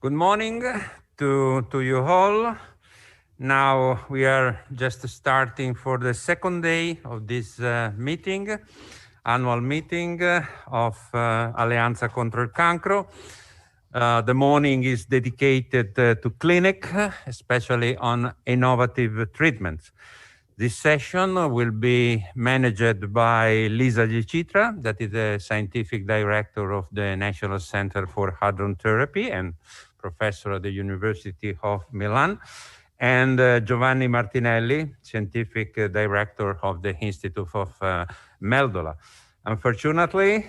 Good morning to you all. Now we are just starting for the second day of this annual meeting of Alleanza Contro il Cancro. The morning is dedicated to clinic, especially on innovative treatments. This session will be managed by Lisa Di Citra, that is the Scientific Director of the National Center for Hadron Therapy and Professor at the University of Milan, and Giovanni Martinelli, Scientific Director of the Institute of Meldola. Unfortunately,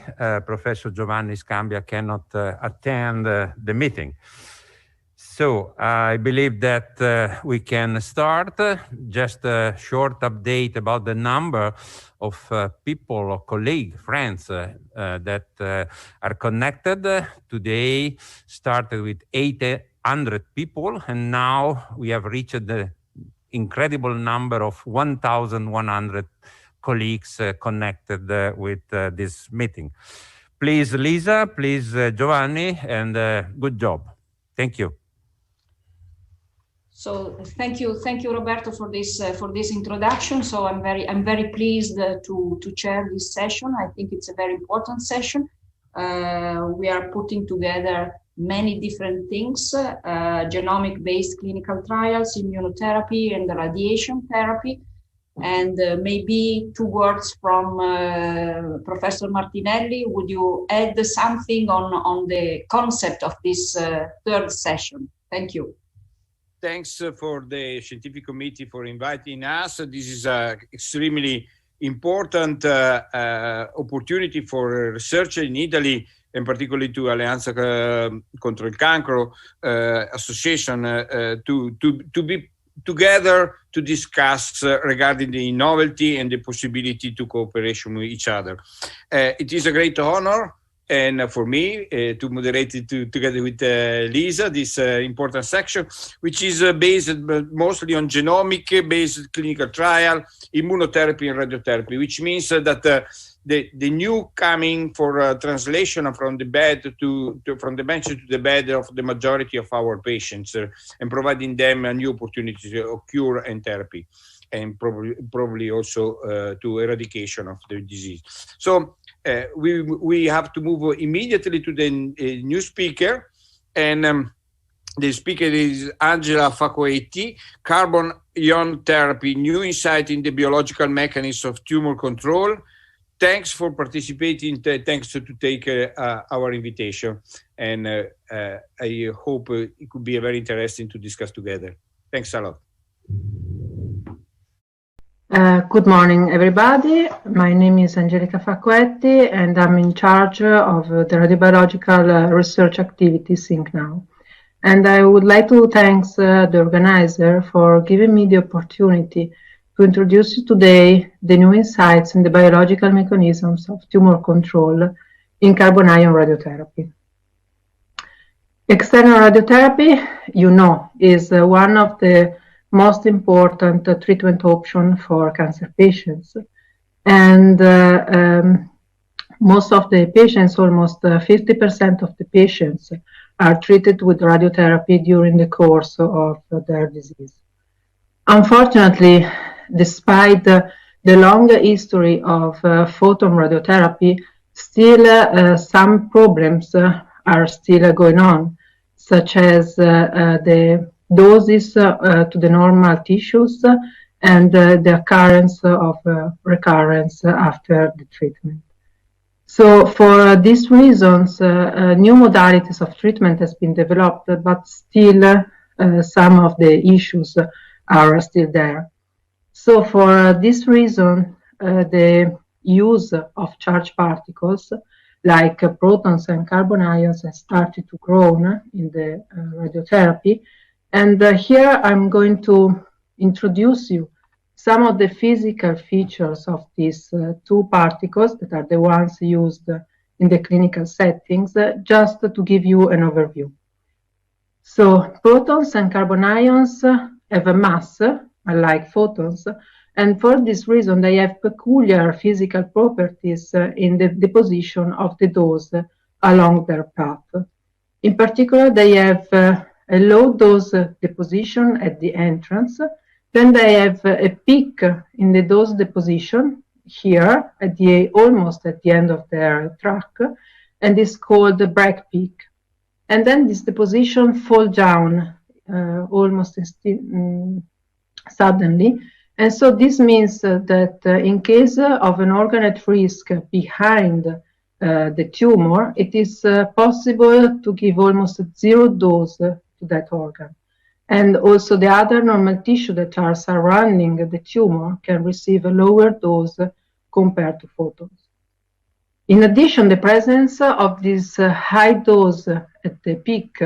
Professor Giovanni Scambia cannot attend the meeting. So I believe that we can start. Just a short update about the number of people or colleagues, friends that are connected. Today started with 800 people, and now we have reached the incredible number of 1,100 colleagues connected with this meeting. Please, Lisa, please, Giovanni, and good job. Thank you. So thank you, Roberto, for this introduction. So I'm very pleased to chair this session. I think it's a very important session. We are putting together many different things: genomic-based clinical trials, immunotherapy, and radiation therapy. And maybe 2 words from Professor Martinelli. Would you add something on the concept of this third session? Thank you. Thanks for the scientific committee for inviting us. This is an extremely important opportunity for research in Italy, and particularly to Alleanza Contro il Cancro Association to be together to discuss regarding the novelty and the possibility to cooperation with each other. It is a great honor and for me to moderate it together with Lisa, this important section, which is based mostly on genomic-based clinical trial, immunotherapy and radiotherapy, which means that the new coming for translation from the bed from the bench to the bed of the majority of our patients and providing them a new opportunity of cure and therapy, and probably also to eradication of the disease. So we have to move immediately to the new speaker, and the speaker is Angela Faccoetti, Carbon Ion Therapy, New Insight in the Biological Mechanism of Tumor Control. Thanks for participating, thanks to take our invitation, and I hope it could be very interesting to discuss together. Thanks a lot. Good morning, everybody. My name is Angelica Faccoetti, and I'm in charge of the radiobiological research activities in CNAO. And I would like to thank the organizer for giving me the opportunity to introduce you today the new insights in the biological mechanisms of tumor control in carbon ion radiotherapy. External radiotherapy, you know, is one of the most important treatment option for cancer patients. And most of the patients, almost 50% of the patients, are treated with radiotherapy during the course of their disease. Unfortunately, despite the long history of photon radiotherapy, still some problems are still going on, such as the doses to the normal tissues and the occurrence of recurrence after the treatment. So for these reasons, new modalities of treatment has been developed, but still some of the issues are still there. So for this reason, the use of charged particles like protons and carbon ions has started to grow in the radiotherapy. And here I'm going to introduce you some of the physical features of these 2 particles that are the ones used in the clinical settings, just to give you an overview. So protons and carbon ions have a mass, unlike photons, and for this reason they have peculiar physical properties in the deposition of the dose along their path. In particular, they have a low dose deposition at the entrance. Then they have a peak in the dose deposition here at almost at the end of their track, and is called the break peak. And then this deposition fall down almost suddenly. And so this means that in case of an organ at risk behind the tumor, it is possible to give almost 0 dose to that organ. And also the other normal tissue that are surrounding the tumor can receive a lower dose compared to photons. In addition, the presence of this high dose at the peak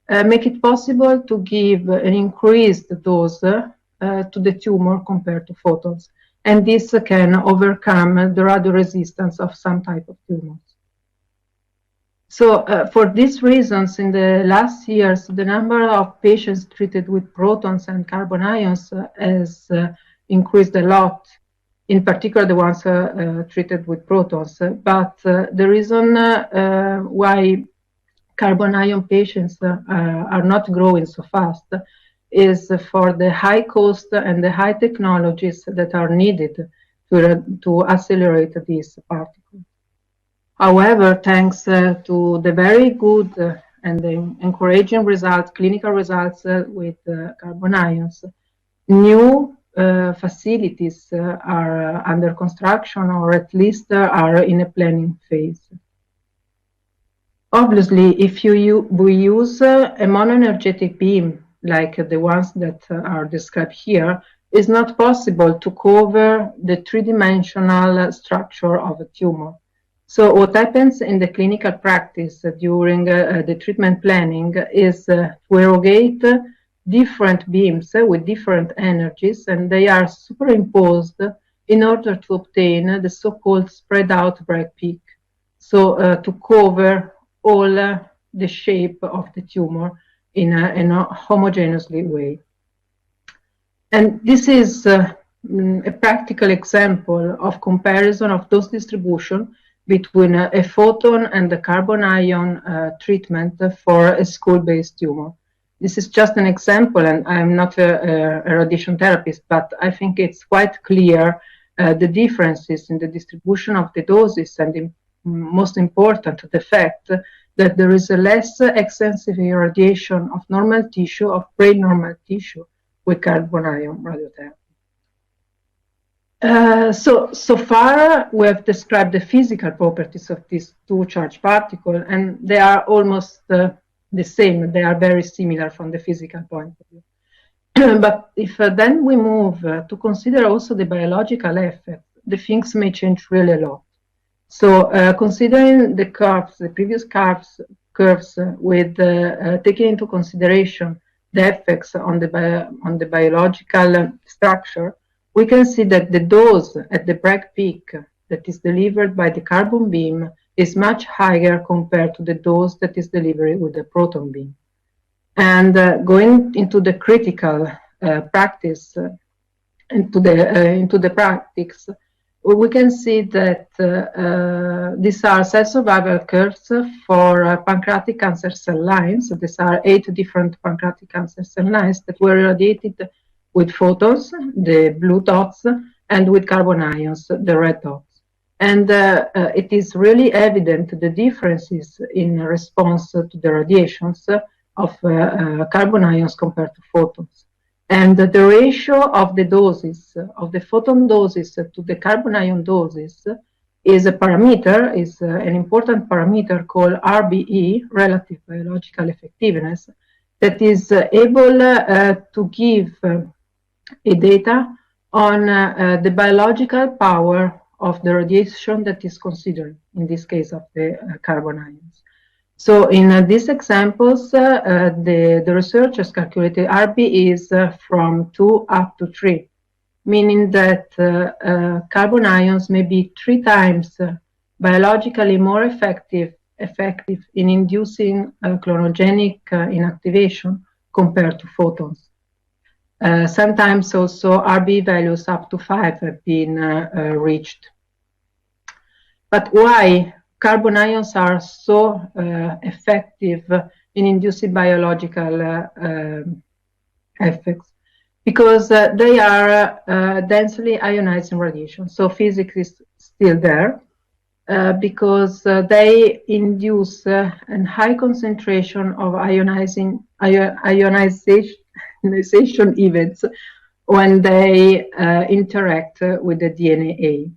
make it possible to give an increased dose to the tumor compared to photons. And this can overcome the radioresistance of some type of tumors. So for these reasons, in the last years, the number of patients treated with protons and carbon ions has increased a lot, in particular the ones treated with protons. But the reason why carbon ion patients are not growing so fast is for the high cost and the high technologies that are needed to accelerate these particles. However, thanks to the very good and the encouraging results, clinical results with carbon ions, new facilities are under construction, or at least are in a planning phase. Obviously, if we use a monoenergetic beam like the ones that are described here, it's not possible to cover the three-dimensional structure of a tumor. So what happens in the clinical practice during the treatment planning is to irrigate different beams with different energies, and they are superimposed in order to obtain the so-called spread out break peak. So to cover all the shape of the tumor in a homogeneously way. And this is a practical example of comparison of dose distribution between a photon and the carbon ion treatment for a school-based tumor. This is just an example, and I'm not a radiation therapist, but I think it's quite clear the differences in the distribution of the doses, and most important, the fact that there is a less extensive irradiation of normal tissue, of brain normal tissue, with carbon ion radiotherapy. So far, we have described the physical properties of these two charged particles, and they are almost the same. They are very similar from the physical point of view. But if then we move to consider also the biological effect, the things may change really a lot. So considering the curves, the previous curves with taking into consideration the effects on the biological structure, we can see that the dose at the break peak that is delivered by the carbon beam is much higher compared to the dose that is delivered with the proton beam. And going into the critical practice, into the practice, we can see that these are cell survival curves for pancreatic cancer cell lines. So these are 8 different pancreatic cancer cell lines that were irradiated with photons, the blue dots, and with carbon ions, the red dots. And it is really evident the differences in response to the radiations of carbon ions compared to photons. And the ratio of the doses, of the photon doses to the carbon ion doses, is a parameter, is an important parameter called RBE, relative biological effectiveness, that is able to give a data on the biological power of the radiation that is considered, in this case of the carbon ions. So in these examples, the researchers calculated RB is from 2 up to 3, meaning that carbon ions may be 3 times biologically more effective in inducing clonogenic inactivation compared to photons. Sometimes also RB values up to 5 have been reached. But why carbon ions are so effective in inducing biological effects, because they are densely ionizing radiation. So physics is still there, because they induce a high concentration of ionization events when they interact with the DNA.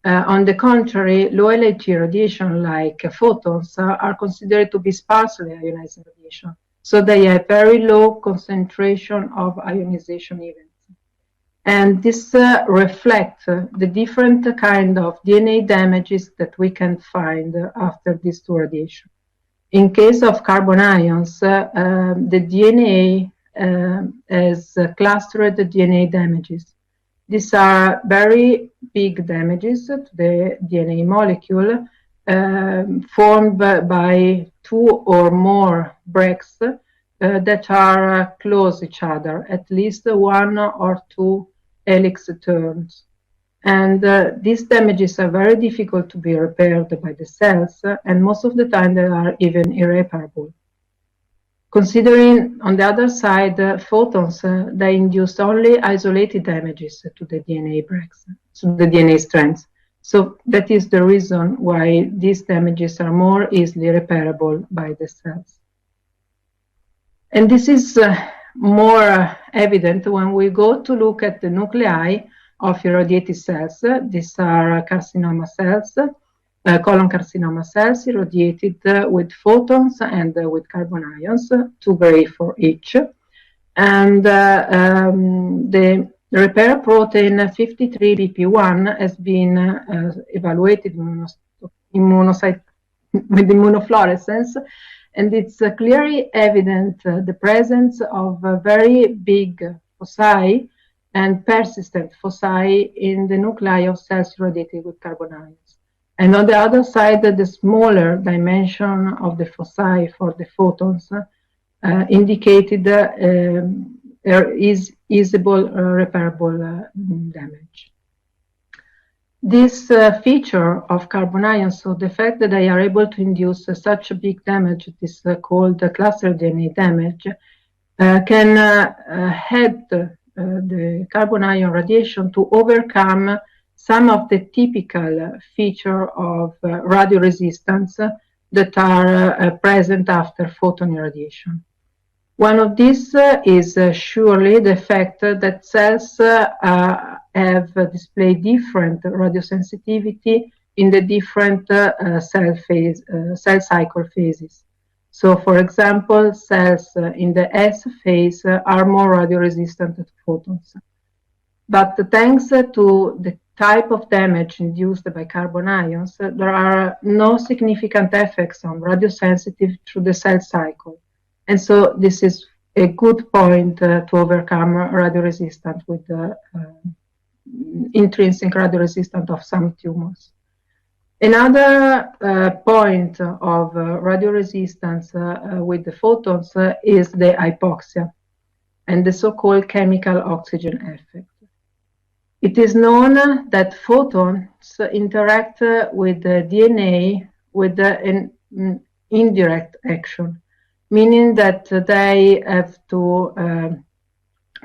On the contrary, low LHT radiation, like photons, are considered to be sparsely ionizing radiation. So they have very low concentration of ionization events. And this reflects the different kind of DNA damages that we can find after these two radiation. In case of carbon ions, the DNA has clustered DNA damages. These are very big damages to the DNA molecule, formed by two or more breaks that are close to each other, at least one or two helix turns. And these damages are very difficult to be repaired by the cells, and most of the time they are even irreparable. Considering, on the other side, photons, they induce only isolated damages to the DNA breaks, to the DNA strands. So that is the reason why these damages are more easily repairable by the cells. And this is more evident when we go to look at the nuclei of irradiated cells. These are carcinoma cells, colon carcinoma cells irradiated with photons and with carbon ions, 2 gray for each. And the repair protein 53BP1 has been evaluated with immunofluorescence, and it's clearly evident the presence of very big foci and persistent foci in the nuclei of cells irradiated with carbon ions. And on the other side, the smaller dimension of the foci for the photons indicated there is easable repairable damage. This feature of carbon ions, so the fact that they are able to induce such a big damage, this called cluster DNA damage, can help the carbon ion radiation to overcome some of the typical features of radio resistance that are present after photon irradiation. One of these is surely the fact that cells have displayed different radiosensitivity in the different cell cycle phases. So, for example, cells in the S phase are more radioresistant to photons. But thanks to the type of damage induced by carbon ions, there are no significant effects on radiosensitive through the cell cycle. And so this is a good point to overcome radioresistance with the intrinsic radioresistance of some tumors. Another point of radioresistance with the photons is the hypoxia and the so-called chemical oxygen effect. It is known that photons interact with the DNA with an indirect action, meaning that they have to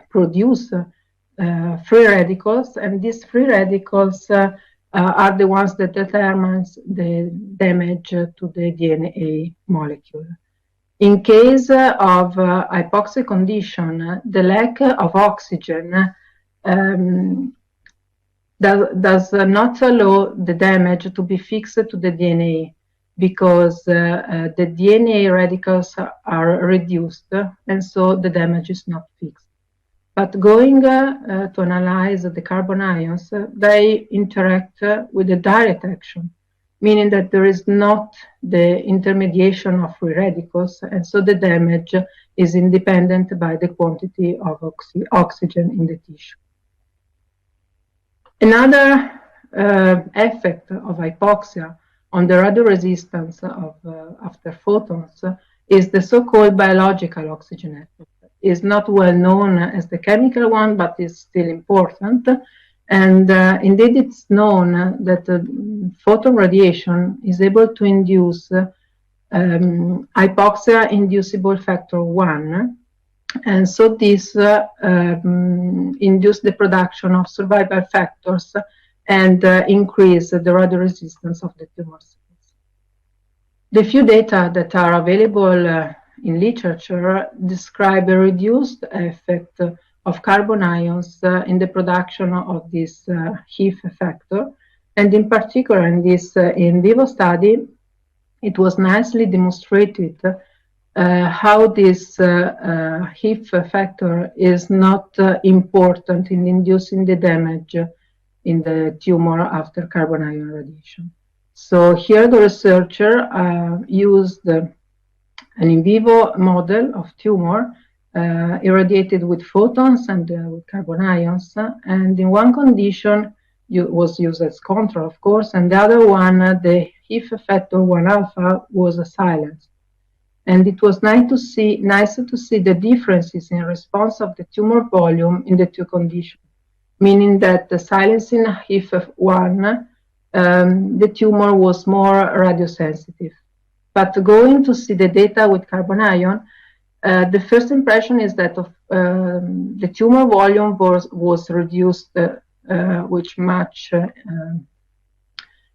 produce free radicals, and these free radicals are the ones that determine the damage to the DNA molecule. In case of hypoxic condition, the lack of oxygen does not allow the damage to be fixed to the DNA, because the DNA radicals are reduced, and so the damage is not fixed. But going to analyze the carbon ions, they interact with a direct action, meaning that there is not the intermediation of free radicals, and so the damage is independent by the quantity of oxygen in the tissue. Another effect of hypoxia on the radioresistance of after photons is the so-called biological oxygen effect. It's not well known as the chemical one, but is still important. And indeed, it's known that photon radiation is able to induce hypoxia inducible factor 1. And so this induced the production of survival factors and increase the radioresistance of the tumor cells. The few data that are available in literature describe a reduced effect of carbon ions in the production of this HIF factor. And in particular, in this in vivo study, it was nicely demonstrated how this HIF factor is not important in inducing the damage in the tumor after carbon ion radiation. So here the researcher used an in vivo model of tumor irradiated with photons and with carbon ions, and in one condition was used as control, of course, and the other one, the HIF factor 1 alpha, was silenced. And it was nice to see the differences in response of the tumor volume in the two conditions, meaning that the silencing HIF1, the tumor was more radiosensitive. But going to see the data with carbon ion, the first impression is that the tumor volume was reduced with much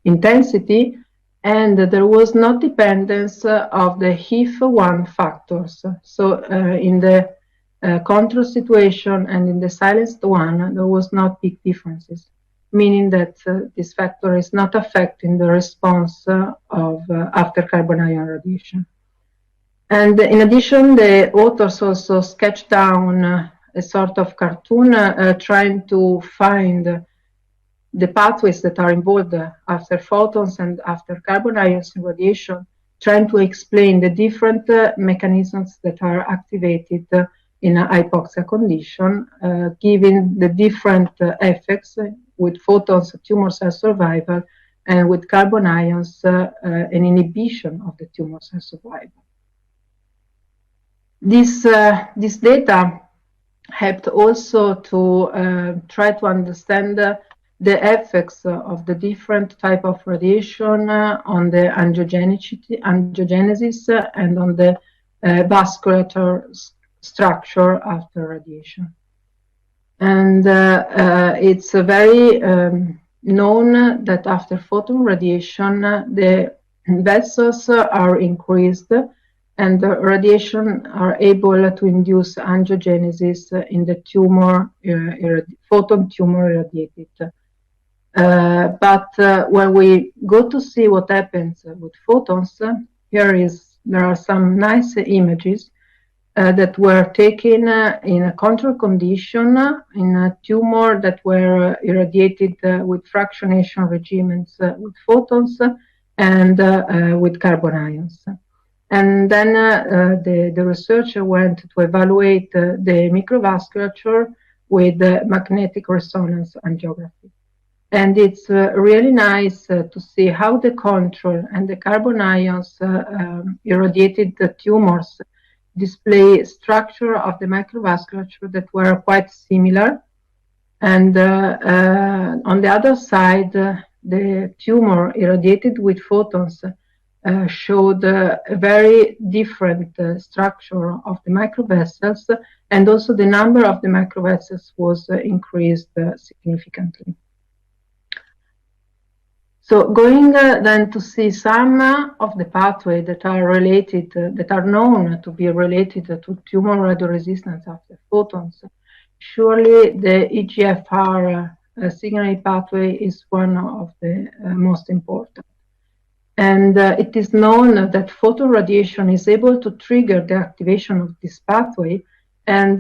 intensity, and there was no dependence of the HIF1 factors. So in the control situation and in the silenced one, there was not big differences, meaning that this factor is not affecting the response of after carbon ion radiation. And in addition, the authors also sketched down a sort of cartoon trying to find the pathways that are involved after photons and after carbon ions radiation, trying to explain the different mechanisms that are activated in a hypoxia condition, giving the different effects with photons, tumor cell survival, and with carbon ions, an inhibition of the tumor cell survival. This data helped also to try to understand the effects of the different type of radiation on the angiogenesis and on the vascular structure after radiation. And it's very known that after photon radiation, the vessels are increased and the radiation are able to induce angiogenesis in the tumor, photon tumor irradiated. But when we go to see what happens with photons, there are some nice images that were taken in a control condition in a tumor that were irradiated with fractionation regimens with photons and with carbon ions. And then the researcher went to evaluate the microvasculature with magnetic resonance angiography. And it's really nice to see how the control and the carbon ions irradiated the tumors display structure of the microvasculature that were quite similar. And on the other side, the tumor irradiated with photons showed a very different structure of the microvessels, and also the number of the microvessels was increased significantly. So going then to see some of the pathways that are related, that are known to be related to tumor radioresistance after photons, surely the EGFR signaling pathway is one of the most important. And it is known that photon radiation is able to trigger the activation of this pathway, and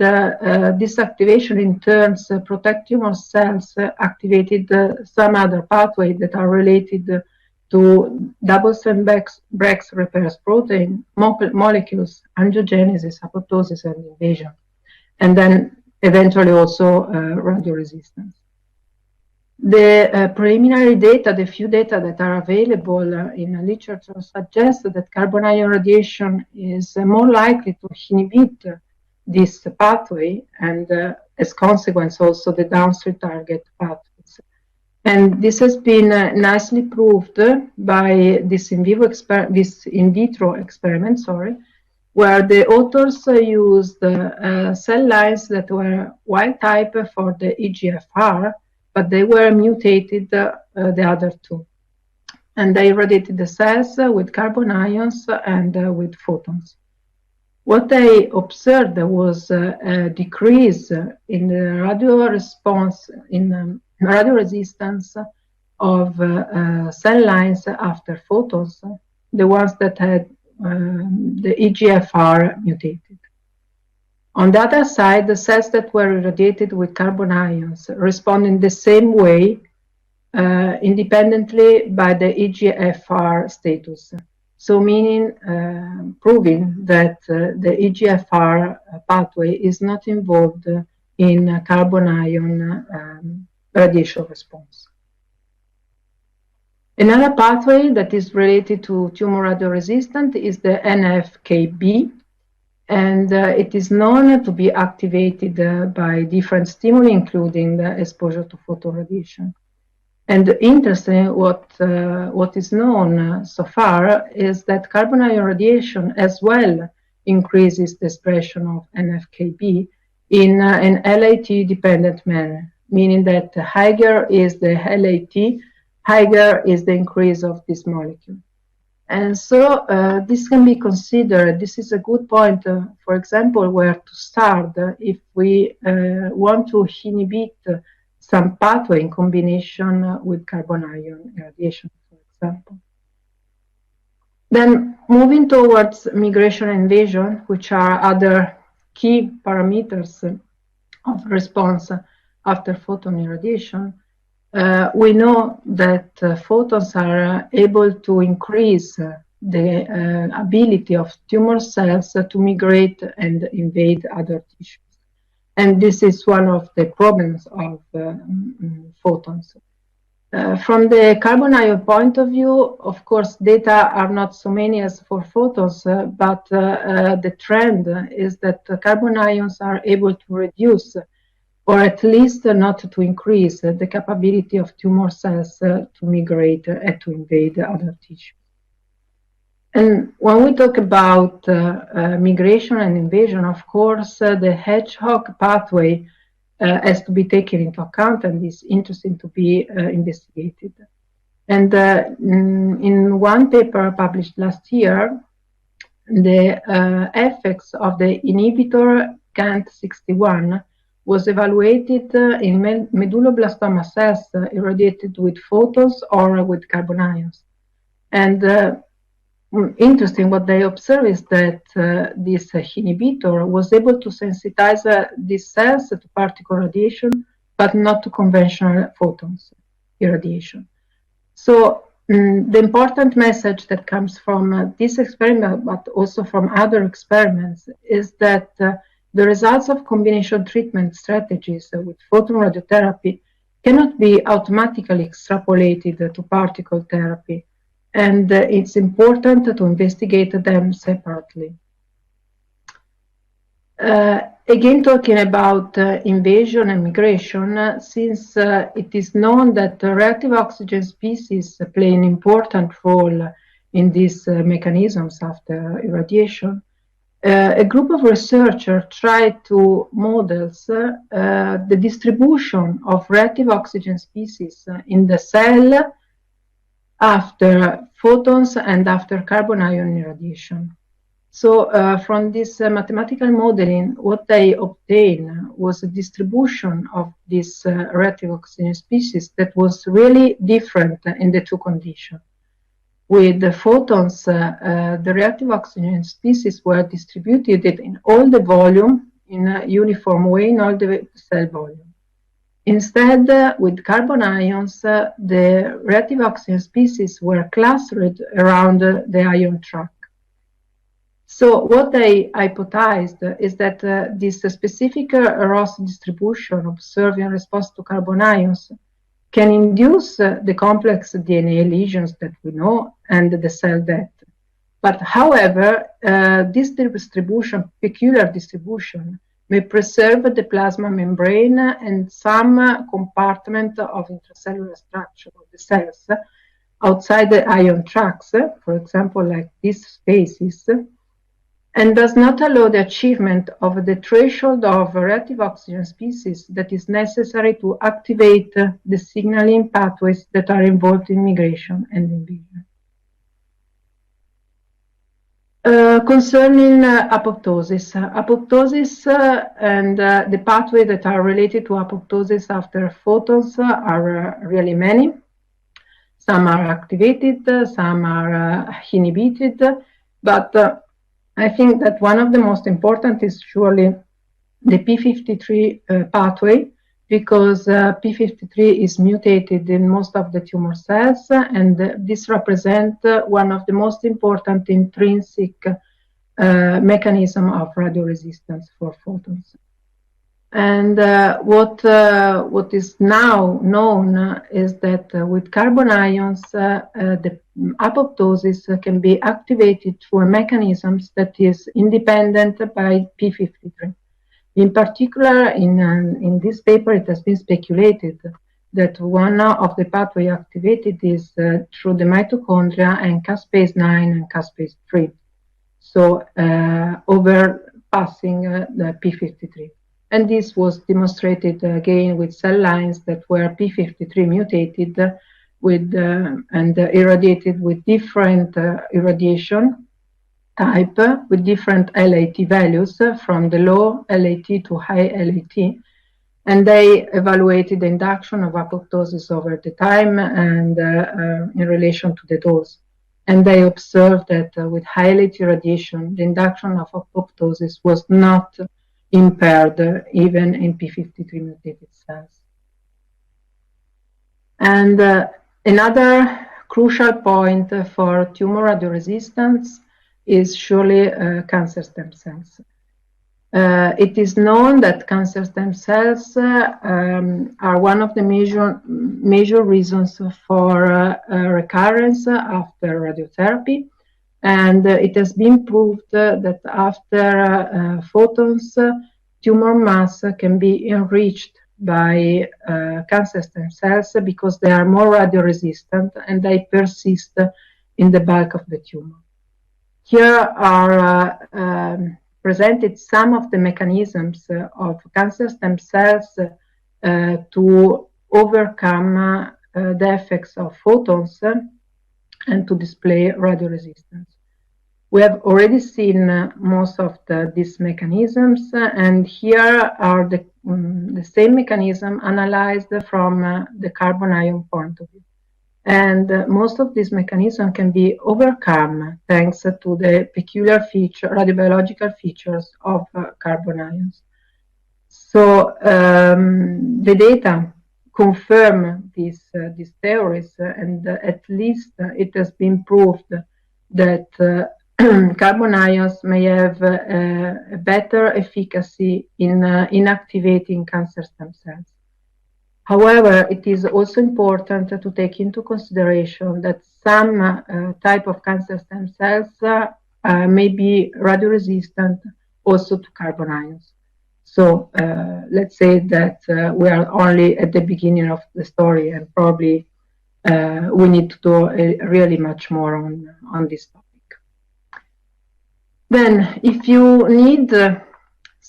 this activation in turn protect tumor cells activated some other pathways that are related to double-strand breaks repairs protein, molecules, angiogenesis, apoptosis, and invasion, and then eventually also radioresistance. The preliminary data, the few data that are available in literature suggest that carbon ion radiation is more likely to inhibit this pathway and as consequence also the downstream target pathways. And this has been nicely proved by this in vitro experiment, where the authors used cell lines that were wild type for the EGFR, but they were mutated the other two. And they irradiated the cells with carbon ions and with photons. What they observed was a decrease in the radio response, in radio resistance of cell lines after photons, the ones that had the EGFR mutated. On the other side, the cells that were irradiated with carbon ions respond in the same way, independently by the EGFR status. So meaning, proving that the EGFR pathway is not involved in carbon ion radiation response. Another pathway that is related to tumor radioresistant is the NF-κB, and it is known to be activated by different stimuli, including the exposure to photoradiation. And interesting, what is known so far is that carbon ion radiation as well increases the expression of NF-κB in an LAT-dependent manner, meaning that higher is the LAT, higher is the increase of this molecule. And so this can be considered, this is a good point, for example, where to start if we want to inhibit some pathway in combination with carbon ion irradiation, for example. Then moving towards migration and invasion, which are other key parameters of response after photon irradiation, we know that photons are able to increase the ability of tumor cells to migrate and invade other tissues. And this is one of the problems of photons. From the carbon ion point of view, of course, data are not so many as for photons, but the trend is that carbon ions are able to reduce, or at least not to increase, the capability of tumor cells to migrate and to invade other tissues. And when we talk about migration and invasion, of course, the hedgehog pathway has to be taken into account and is interesting to be investigated. And in one paper published last year, the effects of the inhibitor CANT61 was evaluated in medulloblastoma cells irradiated with photons or with carbon ions. And interesting, what they observed is that this inhibitor was able to sensitize these cells to particle radiation, but not to conventional photons irradiation. So the important message that comes from this experiment, but also from other experiments, is that the results of combination treatment strategies with photon radiotherapy cannot be automatically extrapolated to particle therapy. And it's important to investigate them separately. Again, talking about invasion and migration, since it is known that reactive oxygen species play an important role in these mechanisms after irradiation, a group of researchers tried to model the distribution of reactive oxygen species in the cell after photons and after carbon ion irradiation. So from this mathematical modeling, what they obtained was a distribution of this reactive oxygen species that was really different in the two conditions. With the photons, the reactive oxygen species were distributed in all the volume in a uniform way in all the cell volume. Instead, with carbon ions, the reactive oxygen species were clustered around the ion track. So what they hypothesized is that this specific Ross distribution observed in response to carbon ions can induce the complex DNA lesions that we know and the cell death. But however, this distribution, peculiar distribution, may preserve the plasma membrane and some compartment of intracellular structure of the cells outside the ion tracts, for example, like these spaces, and does not allow the achievement of the threshold of reactive oxygen species that is necessary to activate the signaling pathways that are involved in migration and invasion. Concerning apoptosis. Apoptosis and the pathways that are related to apoptosis after photons are really many. Some are activated, some are inhibited, but I think that one of the most important is surely the p53 pathway, because p53 is mutated in most of the tumor cells, and this represents one of the most important intrinsic mechanism of radioresistance for photons. And what is now known is that with carbon ions, the apoptosis can be activated through a mechanism that is independent by p53. In particular, in this paper, it has been speculated that one of the pathway activated is through the mitochondria and caspase 9 and caspase 3, so overpassing the p53. And this was demonstrated again with cell lines that were p53 mutated with and irradiated with different irradiation type, with different LAT values from the low LAT to high LAT. And they evaluated the induction of apoptosis over the time and in relation to the dose. And they observed that with high LAT radiation, the induction of apoptosis was not impaired even in p53 mutated cells. And another crucial point for tumor radioresistance is surely cancer stem cells. It is known that cancer stem cells are one of the major reasons for recurrence after radiotherapy. And it has been proved that after photons, tumor mass can be enriched by cancer stem cells because they are more radioresistant and they persist in the bulk of the tumor. Here are presented some of the mechanisms of cancer stem cells to overcome the effects of photons and to display radioresistance. We have already seen most of these mechanisms, and here are the same mechanism analyzed from the carbon ion point of view. And most of these mechanisms can be overcome thanks to the peculiar radiobiological features of carbon ions. So the data confirm these theories, and at least it has been proved that carbon ions may have a better efficacy in inactivating cancer stem cells. However, it is also important to take into consideration that some type of cancer stem cells may be radioresistant also to carbon ions. So let's say that we are only at the beginning of the story, and probably we need to do really much more on this topic. Then, if you need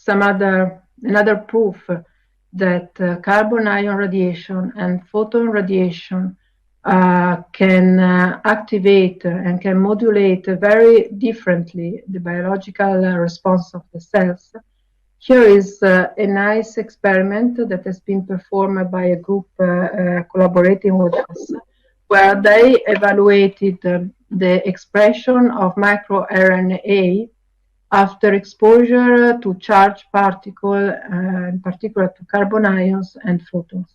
another proof that carbon ion radiation and photon radiation can activate and can modulate very differently the biological response of the cells, here is a nice experiment that has been performed by a group collaborating with us, where they evaluated the expression of microRNA after exposure to charged particles, in particular to carbon ions and photons.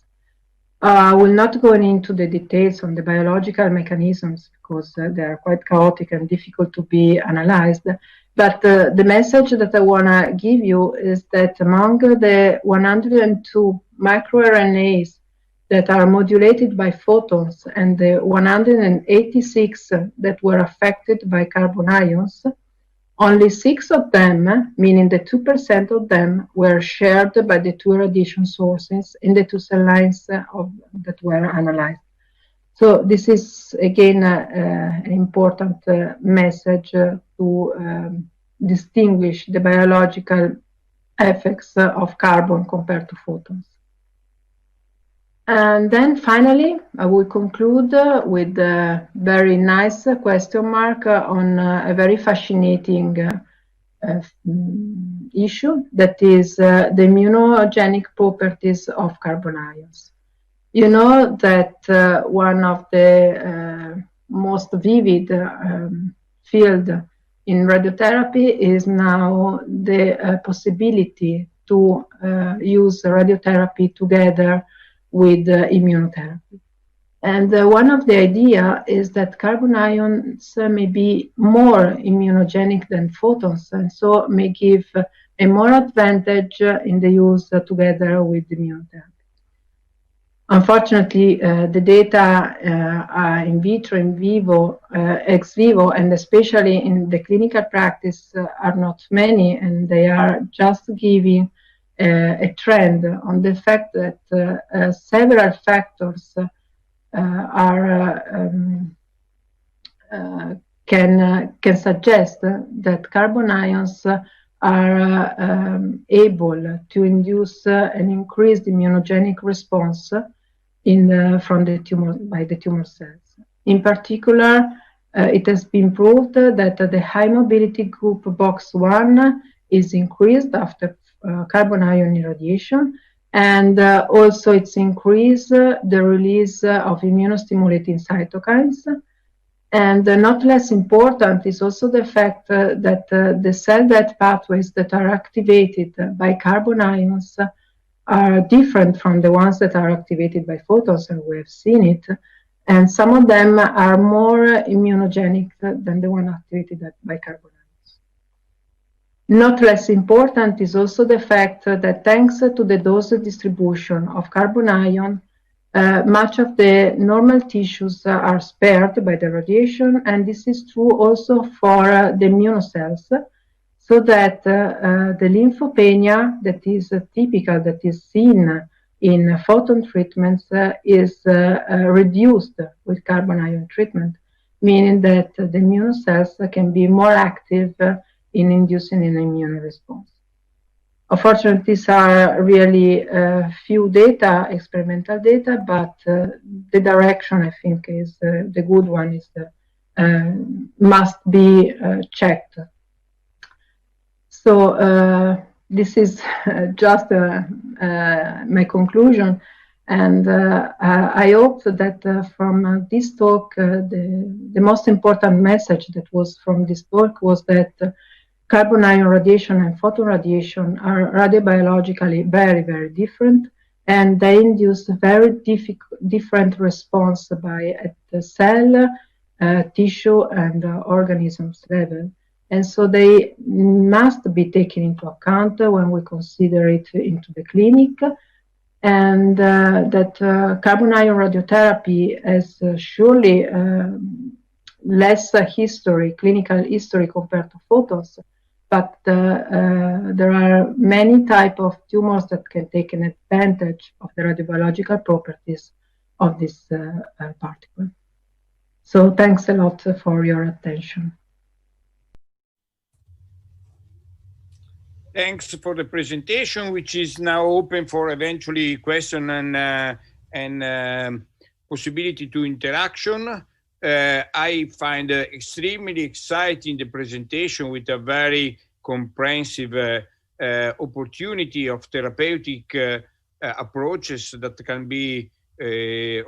I will not go into the details on the biological mechanisms because they are quite chaotic and difficult to be analyzed. But the message that I want to give you is that among the 102 microRNAs that are modulated by photons and the 186 that were affected by carbon ions, Only 6 of them, meaning the 2% of them, were shared by the 2 radiation sources in the 2 cell lines that were analyzed. So this is, again, an important message to distinguish the biological effects of carbon compared to photons. And then finally, I will conclude with a very nice question mark on a very fascinating issue, that is the immunogenic properties of carbon ions. You know that one of the most vivid field in radiotherapy is now the possibility to use radiotherapy together with immunotherapy. And one of the idea is that carbon ions may be more immunogenic than photons, and so may give a more advantage in the use together with immunotherapy. Unfortunately, the data in vitro, in vivo, ex vivo, and especially in the clinical practice are not many, and they are just giving a trend on the fact that several factors can suggest that carbon ions are able to induce an increased immunogenic response from the tumor by the tumor cells. In particular, it has been proved that the high mobility group box1 is increased after carbon ion irradiation, and also it's increased the release of immunostimulating cytokines. And not less important is also the fact that the cell death pathways that are activated by carbon ions are different from the ones that are activated by photons, and we have seen it. And some of them are more immunogenic than the one activated by carbon ions. Not less important is also the fact that thanks to the dose distribution of carbon ion, much of the normal tissues are spared by the radiation, and this is true also for the immunocells, so that the lymphopenia that is typical, that is seen in photon treatments, is reduced with carbon ion treatment, meaning that the immunocells can be more active in inducing an immune response. Unfortunately, these are really few data, experimental data, but the direction, I think, is the good one, is must be checked. So this is just my conclusion, and I hope that from this talk, the most important message that was from this talk was that carbon ion radiation and photon radiation are radiobiologically very, very different, and they induce very different response at the cell, tissue, and organisms level. And so they must be taken into account when we consider it into the clinic, and that carbon ion radiotherapy has surely less history, clinical history compared to photons. But there are many types of tumors that can take an advantage of the radiobiological properties of this particle. So thanks a lot for your attention. Thanks for the presentation, which is now open for eventually question and possibility to interaction. I find extremely exciting the presentation with a very comprehensive opportunity of therapeutic approaches that can be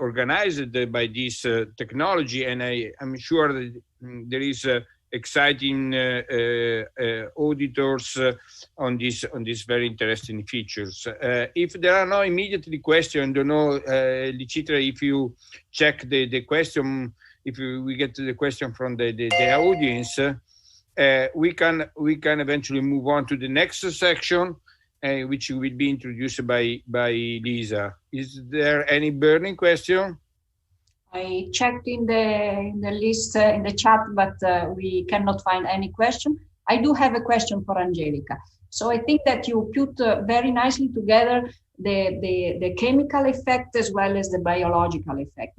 organized by this technology, and I'm sure that there is exciting auditors on this very interesting features. If there are no immediately questions, I don't know, Licitra, if you check the question. If we get to the question from the audience, we can eventually move on to the next section, which will be introduced by Lisa. Is there any burning question? I checked in the list in the chat, but we cannot find any question. I do have a question for Angelica. So I think that you put very nicely together the chemical effect as well as the biological effect.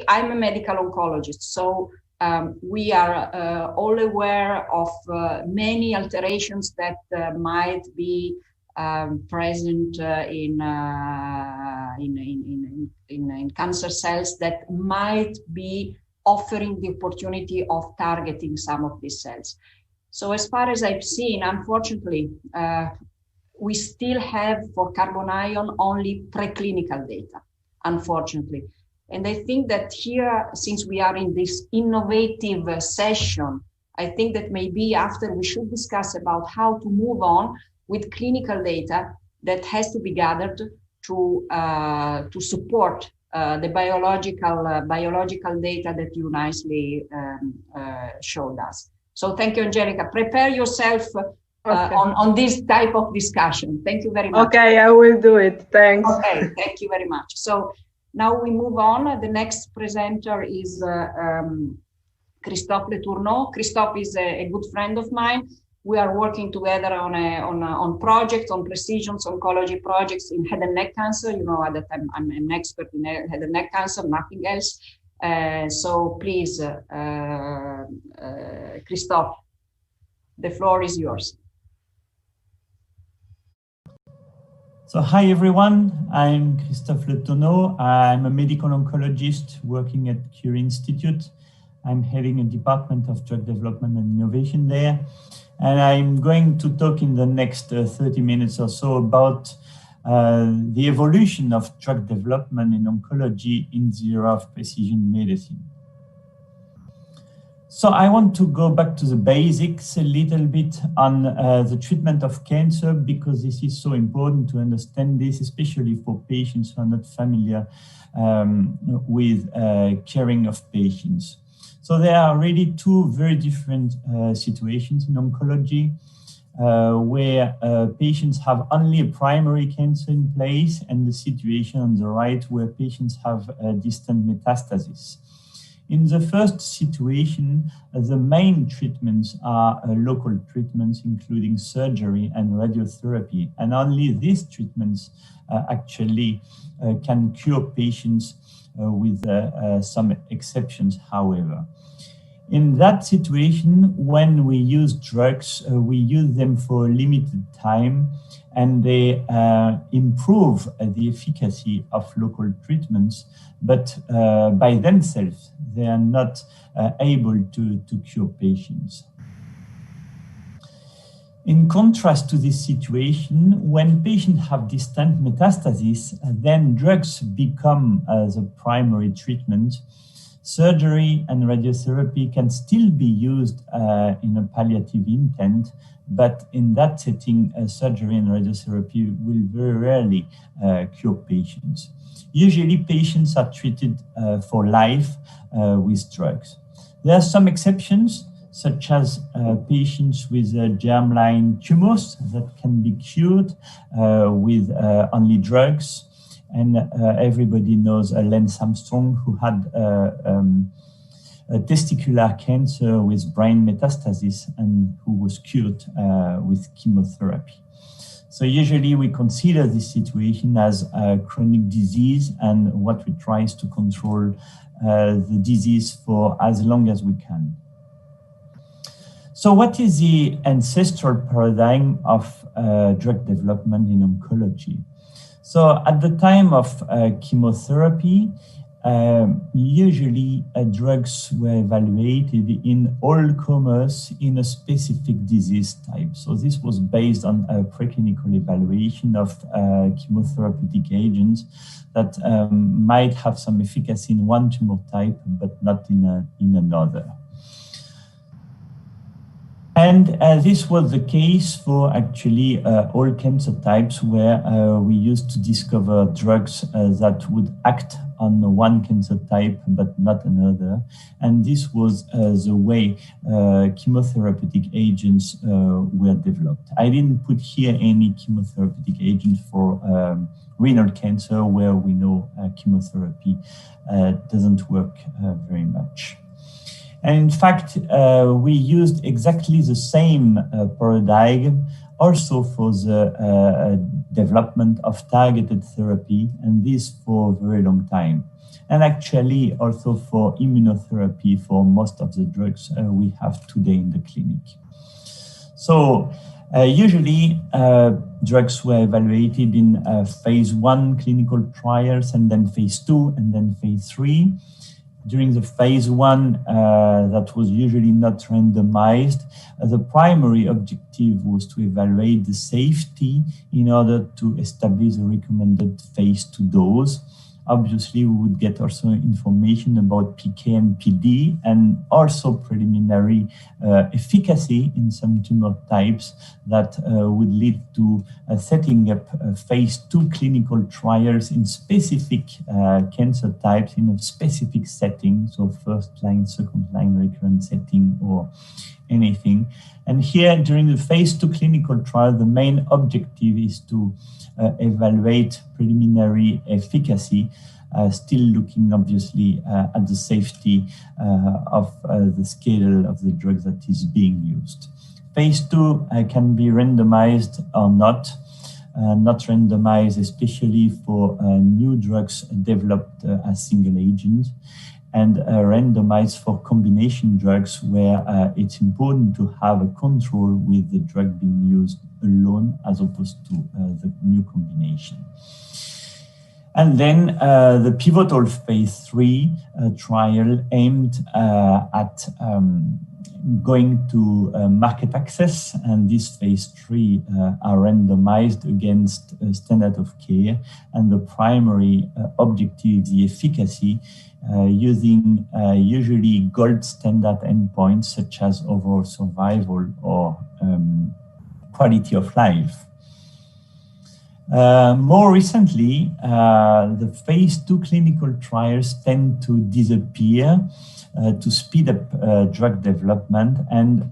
I'm a medical oncologist, so we are all aware of many alterations that might be present in cancer cells that might be offering the opportunity of targeting some of these cells. So as far as I've seen, unfortunately, we still have for carbonion only preclinical data, unfortunately. And I think that here, since we are in this innovative session, I think that maybe after we should discuss about how to move on with clinical data that has to be gathered to support the biological data that you nicely showed us. So thank you, Angelica. Prepare yourself on this type of discussion. Thank you very much. Okay, I will do it. Thanks. Okay, thank you very much. So now we move on. The next presenter is Christophe Letourneau. Christophe is a good friend of mine. We are working together on projects, on precision oncology projects in head and neck cancer. You know that I'm an expert in head and neck cancer, nothing else. So please, Christophe, the floor is yours. So hi everyone, I'm Christophe Letourneau. I'm a medical oncologist working at Curie Institute. I'm heading a department of drug development and innovation there. And I'm going to talk in the next 30 minutes or so about the evolution of drug development in oncology in the era of precision medicine. So I want to go back to the basics a little bit on the treatment of cancer, because this is so important to understand this, especially for patients who are not familiar with caring of patients. So there are really two very different situations in oncology where patients have only a primary cancer in place, and the situation on the right where patients have distant metastasis. In the first situation, the main treatments are local treatments, including surgery and radiotherapy. And only these treatments actually can cure patients with some exceptions, however. In that situation, when we use drugs, we use them for a limited time, and they improve the efficacy of local treatments, but by themselves, they are not able to cure patients. In contrast to this situation, when patients have distant metastasis, then drugs become the primary treatment. Surgery and radiotherapy can still be used in a palliative intent, but in that setting, surgery and radiotherapy will very rarely cure patients. Usually, patients are treated for life with drugs. There are some exceptions, such as patients with germline tumors that can be cured with only drugs. And everybody knows Lance Armstrong, who had a testicular cancer with brain metastasis and who was cured with chemotherapy. So usually we consider this situation as a chronic disease, and what we try is to control the disease for as long as we can. So what is the ancestral paradigm of drug development in oncology? So at the time of chemotherapy, usually drugs were evaluated in all comers in a specific disease type. So this was based on a preclinical evaluation of chemotherapeutic agents that might have some efficacy in one tumor type, but not in another. And this was the case for actually all cancer types, where we used to discover drugs that would act on one cancer type but not another. And this was the way chemotherapeutic agents were developed. I didn't put here any chemotherapeutic agent for renal cancer, where we know chemotherapy doesn't work very much. And in fact, we used exactly the same paradigm also for the development of targeted therapy, and this for a very long time. And actually also for immunotherapy for most of the drugs we have today in the clinic. So usually drugs were evaluated in phase 1 clinical trials, and then phase 2, and then phase 3. During the phase 1, that was usually not randomized, the primary objective was to evaluate the safety in order to establish a recommended phase 2 dose. Obviously, we would get also information about PK and PD, and also preliminary efficacy in some tumor types that would lead to setting up phase 2 clinical trials in specific cancer types in a specific setting, so first line, second line recurrent setting, or anything. And here, during the phase 2 clinical trial, the main objective is to evaluate preliminary efficacy, still looking obviously at the safety of the scale of the drug that is being used. Phase 2 can be randomized or not randomized, especially for new drugs developed as single agent, and randomized for combination drugs where it's important to have a control with the drug being used alone as opposed to the new combination. And then the pivotal phase 3 trial aimed at going to market access, and these phase 3 are randomized against standard of care, and the primary objective is the efficacy using usually gold standard endpoints such as overall survival or quality of life. More recently, the phase 2 clinical trials tend to disappear to speed up drug development, and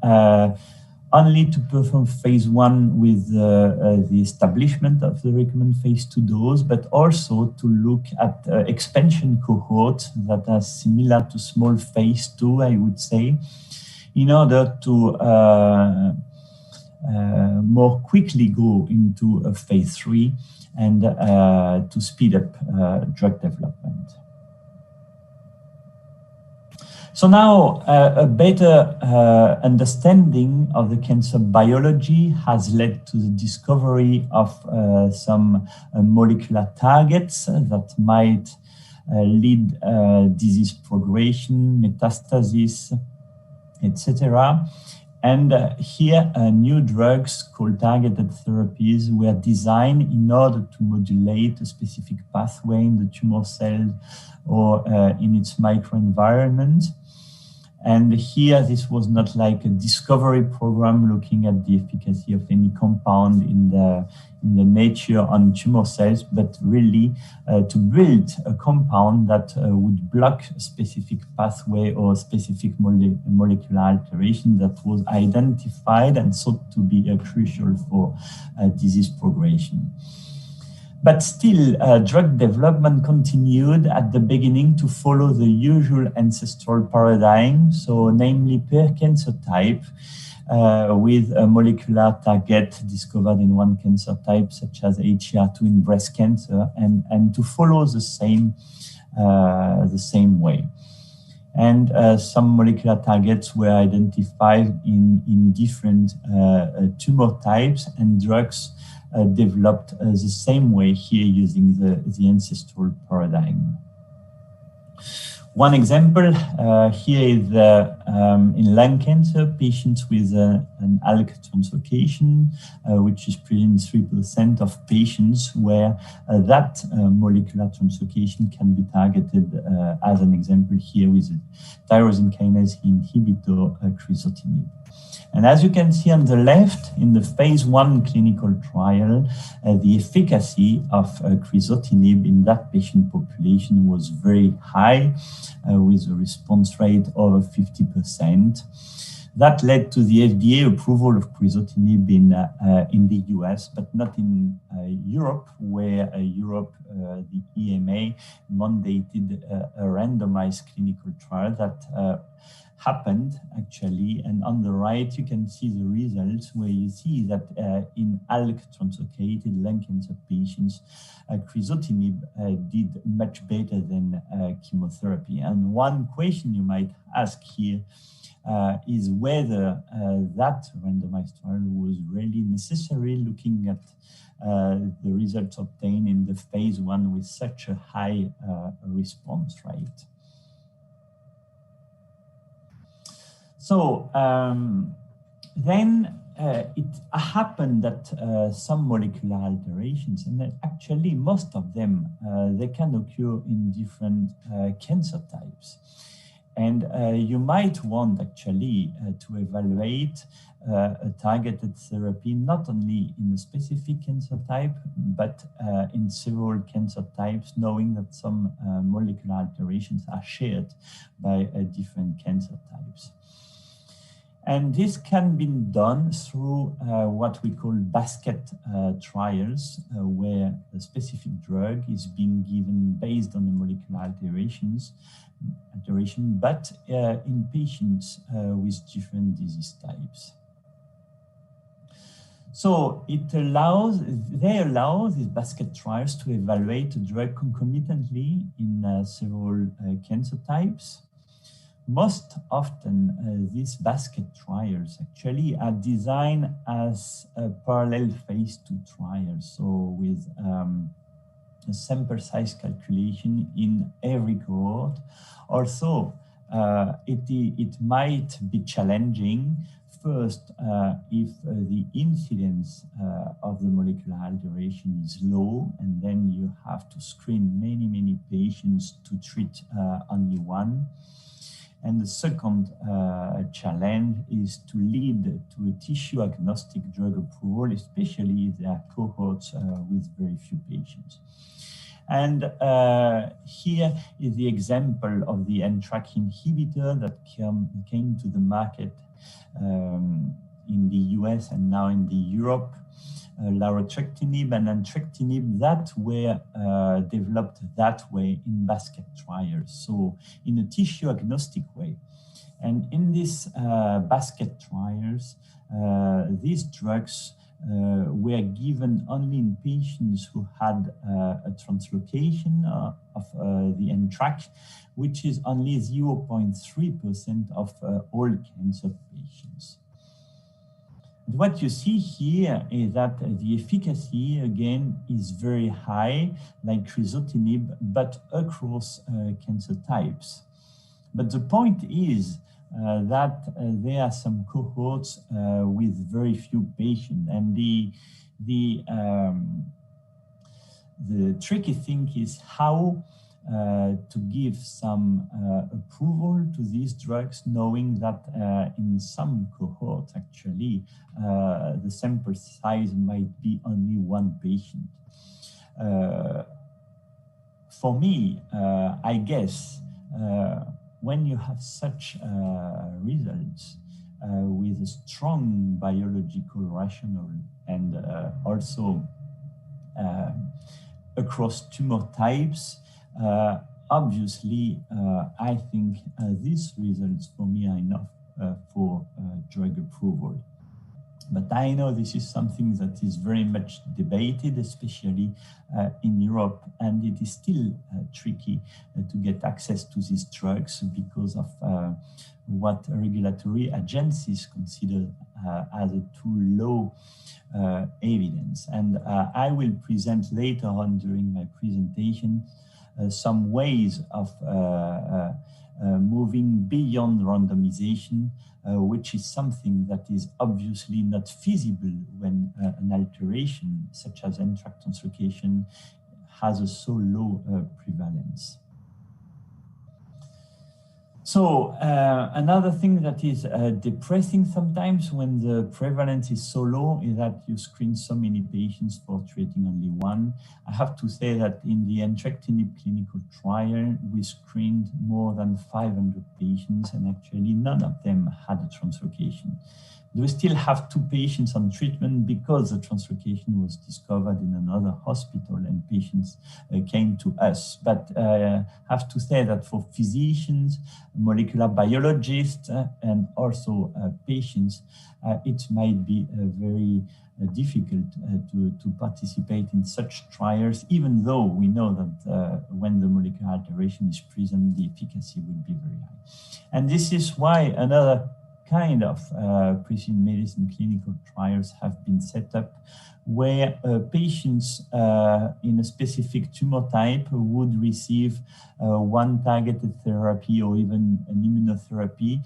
only to perform phase 1 with the establishment of the recommended phase 2 dose, but also to look at expansion cohorts that are similar to small phase 2, I would say, in order to more quickly go into a phase 3 and to speed up drug development. So now a better understanding of the cancer biology has led to the discovery of some molecular targets that might lead disease progression, metastasis, etc. And here, new drugs called targeted therapies were designed in order to modulate a specific pathway in the tumor cell or in its microenvironment. And here, this was not like a discovery program looking at the efficacy of any compound in the nature on tumor cells, but really to build a compound that would block a specific pathway or a specific molecular alteration that was identified and thought to be crucial for disease progression. But still, drug development continued at the beginning to follow the usual ancestral paradigm, so namely per cancer type, with a molecular target discovered in one cancer type, such as HER2 in breast cancer, and to follow the same way. And some molecular targets were identified in different tumor types, and drugs developed the same way here using the ancestral paradigm. One example here is in lung cancer, patients with an ALK translocation, which is present in 3% of patients where that molecular translocation can be targeted as an example here with tyrosine kinase inhibitor crizotinib. And as you can see on the left, in the phase 1 clinical trial, the efficacy of crizotinib in that patient population was very high, with a response rate over 50%. That led to the FDA approval of crizotinib in the US, but not in Europe, where the EMA mandated a randomized clinical trial that happened actually. And on the right, you can see the results where you see that in ALK translocated lung cancer patients, crizotinib did much better than chemotherapy. And one question you might ask here is whether that randomized trial was really necessary, looking at the results obtained in the phase 1 with such a high response rate. So then it happened that some molecular alterations, and actually most of them, they can occur in different cancer types. And you might want actually to evaluate a targeted therapy, not only in a specific cancer type, but in several cancer types, knowing that some molecular alterations are shared by different cancer types. And this can be done through what we call basket trials, where a specific drug is being given based on the molecular alteration, but in patients with different disease types. So they allow these basket trials to evaluate a drug concomitantly in several cancer types. Most often, these basket trials actually are designed as a parallel phase 2 trials, so with a sample size calculation in every cohort. Also, it might be challenging first if the incidence of the molecular alteration is low, and then you have to screen many patients to treat only one. And the second challenge is to lead to a tissue agnostic drug approval, especially if there are cohorts with very few patients. And here is the example of the NTRK inhibitor that came to the market in the US and now in the Europe. Larotrectinib and entrectinib that were developed that way in basket trials, so in a tissue agnostic way. And in these basket trials, these drugs were given only in patients who had a translocation of the NTRK, which is only 0.3% of all cancer patients. What you see here is that the efficacy, again, is very high, like crizotinib, but across cancer types. But the point is that there are some cohorts with very few patients, and the tricky thing is how to give some approval to these drugs, knowing that in some cohorts, actually, the sample size might be only one patient. For me, I guess, when you have such results with a strong biological rationale and also across tumor types, obviously, I think these results for me are enough for drug approval. But I know this is something that is very much debated, especially in Europe, and it is still tricky to get access to these drugs because of what regulatory agencies consider as a too low evidence. And I will present later on during my presentation some ways of moving beyond randomization, which is something that is obviously not feasible when an alteration such as NTRK translocation has a so low prevalence. So another thing that is depressing sometimes when the prevalence is so low is that you screen so many patients for treating only one. I have to say that in the entrectinib clinical trial, we screened more than 500 patients, and actually none of them had a translocation. We still have 2 patients on treatment because the translocation was discovered in another hospital and patients came to us. But I have to say that for physicians, molecular biologists, and also patients, it might be very difficult to participate in such trials, even though we know that when the molecular alteration is present, the efficacy will be very high. And this is why another kind of precision medicine clinical trials have been set up where patients in a specific tumor type would receive one targeted therapy or even an immunotherapy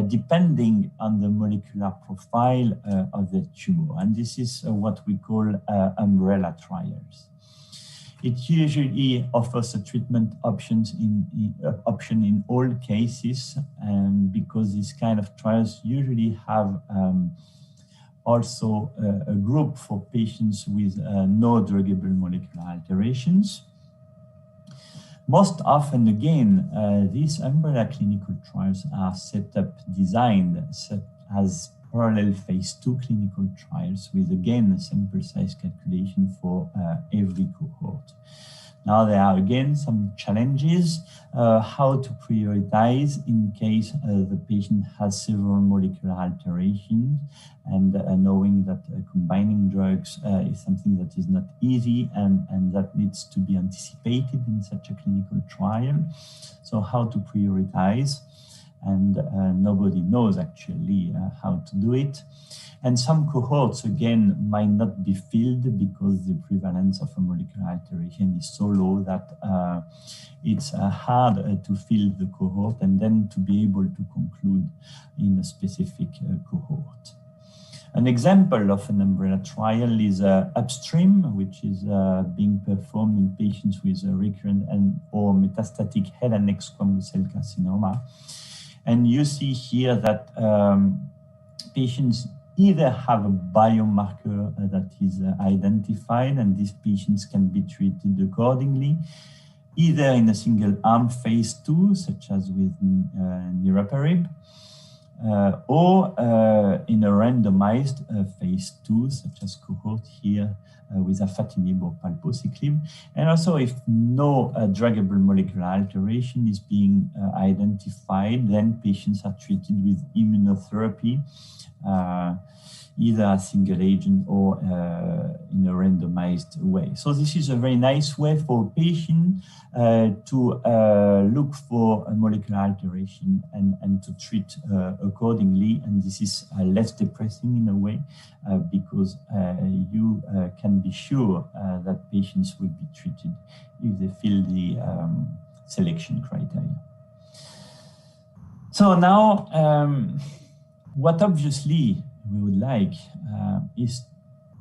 depending on the molecular profile of the tumor. And this is what we call umbrella trials. It usually offers a treatment option in all cases, because these kind of trials usually have also a group for patients with no druggable molecular alterations. Most often, again, these umbrella clinical trials are designed as parallel phase 2 clinical trials with, again, a sample size calculation for every cohort. Now, there are, again, some challenges, how to prioritize in case the patient has several molecular alterations, and knowing that combining drugs is something that is not easy and that needs to be anticipated in such a clinical trial. So how to prioritize, and nobody knows actually how to do it. And some cohorts, again, might not be filled because the prevalence of a molecular alteration is so low that it's hard to fill the cohort and then to be able to conclude in a specific cohort. An example of an umbrella trial is Upstream, which is being performed in patients with recurrent or metastatic head and neck squamous cell carcinoma. And you see here that patients either have a biomarker that is identified, and these patients can be treated accordingly, either in a single arm phase 2, such as with niraparib, or in a randomized phase 2, such as cohort here with afatinib or palbociclib. And also, if no druggable molecular alteration is being identified, then patients are treated with immunotherapy, either a single agent or in a randomized way. So this is a very nice way for a patient to look for a molecular alteration and to treat accordingly. And this is less depressing in a way because you can be sure that patients will be treated if they fill the selection criteria. So now, what obviously we would like is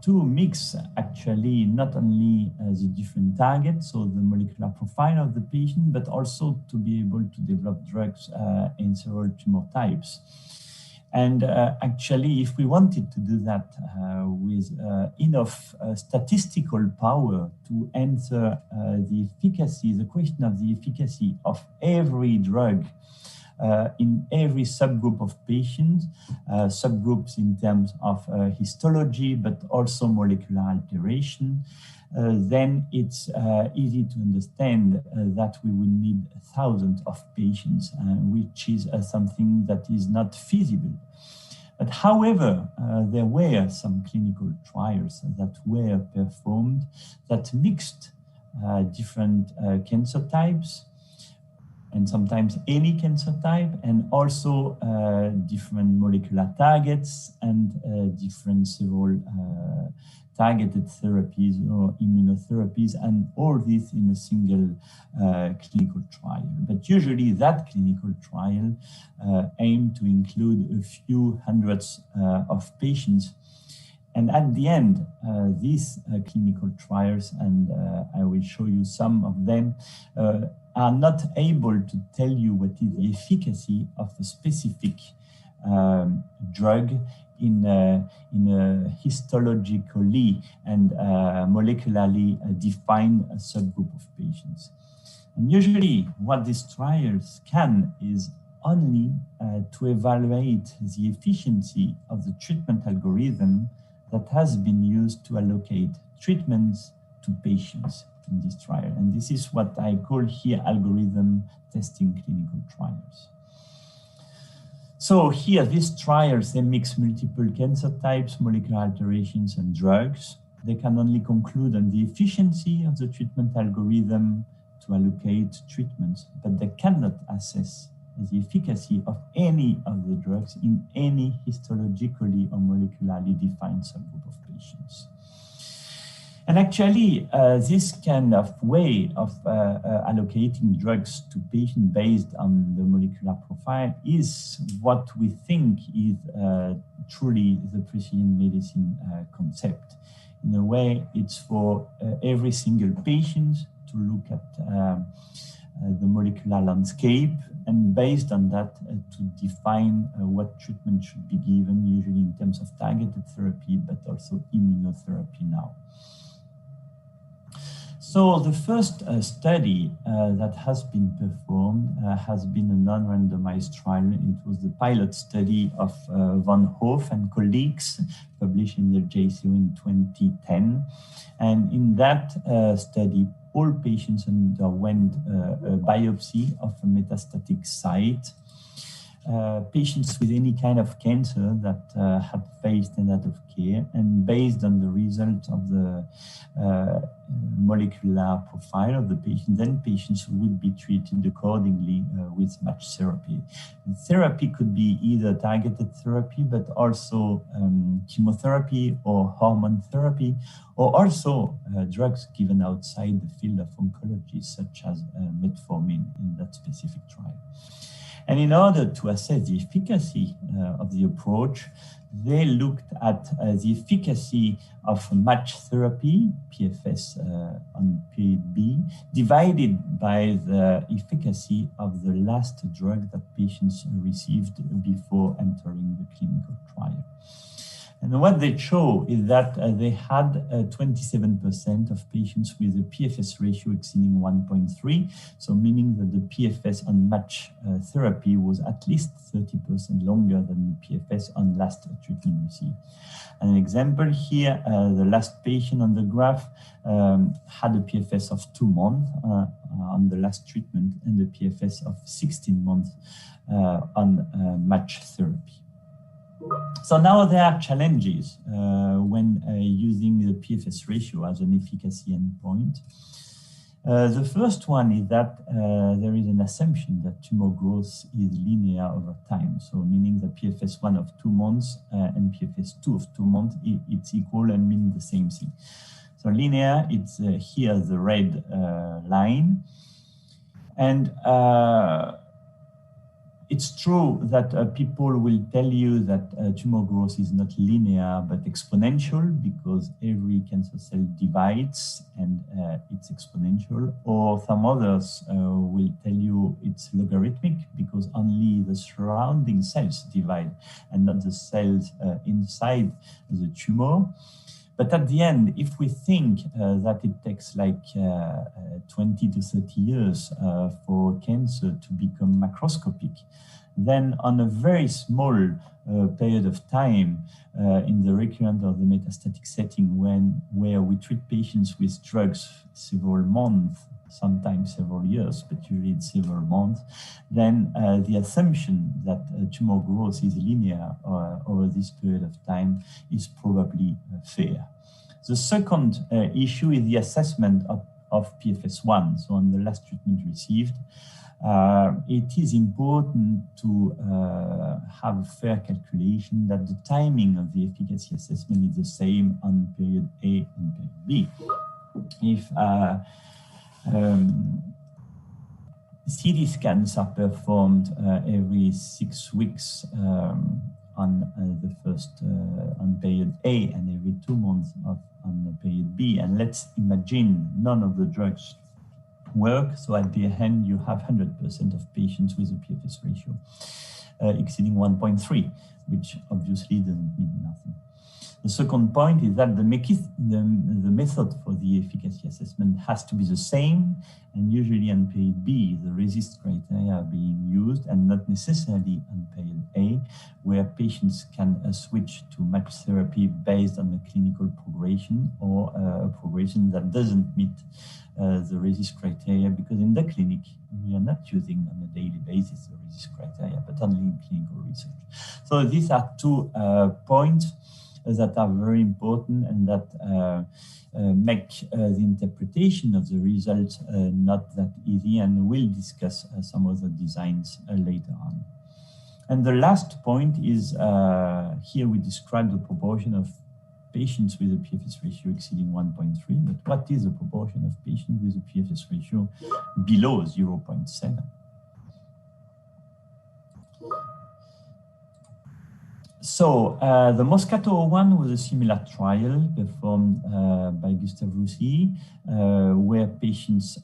to mix actually not only the different targets, so the molecular profile of the patient, but also to be able to develop drugs in several tumor types. And actually, if we wanted to do that with enough statistical power to answer the question of the efficacy of every drug in every subgroup of patients, subgroups in terms of histology, but also molecular alteration, then it's easy to understand that we will need thousands of patients, which is something that is not feasible. But however, there were some clinical trials that were performed that mixed different cancer types, and sometimes any cancer type, and also different molecular targets and different several targeted therapies or immunotherapies, and all this in a single clinical trial. But usually that clinical trial aimed to include a few hundreds of patients. And at the end, these clinical trials, and I will show you some of them, are not able to tell you what is the efficacy of a specific drug in a histologically and molecularly defined subgroup of patients. And usually what these trials can is only to evaluate the efficiency of the treatment algorithm that has been used to allocate treatments to patients in this trial. And this is what I call here algorithm testing clinical trials. So here, these trials, they mix multiple cancer types, molecular alterations, and drugs. They can only conclude on the efficiency of the treatment algorithm to allocate treatments, but they cannot assess the efficacy of any of the drugs in any histologically or molecularly defined subgroup of patients. And actually, this kind of way of allocating drugs to patients based on the molecular profile is what we think is truly the precision medicine concept. In a way, it's for every single patient to look at the molecular landscape, and based on that to define what treatment should be given, usually in terms of targeted therapy, but also immunotherapy now. So the first study that has been performed has been a non-randomized trial. It was the pilot study of Van Hoof and colleagues, published in the JCO in 2010. And in that study, all patients underwent a biopsy of a metastatic site. Patients with any kind of cancer that had failed standard of care, and based on the result of the molecular profile of the patient, then patients would be treated accordingly with matched therapy. The therapy could be either targeted therapy, but also chemotherapy or hormone therapy, or also drugs given outside the field of oncology, such as metformin in that specific trial. And in order to assess the efficacy of the approach, they looked at the efficacy of matched therapy, PFS on period B, divided by the efficacy of the last drug that patients received before entering the clinical trial. And what they show is that they had 27% of patients with a PFS ratio exceeding 1.3, so meaning that the PFS on match therapy was at least 30% longer than the PFS on last treatment received. An example here, the last patient on the graph had a PFS of 2 months on the last treatment, and a PFS of 16 months on match therapy. So now there are challenges when using the PFS ratio as an efficacy endpoint. The first one is that there is an assumption that tumor growth is linear over time. So meaning the PFS 1 of 2 months and PFS 2 of 2 months, it's equal and mean the same thing. So linear, it's here the red line. And it's true that people will tell you that tumor growth is not linear, but exponential, because every cancer cell divides and it's exponential. Or some others will tell you it's logarithmic, because only the surrounding cells divide and not the cells inside the tumor. But at the end, if we think that it takes like 20 to 30 years for cancer to become macroscopic, then on a very small period of time in the recurrent or the metastatic setting, where we treat patients with drugs several months, sometimes several years, but usually it's several months, then the assumption that tumor growth is linear over this period of time is probably fair. The second issue is the assessment of PFS1. So on the last treatment received, it is important to have a fair calculation that the timing of the efficacy assessment is the same on period A and period B. If CT scans are performed every 6 weeks on the first on period A, and every 2 months on period B, and let's imagine none of the drugs work. So at the end, you have 100% of patients with a PFS ratio exceeding 1.3, which obviously doesn't mean nothing. The second point is that the method for the efficacy assessment has to be the same, and usually on period B, the RECIST criteria are being used, and not necessarily on period A, where patients can switch to match therapy based on the clinical progression or a progression that doesn't meet the RECIST criteria, because in the clinic, we are not using on a daily basis the RECIST criteria, but only in clinical research. So these are two points that are very important and that make the interpretation of the results not that easy, and we'll discuss some of the designs later on. And the last point is here we describe the proportion of patients with a PFS ratio exceeding 1.3, but what is the proportion of patients with a PFS ratio below 0.7? So the Moscato 01 was a similar trial performed by Gustave Roussy, where patients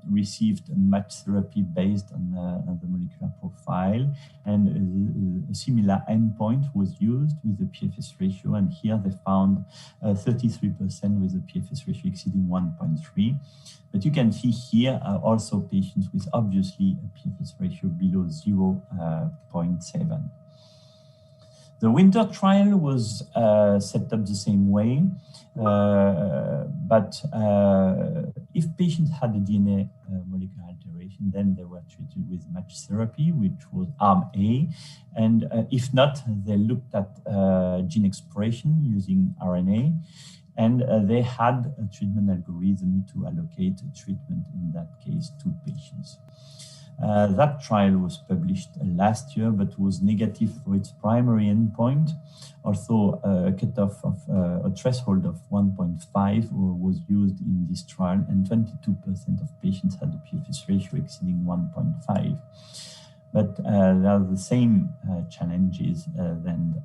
received match therapy based on the molecular profile, and a similar endpoint was used with the PFS ratio, and here they found 33% with a PFS ratio exceeding 1.3. But you can see here also patients with obviously a PFS ratio below 0.7. The winter trial was set up the same way, but if patients had a DNA molecular alteration, then they were treated with match therapy, which was arm A, and if not, they looked at gene expression using RNA, and they had a treatment algorithm to allocate a treatment, in that case, to patients. That trial was published last year, but was negative for its primary endpoint. Also, a cutoff of a threshold of 1.5 was used in this trial, and 22% of patients had a PFS ratio exceeding 1.5. But there are the same challenges than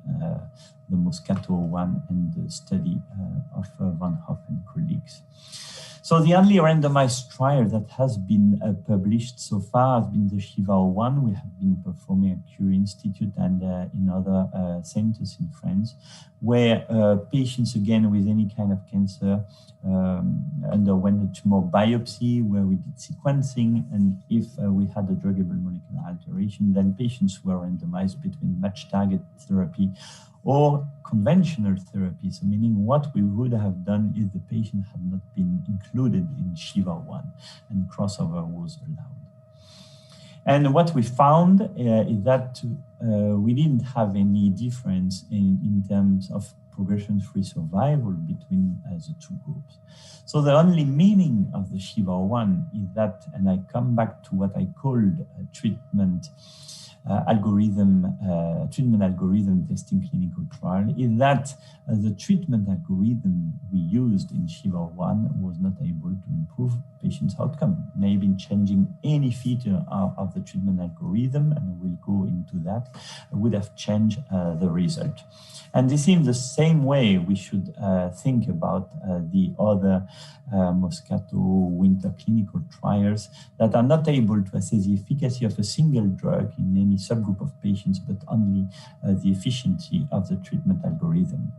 the Moscato 01 and the study of Van Hoff and colleagues. So the only randomized trial that has been published so far has been the Shiva 01. We have been performing at Curie Institute and in other centers in France, where patients, again, with any kind of cancer underwent a tumor biopsy, where we did sequencing, and if we had a druggable molecular alteration, then patients were randomized between match target therapy or conventional therapy. So meaning what we would have done if the patient had not been included in Shiva 01 and crossover was allowed. And what we found is that we didn't have any difference in terms of progression-free survival between the two groups. So the only meaning of the Shiva 01 is that, and I come back to what I called treatment algorithm testing clinical trial, is that the treatment algorithm we used in Shiva 01 was not able to improve patients' outcome. Maybe changing any feature of the treatment algorithm, and we'll go into that, would have changed the result. And this is the same way we should think about the other Moscato winter clinical trials that are not able to assess the efficacy of a single drug in any subgroup of patients, but only the efficiency of the treatment algorithm.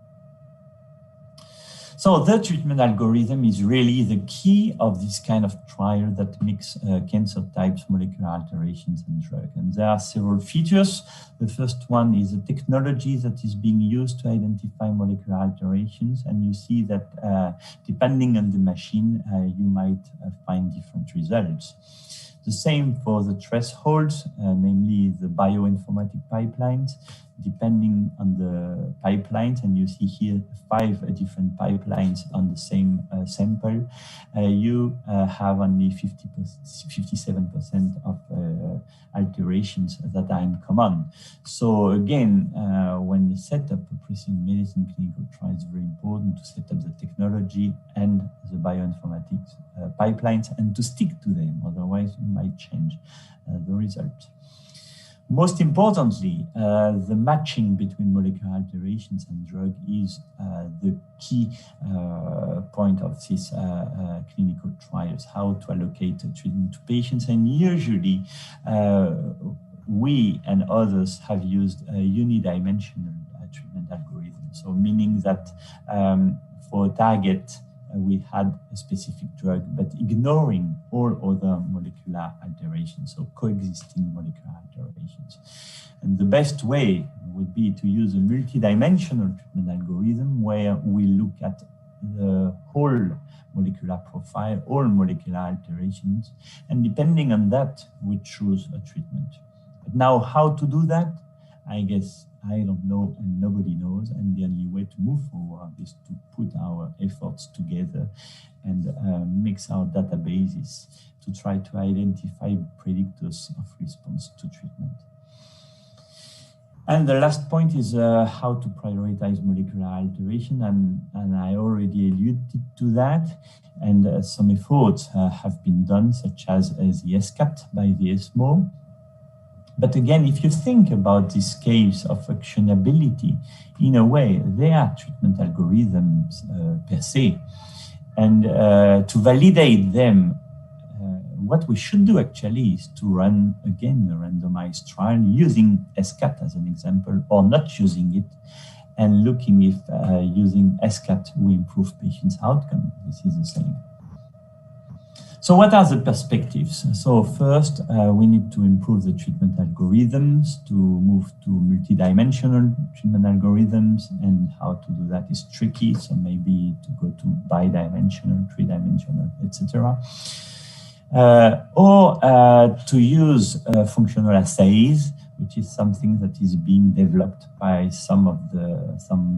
So the treatment algorithm is really the key of this kind of trial that mix cancer types, molecular alterations, and drug. And there are several features. The first one is the technology that is being used to identify molecular alterations. And you see that depending on the machine, you might find different results. The same for the thresholds, namely the bioinformatic pipelines. Depending on the pipelines, and you see here 5 different pipelines on the same sample, you have only 57% of alterations that are in common. So again, when you set up a precision medicine clinical trial, it's very important to set up the technology and the bioinformatics pipelines and to stick to them, otherwise you might change the result. Most importantly, the matching between molecular alterations and drug is the key point of these clinical trials, how to allocate treatment to patients. And usually, we and others have used a unidimensional treatment algorithm. So meaning that for a target, we had a specific drug, but ignoring all other molecular alterations, so coexisting molecular alterations. And the best way would be to use a multidimensional treatment algorithm where we look at the whole molecular profile, all molecular alterations, and depending on that, we choose a treatment. But now, how to do that? I guess I don't know and nobody knows, and the only way to move forward is to put our efforts together and mix our databases to try to identify predictors of response to treatment. And the last point is how to prioritize molecular alteration, and I already alluded to that, and some efforts have been done, such as the SCAT by the ESMO. But again, if you think about this case of actionability, in a way, they are treatment algorithms per se. And to validate them, what we should do actually is to run, again, a randomized trial using SCAT as an example, or not using it, and looking if using SCAT we improve patients' outcome. This is the same. So what are the perspectives? So first, we need to improve the treatment algorithms to move to multidimensional treatment algorithms, and how to do that is tricky. So maybe to go to bidimensional, three-dimensional, etc. Or to use functional assays, which is something that is being developed by some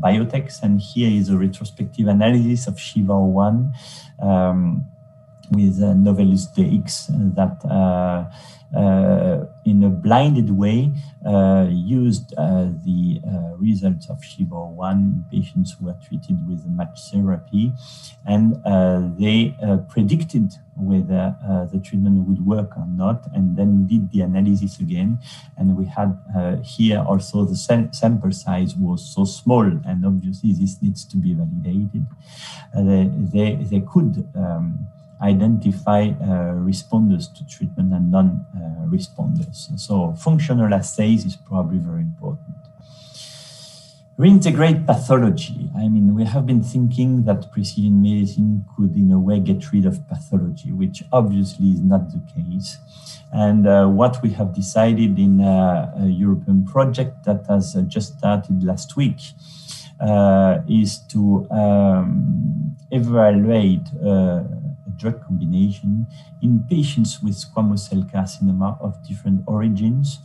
biotechs. And here is a retrospective analysis of SHIVA-01 with Novellus DX that in a blinded way used the results of SHIVA-01 in patients who were treated with match therapy, and they predicted whether the treatment would work or not, and then did the analysis again. And we had here also the sample size was so small, and obviously this needs to be validated. They could identify responders to treatment and non-responders. So functional assays is probably very important. Reintegrate pathology. I mean, we have been thinking that precision medicine could in a way get rid of pathology, which obviously is not the case. And what we have decided in a European project that has just started last week is to evaluate drug combination in patients with squamous cell carcinoma of different origins,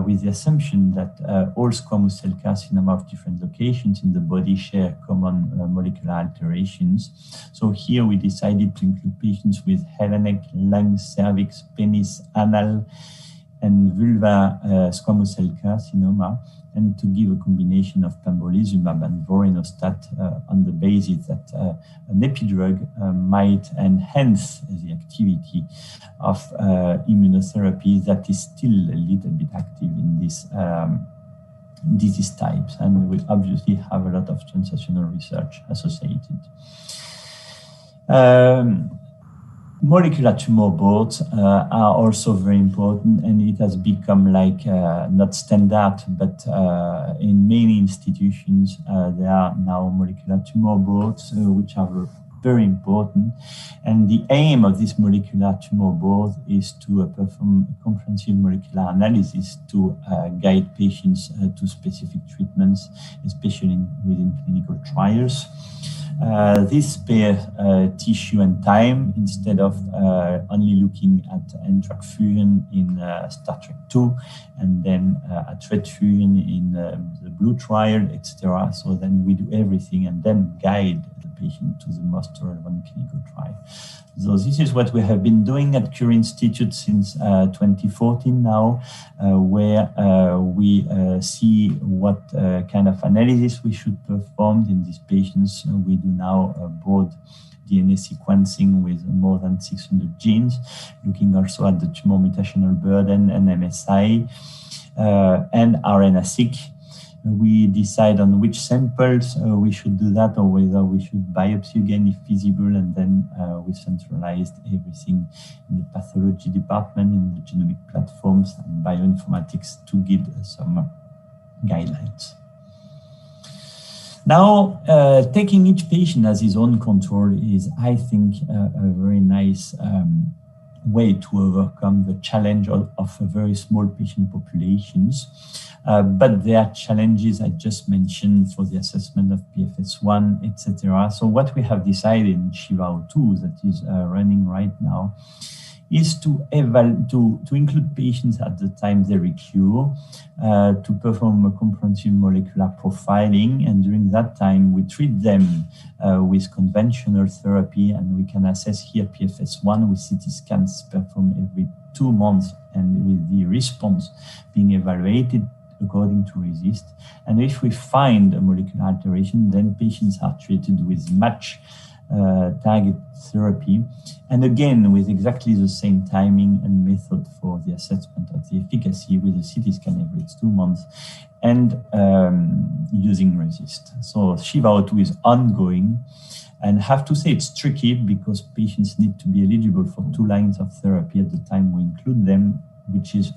with the assumption that all squamous cell carcinoma of different locations in the body share common molecular alterations. So here we decided to include patients with head and neck, lung, cervix, penis, anal, and vulva squamous cell carcinoma, and to give a combination of pembrolizumab and vorinostat on the basis that an epidrug might enhance the activity of immunotherapy that is still a little bit active in this disease types, and we obviously have a lot of translational research associated. Molecular tumor boards are also very important, and it has become like not standard, but in many institutions there are now molecular tumor boards which are very important. And the aim of this molecular tumor board is to perform a comprehensive molecular analysis to guide patients to specific treatments, especially within clinical trials. This spares tissue and time instead of only looking at NTRK fusion in Star Trek 2 and then at red fusion in the blue trial, etc. So then we do everything and then guide the patient to the most relevant clinical trial. So this is what we have been doing at Curie Institute since 2014 now, where we see what kind of analysis we should perform in these patients. We do now broad DNA sequencing with more than 600 genes, looking also at the tumor mutational burden and MSI. and RNA-seq. We decide on which samples we should do that, or whether we should biopsy again if feasible, and then we centralized everything in the pathology department, in the genomic platforms and bioinformatics to give some guidelines. Now, taking each patient as his own control is, I think, a very nice way to overcome the challenge of very small patient populations. But there are challenges I just mentioned for the assessment of PFS1, etc. So what we have decided in Shiva-02 that is running right now is to include patients at the time they recur, to perform a comprehensive molecular profiling, and during that time we treat them with conventional therapy, and we can assess here PFS1 with CT scans performed every 2 months, and with the response being evaluated according to RECIST. And if we find a molecular alteration, then patients are treated with match target therapy, and again with exactly the same timing and method for the assessment of the efficacy, with a CT scan every 2 months, and using RECIST. So Shiva-02 is ongoing, and have to say it's tricky because patients need to be eligible for 2 lines of therapy at the time we include them, which is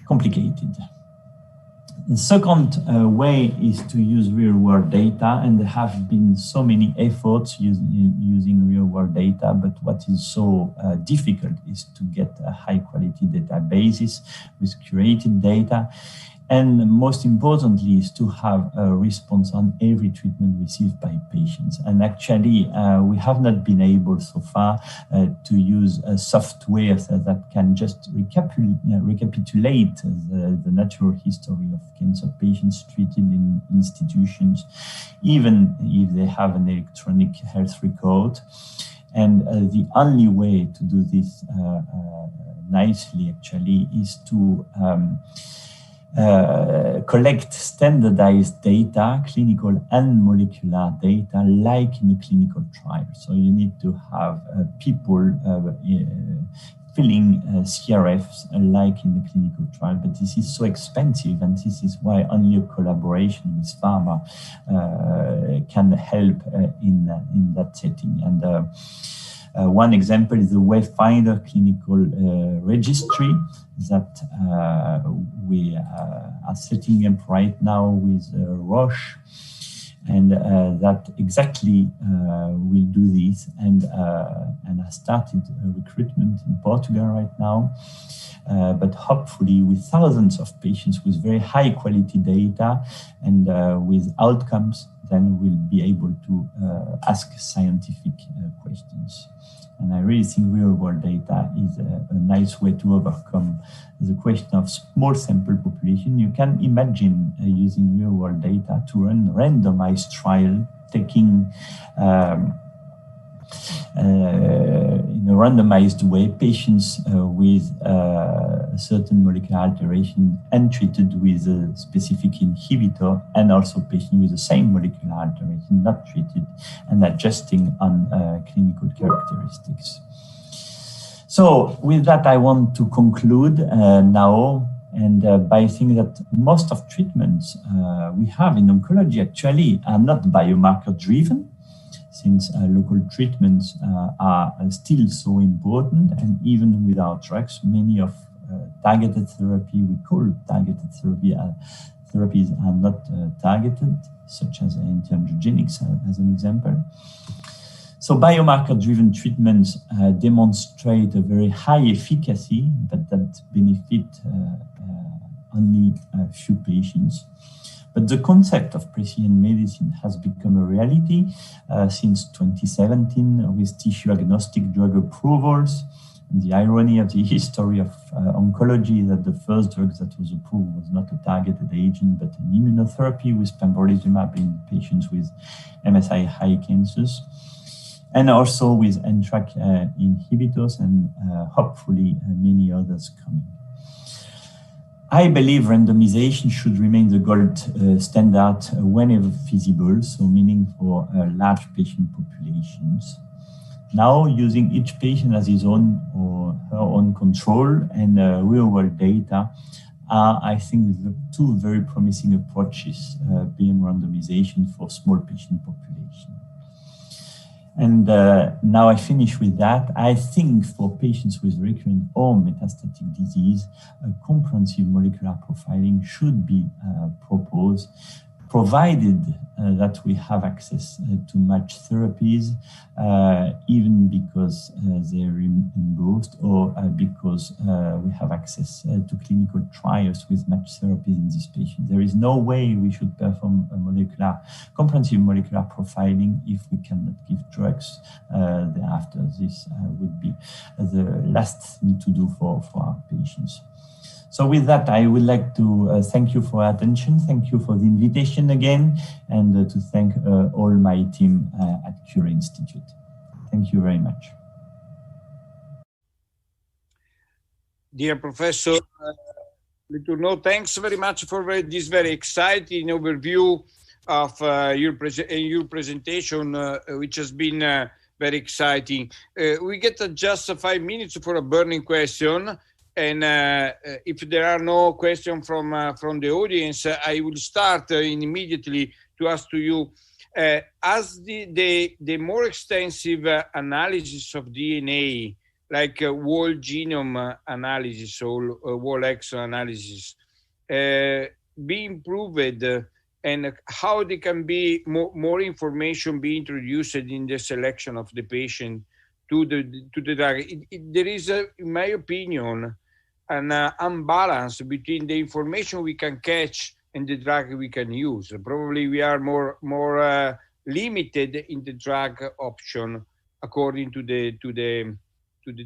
complicated. The second way is to use real-world data, and there have been so many efforts using real-world data, but what is so difficult is to get a high-quality databases with curated data. And most importantly is to have a response on every treatment received by patients. And actually, we have not been able so far to use a software that can just recapitulate the natural history of cancer patients treated in institutions, even if they have an electronic health record. And the only way to do this nicely actually is to collect standardized data, clinical and molecular data, like in a clinical trial. So you need to have people filling CRFs like in the clinical trial, but this is so expensive, and this is why only a collaboration with pharma can help in that setting. And one example is the Wayfinder clinical registry that we are setting up right now with Roche, and that exactly will do this, and I started recruitment in Portugal right now, but hopefully with thousands of patients with very high quality data and with outcomes, then we'll be able to ask scientific questions. And I really think real-world data is a nice way to overcome the question of small sample population. You can imagine using real-world data to run a randomized trial, taking in a randomized way patients with a certain molecular alteration and treated with a specific inhibitor, and also patients with the same molecular alteration not treated, and adjusting on clinical characteristics. So with that, I want to conclude now, and by saying that most of treatments we have in oncology actually are not biomarker driven, since local treatments are still so important, and even without drugs, many of targeted therapy, we call targeted therapy, therapies are not targeted, such as anti-angiogenics as an example. So biomarker-driven treatments demonstrate a very high efficacy, but that benefit only a few patients. But the concept of precision medicine has become a reality since 2017 with tissue-agnostic drug approvals. And the irony of the history of oncology is that the first drug that was approved was not a targeted agent, but an immunotherapy with pembrolizumab in patients with MSI-high cancers, and also with NTRK inhibitors, and hopefully many others coming. I believe randomization should remain the gold standard whenever feasible, so meaning for large patient populations. Now, using each patient as his own or her own control and real-world data, I think two very promising approaches, being randomization for small patient population. And now I finish with that. I think for patients with recurrent or metastatic disease, a comprehensive molecular profiling should be proposed, provided that we have access to match therapies, even because they're reimbursed or because we have access to clinical trials with match therapies in these patients. There is no way we should perform a comprehensive molecular profiling if we cannot give drugs thereafter. This would be the last thing to do for our patients. So with that, I would like to thank you for your attention. Thank you for the invitation again, and to thank all my team at Cure Institute. Thank you very much. Dear Professor Letourneau, thanks very much for this very exciting overview of your presentation, which has been very exciting. We get just 5 minutes for a burning question. And if there are no questions from the audience, I will start immediately to ask to you, as the more extensive analysis of DNA, like whole genome analysis or whole exome analysis, be improved, and how they can be more information be introduced in the selection of the patient to the drug. There is, in my opinion, an unbalance between the information we can catch and the drug we can use. Probably we are more limited in the drug option according to the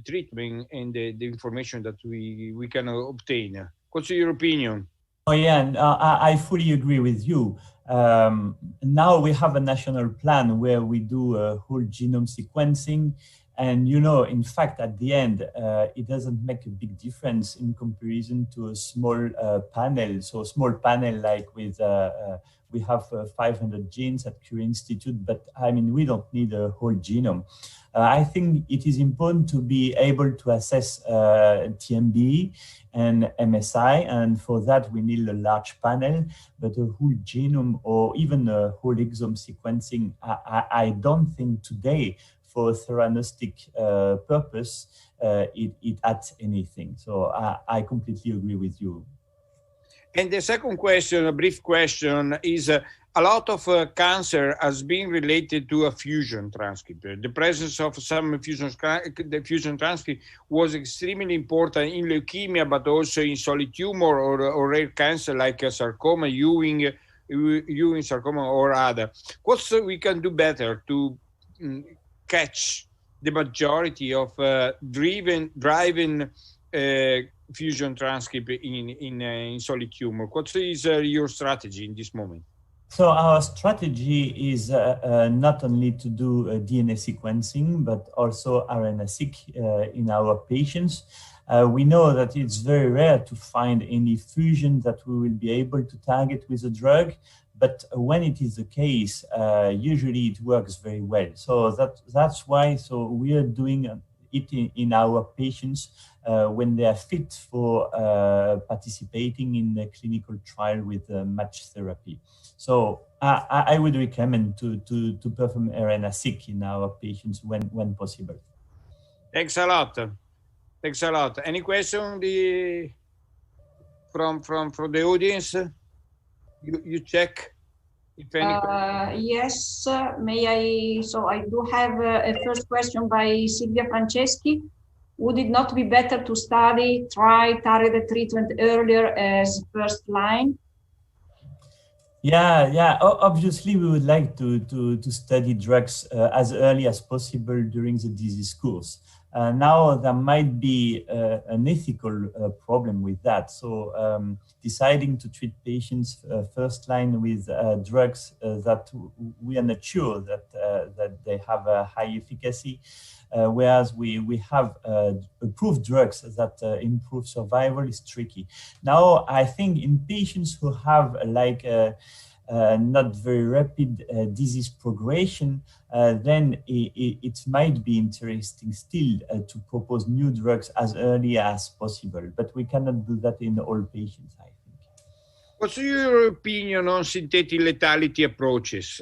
treatment and the information that we can obtain. What's your opinion? Oh yeah, and I fully agree with you. Now we have a national plan where we do whole genome sequencing. And, you know, in fact, at the end, it doesn't make a big difference in comparison to a small panel. So a small panel like with, we have 500 genes at Cure Institute, but I mean, we don't need a whole genome. I think it is important to be able to assess TMB and MSI, and for that we need a large panel, but a whole genome or even a whole exome sequencing, I don't think today for theranostic purpose, it adds anything. So I completely agree with you. And the second question, a brief question, is a lot of cancer has been related to a fusion transcript. The presence of some fusion transcript was extremely important in leukemia, but also in solid tumor or rare cancer like sarcoma, Ewing sarcoma or other. What we can do better to catch the majority of driving fusion transcript in solid tumor? What is your strategy in this moment? So our strategy is not only to do DNA sequencing, but also RNA-seq in our patients. We know that it's very rare to find any fusion that we will be able to target with a drug. But when it is the case, usually it works very well. So that's why we are doing it in our patients when they are fit for participating in a clinical trial with match therapy. So I would recommend to perform RNA-seq in our patients when possible. Thanks a lot. Thanks a lot. Any question from the audience? You check if any. Yes, may I? So I do have a first question by Silvia Franceschi. Would it not be better to try targeted treatment earlier as first line? Yeah. Obviously, we would like to study drugs as early as possible during the disease course. Now, there might be an ethical problem with that. So deciding to treat patients first line with drugs that we are not sure that they have a high efficacy, whereas we have approved drugs that improve survival is tricky. Now, I think in patients who have not very rapid disease progression, then it might be interesting still to propose new drugs as early as possible. But we cannot do that in all patients, I think. What's your opinion on synthetic lethality approaches?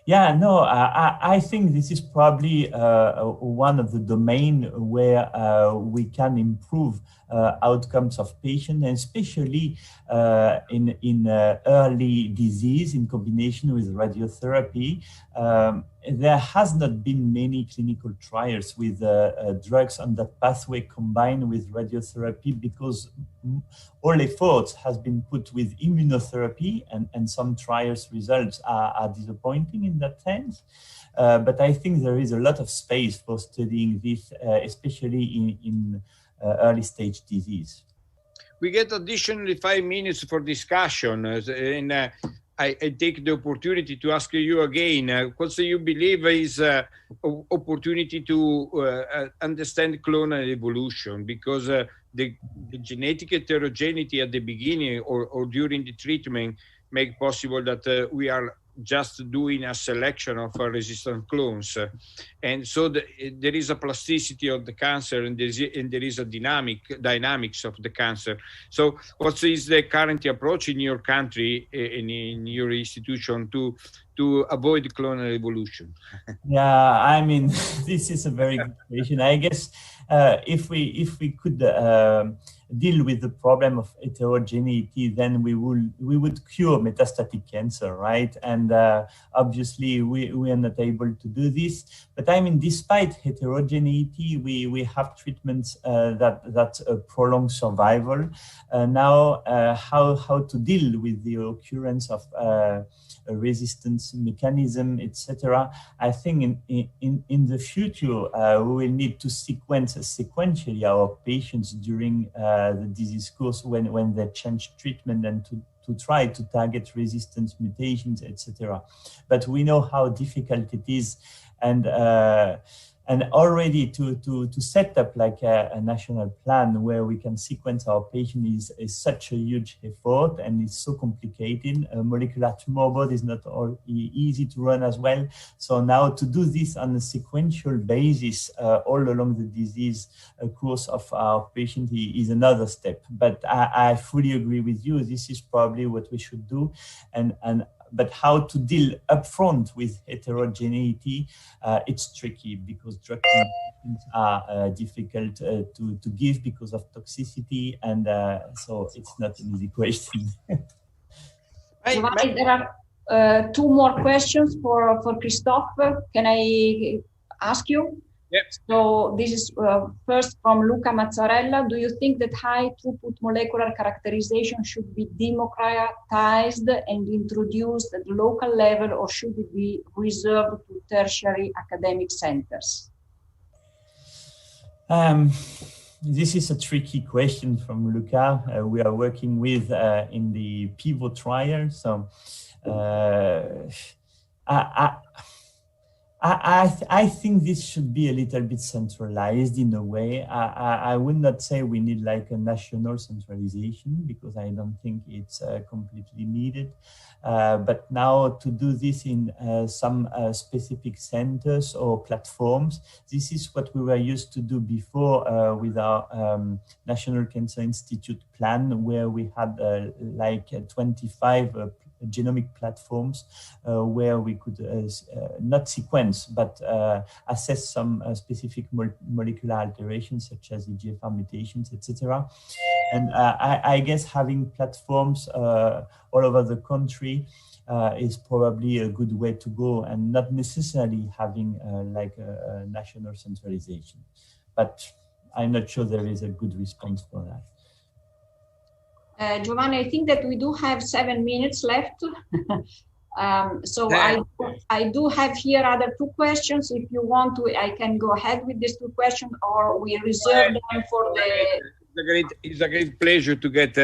Yeah, no, I think this is probably one of the domain where we can improve outcomes of patients, and especially in early disease in combination with radiotherapy. There has not been many clinical trials with drugs on that pathway combined with radiotherapy, because all efforts has been put with immunotherapy, and some trials results are disappointing in that sense. But I think there is a lot of space for studying this, especially in early stage disease. We get additionally 5 minutes for discussion, and I take the opportunity to ask you again, what do you believe is opportunity to understand clonal evolution? Because the genetic heterogeneity at the beginning or during the treatment make possible that we are just doing a selection of resistant clones. And so there is a plasticity of the cancer, and there is a dynamics of the cancer. So what is the current approach in your country and in your institution to avoid clonal evolution? Yeah, I mean, this is a very good question. I guess if we could deal with the problem of heterogeneity, then we would cure metastatic cancer, right? And obviously we are not able to do this. But I mean, despite heterogeneity, we have treatments that prolong survival. Now, how to deal with the occurrence of resistance mechanism, etc. I think in the future we will need to sequence sequentially our patients during the disease course when they change treatment, and to try to target resistance mutations, etc. But we know how difficult it is, and already to set up like a national plan where we can sequence our patient is such a huge effort, and it's so complicated. Molecular tumor board is not easy to run as well. So now to do this on a sequential basis all along the disease course of our patient is another step. But I fully agree with you. This is probably what we should do, but how to deal upfront with heterogeneity, it's tricky because drug treatments are difficult to give because of toxicity, and so it's not an easy question. Giovanni, there are 2 more questions for Christophe. Can I ask you? Yep. So this is first from Luca Mazzarella. Do you think that high throughput molecular characterization should be democratized and introduced at the local level, or should it be reserved to tertiary academic centers? This is a tricky question from Luca. We are working with in the PIVO trial. So I think this should be a little bit centralized in a way. I would not say we need like a national centralization, because I don't think it's completely needed. But now to do this in some specific centers or platforms, this is what we were used to do before with our National Cancer Institute plan, where we had like 25 genomic platforms where we could not sequence, but assess some specific molecular alterations such as EGFR mutations, etc. And I guess having platforms all over the country is probably a good way to go, and not necessarily having like a national centralization. But I'm not sure there is a good response for that. Giovanni, I think that we do have 7 minutes left. So I do have here other 2 questions. If you want to, I can go ahead with these 2 questions, or we reserve them for the... It's a great pleasure to get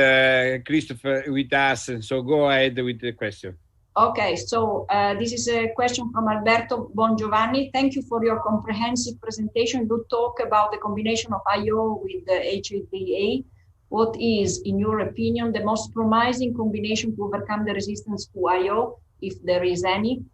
Christopher with us. And so go ahead with the question. Okay, so this is a question from Alberto Bongiovanni. Thank you for your comprehensive presentation. You talk about the combination of IO with the HADA. what is, in your opinion, the most promising combination to overcome the resistance to IO, if there is any?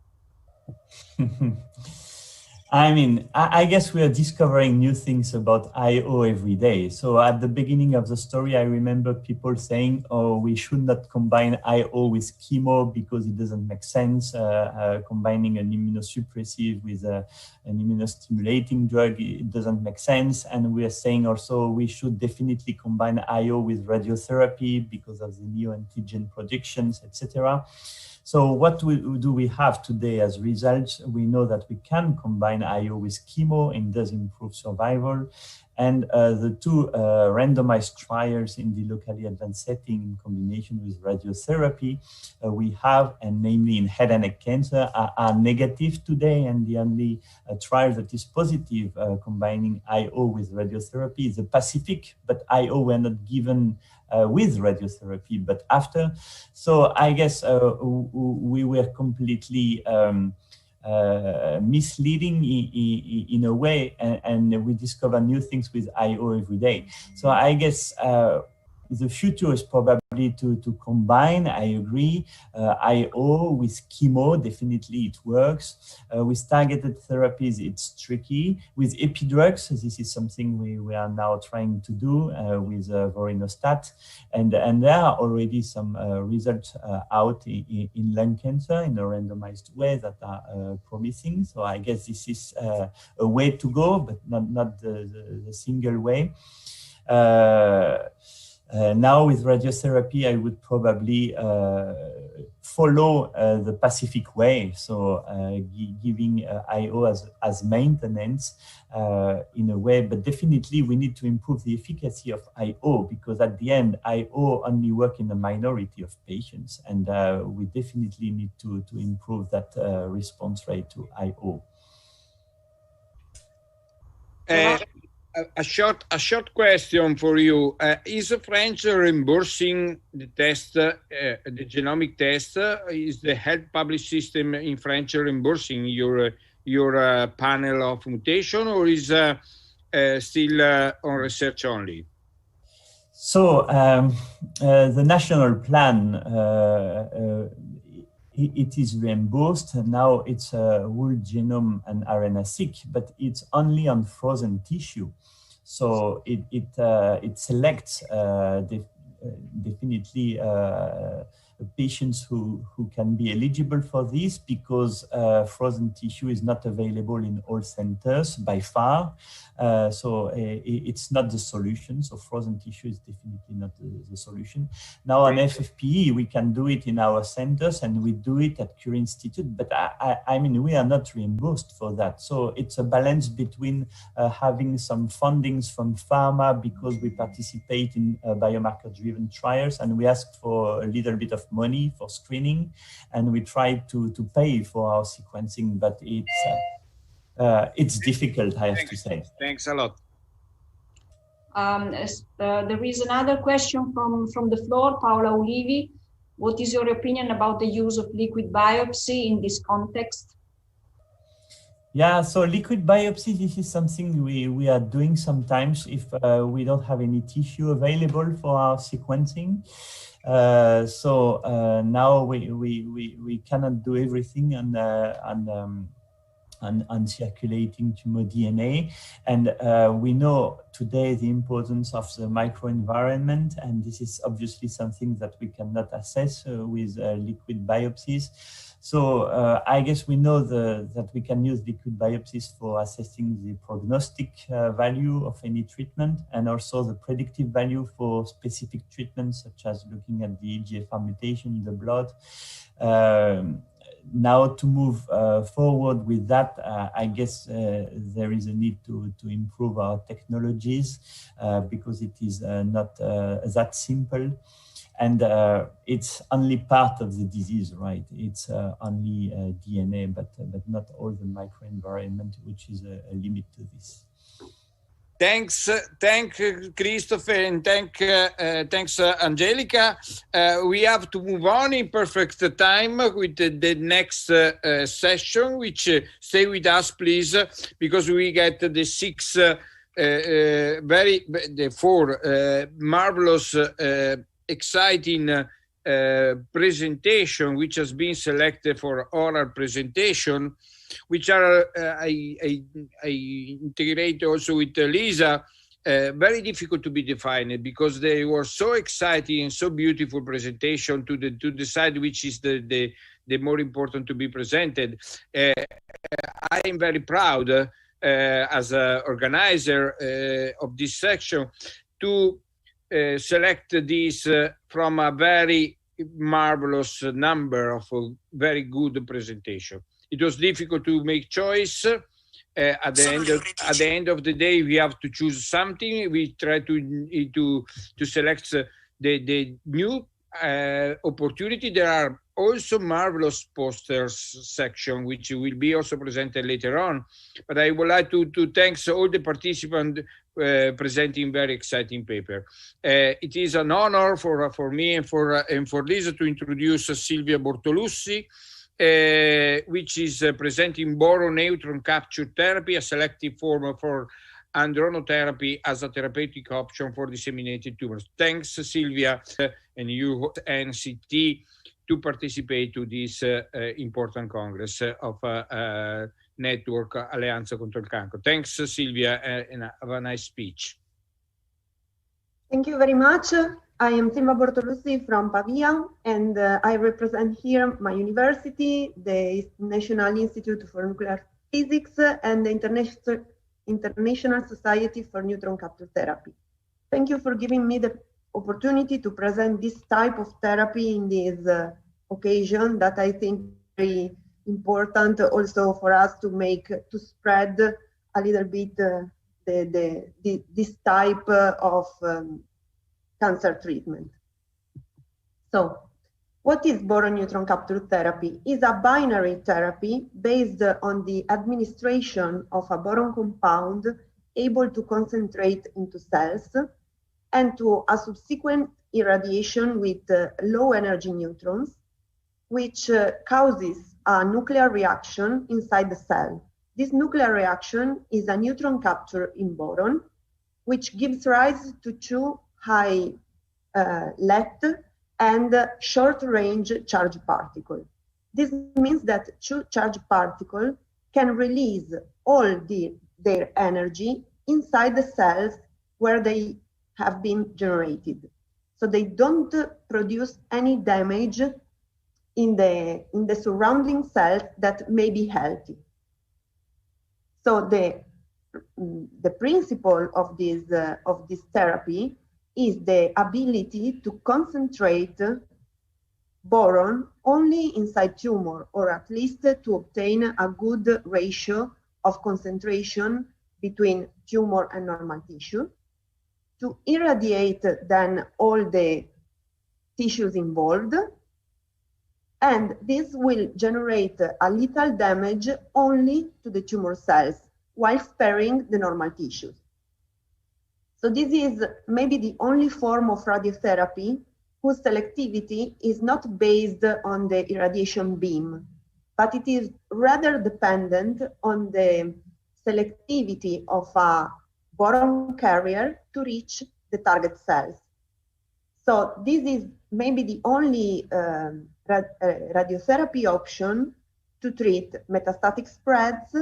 I mean, I guess we are discovering new things about IO every day. So at the beginning of the story, I remember people saying, oh, we should not combine IO with chemo because it doesn't make sense. Combining an immunosuppressive with an immunostimulating drug, it doesn't make sense. And we are saying also we should definitely combine IO with radiotherapy because of the neoantigen productions, etc. So what do we have today as results? We know that we can combine IO with chemo and does improve survival. And the two randomized trials in the locally advanced setting in combination with radiotherapy we have, and namely in head and neck cancer, are negative today. And the only trial that is positive combining IO with radiotherapy is the Pacific, but IO were not given with radiotherapy, but after. So I guess we were completely misleading in a way, and we discover new things with IO every day. So I guess the future is probably to combine, I agree, IO with chemo, definitely it works. With targeted therapies, it's tricky. With epidrugs, this is something we are now trying to do with vorinostat. And there are already some results out in lung cancer in a randomized way that are promising. So I guess this is a way to go, but not the single way. Now with radiotherapy, I would probably follow the Pacific way, so giving IO as maintenance in a way, but definitely we need to improve the efficacy of IO, because at the end, IO only work in a minority of patients, and we definitely need to improve that response rate to IO. A short question for you. Is French reimbursing the test, the genomic test? Is the health public system in French reimbursing your panel of mutation, or is still on research only? So the national plan, it is reimbursed. Now it's whole genome and RNA-seq, but it's only on frozen tissue. So it selects definitely patients who can be eligible for this, because frozen tissue is not available in all centers by far. So it's not the solution. So frozen tissue is definitely not the solution. Now on FFPE, we can do it in our centers, and we do it at Curie Institute, but I mean, we are not reimbursed for that. So it's a balance between having some fundings from pharma, because we participate in biomarker-driven trials, and we ask for a little bit of money for screening, and we try to pay for our sequencing, but it's difficult, I have to say. Thanks a lot. There is another question from the floor, Paola Olivi. What is your opinion about the use of liquid biopsy in this context? Yeah, so liquid biopsy, this is something we are doing sometimes if we don't have any tissue available for our sequencing. So now we cannot do everything on circulating tumor DNA. And we know today the importance of the microenvironment, and this is obviously something that we cannot assess with liquid biopsies. So I guess we know that we can use liquid biopsies for assessing the prognostic value of any treatment, and also the predictive value for specific treatments, such as looking at the EGFR mutation in the blood. Now to move forward with that, I guess there is a need to improve our technologies because it is not that simple. And it's only part of the disease, right? It's only DNA, but not all the microenvironment, which is a limit to this. Thanks, Christopher, and thanks, Angelica. We have to move on in perfect time with the next session, which stay with us, please, because we get the 6 marvelous, exciting presentation, which has been selected for oral presentation, which are I integrate also with Lisa. Very difficult to be defined because they were so exciting and so beautiful presentation to decide which is the more important to be presented. I am very proud as an organizer of this section to select this from a very marvelous number of very good presentation. It was difficult to make choice. At the end of the day, we have to choose something. We try to select the new opportunity. There are also marvelous posters section, which will be also presented later on. But I would like to thank all the participants presenting very exciting paper. It is an honor for me and for Lisa to introduce Silvia Bortolussi, which is presenting boron neutron capture therapy, a selective form for andronotherapy as a therapeutic option for disseminated tumors. Thanks, Silvia, and you, NCT, to participate to this important congress of network Alleanza Contro il Cancro. Thanks, Silvia, and have a nice speech. Thank you very much. I am Silvia Bortolussi from Pavia, and I represent here my university, the National Institute for Nuclear Physics, and the International Society for Neutron Capture Therapy. Thank you for giving me the opportunity to present this type of therapy in this occasion that I think very important also for us to spread a little bit this type of cancer treatment. So, what is boron neutron capture therapy? It's a binary therapy based on the administration of a boron compound able to concentrate into cells and to a subsequent irradiation with low energy neutrons, which causes a nuclear reaction inside the cell. This nuclear reaction is a neutron capture in boron, which gives rise to two high LET and short-range charged particles. This means that two charged particles can release all their energy inside the cells where they have been generated. So they don't produce any damage in the surrounding cells that may be healthy. So the principle of this therapy is the ability to concentrate boron only inside tumor, or at least to obtain a good ratio of concentration between tumor and normal tissue, to irradiate then all the tissues involved, and this will generate a lethal damage only to the tumor cells while sparing the normal tissues. So this is maybe the only form of radiotherapy whose selectivity is not based on the irradiation beam, but it is rather dependent on the selectivity of a boron carrier to reach the target cells. So this is maybe the only radiotherapy option to treat metastatic spreads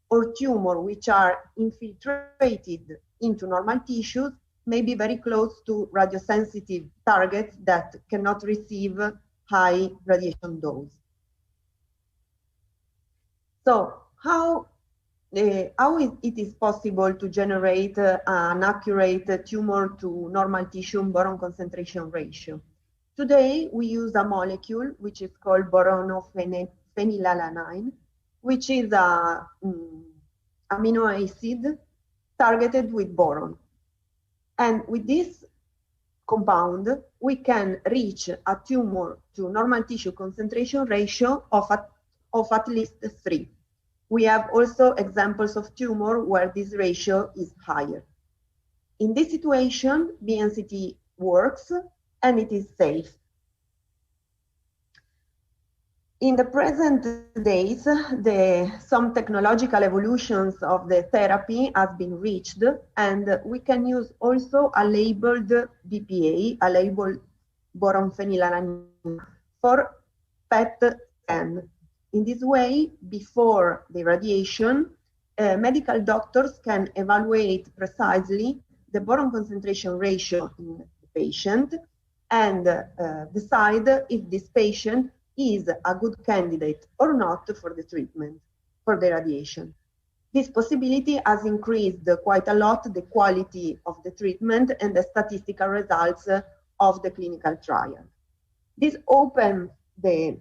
or tumor which are infiltrated into normal tissues, maybe very close to radiosensitive targets that cannot receive high radiation dose. So how it is possible to generate an accurate tumor to normal tissue boron concentration ratio? Today, we use a molecule which is called boronophenylalanine, which is an amino acid targeted with boron. And with this compound, we can reach a tumor to normal tissue concentration ratio of at least 3. We have also examples of tumor where this ratio is higher. In this situation, BNCT works and it is safe. In the present days, some technological evolutions of the therapy have been reached, and we can use also a labeled BPA, a labeled boron phenylalanine, for PET scan. In this way, before the radiation, medical doctors can evaluate precisely the boron concentration ratio in the patient and decide if this patient is a good candidate or not for the treatment, for the radiation. This possibility has increased quite a lot the quality of the treatment and the statistical results of the clinical trial. This opens the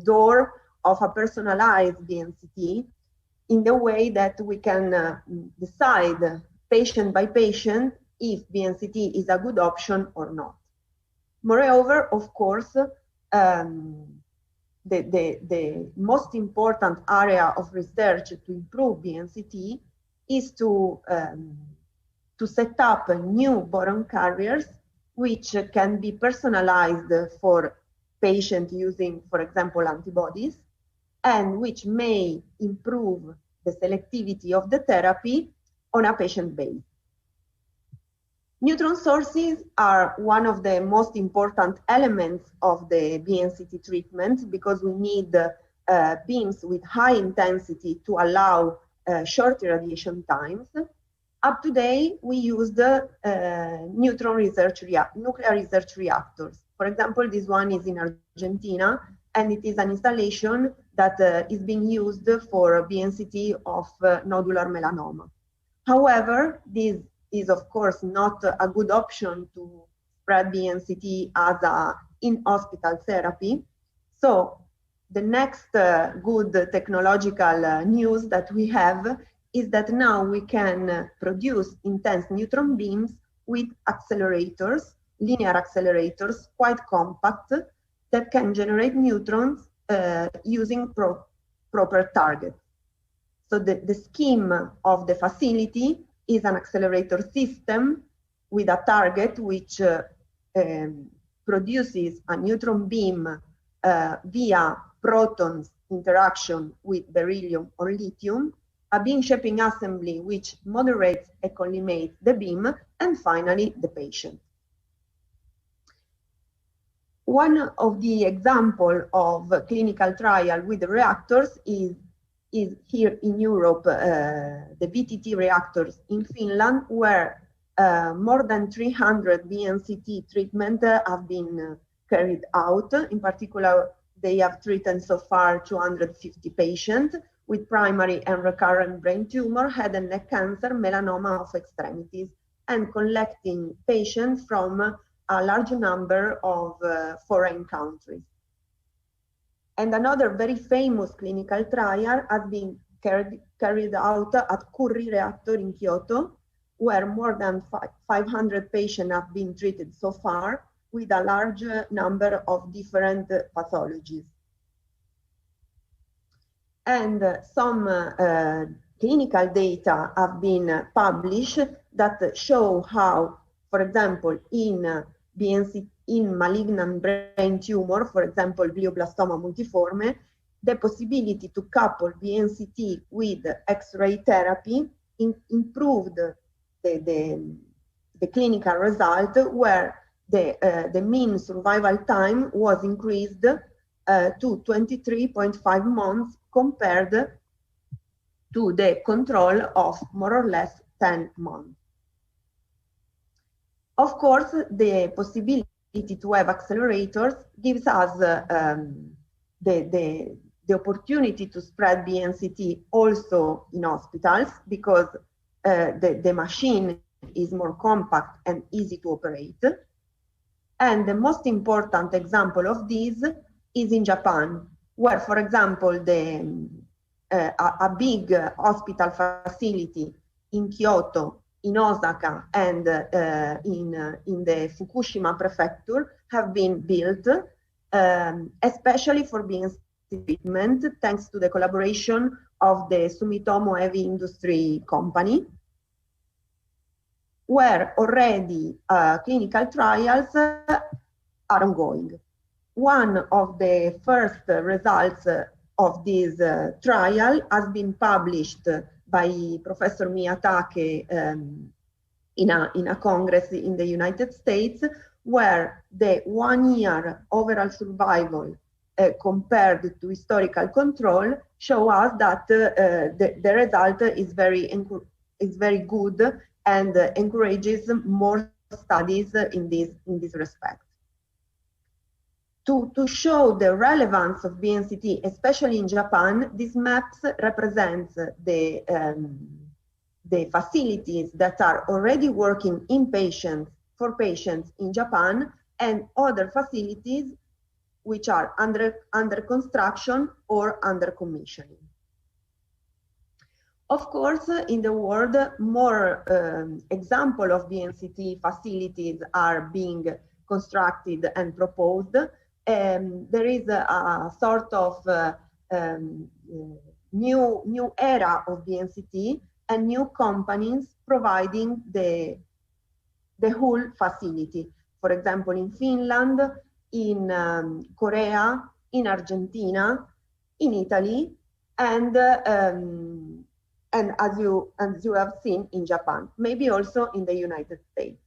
door of a personalized BNCT in the way that we can decide patient by patient if BNCT is a good option or not. Moreover, of course, the most important area of research to improve BNCT is to set up new boron carriers which can be personalized for patient using, for example, antibodies, and which may improve the selectivity of the therapy on a patient base. Neutron sources are one of the most important elements of the BNCT treatment because we need beams with high intensity to allow short irradiation times. Up to date, we use the nuclear research reactors. For example, this one is in Argentina, and it is an installation that is being used for BNCT of nodular melanoma. However, this is of course not a good option to spread BNCT as a in-hospital therapy. So the next good technological news that we have is that now we can produce intense neutron beams with accelerators, linear accelerators, quite compact, that can generate neutrons using proper targets. So the scheme of the facility is an accelerator system with a target which produces a neutron beam via protons interaction with beryllium or lithium, a beam shaping assembly which moderates and collimates the beam, and finally the patient. One of the examples of clinical trial with the reactors is here in Europe, the VTT reactors in Finland, where more than 300 BNCT treatment have been carried out. In particular, they have treated so far 250 patients with primary and recurrent brain tumor, head and neck cancer, melanoma of extremities, and collecting patients from a large number of foreign countries. And another very famous clinical trial has been carried out at Curry reactor in Kyoto, where more than 500 patients have been treated so far with a large number of different pathologies. And some clinical data have been published that show how, for example, in malignant brain tumor, for example, glioblastoma multiforme, the possibility to couple BNCT with X-ray therapy improved the clinical result, where the mean survival time was increased to 23.5 months compared to the control of more or less 10 months. Of course, the possibility to have accelerators gives us the opportunity to spread BNCT also in hospitals, because the machine is more compact and easy to operate. And the most important example of this is in Japan, where, for example, a big hospital facility in Kyoto, in Osaka, and in the Fukushima prefecture have been built, especially for BNCT treatment, thanks to the collaboration of the Sumitomo Heavy Industry Company, where already clinical trials are ongoing. One of the first results of this trial has been published by Professor Miyatake in a congress in the United States, where the 1 year overall survival compared to historical control show us that the result is very good and encourages more studies in this respect. To show the relevance of BNCT, especially in Japan, these maps represent the facilities that are already working for patients in Japan, and other facilities which are under construction or under commissioning. Of course, in the world, more examples of BNCT facilities are being constructed and proposed. There is a sort of new era of BNCT and new companies providing the whole facility. For example, in Finland, in Korea, in Argentina, in Italy, and as you have seen in Japan, maybe also in the United States.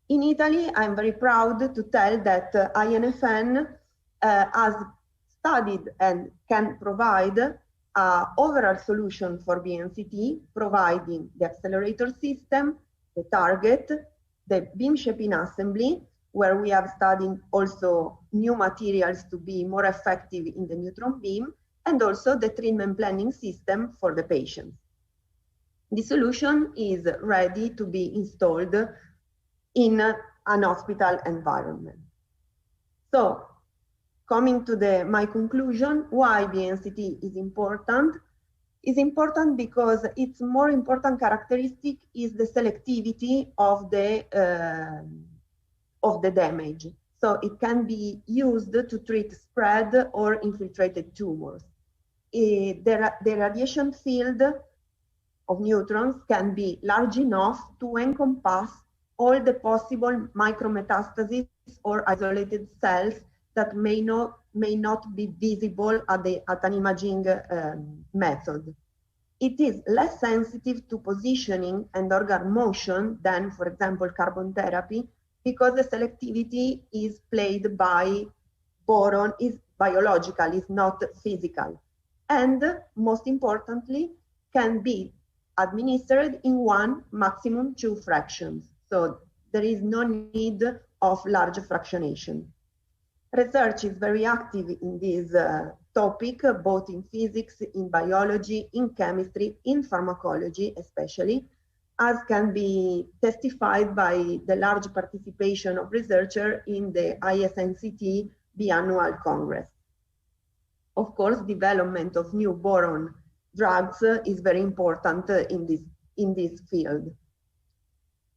In Italy, I'm very proud to tell that INFN has studied and can provide an overall solution for BNCT, providing the accelerator system, the target, the beam shaping assembly, where we have studied also new materials to be more effective in the neutron beam, and also the treatment planning system for the patients. The solution is ready to be installed in an hospital environment. So, coming to my conclusion, why BNCT is important? Is important because its more important characteristic is the selectivity of the damage. So it can be used to treat spread or infiltrated tumors. The radiation field of neutrons can be large enough to encompass all the possible micrometastases or isolated cells that may not be visible at an imaging method. It is less sensitive to positioning and organ motion than, for example, carbon therapy, because the selectivity is played by boron, is biological, is not physical. And most importantly, can be administered in 1, maximum 2 fractions. So there is no need of large fractionation. Research is very active in this topic, both in physics, in biology, in chemistry, in pharmacology especially, as can be testified by the large participation of researchers in the ISNCT biannual Congress. Of course, development of new boron drugs is very important in this field.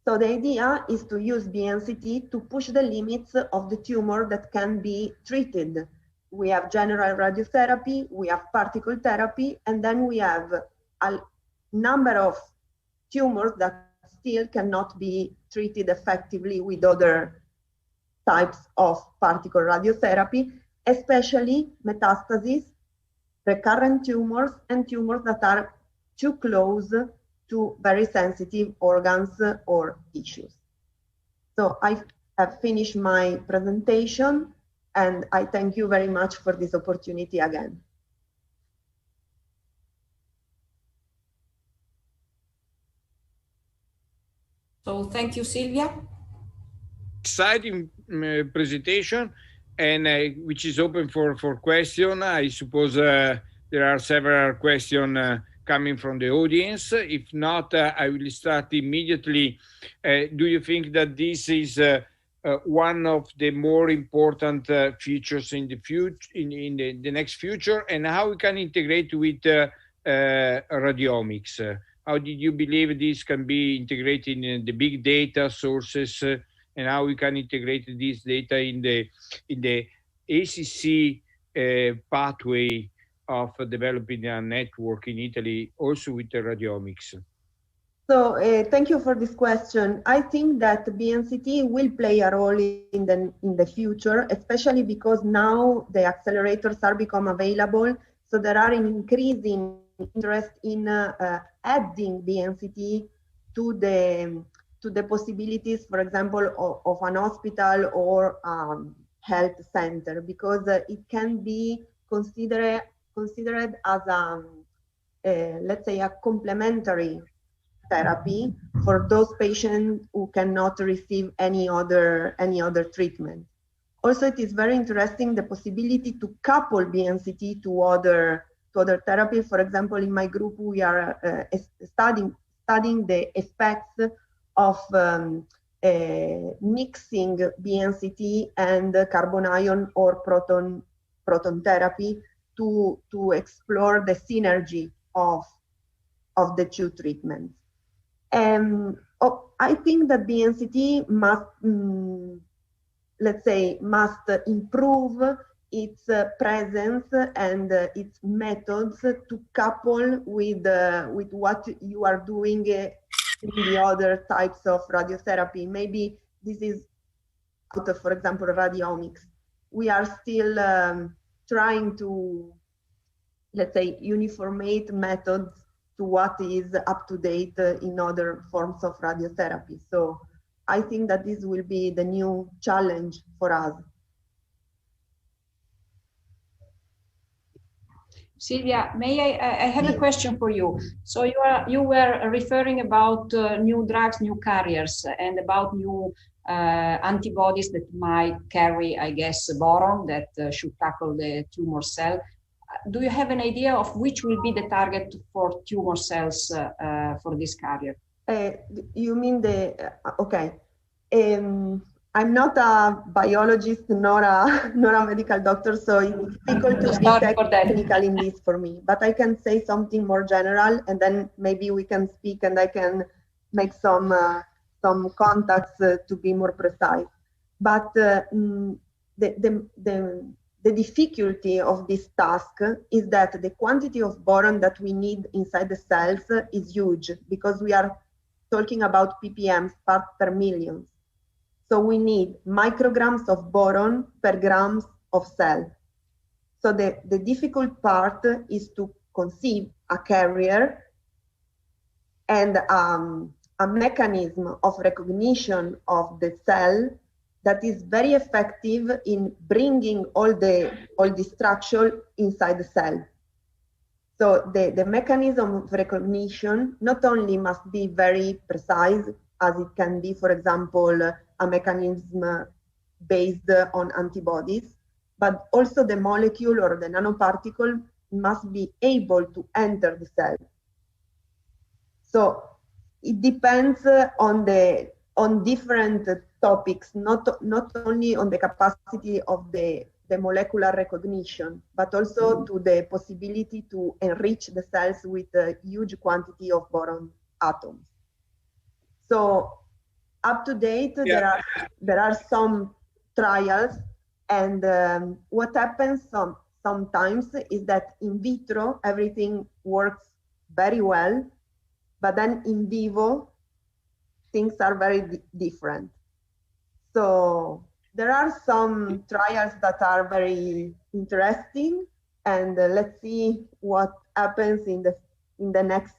So the idea is to use BNCT to push the limits of the tumor that can be treated. We have general radiotherapy, we have particle therapy, and then we have a number of tumors that still cannot be treated effectively with other types of particle radiotherapy, especially metastases, recurrent tumors, and tumors that are too close to very sensitive organs or tissues. So I have finished my presentation, and I thank you very much for this opportunity again. So thank you, Silvia. Exciting presentation, and which is open for question. I suppose there are several questions coming from the audience. If not, I will start immediately. Do you think that this is one of the more important features in the future, in the next future, and how we can integrate with radiomics? How did you believe this can be integrated in the big data sources, and how we can integrate this data in the ACC pathway of developing a network in Italy, also with the radiomics? So thank you for this question. I think that BNCT will play a role in the future, especially because now the accelerators are become available. So there are an increasing interest in adding BNCT to the possibilities, for example, of an hospital or health center, because it can be considered as let's say a complementary therapy for those patients who cannot receive any other treatment. Also, it is very interesting the possibility to couple BNCT to other therapy. For example, in my group, we are studying the effects of mixing BNCT and carbon ion or proton therapy to explore the synergy of the two treatments. I think that BNCT must, let's say, must improve its presence and its methods to couple with what you are doing in the other types of radiotherapy. Maybe this is, for example, radiomics. We are still trying to, let's say, uniformate methods to what is up to date in other forms of radiotherapy. So I think that this will be the new challenge for us. Silvia, may I have a question for you. So you were referring about new drugs, new carriers, and about new antibodies that might carry, I guess, boron that should tackle the tumor cell. Do you have an idea of which will be the target for tumor cells for this carrier? You mean the, okay. I'm not a biologist nor a medical doctor, so it's difficult to be technical in this for me. But I can say something more general, and then maybe we can speak and I can make some contacts to be more precise. But the difficulty of this task is that the quantity of boron that we need inside the cells is huge, because we are talking about ppm, parts per million. So we need micrograms of boron per grams of cell. So the difficult part is to conceive a carrier and a mechanism of recognition of the cell that is very effective in bringing all the structure inside the cell. So the mechanism of recognition not only must be very precise, as it can be, for example, a mechanism based on antibodies, but also the molecule or the nanoparticle must be able to enter the cell. So it depends on different topics, not only on the capacity of the molecular recognition, but also to the possibility to enrich the cells with a huge quantity of boron atoms. So up to date, yeah, there are some trials, and what happens sometimes is that in vitro everything works very well, but then in vivo things are very different. So there are some trials that are very interesting, and let's see what happens in the next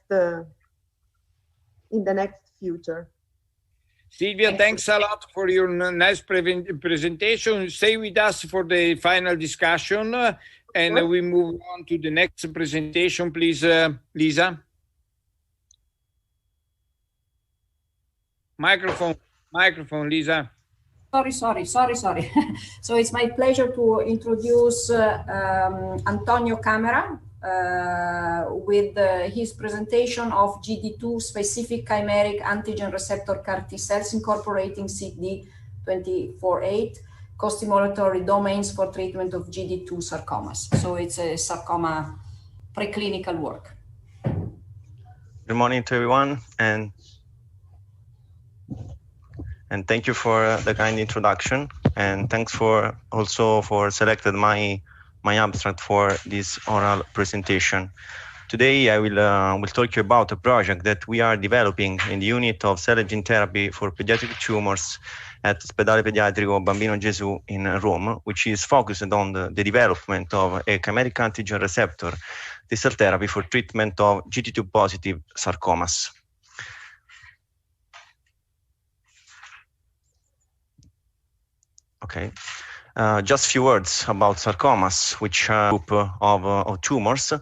future. Silvia, thanks a lot for your nice presentation. Stay with us for the final discussion, and we move on to the next presentation, please, Lisa. Microphone, Lisa. Sorry. So it's my pleasure to introduce Antonio Camera with his presentation of GD2 specific chimeric antigen receptor CAR T cells incorporating CD248 costimulatory domains for treatment of GD2 sarcomas. So it's a sarcoma preclinical work. Good morning to everyone, and thank you for the kind introduction, and thanks for selected my abstract for this oral presentation. Today I will talk you about a project that we are developing in the unit of cell and gene therapy for pediatric tumors at Ospedale Pediatrico Bambino Gesù in Rome, which is focused on the development of a chimeric antigen receptor T-cell therapy for treatment of GD2 positive sarcomas. Okay. Just a few words about sarcomas, which are a group of tumors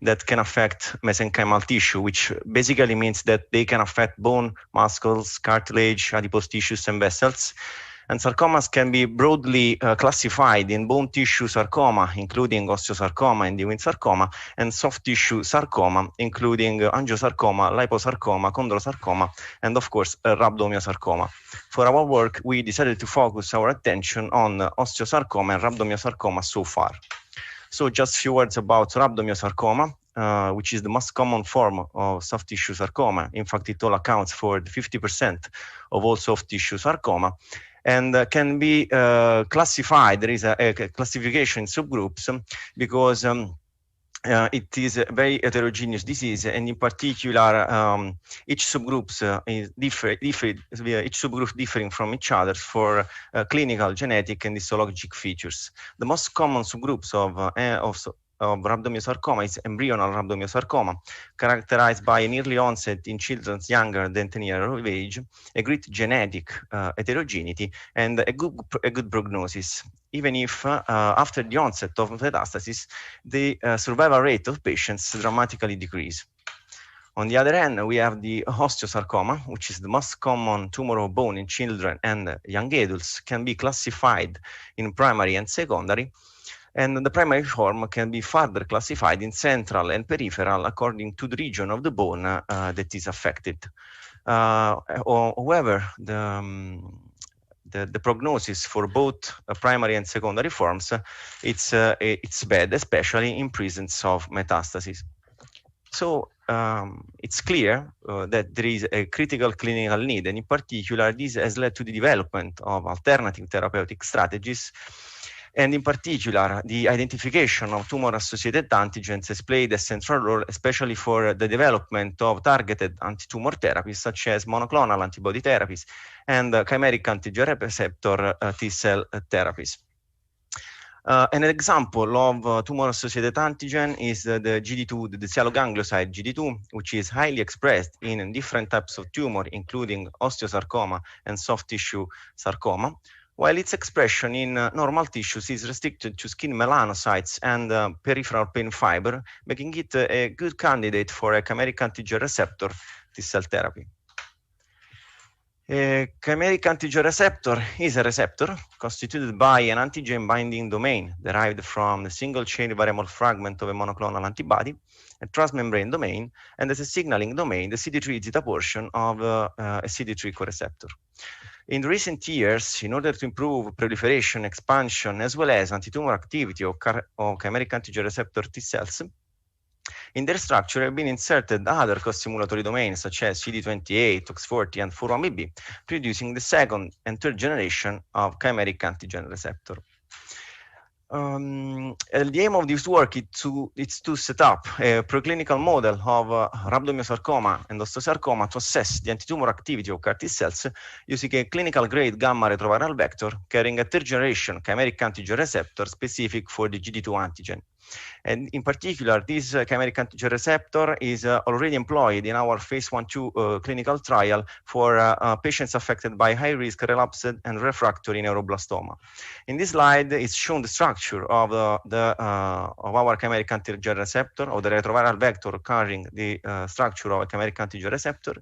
that can affect mesenchymal tissue, which basically means that they can affect bone, muscles, cartilage, adipose tissues, and vessels. And sarcomas can be broadly classified in bone tissue sarcoma, including osteosarcoma and Ewing sarcoma, and soft tissue sarcoma, including angiosarcoma, liposarcoma, chondrosarcoma, and of course, rhabdomyosarcoma. For our work, we decided to focus our attention on osteosarcoma and rhabdomyosarcoma so far. So just a few words about rhabdomyosarcoma, which is the most common form of soft tissue sarcoma. In fact, it all accounts for 50% of all soft tissue sarcoma, and can be classified. There is a classification in subgroups because it is a very heterogeneous disease, and in particular, each subgroup is each subgroup differing from each other for clinical, genetic, and histologic features. The most common subgroups of rhabdomyosarcoma is embryonal rhabdomyosarcoma, characterized by an early onset in children younger than 10 years of age, a great genetic heterogeneity, and a good prognosis, even if after the onset of metastasis, the survival rate of patients dramatically decrease. On the other hand, we have the osteosarcoma, which is the most common tumor of bone in children and young adults, can be classified in primary and secondary. And the primary form can be further classified in central and peripheral according to the region of the bone that is affected. However, the prognosis for both primary and secondary forms, it's bad, especially in presence of metastasis. So it's clear that there is a critical clinical need, and in particular, this has led to the development of alternative therapeutic strategies. And in particular, the identification of tumor-associated antigens has played a central role, especially for the development of targeted anti-tumor therapies, such as monoclonal antibody therapies and chimeric antigen receptor T-cell therapies. An example of tumor-associated antigen is the GD2, the cell-ganglioside GD2, which is highly expressed in different types of tumor, including osteosarcoma and soft tissue sarcoma, while its expression in normal tissues is restricted to skin melanocytes and peripheral pain fiber, making it a good candidate for a chimeric antigen receptor T-cell therapy. A chimeric antigen receptor is a receptor constituted by an antigen binding domain derived from the single-chain variable fragment of a monoclonal antibody, a transmembrane domain, and as a signaling domain, the CD3 zeta portion of a CD3 coreceptor. In recent years, in order to improve proliferation, expansion, as well as anti-tumor activity of chimeric antigen receptor T cells, in their structure have been inserted other co-stimulatory domains such as CD28, OX40, and 4-1BB, producing the second and third generation of chimeric antigen receptor. The aim of this work is to set up a preclinical model of rhabdomyosarcoma and osteosarcoma to assess the antitumor activity of CAR T cells using a clinical grade gamma retroviral vector carrying a third generation chimeric antigen receptor specific for the GD2 antigen. And in particular, this chimeric antigen receptor is already employed in our phase 1/2 clinical trial for patients affected by high-risk relapsed and refractory neuroblastoma. In this slide, it's shown the structure of our chimeric antigen receptor, or the retroviral vector carrying the structure of a chimeric antigen receptor.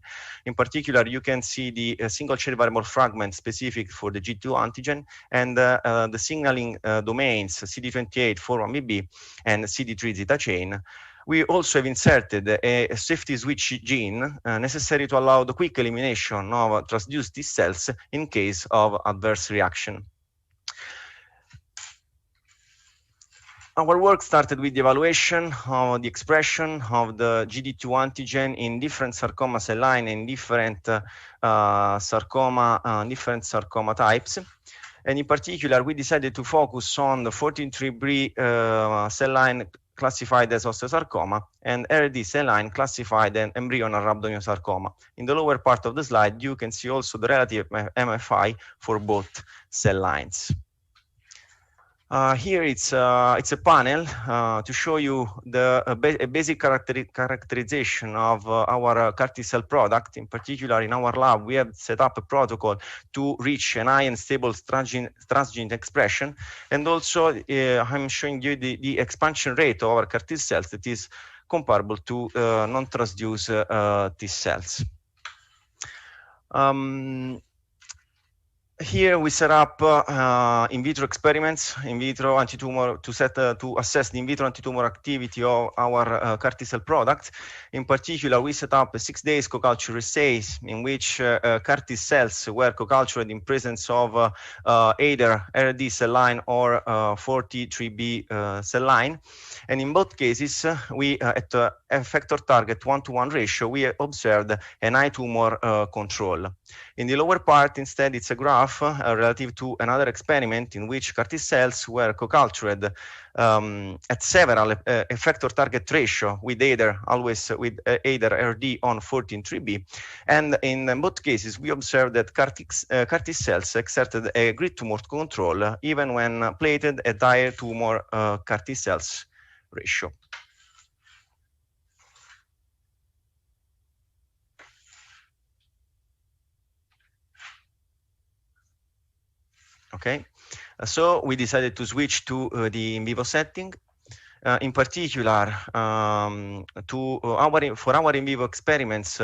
In particular, you can see the single-chain variable fragment specific for the G2 antigen and the signaling domains CD28, 4-1BB, and CD3 zeta chain. We also have inserted a safety switch gene necessary to allow the quick elimination of transduced T cells in case of adverse reaction. Our work started with the evaluation of the expression of the GD2 antigen in different sarcoma cell line and different sarcoma types. And in particular, we decided to focus on the 14-3B cell line classified as osteosarcoma, and RD cell line classified as embryonal rhabdomyosarcoma. In the lower part of the slide, you can see also the relative MFI for both cell lines. Here it's a panel to show you the basic characterization of our CAR T-cell product. In particular, in our lab, we have set up a protocol to reach an high and stable transgene expression. And also, I'm showing you the expansion rate of our CAR T-cells that is comparable to non-transduced T-cells. Here we set up in vitro experiments, in vitro antitumor to assess the in vitro antitumor activity of our CAR T-cell product. In particular, we set up a 6 days co-culture assays in which CAR T-cells were co-cultured in presence of either RD cell line or 43B cell line. And in both cases, we at effector target 1-to-1 ratio, we observed an high tumor control. In the lower part, instead, it's a graph relative to another experiment in which CAR T cells were co-cultured at several effector target ratio with either RD on 14-3B. And in both cases, we observed that CAR T cells exerted a great tumor control even when plated at higher tumor CAR T cells ratio. Okay, so we decided to switch to the in vivo setting. In particular, for our in vivo experiments,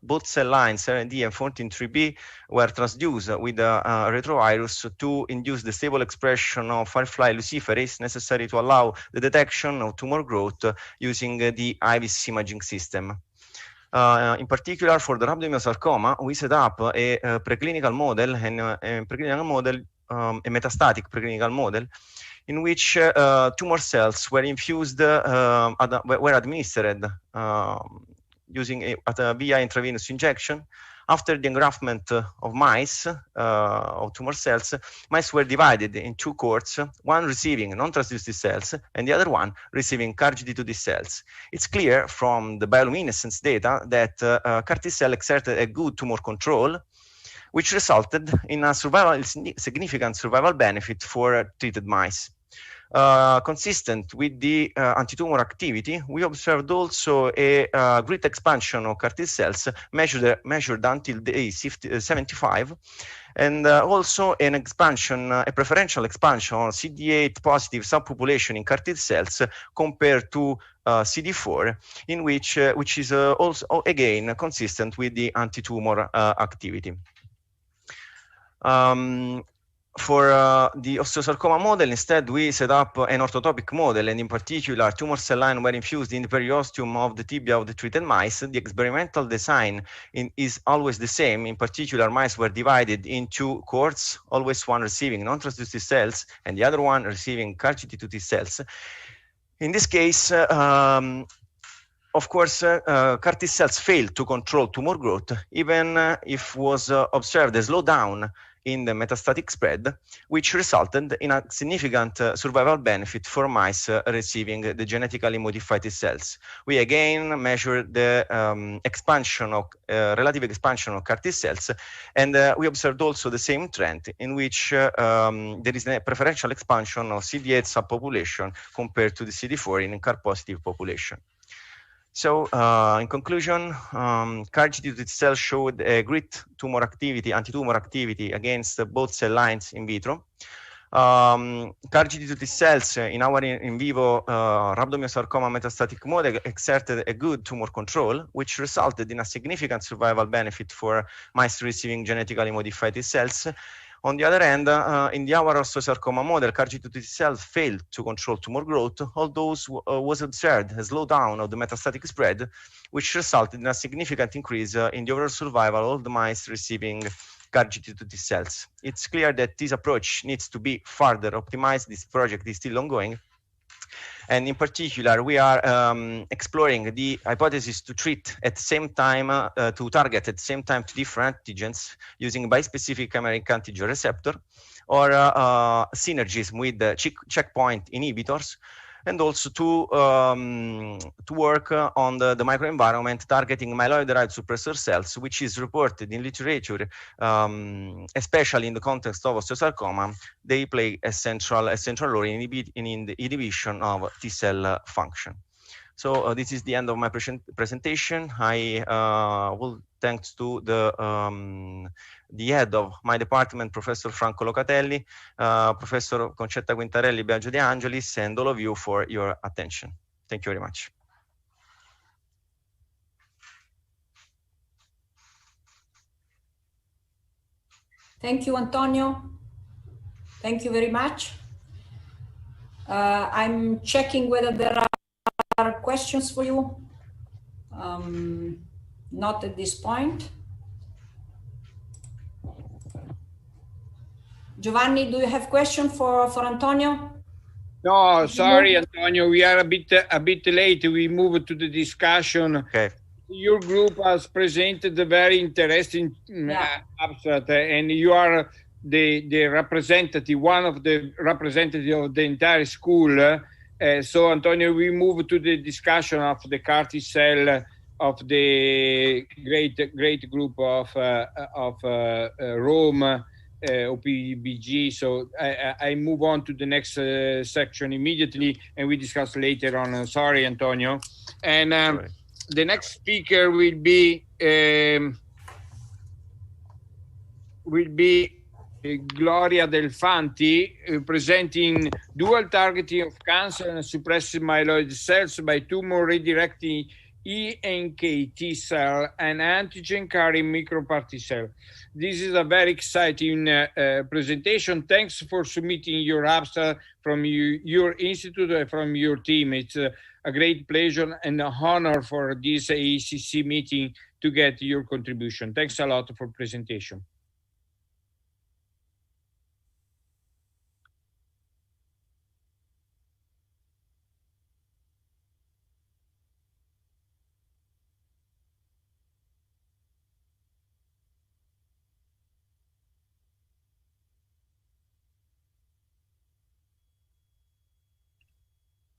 both cell lines RND and 14-3B were transduced with a retrovirus to induce the stable expression of firefly luciferase necessary to allow the detection of tumor growth using the IVC imaging system. In particular, for the rhabdomyosarcoma, we set up a preclinical model, a metastatic preclinical model, in which tumor cells were infused, were administered using via intravenous injection. After the engraftment of mice, of tumor cells, mice were divided in 2 cohorts, one receiving non-transduced cells and the other one receiving CAR-GD2 cells. It's clear from the bioluminescence data that CAR T cell exerted a good tumor control, which resulted in a significant survival benefit for treated mice. Consistent with the antitumor activity, we observed also a great expansion of CAR T cells measured until day 75, and also an expansion, a preferential expansion on CD8 positive subpopulation in CAR T cells compared to CD4, in which is also again consistent with the antitumor activity. For the osteosarcoma model, instead, we set up an orthotopic model, and in particular, tumor cell lines were infused in the periosteum of the tibia of the treated mice. The experimental design is always the same. In particular, mice were divided into cohorts, always one receiving non-transduced cells and the other one receiving CAR-GD2 cells. In this case, of course, CAR T cells failed to control tumor growth, even if was observed a slowdown in the metastatic spread, which resulted in a significant survival benefit for mice receiving the genetically modified T cells. We again measured the relative expansion of CAR T cells, and we observed also the same trend in which there is a preferential expansion of CD8 subpopulation compared to the CD4 in CAR-positive population. So, in conclusion, CAR-GD2 cells showed a great tumor activity, anti-tumor activity against both cell lines in vitro. CAR-GD2 cells in our in vivo rhabdomyosarcoma metastatic model exerted a good tumor control, which resulted in a significant survival benefit for mice receiving genetically modified T cells. On the other hand, in our osteosarcoma model, CAR-GD2 cells failed to control tumor growth, although was observed a slowdown of the metastatic spread, which resulted in a significant increase in the overall survival of the mice receiving CAR-GD2 cells. It's clear that this approach needs to be further optimized. This project is still ongoing. And in particular, we are exploring the hypothesis to treat at the same time, to target at the same time to different antigens using bispecific chimeric antigen receptor, or synergism with the checkpoint inhibitors. and also to work on the microenvironment targeting myeloid-derived suppressor cells, which is reported in literature, especially in the context of osteosarcoma. They play a central role in the inhibition of T-cell function. So this is the end of my presentation. I will thanks to the head of my department, Professor Franco Locatelli, Professor Concetta Quintarelli, Biagio De Angelis, and all of you for your attention. Thank you very much. Thank you, Antonio. Thank you very much. I'm checking whether there are questions for you. Not at this point. Giovanni, do you have question for Antonio? No, sorry, Antonio. We are a bit late. We move to the discussion. Okay. Your group has presented a very interesting abstract, and you are the representative, one of the representatives of the entire school. So, Antonio, we move to the discussion of the CAR T cell of the great group of Rome, OPBG. So I move on to the next section immediately, and we discuss later on. Sorry, Antonio. And the next speaker will be Gloria Delfanti, presenting dual targeting of cancer and suppressive myeloid cells by tumor redirecting eNKT cell and antigen carrying microparty cell. This is a very exciting presentation. Thanks for submitting your abstract from your institute and from your team. It's a great pleasure and an honor for this ACC meeting to get your contribution. Thanks a lot for presentation.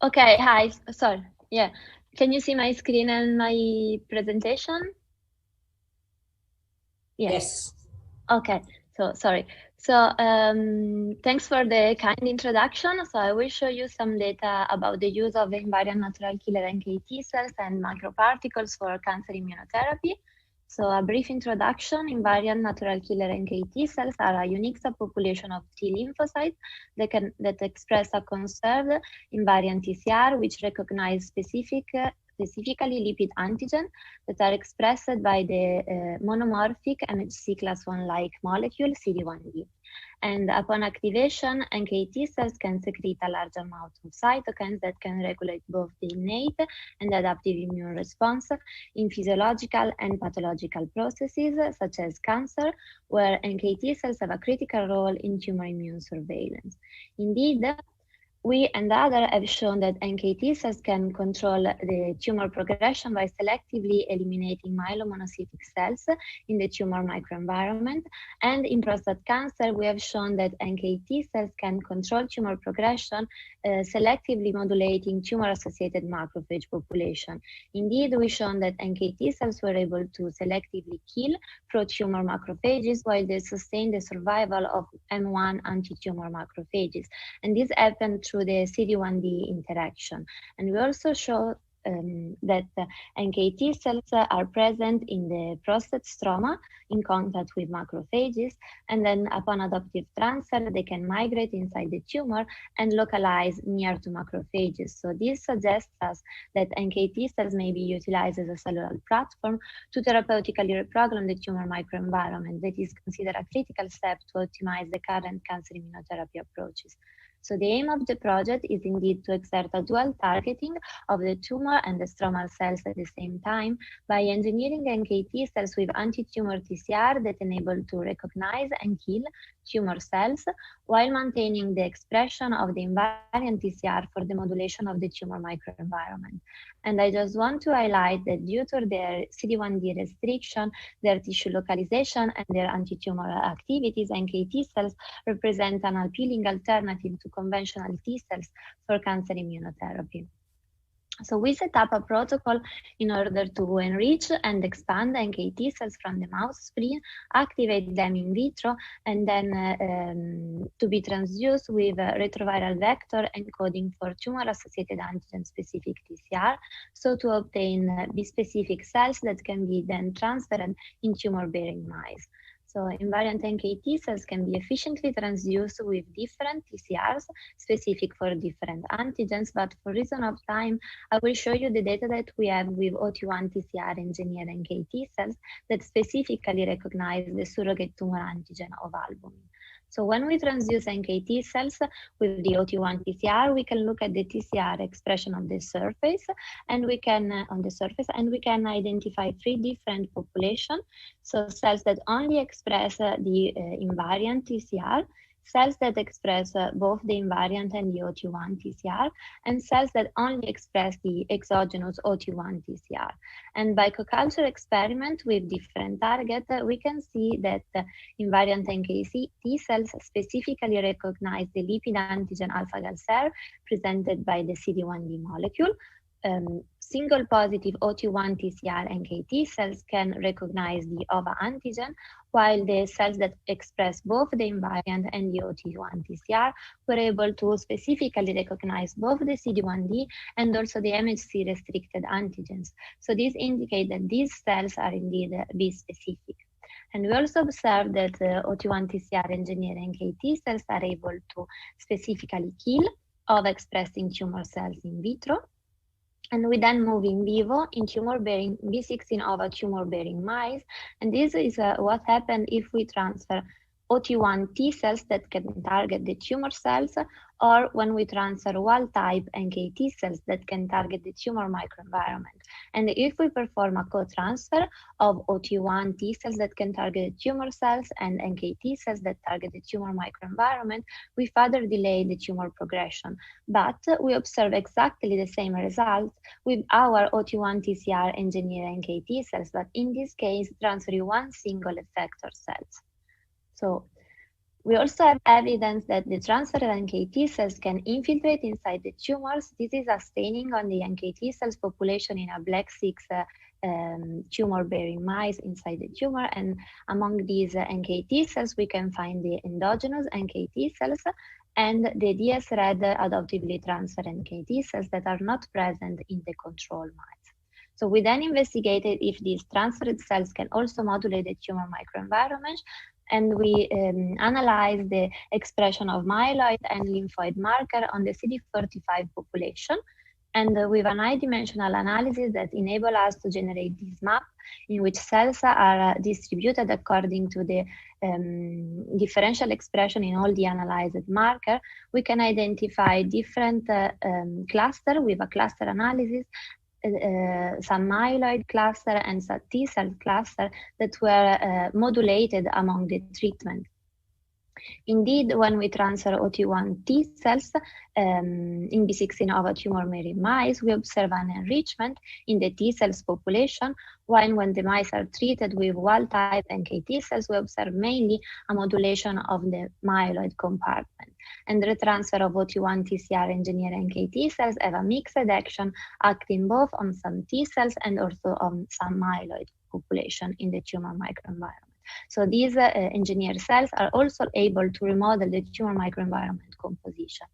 Okay, hi, sorry, yeah. Can you see my screen and my presentation? Yes. Okay, so sorry. So thanks for the kind introduction. So I will show you some data about the use of invariant natural killer NKT cells and microparticles for cancer immunotherapy. So a brief introduction: invariant natural killer NKT cells are a unique subpopulation of T lymphocytes that express a conserved invariant TCR, which recognize specifically lipid antigen that are expressed by the monomorphic MHC class I-like molecule CD1D. And upon activation, NKT cells can secrete a large amount of cytokines that can regulate both the innate and adaptive immune response in physiological and pathological processes, such as cancer, where NKT cells have a critical role in tumor immune surveillance. Indeed, we and others have shown that NKT cells can control the tumor progression by selectively eliminating myelomonocytic cells in the tumor microenvironment. And in prostate cancer, we have shown that NKT cells can control tumor progression, selectively modulating tumor-associated macrophage population. Indeed, we've shown that NKT cells were able to selectively kill pro-tumor macrophages while they sustain the survival of M1 anti-tumor macrophages. And this happened through the CD1D interaction. And we also show that NKT cells are present in the prostate stroma in contact with macrophages, and then upon adoptive transfer, they can migrate inside the tumor and localize near to macrophages. So this suggests us that NKT cells may be utilized as a cellular platform to therapeutically reprogram the tumor microenvironment. That is considered a critical step to optimize the current cancer immunotherapy approaches. So the aim of the project is indeed to exert a dual targeting of the tumor and the stromal cells at the same time by engineering NKT cells with anti-tumor TCR that enable to recognize and kill tumor cells while maintaining the expression of the invariant TCR for the modulation of the tumor microenvironment. And I just want to highlight that due to their CD1D restriction, their tissue localization, and their anti-tumor activities, NKT cells represent an appealing alternative to conventional T cells for cancer immunotherapy. So we set up a protocol in order to enrich and expand NKT cells from the mouse spleen, activate them in vitro, and then to be transduced with a retroviral vector encoding for tumor-associated antigen-specific TCR, so to obtain bispecific cells that can be then transferred in tumor-bearing mice. So invariant NKT cells can be efficiently transduced with different TCRs specific for different antigens, but for reason of time, I will show you the data that we have with OT1 TCR engineered NKT cells that specifically recognize the surrogate tumor antigen of albumin. So when we transduce NKT cells with the OT1 TCR, we can look at the TCR expression on the surface, and we can identify 3 different populations. So cells that only express the invariant TCR, cells that express both the invariant and the OT1 TCR, and cells that only express the exogenous OT1 TCR. And by co-culture experiment with different targets, we can see that invariant NKT cells specifically recognize the lipid antigen alpha-gal SER presented by the CD1D molecule. Single positive OT1 TCR NKT cells can recognize the OVA antigen, while the cells that express both the invariant and the OT1 TCR were able to specifically recognize both the CD1D and also the MHC restricted antigens. So these indicate that these cells are indeed bispecific. And we also observed that OT1 TCR engineered NKT cells are able to specifically kill OVA-expressing tumor cells in vitro. And we then move in vivo in tumor-bearing B16 OVA tumor-bearing mice. And this is what happened if we transfer OT1 T cells that can target the tumor cells, or when we transfer wild-type NKT cells that can target the tumor microenvironment. And if we perform a co-transfer of OT1 T cells that can target the tumor cells and NKT cells that target the tumor microenvironment, we further delay the tumor progression. But we observe exactly the same results with our OT1 TCR engineered NKT cells, but in this case, transferring one single effector cells. So we also have evidence that the transferred NKT cells can infiltrate inside the tumors. This is a staining on the NKT cells population in a black 6 tumor-bearing mice inside the tumor. And among these NKT cells, we can find the endogenous NKT cells and the DS-red adoptively transferred NKT cells that are not present in the control mice. So we then investigated if these transferred cells can also modulate the tumor microenvironment, and we analyzed the expression of myeloid and lymphoid marker on the CD45 population. And with an high-dimensional analysis that enable us to generate this map in which cells are distributed according to the differential expression in all the analyzed marker, we can identify different clusters with a cluster analysis, some myeloid cluster and some T cell cluster that were modulated among the treatment. Indeed, when we transfer OT1 T cells in B16 OVA tumor-bearing mice, we observe an enrichment in the T cells population, while when the mice are treated with wild-type NKT cells, we observe mainly a modulation of the myeloid compartment. And the transfer of OT1 TCR engineered NKT cells have a mixed action, acting both on some T cells and also on some myeloid population in the tumor microenvironment. So these engineered cells are also able to remodel the tumor microenvironment composition.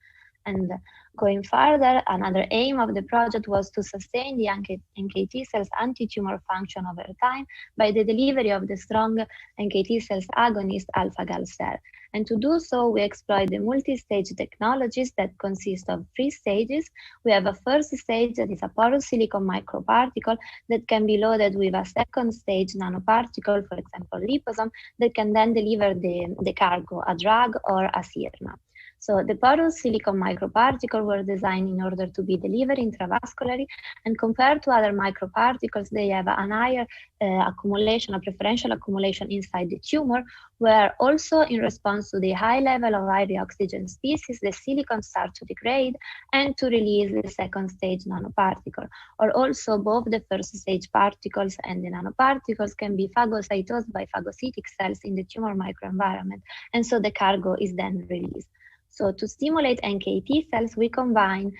And going further, another aim of the project was to sustain the NKT cells anti-tumor function over time by the delivery of the strong NKT cells agonist alpha-gal SER. And to do so, we exploit the multi-stage technologies that consist of 3 stages. We have a first stage that is a porous silicon microparticle that can be loaded with a second stage nanoparticle, for example, liposome, that can then deliver the cargo, a drug or a serum. So the porous silicon microparticles were designed in order to be delivered intravascularly, and compared to other microparticles, they have an higher accumulation, a preferential accumulation inside the tumor, where also in response to the high level of high oxygen species, the silicon starts to degrade and to release the second stage nanoparticle. Or also both the first stage particles and the nanoparticles can be phagocytosed by phagocytic cells in the tumor microenvironment, and so the cargo is then released. So to stimulate NKT cells, we combine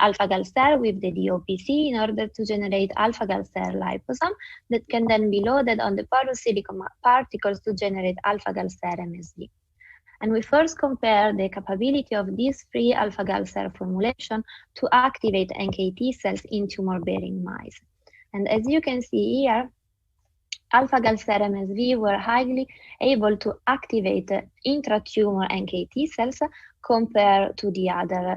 alpha-gal cell with the DOPC in order to generate alpha-gal cell liposome that can then be loaded on the porous silicon particles to generate alpha-gal cell MSV. And we first compare the capability of this free alpha-gal cell formulation to activate NKT cells in tumor-bearing mice. And as you can see here, alpha-gal cell MSV were highly able to activate intratumor NKT cells compared to the other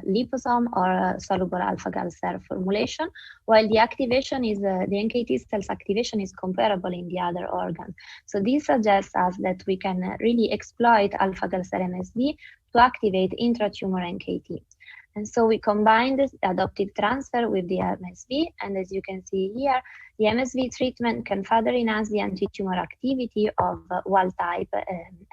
liposome or soluble alpha-gal cell formulation, while the activation is the NKT cells activation is comparable in the other organs. So this suggests us that we can really exploit alpha-gal cell MSV to activate intratumor NKT. And so we combined this adoptive transfer with the MSV, and as you can see here, the MSV treatment can further enhance the anti-tumor activity of wild-type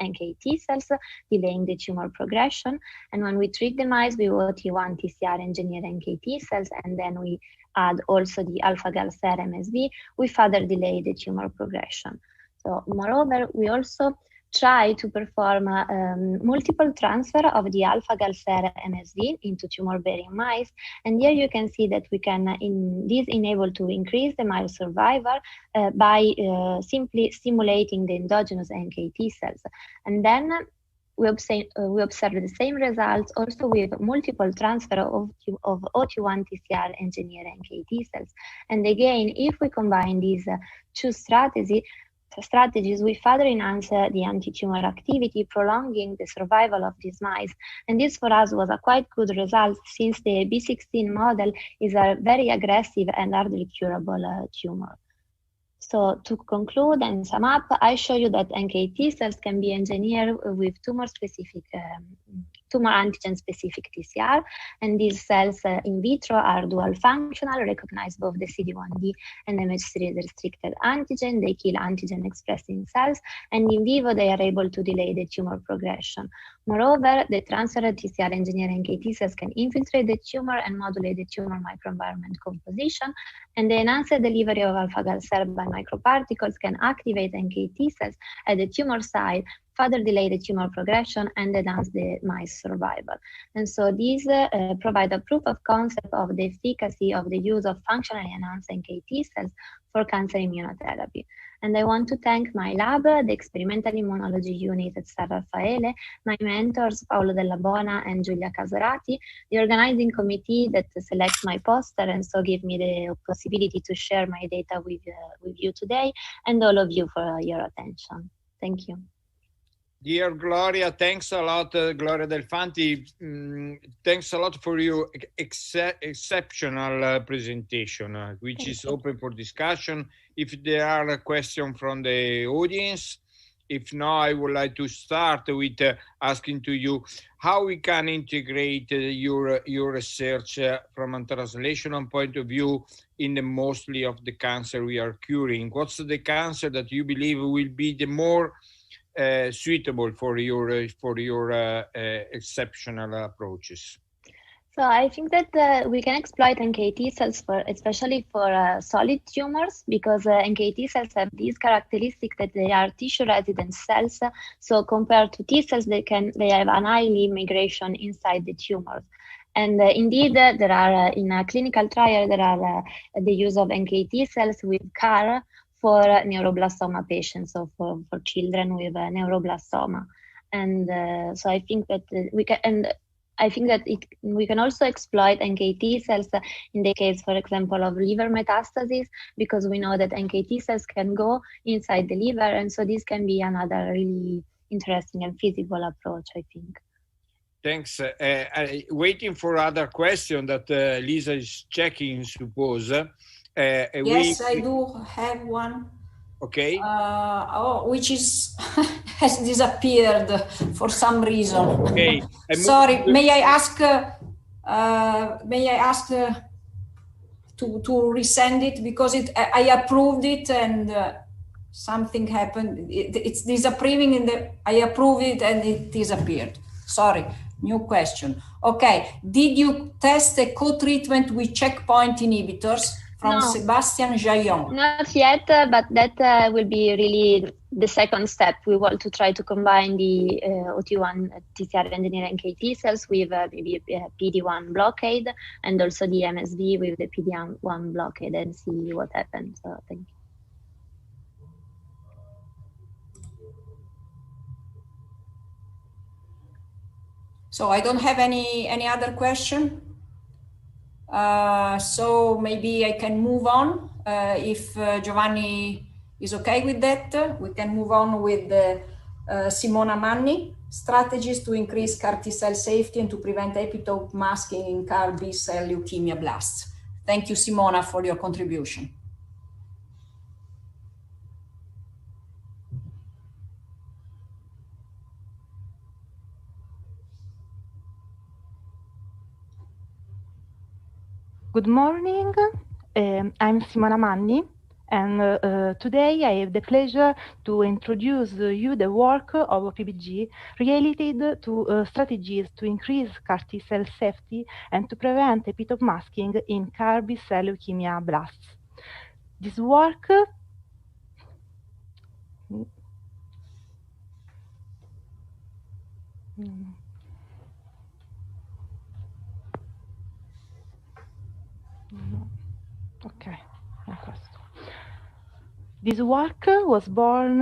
NKT cells, delaying the tumor progression. And when we treat the mice with OT1 TCR engineered NKT cells, and then we add also the alpha-gal cell MSV, we further delay the tumor progression. So moreover, we also try to perform multiple transfer of the alpha-gal cell MSV into tumor-bearing mice. And here you can see that we can this enable to increase the mice survival by simply stimulating the endogenous NKT cells. And then we observe the same results also with multiple transfer of OT1 TCR engineered NKT cells. And again, if we combine these two strategies, we further enhance the anti-tumor activity, prolonging the survival of these mice. And this for us was a quite good result, since the B16 model is a very aggressive and hardly curable tumor. So to conclude and sum up, I show you that NKT cells can be engineered with tumor-specific, tumor antigen-specific TCR, and these cells in vitro are dual functional, recognize both the CD1D and MHC restricted antigen. They kill antigen expressing cells, and in vivo they are able to delay the tumor progression. Moreover, the transferred TCR engineered NKT cells can infiltrate the tumor and modulate the tumor microenvironment composition, and the enhanced delivery of alpha-gal cell by microparticles can activate NKT cells at the tumor site, further delay the tumor progression, and enhance the mice survival. And so these provide a proof of concept of the efficacy of the use of functionally enhanced NKT cells for cancer immunotherapy. And I want to thank my lab, the Experimental Immunology Unit at San Raffaele, my mentors, Paolo Della Bona and Giulia Casorati, the organizing committee that selects my poster and so give me the possibility to share my data with you today, and all of you for your attention. Thank you. Dear Gloria, thanks a lot, Gloria Delfanti. Thanks a lot for your exceptional presentation, which is open for discussion. If there are questions from the audience, if not, I would like to start with asking to you how we can integrate your research from a translational point of view in the mostly of the cancer we are curing. What's the cancer that you believe will be the more suitable for your exceptional approaches? So I think that we can exploit NKT cells especially for solid tumors, because NKT cells have this characteristic that they are tissue resident cells. So compared to T cells, they have an highly migration inside the tumors. And indeed, there are in a clinical trial there are the use of NKT cells with CAR for neuroblastoma patients, so for children with neuroblastoma. And so I think that we can, and I think that we can also exploit NKT cells in the case, for example, of liver metastases, because we know that NKT cells can go inside the liver, and so this can be another really interesting and feasible approach, I think. Thanks. Waiting for other question that Lisa is checking, suppose. Yes, I do have one. Okay. Which is has disappeared for some reason. Okay. Sorry. May I ask to resend it, because I approved it and something happened. It's disappearing I approved it and it disappeared. Sorry. New question. Okay. Did you test a co-treatment with checkpoint inhibitors? from No. Sebastian Jaillon. Not yet, but that will be really the second step. We want to try to combine the OT1 TCR engineering NKT cells with maybe PD-1 blockade, and also the MSD with the PD-1 blockade, and see what happens. So thank you. So I don't have any other question. So maybe I can move on. If Giovanni is okay with that, we can move on with Simona Manni, strategies to increase CAR T-cell safety and to prevent epitope masking in CAR B-cell leukemia blasts. Thank you, Simona, for your contribution. Good morning, I'm Simona Manni, and today I have the pleasure to introduce you the work of PBG related to strategies to increase CAR T-cell safety and to prevent epitope masking in CAR B-cell leukemia blasts. This work This work was born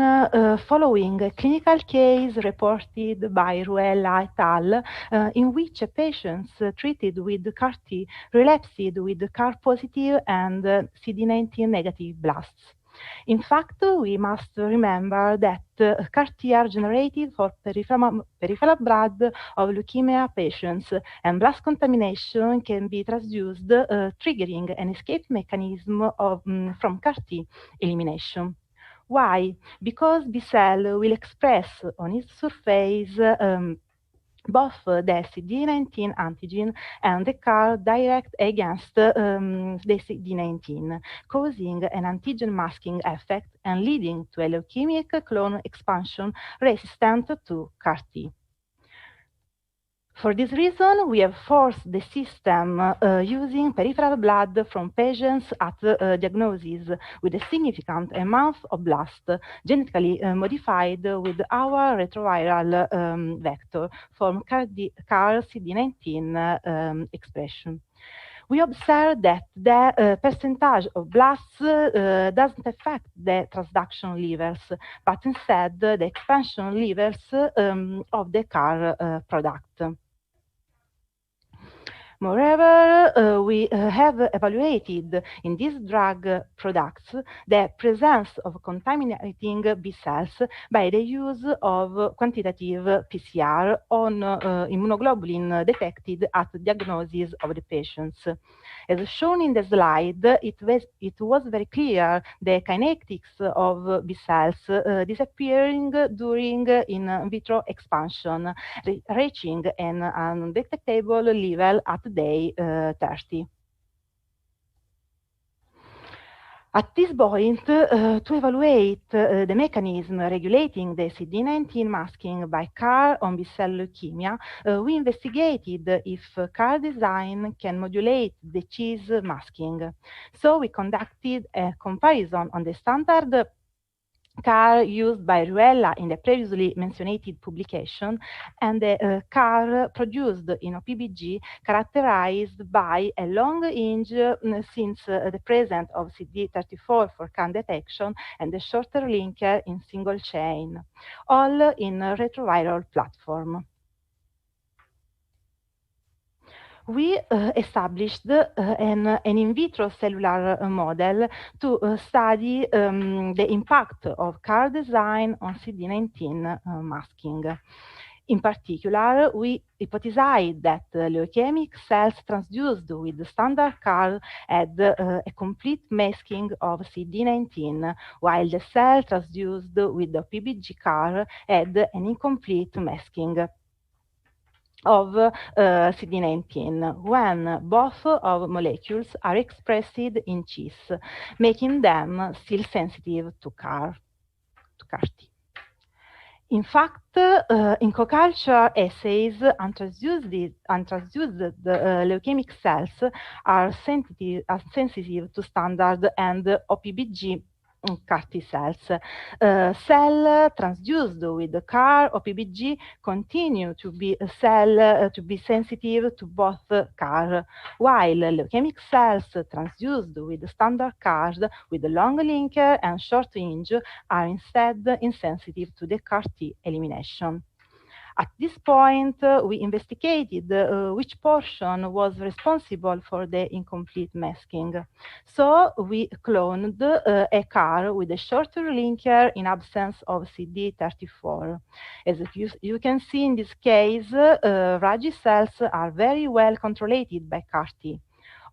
following a clinical case reported by Ruella et al., in which patients treated with CAR-T relapsed with CAR-positive and CD19 negative blasts. In fact, we must remember that CAR-T are generated for peripheral blood of leukemia patients, and blast contamination can be transduced, triggering an escape mechanism from CAR-T elimination. Why? Because B-cell will express on its surface both the CD19 antigen and the CAR direct against the CD19, causing an antigen masking effect and leading to a leukemic clone expansion resistant to CAR-T. For this reason, we have forced the system using peripheral blood from patients at diagnosis with a significant amount of blast genetically modified with our retroviral vector from CAR CD19 expression. We observed that the percentage of blasts doesn't affect the transduction levels, but instead the expansion levels of the CAR product. Moreover, we have evaluated in these drug products the presence of contaminating B cells by the use of quantitative PCR on immunoglobulin detected at diagnosis of the patients. As shown in the slide, it was very clear the kinetics of B cells disappearing during in vitro expansion, reaching an undetectable level at day 30. At this point, to evaluate the mechanism regulating the CD19 masking by CAR on B-cell leukemia, we investigated if CAR design can modulate the cheese masking. So we conducted a comparison on the standard CAR used by Ruella in the previously mentioned publication and the CAR produced in OPBG characterized by a long hinge since the presence of CD34 for CAR detection and a shorter linker in single chain, all in a retroviral platform. We established an in vitro cellular model to study the impact of CAR design on CD19 masking. In particular, we hypothesized that leukemic cells transduced with the standard CAR had a complete masking of CD19, while the cell transduced with the PBG CAR had an incomplete masking of CD19 when both of molecules are expressed in cheese, making them still sensitive to CAR-T. In fact, in co-culture assays, untransduced leukemic cells are sensitive to standard and OPBG CAR T cells. Cell transduced with CAR or PBG continue to be sensitive to both CAR, while leukemic cells transduced with standard CARs with long linker and short range are instead insensitive to the CAR T elimination. At this point, we investigated which portion was responsible for the incomplete masking. So we cloned a CAR with a shorter linker in absence of CD34. As you can see in this case, Raji cells are very well controlled by CAR T.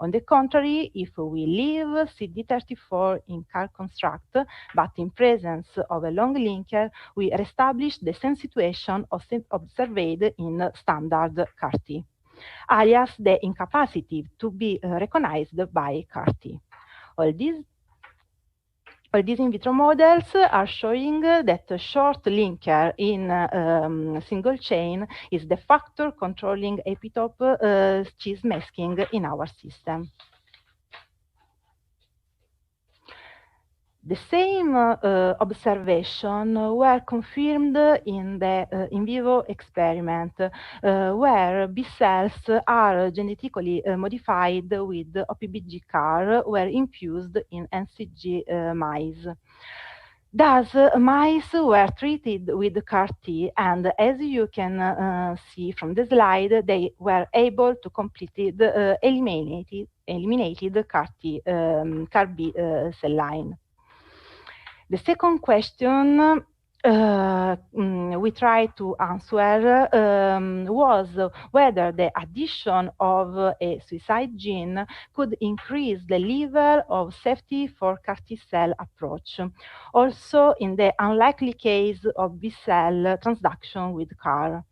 On the contrary, if we leave CD34 in CAR construct, but in presence of a long linker, we reestablish the same situation observed in standard CAR T, alias the incapacity to be recognized by CAR T. All these in vitro models are showing that a short linker in single chain is the factor controlling epitope cheese masking in our system. The same observation were confirmed in the in vivo experiment, where B cells are genetically modified with OPBG CAR were infused in NCG mice. Thus, mice were treated with CAR T, and as you can see from the slide, they were able to completely eliminate the CAR B cell line. The second question we tried to answer was whether the addition of a suicide gene could increase the level of safety for CAR T cell approach, also in the unlikely case of B cell transduction with CAR.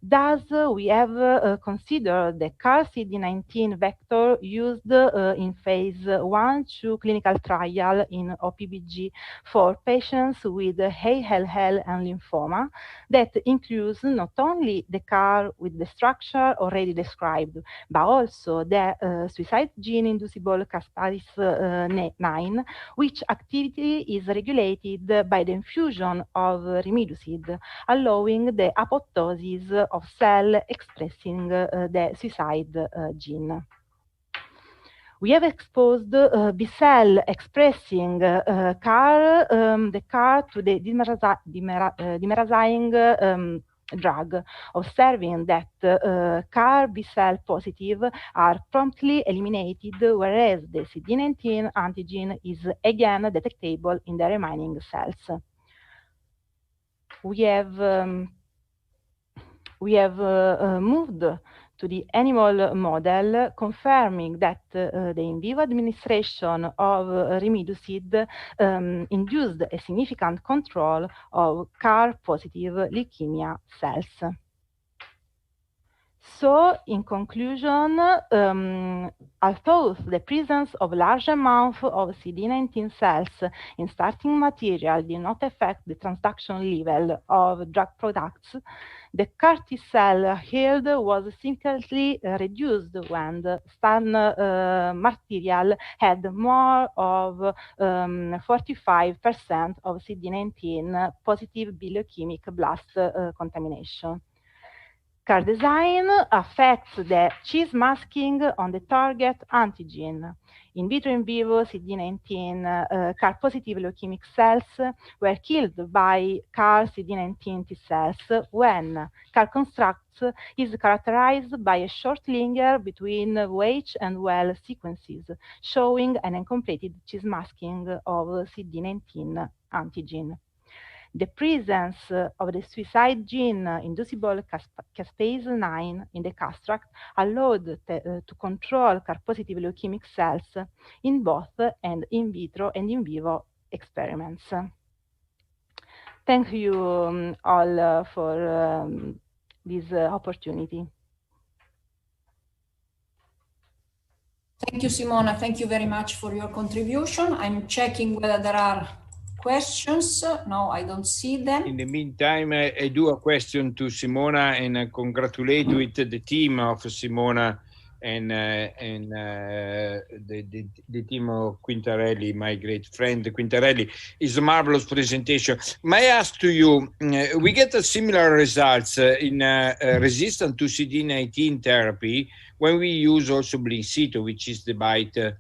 Thus, we have considered the CAR CD19 vector used in phase 1/2 clinical trial in OPBG for patients with ALL and lymphoma that includes not only the CAR with the structure already described, but also the suicide gene-inducible caspase-9, which activity is regulated by the infusion of rimidoside, allowing the apoptosis of cell expressing the suicide gene. We have exposed B cell expressing CAR, the CAR to the dimerizing drug, observing that CAR B cell positive are promptly eliminated, whereas the CD19 antigen is again detectable in the remaining cells. We have moved to the animal model, confirming that the in vivo administration of rimidoside induced a significant control of CAR-positive leukemia cells. So, in conclusion, although the presence of large amounts of CD19 cells in starting material did not affect the transduction level of drug products, the CAR T cell yield was significantly reduced when the start material had more of 45% of CD19 positive leukemic blast contamination. CAR design affects the cheese masking on the target antigen. In vitro in vivo CD19 CAR-positive leukemic cells were killed by CAR CD19 T cells when CAR construct is characterized by a short linger between WH and well sequences, showing an incompleted cheese masking of CD19 antigen. The presence of the suicide gene-inducible caspase-9 in the castract allowed to control CAR-positive leukemic cells in both and in vitro and in vivo experiments. Thank you all for this opportunity. Thank you, Simona. Thank you very much for your contribution. I'm checking whether there are questions? No, I don't see them. In the meantime, I do a question to Simona, and I congratulate with the team of Simona and the team of Quintarelli, my great friend Quintarelli. It's a marvelous presentation. May I ask to you, we get a similar results in resistance to CD19 therapy when we use also Blincito, which is the BITE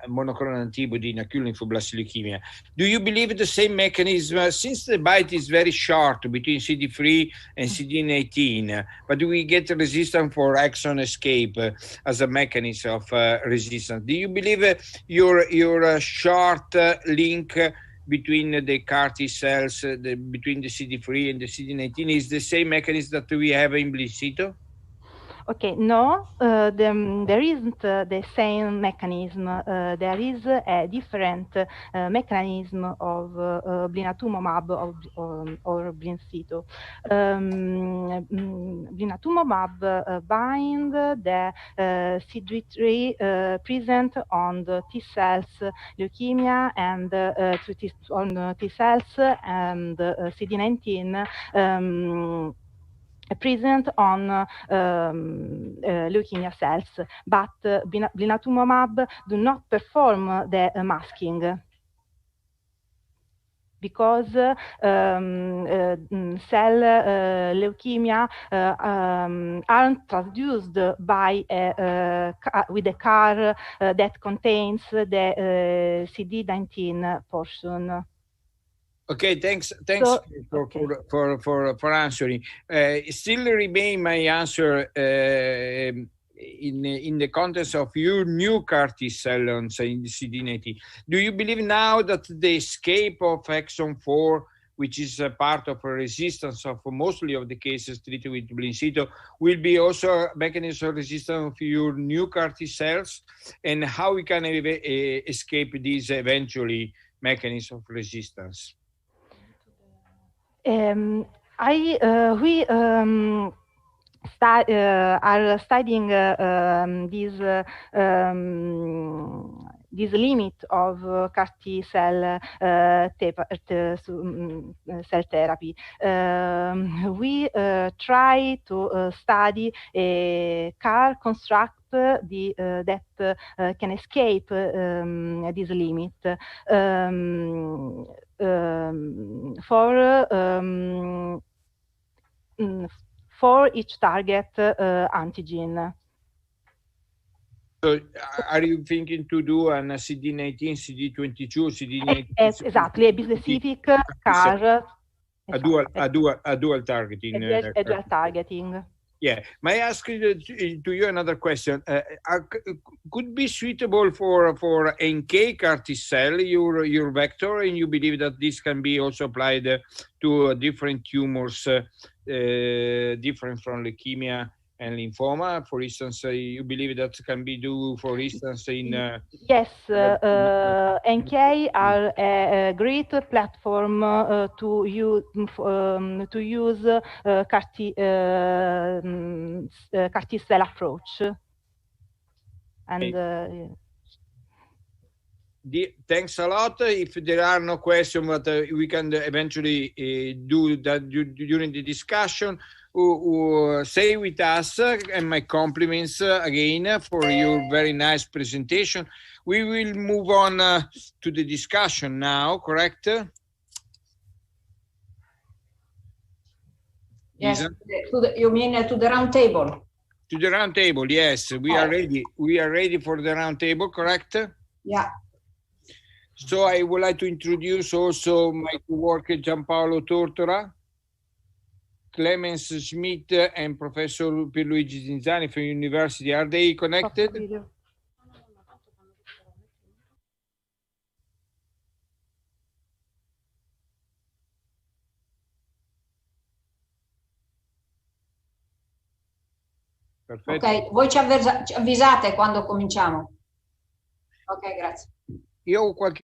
monoclonal antibody in acute lymphoblastic leukemia. Do you believe the same mechanism, since the BITE is very short between CD3 and CD19, but do we get resistance for exon escape as a mechanism of resistance? Do you believe your short link between the CAR T cells, between the CD3 and the CD19 is the same mechanism that we have in Blincito? Okay, no, there isn't the same mechanism. There is a different mechanism of blinatumomab or Blincito. Blinatumomab bind the CD3 present on the T cells leukemia and on T cells and CD19 present on leukemia cells, but blinatumomab do not perform the masking because cell leukemia aren't transduced by with a CAR that contains the CD19 portion. Okay, thanks So, for answering. Still remain my answer in the context of your new CAR T cell on CD19. Do you believe now that the escape of exon 4, which is a part of a resistance of mostly of the cases treated with Blincito, will be also a mechanism of resistance of your new CAR T cells, and how we can escape these eventually mechanism of resistance? We are studying this limit of CAR T cell cell therapy. We try to study a CAR construct that can escape this limit for each target antigen. So are you thinking to do an CD19, CD22, CD19? Exactly, a specific CAR. A dual targeting. A dual targeting. Yeah. May I ask to you another question? Could be suitable for NK CAR T cell, your vector, and you believe that this can be also applied to different tumors, different from leukemia and lymphoma? For instance, you believe that can be do, for instance, in... Yes, NK are a great platform to use CAR T cell approach. And thanks a lot. If there are no questions, but we can eventually do that during the discussion. Stay with us, and my compliments again for your very nice presentation. We will move on to the discussion now, correct? Yes, you mean to the round table? To the round table, yes. We are ready. We are ready for the round table, correct? Yeah. So I would like to introduce also my co-worker Gianpaolo Tortora, Clemens Schmidt, and Professor Pierluigi Zinzani from University. Are they connected? Perfetto. Ok, voi ci avvisate quando cominciamo. Ok, grazie. Io ho qualche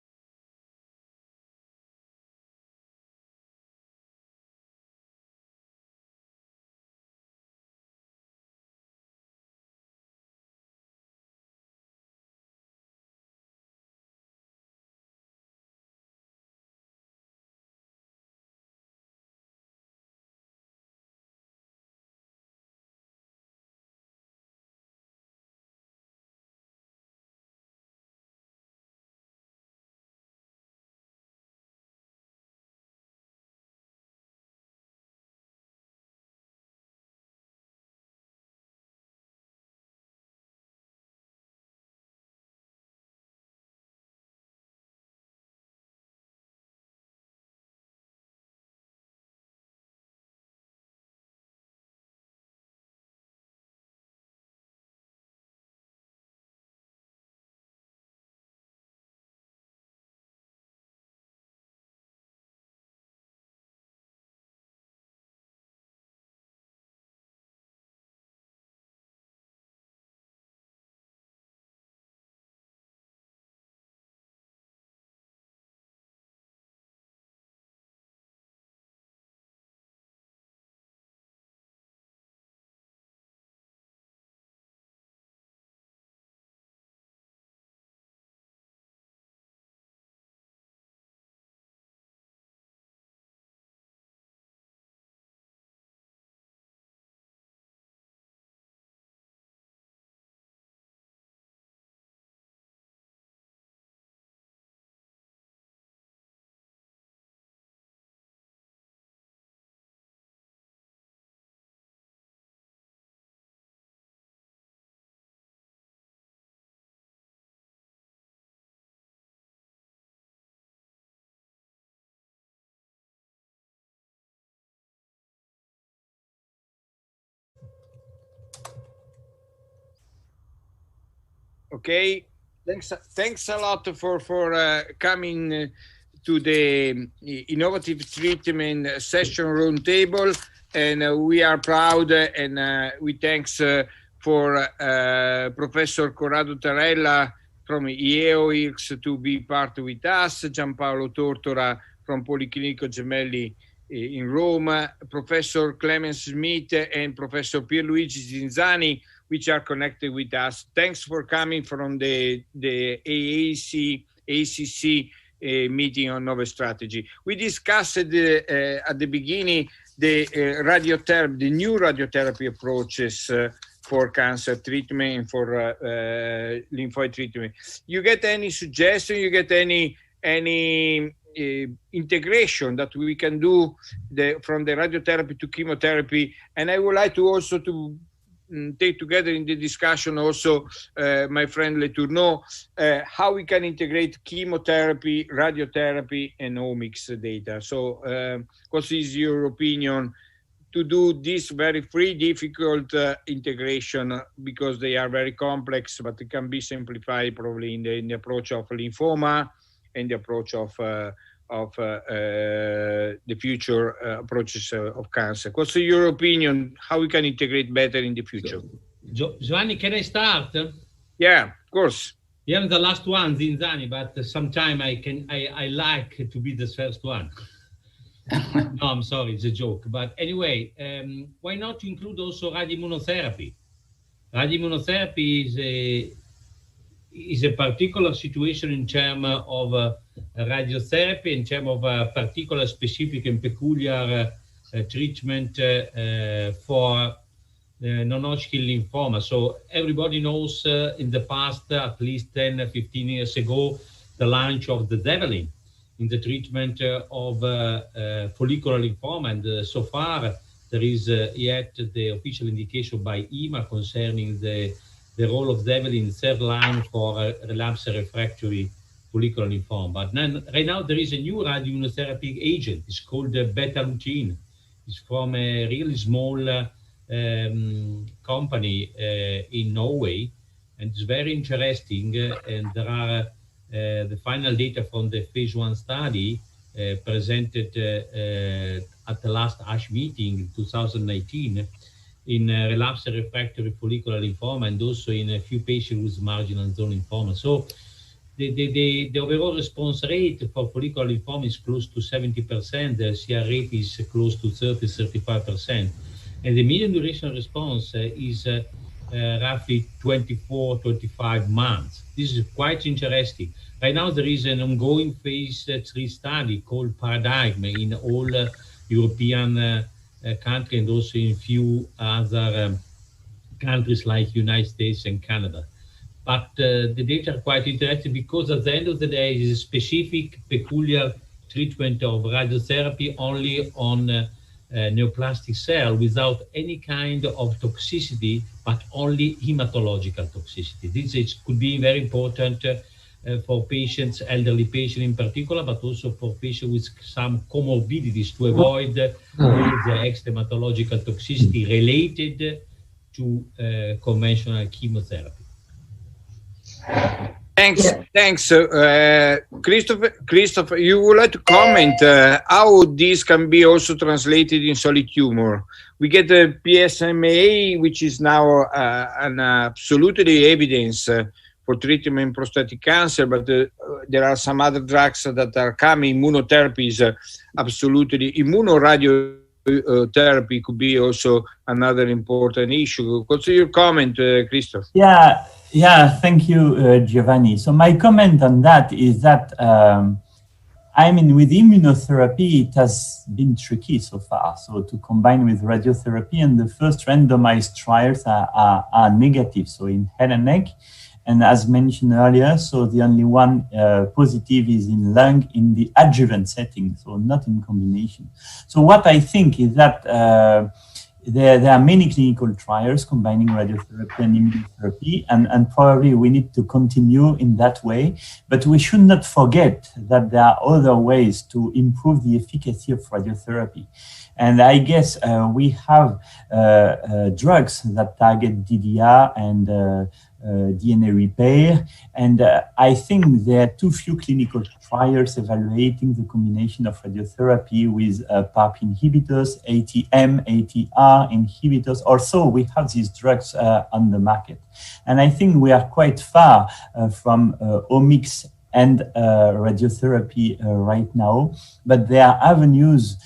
Okay, thanks a lot for coming to the innovative treatment session roundtable, and we are proud and we thanks for Professor Corrado Tarella from IEOIRCS to be part with us, Gianpaolo Tortora from Policlinico Gemelli in Rome, Professor Clemens Smith and Professor Pierluigi Zinzani, which are connected with us. Thanks for coming from the ACC meeting on novel strategy. We discussed at the beginning the radiotherapy, the new radiotherapy approaches for cancer treatment and for lymphoid treatment. You get any suggestion? You get any integration that we can do from the radiotherapy to chemotherapy? And I would like to also to take together in the discussion also my friend Letourneau, how we can integrate chemotherapy, radiotherapy, and omics data. So what is your opinion to do this very difficult integration, because they are very complex, but it can be simplified probably in the approach of lymphoma and the approach of the future approaches of cancer. What's your opinion? How we can integrate better in the future? Giovanni, can I start? Yeah, of course. You am the last one, Zinzani, but sometime I like to be the first one. No, I'm sorry, it's a joke. But anyway, why not include also radioimmunotherapy? Radioimmunotherapy is a particular situation in terms of radiotherapy, in terms of a particular specific and peculiar treatment for non-Hodgkin lymphoma. So everybody knows in the past, at least 10, 15 years ago, the launch of the Zevalin in the treatment of follicular lymphoma. And so far, there is yet the official indication by EMA concerning the role of Zevalin in third line for relapsed refractory follicular lymphoma. But then, right now, there is a new radioimmunotherapy agent. It's called beta-lutein. It's from a really small company in Norway, and it's very interesting. And there are the final data from the phase 1 study presented at the last ASH meeting in 2019 in relapsed refractory follicular lymphoma, and also in a few patients with marginal zone lymphoma. So the overall response rate for follicular lymphoma is close to 70%. The CR rate is close to 30-35%. And the median duration of response is roughly 24-25 months. This is quite interesting. Right now, there is an ongoing phase 3 study called Paradigm in all European countries, and also in few other countries like United States and Canada. But the data are quite interesting because at the end of the day, it is a specific, peculiar treatment of radiotherapy only on neoplastic cell without any kind of toxicity, but only hematological toxicity. This could be very important for patients, elderly patients in particular, but also for patients with some comorbidities to avoid the extrahematological toxicity related to conventional chemotherapy. Thanks. Christopher, you would like to comment how this can be also translated in solid tumor? We get the PSMA, which is now an absolutely evidence for treatment in prostate cancer, but there are some other drugs that are coming. Immunotherapies, absolutely. Immunoradiotherapy could be also another important issue. What's your comment, Christopher? Yeah, thank you, Giovanni. So my comment on that is that, I mean, with immunotherapy, it has been tricky so far. So to combine with radiotherapy, and the first randomized trials are negative. So in head and neck, and as mentioned earlier, so the only one positive is in lung in the adjuvant setting, so not in combination. So what I think is that there are many clinical trials combining radiotherapy and immunotherapy, and probably we need to continue in that way. But we should not forget that there are other ways to improve the efficacy of radiotherapy. And I guess we have drugs that target DDR and DNA repair. And I think there are too few clinical trials evaluating the combination of radiotherapy with PARP inhibitors, ATM, ATR inhibitors. Also, we have these drugs on the market. And I think we are quite far from omics and radiotherapy right now, but there are avenues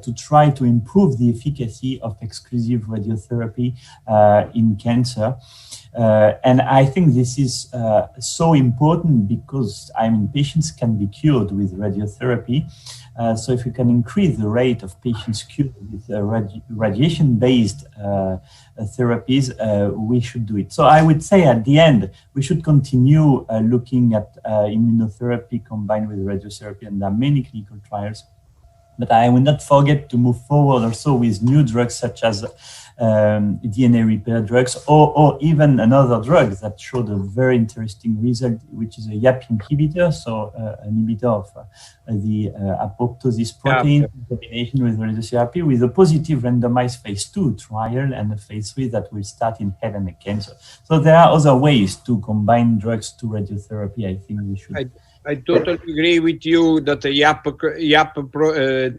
to try to improve the efficacy of exclusive radiotherapy in cancer. And I think this is so important because patients can be cured with radiotherapy. So if you can increase the rate of patients cured with radiation-based therapies, we should do it. So I would say at the end, we should continue looking at immunotherapy combined with radiotherapy, and there are many clinical trials. But I will not forget to move forward also with new drugs such as DNA repair drugs, or even another drug that showed a very interesting result, which is a YAP inhibitor, so an inhibitor of the apoptosis protein in combination with radiotherapy, with a positive randomized phase 2 trial and a phase 3 that will start in head and neck cancer. So there are other ways to combine drugs to radiotherapy. I think we should. I totally agree with you that the YAP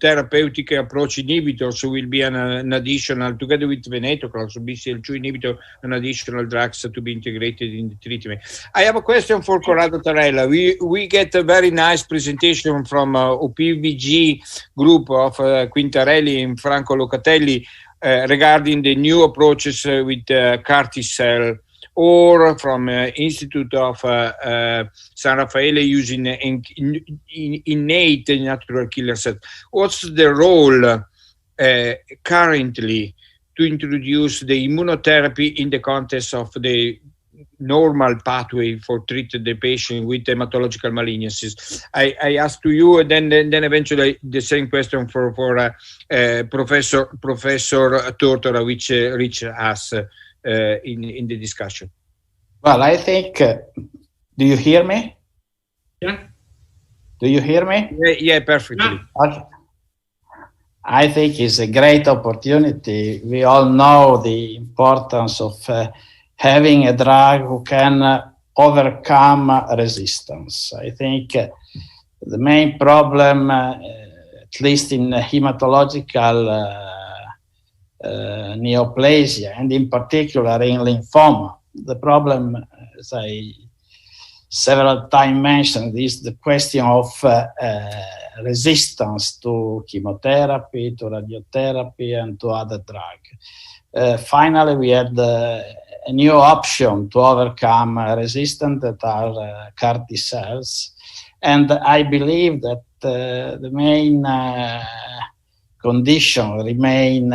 therapeutic approach inhibitors will be an additional, together with venetoclax, so BCL2 inhibitor, an additional drugs to be integrated in the treatment. I have a question for Corrado Tarella. We get a very nice presentation from OPVG group of Quintarelli and Franco Locatelli regarding the new approaches with CAR T-cell, or from Institute of San Raffaele using innate natural killer cells. What's the role currently to introduce the immunotherapy in the context of the normal pathway for treating the patient with hematological malignancies? I ask to you, and then eventually the same question for Professor Tortora, which reached us in the discussion. Well, I think, do you hear me? Yeah. Do you hear me? Yeah, perfectly. Yeah. Okay. I think it's a great opportunity. We all know the importance of having a drug who can overcome resistance. I think the main problem, at least in hematological neoplasia, and in particular in lymphoma, the problem, as I several times mentioned, is the question of resistance to chemotherapy, to radiotherapy, and to other drugs. Finally, we had a new option to overcome resistance, that are CAR T cells. And I believe that the main condition remain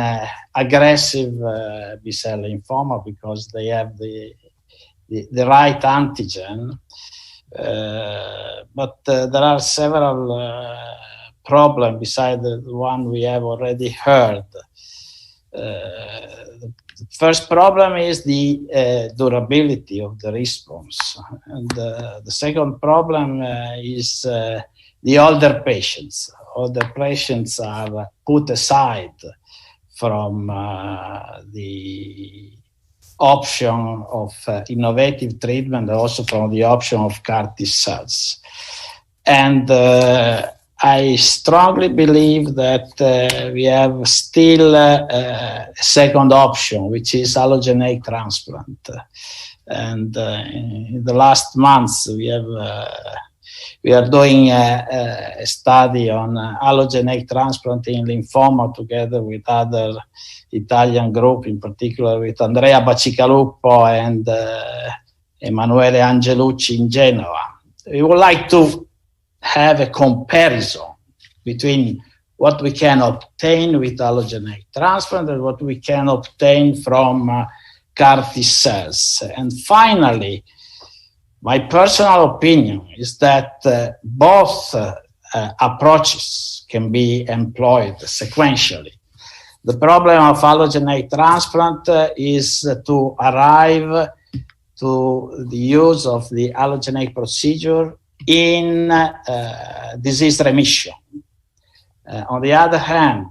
aggressive B-cell lymphoma, because they have the right antigen. But there are several problems besides the one we have already heard. The first problem is the durability of the response. And the second problem is the older patients. Older patients are put aside from the option of innovative treatment, also from the option of CAR T cells. And I strongly believe that we have still a second option, which is allogeneic transplant. And in the last months, we are doing a study on allogeneic transplant in lymphoma together with other Italian group, in particular with Andrea Bacigalupo and Emanuele Angelucci in Genoa. We would like to have a comparison between what we can obtain with allogeneic transplant and what we can obtain from CAR T cells. And finally, my personal opinion is that both approaches can be employed sequentially. The problem of allogeneic transplant is to arrive to the use of the allogeneic procedure in disease remission. On the other hand,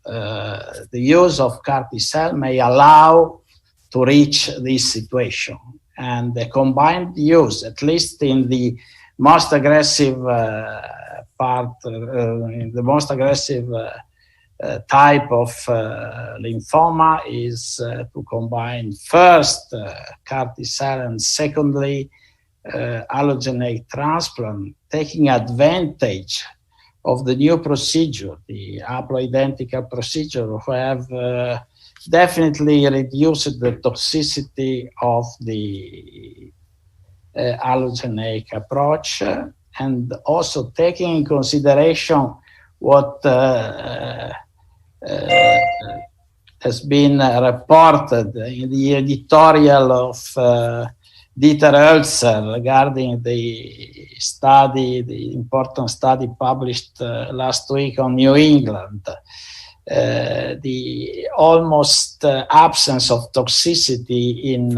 the use of CAR T cell may allow to reach this situation. and the combined use, at least in the most aggressive part, in the most aggressive type of lymphoma, is to combine first CAR T-cell and secondly allogeneic transplant, taking advantage of the new procedure, the haploidentical procedure, who have definitely reduced the toxicity of the allogeneic approach, and also taking in consideration what has been reported in the editorial of Dieter Hölzer regarding the study, the important study published last week on New England. The almost absence of toxicity in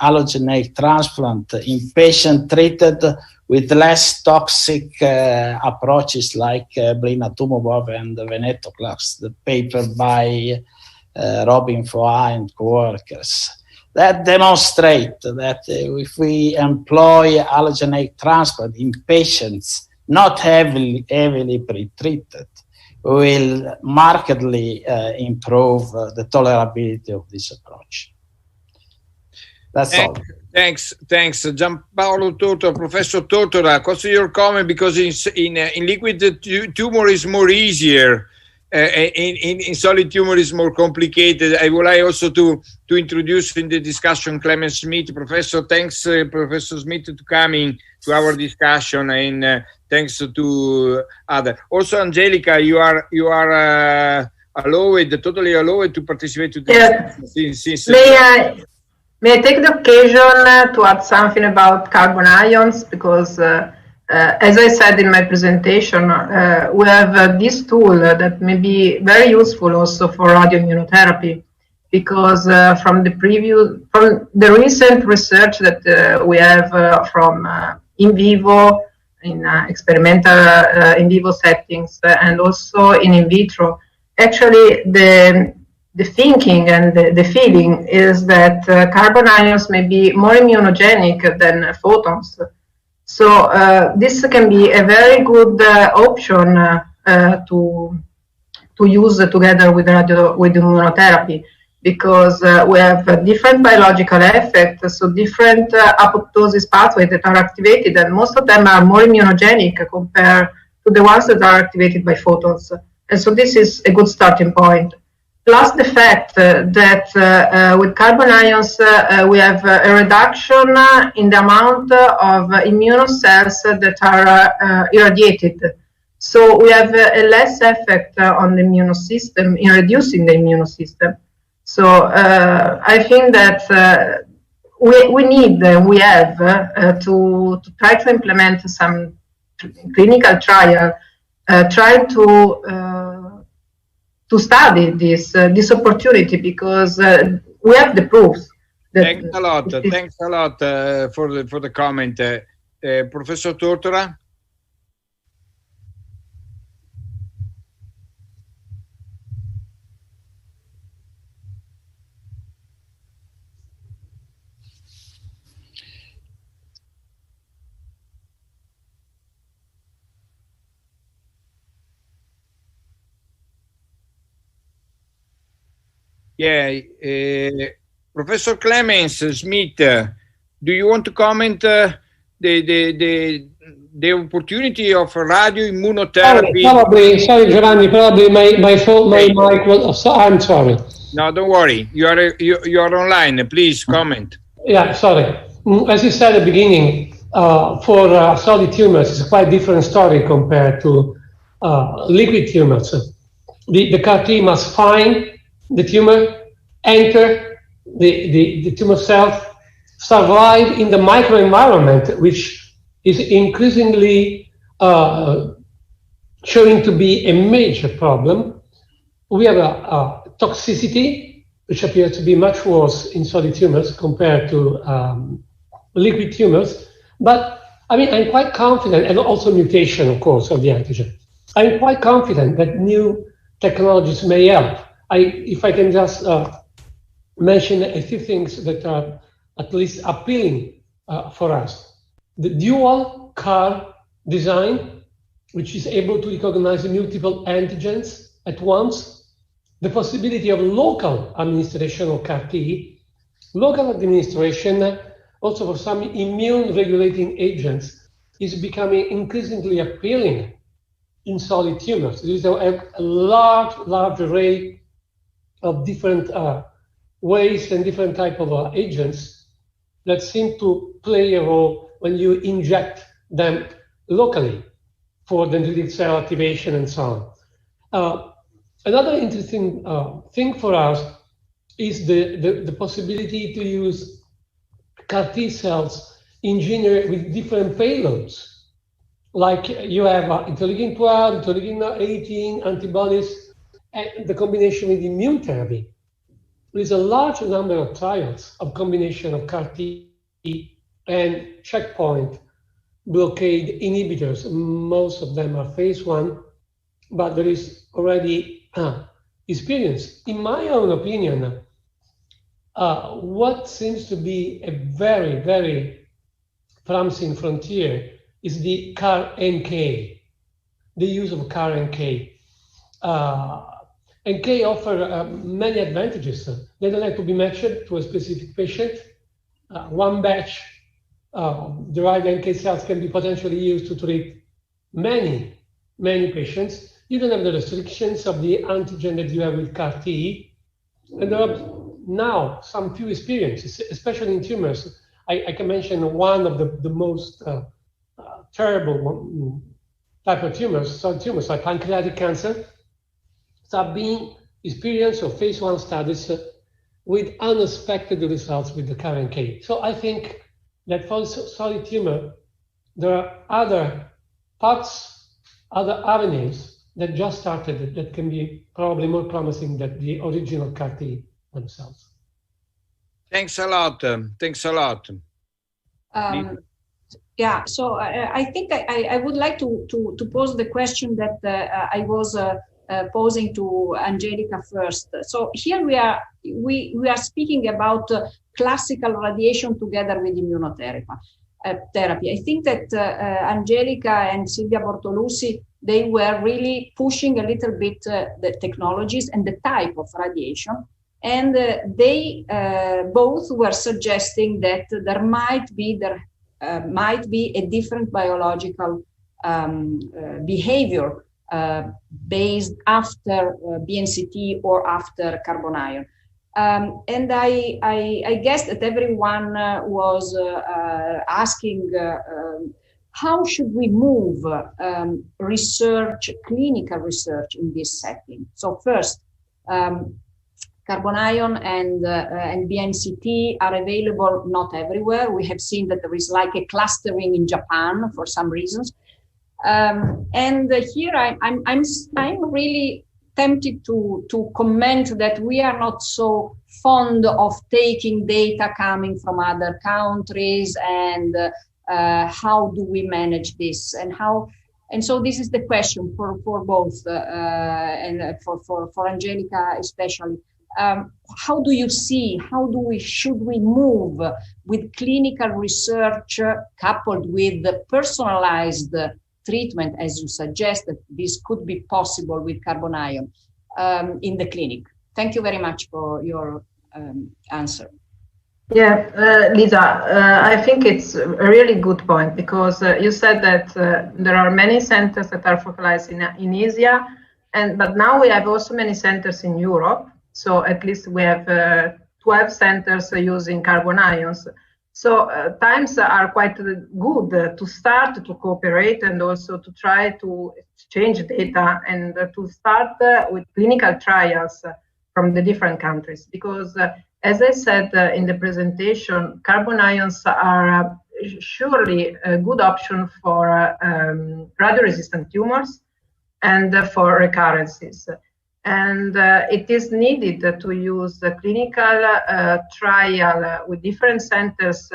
allogeneic transplant in patients treated with less toxic approaches like blinatumomab and venetoclax, the paper by Robin Foa and co-workers. That demonstrate that if we employ allogeneic transplant in patients not heavily pre-treated, will markedly improve the tolerability of this approach. That's all. Thanks, Gianpaolo Tortora. Professor Tortora, what's your comment? Because in liquid tumor is more easier. In solid tumor is more complicated. I would like also to introduce in the discussion Clement Smith. Professor, thanks, Professor Smith, to coming to our discussion, and thanks to other. Also, Angelica, you are allowed, totally allowed to participate to this. May I take the occasion to add something about carbon ions, because as I said in my presentation, we have this tool that may be very useful also for radioimmunotherapy, because from the recent research that we have from in vivo, in experimental in vivo settings, and also in vitro, actually the thinking and the feeling is that carbon ions may be more immunogenic than photons. So this can be a very good option to use together with immunotherapy, because we have different biological effects, so different apoptosis pathways that are activated, and most of them are more immunogenic compared to the ones that are activated by photons. And so this is a good starting point. Plus the fact that with carbon ions we have a reduction in the amount of immunocells that are irradiated. So we have a less effect on the immune system in reducing the immune system. So I think that we have to try to implement some clinical trial, trying to study this opportunity, because we have the proofs. Thanks a lot. Thanks a lot for the comment, Professor Tortora. Yeah, Professor Clemens Smith, do you want to comment the opportunity of radio immunotherapy? Sorry, Giovanni, probably my phone, my mic was. I'm sorry. No, don't worry. You are online. Please comment. Yeah, sorry. As you said at the beginning, for solid tumors, it's a quite different story compared to liquid tumors. The CAR T must find the tumor, enter the tumor cell, survive in the microenvironment, which is increasingly showing to be a major problem. We have a toxicity, which appears to be much worse in solid tumors compared to liquid tumors. But I mean, I'm quite confident, and also mutation, of course, of the antigen. I'm quite confident that new technologies may help. If I can just mention a few things that are at least appealing for us. The dual CAR design, which is able to recognize multiple antigens at once, the possibility of local administration of CAR-T, local administration also for some immune regulating agents is becoming increasingly appealing in solid tumors. There is a large array of different ways and different type of agents that seem to play a role when you inject them locally for dendritic cell activation and so on. Another interesting thing for us is the possibility to use CAR-T cells engineered with different payloads. Like you have interleukin 12, interleukin 18 antibodies, and the combination with immune therapy. There is a large number of trials of combination of CAR-T and checkpoint blockade inhibitors. Most of them are phase 1, but there is already experience. In my own opinion, what seems to be a very, very promising frontier is the CAR-NK, the use of CAR-NK. NK offer many advantages. They don't have to be matched to a specific patient. One batch derived NK cells can be potentially used to treat many patients. You don't have the restrictions of the antigen that you have with CAR-T. And there are now some few experiences, especially in tumors. I can mention one of the most terrible type of tumors, solid tumors like pancreatic cancer, have been experienced of phase 1 studies with unexpected results with the CAR-NK. So I think that for solid tumor, there are other parts, other avenues that just started that can be probably more promising than the original CAR-T themselves. Thanks a lot. Thanks a lot. Yeah, so I think I would like to pose the question that I was posing to Angelica first. So here we are speaking about classical radiation together with immunotherapy. I think that Angelica and Silvia Bortolussi, they were really pushing a little bit the technologies and the type of radiation. And they both were suggesting that there might be a different biological behavior based after BNCT or after carbon ion. And I guess that everyone was asking how should we move research, clinical research in this setting. So first, carbon ion and BNCT are available not everywhere. We have seen that there is like a clustering in Japan for some reasons. And here I'm really tempted to comment that we are not so fond of taking data coming from other countries and how do we manage this and so this is the question for both and for Angelica especially. How do you see, should we move with clinical research coupled with the personalized treatment, as you suggest, that this could be possible with carbon ion in the clinic? Thank you very much for your answer. Yeah, Lisa, I think it's a really good point because you said that there are many centers that are focalized in Asia, but now we have also many centers in Europe. So at least we have 12 centers using carbon ions. So times are quite good to start to cooperate and also to try to exchange data and to start with clinical trials from the different countries. Because as I said in the presentation, carbon ions are surely a good option for radio-resistant tumors and for recurrences. And it is needed to use the clinical trial with different centers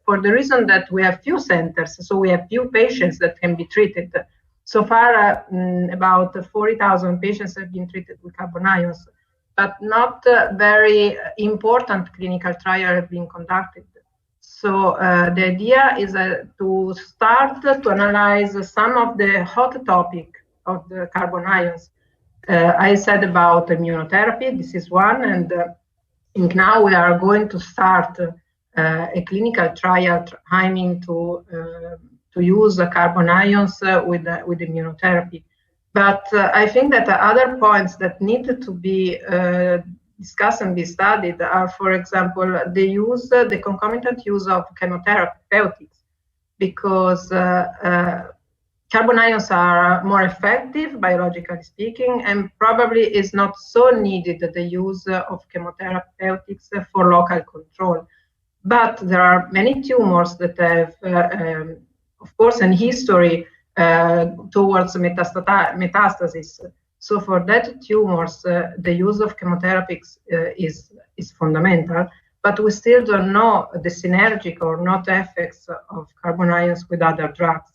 for the reason that we have few centers, so we have few patients that can be treated. So far, about 40,000 patients have been treated with carbon ions. but not very important clinical trials have been conducted. So the idea is to start to analyze some of the hot topic of the carbon ions. I said about immunotherapy, this is one, and now we are going to start a clinical trial aiming to use carbon ions with immunotherapy. But I think that the other points that need to be discussed and be studied are, for example, the concomitant use of chemotherapeutics, because carbon ions are more effective, biologically speaking, and probably is not so needed the use of chemotherapeutics for local control. But there are many tumors that have, of course, an history towards metastasis. So for that tumors, the use of chemotherapies is fundamental, but we still don't know the synergic or not effects of carbon ions with other drugs.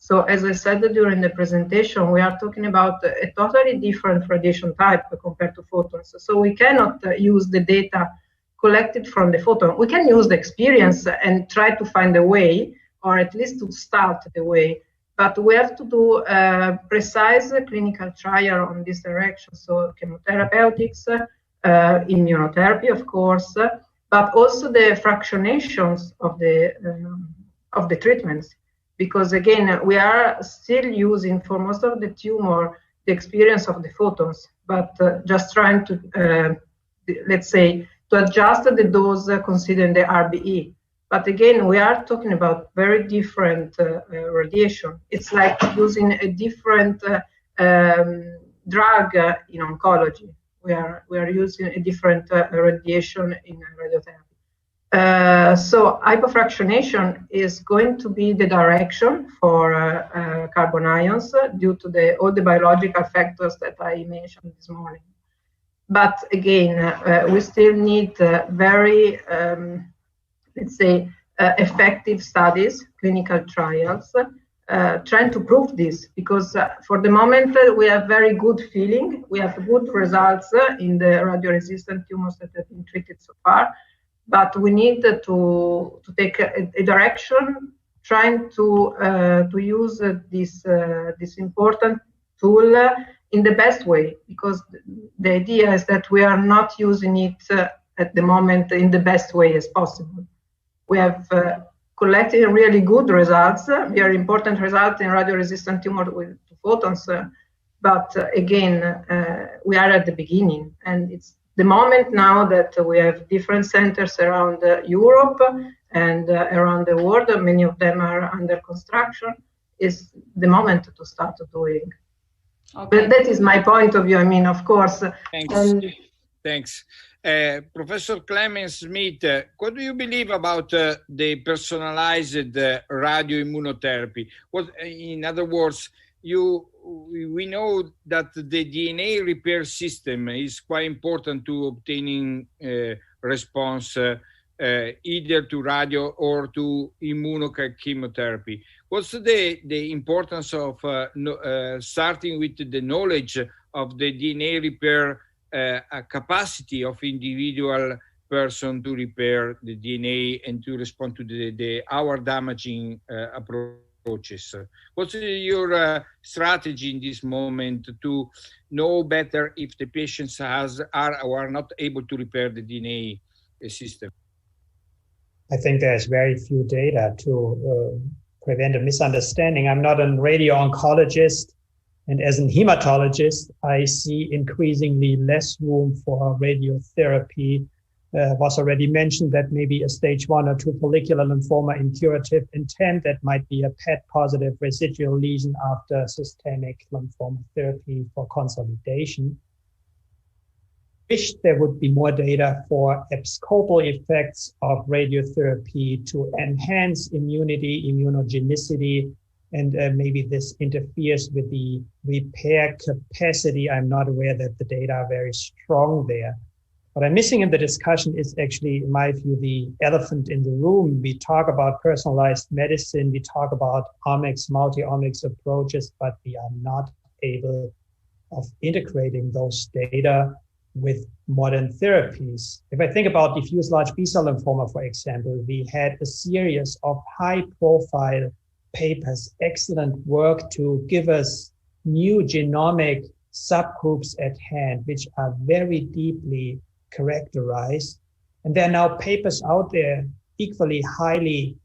So as I said during the presentation, we are talking about a totally different radiation type compared to photons. So we cannot use the data collected from the photon. We can use the experience and try to find a way, or at least to start the way. But we have to do a precise clinical trial on this direction. So chemotherapeutics, immunotherapy, of course, but also the fractionations of the treatments. Because again, we are still using for most of the tumor the experience of the photons, but just trying to, let's say, to adjust the dose considering the RBE. But again, we are talking about very different radiation. It's like using a different drug in oncology. We are using a different radiation in radiotherapy. So hypofractionation is going to be the direction for carbon ions due to all the biological factors that I mentioned this morning. But again, we still need very let's say, effective studies, clinical trials, trying to prove this, because for the moment we have very good feeling, we have good results in the radioresistant tumors that have been treated so far, but we need to take a direction trying to use this important tool in the best way, because the idea is that we are not using it at the moment in the best way as possible. We have collected really good results, very important results in radioresistant tumor with photons, but again, we are at the beginning, and it's the moment now that we have different centers around Europe and around the world, many of them are under construction, is the moment to start doing. Okay. But that is my point of view. I mean, of course. Thanks. Thanks. Professor Clemens Smith, what do you believe about the personalized radioimmunotherapy? In other words, we know that the DNA repair system is quite important to obtaining response either to radio or to immunochemotherapy. What's the importance of starting with the knowledge of the DNA repair capacity of individual person to repair the DNA and to respond to our damaging approaches? What's your strategy in this moment to know better if the patients are or are not able to repair the DNA system? I think there's very few data to prevent a misunderstanding. I'm not a radio-oncologist, and as a hematologist, I see increasingly less room for radiotherapy. Was already mentioned that maybe a stage 1 or 2 follicular lymphoma in curative intent, that might be a PET-positive residual lesion after systemic lymphoma therapy for consolidation. Wish there would be more data for abscopal effects of radiotherapy to enhance immunity, immunogenicity, and maybe this interferes with the repair capacity. I'm not aware that the data are very strong there. What I'm missing in the discussion is actually, in my view, the elephant in the room. We talk about personalized medicine, we talk about omics, multi-omics approaches, but we are not able of integrating those data with modern therapies. If I think about diffuse large B-cell lymphoma, for example, we had a series of high-profile papers, excellent work to give us new genomic subgroups at hand, which are very deeply characterized. And there are now papers out there, equally highly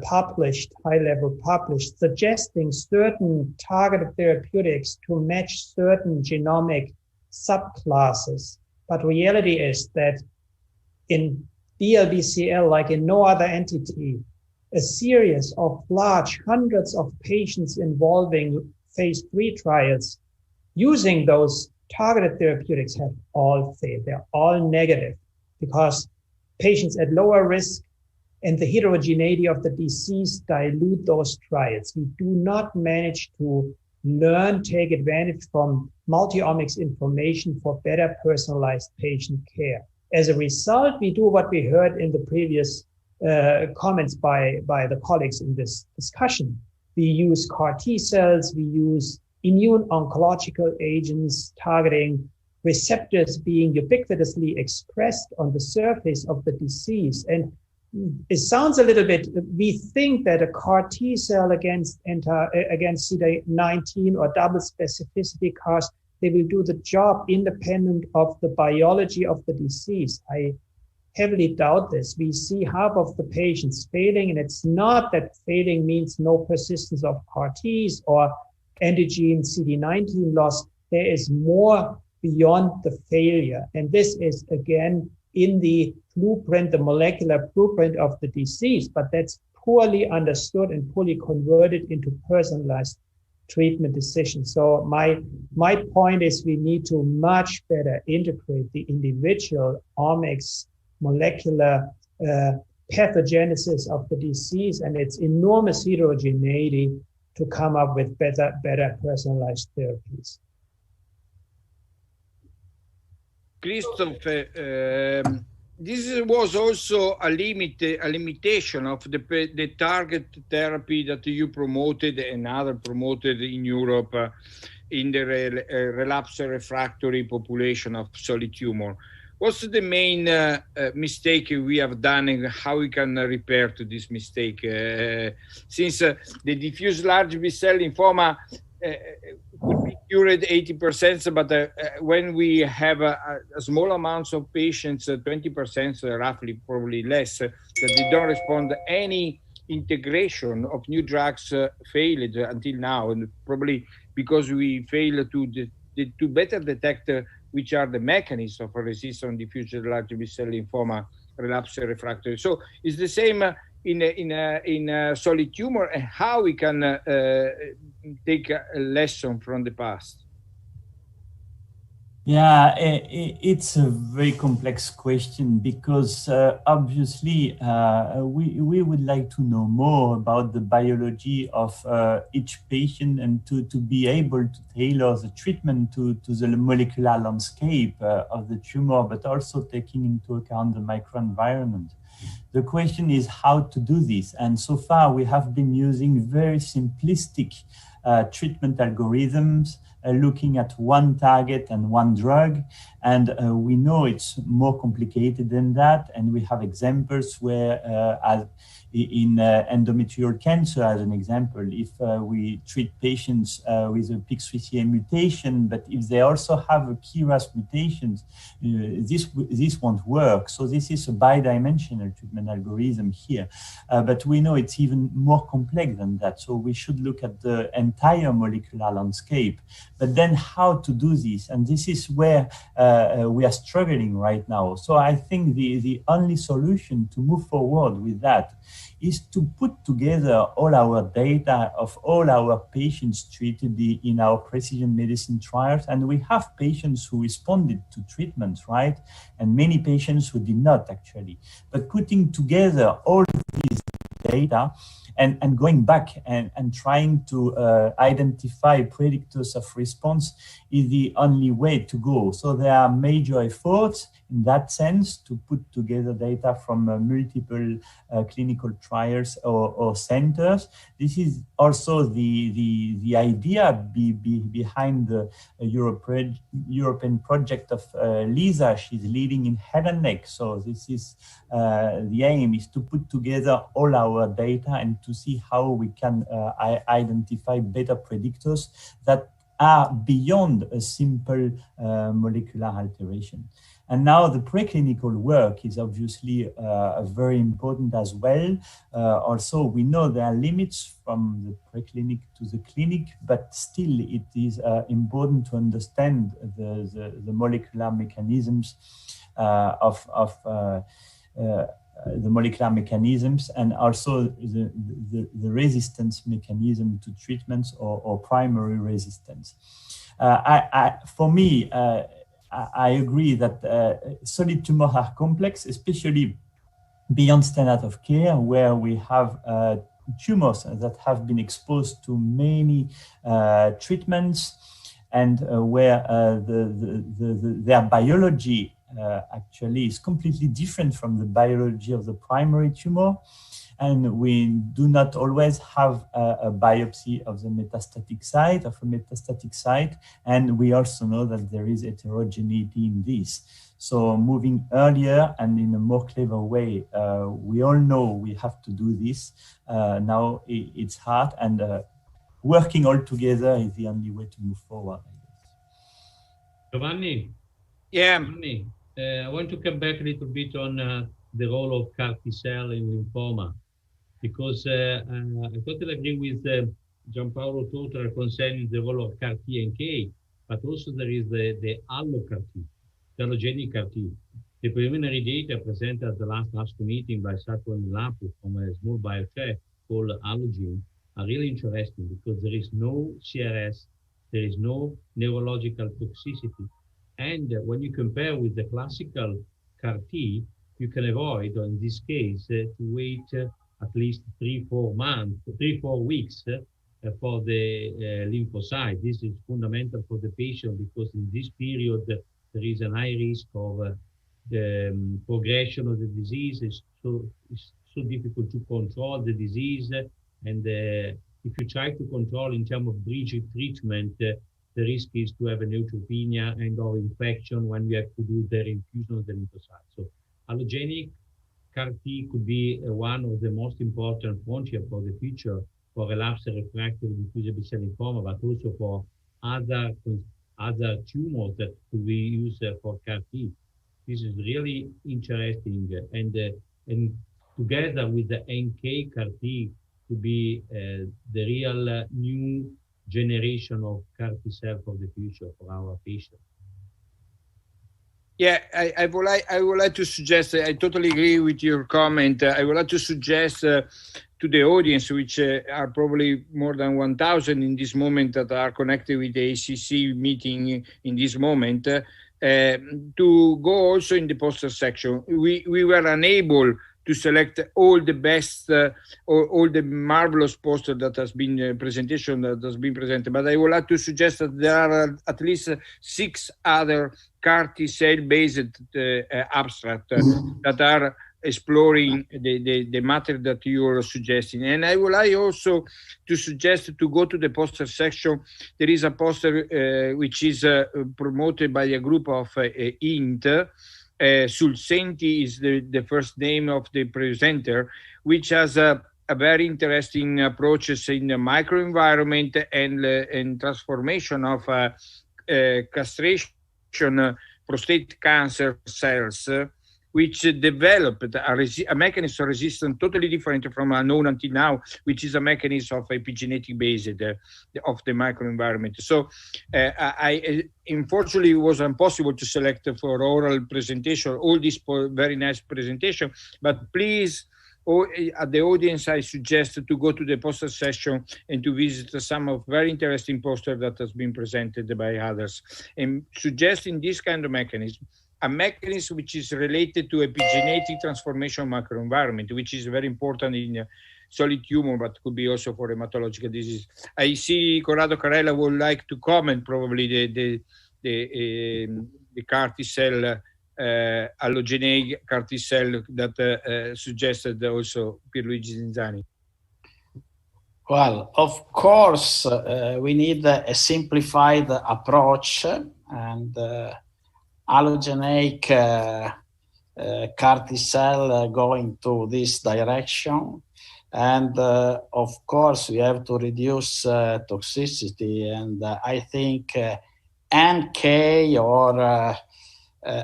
published, high-level published, suggesting certain targeted therapeutics to match certain genomic subclasses. But reality is that in DLBCL, like in no other entity, a series of large hundreds of patients involving phase 3 trials using those targeted therapeutics have all failed. They're all negative because patients at lower risk and the heterogeneity of the disease dilute those trials. We do not manage to learn, take advantage from multi-omics information for better personalized patient care. As a result, we do what we heard in the previous comments by the colleagues in this discussion. We use CAR T cells, we use immune oncological agents targeting receptors being ubiquitously expressed on the surface of the disease. And it sounds a little bit, we think that a CAR T cell against CD19 or double specificity CARs, they will do the job independent of the biology of the disease. I heavily doubt this. We see half of the patients failing, and it's not that failing means no persistence of CAR Ts or antigen CD19 loss. There is more beyond the failure. And this is, again, in the blueprint, the molecular blueprint of the disease, but that's poorly understood and poorly converted into personalized treatment decisions. So my point is we need to much better integrate the individual omics, molecular pathogenesis of the disease and its enormous heterogeneity to come up with better personalized therapies. Christoph, this was also a limitation of the target therapy that you promoted and others promoted in Europe in the relapsed refractory population of solid tumor. What's the main mistake we have done and how we can repair to this mistake? Since the diffuse large B-cell lymphoma could be cured 80%, but when we have a small amounts of patients, 20%, roughly, probably less, that they don't respond to any integration of new drugs failed until now, and probably because we fail to better detect which are the mechanisms of resistance diffuse large B-cell lymphoma relapsed refractory. So it's the same in solid tumor, and how we can take a lesson from the past. Yeah, it's a very complex question because obviously we would like to know more about the biology of each patient and to be able to tailor the treatment to the molecular landscape of the tumor, but also taking into account the microenvironment. The question is how to do this. And so far we have been using very simplistic treatment algorithms, looking at one target and one drug. And we know it's more complicated than that. And we have examples where in endometrial cancer, as an example, if we treat patients with a PIK3CA mutation, but if they also have a KRAS mutation, this won't work. So this is a bidimensional treatment algorithm here. But we know it's even more complex than that. So we should look at the entire molecular landscape. But then how to do this? And this is where we are struggling right now. So I think the only solution to move forward with that is to put together all our data of all our patients treated in our precision medicine trials. And we have patients who responded to treatment, right? And many patients who did not actually. But putting together all these data And going back and trying to identify predictors of response is the only way to go. So there are major efforts in that sense to put together data from multiple clinical trials or centers. This is also the idea behind the European project of Lisa. She's leading in head and neck. So this is the aim is to put together all our data and to see how we can identify better predictors that are beyond a simple molecular alteration. And now the preclinical work is obviously very important as well. Also, we know there are limits from the preclinic to the clinic, but still it is important to understand the molecular mechanisms the molecular mechanisms and also the resistance mechanism to treatments or primary resistance. For me, I agree that solid tumors are complex, especially beyond standard of care, where we have tumors that have been exposed to many treatments and where their biology actually is completely different from the biology of the primary tumor. And we do not always have a biopsy of the metastatic site, and we also know that there is heterogeneity in this. So moving earlier and in a more clever way, we all know we have to do this. Now it's hard, and working all together is the only way to move forward, I guess. Giovanni? Yeah. Giovanni, I want to come back a little bit on the role of CAR T-cell in lymphoma, because I totally agree with Gianpaolo Totra concerning the role of CAR T and NK, but also there is the allo CAR T, the allogeneic CAR T. The preliminary data presented at the last ASCO meeting by Sato and Lapu from a small biotech called Allogene are really interesting because there is no CRS, there is no neurological toxicity. And when you compare with the classical CAR T, you can avoid, or in this case, to wait at least 3-4 weeks for the lymphocyte. This is fundamental for the patient because in this period, there is an high risk of the progression of the disease. It's so difficult to control the disease. And if you try to control in terms of bridge treatment, the risk is to have a neutropenia and or infection when you have to do the infusion of the lymphocyte. So allogeneic CAR T could be one of the most important frontier for the future for relapsed refractory diffuse B-cell lymphoma, but also for other tumors that could be used for CAR T. This is really interesting, and together with the NK CAR T to be the real new generation of CAR T-cell for the future for our patients. Yeah, I would like to suggest, I totally agree with your comment. I would like to suggest to the audience, which are probably more than 1,000 in this moment that are connected with the ACC meeting in this moment, to go also in the poster section. We were unable to select all the best, all the marvelous poster that has been presentation that has been presented. But I would like to suggest that there are at least 6 other CAR T-cell based abstract that are exploring the matter that you are suggesting. And I would like also to suggest to go to the poster section. There is a poster which is promoted by a group of INT. Sulcenti is the first name of the presenter, which has a very interesting approaches in the microenvironment and transformation of castration prostate cancer cells, which developed a mechanism of resistance totally different from unknown until now, which is a mechanism of epigenetic base of the microenvironment. So I unfortunately, it was impossible to select for oral presentation all this very nice presentation, but please, at the audience, I suggest to go to the poster session and to visit some of very interesting posters that has been presented by others. And suggesting this kind of mechanism, a mechanism which is related to epigenetic transformation microenvironment, which is very important in solid tumor, but could be also for hematological disease. I see Corrado Carella would like to comment probably the CAR T-cell, allogeneic CAR T-cell that suggested also Pierluigi Zinzani. Well, of course, we need a simplified approach, and allogeneic CAR T-cell going to this direction. And of course, we have to reduce toxicity. And I think NK or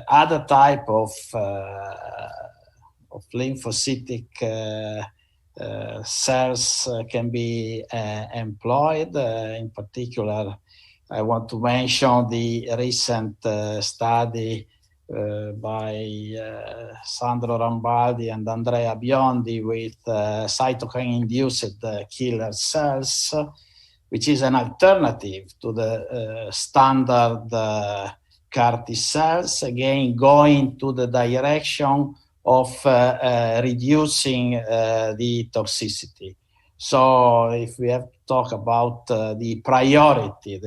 other type of lymphocytic cells can be employed. In particular, I want to mention the recent study by Sandro Rambaldi and Andrea Biondi with cytokine-induced killer cells, which is an alternative to the standard CAR T cells, again going to the direction of reducing the toxicity. So if we have to talk about the priority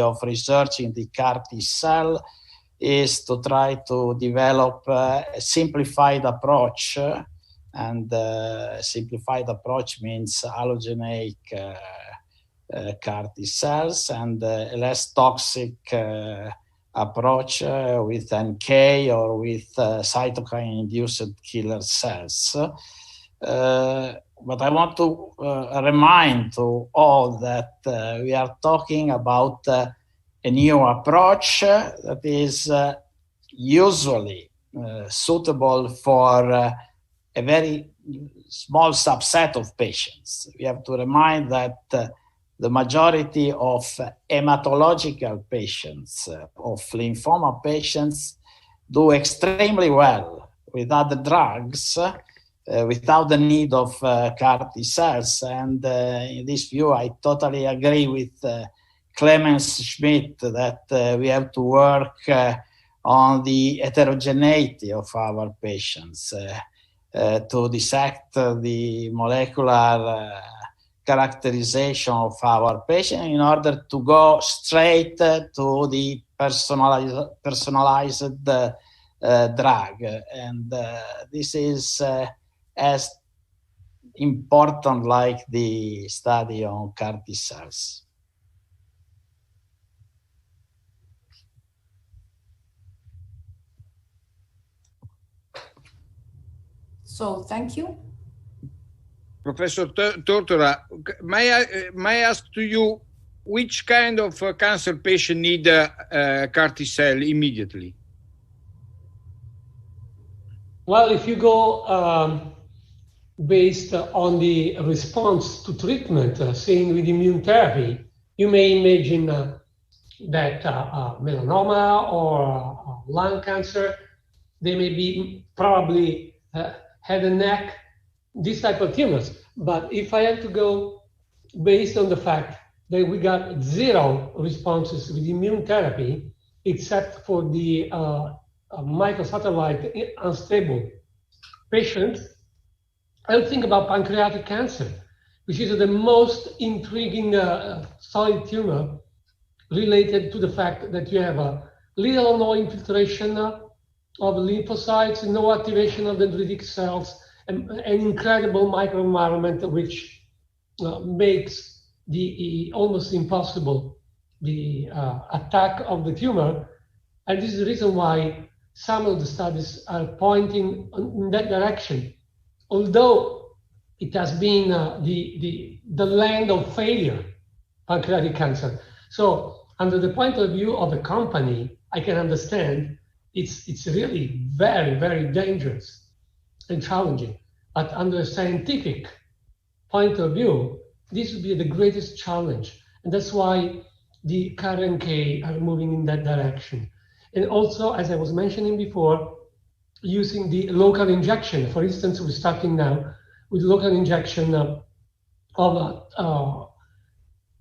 of researching the CAR T cell is to try to develop a simplified approach, and simplified approach means allogeneic CAR T cells and a less toxic approach with NK or with cytokine-induced killer cells. But I want to remind to all that we are talking about a new approach that is usually suitable for a very small subset of patients. We have to remind that the majority of hematological patients, of lymphoma patients, do extremely well with other drugs without the need of CAR T cells. And in this view, I totally agree with Clemens Schmidt that we have to work on the heterogeneity of our patients to dissect the molecular characterization of our patient in order to go straight to the personalized drug. And this is as important like the study on CAR T cells. So thank you. Professor Tortora, may I ask to you, which kind of cancer patient need a CAR T cell immediately? Well, if you go based on the response to treatment seen with immune therapy, you may imagine that melanoma or lung cancer, they may be probably head and neck, this type of tumors. But if I have to go based on the fact that we got 0 responses with immune therapy, except for the microsatellite unstable patients, I would think about pancreatic cancer, which is the most intriguing solid tumor related to the fact that you have a little or no infiltration of lymphocytes, no activation of dendritic cells, and an incredible microenvironment which makes the almost impossible the attack of the tumor. And this is the reason why some of the studies are pointing in that direction. Although it has been the land of failure, pancreatic cancer. So under the point of view of a company, I can understand it's really very, very dangerous and challenging. But under a scientific point of view, this would be the greatest challenge. And that's why the CAR-NK are moving in that direction. And also, as I was mentioning before, using the local injection. For instance, we're starting now with local injection of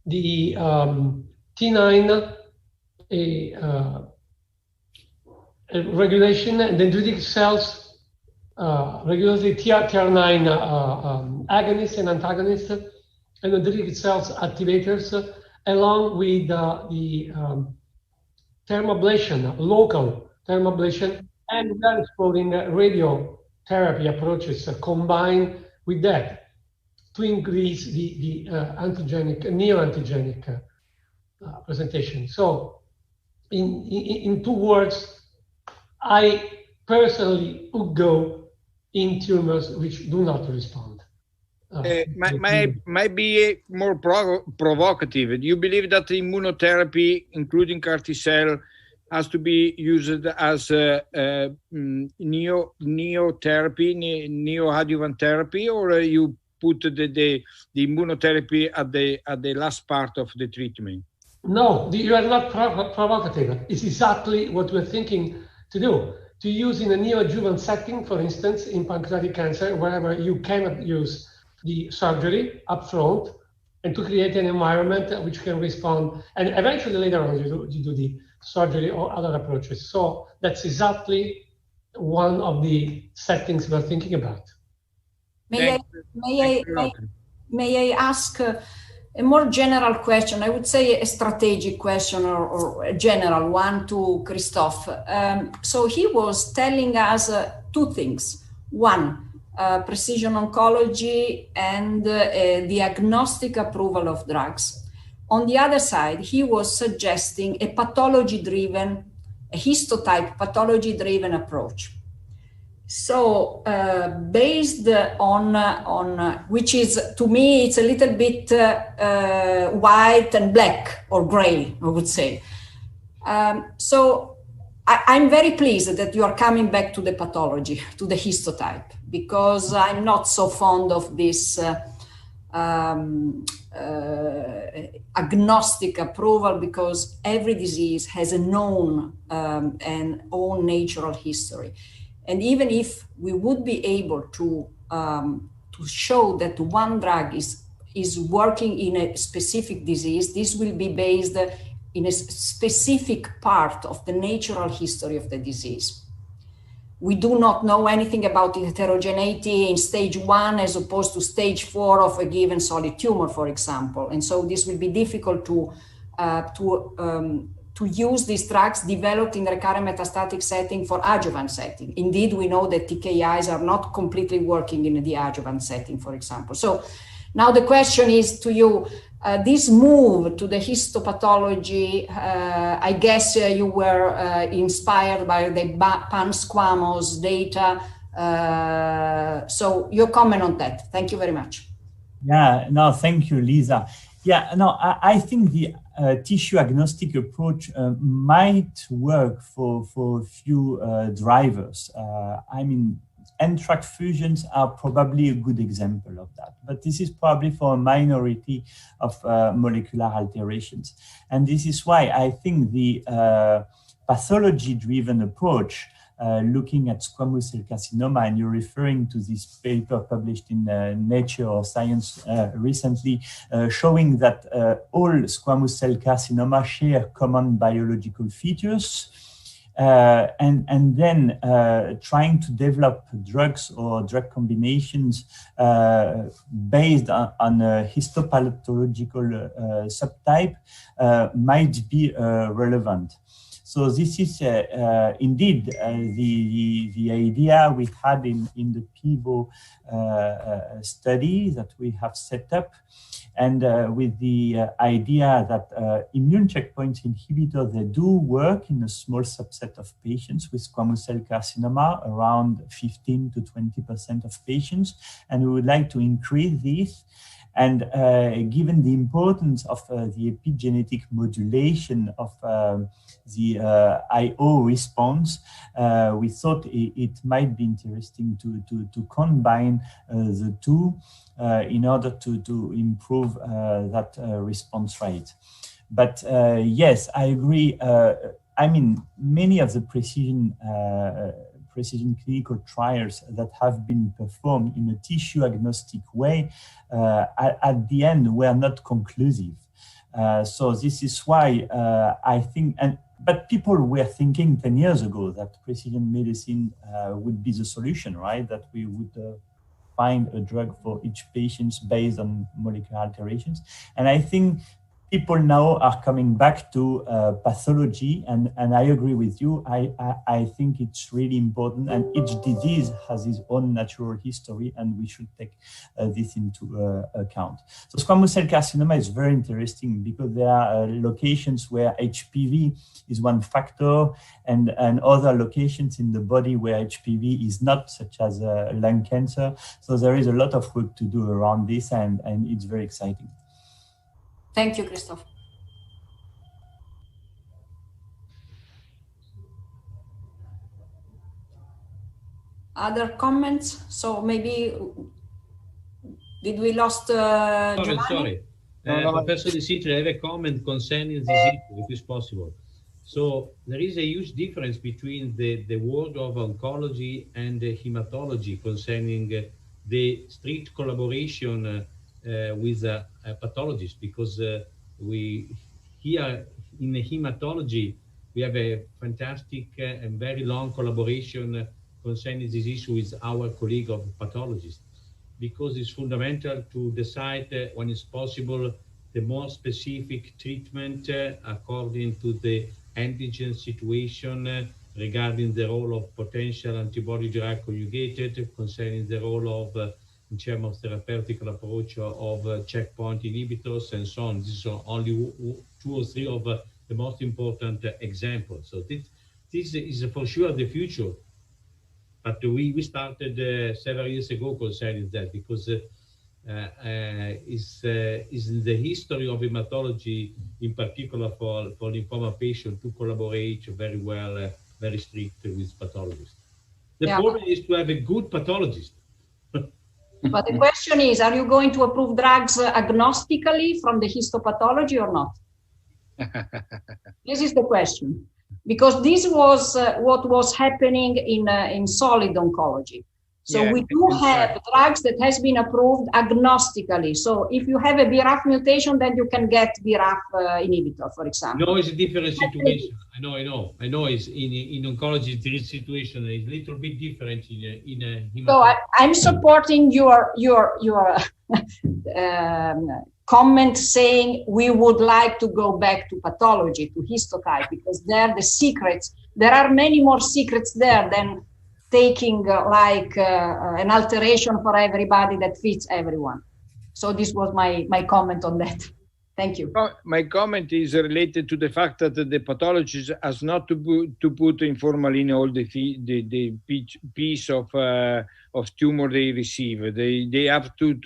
the T9 regulation and dendritic cells, regulatory TR9 agonists and antagonists, and dendritic cells activators, along with the thermoablation, local thermoablation, and we are exploring radiotherapy approaches combined with that to increase the neoantigenic presentation. So, in 2 words, I personally would go in tumors which do not respond. Might be more provocative. Do you believe that immunotherapy, including CAR T-cell, has to be used as neotherapy, neoadjuvant therapy, or you put the immunotherapy at the last part of the treatment? No, you are not provocative. It's exactly what we're thinking to do. To use in a neoadjuvant setting, for instance, in pancreatic cancer, wherever you cannot use the surgery up front, and to create an environment which can respond, and eventually later on you do the surgery or other approaches. So that's exactly one of the settings we're thinking about. May I ask a more general question? I would say a strategic question or a general one to Christophe. So he was telling us 2 things. One, precision oncology and the agnostic approval of drugs. On the other side, he was suggesting a pathology-driven, a histotype pathology-driven approach. So based on which is, to me, it's a little bit white and black or gray, I would say. So I'm very pleased that you are coming back to the pathology, to the histotype, because I'm not so fond of this agnostic approval, because every disease has a known and own natural history. And even if we would be able to show that one drug is working in a specific disease, this will be based in a specific part of the natural history of the disease. We do not know anything about the heterogeneity in stage 1 as opposed to stage 4 of a given solid tumor, for example. And so this will be difficult to use these drugs developed in recurrent metastatic setting for adjuvant setting. Indeed, we know that TKIs are not completely working in the adjuvant setting, for example. So now the question is to you, this move to the histopathology, I guess you were inspired by the pan-squamous data. So your comment on that. Thank you very much. Yeah, no, thank you, Lisa. Yeah, no, I think the tissue agnostic approach might work for a few drivers. I mean, end-tract fusions are probably a good example of that, but this is probably for a minority of molecular alterations. And this is why I think the pathology-driven approach, looking at squamous cell carcinoma, and you're referring to this paper published in Nature or Science recently, showing that all squamous cell carcinoma share common biological features, and then trying to develop drugs or drug combinations based on a histopathological subtype might be relevant. So this is indeed the idea we had in the PIVO study that we have set up, and with the idea that immune checkpoint inhibitors, they do work in a small subset of patients with squamous cell carcinoma, around 15 to 20% of patients, and we would like to increase this. And given the importance of the epigenetic modulation of the IO response, we thought it might be interesting to combine the two in order to improve that response rate. But yes, I agree. I mean, many of the precision clinical trials that have been performed in a tissue agnostic way at the end were not conclusive. So this is why I think, and but people were thinking 10 years ago that precision medicine would be the solution, right? That we would find a drug for each patient based on molecular alterations. And I think people now are coming back to pathology, and I agree with you. I think it's really important, and each disease has its own natural history, and we should take this into account. So squamous cell carcinoma is very interesting because there are locations where HPV is one factor, and other locations in the body where HPV is not, such as lung cancer. So there is a lot of work to do around this, and it's very exciting. Thank you, Christophe. Other comments? So maybe, did we lost Sorry. Professor De Sitter, I have a comment concerning this issue, if it's possible. So there is a huge difference between the world of oncology and the hematology concerning the strict collaboration with a pathologist, because we here in hematology we have a fantastic and very long collaboration concerning this issue with our colleague of pathologists, because it's fundamental to decide when it's possible the more specific treatment according to the antigen situation regarding the role of potential antibody drug conjugated, concerning the role of in terms of therapeutic approach of checkpoint inhibitors and so on. These are only 2 or 3 of the most important examples. So this is for sure the future. But we started several years ago concerning that, because is in the history of hematology, in particular for lymphoma patients, to collaborate very well, very strict with pathologists. The problem is to have a good pathologist. But the question is, are you going to approve drugs agnostically from the histopathology or not? This is the question. Because this was what was happening in solid oncology. So we do have drugs that has been approved agnostically. So if you have a BRAF mutation, then you can get BRAF inhibitor, for example. No, it's a different situation. I know. It's in oncology, the situation is a little bit different in hematology. So I'm supporting your comment saying we would like to go back to pathology, to histotype, because there are many more secrets there than taking an alteration for everybody that fits everyone. So this was my comment on that. Thank you. My comment is related to the fact that the pathologist has not to put in formalin all the piece of tumor they receive. They have to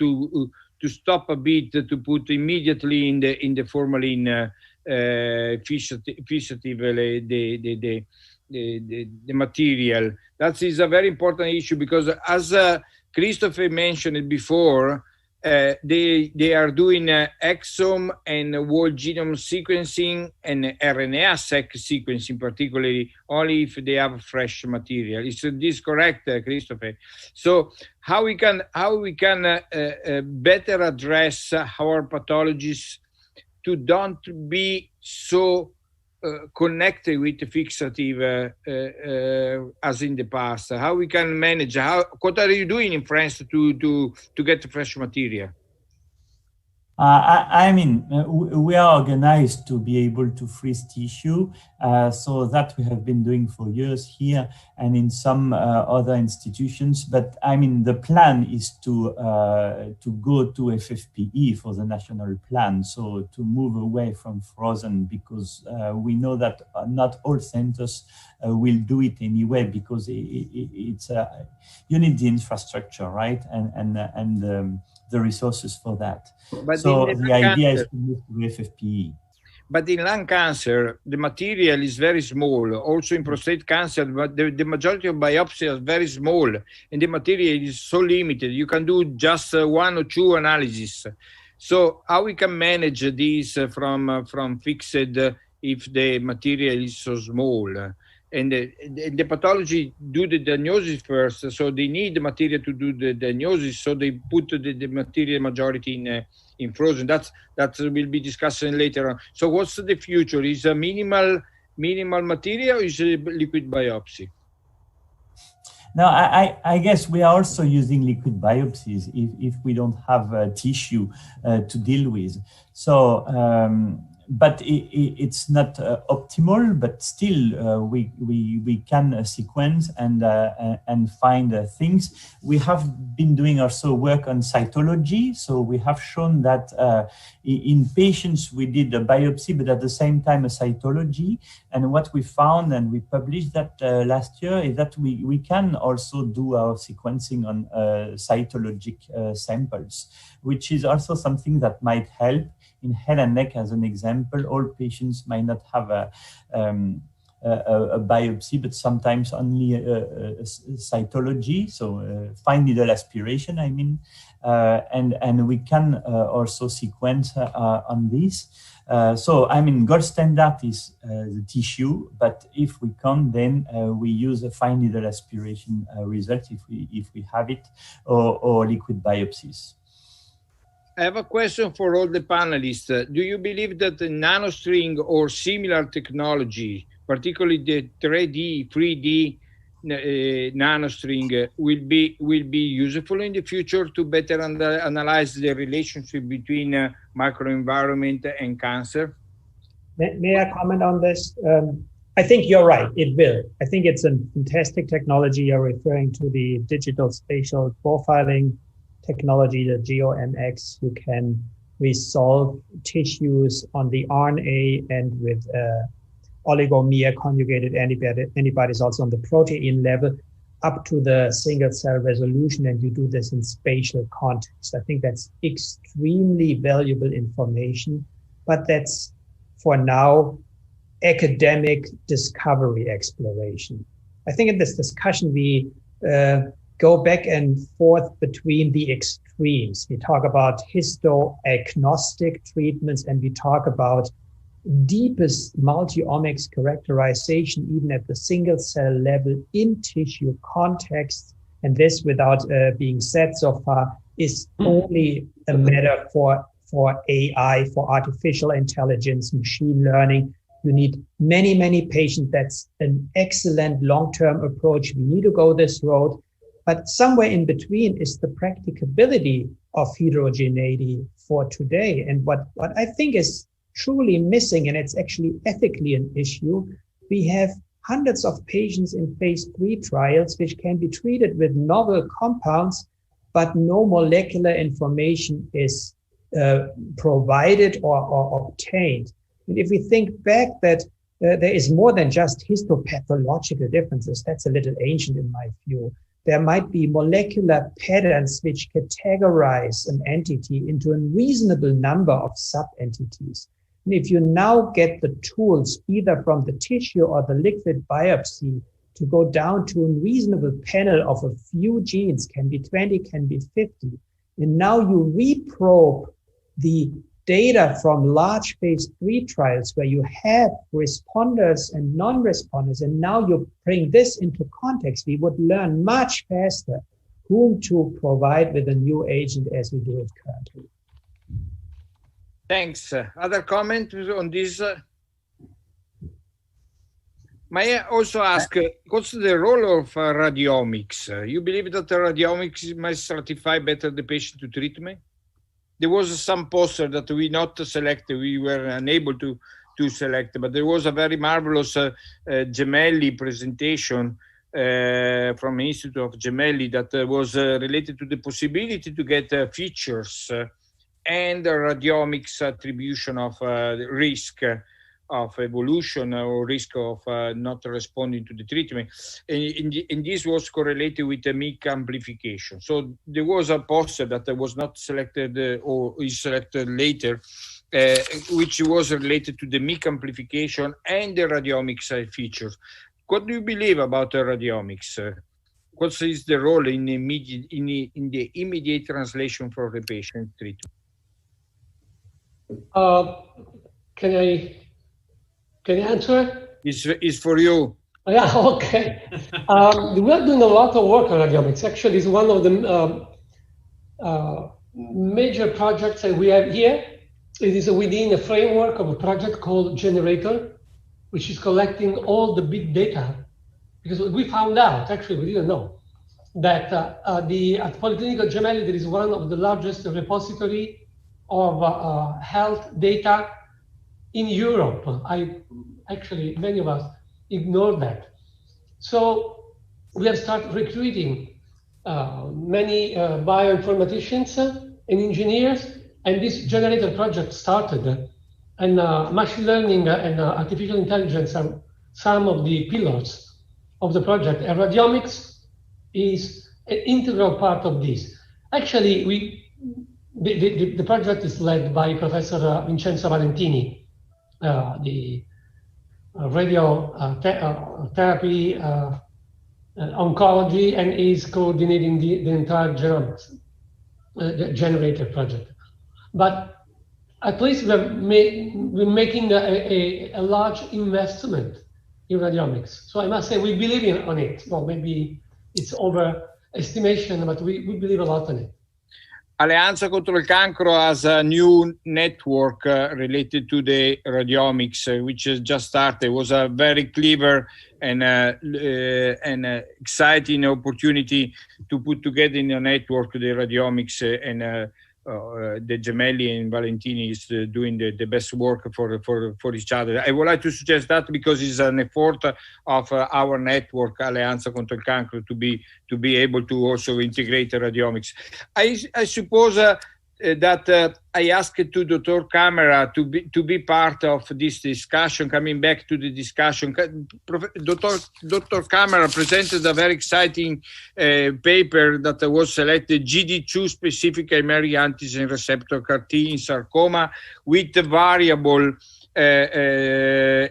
stop a bit, to put immediately in the formalin fixative the material. That is a very important issue, because as Christophe mentioned before, they are doing exome and whole genome sequencing and RNA-seq sequencing, particularly only if they have fresh material. Is this correct, Christophe? So how we can better address our pathologists to don't be so connected with fixative as in the past? How we can manage? What are you doing in France to get fresh material? I mean, we are organized to be able to freeze tissue, so that we have been doing for years here and in some other institutions. But I mean, the plan is to go to FFPE for the national plan, so to move away from frozen, because we know that not all centers will do it anyway, because it's you need the infrastructure, right, and the resources for that. But so the idea is to move to FFPE. But in lung cancer, the material is very small. Also in prostate cancer, but the majority of biopsies are very small, and the material is so limited. You can do just 1 or 2 analyses. So how we can manage this from fixed if the material is so small? And the pathology do the diagnosis first, so they need the material to do the diagnosis, so they put the material majority in frozen. That will be discussed later on. So what's the future? Is a minimal minimal material, or is it liquid biopsy? Now, I guess we are also using liquid biopsies if we don't have tissue to deal with. So, but it's not optimal, but still we can sequence and find things. We have been doing also work on cytology. So we have shown that in patients we did a biopsy, but at the same time a cytology. And what we found, and we published that last year, is that we can also do our sequencing on cytologic samples, which is also something that might help. In head and neck, as an example, all patients might not have a biopsy, but sometimes only a cytology, so fine needle aspiration, I mean, and we can also sequence on this. So, I mean, gold standard is the tissue, but if we can't, then we use a fine needle aspiration result if we have it, or liquid biopsies. I have a question for all the panelists. Do you believe that the nanostring or similar technology, particularly the 3D nanostring, will be useful in the future to better analyze the relationship between microenvironment and cancer? May I comment on this? I think you're right, it will. I think it's a fantastic technology. You're referring to the digital spatial profiling technology, the GeoMX. You can resolve tissues on the RNA and with oligomer conjugated antibodies also on the protein level up to the single cell resolution, and you do this in spatial context. I think that's extremely valuable information, but that's for now academic discovery exploration. I think in this discussion we go back and forth between the extremes. We talk about histoagnostic treatments, and we talk about deepest multi-omics characterization, even at the single cell level in tissue context. And this, without being said so far, is only a matter for AI, for artificial intelligence, machine learning. You need many, many patients. That's an excellent long-term approach. We need to go this road. But somewhere in between is the practicability of heterogeneity for today. And what I think is truly missing, and it's actually ethically an issue, we have hundreds of patients in phase 3 trials which can be treated with novel compounds, but no molecular information is provided or obtained. And if we think back that there is more than just histopathological differences, that's a little ancient in my view. There might be molecular patterns which categorize an entity into a reasonable number of sub-entities. And if you now get the tools either from the tissue or the liquid biopsy to go down to a reasonable panel of a few genes, can be 20, can be 50, and now you reprobe the data from large phase 3 trials where you have responders and non-responders, and now you bring this into context, we would learn much faster whom to provide with a new agent as we do it currently. Thanks. Other comments on this? May I also ask, what's the role of radiomics? You believe that the radiomics might stratify better the patient to treatment? There was some poster that we not selected, we were unable to select, but there was a very marvelous Gemelli presentation from the Institute of Gemelli that was related to the possibility to get features and the radiomics attribution of risk of evolution or risk of not responding to the treatment. And this was correlated with the MIC amplification. So there was a poster that was not selected or is selected later, which was related to the MIC amplification and the radiomics features. What do you believe about the radiomics? What is the role in the immediate translation for the patient treatment? Can I answer? It's for you. Yeah, okay. We are doing a lot of work on radiomics. Actually, it's one of the major projects that we have here. It is within a framework of a project called Generator. which is collecting all the big data, because we found out, actually we didn't know, that at Polyclinico Gemelli there is one of the largest repository of health data in Europe. Many of us ignored that. So we have started recruiting many bioinformaticians and engineers, and this generator project started. And machine learning and artificial intelligence are some of the pillars of the project. And radiomics is an integral part of this. Actually, the project is led by Professor Vincenzo Valentini, the radiotherapy oncology, and is coordinating the entire genomics generator project. But at least we're making a large investment in radiomics. So I must say we believe on it. Well, maybe it's overestimation, but we believe a lot on it. ALLEANZA CONTRO il CANCRO has a new network related to the radiomics, which has just started. It was a very clever and exciting opportunity to put together in a network the radiomics and the Gemelli and Valentini is doing the best work for each other. I would like to suggest that because it's an effort of our network, ALLEANZA CONTRO il CANCRO, to be able to also integrate the radiomics. I suppose that I asked to Dr. Camera to be part of this discussion. Coming back to the discussion, Dr. Camera presented a very exciting paper that was selected GD2 specific chimeric antigen receptor CAR-T in sarcoma with variable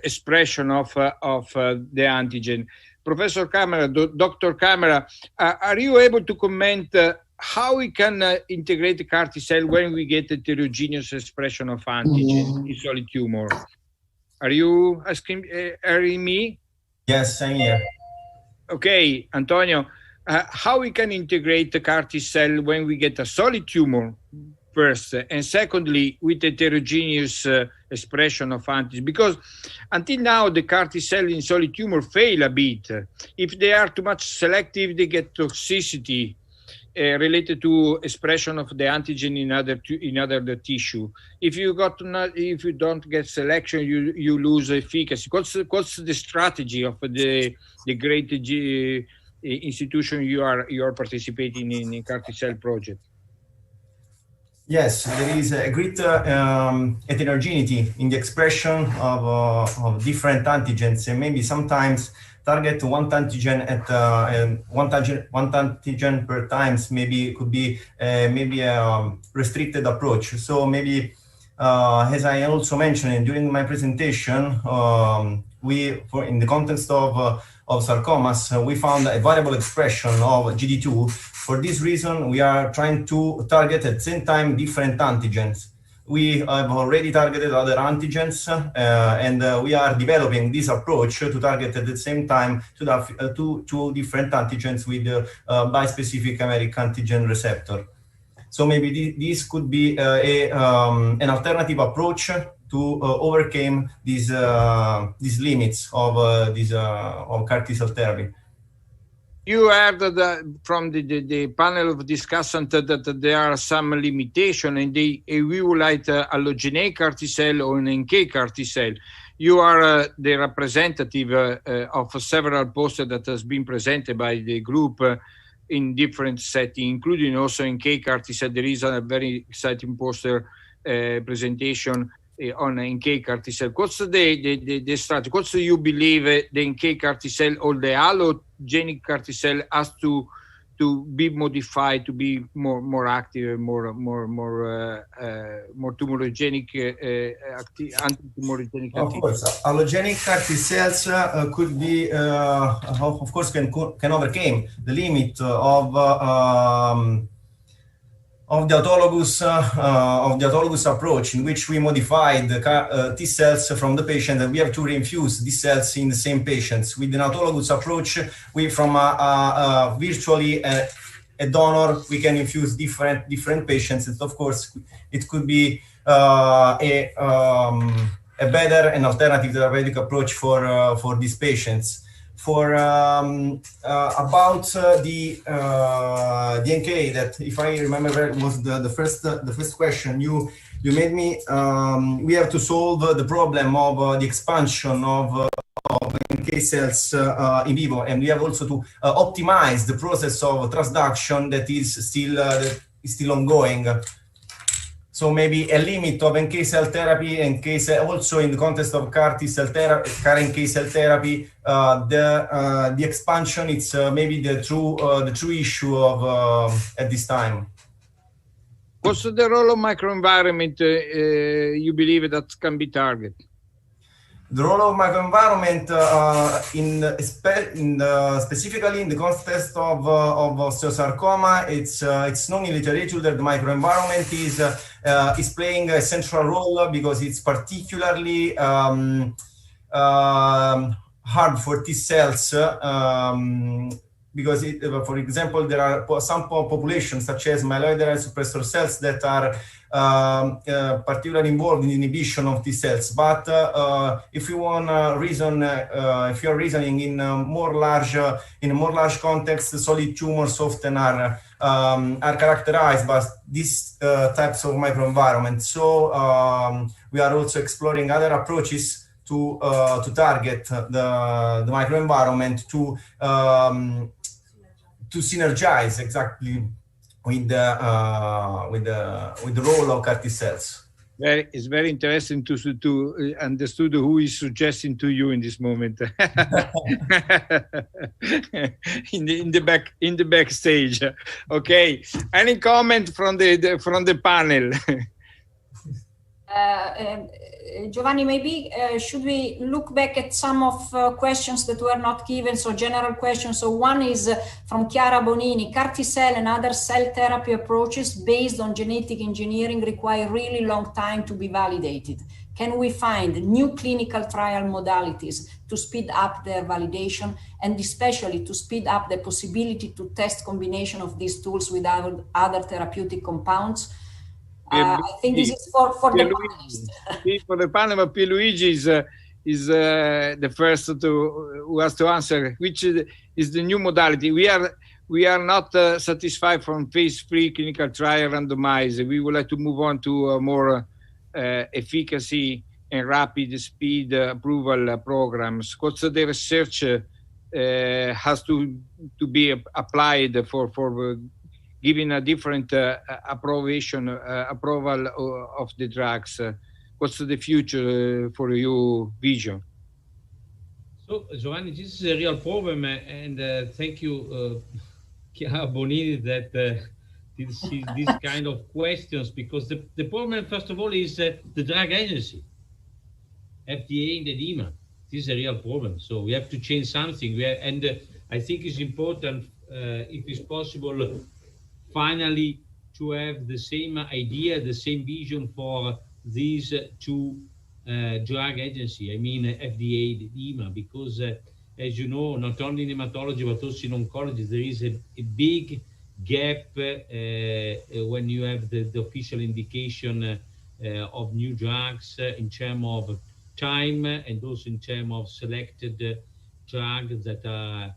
expression of the antigen. Professor Camera, Dr. Camera, are you able to comment how we can integrate the CAR-T cell when we get heterogeneous expression of antigen in solid tumor? Are you asking me? Yes, I'm here. Okay, Antonio, how we can integrate the CAR-T cell when we get a solid tumor first, and secondly, with heterogeneous expression of antigen? Because until now, the CAR-T cell in solid tumor fail a bit. If they are too much selective, they get toxicity related to expression of the antigen in other tissue. If you don't get selection, you lose efficacy. What's the strategy of the great institution you are participating in CAR-T cell project? Yes, there is a great heterogeneity in the expression of different antigens, and maybe sometimes target one antigen at one antigen per times maybe could be maybe a restricted approach. So maybe as I also mentioned during my presentation, in the context of sarcomas, we found a variable expression of GD2. For this reason, we are trying to target at the same time different antigens. We have already targeted other antigens, and we are developing this approach to target at the same time two different antigens with bispecific chimeric antigen receptor. So maybe this could be an alternative approach to overcome these limits of CAR-T cell therapy. You heard from the panel of discussants that there are some limitations, and we would like allogeneic CAR-T cell or an NK CAR-T cell. You are the representative of several posters that has been presented by the group in different settings, including also NK CAR-T cell. There is a very exciting poster presentation on NK CAR-T cell. What's the strategy? What do you believe the NK CAR-T cell or the allogenic CAR-T cell has to be modified to be more active, more tumorigenic, anti-tumorigenic? Of course, allogenic CAR-T cells could be, of course, can overcome the limit of the autologous approach, in which we modified the T cells from the patient, and we have to reinfuse these cells in the same patients. With an autologous approach, we from virtually a donor, we can infuse different patients, and of course, it could be a better and alternative therapeutic approach for these patients. For about the NK, that if I remember right, was the first question you made me. We have to solve the problem of the expansion of NK cells in vivo, and we have also to optimize the process of transduction that is still ongoing. So maybe a limit of NK cell therapy, also in the context of CAR T cell therapy, CAR NK cell therapy, the expansion, it's maybe the true issue of at this time. What's the role of microenvironment you believe that can be targeted? The role of microenvironment specifically in the context of osteosarcoma, it's known in literature that the microenvironment is playing a central role because it's particularly hard for T cells because, for example, there are some populations such as myeloid derived suppressor cells that are particularly involved in inhibition of T cells. But if you want reason, if you are reasoning in a more large context, solid tumors often are characterized by these types of microenvironment. So we are also exploring other approaches to target the microenvironment to synergize exactly with the role of CAR T cells. It's very interesting to understand who is suggesting to you in this moment. in the backstage. Okay. Any comment from the panel? Giovanni, maybe should we look back at some of questions that were not given, so general questions. So one is from Chiara Bonini. CAR T cell and other cell therapy approaches based on genetic engineering require really long time to be validated. Can we find new clinical trial modalities to speed up their validation and especially to speed up the possibility to test combination of these tools with other therapeutic compounds? I think this is for the panelists. For the panel, but Pierluigi is the first who has to answer, which is the new modality. We are not satisfied from phase 3 clinical trial randomized. We would like to move on to more efficacy and rapid speed approval programs. What's the research has to be applied for giving a different approval of the drugs. What's the future for your vision? So, Giovanni, this is a real problem, and thank you, Chiara Bonini, that these kind of questions, because the problem, first of all, is the drug agency, FDA and EMA. This is a real problem. So we have to change something. And I think it's important, if it's possible, finally to have the same idea, the same vision for these two drug agency, I mean FDA and EMA, because as you know, not only in hematology but also in oncology, there is a big gap when you have the official indication of new drugs in terms of time and also in terms of selected drugs that are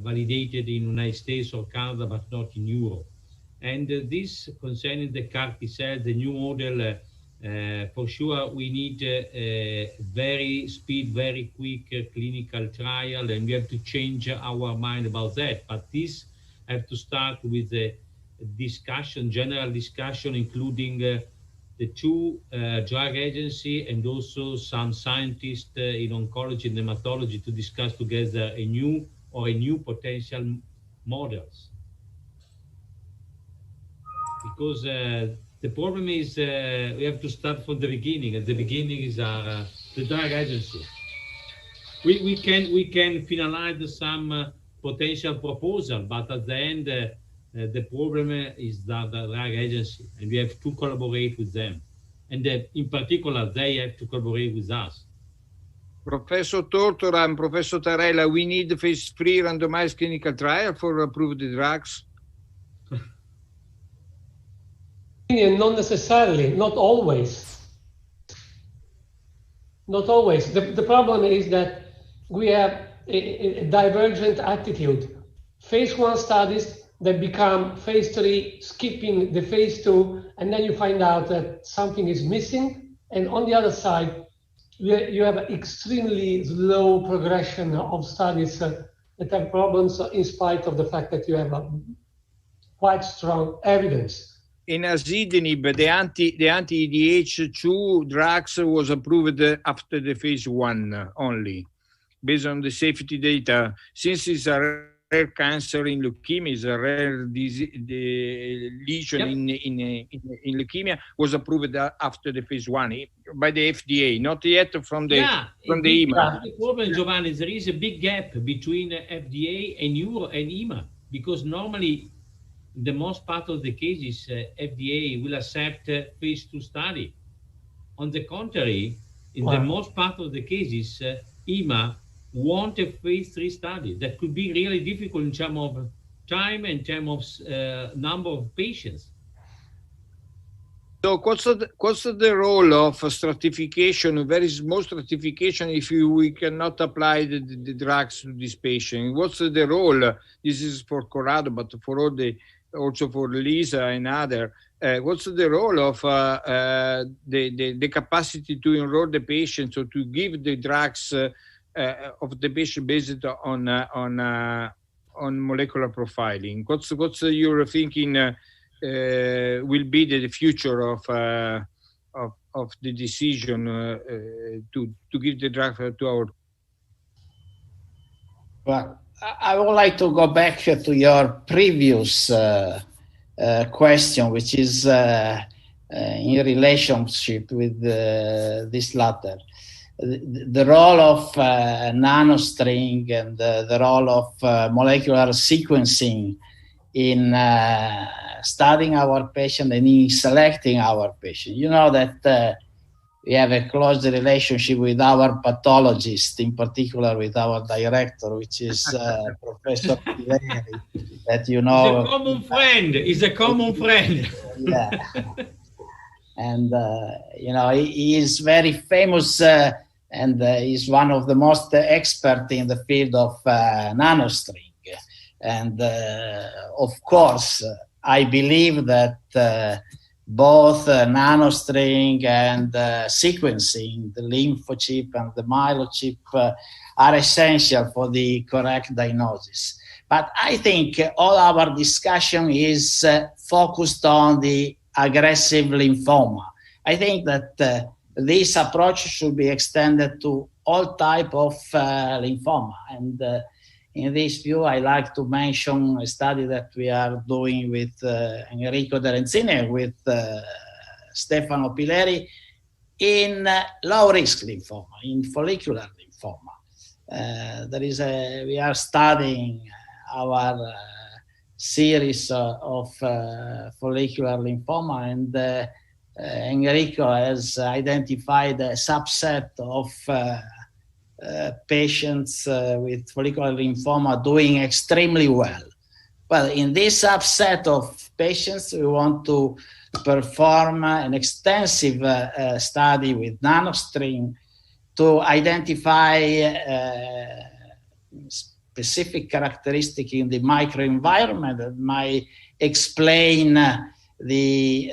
validated in the United States or Canada, but not in Europe. And this concerning the CAR T cell, the new model, for sure we need very quick clinical trial, and we have to change our mind about that. But this have to start with a discussion, general discussion, including the two drug agency and also some scientists in oncology and hematology to discuss together a new potential models. Because the problem is we have to start from the beginning, and the beginning is the drug agency. We can finalize some potential proposal, but at the end the problem is that the drug agency, and we have to collaborate with them, and in particular they have to collaborate with us. Professor Tortora and Professor Tarella, we need phase 3 randomized clinical trial for approved drugs? Not necessarily, not always. Not always. The problem is that we have a divergent attitude. Phase 1 studies that become phase 3, skipping the phase 2, and then you find out that something is missing. And on the other side, you have extremely slow progression of studies that have problems in spite of the fact that you have quite strong evidence. In azidenib, the anti-EDH2 drugs was approved after the phase 1 only, based on the safety data. Since it's a rare cancer in leukemia, it's a rare disease, the lesion in leukemia was approved after the phase 1 by the FDA, not yet from the EMA. The problem, Giovanni, there is a big gap between FDA and EMA, because normally the most part of the cases, FDA will accept phase 2 study. On the contrary, in the most part of the cases, EMA want a phase 3 study. That could be really difficult in terms of time and in terms of number of patients. So what's the role of stratification, very small stratification, if we cannot apply the drugs to this patient? What's the role? This is for Corrado, but for all also for Lisa and other. What's the role of the capacity to enroll the patients or to give the drugs of the patient based on molecular profiling? What's your thinking will be the future of the decision to give the drug to our? Well, I would like to go back to your previous question, which is in relationship with this latter. The role of nanostring and the role of molecular sequencing in studying our patient and in selecting our patient. You know that we have a close relationship with our pathologist, in particular with our director, which is Professor Pileri, that you know. He's a common friend. Yeah. And, you know, he is very famous and he's one of the most expert in the field of nanostring. And, of course, I believe that both nanostring and sequencing, the lymphochip and the myelochip, are essential for the correct diagnosis. But I think all our discussion is focused on the aggressive lymphoma. I think that this approach should be extended to all type of lymphoma. And in this view, I like to mention a study that we are doing with Enrico Derenzini, with Stefano Pileri, in low-risk lymphoma, in follicular lymphoma. We are studying our series of follicular lymphoma, and Enrico has identified a subset of patients with follicular lymphoma doing extremely well. Well, in this subset of patients, we want to perform an extensive study with nanostring to identify specific characteristic in the microenvironment that might explain the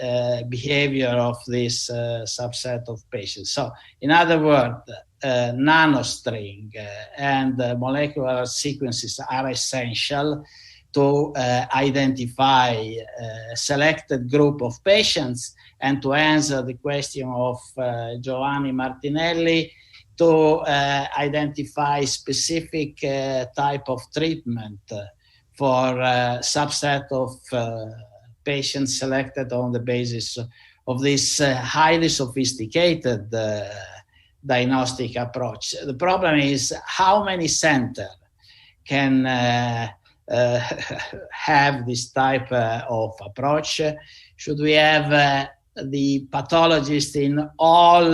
behavior of this subset of patients. So, in other words, nanostring and molecular sequences are essential to identify a selected group of patients and to answer the question of Giovanni Martinelli, to identify specific type of treatment for a subset of patients selected on the basis of this highly sophisticated diagnostic approach. The problem is how many centers can have this type of approach. Should we have the pathologist in all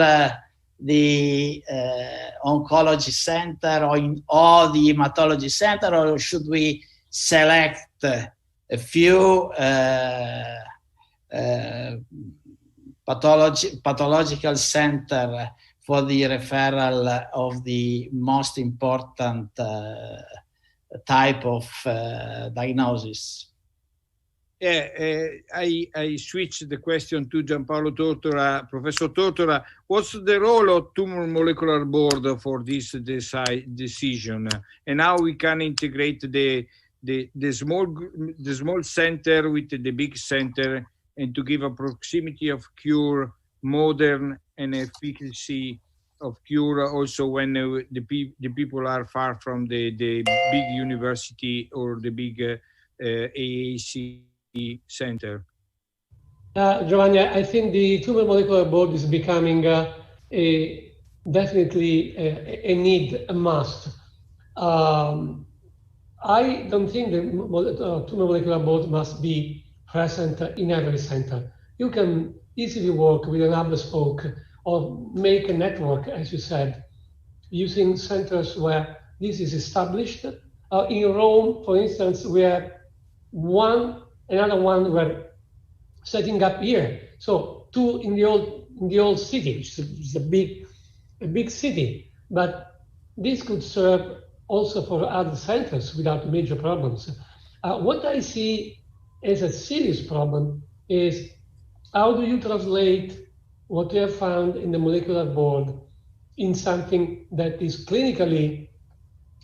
the oncology center or in all the hematology center, or should we select a few pathological center for the referral of the most important type of diagnosis. Yeah, I switched the question to Gianpaolo Tortora. Professor Tortora, what's the role of tumor molecular board for this decision, and how we can integrate the small center with the big center, and to give a proximity of cure, modern and efficacy of cure, also when the people are far from the big university or the big AAC center? Giovanni, I think the tumor molecular board is becoming definitely a need, a must. I don't think the tumor molecular board must be present in every center. You can easily work with an hub and spoke or make a network, as you said, using centers where this is established. In Rome, for instance, we have another one we're setting up here. So two in the old city, which is a big city, but this could serve also for other centers without major problems. What I see as a serious problem is how do you translate what you have found in the molecular board in something that is clinically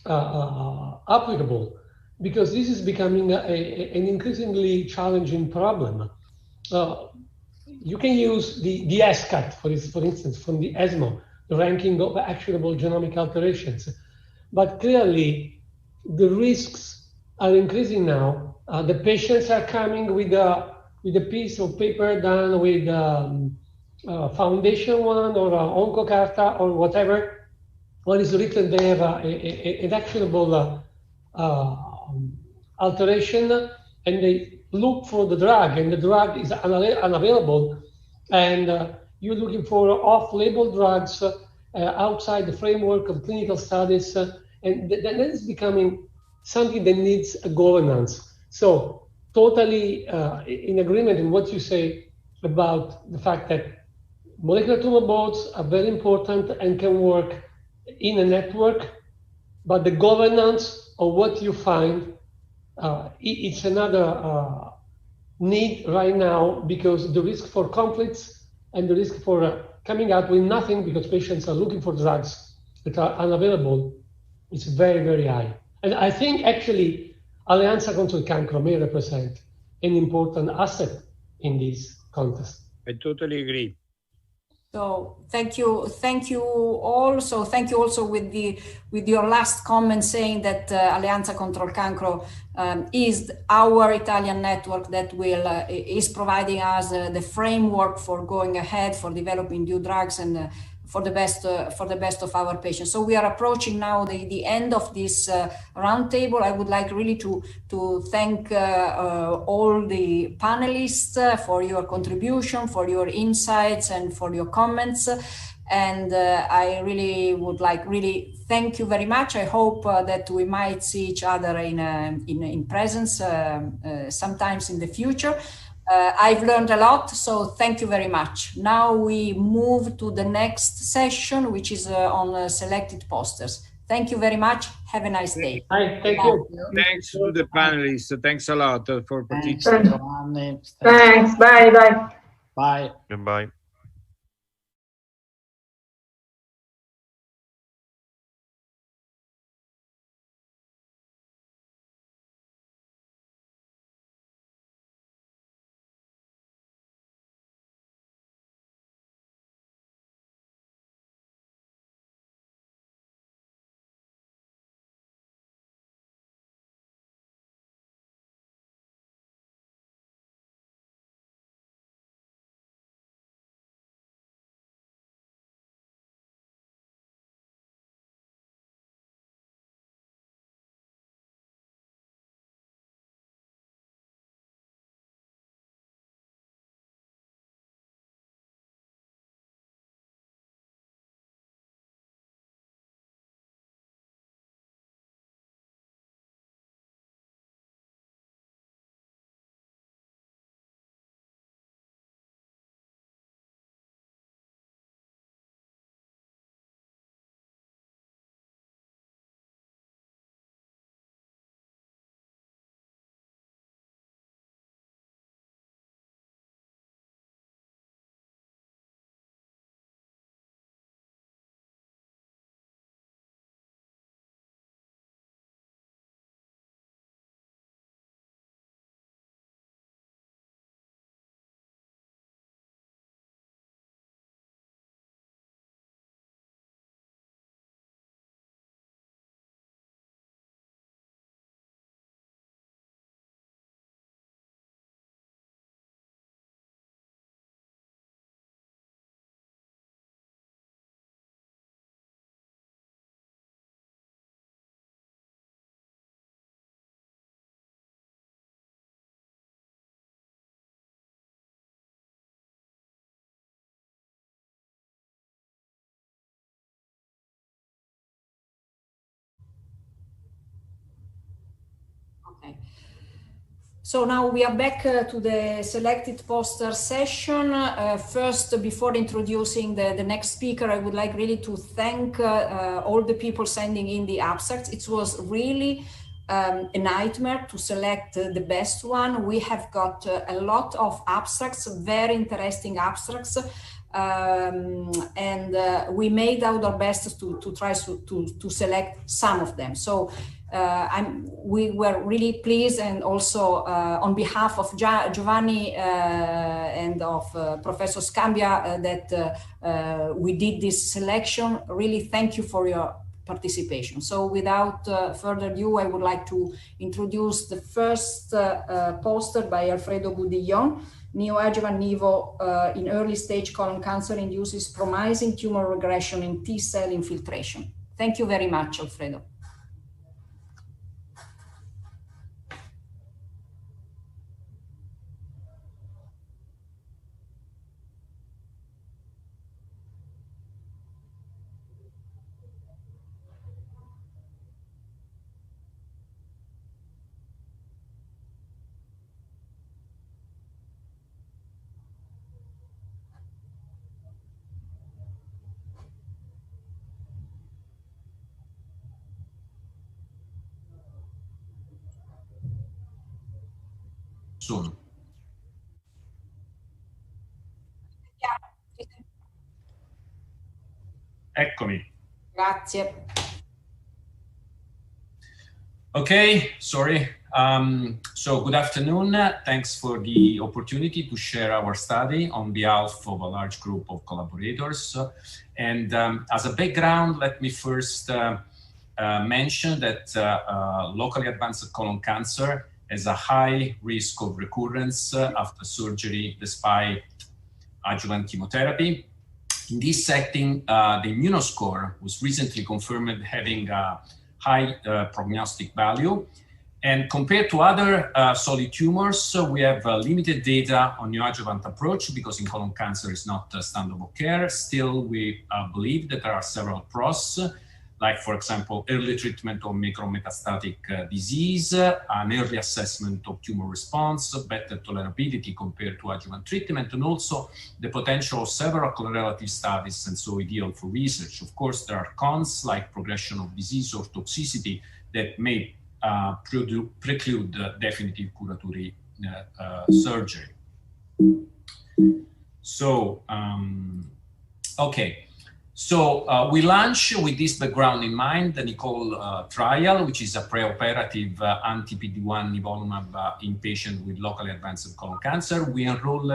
applicable, because this is becoming an increasingly challenging problem. You can use the SCAT, for instance, from the ESMO, the ranking of actionable genomic alterations. But clearly, the risks are increasing now. The patients are coming with a piece of paper done with Foundation One or OncoCarta or whatever. What is written there, an actionable alteration, and they look for the drug, and the drug is unavailable, and you're looking for off-label drugs outside the framework of clinical studies, and that is becoming something that needs a governance. So totally in agreement in what you say about the fact that molecular tumor boards are very important and can work in a network, but the governance of what you find, it's another need right now, because the risk for conflicts and the risk for coming out with nothing because patients are looking for drugs that are unavailable is very, very high. And I think actually ALLEANZA CONTRO CANCRO may represent an important asset in this contest. I totally agree. So thank you all. So thank you also with your last comment saying that ALLEANZA CONTRO CANCRO is our Italian network that is providing us the framework for going ahead, for developing new drugs, and for the best of our patients. So we are approaching now the end of this roundtable. I would like really to thank all the panelists for your contribution, for your insights, and for your comments. And I really would like thank you very much. I hope that we might see each other in presence sometimes in the future. I've learned a lot, so thank you very much. Now we move to the next session, which is on selected posters. Thank you very much. Have a nice day. Hi, thank you. Thanks to the panelists. Thanks a lot for participating. Thanks. Bye. Bye. Bye. Goodbye. Okay. So now we are back to the selected poster session. First, before introducing the next speaker, I would like really to thank all the people sending in the abstracts. It was really a nightmare to select the best one. We have got a lot of abstracts, very interesting abstracts. And we made our best to try to select some of them. So we were really pleased, and also on behalf of Giovanni and of Professor Scambia that we did this selection. Really thank you for your participation. So without further ado, I would like to introduce the first poster by Alfredo Budillon. Neoadjuvant Nivo in early stage colon cancer induces promising tumor regression in T-cell infiltration. Thank you very much, Alfredo. Sono. Eccomi. Grazie. Okay, sorry. So good afternoon. Thanks for the opportunity to share our study on behalf of a large group of collaborators. And as a background, let me first mention that locally advanced colon cancer has a high risk of recurrence after surgery despite adjuvant chemotherapy. In this setting, the immunoscore was recently confirmed having a high prognostic value. And compared to other solid tumors, we have limited data on neoadjuvant approach because in colon cancer is not standard of care. Still, we believe that there are several pros, like, for example, early treatment of macrometastatic disease, an early assessment of tumor response, better tolerability compared to adjuvant treatment, and also the potential of several correlative studies, and so ideal for research. Of course, there are cons like progression of disease or toxicity that may preclude definitive curatory surgery. So, okay. So we launched with this background in mind the Nicole trial, which is a preoperative anti-PD-1 nivolumab in patients with locally advanced colon cancer. We enrolled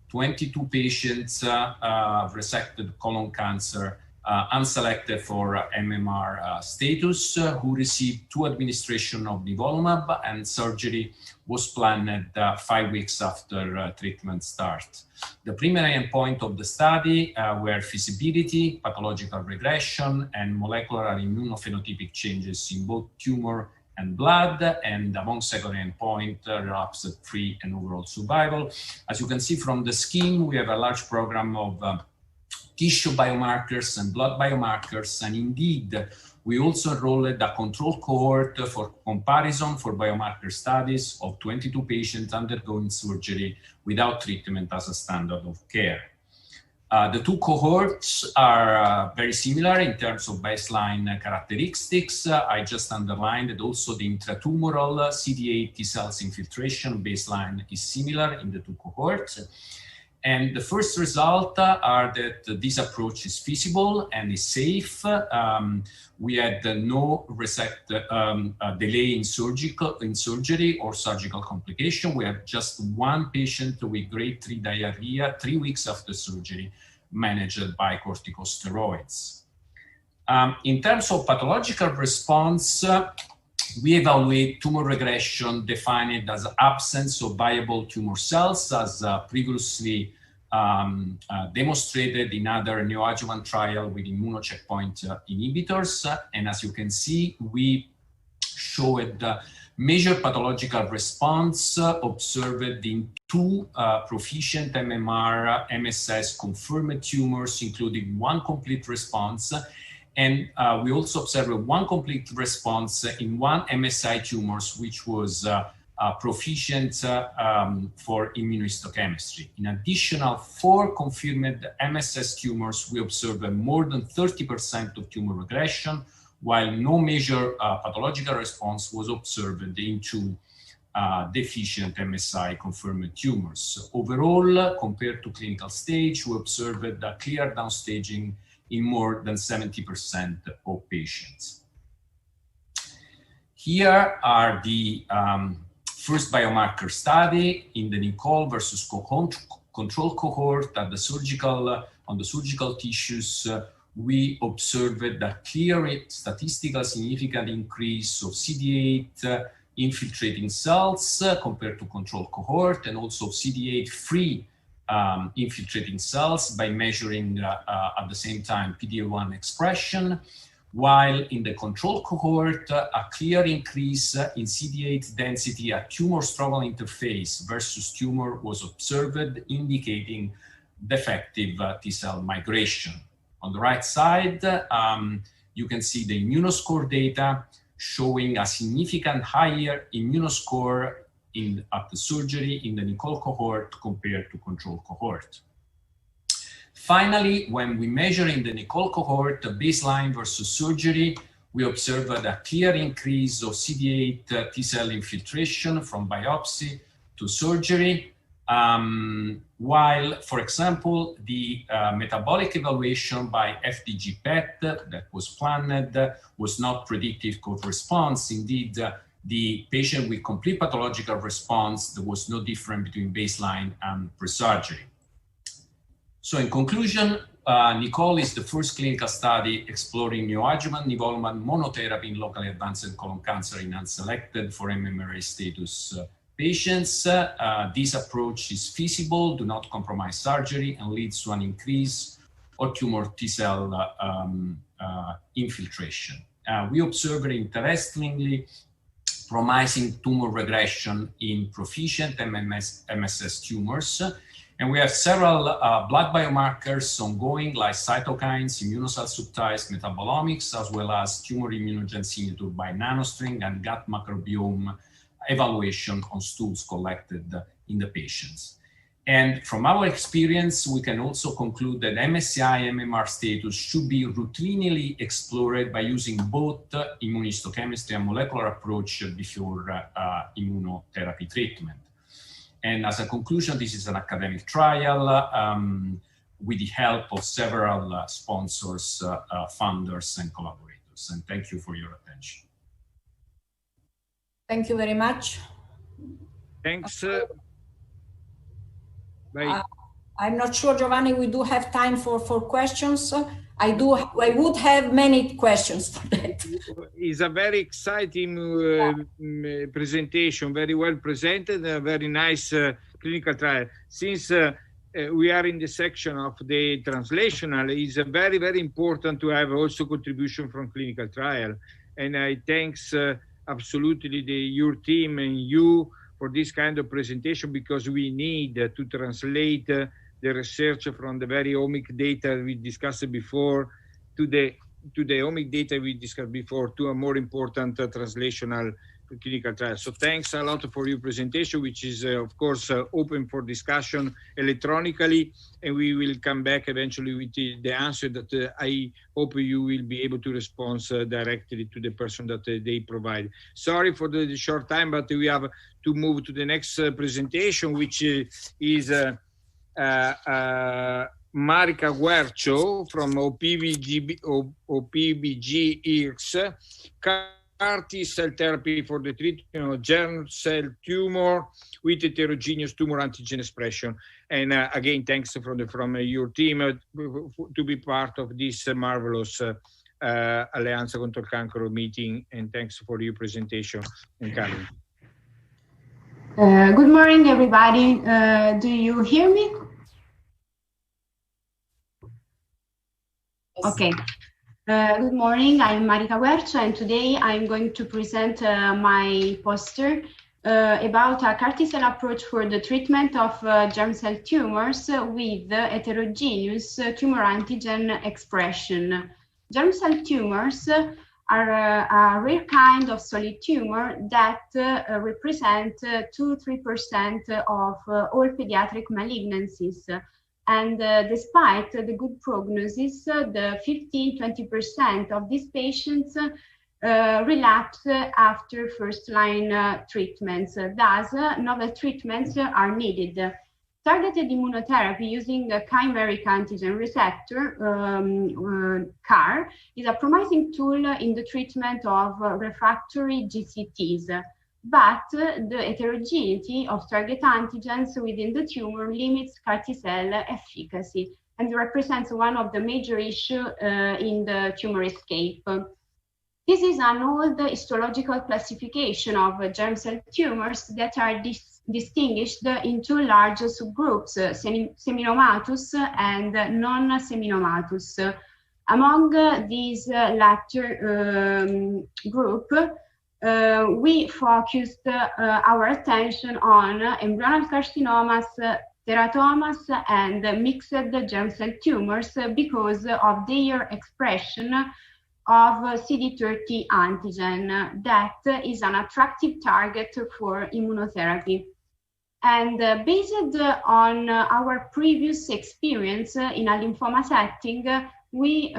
22 patients resected colon cancer, unselected for MMR status, who received 2 administrations of nivolumab, and surgery was planned 5 weeks after treatment start. The primary endpoint of the study were feasibility, pathological regression, and molecular immunophenotypic changes in both tumor and blood, and among secondary endpoint, relapse-free and overall survival. As you can see from the scheme, we have a large program of tissue biomarkers and blood biomarkers, and indeed, we also enrolled a control cohort for comparison for biomarker studies of 22 patients undergoing surgery without treatment as a standard of care. The 2 cohorts are very similar in terms of baseline characteristics. I just underlined that also the intratumoral CD8 T cells infiltration baseline is similar in the 2 cohorts. And the first result are that this approach is feasible and is safe. We had no delay in surgery or surgical complication. We have just 1 patient with grade 3 diarrhea 3 weeks after surgery, managed by corticosteroids. In terms of pathological response, we evaluate tumor regression defined as absence of viable tumor cells, as previously demonstrated in other neoadjuvant trial with immunocheckpoint inhibitors. And as you can see, we showed major pathological response observed in 2 proficient MMR MSS confirmed tumors, including 1 complete response And we also observed one complete response in one MSI tumors, which was proficient for immunohistochemistry. In additional 4 confirmed MSS tumors, we observed more than 30% of tumor regression, while no major pathological response was observed in 2 deficient MSI confirmed tumors. So overall, compared to clinical stage, we observed a clear downstaging in more than 70% of patients. Here are the first biomarker study in the Nicole versus control cohort at the surgical, on the surgical tissues. We observed a clear statistical significant increase of CD8 infiltrating cells compared to control cohort, and also CD8 free infiltrating cells by measuring at the same time PD-L1 expression, while in the control cohort, a clear increase in CD8 density at tumor stromal interface versus tumor was observed, indicating defective T-cell migration. On the right side, you can see the immunoscore data showing a significant higher immunoscore at the surgery in the Nicole cohort compared to control cohort. Finally, when we measure in the Nicole cohort the baseline versus surgery, we observed a clear increase of CD8 T-cell infiltration from biopsy to surgery, while, for example, the metabolic evaluation by FDG PET that was planned was not predictive of response. Indeed, the patient with complete pathological response, there was no difference between baseline and pre-surgery. So in conclusion, Nicole is the first clinical study exploring neoadjuvant nivolumab monotherapy in locally advanced colon cancer in unselected for MMRA status patients. This approach is feasible, do not compromise surgery, and leads to an increase of tumor T-cell infiltration. We observed, interestingly, promising tumor regression in proficient MSS tumors. And we have several blood biomarkers ongoing, like cytokines, immunocyte subtypes, metabolomics, as well as tumor immunogenicity by nanostring and gut microbiome evaluation on stools collected in the patients. And from our experience, we can also conclude that MSI MMR status should be routinely explored by using both immunohistochemistry and molecular approach before immunotherapy treatment. And as a conclusion, this is an academic trial with the help of several sponsors, funders, and collaborators. And thank you for your attention. Thank you very much. Thanks. I'm not sure, Giovanni, we do have time for questions. I would have many questions for that. It's a very exciting presentation, very well presented, a very nice clinical trial. Since we are in the section of the translational, it's very, very important to have also contribution from clinical trial. And I thanks absolutely your team and you for this kind of presentation, because we need to translate the research from the very omic data we discussed before to the omic data we discussed before to a more important translational clinical trial. So thanks a lot for your presentation, which is of course open for discussion electronically, and we will come back eventually with the answer that I hope you will be able to respond directly to the person that they provide. Sorry for the short time, but we have to move to the next presentation, which is Marica Guercio from OPBGX, CAR-T cell therapy for the treatment of germ cell tumor with heterogeneous tumor antigen expression. And again, thanks from your team to be part of this marvelous Alleanza Contro il Cancro meeting, and thanks for your presentation. And Karen. Good morning, everybody. Do you hear me? Okay. Good morning. I'm Marica Guercio, and today I'm going to present my poster about a CAR-T cell approach for the treatment of germ cell tumors with heterogeneous tumor antigen expression. Germ cell tumors are a rare kind of solid tumor that represent 2-3% of all pediatric malignancies. And despite the good prognosis, the 15-20% of these patients relapse after first-line treatments. Thus, novel treatments are needed. Targeted immunotherapy using a chimeric antigen receptor, CAR, is a promising tool in the treatment of refractory GCTs. But the heterogeneity of target antigens within the tumor limits CAR T-cell efficacy and represents one of the major issues in the tumor escape. This is an old histological classification of germ cell tumors that are distinguished into large subgroups, seminomatous and non-seminomatous. Among these latter group, we focused our attention on embryonal carcinomas, teratomas, and mixed germ cell tumors because of their expression of CD30 antigen that is an attractive target for immunotherapy. And based on our previous experience in a lymphoma setting, we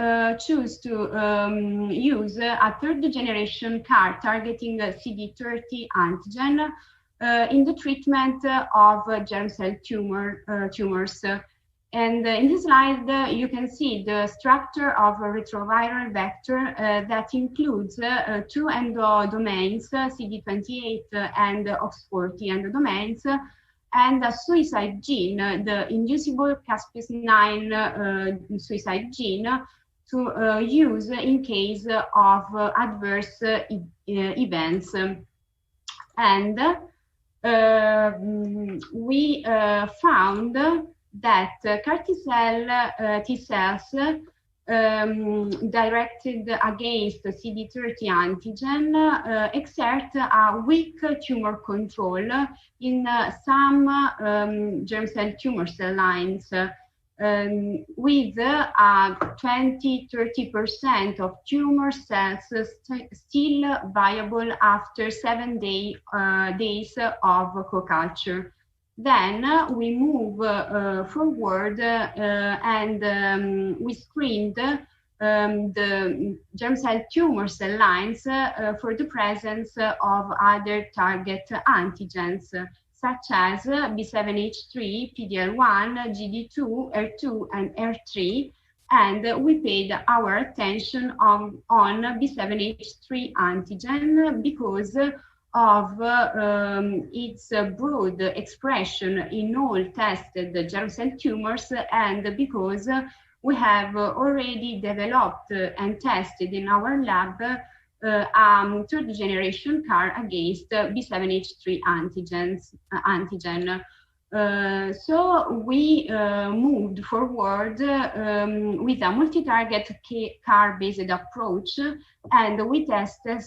choose to use a third-generation CAR targeting CD30 antigen in the treatment of germ cell tumors. And in this slide, you can see the structure of a retroviral vector that includes two endodomains, CD28 and OX40 endodomains, and a suicide gene, the inducible Caspase-9 suicide gene, to use in case of adverse events. And we found that CAR T-cells directed against CD30 antigen exert a weak tumor control in some germ cell tumor cell lines, with 20-30% of tumor cells still viable after 7 days of co-culture. Then we move forward and we screened the germ cell tumor cell lines for the presence of other target antigens, such as B7H3, PD-L1, GD2, HER2, and HER3, and we paid our attention on B7H3 antigen because of its broad expression in all tested germ cell tumors, and because we have already developed and tested in our lab third-generation CAR against B7H3 antigen. So we moved forward with a multi-target CAR-based approach, and we tested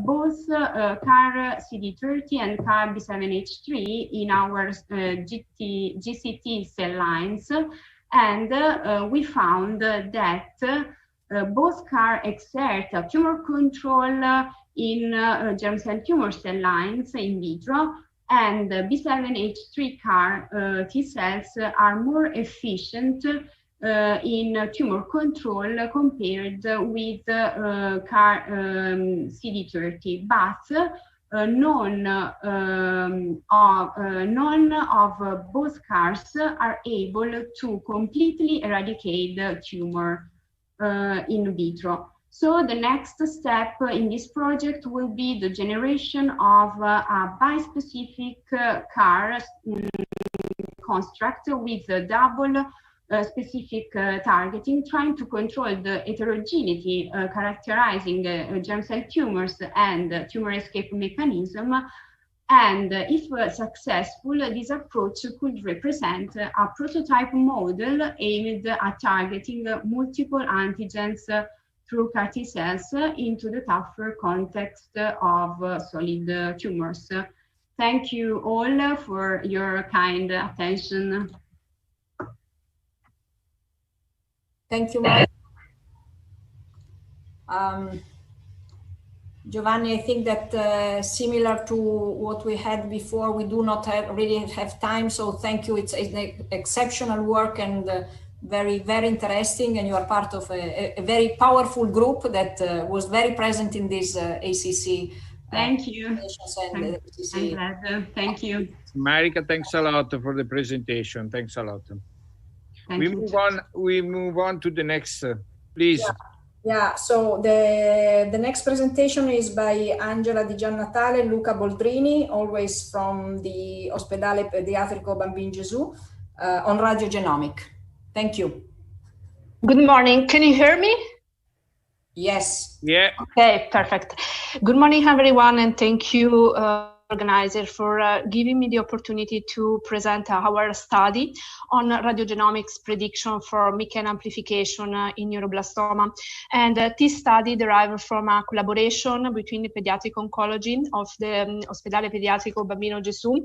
both CAR CD30 and CAR B7H3 in our GCT cell lines, and we found that both CAR exert a tumor control in germ cell tumor cell lines in vitro, and B7H3 CAR T cells are more efficient in tumor control compared with CAR CD30, but none of both CARs are able to completely eradicate the tumor in vitro. So the next step in this project will be the generation of a bispecific CAR construct with a double specific targeting, trying to control the heterogeneity characterizing germ cell tumors and tumor escape mechanism. And if successful, this approach could represent a prototype model aimed at targeting multiple antigens through CAR T cells into the tougher context of solid tumors. Thank you all for your kind attention. Thank you, Mike. Giovanni, I think that similar to what we had before, we do not really have time. So thank you. It's an exceptional work and very, very interesting. And you are part of a very powerful group that was very present in this ACC. Thank you. I'm glad. Thank you. Marika, thanks a lot for the presentation. Thanks a lot. We move on to the next, please. Yeah, so the next presentation is by Angela Di Giannatale and Luca Boldrini, always from the Ospedale Pediatrico Bambin Gesù, on radiogenomic. Thank you. Good morning. Can you hear me? Yes. Yeah. Okay, perfect. Good morning, everyone, and thank you, organizer, for giving me the opportunity to present our study on radiogenomics prediction for MYC amplification in neuroblastoma. And this study derived from a collaboration between the pediatric oncology of the Ospedale Pediatrico Bambino Gesù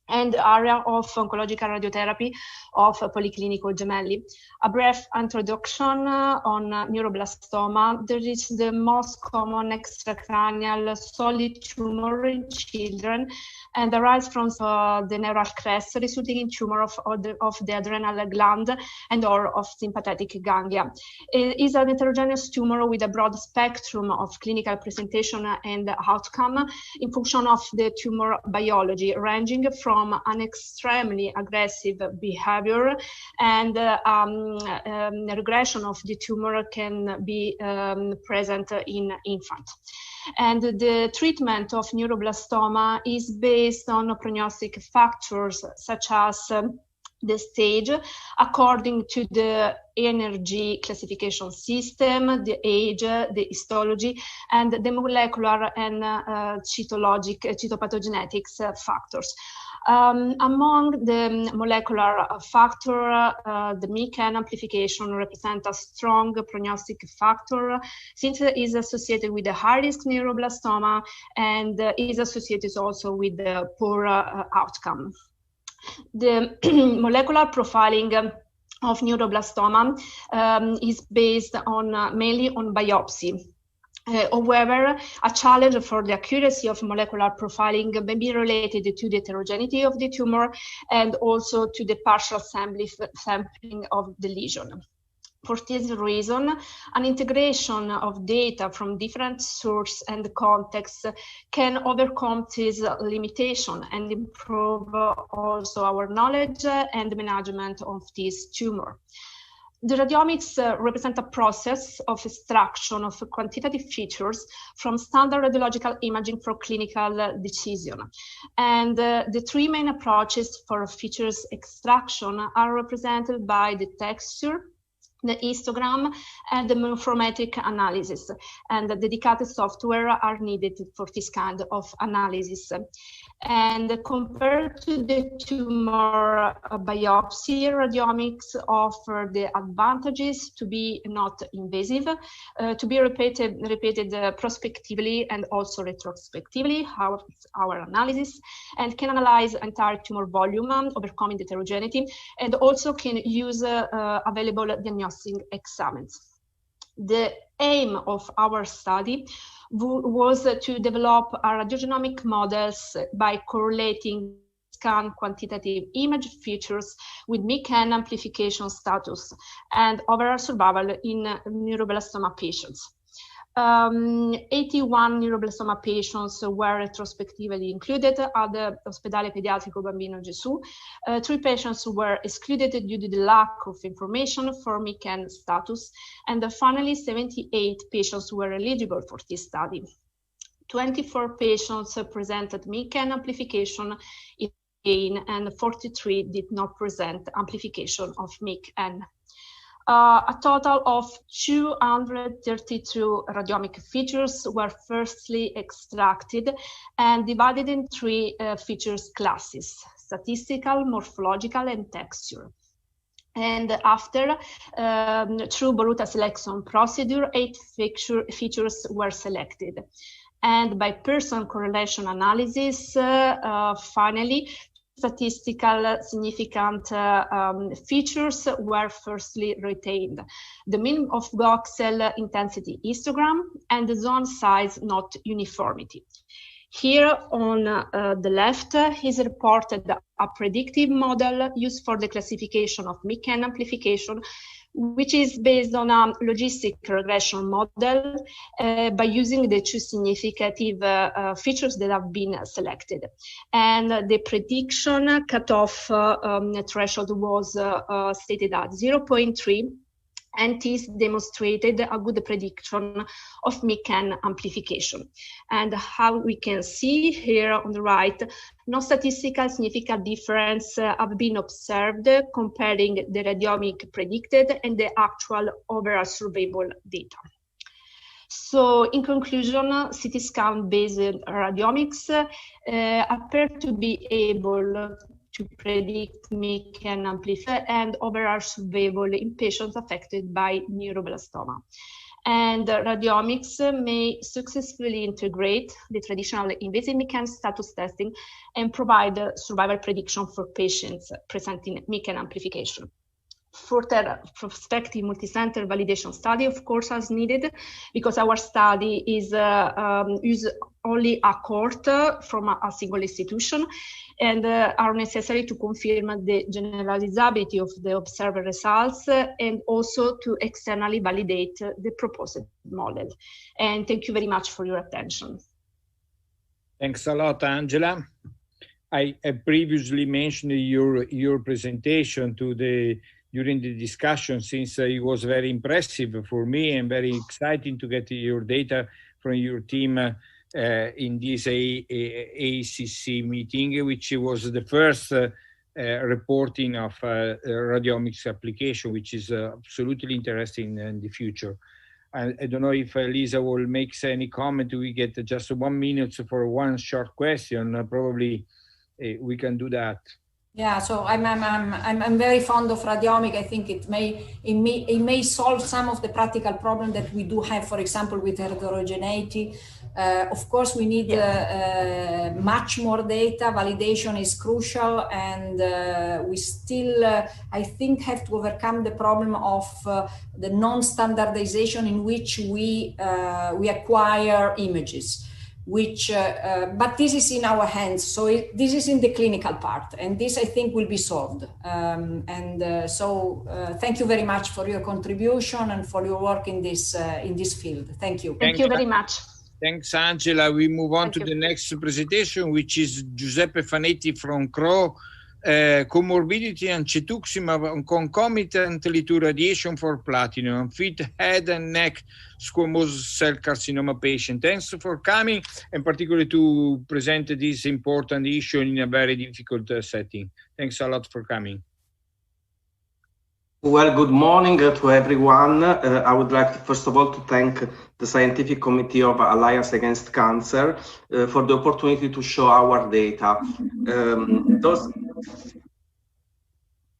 and area of oncological radiotherapy of Policlinico Gemelli. A brief introduction on neuroblastoma. There is the most common extracranial solid tumor in children and arises from the neural crest, resulting in tumor of the adrenal gland and or of sympathetic ganglia. It is an heterogeneous tumor with a broad spectrum of clinical presentation and outcome in function of the tumor biology, ranging from an extremely aggressive behavior and regression of the tumor can be present in infants. And the treatment of neuroblastoma is based on prognostic factors such as the stage according to the energy classification system, the age, the histology, and the molecular and cytopathogenetics factors. Among the molecular factor, the MYC amplification represents a strong prognostic factor since it is associated with the high-risk neuroblastoma and is associated also with the poor outcome. The molecular profiling of neuroblastoma is based on mainly on biopsy. However, a challenge for the accuracy of molecular profiling may be related to the heterogeneity of the tumor and also to the partial sampling of the lesion. For this reason, an integration of data from different sources and contexts can overcome this limitation and improve also our knowledge and management of this tumor. The radiomics represent a process of extraction of quantitative features from standard radiological imaging for clinical decision. And the three main approaches for features extraction are represented by the texture, the histogram, and the morphometric analysis. And the dedicated software are needed for this kind of analysis. And compared to the tumor biopsy, radiomics offer the advantages to be not invasive, to be repeated prospectively and also retrospectively, our analysis, and can analyze entire tumor volume, overcoming the heterogeneity, and also can use available diagnostic examines. The aim of our study was to develop radiogenomic models by correlating scan quantitative image features with MYC amplification status and overall survival in neuroblastoma patients. 81 neuroblastoma patients were retrospectively included at the Ospedale Pediatrico Bambino Gesù. 3 patients were excluded due to the lack of information for MYC status, and finally 78 patients were eligible for this study. 24 patients presented MYC amplification and 43 did not present amplification of MYC. A total of 232 radiomic features were firstly extracted and divided in 3 features classes: statistical, morphological, and texture. And after, through Boruta selection procedure, 8 features were selected. And by Pearson correlation analysis, finally, statistical significant features were firstly retained. The mean of voxel intensity histogram and the zone size not uniformity. Here on the left is reported a predictive model used for the classification of MICAN amplification, which is based on a logistic regression model by using the two significant features that have been selected. And the prediction cutoff threshold was stated at 0.3, and this demonstrated a good prediction of MICAN amplification. And how we can see here on the right, no statistical significant difference have been observed comparing the radiomic predicted and the actual overall survival data. So in conclusion, CT scan-based radiomics appear to be able to predict MICAN amplification and overall survival in patients affected by neuroblastoma. And radiomics may successfully integrate the traditional invasive MICAN status testing and provide survival prediction for patients presenting MICAN amplification. Further prospective multicenter validation study, of course, is needed because our study is use only a cohort from a single institution and are necessary to confirm the generalizability of the observed results and also to externally validate the proposed model. And thank you very much for your attention. Thanks a lot, Angela. I previously mentioned your presentation during the discussion, since it was very impressive for me and very exciting to get your data from your team in this ACC meeting, which was the first reporting of radiomics application, which is absolutely interesting in the future. I don't know if Lisa will make any comment. We get just 1 minute for one short question. Probably we can do that. Yeah, so I'm very fond of radiomic. I think it may solve some of the practical problems that we do have, for example, with heterogeneity. Of course, we need much more data. Validation is crucial, and we still, I think, have to overcome the problem of the non-standardization in which we acquire images. But this is in our hands, so this is in the clinical part, and this I think will be solved. So thank you very much for your contribution and for your work in this field. Thank you. Thank you very much. Thanks, Angela. We move on to the next presentation, which is Giuseppe Fanetti from CRO, comorbidity and cetuximab concomitantly to radiation for platinum, fit head and neck squamous cell carcinoma patient. Thanks for coming, and particularly to present this important issue in a very difficult setting. Thanks a lot for coming. Well, good morning to everyone. I would like, first of all, to thank the Scientific Committee of Alliance Against Cancer for the opportunity to show our data.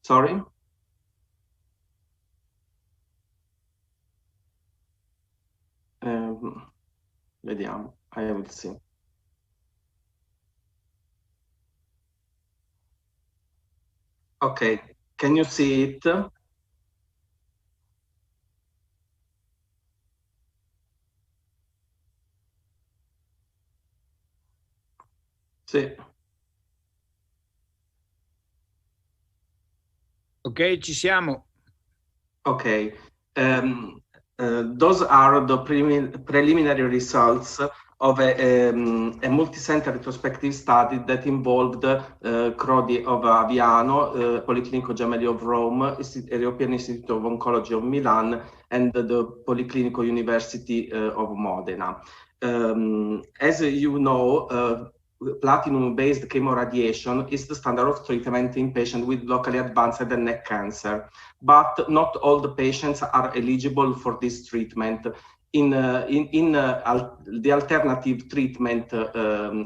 Sorry? Vediamo, I will see. Okay, can you see it? Sì. Ok, ci siamo. Okay. Those are the preliminary results of a multi-center retrospective study that involved Crodi of Aviano, Policlinico Gemelli of Rome, European Institute of Oncology of Milan, and the Policlinico University of Modena. As you know, platinum-based chemoradiation is the standard of treatment in patients with locally advanced head and neck cancer, but not all the patients are eligible for this treatment. the alternative treatment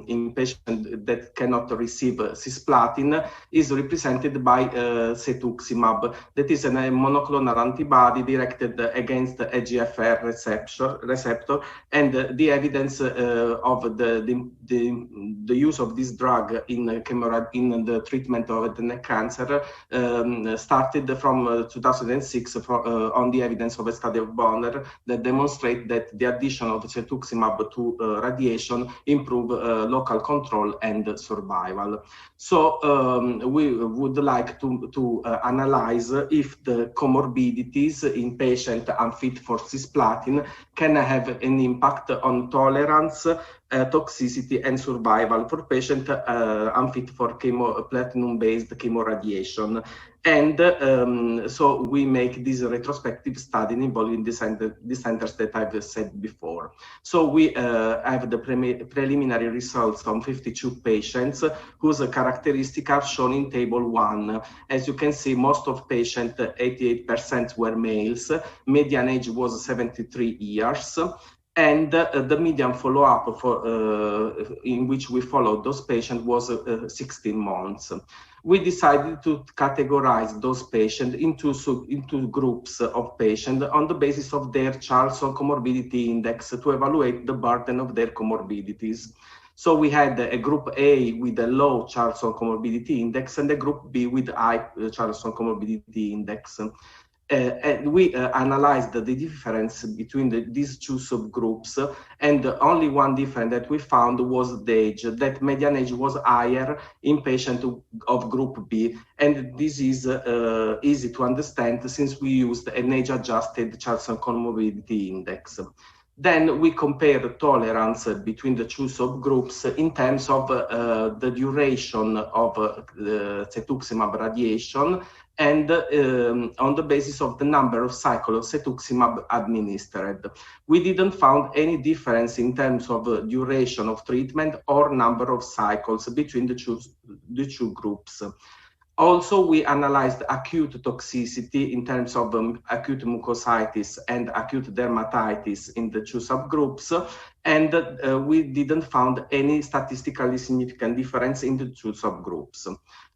in patients that cannot receive cisplatin is represented by cetuximab. That is a monoclonal antibody directed against the EGFR receptor, and the evidence of the use of this drug in the treatment of the neck cancer started from 2006 on the evidence of a study of Bonner that demonstrate that the addition of cetuximab to radiation improve local control and survival. So we would like to analyze if the comorbidities in patients unfit for cisplatin can have an impact on tolerance, toxicity, and survival for patients unfit for platinum-based chemoradiation. And so we make this retrospective study involving the centers that I've said before. So we have the preliminary results on 52 patients whose characteristics are shown in table 1. As you can see, most of patients, 88% were males. Median age was 73 years. And the median follow-up in which we followed those patients was 16 months. We decided to categorize those patients into groups of patients on the basis of their Charlson Comorbidity Index to evaluate the burden of their comorbidities. So we had a group A with a low Charlson Comorbidity Index and a group B with high Charlson Comorbidity Index. And we analyzed the difference between these two subgroups, and the only one difference that we found was the age. That median age was higher in patients of group B, and this is easy to understand since we used an age-adjusted Charlson Comorbidity Index. Then we compared tolerance between the two subgroups in terms of the duration of cetuximab radiation and on the basis of the number of cycles of cetuximab administered. We didn't find any difference in terms of duration of treatment or number of cycles between the two groups. Also, we analyzed acute toxicity in terms of acute mucositis and acute dermatitis in the two subgroups, and we didn't find any statistically significant difference in the two subgroups.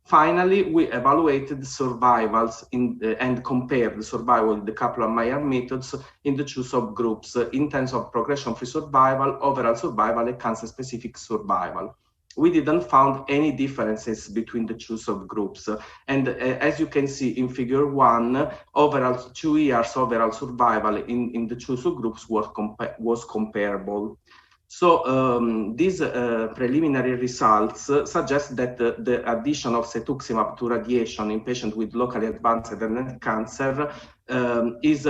Finally, we evaluated survivals and compared the survival with the Kaplan-Meier methods in the two subgroups in terms of progression-free survival, overall survival, and cancer-specific survival. We didn't find any differences between the two subgroups. And as you can see in figure 1, overall 2 years overall survival in the two subgroups was comparable. So these preliminary results suggest that the addition of cetuximab to radiation in patients with locally advanced head and neck cancer is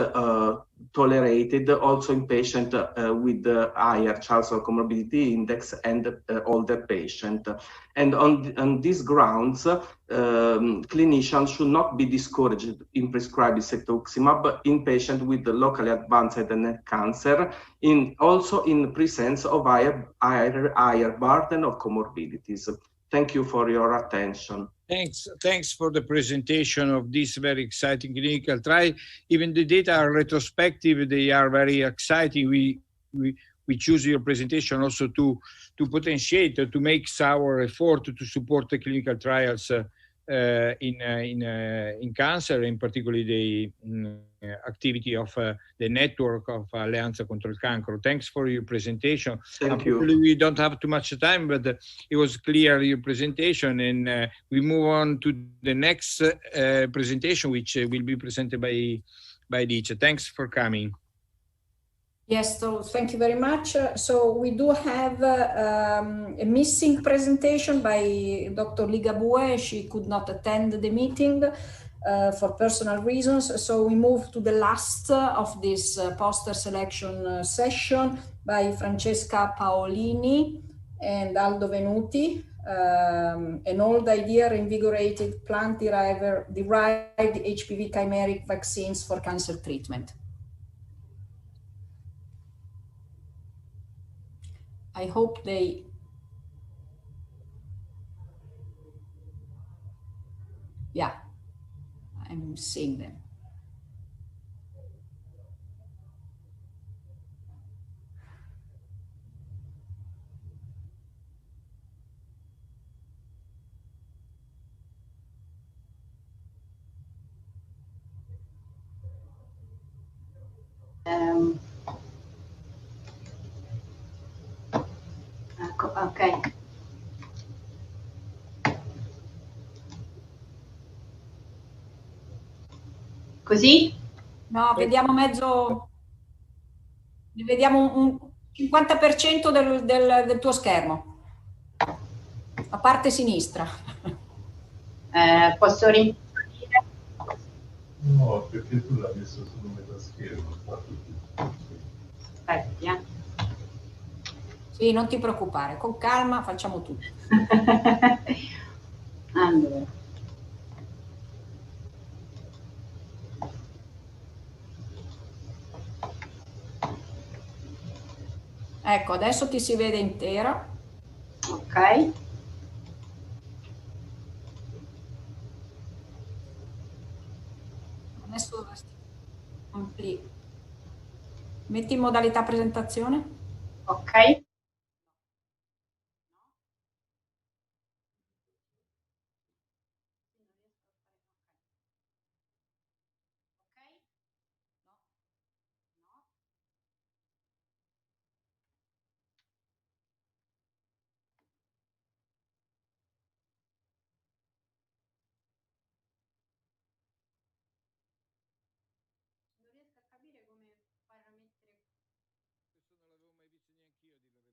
tolerated also in patients with higher Charlson Comorbidity Index and older patients. And on these grounds, clinicians should not be discouraged in prescribing cetuximab in patients with the locally advanced head and neck cancer, also in presence of higher burden of comorbidities. Thank you for your attention. Thanks for the presentation of this very exciting clinical trial. Even the data are retrospective; they are very exciting. We choose your presentation also to potentiate, to make our effort to support the clinical trials in cancer, and particularly the activity of the network of ALLEANZA CONTRO il CANCRO. Thanks for your presentation. Thank you. We don't have too much time, but it was clear your presentation, and we move on to the next presentation, which will be presented by Licia. Thanks for coming. Yes, so thank you very much. So we do have a missing presentation by Dr. Ligabue. She could not attend the meeting for personal reasons. So we move to the last of this poster selection session by Francesca Paolini and Aldo Venuti, an old idea reinvigorated plant-derived HPV chimeric vaccines for cancer treatment. I hope they, yeah, I'm seeing them. Ok. Così? No, vediamo mezzo, vediamo un 50% del tuo schermo, la parte sinistra. Posso rimpallire? No, perché tu l'hai messo su metà schermo. Aspetti, Sì, non ti preoccupare, con calma facciamo tutto. Allora. Ecco, adesso ti si vede intera. Ok. Adesso dovresti metti in modalità presentazione. Ok. Questo non l'avevo mai visto neanche io, di la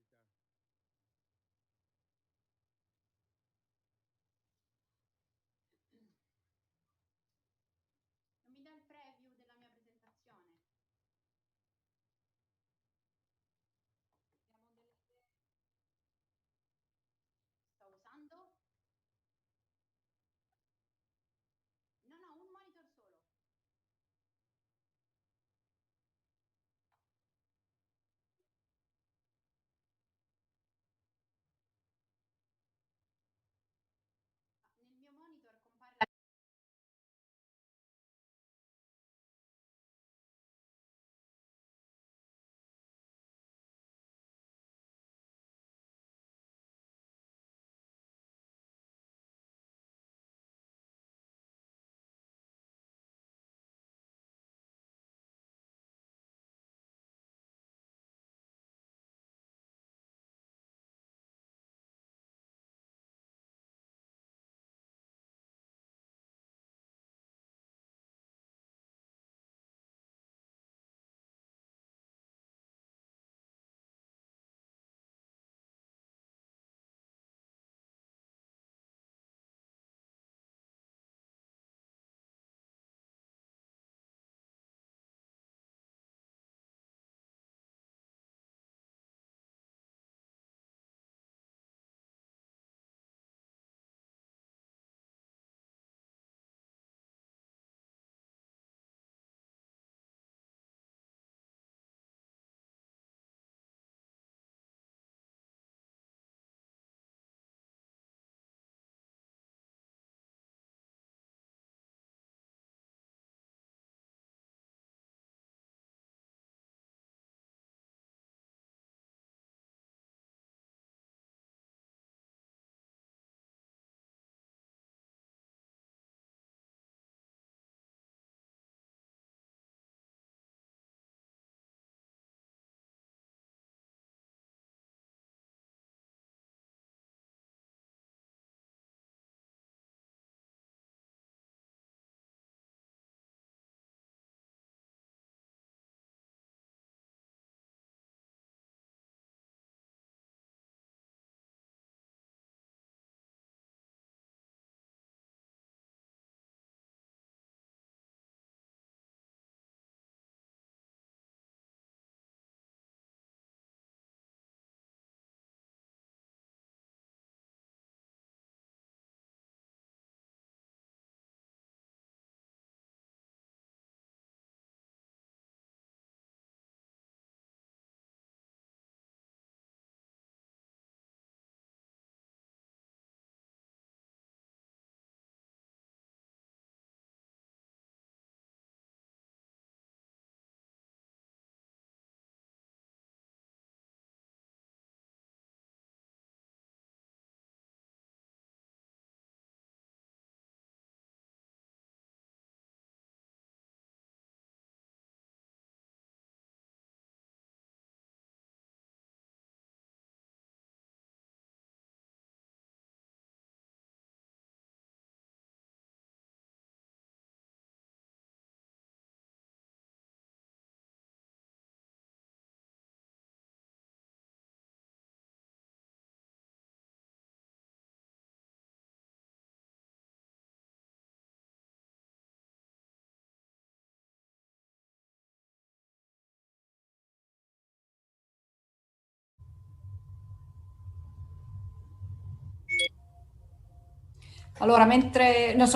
Allora,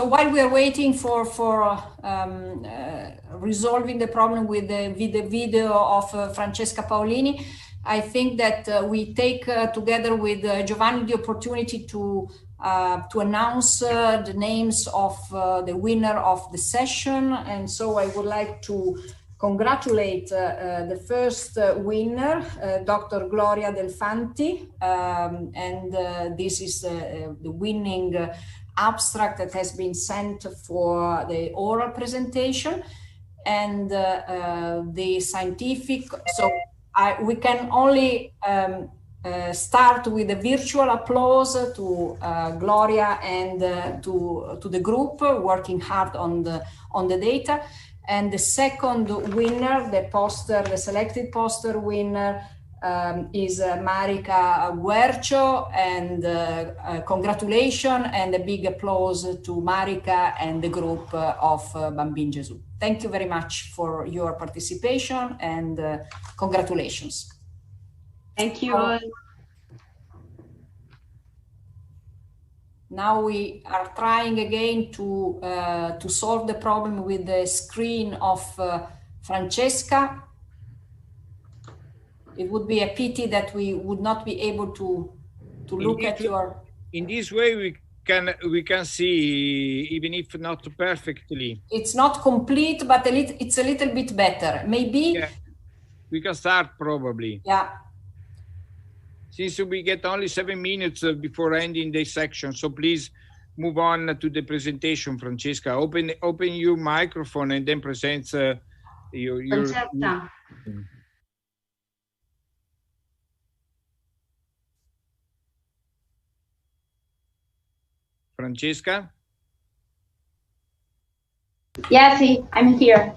while we are waiting for resolving the problem with the video of Francesca Paolini, I think that we take together with Giovanni the opportunity to announce the names of the winner of the session. And so I would like to congratulate the first winner, Dr. Gloria Delfanti, and this is the winning abstract that has been sent for the oral presentation, and the scientific. So we can only start with a virtual applause to Gloria and to the group working hard on the data. And the second winner, the selected poster winner, is Marica Guercio, and congratulations and a big applause to Marica and the group of Bambin Gesù. Thank you very much for your participation, and congratulations. Thank you all. Now we are trying again to solve the problem with the screen of Francesca. It would be a pity that we would not be able to look at your. In this way, we can see, even if not perfectly. It's not complete, but it's a little bit better. Maybe. Yeah. We can start probably. Yeah. Since we get only 7 minutes before ending this section, so please move on to the presentation, Francesca. Open your microphone and then present your. Francesca? Yes, I'm here.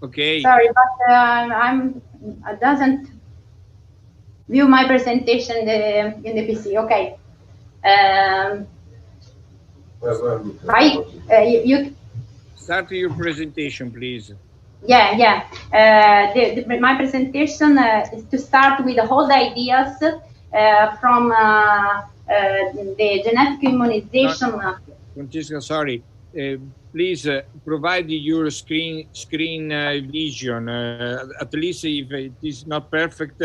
Okay. Sorry, but I doesn't view my presentation in the PC. Okay. You start your presentation, please. Yeah. My presentation is to start with the whole ideas from the genetic immunization. Francesca, sorry. Please provide your screen vision. At least if it is not perfect,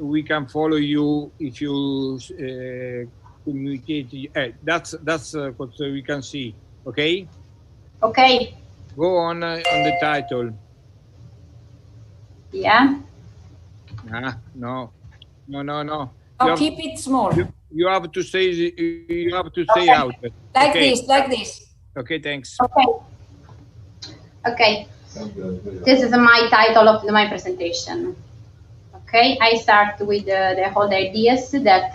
we can follow you if you communicate. That's what we can see. Okay. Okay. Go on the title. Yeah. No. Oh, keep it small. You have to say. You have to say out. Like this. Okay. Thanks. Okay. This is my title of my presentation. Okay, I start with the whole ideas that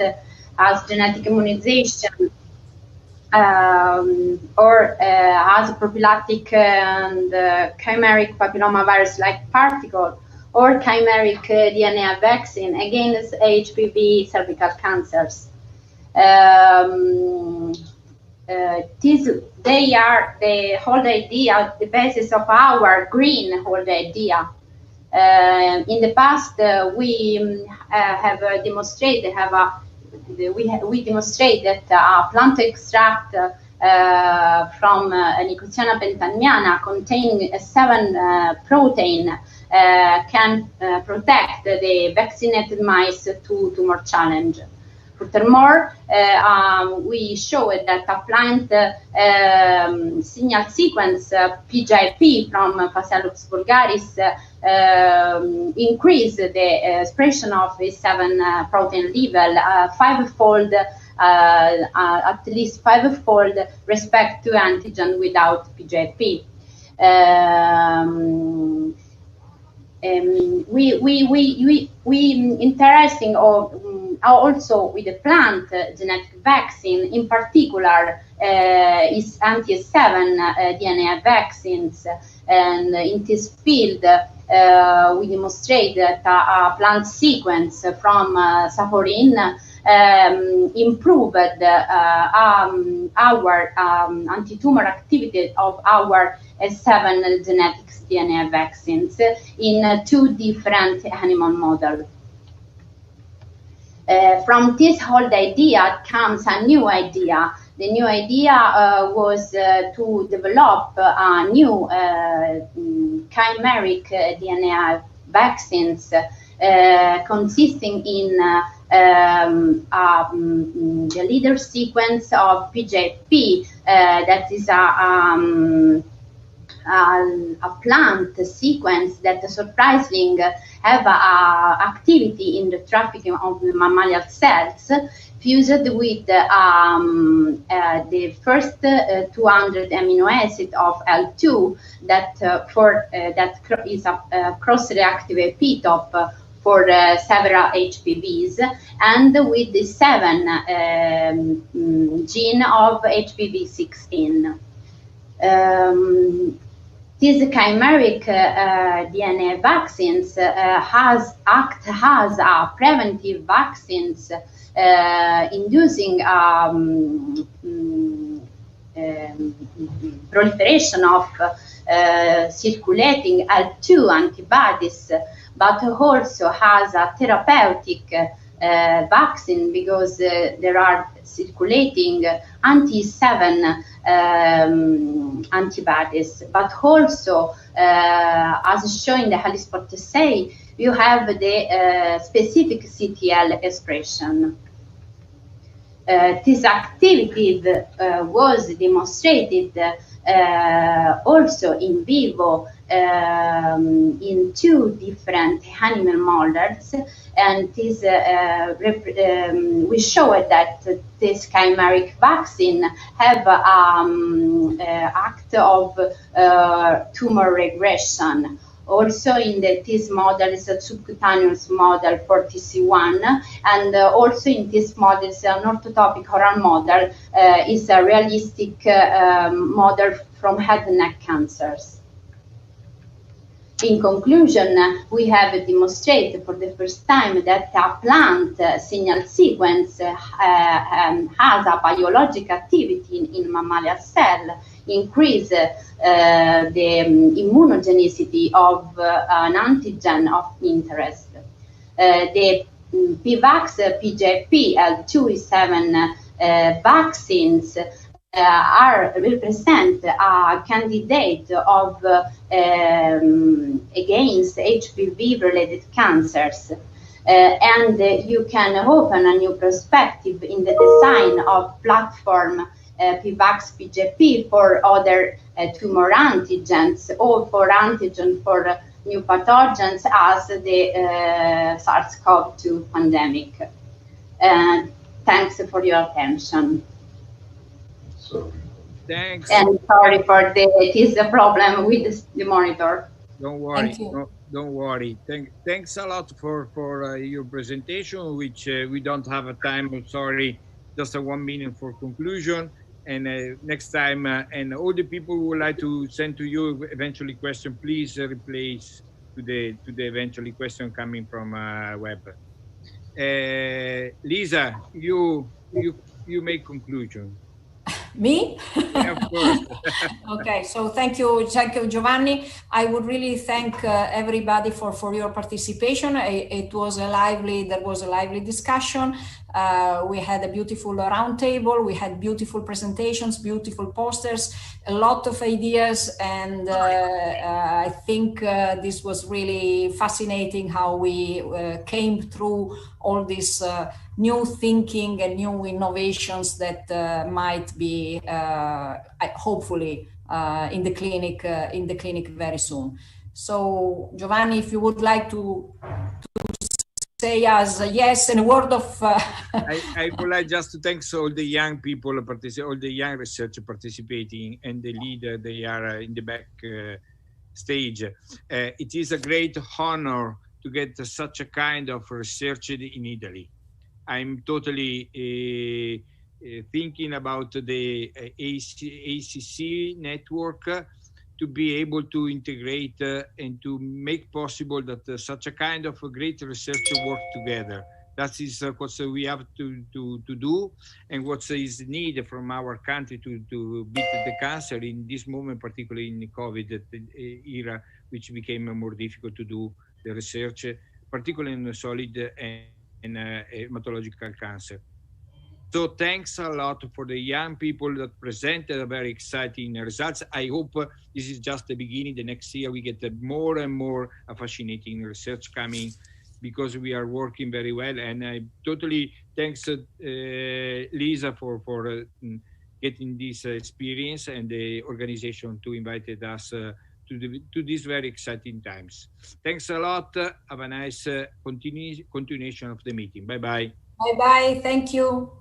as genetic immunization or as a prophylactic and chimeric papillomavirus-like particle or chimeric DNA vaccine against HPV cervical cancers. They are the whole idea, the basis of our green whole idea. In the past, we have demonstrated we demonstrate that a plant extract from Nicotiana pentamiana containing a 7 protein can protect the vaccinated mice to tumor challenge. Furthermore, we showed that a plant signal sequence PGIP from Phaseolus vulgaris increase the expression of the 7 protein level 5-fold, at least 5-fold respect to antigen without PGIP. We interesting also with the plant genetic vaccine, in particular is anti-7 DNA vaccines, and in this field we demonstrate that a plant sequence from saporin improved our anti-tumor activity of our 7 genetics DNA vaccines in 2 different animal models. From this whole idea comes a new idea The new idea was to develop a new chimeric DNA vaccines consisting in the leader sequence of PJP, that is a plant sequence that surprisingly have activity in the trafficking of mammalian cells, fused with the first 200 amino acid of L2 that is a cross-reactive epitope for several HPVs, and with the 7 gene of HPV16. These chimeric DNA vaccines act as a preventive vaccines, inducing proliferation of circulating L2 antibodies, but also has a therapeutic vaccine because there are circulating anti-7 antibodies, but also, as shown in the ELISpot assay, you have the specific CTL expression. This activity was demonstrated also in vivo in 2 different animal models, and this we showed that this chimeric vaccine have act of tumor regression. Also in this model is a subcutaneous model for TC1, and also in this model is an orthotopic oral model, is a realistic model from head and neck cancers. In conclusion, we have demonstrated for the first time that a plant signal sequence has a biologic activity in mammalian cell, increase the immunogenicity of an antigen of interest. The PVAX PJP L2E7 vaccines represent a candidate of against HPV-related cancers, and you can open a new perspective in the design of platform PVAX PJP for other tumor antigens, or for antigen for new pathogens as the SARS-CoV-2 pandemic. Thanks for your attention. Thanks. And sorry for this problem with the monitor. Don't worry. Don't worry. Thanks a lot for your presentation, which we don't have a time. I'm sorry, just a 1 minute for conclusion. And next time, and all the people who would like to send to you eventually question, please replace to the eventually question coming from web. Lisa, you make conclusion. Me? Yeah, of course. Okay, so thank you, Giovanni. I would really thank everybody for your participation. There was a lively discussion. We had a beautiful roundtable. We had beautiful presentations, beautiful posters, a lot of ideas, and I think this was really fascinating how we came through all this new thinking and new innovations that might be hopefully in the clinic very soon. So Giovanni, if you would like to say us yes and a word of I would like just to thank all the young people all the young researchers participating, and the leader, they are in the back stage. It is a great honor to get such a kind of research in Italy. I'm totally thinking about the ACC network to be able to integrate and to make possible that such a kind of a great research work together. That is what we have to do, and what is needed from our country to beat the cancer in this moment, particularly in the COVID era, which became more difficult to do the research, particularly in solid and hematological cancer. So thanks a lot for the young people that presented very exciting results. I hope this is just the beginning. The next year we get more and more fascinating research coming, because we are working very well. And I totally thanks Lisa for getting this experience, and the organization to invited us to these very exciting times. Thanks a lot. Have a nice continuation of the meeting. Bye-bye. Bye-bye. Thank you.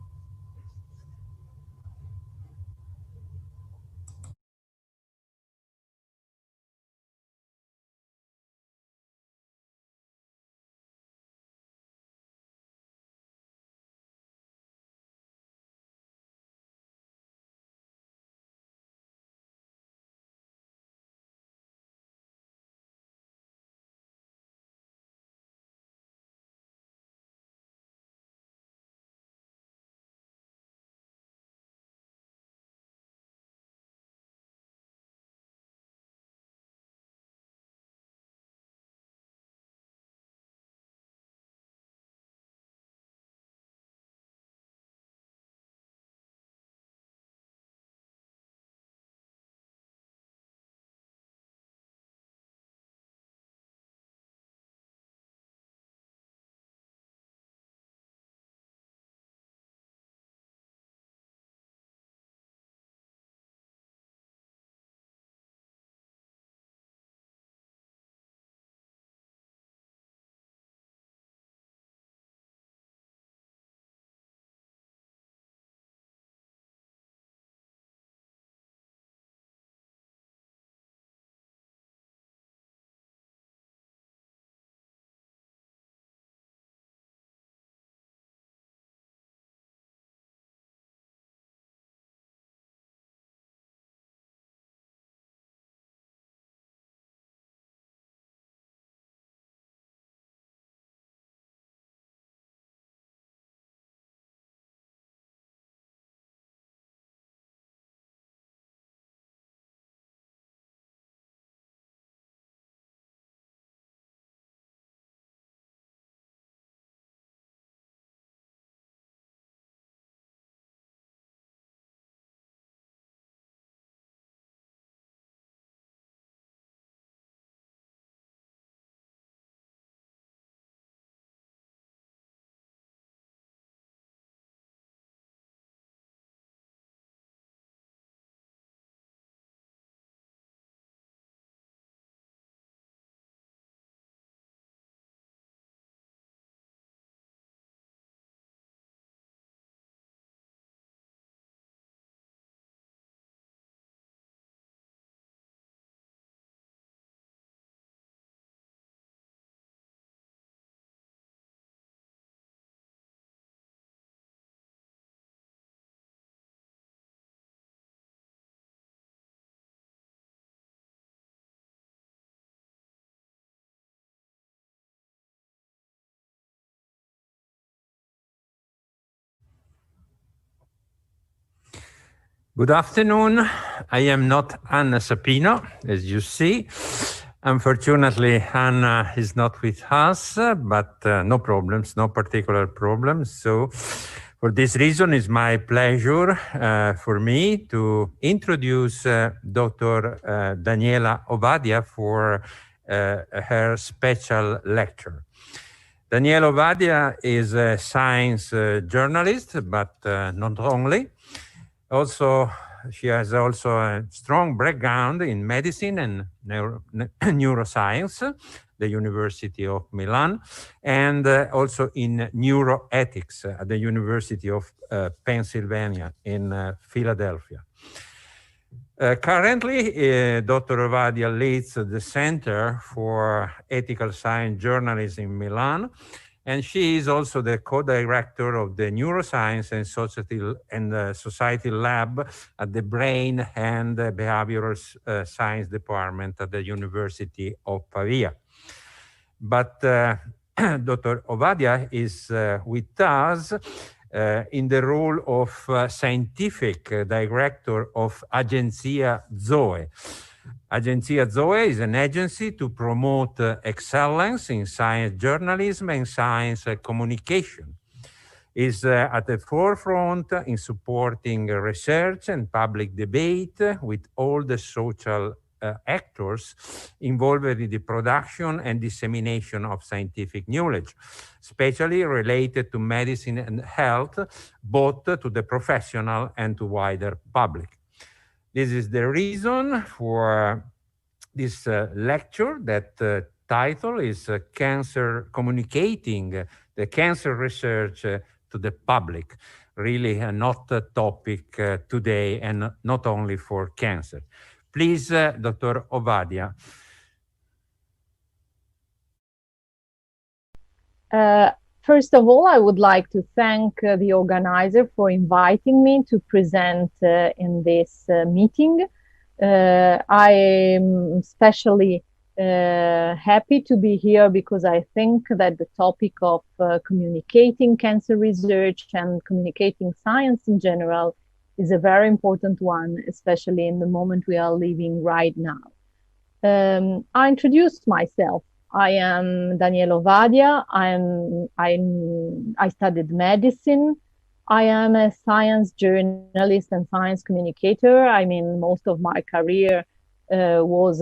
Good afternoon. I am not Anna Sapino, as you see. Unfortunately, Anna is not with us, but no problems, no particular problems. So for this reason, it's my pleasure for me to introduce Dr. Daniela Ovadia for her special lecture. Daniela Ovadia is a science journalist, but not only. Also, she has also a strong background in medicine and neuroscience, the University of Milan, and also in neuroethics at the University of Pennsylvania in Philadelphia. Currently, Dr. Ovadia leads the Center for Ethical Science Journalism in Milan, and she is also the co-director of the Neuroscience and Society Lab at the Brain and Behavioral Science Department at the University of Pavia. But Dr. Ovadia is with us in the role of scientific director of Agenzia Zoe. Agenzia Zoe is an agency to promote excellence in science journalism and science communication. is at the forefront in supporting research and public debate with all the social actors involved in the production and dissemination of scientific knowledge, especially related to medicine and health, both to the professional and to wider public. This is the reason for this lecture that title is Cancer Communicating the Cancer Research to the Public. Really not a topic today and not only for cancer. Please, Dr. Ovadia. First of all, I would like to thank the organizer for inviting me to present in this meeting. I am especially happy to be here because I think that the topic of communicating cancer research and communicating science in general is a very important one, especially in the moment we are living right now. I introduced myself. I am Daniela Ovadia. I studied medicine. I am a science journalist and science communicator. I mean, most of my career was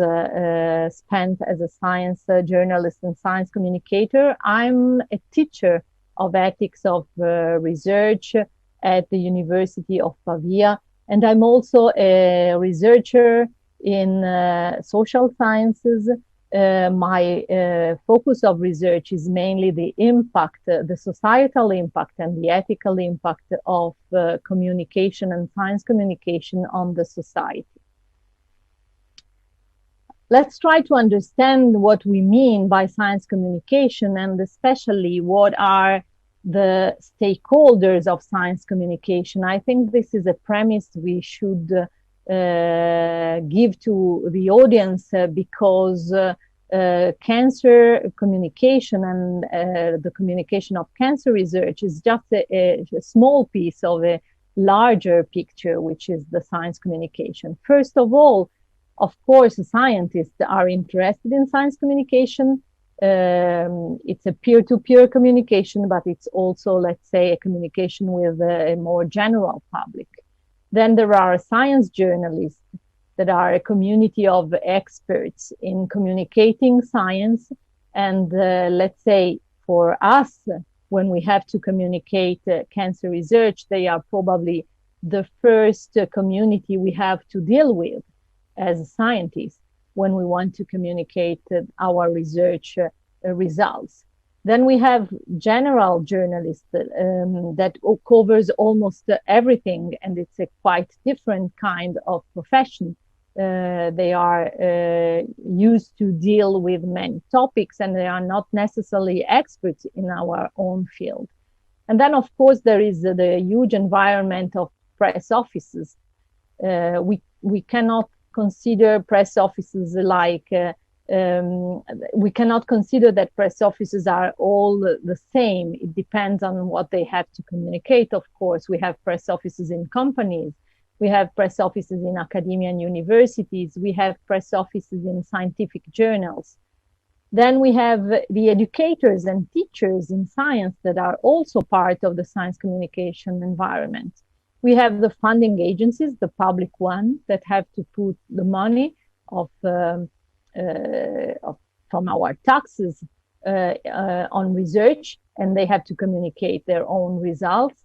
spent as a science journalist and science communicator. I'm a teacher of ethics of research at the University of Pavia, and I'm also a researcher in social sciences. My focus of research is mainly the impact, the societal impact and the ethical impact of communication and science communication on the society. Let's try to understand what we mean by science communication and especially what are the stakeholders of science communication. I think this is a premise we should give to the audience because cancer communication and the communication of cancer research is just a small piece of a larger picture, which is the science communication. First of all, of course, scientists are interested in science communication. It's a peer-to-peer communication, but it's also, let's say, a communication with a more general public. Then there are science journalists that are a community of experts in communicating science. And let's say for us, when we have to communicate cancer research, they are probably the first community we have to deal with as scientists when we want to communicate our research results. Then we have general journalists that covers almost everything, and it's a quite different kind of profession. They are used to deal with many topics, and they are not necessarily experts in our own field. And then, of course, there is the huge environment of press offices. We cannot consider press offices like we cannot consider that press offices are all the same. It depends on what they have to communicate. Of course, we have press offices in companies. We have press offices in academia and universities. We have press offices in scientific journals. Then we have the educators and teachers in science that are also part of the science communication environment. We have the funding agencies, the public one, that have to put the money from our taxes on research, and they have to communicate their own results.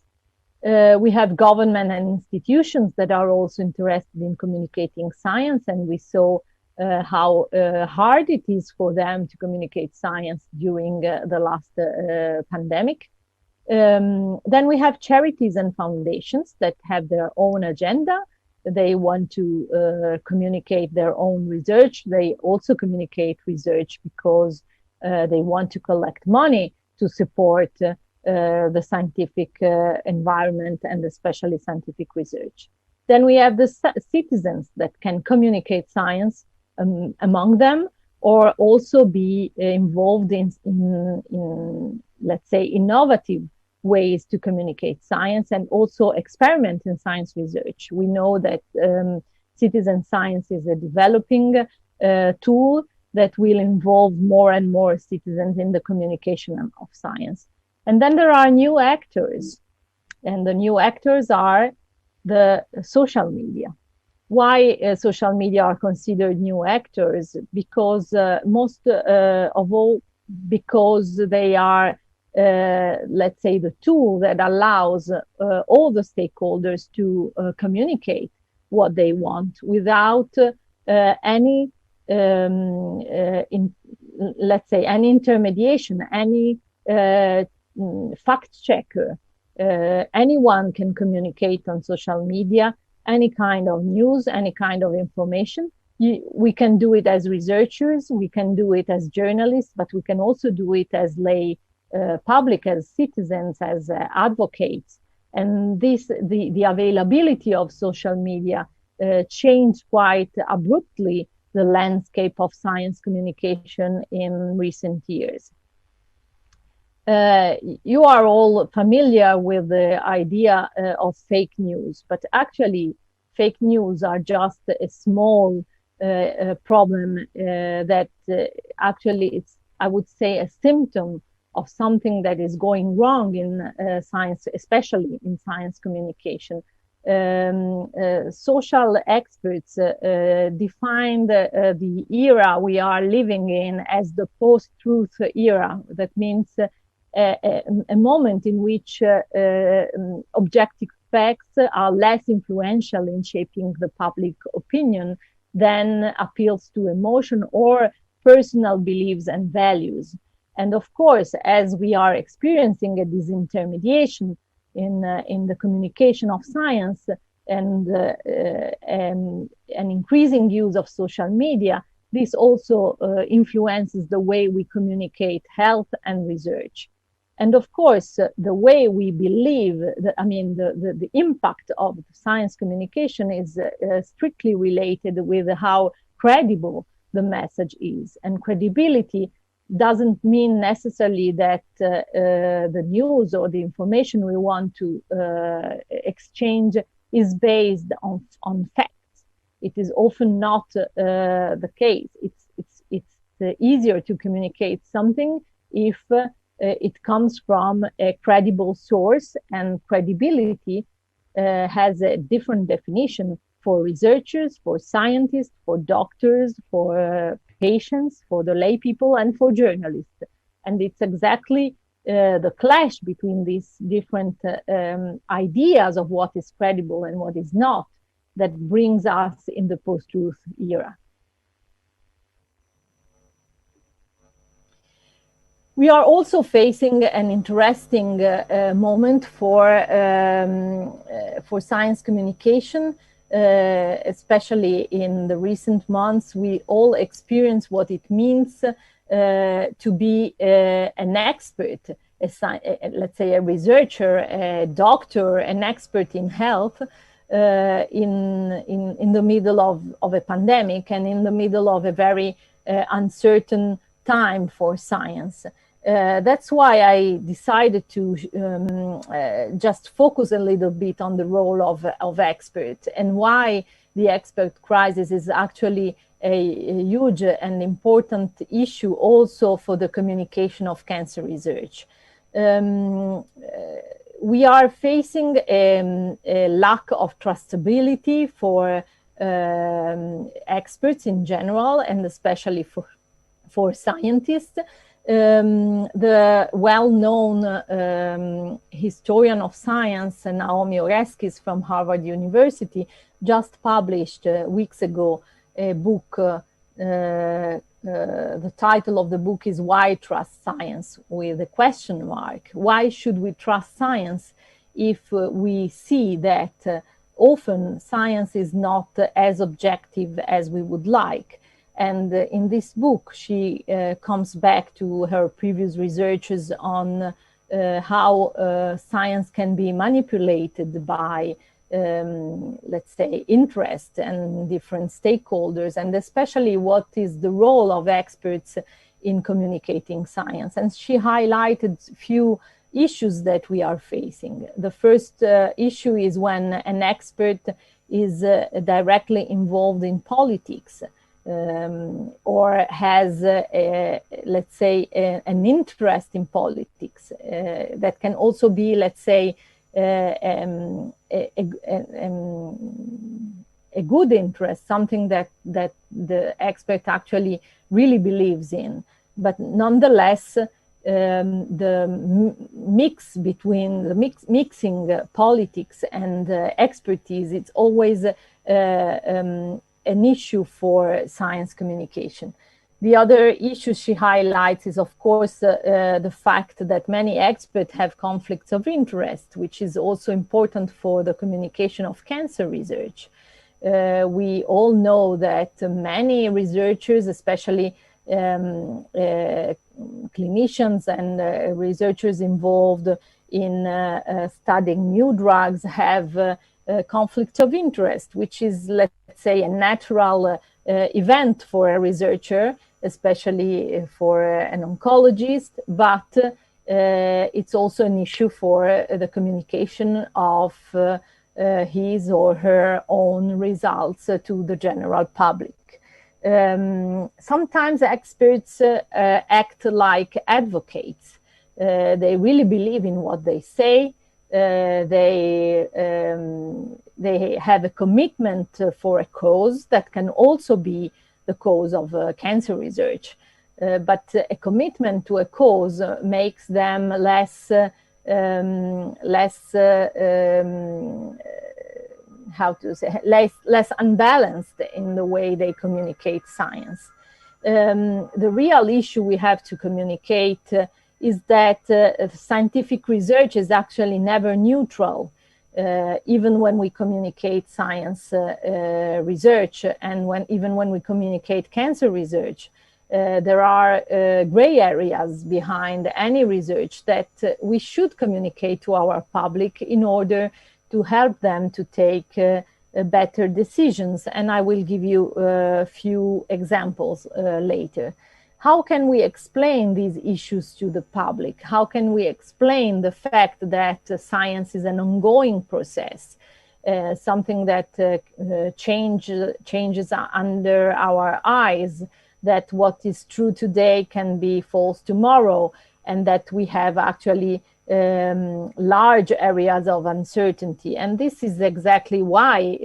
We have government and institutions that are also interested in communicating science, and we saw how hard it is for them to communicate science during the last pandemic. Then we have charities and foundations that have their own agenda. They want to communicate their own research. They also communicate research because they want to collect money to support the scientific environment and especially scientific research. Then we have the citizens that can communicate science among them, or also be involved in let's say, innovative ways to communicate science and also experiment in science research. We know that citizen science is a developing tool that will involve more and more citizens in the communication of science. And then there are new actors, and the new actors are the social media. Why social media are considered new actors? Because most of all, because they are, let's say, the tool that allows all the stakeholders to communicate what they want without any, let's say, any intermediation, any fact checker. Anyone can communicate on social media, any kind of news, any kind of information. We can do it as researchers, we can do it as journalists, but we can also do it as lay public, as citizens, as advocates. And the availability of social media changed quite abruptly the landscape of science communication in recent years. You are all familiar with the idea of fake news, but actually fake news are just a small problem that actually it's, I would say, a symptom of something that is going wrong in science, especially in science communication. Social experts define the era we are living in as the post-truth era. That means a moment in which objective facts are less influential in shaping the public opinion than appeals to emotion or personal beliefs and values. And of course, as we are experiencing a disintermediation in the communication of science and an increasing use of social media, this also influences the way we communicate health and research. And of course, the way we believe, the impact of science communication is strictly related with how credible the message is. And credibility doesn't mean necessarily that the news or the information we want to exchange is based on facts. It is often not the case. It's easier to communicate something if it comes from a credible source, and credibility has a different definition for researchers, for scientists, for doctors, for patients, for the lay people, and for journalists. And it's exactly the clash between these different ideas of what is credible and what is not that brings us in the post-truth era. We are also facing an interesting moment for science communication, especially in the recent months. We all experience what it means to be an expert, let's say a researcher, a doctor, an expert in health in the middle of a pandemic and in the middle of a very uncertain time for science. That's why I decided to just focus a little bit on the role of experts and why the expert crisis is actually a huge and important issue also for the communication of cancer research. We are facing a lack of trustability for experts in general, and especially for scientists. The well-known historian of science, Naomi Oreskes from Harvard University, just published weeks ago a book. The title of the book is "Why Trust Science?" with a question mark. Why should we trust science if we see that often science is not as objective as we would like? And in this book, she comes back to her previous researches on how science can be manipulated by, let's say, interest and different stakeholders, and especially what is the role of experts in communicating science. And she highlighted a few issues that we are facing. The first issue is when an expert is directly involved in politics. or has, let's say, an interest in politics. That can also be, let's say, a good interest, something that the expert actually really believes in. But nonetheless, the mix between the mixing politics and expertise, it's always an issue for science communication. The other issue she highlights is, of course, the fact that many experts have conflicts of interest, which is also important for the communication of cancer research. We all know that many researchers, especially clinicians and researchers involved in studying new drugs, have conflict of interest, which is, let's say, a natural event for a researcher, especially for an oncologist, but it's also an issue for the communication of his or her own results to the general public. Sometimes experts act like advocates. They really believe in what they say. They have a commitment for a cause that can also be the cause of cancer research. But a commitment to a cause makes them less unbalanced in the way they communicate science. The real issue we have to communicate is that scientific research is actually never neutral. Even when we communicate science research and even when we communicate cancer research, there are gray areas behind any research that we should communicate to our public in order to help them to take better decisions. And I will give you a few examples later. How can we explain these issues to the public? How can we explain the fact that science is an ongoing process, something that changes under our eyes, that what is true today can be false tomorrow, and that we have actually large areas of uncertainty. And this is exactly why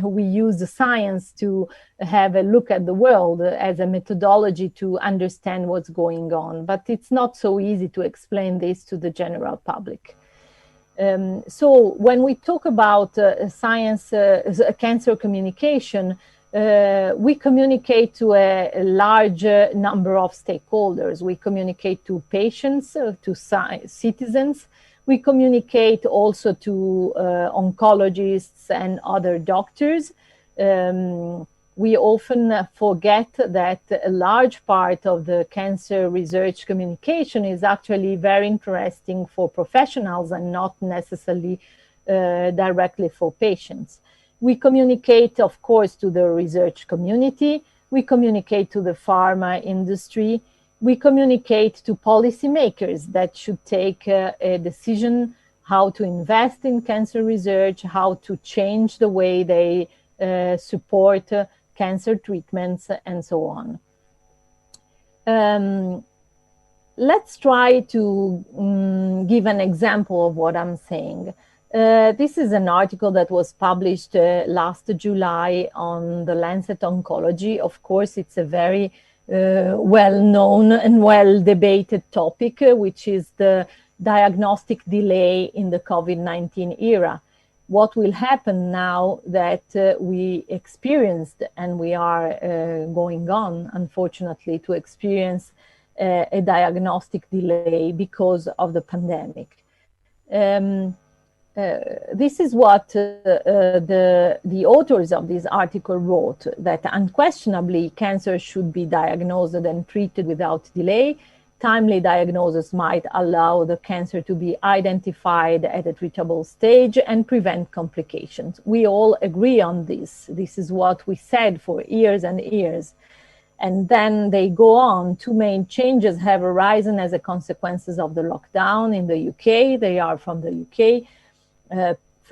we use the science to have a look at the world as a methodology to understand what's going on. But it's not so easy to explain this to the general public. So when we talk about science, cancer communication, we communicate to a large number of stakeholders. We communicate to patients, to citizens. We communicate also to oncologists and other doctors. We often forget that a large part of the cancer research communication is actually very interesting for professionals and not necessarily directly for patients. We communicate, of course, to the research community. We communicate to the pharma industry. We communicate to policymakers that should take a decision how to invest in cancer research, how to change the way they support cancer treatments, and so on. Let's try to give an example of what I'm saying. This is an article that was published last July on the Lancet Oncology. Of course, it's a very well-known and well-debated topic, which is the diagnostic delay in the COVID-19 era. What will happen now that we experienced, and we are going on, unfortunately, to experience a diagnostic delay because of the pandemic. This is what the authors of this article wrote, that unquestionably cancer should be diagnosed and treated without delay. Timely diagnosis might allow the cancer to be identified at a treatable stage and prevent complications. We all agree on this. This is what we said for years and years. And then they go on. Two main changes have arisen as a consequence of the lockdown in the UK. They are from the UK.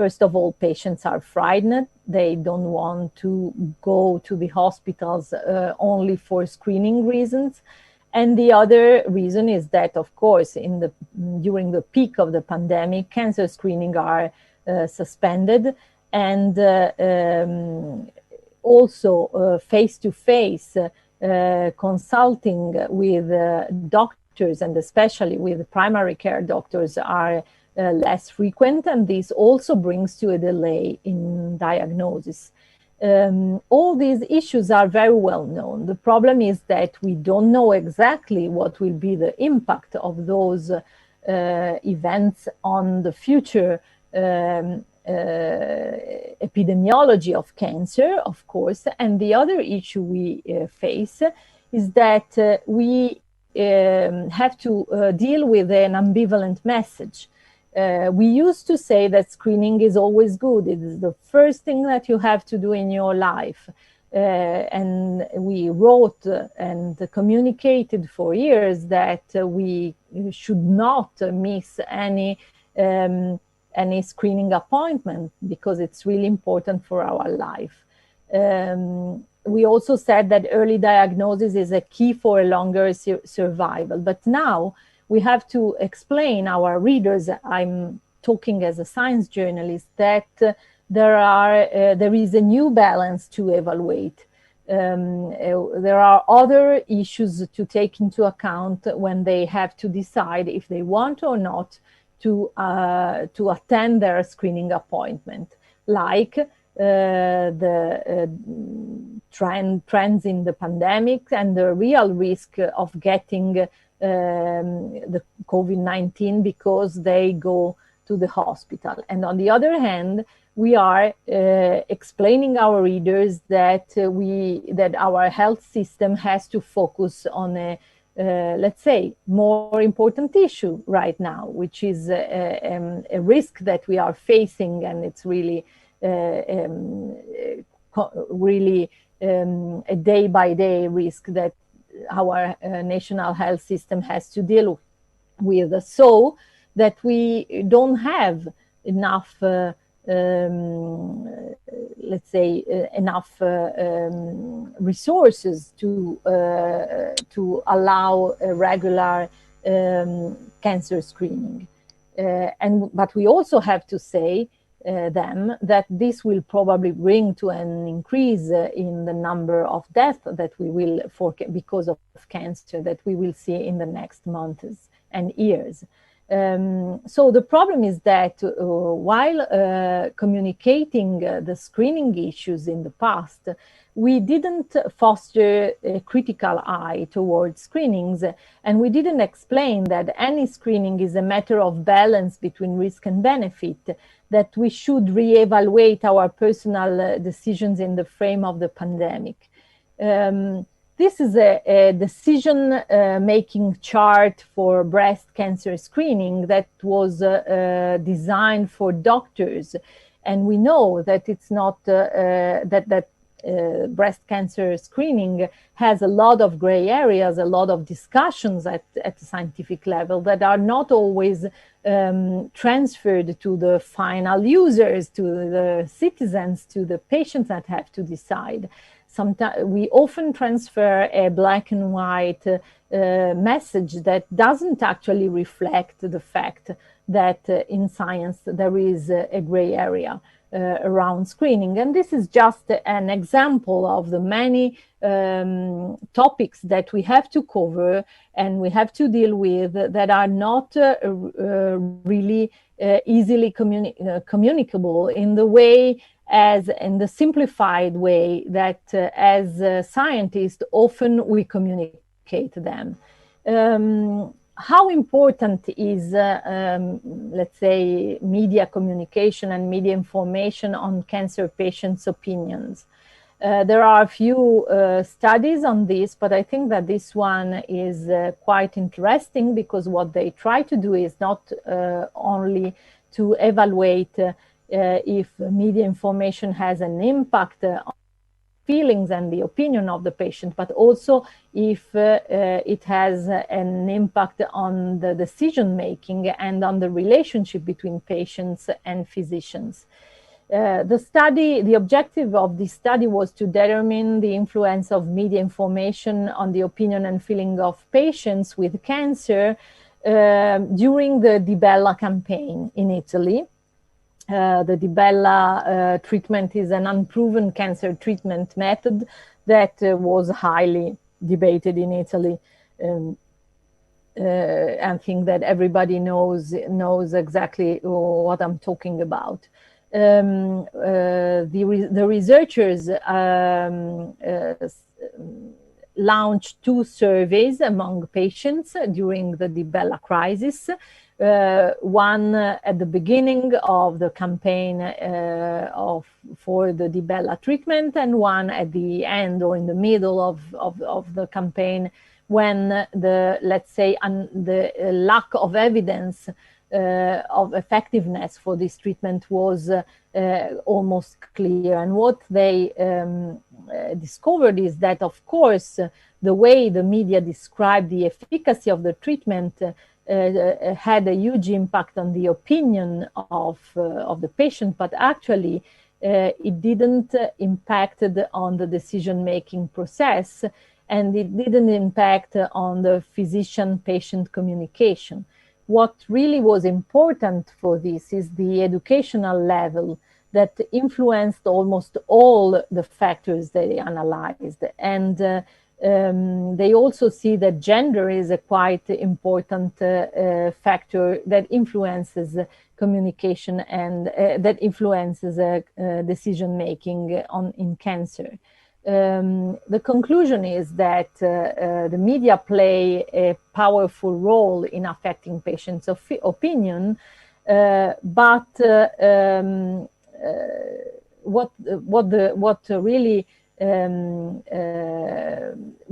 First of all, patients are frightened. They don't want to go to the hospitals only for screening reasons. And the other reason is that, of course, during the peak of the pandemic, cancer screening are suspended, and also face-to-face consulting with doctors, and especially with primary care doctors, are less frequent, and this also brings to a delay in diagnosis. All these issues are very well known. The problem is that we don't know exactly what will be the impact of those events on the future epidemiology of cancer, of course. And the other issue we face is that we have to deal with an ambivalent message. We used to say that screening is always good. It is the first thing that you have to do in your life. And we wrote and communicated for years that we should not miss any screening appointment because it's really important for our life. We also said that early diagnosis is a key for a longer survival. But now we have to explain our readers, I'm talking as a science journalist, that there is a new balance to evaluate. There are other issues to take into account when they have to decide if they want or not to attend their screening appointment, like the trends in the pandemic and the real risk of getting the COVID-19 because they go to the hospital. And on the other hand, we are explaining our readers that our health system has to focus on a let's say more important issue right now, which is a risk that we are facing, and it's really a day-by-day risk that our national health system has to deal with, so that we don't have enough, let's say, enough resources to allow a regular cancer screening. But we also have to say them that this will probably bring to an increase in the number of deaths that we will because of cancer that we will see in the next months and years. So the problem is that while communicating the screening issues in the past, we didn't foster a critical eye towards screenings, and we didn't explain that any screening is a matter of balance between risk and benefit, that we should reevaluate our personal decisions in the frame of the pandemic. This is a decision-making chart for breast cancer screening that was designed for doctors. And we know that it's not, breast cancer screening has a lot of gray areas, a lot of discussions at the scientific level that are not always transferred to the final users, to the citizens, to the patients that have to decide. Sometimes we often transfer a black and white message that doesn't actually reflect the fact that in science there is a gray area around screening. And this is just an example of the many topics that we have to cover and we have to deal with that are not really easily communicable in the way in the simplified way that as scientists often we communicate them. How important is, let's say, media communication and media information on cancer patients' opinions? There are a few studies on this, but I think that this one is quite interesting because what they try to do is not only to evaluate if media information has an impact on feelings and the opinion of the patient, but also if it has an impact on the decision making and on the relationship between patients and physicians. The objective of this study was to determine the influence of media information on the opinion and feeling of patients with cancer during the Di Bella campaign in Italy. The Di Bella treatment is an unproven cancer treatment method that was highly debated in Italy. I think that everybody knows exactly what I'm talking about. The researchers launched 2 surveys among patients during the Di Bella crisis. One at the beginning of the campaign for the Di Bella treatment, and one at the end or in the middle of the campaign, when let's say the lack of evidence of effectiveness for this treatment was almost clear. And what they discovered is that, of course, the way the media described the efficacy of the treatment had a huge impact on the opinion of the patient, but actually it didn't impact on the decision-making process, and it didn't impact on the physician-patient communication. What really was important for this is the educational level that influenced almost all the factors they analyzed. And they also see that gender is a quite important factor that influences communication and that influences decision-making in cancer. The conclusion is that the media play a powerful role in affecting patients' opinion, but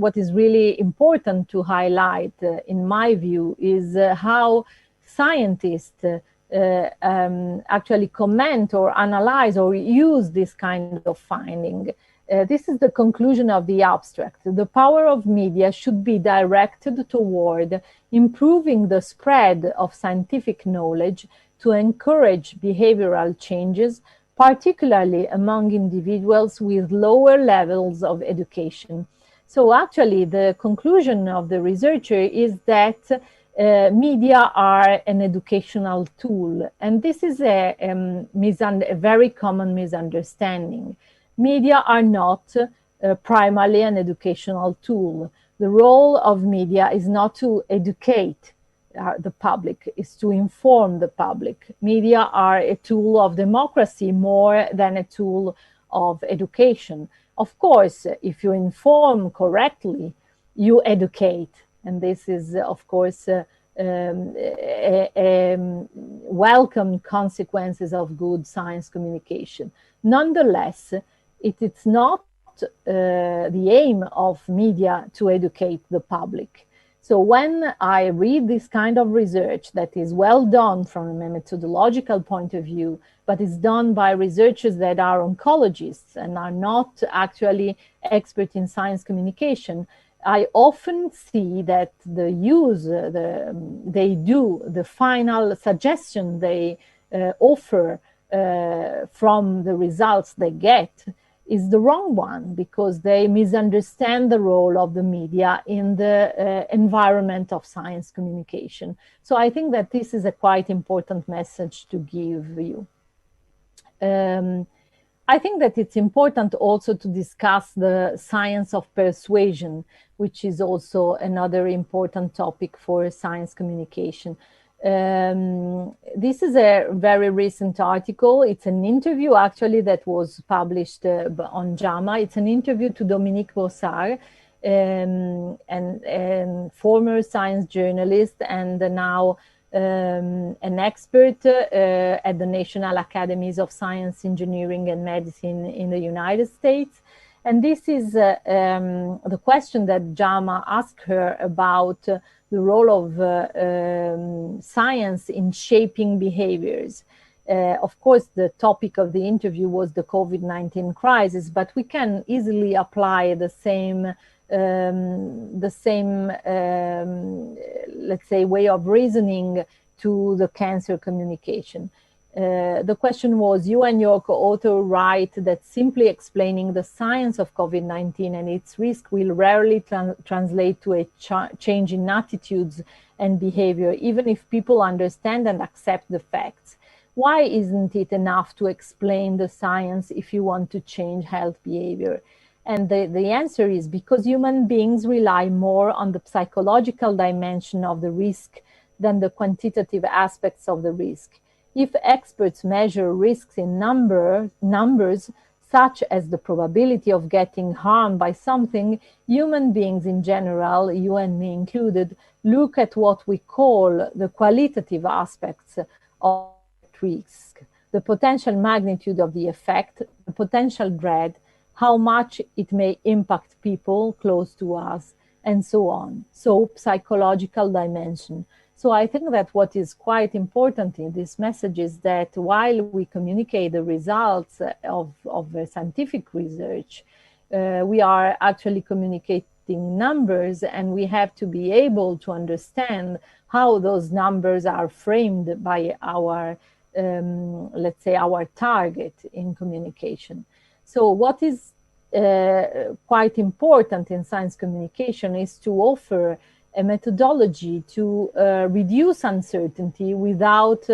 what is really important to highlight, in my view, is how scientists actually comment or analyze or use this kind of finding. This is the conclusion of the abstract. The power of media should be directed toward improving the spread of scientific knowledge to encourage behavioral changes, particularly among individuals with lower levels of education. So actually, the conclusion of the researcher is that media are an educational tool, and this is a very common misunderstanding. Media are not primarily an educational tool. The role of media is not to educate the public, is to inform the public. Media are a tool of democracy more than a tool of education. Of course, if you inform correctly, you educate. And this is, of course, welcome consequences of good science communication. Nonetheless, it is not the aim of media to educate the public. So when I read this kind of research that is well done from a methodological point of view, but is done by researchers that are oncologists and are not actually experts in science communication, I often see that the use the final suggestion they offer from the results they get is the wrong one, because they misunderstand the role of the media in the environment of science communication. So I think that this is a quite important message to give you. I think that it's important also to discuss the science of persuasion, which is also another important topic for science communication. This is a very recent article. It's an interview actually that was published on JAMA. It's an interview to Dominique Bossard, and former science journalist and now an expert at the National Academies of Science, Engineering and Medicine in the United States. And this is the question that JAMA asked her about the role of science in shaping behaviors. Of course, the topic of the interview was the COVID-19 crisis, but we can easily apply the same let's say, way of reasoning to the cancer communication. The question was, you and your co-author write that simply explaining the science of COVID-19 and its risk will rarely translate to a change in attitudes and behavior, even if people understand and accept the facts. Why isn't it enough to explain the science if you want to change health behavior? And the answer is because human beings rely more on the psychological dimension of the risk than the quantitative aspects of the risk. If experts measure risks in numbers, such as the probability of getting harmed by something, human beings in general, you and me included, look at what we call the qualitative aspects of risk, the potential magnitude of the effect, the potential dread, how much it may impact people close to us, and so on. So, psychological dimension. So I think that what is quite important in this message is that while we communicate the results of scientific research, we are actually communicating numbers, and we have to be able to understand how those numbers are framed by our, let's say, our target in communication. So what is quite important in science communication is to offer a methodology to reduce uncertainty without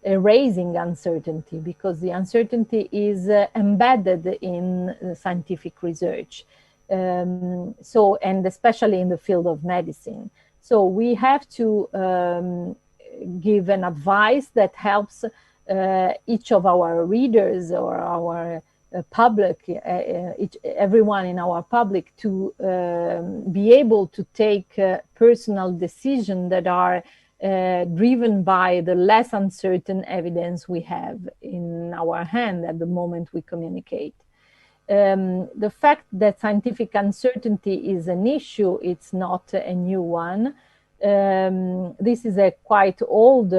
erasing uncertainty, because the uncertainty is embedded in scientific research. So, and especially in the field of medicine. So we have to give an advice that helps each of our readers or our public, everyone in our public, to be able to take personal decisions that are driven by the less uncertain evidence we have in our hand at the moment we communicate. The fact that scientific uncertainty is an issue, it's not a new one. This is a quite old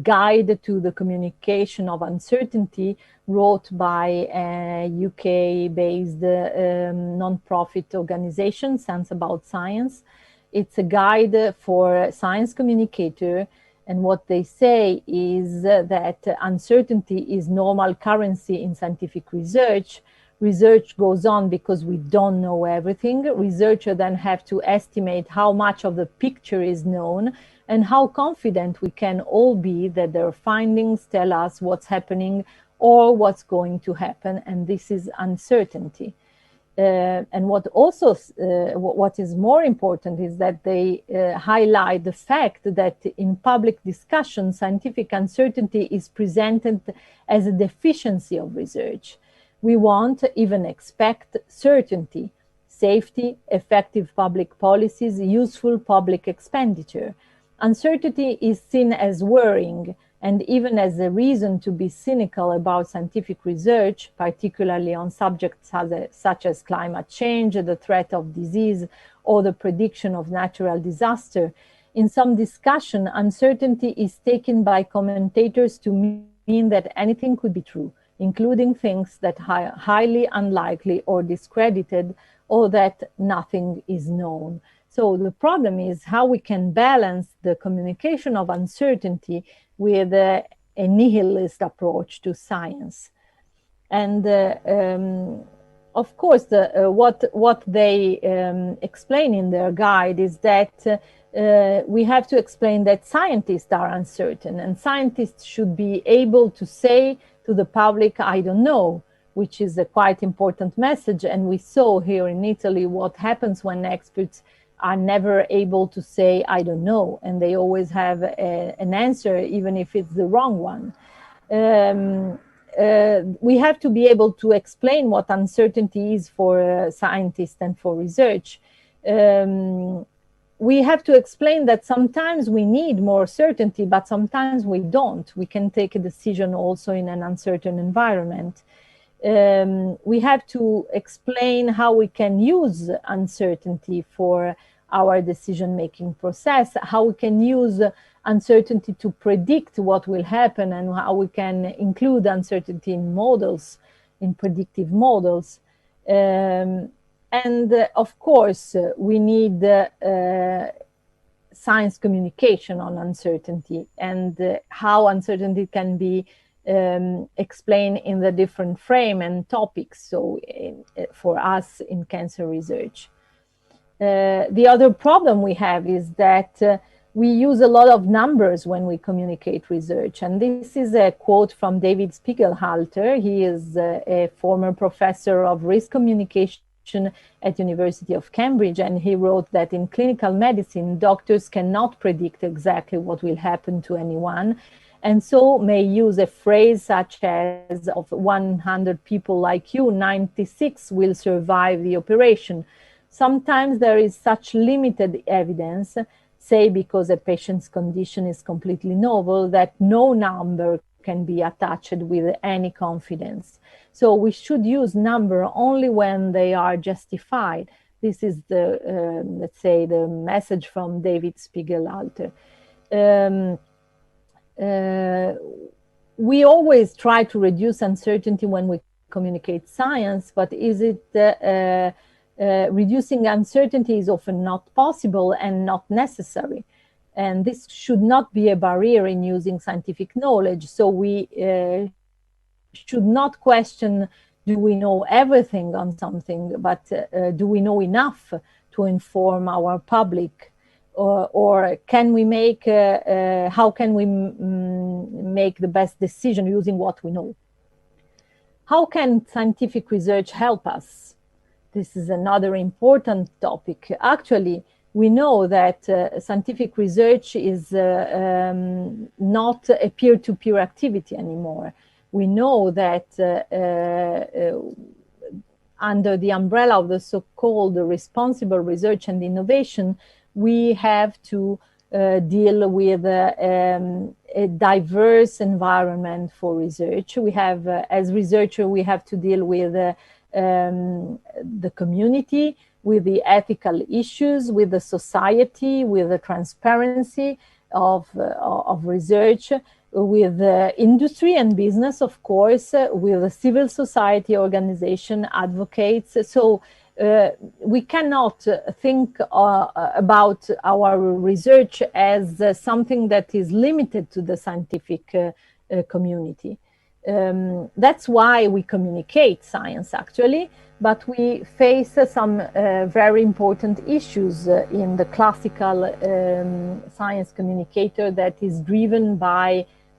guide to the communication of uncertainty, wrote by a UK-based non-profit organization, Science About Science. It's a guide for science communicator, and what they say is that uncertainty is normal currency in scientific research. Research goes on because we don't know everything. Researchers then have to estimate how much of the picture is known and how confident we can all be that their findings tell us what's happening or what's going to happen, and this is uncertainty. And what also, what is more important is that they highlight the fact that in public discussion, scientific uncertainty is presented as a deficiency of research. We want, even expect, certainty, safety, effective public policies, useful public expenditure. Uncertainty is seen as worrying and even as a reason to be cynical about scientific research, particularly on subjects such as climate change, the threat of disease, or the prediction of natural disaster. In some discussion, uncertainty is taken by commentators to mean that anything could be true, including things that are highly unlikely or discredited, or that nothing is known. So the problem is how we can balance the communication of uncertainty with a nihilist approach to science. And of course, what they explain in their guide is that we have to explain that scientists are uncertain, and scientists should be able to say to the public, I don't know, which is a quite important message. And we saw here in Italy what happens when experts are never able to say, I don't know, and they always have an answer, even if it's the wrong one. We have to be able to explain what uncertainty is for scientists and for research. We have to explain that sometimes we need more certainty, but sometimes we don't. We can take a decision also in an uncertain environment. We have to explain how we can use uncertainty for our decision-making process, how we can use uncertainty to predict what will happen, and how we can include uncertainty in models, in predictive models. Of course, we need science communication on uncertainty and how uncertainty can be explained in the different frame and topics. So for us in cancer research. The other problem we have is that we use a lot of numbers when we communicate research. And this is a quote from David Spiegelhalter. He is a former professor of risk communication at University of Cambridge, and he wrote that in clinical medicine, doctors cannot predict exactly what will happen to anyone, and so may use a phrase such as, of 100 people like you, 96 will survive the operation. Sometimes there is such limited evidence, say because a patient's condition is completely novel, that no number can be attached with any confidence. So we should use number only when they are justified. This is the, let's say, the message from David Spiegelhalter. We always try to reduce uncertainty when we communicate science, but is it reducing uncertainty is often not possible and not necessary. And this should not be a barrier in using scientific knowledge. So we should not question, do we know everything on something, but do we know enough to inform our public? Or can we make, how can we make the best decision using what we know? How can scientific research help us? This is another important topic. Actually, we know that scientific research is not a peer-to-peer activity anymore. We know that under the umbrella of the so-called responsible research and innovation, we have to deal with a diverse environment for research. We have, as researcher, we have to deal with the community, with the ethical issues, with the society, with the transparency of research, with industry and business, of course, with the civil society organization, advocates. So we cannot think about our research as something that is limited to the scientific community. That's why we communicate science, actually, but we face some very important issues in the classical science communicator that is driven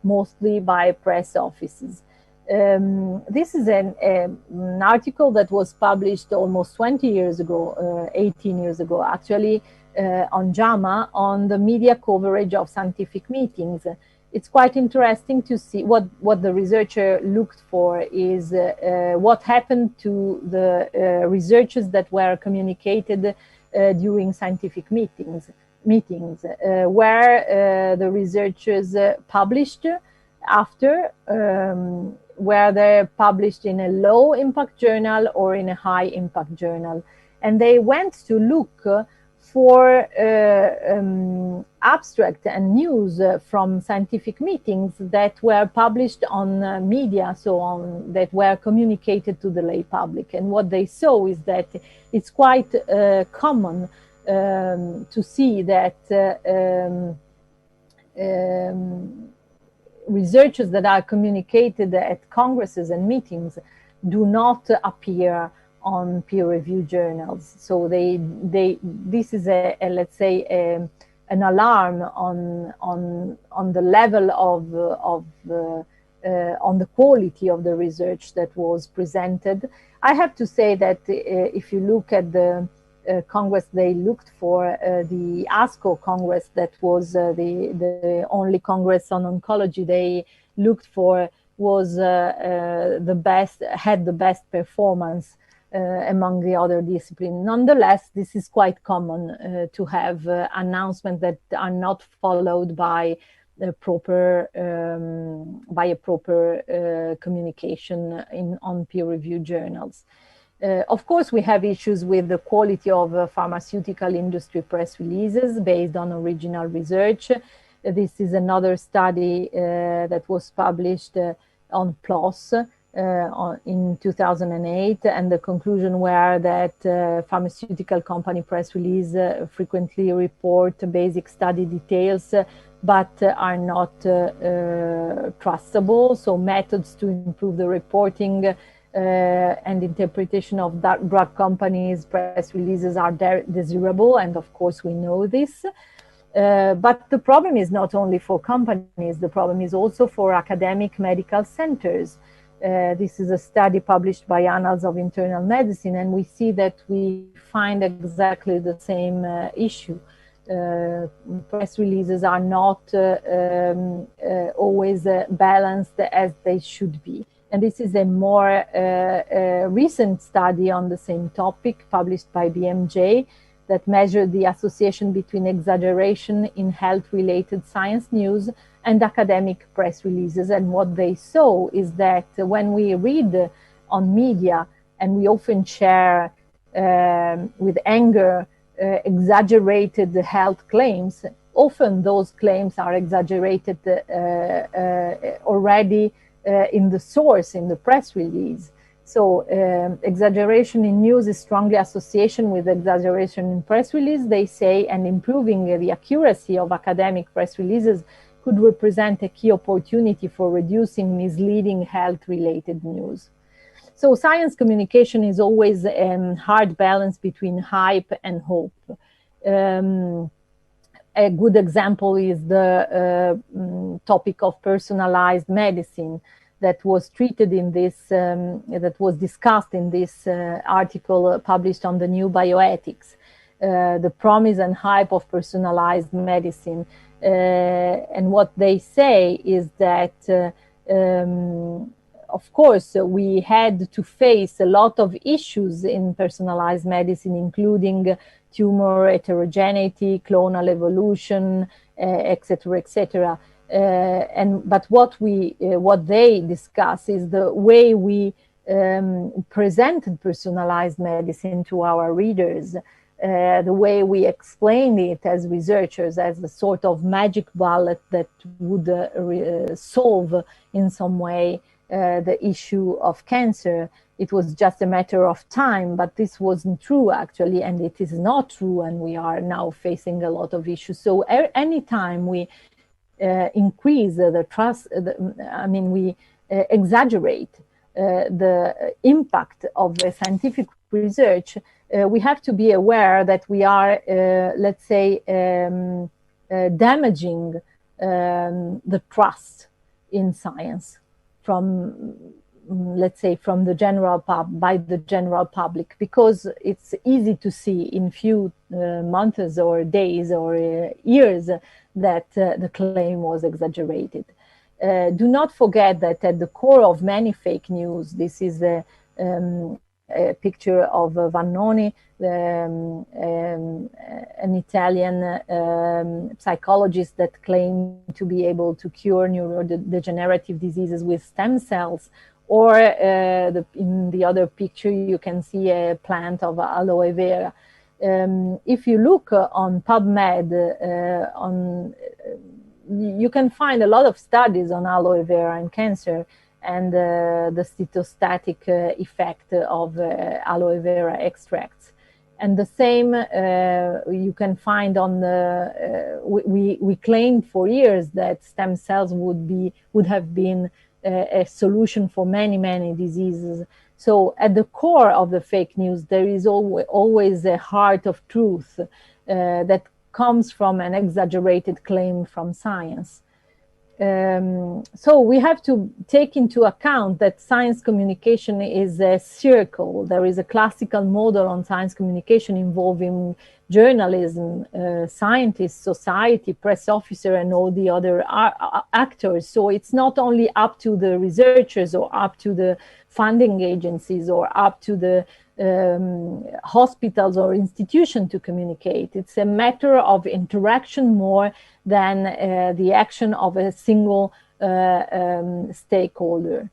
mostly by press offices. This is an article that was published almost 20 years ago, 18 years ago, actually, on JAMA, on the media coverage of scientific meetings. It's quite interesting to see what the researcher looked for is what happened to the researchers that were communicated during scientific meetings where the researchers published after, where they're published in a low impact journal or in a high impact journal. And they went to look for abstract and news from scientific meetings that were published on media, so on, that were communicated to the lay public. And what they saw is that it's quite common to see that researchers that are communicated at congresses and meetings do not appear on peer-reviewed journals. So this is let's say an alarm on the level of on the quality of the research that was presented. I have to say that if you look at the Congress they looked for, the ASCO Congress, that was the only Congress on oncology they looked for, was the best, had the best performance among the other disciplines. Nonetheless, this is quite common to have announcements that are not followed by a proper communication on peer-reviewed journals. Of course, we have issues with the quality of pharmaceutical industry press releases based on original research. This is another study that was published on PLOS in 2008, and the conclusion were that pharmaceutical company press release frequently report basic study details, but are not trustable. So methods to improve the reporting and interpretation of that drug companies' press releases are desirable, and of course we know this. But the problem is not only for companies, the problem is also for academic medical centers. This is a study published by Annals of Internal Medicine, and we see that we find exactly the same issue. Press releases are not always balanced as they should be. And this is a more recent study on the same topic published by BMJ that measured the association between exaggeration in health-related science news and academic press releases. And what they saw is that when we read on media, and we often share with anger exaggerated health claims, often those claims are exaggerated already in the source, in the press release. So exaggeration in news is strongly associated with exaggeration in press release, they say, and improving the accuracy of academic press releases could represent a key opportunity for reducing misleading health-related news. So science communication is always a hard balance between hype and hope. A good example is the topic of personalized medicine that was treated in this, that was discussed in this article published on the New Bioethics, the promise and hype of personalized medicine. And what they say is that, of course, we had to face a lot of issues in personalized medicine, including tumor heterogeneity, clonal evolution, etc., etc. But what they discuss is the way we presented personalized medicine to our readers, the way we explained it as researchers as a sort of magic bullet that would solve in some way the issue of cancer. It was just a matter of time, but this wasn't true actually, and it is not true, and we are now facing a lot of issues. So anytime we increase the trust, we exaggerate the impact of scientific research, we have to be aware that we are, let's say, damaging the trust in science from, let's say, from the general by the general public, because it's easy to see in few months or days or years that the claim was exaggerated. Do not forget that at the core of many fake news, this is a picture of Vannoni, an Italian psychologist that claimed to be able to cure neurodegenerative diseases with stem cells. Or in the other picture, you can see a plant of aloe vera. If you look on PubMed, you can find a lot of studies on aloe vera and cancer, and the cytostatic effect of aloe vera extracts. And the same you can find on the, we claimed for years that stem cells would have been a solution for many, many diseases. So at the core of the fake news, there is always a heart of truth that comes from an exaggerated claim from science. So we have to take into account that science communication is a circle. There is a classical model on science communication involving journalism, scientists, society, press officer, and all the other actors. So it's not only up to the researchers or up to the funding agencies or up to the hospitals or institutions to communicate. It's a matter of interaction more than the action of a single stakeholder.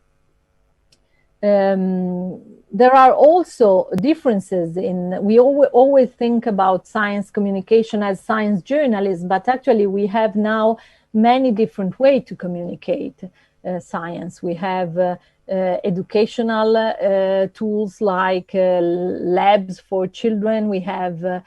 There are also differences in, we always think about science communication as science journalism, but actually we have now many different ways to communicate science. We have educational tools like labs for children, we have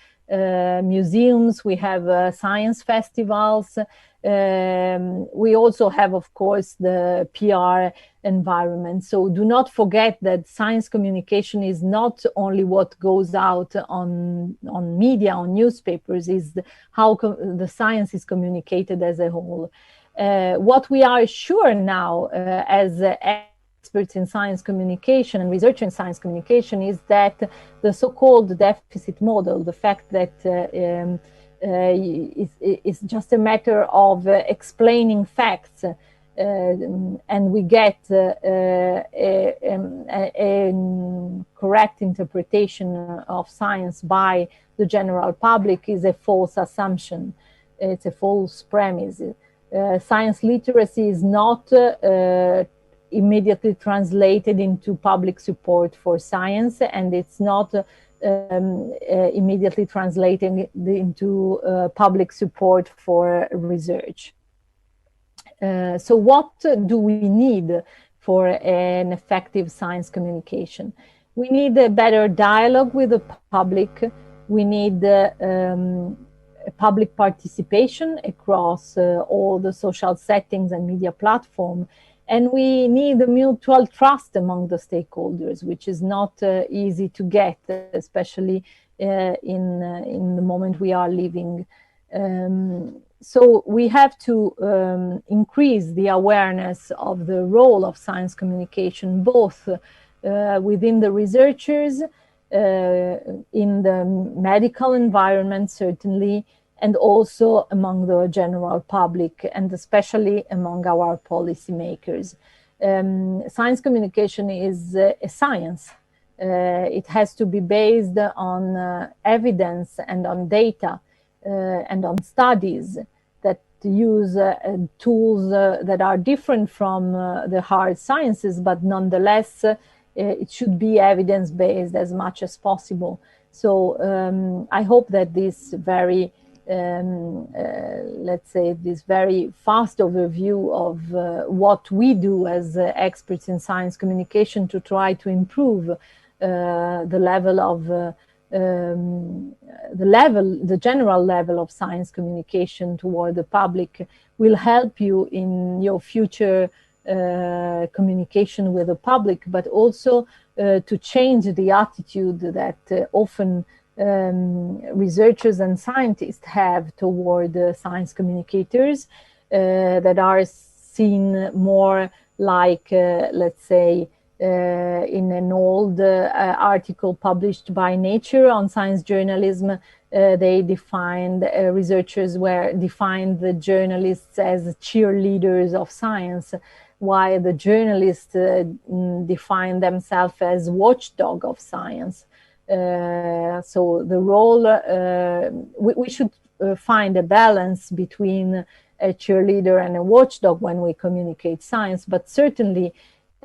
museums, we have science festivals. We also have, of course, the PR environment. So do not forget that science communication is not only what goes out on media, on newspapers, is how the science is communicated as a whole. What we are sure now as experts in science communication and researchers in science communication is that the so-called deficit model, the fact that it's just a matter of explaining facts, and we get a correct interpretation of science by the general public, is a false assumption. It's a false premise. Science literacy is not immediately translated into public support for science, and it's not immediately translating into public support for research. So what do we need for an effective science communication? We need a better dialogue with the public. We need public participation across all the social settings and media platforms. And we need a mutual trust among the stakeholders, which is not easy to get, especially in the moment we are living. So we have to increase the awareness of the role of science communication, both within the researchers, in the medical environment, certainly, and also among the general public, and especially among our policymakers. Science communication is a science. It has to be based on evidence and on data and on studies that use tools that are different from the hard sciences, but nonetheless, it should be evidence-based as much as possible. So I hope that this very let's say, this very fast overview of what we do as experts in science communication to try to improve the level of the general level of science communication toward the public will help you in your future communication with the public, but also to change the attitude that often researchers and scientists have toward science communicators that are seen more like, let's say, in an old article published by Nature on science journalism, they defined, researchers defined the journalists as cheerleaders of science, while the journalists define themselves as watchdog of science. So the role, we should find a balance between a cheerleader and a watchdog when we communicate science, but certainly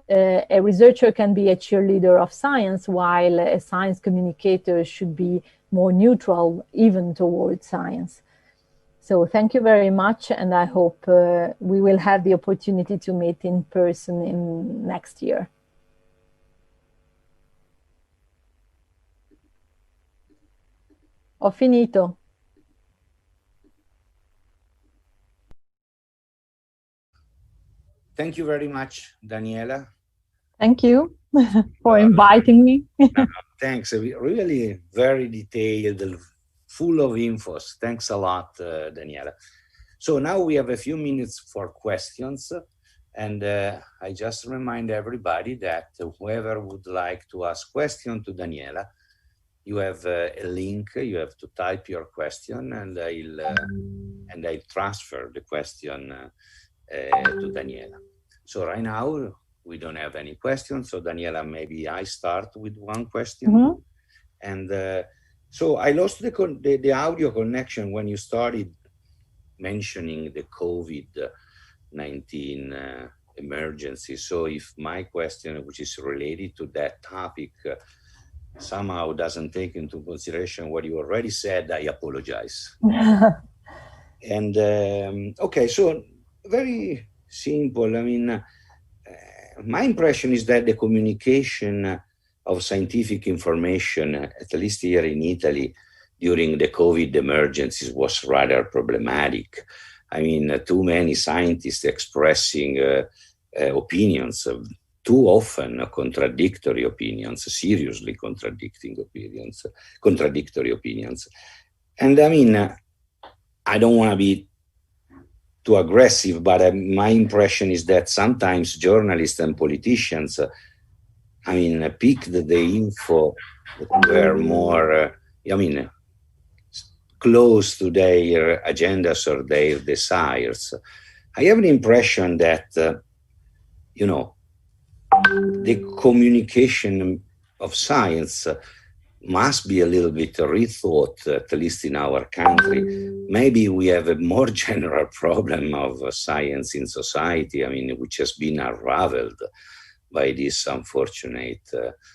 a researcher can be a cheerleader of science, while a science communicator should be more neutral even towards science. So thank you very much, and I hope we will have the opportunity to meet in person in next year. Ho finito. Thank you very much, Daniela. Thank you for inviting me. Thanks. Really very detailed, full of infos. Thanks a lot, Daniela. So now we have a few minutes for questions. And I just remind everybody that whoever would like to ask question to Daniela, you have a link, you have to type your question, and I'll transfer the question to Daniela. So right now, we don't have any questions. So Daniela, maybe I start with one question. Mm-hmm. And so I lost the audio connection when you started mentioning the COVID-19 emergency. So if my question, which is related to that topic, somehow doesn't take into consideration what you already said, I apologize. And okay, so very simple. I mean, my impression is that the communication of scientific information, at least here in Italy, during the COVID emergencies was rather problematic. I mean, too many scientists expressing opinions, too often contradictory opinions, seriously contradictory opinions. And I mean, I don't want to be too aggressive, but my impression is that sometimes journalists and politicians, I mean, picked the info that were more, I mean, close to their agendas or their desires. I have an impression that, you know, the communication of science must be a little bit rethought, at least in our country. Maybe we have a more general problem of science in society, I mean, which has been unraveled by this unfortunate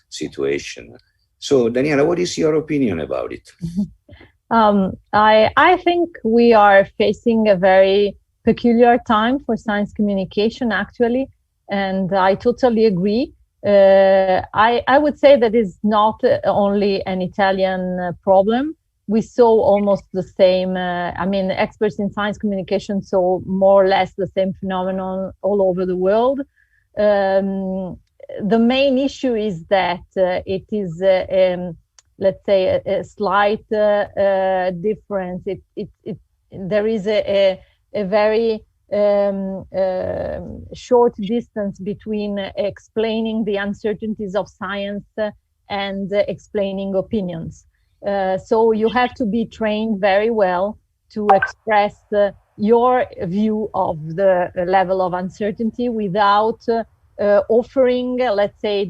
situation. So, Daniela, what is your opinion about it? I think we are facing a very peculiar time for science communication, actually, and I totally agree. I would say that it's not only an Italian problem. We saw almost the same, I mean, experts in science communication saw more or less the same phenomenon all over the world. The main issue is that it is, let's say, a slight difference. There is a very short distance between explaining the uncertainties of science and explaining opinions. So you have to be trained very well to express your view of the level of uncertainty without offering, let's say,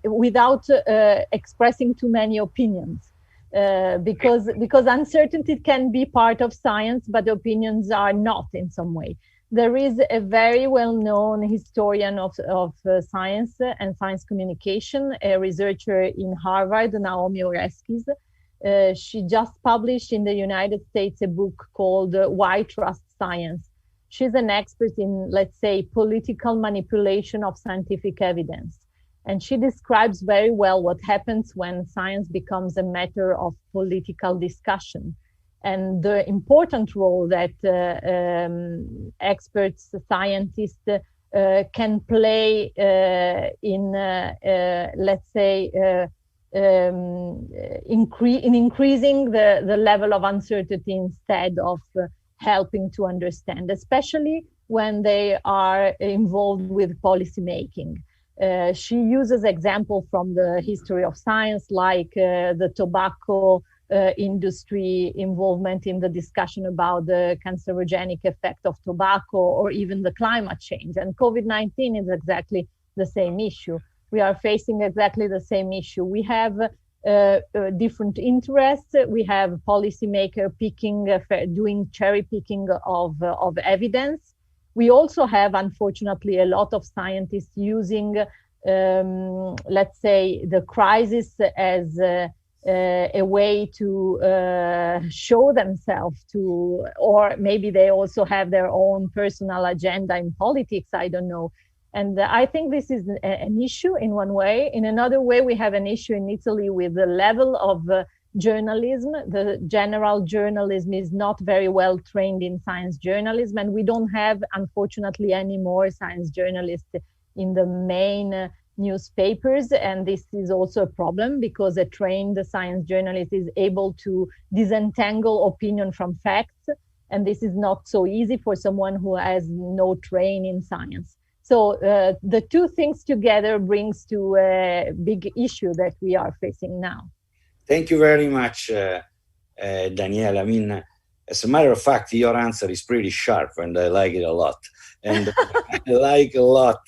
without expressing too many opinions. Because uncertainty can be part of science, but opinions are not in some way. There is a very well-known historian of science and science communication, a researcher in Harvard, Naomi Oreskes. She just published in the United States a book called Why Trust Science. She's an expert in, let's say, political manipulation of scientific evidence. And she describes very well what happens when science becomes a matter of political discussion and the important role that experts, scientists can play in, let's say, in increasing the level of uncertainty instead of helping to understand, especially when they are involved with policy making. She uses examples from the history of science, like the tobacco industry involvement in the discussion about the cancerogenic effect of tobacco, or even the climate change. And COVID-19 is exactly the same issue. We are facing exactly the same issue. We have different interests. We have policymakers picking, doing cherry picking of evidence. We also have, unfortunately, a lot of scientists using, let's say, the crisis as a way to show themselves to, or maybe they also have their own personal agenda in politics, I don't know. And I think this is an issue in one way. In another way, we have an issue in Italy with the level of journalism. The general journalism is not very well trained in science journalism, and we don't have, unfortunately, any more science journalists in the main newspapers. And this is also a problem, because a trained science journalist is able to disentangle opinion from facts, and this is not so easy for someone who has no training in science. So the two things together brings to a big issue that we are facing now. Thank you very much, Daniela. I mean, as a matter of fact, your answer is pretty sharp, and I like it a lot. And I like a lot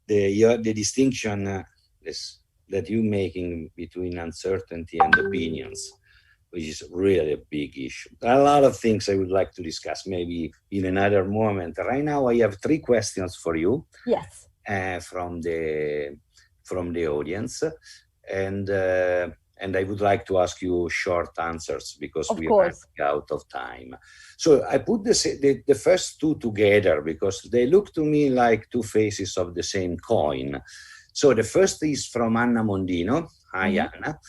the distinction that you're making between uncertainty and opinions. which is really a big issue. There are a lot of things I would like to discuss, maybe in another moment. Right now, I have 3 questions for you. Yes. From the audience, and I would like to ask you short answers because we are running out of time. So I put the first 2 together because they look to me like 2 faces of the same coin. So the first is from Anna Mondino. Hi, Anna.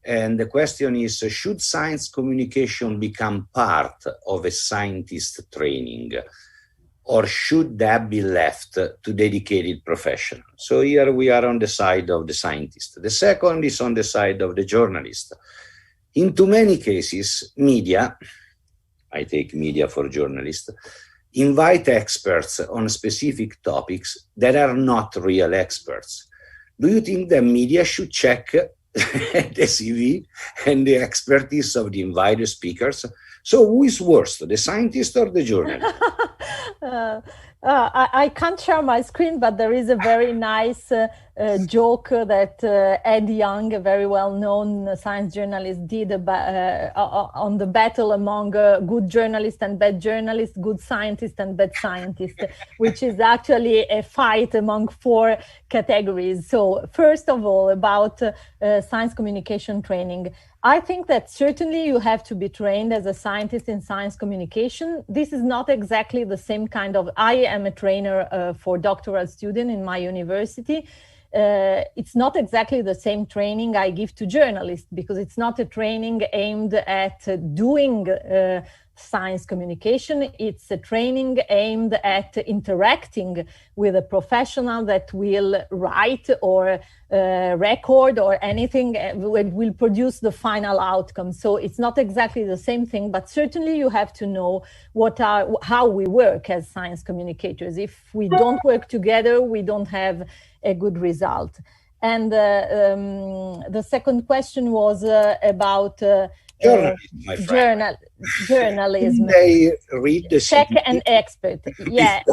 And the question is, should science communication become part of a scientist training, or should that be left to dedicated professionals? So here we are on the side of the scientist. The second is on the side of the journalist. In too many cases, media, I take media for journalists, invite experts on specific topics that are not real experts. Do you think the media should check the CV and the expertise of the invited speakers? So who is worse, the scientist or the journalist? I can't share my screen, but there is a very nice joke that Ed Young, a very well-known science journalist, did on the battle among good journalists and bad journalists, good scientists and bad scientists, which is actually a fight among 4 categories. So first of all, about science communication training. I think that certainly you have to be trained as a scientist in science communication. This is not exactly the same kind of, I am a trainer for doctoral students in my university. It's not exactly the same training I give to journalists, because it's not a training aimed at doing science communication. It's a training aimed at interacting with a professional that will write or record or anything, will produce the final outcome. So it's not exactly the same thing, but certainly you have to know how we work as science communicators. If we don't work together, we don't have a good result. And the second question was about journalism, my friend. Journalism. They read the check an expert. Yeah,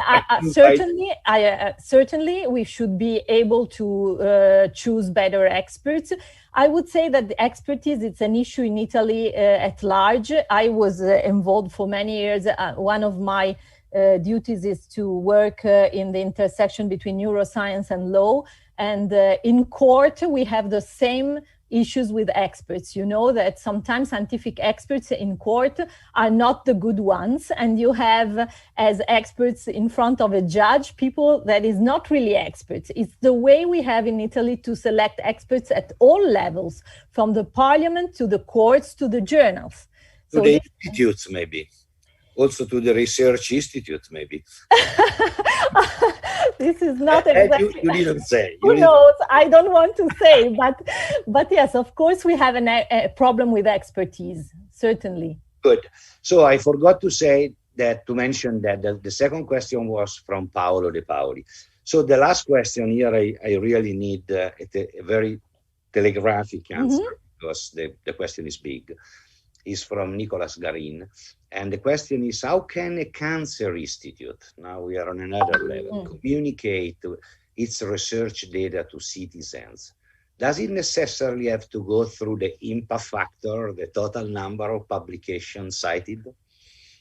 certainly we should be able to choose better experts. I would say that the expertise, it's an issue in Italy at large. I was involved for many years. One of my duties is to work in the intersection between neuroscience and law. And in court, we have the same issues with experts. You know that sometimes scientific experts in court are not the good ones, and you have as experts in front of a judge people that is not really experts. It's the way we have in Italy to select experts at all levels, from the parliament to the courts to the journals. To the institutes, maybe. Also to the research institute, maybe. This is not exactly. You didn't say. Who knows? I don't want to say, but yes, of course, we have a problem with expertise, certainly. Good. So I forgot to mention that the second question was from Paolo De Paoli. So the last question here, I really need a very telegraphic answer, because the question is big. Is from Nicolas Garin. And the question is, how can a cancer institute, now we are on another level, communicate its research data to citizens? Does it necessarily have to go through the impact factor, the total number of publications cited?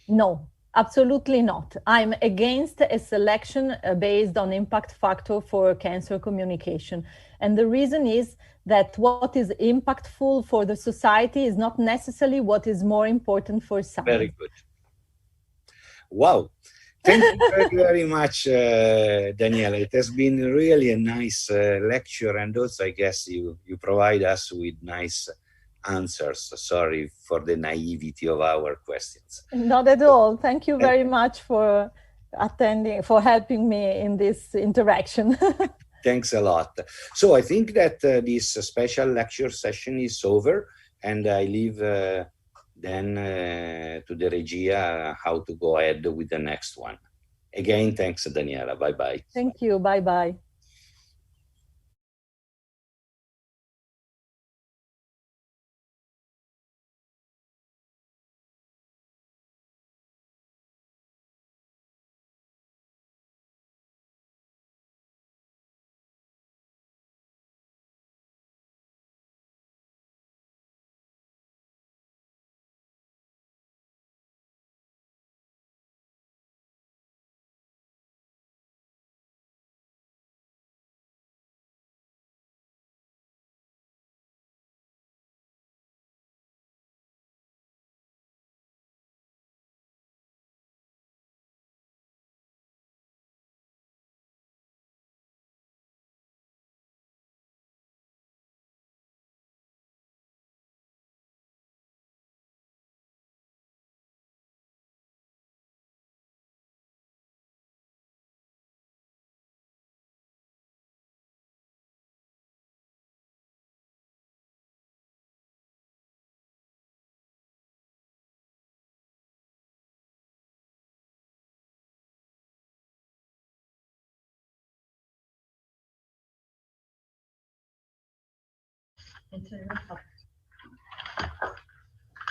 No, absolutely not. I'm against a selection based on impact factor for cancer communication. And the reason is that what is impactful for the society is not necessarily what is more important for science. Very good. Wow. Thank you very, very much, Daniela. It has been really a nice lecture, and also I guess you provide us with nice answers. Sorry for the naivety of our questions. Not at all. Thank you very much for attending, for helping me in this interaction. Thanks a lot. So I think that this special lecture session is over, and I leave then to the Regia how to go ahead with the next one. Again, thanks, Daniela. Bye-bye. Thank you. Bye-bye.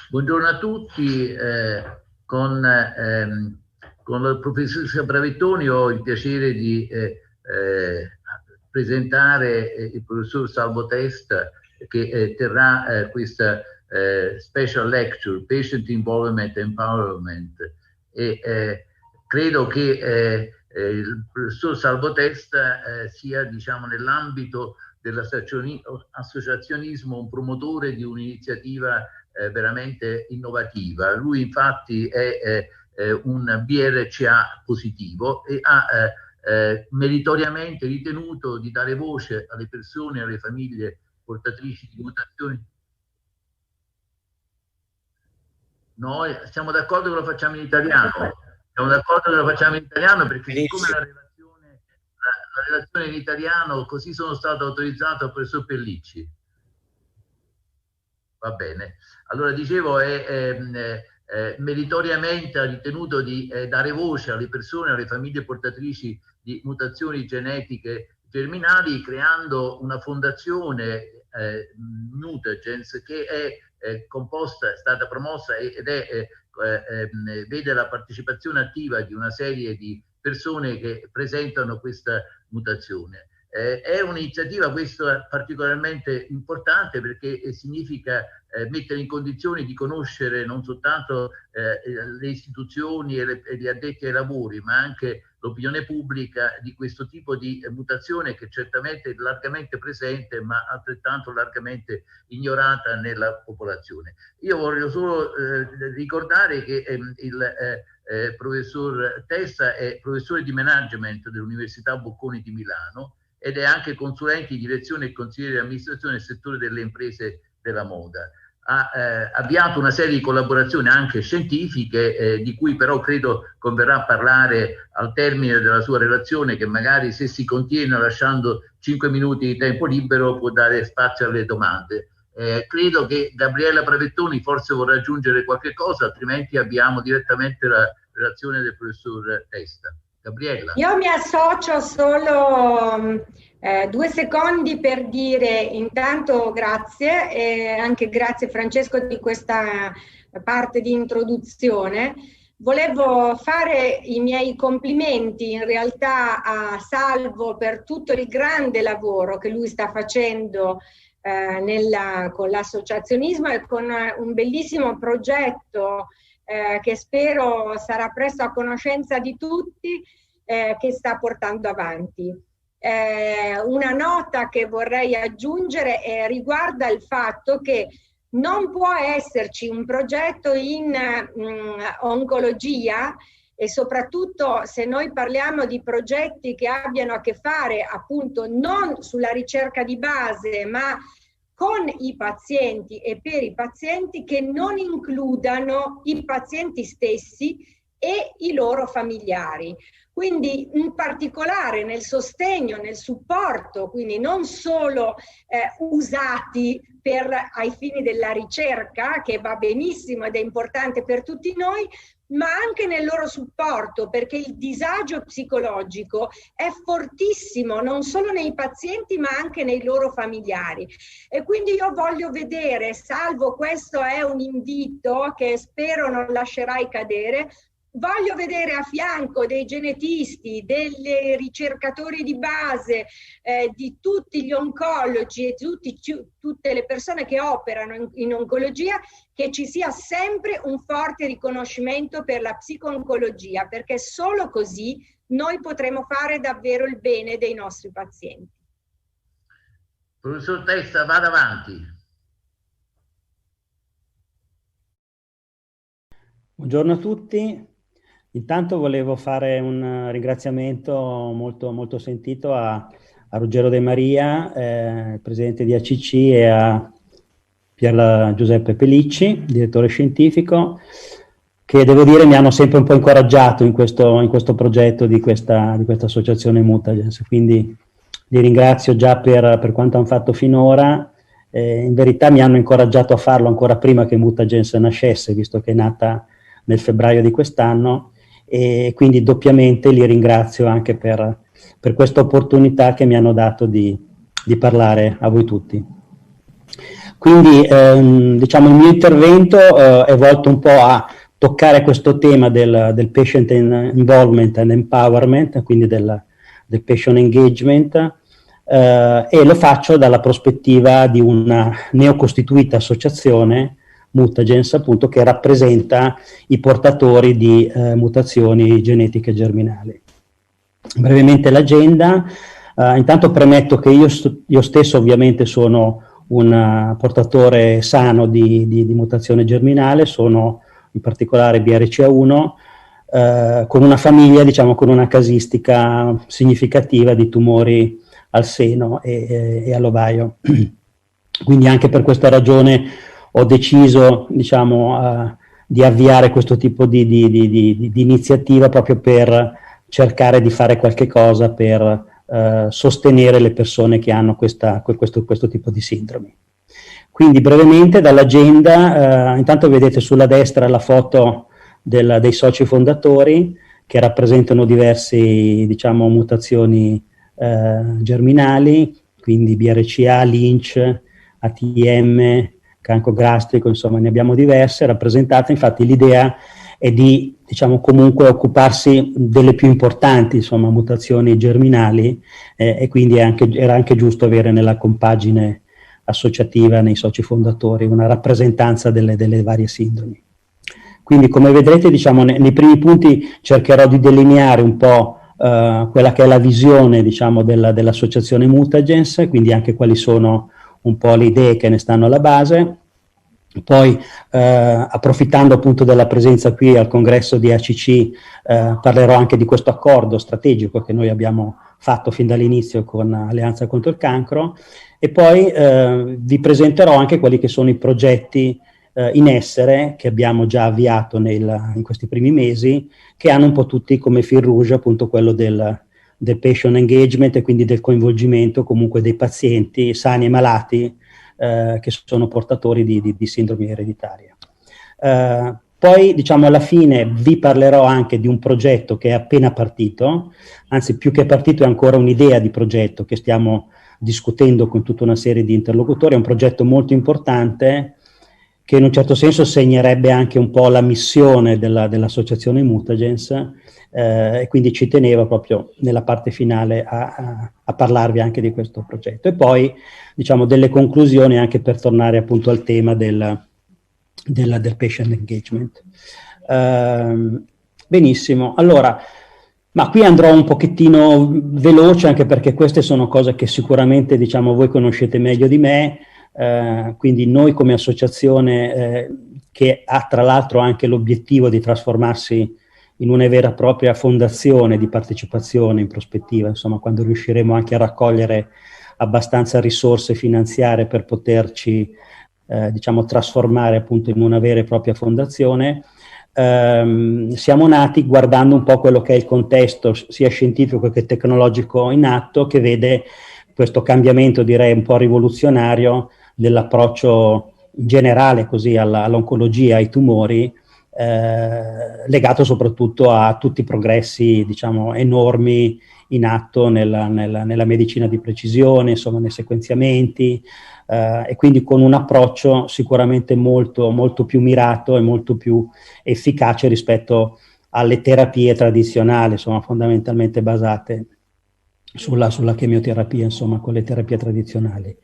Buongiorno a tutti, con la professoressa Bravettoni ho il piacere di presentare il professor Salvo Testa che terrà questa special lecture, Patient Involvement Empowerment, e credo che il professor Salvo Testa sia, diciamo, nell'ambito dell'associazionismo un promotore di un'iniziativa veramente innovativa. Lui infatti è un BRCA positivo e ha meritoriamente ritenuto di dare voce alle persone e alle famiglie portatrici di mutazioni. Noi siamo d'accordo che lo facciamo in italiano, siamo d'accordo che lo facciamo in italiano perché siccome la relazione in italiano, così sono stato autorizzato al professor Pellicci. Va bene, allora dicevo, meritoriamente ha ritenuto di dare voce alle persone, alle famiglie portatrici di mutazioni genetiche germinali, creando una fondazione Mutagens che è composta, è stata promossa ed vede la partecipazione attiva di una serie di persone che presentano questa mutazione. È un'iniziativa questa particolarmente importante perché significa mettere in condizioni di conoscere non soltanto le istituzioni e gli addetti ai lavori, ma anche l'opinione pubblica di questo tipo di mutazione che certamente è largamente presente ma altrettanto largamente ignorata nella popolazione. Io voglio solo ricordare che il professor Testa è professore di management dell'Università Bocconi di Milano ed è anche consulente di direzione e consigliere di amministrazione nel settore delle imprese della moda. Ha avviato una serie di collaborazioni anche scientifiche di cui però credo converrà parlare al termine della sua relazione, che magari se si contiene lasciando 5 minuti di tempo libero può dare spazio alle domande. Credo che Gabriella Bravettoni forse vorrà aggiungere qualche cosa, altrimenti abbiamo direttamente la relazione del professor Testa. Gabriella. Io mi associo solo 2 secondi per dire intanto grazie e anche grazie Francesco di questa parte di introduzione. Volevo fare i miei complimenti in realtà a Salvo per tutto il grande lavoro che lui sta facendo con l'associazionismo e con un bellissimo progetto che spero sarà presto a conoscenza di tutti, che sta portando avanti. Una nota che vorrei aggiungere riguarda il fatto che non può esserci un progetto in oncologia, e soprattutto se noi parliamo di progetti che abbiano a che fare appunto non sulla ricerca di base, ma con i pazienti e per i pazienti, che non includano i pazienti stessi e i loro familiari. Quindi in particolare nel sostegno, nel supporto, quindi non solo usati ai fini della ricerca, che va benissimo ed è importante per tutti noi, ma anche nel loro supporto, perché il disagio psicologico è fortissimo non solo nei pazienti ma anche nei loro familiari. E quindi io voglio vedere, Salvo, questo è un invito che spero non lascerai cadere, voglio vedere a fianco dei genetisti, dei ricercatori di base, di tutti gli oncologi e tutte le persone che operano in oncologia, che ci sia sempre un forte riconoscimento per la psico-oncologia, perché solo così noi potremo fare davvero il bene dei nostri pazienti. Professor Testa, vada avanti. Buongiorno a tutti. Intanto volevo fare un ringraziamento molto sentito a Ruggero De Maria, presidente di ACC, e a Pier Giuseppe Pellicci, direttore scientifico, che devo dire mi hanno sempre un po' incoraggiato in questo progetto di questa associazione Mutagens. Quindi li ringrazio già per quanto hanno fatto finora. In verità mi hanno incoraggiato a farlo ancora prima che Mutagens nascesse, visto che è nata nel febbraio di quest'anno, e quindi doppiamente li ringrazio anche per questa opportunità che mi hanno dato di parlare a voi tutti. Quindi diciamo il mio intervento è volto un po' a toccare questo tema del patient involvement and empowerment, quindi del patient engagement, e lo faccio dalla prospettiva di una neocostituita associazione, Mutagens, appunto, che rappresenta i portatori di mutazioni genetiche germinali. Brevemente l'agenda. Intanto premetto che io stesso ovviamente sono un portatore sano di mutazione germinale, sono in particolare BRCA1, con una famiglia, diciamo, con una casistica significativa di tumori al seno e all'ovaio. Quindi anche per questa ragione ho deciso, diciamo, di avviare questo tipo di iniziativa proprio per cercare di fare qualche cosa per sostenere le persone che hanno questo tipo di sindromi. Quindi brevemente dall'agenda, intanto vedete sulla destra la foto dei soci fondatori che rappresentano diverse, diciamo, mutazioni germinali, quindi BRCA, Lynch, ATM, cancro gastrico, insomma ne abbiamo diverse rappresentate. Infatti l'idea è di, diciamo, comunque occuparsi delle più importanti, insomma, mutazioni germinali, e quindi era anche giusto avere nella compagine associativa, nei soci fondatori, una rappresentanza delle varie sindromi. Quindi come vedrete, diciamo, nei primi punti cercherò di delineare un po' quella che è la visione, diciamo, dell'associazione Mutagens, quindi anche quali sono un po' le idee che ne stanno alla base. Poi approfittando appunto della presenza qui al congresso di ACC, parlerò anche di questo accordo strategico che noi abbiamo fatto fin dall'inizio con Alleanza contro il cancro, e poi vi presenterò anche quelli che sono i progetti in essere che abbiamo già avviato in questi primi mesi, che hanno un po' tutti come fil rouge appunto quello del patient engagement e quindi del coinvolgimento comunque dei pazienti sani e malati che sono portatori di sindromi ereditarie. Poi, diciamo, alla fine vi parlerò anche di un progetto che è appena partito, anzi più che partito è ancora un'idea di progetto che stiamo discutendo con tutta una serie di interlocutori. È un progetto molto importante che in un certo senso segnerebbe anche un po' la missione dell'associazione Mutagens, e quindi ci tenevo proprio nella parte finale a parlarvi anche di questo progetto. E poi, diciamo, delle conclusioni anche per tornare appunto al tema del patient engagement. Benissimo, allora, ma qui andrò un pochettino veloce, anche perché queste sono cose che sicuramente, diciamo, voi conoscete meglio di me. Quindi noi come associazione che ha tra l'altro anche l'obiettivo di trasformarsi in una vera e propria fondazione di partecipazione in prospettiva, insomma, quando riusciremo anche a raccogliere abbastanza risorse finanziarie per poterci diciamo trasformare appunto in una vera e propria fondazione. Siamo nati guardando un po' quello che è il contesto sia scientifico che tecnologico in atto, che vede questo cambiamento, direi un po' rivoluzionario, dell'approccio generale così all'oncologia, ai tumori, legato soprattutto a tutti i progressi, diciamo, enormi in atto nella medicina di precisione, insomma, nei sequenziamenti, e quindi con un approccio sicuramente molto, molto più mirato e molto più efficace rispetto alle terapie tradizionali, insomma, fondamentalmente basate sulla chemioterapia, insomma, con le terapie tradizionali.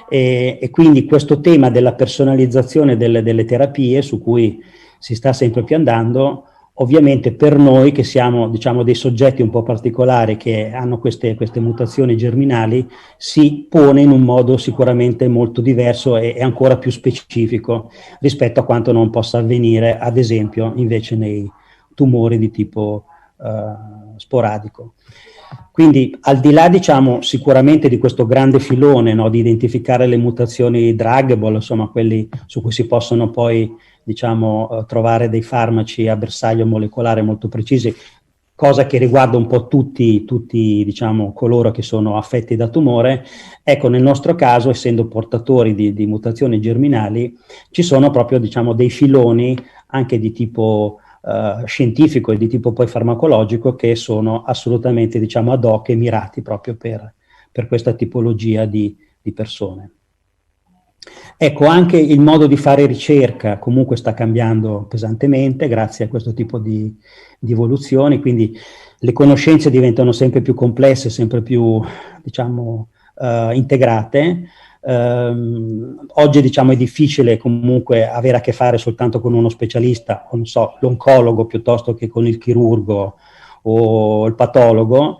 E quindi questo tema della personalizzazione delle terapie, su cui si sta sempre più andando, ovviamente per noi che siamo, diciamo, dei soggetti un po' particolari che hanno queste mutazioni germinali, si pone in un modo sicuramente molto diverso e ancora più specifico rispetto a quanto non possa avvenire, ad esempio, invece nei tumori di tipo sporadico. Quindi al di là, diciamo, sicuramente di questo grande filone, no, di identificare le mutazioni druggable, insomma quelli su cui si possono poi, diciamo, trovare dei farmaci a bersaglio molecolare molto precisi, cosa che riguarda un po' tutti diciamo, coloro che sono affetti da tumore. Ecco, nel nostro caso, essendo portatori di mutazioni germinali, ci sono proprio, diciamo, dei filoni anche di tipo scientifico e di tipo poi farmacologico che sono assolutamente, diciamo, ad hoc e mirati proprio per questa tipologia di persone. Ecco, anche il modo di fare ricerca comunque sta cambiando pesantemente grazie a questo tipo di evoluzioni, quindi le conoscenze diventano sempre più complesse, sempre più, diciamo, integrate. Oggi, diciamo, è difficile comunque avere a che fare soltanto con uno specialista, non so, l'oncologo piuttosto che con il chirurgo o il patologo.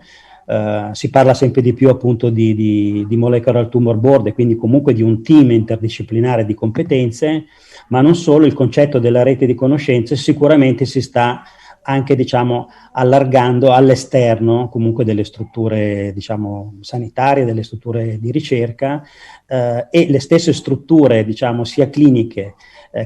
Si parla sempre di più appunto di molecular tumor board e quindi comunque di un team interdisciplinare di competenze, ma non solo. Il concetto della rete di conoscenze sicuramente si sta anche, diciamo, allargando all'esterno comunque delle strutture, diciamo, sanitarie, delle strutture di ricerca, e le stesse strutture, diciamo, sia cliniche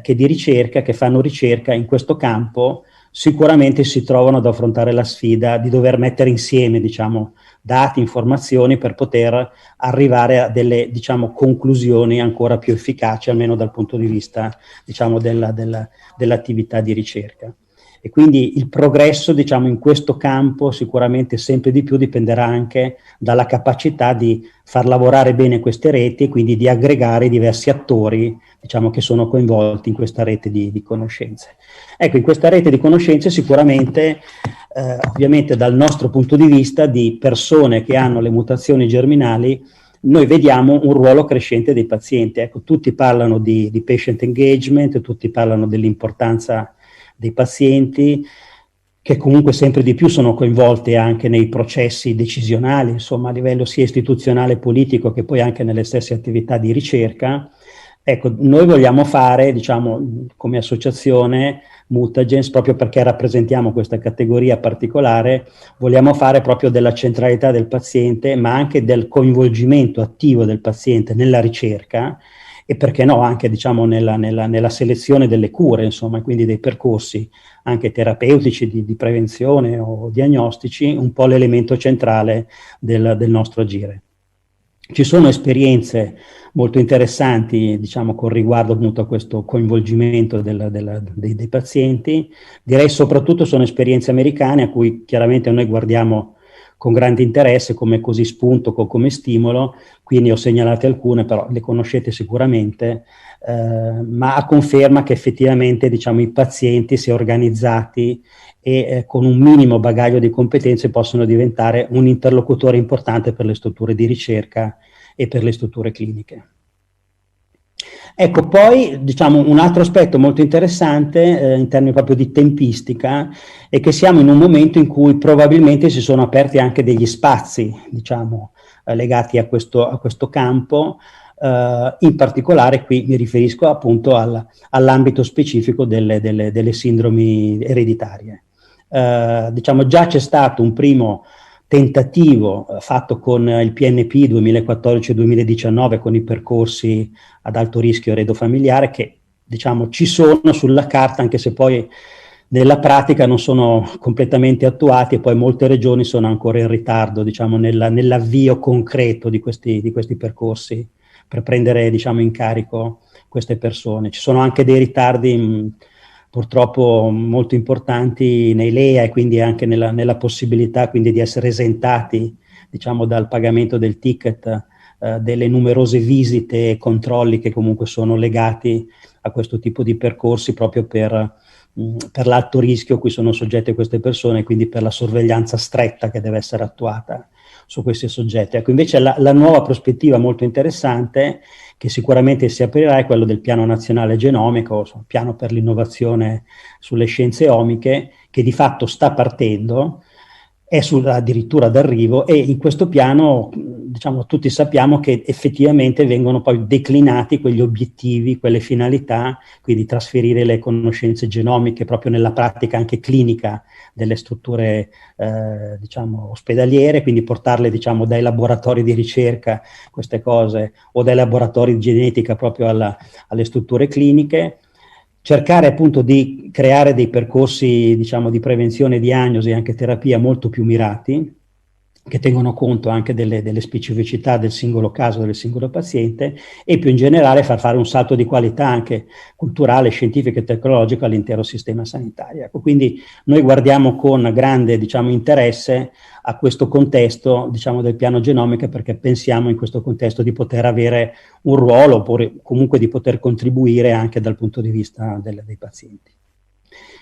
che di ricerca, che fanno ricerca in questo campo, sicuramente si trovano ad affrontare la sfida di dover mettere insieme, diciamo, dati, informazioni per poter arrivare a delle, diciamo, conclusioni ancora più efficaci, almeno dal punto di vista, diciamo, dell'attività di ricerca. E quindi il progresso, diciamo, in questo campo sicuramente sempre di più dipenderà anche dalla capacità di far lavorare bene queste reti e quindi di aggregare i diversi attori, diciamo, che sono coinvolti in questa rete di conoscenze. Ecco, in questa rete di conoscenze sicuramente, ovviamente dal nostro punto di vista di persone che hanno le mutazioni germinali, noi vediamo un ruolo crescente dei pazienti. Ecco, tutti parlano di patient engagement, tutti parlano dell'importanza dei pazienti, che comunque sempre di più sono coinvolti anche nei processi decisionali, insomma, a livello sia istituzionale, politico, che poi anche nelle stesse attività di ricerca. Ecco, noi vogliamo fare, diciamo, come associazione Mutagens, proprio perché rappresentiamo questa categoria particolare, vogliamo fare proprio della centralità del paziente, ma anche del coinvolgimento attivo del paziente nella ricerca, e perché no anche, diciamo, nella selezione delle cure, insomma, quindi dei percorsi anche terapeutici di prevenzione o diagnostici, un po' l'elemento centrale del nostro agire. Ci sono esperienze molto interessanti, diciamo, con riguardo appunto a questo coinvolgimento dei pazienti. Direi soprattutto sono esperienze americane a cui chiaramente noi guardiamo con grande interesse, come così spunto, come stimolo. Qui ne ho segnalate alcune, però le conoscete sicuramente, ma a conferma che effettivamente, diciamo, i pazienti, se organizzati e con un minimo bagaglio di competenze, possono diventare un interlocutore importante per le strutture di ricerca e per le strutture cliniche. Ecco, poi, diciamo, un altro aspetto molto interessante in termini proprio di tempistica è che siamo in un momento in cui probabilmente si sono aperti anche degli spazi, diciamo, legati a questo campo. In particolare qui mi riferisco appunto all'ambito specifico delle sindromi ereditarie. Diciamo, già c'è stato un primo tentativo fatto con il PNP 2014-2019 con i percorsi ad alto rischio eredofamiliare che, diciamo, ci sono sulla carta, anche se poi nella pratica non sono completamente attuati, e poi molte regioni sono ancora in ritardo, diciamo, nell'avvio concreto di questi percorsi per prendere, diciamo, in carico queste persone. Ci sono anche dei ritardi purtroppo molto importanti nei LEA e quindi anche nella possibilità quindi di essere esentati, diciamo, dal pagamento del ticket delle numerose visite e controlli che comunque sono legati a questo tipo di percorsi, proprio per l'alto rischio a cui sono soggette queste persone e quindi per la sorveglianza stretta che deve essere attuata su questi soggetti. Ecco, invece la nuova prospettiva molto interessante che sicuramente si aprirà è quello del piano nazionale genomico, piano per l'innovazione sulle scienze omiche, che di fatto sta partendo, è addirittura d'arrivo, e in questo piano, diciamo, tutti sappiamo che effettivamente vengono poi declinati quegli obiettivi, quelle finalità, quindi trasferire le conoscenze genomiche proprio nella pratica anche clinica delle strutture diciamo ospedaliere, quindi portarle, diciamo, dai laboratori di ricerca, queste cose, o dai laboratori di genetica proprio alle strutture cliniche. Cercare appunto di creare dei percorsi, diciamo, di prevenzione, diagnosi e anche terapia molto più mirati, che tengono conto anche delle specificità del singolo caso, del singolo paziente, e più in generale far fare un salto di qualità anche culturale, scientifico e tecnologico all'intero sistema sanitario. Ecco, quindi noi guardiamo con grande, diciamo, interesse a questo contesto, diciamo, del piano genomico, perché pensiamo in questo contesto di poter avere un ruolo, oppure comunque di poter contribuire anche dal punto di vista dei pazienti.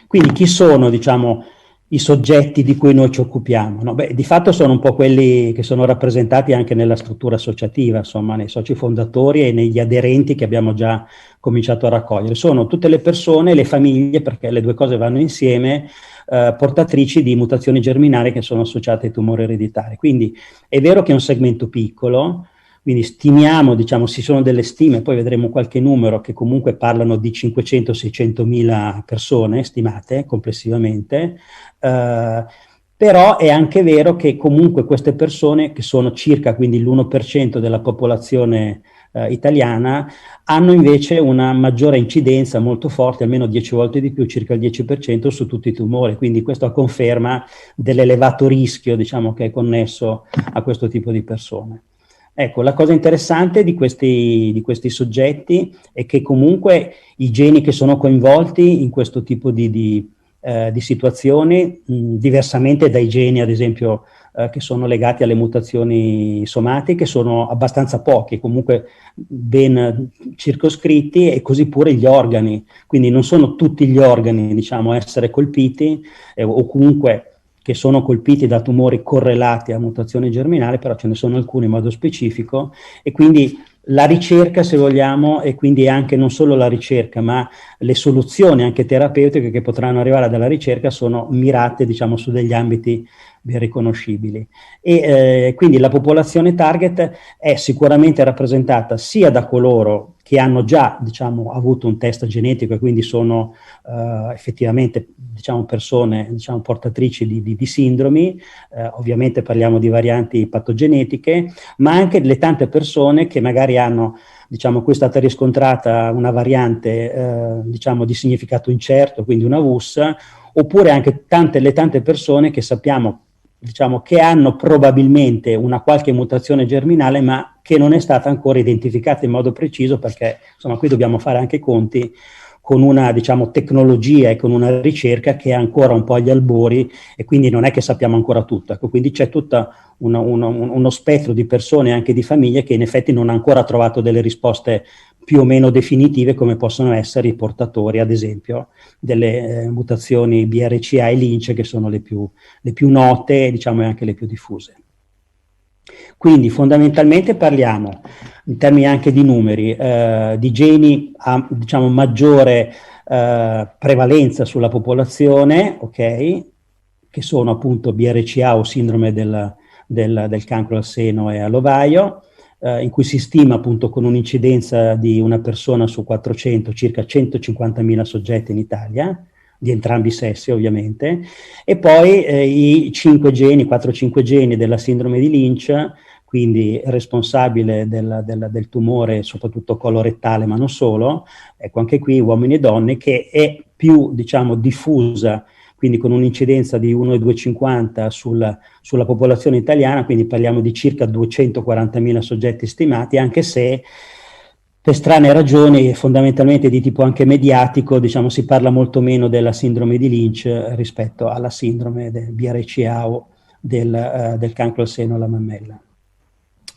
Quindi chi sono, diciamo, i soggetti di cui noi ci occupiamo? No? Beh, di fatto sono un po' quelli che sono rappresentati anche nella struttura associativa, insomma, nei soci fondatori e negli aderenti che abbiamo già cominciato a raccogliere. Sono tutte le persone, le famiglie, perché le due cose vanno insieme, portatrici di mutazioni germinali che sono associate ai tumori ereditari. Quindi è vero che è un segmento piccolo, quindi stimiamo, diciamo, ci sono delle stime, poi vedremo qualche numero che comunque parlano di 500-600 mila persone stimate complessivamente, però è anche vero che comunque queste persone, che sono circa quindi l'1% della popolazione italiana, hanno invece una maggiore incidenza molto forte, almeno 10 volte di più, circa il 10% su tutti i tumori, quindi questo conferma dell'elevato rischio, diciamo, che è connesso a questo tipo di persone. Ecco, la cosa interessante di questi soggetti è che comunque i geni che sono coinvolti in questo tipo di situazioni, diversamente dai geni, ad esempio, che sono legati alle mutazioni somatiche, sono abbastanza pochi, comunque ben circoscritti, e così pure gli organi. Quindi non sono tutti gli organi, diciamo, a essere colpiti, o comunque che sono colpiti da tumori correlati a mutazioni germinali, però ce ne sono alcuni in modo specifico, e quindi la ricerca, se vogliamo, e quindi anche non solo la ricerca, ma le soluzioni anche terapeutiche che potranno arrivare dalla ricerca sono mirate, diciamo, su degli ambiti ben riconoscibili. E quindi la popolazione target è sicuramente rappresentata sia da coloro che hanno già, diciamo, avuto un test genetico e quindi sono effettivamente, diciamo, persone, diciamo, portatrici di sindromi, ovviamente parliamo di varianti patogenetiche, ma anche delle tante persone che magari hanno, diciamo, qui è stata riscontrata una variante, diciamo, di significato incerto, quindi una VUS, oppure anche le tante persone che sappiamo, diciamo, che hanno probabilmente una qualche mutazione germinale, ma che non è stata ancora identificata in modo preciso, perché, insomma, qui dobbiamo fare anche i conti con una, diciamo, tecnologia e con una ricerca che è ancora un po' agli albori, e quindi non è che sappiamo ancora tutto. Ecco, quindi c'è tutto uno spettro di persone, anche di famiglie, che in effetti non ha ancora trovato delle risposte più o meno definitive, come possono essere i portatori, ad esempio, delle mutazioni BRCA e Lynch, che sono le più note, diciamo, e anche le più diffuse. Quindi fondamentalmente parliamo, in termini anche di numeri, di geni a, diciamo, maggiore prevalenza sulla popolazione, ok, che sono appunto BRCA o sindrome del cancro al seno e all'ovaio, in cui si stima appunto con un'incidenza di una persona su 400, circa 150.000 soggetti in Italia, di entrambi i sessi ovviamente, e poi i 4-5 geni della sindrome di Lynch, quindi responsabile del tumore soprattutto colorettale, ma non solo, ecco, anche qui uomini e donne, che è più, diciamo, diffusa, quindi con un'incidenza di 1,250 sulla popolazione italiana, quindi parliamo di circa 240.000 soggetti stimati, anche se per strane ragioni, fondamentalmente di tipo anche mediatico, diciamo, si parla molto meno della sindrome di Lynch rispetto alla sindrome del BRCA o del cancro al seno alla mammella.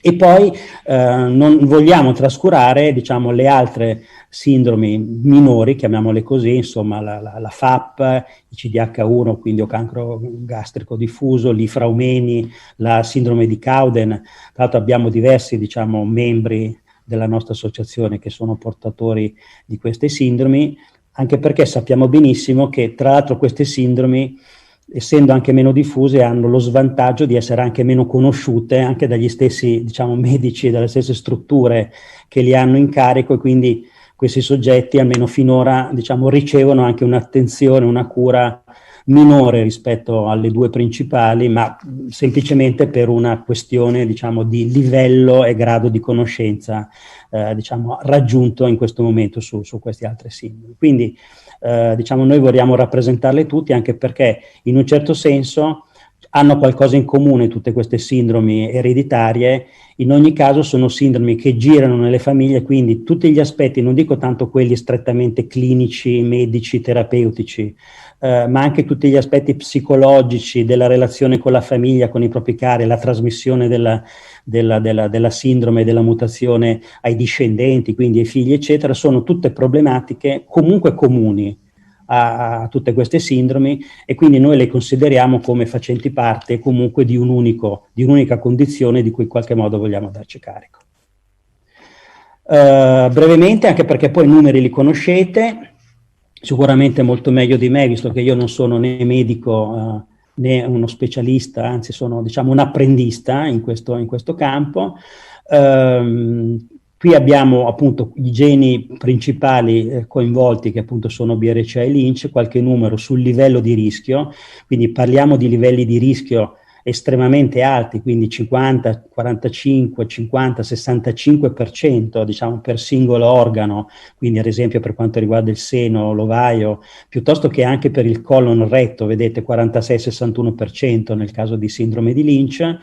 E poi non vogliamo trascurare, diciamo, le altre sindromi minori, chiamiamole così, insomma la FAP, il CDH1, quindi o cancro gastrico diffuso, l'ifraumeni, la sindrome di Cowden. Tra l'altro abbiamo diversi, diciamo, membri della nostra associazione che sono portatori di queste sindromi, anche perché sappiamo benissimo che tra l'altro queste sindromi, essendo anche meno diffuse, hanno lo svantaggio di essere anche meno conosciute anche dagli stessi, diciamo, medici e dalle stesse strutture che li hanno in carico, e quindi questi soggetti, almeno finora, diciamo, ricevono anche un'attenzione, una cura minore rispetto alle due principali, ma semplicemente per una questione, diciamo, di livello e grado di conoscenza, diciamo, raggiunto in questo momento su questi altri sindromi. Quindi diciamo, noi vogliamo rappresentarle tutti, anche perché in un certo senso hanno qualcosa in comune tutte queste sindromi ereditarie. In ogni caso sono sindromi che girano nelle famiglie, quindi tutti gli aspetti, non dico tanto quelli strettamente clinici, medici, terapeutici, ma anche tutti gli aspetti psicologici della relazione con la famiglia, con i propri cari, la trasmissione della sindrome, della mutazione ai discendenti, quindi ai figli, eccetera, sono tutte problematiche comunque comuni a tutte queste sindromi, e quindi noi le consideriamo come facenti parte comunque di un'unica condizione di cui in qualche modo vogliamo darci carico. Brevemente, anche perché poi i numeri li conoscete sicuramente molto meglio di me, visto che io non sono né medico né uno specialista, anzi sono, diciamo, un apprendista in questo campo. Qui abbiamo appunto i geni principali coinvolti, che appunto sono BRCA e Lynch, qualche numero sul livello di rischio, quindi parliamo di livelli di rischio estremamente alti, quindi 50, 45, 50, 65%, diciamo, per singolo organo, quindi ad esempio per quanto riguarda il seno, l'ovaio, piuttosto che anche per il colon retto, vedete 46-61% nel caso di sindrome di Lynch,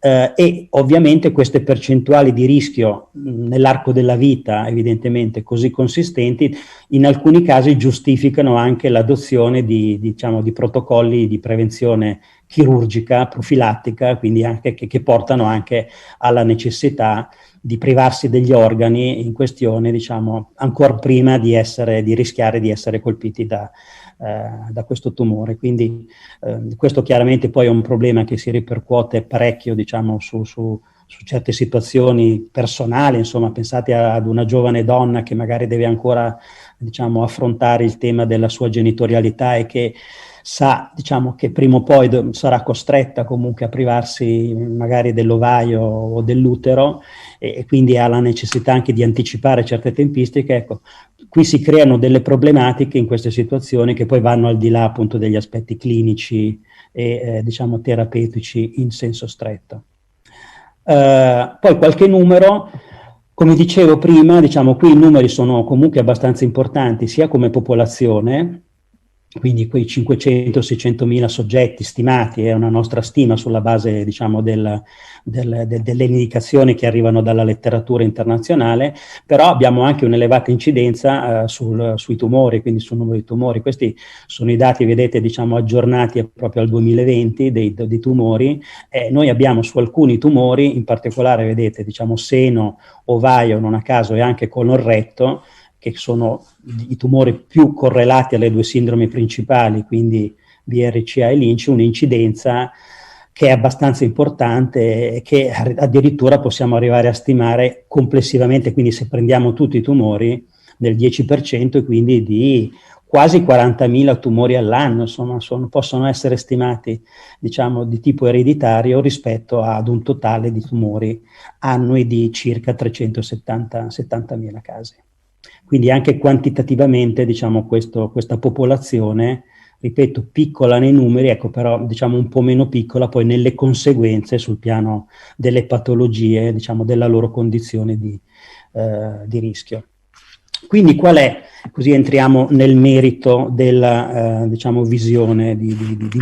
e ovviamente queste percentuali di rischio nell'arco della vita, evidentemente così consistenti, in alcuni casi giustificano anche l'adozione di protocolli di prevenzione chirurgica, profilattica, quindi anche che portano anche alla necessità di privarsi degli organi in questione, diciamo, ancora prima di rischiare di essere colpiti da questo tumore. Quindi questo chiaramente poi è un problema che si ripercuote parecchio, diciamo, su certe situazioni personali. Insomma, pensate ad una giovane donna che magari deve ancora, diciamo, affrontare il tema della sua genitorialità e che sa, diciamo, che prima o poi sarà costretta comunque a privarsi magari dell'ovaio o dell'utero, e quindi ha la necessità anche di anticipare certe tempistiche. Ecco, qui si creano delle problematiche in queste situazioni che poi vanno al di là appunto degli aspetti clinici e diciamo terapeutici in senso stretto. Poi qualche numero. Come dicevo prima, diciamo, qui i numeri sono comunque abbastanza importanti, sia come popolazione, quindi quei 500-600 mila soggetti stimati, è una nostra stima sulla base, diciamo, delle indicazioni che arrivano dalla letteratura internazionale, però abbiamo anche un'elevata incidenza sui tumori, quindi sul numero di tumori. Questi sono i dati, vedete, diciamo, aggiornati proprio al 2020 dei tumori. Noi abbiamo su alcuni tumori, in particolare, vedete, diciamo, seno, ovaio, non a caso, e anche colon retto, che sono i tumori più correlati alle due sindromi principali, quindi BRCA e Lynch, un'incidenza che è abbastanza importante e che addirittura possiamo arrivare a stimare complessivamente, quindi se prendiamo tutti i tumori, del 10%, e quindi di quasi 40.000 tumori all'anno, insomma, possono essere stimati, diciamo, di tipo ereditario rispetto ad un totale di tumori annui di circa 370.000 casi. Quindi anche quantitativamente, diciamo, questa popolazione, ripeto, piccola nei numeri, ecco, però diciamo un po' meno piccola poi nelle conseguenze sul piano delle patologie, diciamo, della loro condizione di rischio. Quindi qual è, così entriamo nel merito della diciamo, visione di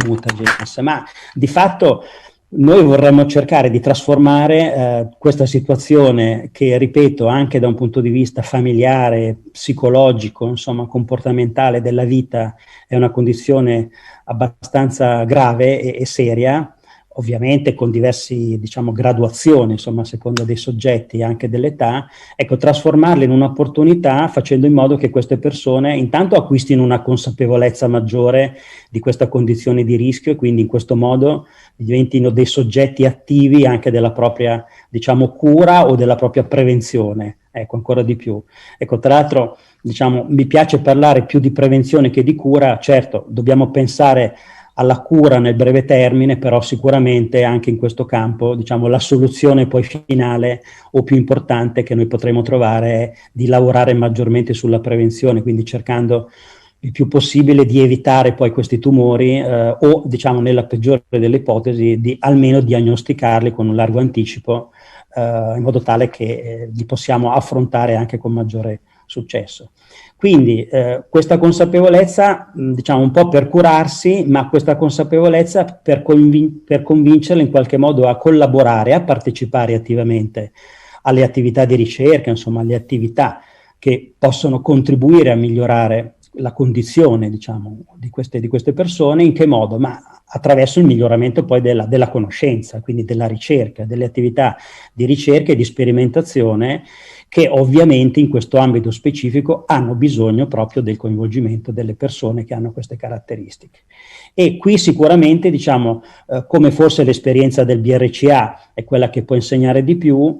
mutagenesis, ma di fatto noi vorremmo cercare di trasformare questa situazione che, ripeto, anche da un punto di vista familiare, psicologico, insomma, comportamentale della vita, è una condizione abbastanza grave e seria, ovviamente con diversi, diciamo, graduazioni, insomma, a seconda dei soggetti e anche dell'età, ecco, trasformarle in un'opportunità facendo in modo che queste persone intanto acquistino una consapevolezza maggiore di questa condizione di rischio e quindi in questo modo diventino dei soggetti attivi anche della propria, diciamo, cura o della propria prevenzione, ecco, ancora di più. Ecco, tra l'altro, diciamo, mi piace parlare più di prevenzione che di cura. Certo, dobbiamo pensare alla cura nel breve termine, però sicuramente anche in questo campo, diciamo, la soluzione poi finale o più importante che noi potremo trovare è di lavorare maggiormente sulla prevenzione, quindi cercando il più possibile di evitare poi questi tumori o, diciamo, nella peggiore delle ipotesi, di almeno diagnosticarli con un largo anticipo in modo tale che li possiamo affrontare anche con maggiore successo. Quindi questa consapevolezza, diciamo un po' per curarsi, ma questa consapevolezza per convincerla in qualche modo a collaborare, a partecipare attivamente alle attività di ricerca, insomma alle attività che possono contribuire a migliorare la condizione, diciamo, di queste persone. In che modo? Ma attraverso il miglioramento poi della conoscenza, quindi della ricerca, delle attività di ricerca e di sperimentazione, che ovviamente in questo ambito specifico hanno bisogno proprio del coinvolgimento delle persone che hanno queste caratteristiche. E qui sicuramente, diciamo, come forse l'esperienza del BRCA è quella che può insegnare di più,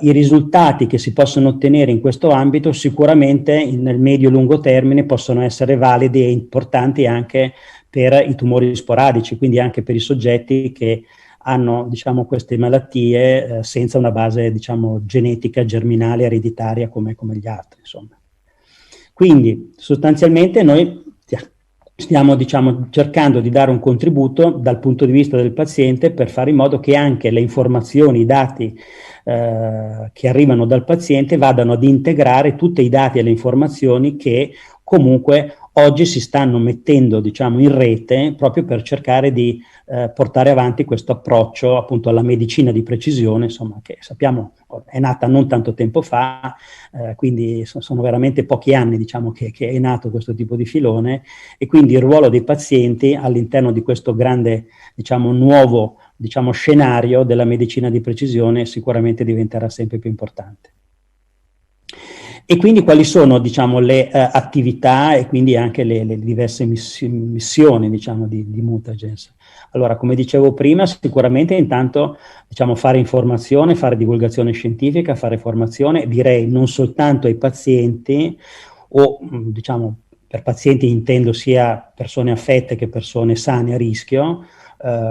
i risultati che si possono ottenere in questo ambito sicuramente nel medio-lungo termine possono essere validi e importanti anche per i tumori sporadici, quindi anche per i soggetti che hanno, diciamo, queste malattie senza una base, diciamo, genetica, germinale, ereditaria come gli altri, insomma. Quindi sostanzialmente noi stiamo, diciamo, cercando di dare un contributo dal punto di vista del paziente per fare in modo che anche le informazioni, i dati che arrivano dal paziente vadano ad integrare tutti i dati e le informazioni che comunque oggi si stanno mettendo, diciamo, in rete proprio per cercare di portare avanti questo approccio appunto alla medicina di precisione, insomma, che sappiamo è nata non tanto tempo fa, quindi sono veramente pochi anni, diciamo, che è nato questo tipo di filone, e quindi il ruolo dei pazienti all'interno di questo grande, diciamo, nuovo, diciamo, scenario della medicina di precisione sicuramente diventerà sempre più importante. E quindi quali sono, diciamo, le attività e quindi anche le diverse missioni, diciamo, di Mutagens? Allora, come dicevo prima, sicuramente intanto, diciamo, fare informazione, fare divulgazione scientifica, fare formazione, direi non soltanto ai pazienti o, diciamo, per pazienti intendo sia persone affette che persone sane a rischio,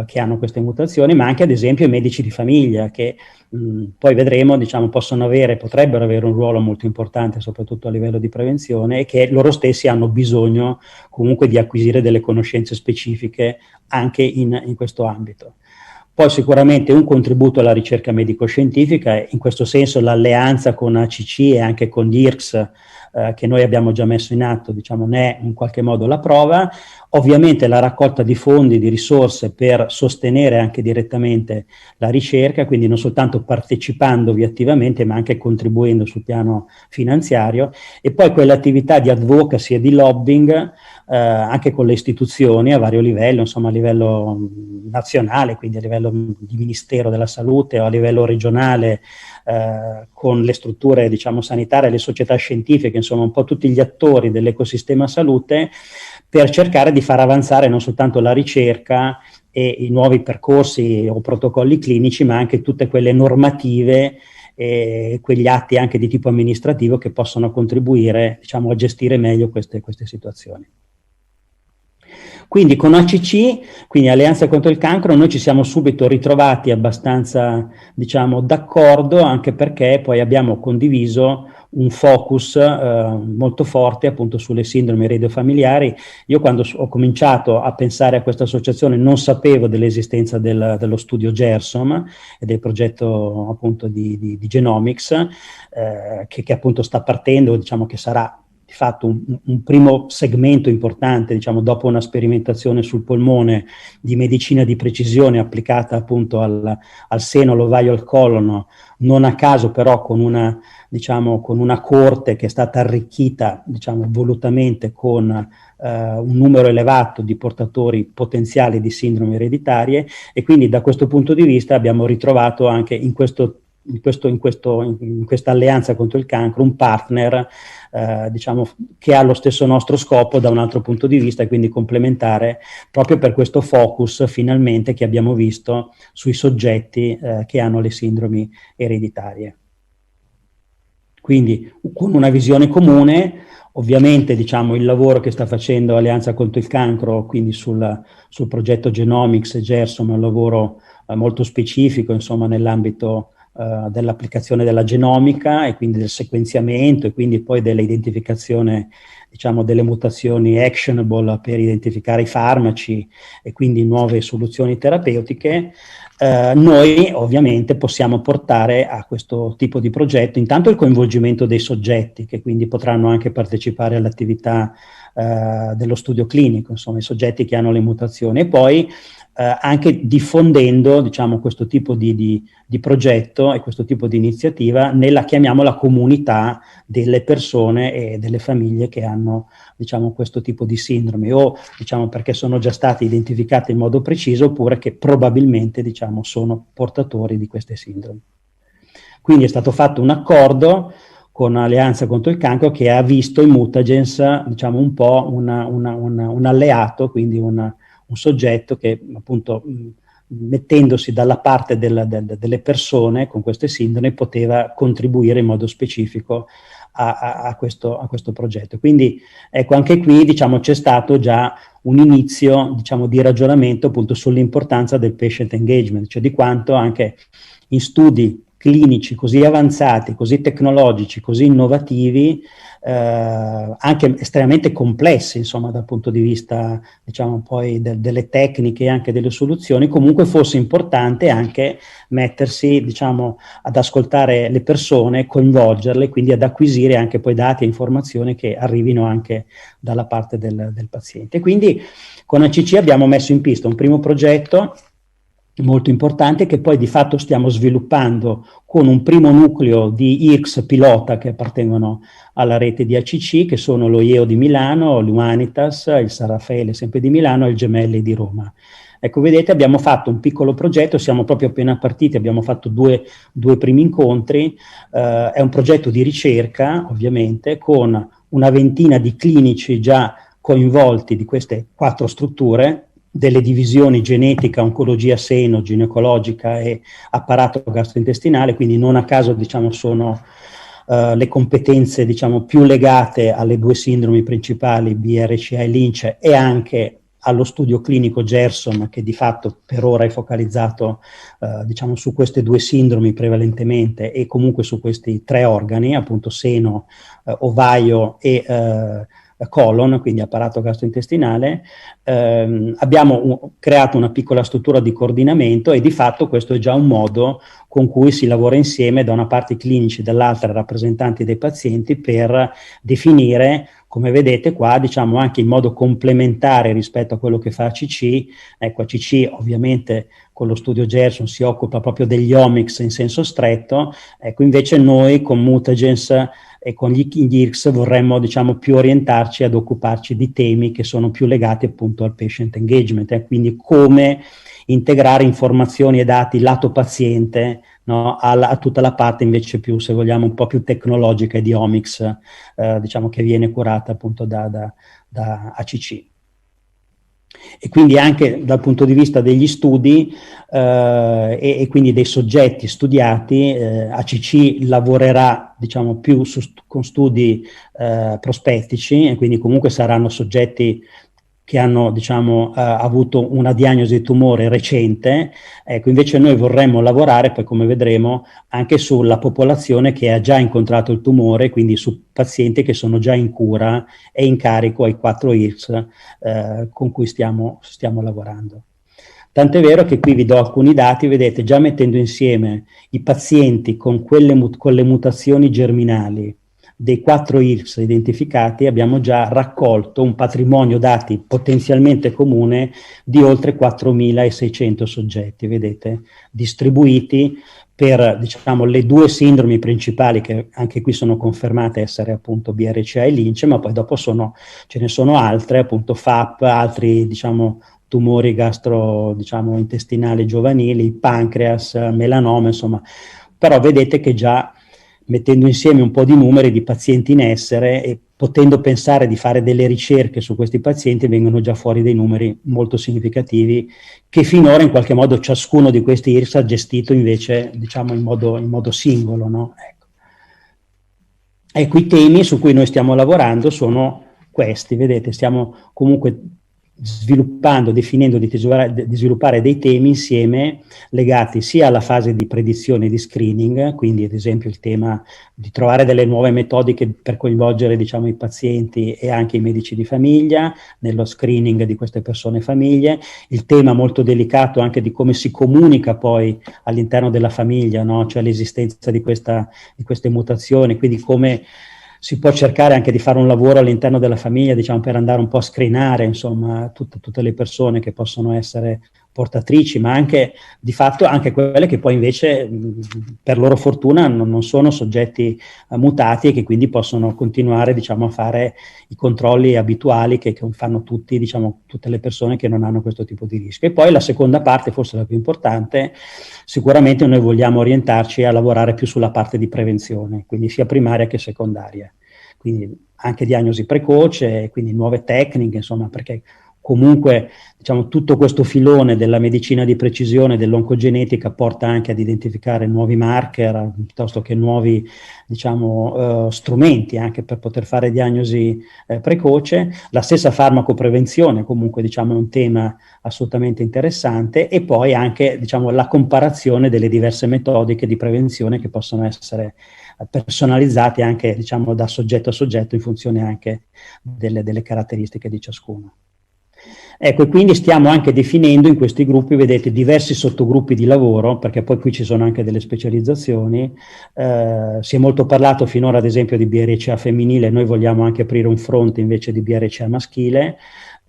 che hanno queste mutazioni, ma anche ad esempio i medici di famiglia che poi vedremo, diciamo, potrebbero avere un ruolo molto importante soprattutto a livello di prevenzione, e che loro stessi hanno bisogno comunque di acquisire delle conoscenze specifiche anche in questo ambito. Poi sicuramente un contributo alla ricerca medico-scientifica, in questo senso l'alleanza con ACC e anche con l'IRCS che noi abbiamo già messo in atto, diciamo, ne è in qualche modo la prova. Ovviamente la raccolta di fondi, di risorse per sostenere anche direttamente la ricerca, quindi non soltanto partecipandovi attivamente ma anche contribuendo sul piano finanziario, e poi quell'attività di advocacy e di lobbying anche con le istituzioni a vario livello, insomma a livello nazionale, quindi a livello di Ministero della Salute o a livello regionale, con le strutture, diciamo, sanitarie, le società scientifiche, insomma un po' tutti gli attori dell'ecosistema salute, per cercare di far avanzare non soltanto la ricerca e i nuovi percorsi o protocolli clinici, ma anche tutte quelle normative e quegli atti anche di tipo amministrativo che possono contribuire, diciamo, a gestire meglio queste situazioni. Quindi con ACC, quindi Alleanza contro il Cancro, noi ci siamo subito ritrovati abbastanza, diciamo, d'accordo, anche perché poi abbiamo condiviso un focus molto forte appunto sulle sindromi eredofamiliari. Io quando ho cominciato a pensare a questa associazione non sapevo dell'esistenza dello studio GERSOM e del progetto appunto di Genomics che appunto sta partendo, diciamo che sarà di fatto un primo segmento importante, diciamo, dopo una sperimentazione sul polmone di medicina di precisione applicata appunto al seno, all'ovaio, al colon, non a caso però con una, diciamo, con una corte che è stata arricchita, diciamo, volutamente con un numero elevato di portatori potenziali di sindromi ereditarie, e quindi da questo punto di vista abbiamo ritrovato anche in questa alleanza contro il cancro un partner diciamo che ha lo stesso nostro scopo da un altro punto di vista, e quindi complementare proprio per questo focus finalmente che abbiamo visto sui soggetti che hanno le sindromi ereditarie. Quindi con una visione comune, ovviamente, diciamo, il lavoro che sta facendo Alleanza contro il Cancro, quindi sul progetto Genomics e Gersom, è un lavoro molto specifico, insomma, nell'ambito dell'applicazione della genomica e quindi del sequenziamento e quindi poi dell'identificazione, diciamo, delle mutazioni actionable per identificare i farmaci e quindi nuove soluzioni terapeutiche, noi ovviamente possiamo portare a questo tipo di progetto intanto il coinvolgimento dei soggetti che quindi potranno anche partecipare all'attività dello studio clinico, insomma i soggetti che hanno le mutazioni, e poi anche diffondendo, diciamo, questo tipo di progetto e questo tipo di iniziativa nella, chiamiamola, comunità delle persone e delle famiglie che hanno, diciamo, questo tipo di sindromi, o diciamo perché sono già state identificate in modo preciso oppure che probabilmente, diciamo, sono portatori di queste sindromi. Quindi è stato fatto un accordo con Alleanza contro il cancro che ha visto in Mutagens, diciamo, un po' un alleato, quindi un soggetto che appunto mettendosi dalla parte delle persone con queste sindrome poteva contribuire in modo specifico a questo progetto. Quindi ecco, anche qui, diciamo, c'è stato già un inizio, diciamo, di ragionamento appunto sull'importanza del patient engagement, cioè di quanto anche in studi clinici così avanzati, così tecnologici, così innovativi, anche estremamente complessi, insomma, dal punto di vista, diciamo, poi delle tecniche e anche delle soluzioni, comunque fosse importante anche mettersi, diciamo, ad ascoltare le persone, coinvolgerle, quindi ad acquisire anche poi dati e informazioni che arrivino anche dalla parte del paziente. Quindi con ACC abbiamo messo in pista un primo progetto molto importante che poi di fatto stiamo sviluppando con un primo nucleo di IRCS pilota che appartengono alla rete di ACC, che sono lo IEO di Milano, l'Humanitas, il San Raffaele sempre di Milano e il Gemelli di Roma. Ecco, vedete, abbiamo fatto un piccolo progetto, siamo proprio appena partiti, abbiamo fatto due primi incontri, è un progetto di ricerca ovviamente con una ventina di clinici già coinvolti di queste 4 strutture, delle divisioni genetica, oncologia seno, ginecologica e apparato gastrointestinale, quindi non a caso, diciamo, sono le competenze, diciamo, più legate alle 2 sindromi principali, BRCA e Lynch, e anche allo studio clinico Gerson, che di fatto per ora è focalizzato diciamo, su queste 2 sindromi prevalentemente e comunque su questi 3 organi, appunto seno, ovaio e colon, quindi apparato gastrointestinale. Abbiamo creato una piccola struttura di coordinamento e di fatto questo è già un modo con cui si lavora insieme, da una parte i clinici, dall'altra rappresentanti dei pazienti, per definire, come vedete qua, diciamo anche in modo complementare rispetto a quello che fa ACC. Ecco, ACC ovviamente con lo studio Gerson si occupa proprio degli omics in senso stretto, ecco invece noi con Mutagens e con gli IRCS vorremmo, diciamo, più orientarci ad occuparci di temi che sono più legati appunto al patient engagement, quindi come integrare informazioni e dati lato paziente, no, a tutta la parte invece più, se vogliamo, un po' più tecnologica e di omics, diciamo, che viene curata appunto da ACC. E quindi anche dal punto di vista degli studi e quindi dei soggetti studiati, ACC lavorerà, diciamo, più con studi prospettici, e quindi comunque saranno soggetti che hanno, diciamo, avuto una diagnosi di tumore recente. Ecco, invece noi vorremmo lavorare, poi come vedremo, anche sulla popolazione che ha già incontrato il tumore, quindi su pazienti che sono già in cura e in carico ai 4 IRCS con cui stiamo lavorando. Tant'è vero che qui vi do alcuni dati, vedete, già mettendo insieme i pazienti con le mutazioni germinali dei 4 IRCS identificati, abbiamo già raccolto un patrimonio dati potenzialmente comune di oltre 4.600 soggetti, vedete, distribuiti per, diciamo, le 2 sindromi principali, che anche qui sono confermate essere appunto BRCA e Lynch, ma poi dopo ce ne sono altre, appunto FAP, altri, diciamo, tumori intestinali giovanili, pancreas, melanoma, insomma. Però vedete che già mettendo insieme un po' di numeri di pazienti in essere e potendo pensare di fare delle ricerche su questi pazienti, vengono già fuori dei numeri molto significativi che finora in qualche modo ciascuno di questi IRCS ha gestito invece, diciamo, in modo singolo, no? Ecco, i temi su cui noi stiamo lavorando sono questi, vedete, stiamo comunque sviluppando, definendo di sviluppare dei temi insieme legati sia alla fase di predizione e di screening, quindi ad esempio il tema di trovare delle nuove metodiche per coinvolgere, diciamo, i pazienti e anche i medici di famiglia nello screening di queste persone e famiglie, il tema molto delicato anche di come si comunica poi all'interno della famiglia, no? Cioè l'esistenza di queste mutazioni, quindi come si può cercare anche di fare un lavoro all'interno della famiglia, diciamo, per andare un po' a screenare, insomma, tutte le persone che possono essere portatrici, ma anche, di fatto, anche quelle che poi invece, per loro fortuna, non sono soggetti mutati e che quindi possono continuare, diciamo, a fare i controlli abituali che fanno tutti, diciamo, tutte le persone che non hanno questo tipo di rischio. E poi la seconda parte, forse la più importante, sicuramente noi vogliamo orientarci a lavorare più sulla parte di prevenzione, quindi sia primaria che secondaria. Quindi anche diagnosi precoce, quindi nuove tecniche, insomma, perché comunque, diciamo, tutto questo filone della medicina di precisione, dell'oncogenetica, porta anche ad identificare nuovi marker, piuttosto che nuovi, diciamo, strumenti anche per poter fare diagnosi precoce. La stessa farmacoprevenzione comunque, diciamo, è un tema assolutamente interessante, e poi anche, diciamo, la comparazione delle diverse metodiche di prevenzione che possono essere personalizzate anche, diciamo, da soggetto a soggetto in funzione anche delle caratteristiche di ciascuno. Ecco, e quindi stiamo anche definendo in questi gruppi, vedete, diversi sottogruppi di lavoro, perché poi qui ci sono anche delle specializzazioni. Si è molto parlato finora, ad esempio, di BRCA femminile, noi vogliamo anche aprire un fronte invece di BRCA maschile.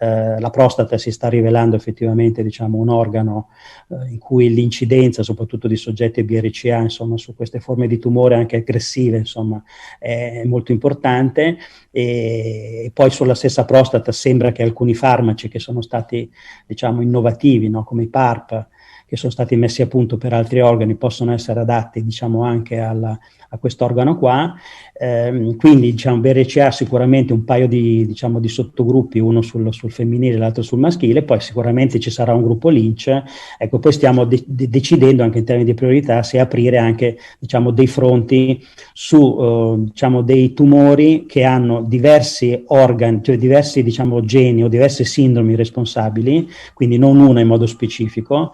La prostata si sta rivelando effettivamente, diciamo, un organo in cui l'incidenza, soprattutto di soggetti BRCA, insomma, su queste forme di tumore anche aggressive, insomma, è molto importante. E poi sulla stessa prostata sembra che alcuni farmaci che sono stati, diciamo, innovativi, no? Come i PARP, che sono stati messi a punto per altri organi, possono essere adatti, diciamo, anche a quest'organo qua. Quindi, diciamo, BRCA sicuramente un paio di, diciamo, di sottogruppi, uno sul femminile e l'altro sul maschile, poi sicuramente ci sarà un gruppo Lynch. Ecco, poi stiamo decidendo anche in termini di priorità se aprire anche, diciamo, dei fronti su diciamo, dei tumori che hanno diversi organi, cioè diversi, diciamo, geni o diverse sindromi responsabili, quindi non una in modo specifico,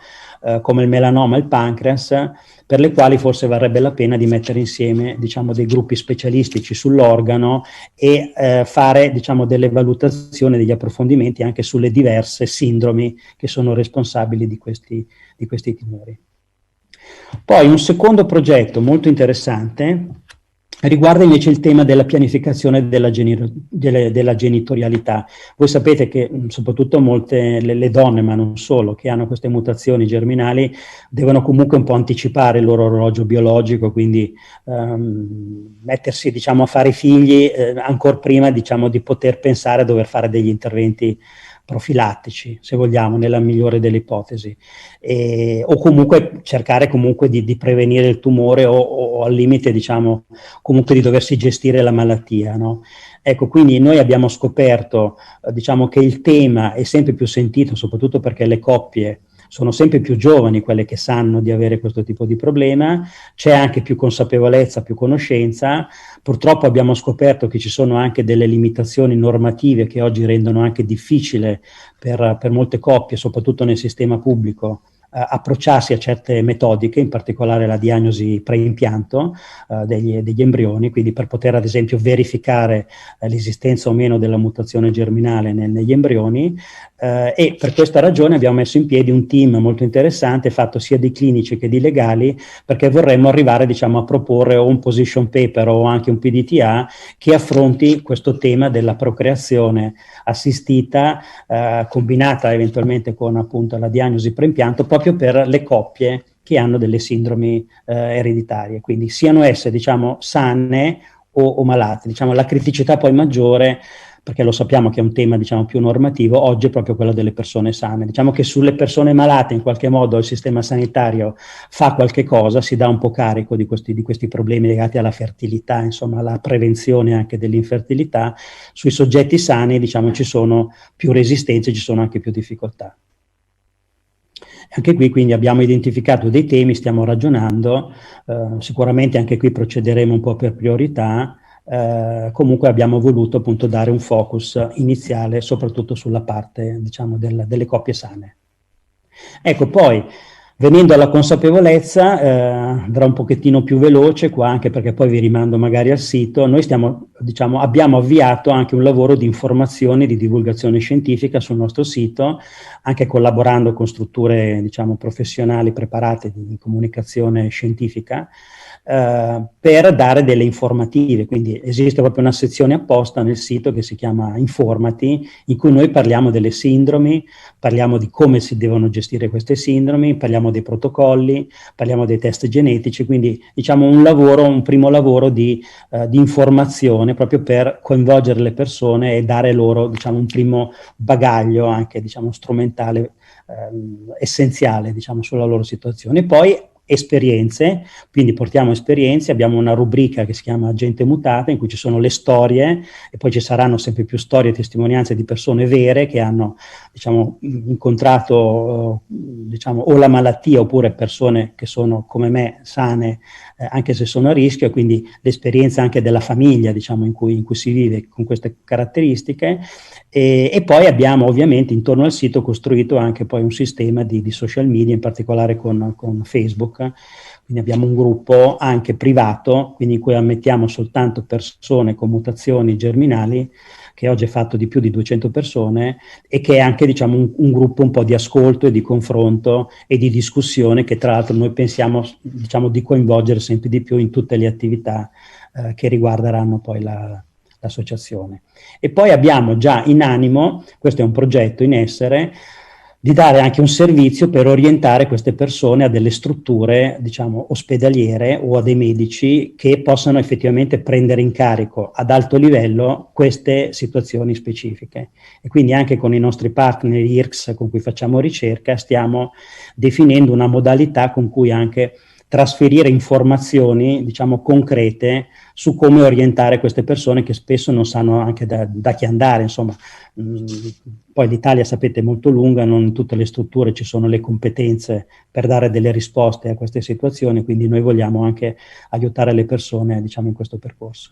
come il melanoma e il pancreas, per le quali forse varrebbe la pena di mettere insieme, diciamo, dei gruppi specialistici sull'organo e fare, diciamo, delle valutazioni, degli approfondimenti anche sulle diverse sindromi che sono responsabili di questi tumori. Poi un secondo progetto molto interessante riguarda invece il tema della pianificazione della genitorialità. Voi sapete che soprattutto molte le donne, ma non solo, che hanno queste mutazioni germinali, devono comunque un po' anticipare il loro orologio biologico, quindi mettersi, diciamo, a fare figli ancora prima, diciamo, di poter pensare a dover fare degli interventi profilattici, se vogliamo, nella migliore delle ipotesi, o comunque cercare comunque di prevenire il tumore o al limite, diciamo, comunque di doversi gestire la malattia, no? Ecco, quindi noi abbiamo scoperto, diciamo, che il tema è sempre più sentito, soprattutto perché le coppie sono sempre più giovani quelle che sanno di avere questo tipo di problema, c'è anche più consapevolezza, più conoscenza. Purtroppo abbiamo scoperto che ci sono anche delle limitazioni normative che oggi rendono anche difficile per molte coppie, soprattutto nel sistema pubblico, approcciarsi a certe metodiche, in particolare la diagnosi preimpianto degli embrioni, quindi per poter ad esempio verificare l'esistenza o meno della mutazione germinale negli embrioni, e per questa ragione abbiamo messo in piedi un team molto interessante fatto sia di clinici che di legali, perché vorremmo arrivare, diciamo, a proporre o un position paper o anche un PDTA che affronti questo tema della procreazione assistita, combinata eventualmente con, appunto, la diagnosi preimpianto, proprio per le coppie che hanno delle sindromi ereditarie, quindi siano esse, diciamo, sane o malate. Diciamo, la criticità poi maggiore, perché lo sappiamo che è un tema, diciamo, più normativo, oggi è proprio quello delle persone sane. Diciamo che sulle persone malate in qualche modo il sistema sanitario fa qualche cosa, si dà un po' carico di questi problemi legati alla fertilità, insomma, alla prevenzione anche dell'infertilità. Sui soggetti sani, diciamo, ci sono più resistenze, ci sono anche più difficoltà. Anche qui quindi abbiamo identificato dei temi, stiamo ragionando, sicuramente anche qui procederemo un po' per priorità, comunque abbiamo voluto appunto dare un focus iniziale soprattutto sulla parte, diciamo, delle coppie sane. Ecco, poi venendo alla consapevolezza, andrò un pochettino più veloce qua, anche perché poi vi rimando magari al sito. Noi abbiamo avviato anche un lavoro di informazione e di divulgazione scientifica sul nostro sito, anche collaborando con strutture, diciamo, professionali preparate di comunicazione scientifica, per dare delle informative. Quindi esiste proprio una sezione apposta nel sito che si chiama Informati, in cui noi parliamo delle sindromi, parliamo di come si devono gestire queste sindromi, parliamo dei protocolli, parliamo dei test genetici, quindi diciamo un primo lavoro di informazione proprio per coinvolgere le persone e dare loro, diciamo, un primo bagaglio anche, diciamo, strumentale essenziale, diciamo, sulla loro situazione. E poi esperienze, quindi portiamo esperienze, abbiamo una rubrica che si chiama Gente Mutata, in cui ci sono le storie, e poi ci saranno sempre più storie e testimonianze di persone vere che hanno, diciamo, incontrato diciamo, o la malattia oppure persone che sono come me sane, anche se sono a rischio, e quindi l'esperienza anche della famiglia, diciamo, in cui si vive con queste caratteristiche. E poi abbiamo ovviamente intorno al sito costruito anche poi un sistema di social media, in particolare con Facebook. Quindi abbiamo un gruppo anche privato, quindi in cui ammettiamo soltanto persone con mutazioni germinali, che oggi è fatto di più di 200 persone, e che è anche, diciamo, un gruppo un po' di ascolto e di confronto e di discussione, che tra l'altro noi pensiamo, diciamo, di coinvolgere sempre di più in tutte le attività che riguarderanno poi l'associazione. E poi abbiamo già in animo, questo è un progetto in essere, di dare anche un servizio per orientare queste persone a delle strutture, diciamo, ospedaliere o a dei medici che possano effettivamente prendere in carico ad alto livello queste situazioni specifiche. E quindi anche con i nostri partner IRCS con cui facciamo ricerca stiamo definendo una modalità con cui anche trasferire informazioni, diciamo, concrete su come orientare queste persone che spesso non sanno anche da chi andare, insomma. Poi l'Italia, sapete, è molto lunga, non in tutte le strutture ci sono le competenze per dare delle risposte a queste situazioni, quindi noi vogliamo anche aiutare le persone, diciamo, in questo percorso.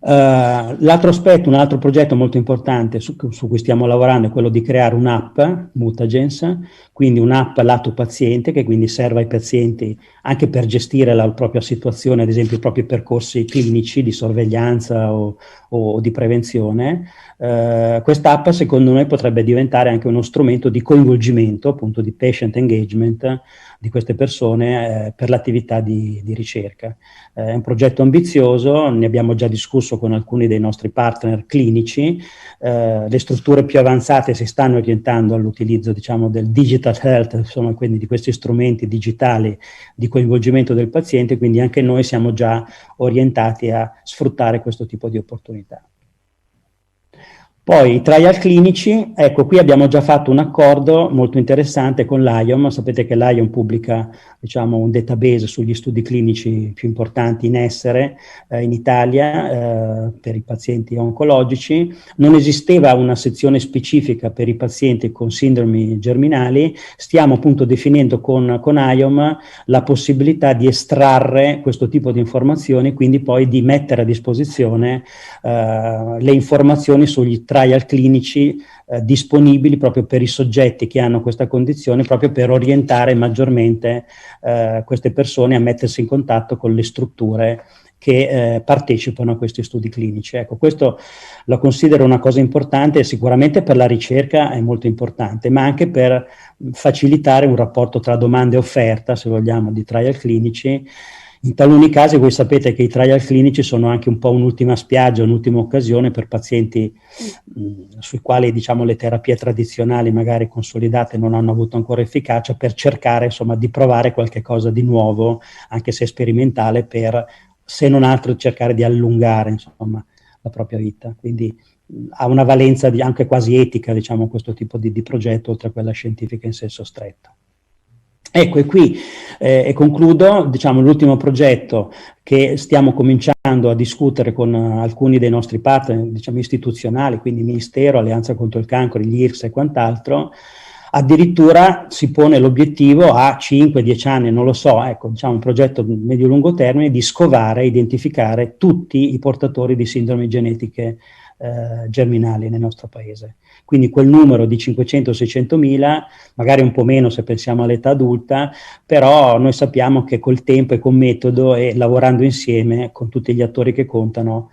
L'altro aspetto, un altro progetto molto importante su cui stiamo lavorando è quello di creare un'app Mutagens, quindi un'app lato paziente che quindi serve ai pazienti anche per gestire la propria situazione, ad esempio i propri percorsi clinici di sorveglianza o di prevenzione. Quest'app secondo noi potrebbe diventare anche uno strumento di coinvolgimento, appunto di patient engagement di queste persone per l'attività di ricerca. È un progetto ambizioso, ne abbiamo già discusso con alcuni dei nostri partner clinici, le strutture più avanzate si stanno orientando all'utilizzo, diciamo, del digital health, insomma, quindi di questi strumenti digitali di coinvolgimento del paziente, quindi anche noi siamo già orientati a sfruttare questo tipo di opportunità. Poi i trial clinici, ecco, qui abbiamo già fatto un accordo molto interessante con l'AIOM. Sapete che l'AIOM pubblica, diciamo, un database sugli studi clinici più importanti in essere in Italia per i pazienti oncologici. Non esisteva una sezione specifica per i pazienti con sindromi germinali. Stiamo appunto definendo con AIOM la possibilità di estrarre questo tipo di informazioni, quindi poi di mettere a disposizione le informazioni sugli trial clinici disponibili proprio per i soggetti che hanno questa condizione, proprio per orientare maggiormente queste persone a mettersi in contatto con le strutture che partecipano a questi studi clinici. Ecco, questo lo considero una cosa importante, sicuramente per la ricerca è molto importante, ma anche per facilitare un rapporto tra domanda e offerta, se vogliamo, di trial clinici. In taluni casi voi sapete che i trial clinici sono anche un po' un'ultima spiaggia, un'ultima occasione per pazienti sui quali, diciamo, le terapie tradizionali magari consolidate non hanno avuto ancora efficacia, per cercare, insomma, di provare qualche cosa di nuovo, anche se sperimentale, per, se non altro, cercare di allungare, insomma, la propria vita. Quindi ha una valenza anche quasi etica, diciamo, questo tipo di progetto, oltre a quella scientifica in senso stretto. Ecco, e qui e concludo, diciamo, l'ultimo progetto che stiamo cominciando a discutere con alcuni dei nostri partner, diciamo, istituzionali, quindi Ministero, Alleanza contro il cancro, gli IRCS e quant'altro, addirittura si pone l'obiettivo a 5-10 anni, non lo so, ecco, diciamo un progetto medio-lungo termine di scovare e identificare tutti i portatori di sindromi genetiche germinali nel nostro paese. Quindi quel numero di 500-600 mila, magari un po' meno se pensiamo all'età adulta, però noi sappiamo che col tempo e con metodo e lavorando insieme con tutti gli attori che contano,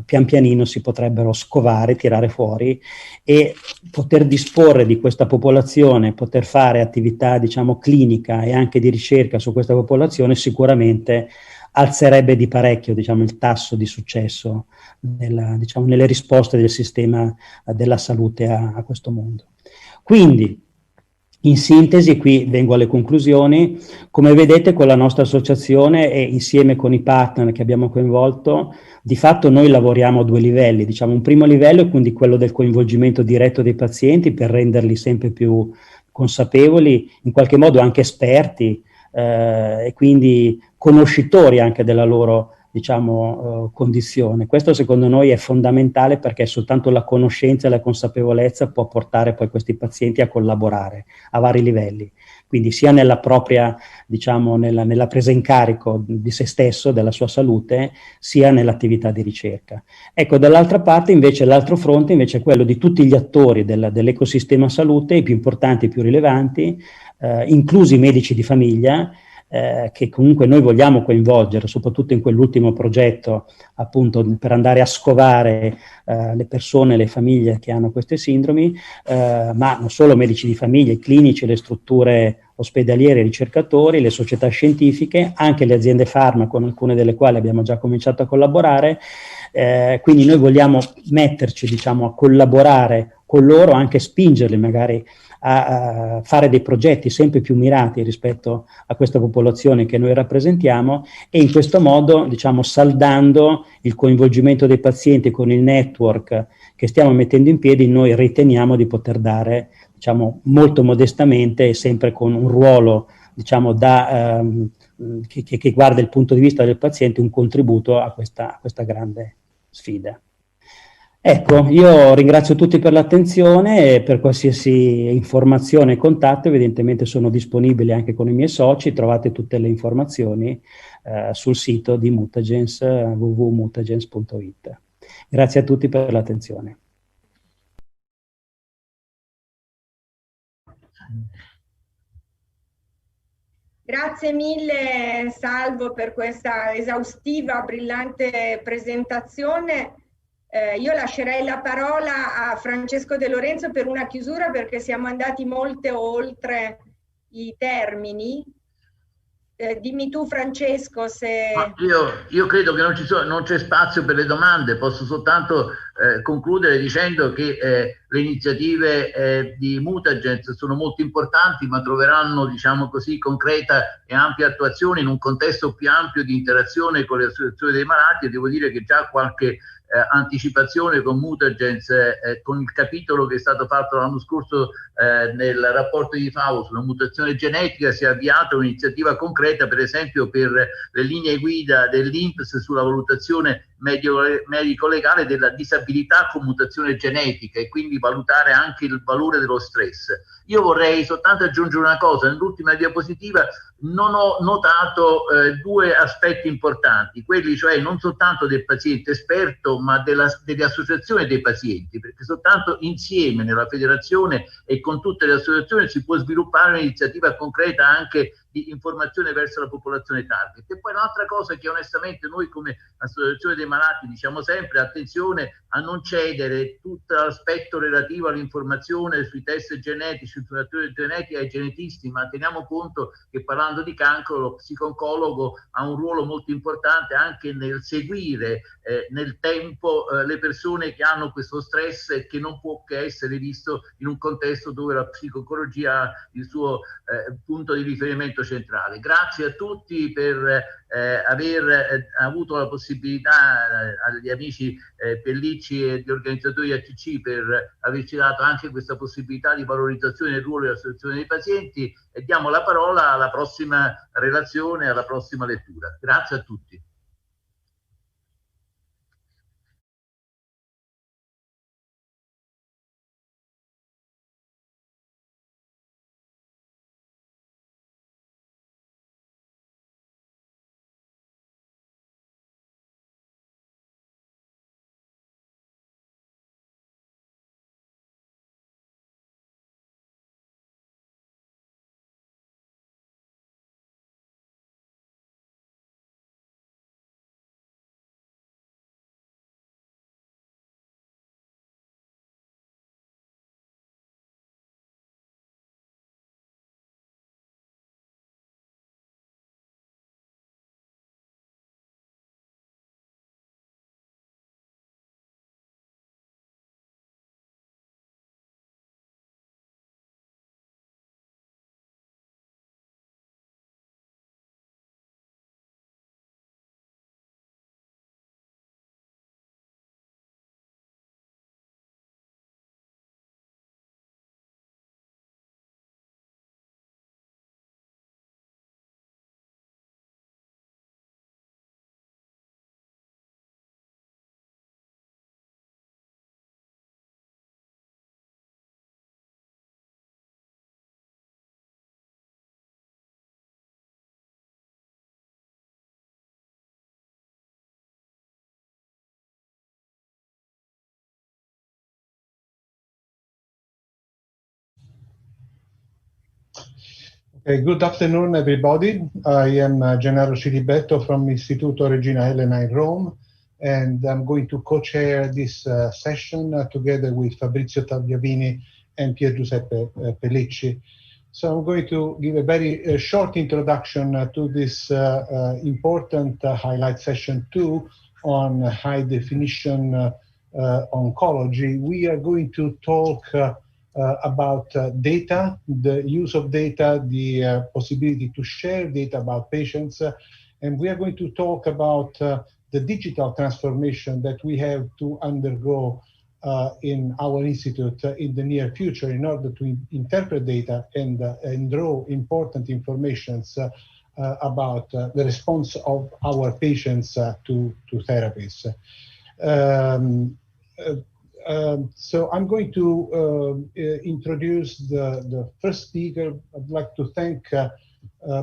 pian pianino si potrebbero scovare, tirare fuori e poter disporre di questa popolazione, poter fare attività diciamo clinica e anche di ricerca su questa popolazione sicuramente alzerebbe di parecchio diciamo, il tasso di successo diciamo, nelle risposte del sistema della salute a questo mondo. Quindi, in sintesi, qui vengo alle conclusioni, come vedete con la nostra associazione e insieme con i partner che abbiamo coinvolto, di fatto noi lavoriamo a 2 livelli, diciamo un primo livello è quindi quello del coinvolgimento diretto dei pazienti per renderli sempre più consapevoli, in qualche modo anche esperti e quindi conoscitori anche della loro diciamo condizione. Questo secondo noi è fondamentale perché soltanto la conoscenza e la consapevolezza può portare poi questi pazienti a collaborare a vari livelli, quindi sia nella propria diciamo nella presa in carico di se stesso, della sua salute, sia nell'attività di ricerca. Ecco, dall'altra parte invece l'altro fronte invece è quello di tutti gli attori dell'ecosistema salute, i più importanti, i più rilevanti, inclusi i medici di famiglia, che comunque noi vogliamo coinvolgere, soprattutto in quell'ultimo progetto, appunto per andare a scovare le persone, le famiglie che hanno queste sindromi, ma non solo medici di famiglia, i clinici, le strutture ospedaliere, i ricercatori, le società scientifiche, anche le aziende farma, con alcune delle quali abbiamo già cominciato a collaborare, quindi noi vogliamo metterci, diciamo, a collaborare con loro, anche spingerli magari a fare dei progetti sempre più mirati rispetto a questa popolazione che noi rappresentiamo e in questo modo, diciamo, saldando il coinvolgimento dei pazienti con il network che stiamo mettendo in piedi, noi riteniamo di poter dare, diciamo, molto modestamente e sempre con un ruolo, diciamo, che guarda il punto di vista del paziente, un contributo a questa grande sfida. Ecco, io ringrazio tutti per l'attenzione e per qualsiasi informazione e contatto, evidentemente sono disponibile anche con i miei soci, trovate tutte le informazioni sul sito di Mutagens, www.mutagens.it. Grazie a tutti per l'attenzione. Grazie mille Salvo per questa esaustiva, brillante presentazione. Io lascerei la parola a Francesco De Lorenzo per una chiusura perché siamo andati molto oltre i termini. Dimmi tu Francesco se... Io credo che non c'è spazio per le domande, posso soltanto concludere dicendo che le iniziative di Mutagens sono molto importanti ma troveranno, diciamo così, concreta e ampia attuazione in un contesto più ampio di interazione con le associazioni dei malati e devo dire che già qualche anticipazione con Mutagens, con il capitolo che è stato fatto l'anno scorso nel rapporto di FAO sulla mutazione genetica si è avviata un'iniziativa concreta per esempio per le linee guida dell'INPS sulla valutazione medico-legale della disabilità con mutazione genetica e quindi valutare anche il valore dello stress. Io vorrei soltanto aggiungere una cosa, nell'ultima diapositiva non ho notato 2 aspetti importanti, quelli cioè non soltanto del paziente esperto ma delle associazioni dei pazienti, perché soltanto insieme nella federazione e con tutte le associazioni si può sviluppare un'iniziativa concreta anche di informazione verso la popolazione target. E poi un'altra cosa che onestamente noi come associazione dei malati diciamo sempre, attenzione a non cedere tutto l'aspetto relativo all'informazione sui test genetici, sull'informazione genetica ai genetisti, ma teniamo conto che parlando di cancro lo psiconcologo ha un ruolo molto importante anche nel seguire nel tempo le persone che hanno questo stress che non può che essere visto in un contesto dove la psiconcologia ha il suo punto di riferimento centrale. Grazie a tutti per aver avuto la possibilità, agli amici Pellicci e gli organizzatori di ACC per averci dato anche questa possibilità di valorizzazione del ruolo dell'associazione dei pazienti e diamo la parola alla prossima relazione, alla prossima lettura. Grazie a tutti. Good afternoon, everybody. I am Gennaro Ciliberto from Istituto Regina Elena in Rome, and I'm going to co-chair this session together with Fabrizio Tagliavini and Pier Giuseppe Pellicci. So I'm going to give a very short introduction to this important highlight session 2 on high definition oncology. We are going to talk about data, the use of data, the possibility to share data about patients, and we are going to talk about the digital transformation that we have to undergo in our institute in the near future in order to interpret data and draw important informations about the response of our patients to therapies. So I'm going to introduce the first speaker. I'd like to thank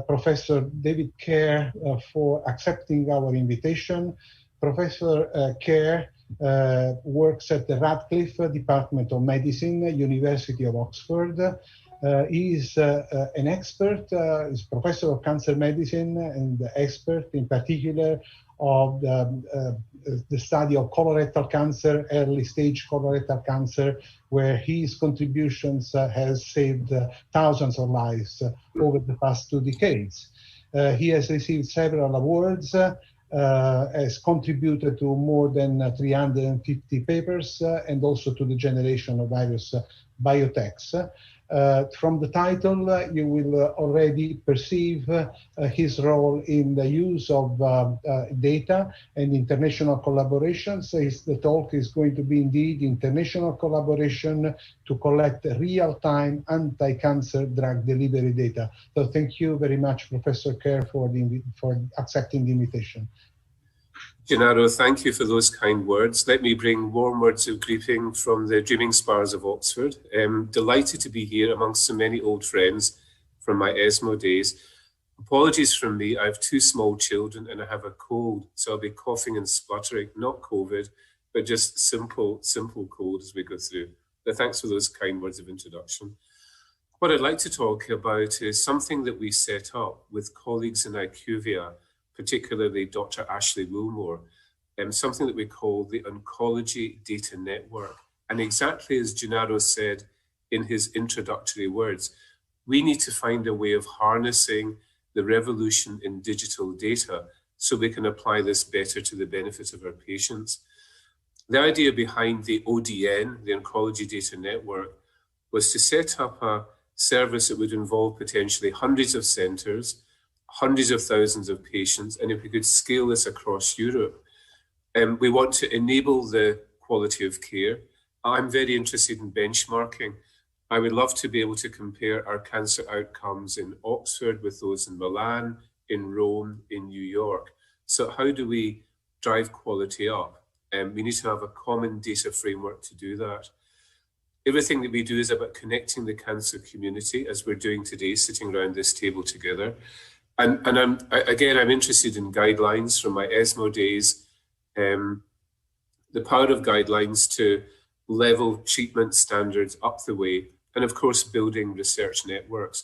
Professor David Kerr for accepting our invitation. Professor Kerr works at the Radcliffe Department of Medicine, University of Oxford. He is an expert, is professor of cancer medicine and expert in particular of the study of colorectal cancer, early stage colorectal cancer, where his contributions has saved thousands of lives over the past 2 decades. He has received several awards, has contributed to more than 350 papers, and also to the generation of various biotechs. From the title, you will already perceive his role in the use of data and international collaboration. So the talk is going to be indeed international collaboration to collect real-time anti-cancer drug delivery data. So thank you very much, Professor Kerr, for accepting the invitation. Gennaro, thank you for those kind words. Let me bring warm words of greeting from the Dreaming Spires of Oxford. Delighted to be here amongst so many old friends from my ESMO days. Apologies from me, I have 2 small children and I have a cold, so I'll be coughing and spluttering, not COVID, but just simple cold as we go through. But thanks for those kind words of introduction. What I'd like to talk about is something that we set up with colleagues in IQVIA, particularly Dr. Ashley Wilmore, something that we call the Oncology Data Network. And exactly as Gennaro said in his introductory words, we need to find a way of harnessing the revolution in digital data so we can apply this better to the benefit of our patients. The idea behind the ODN, the Oncology Data Network, was to set up a service that would involve potentially hundreds of centers, hundreds of thousands of patients, and if we could scale this across Europe. We want to enable the quality of care. I'm very interested in benchmarking. I would love to be able to compare our cancer outcomes in Oxford with those in Milan, in Rome, in New York. So how do we drive quality up? We need to have a common data framework to do that. Everything that we do is about connecting the cancer community, as we're doing today, sitting around this table together. And I'm interested in guidelines from my ESMO days, the power of guidelines to level treatment standards up the way, and of course, building research networks.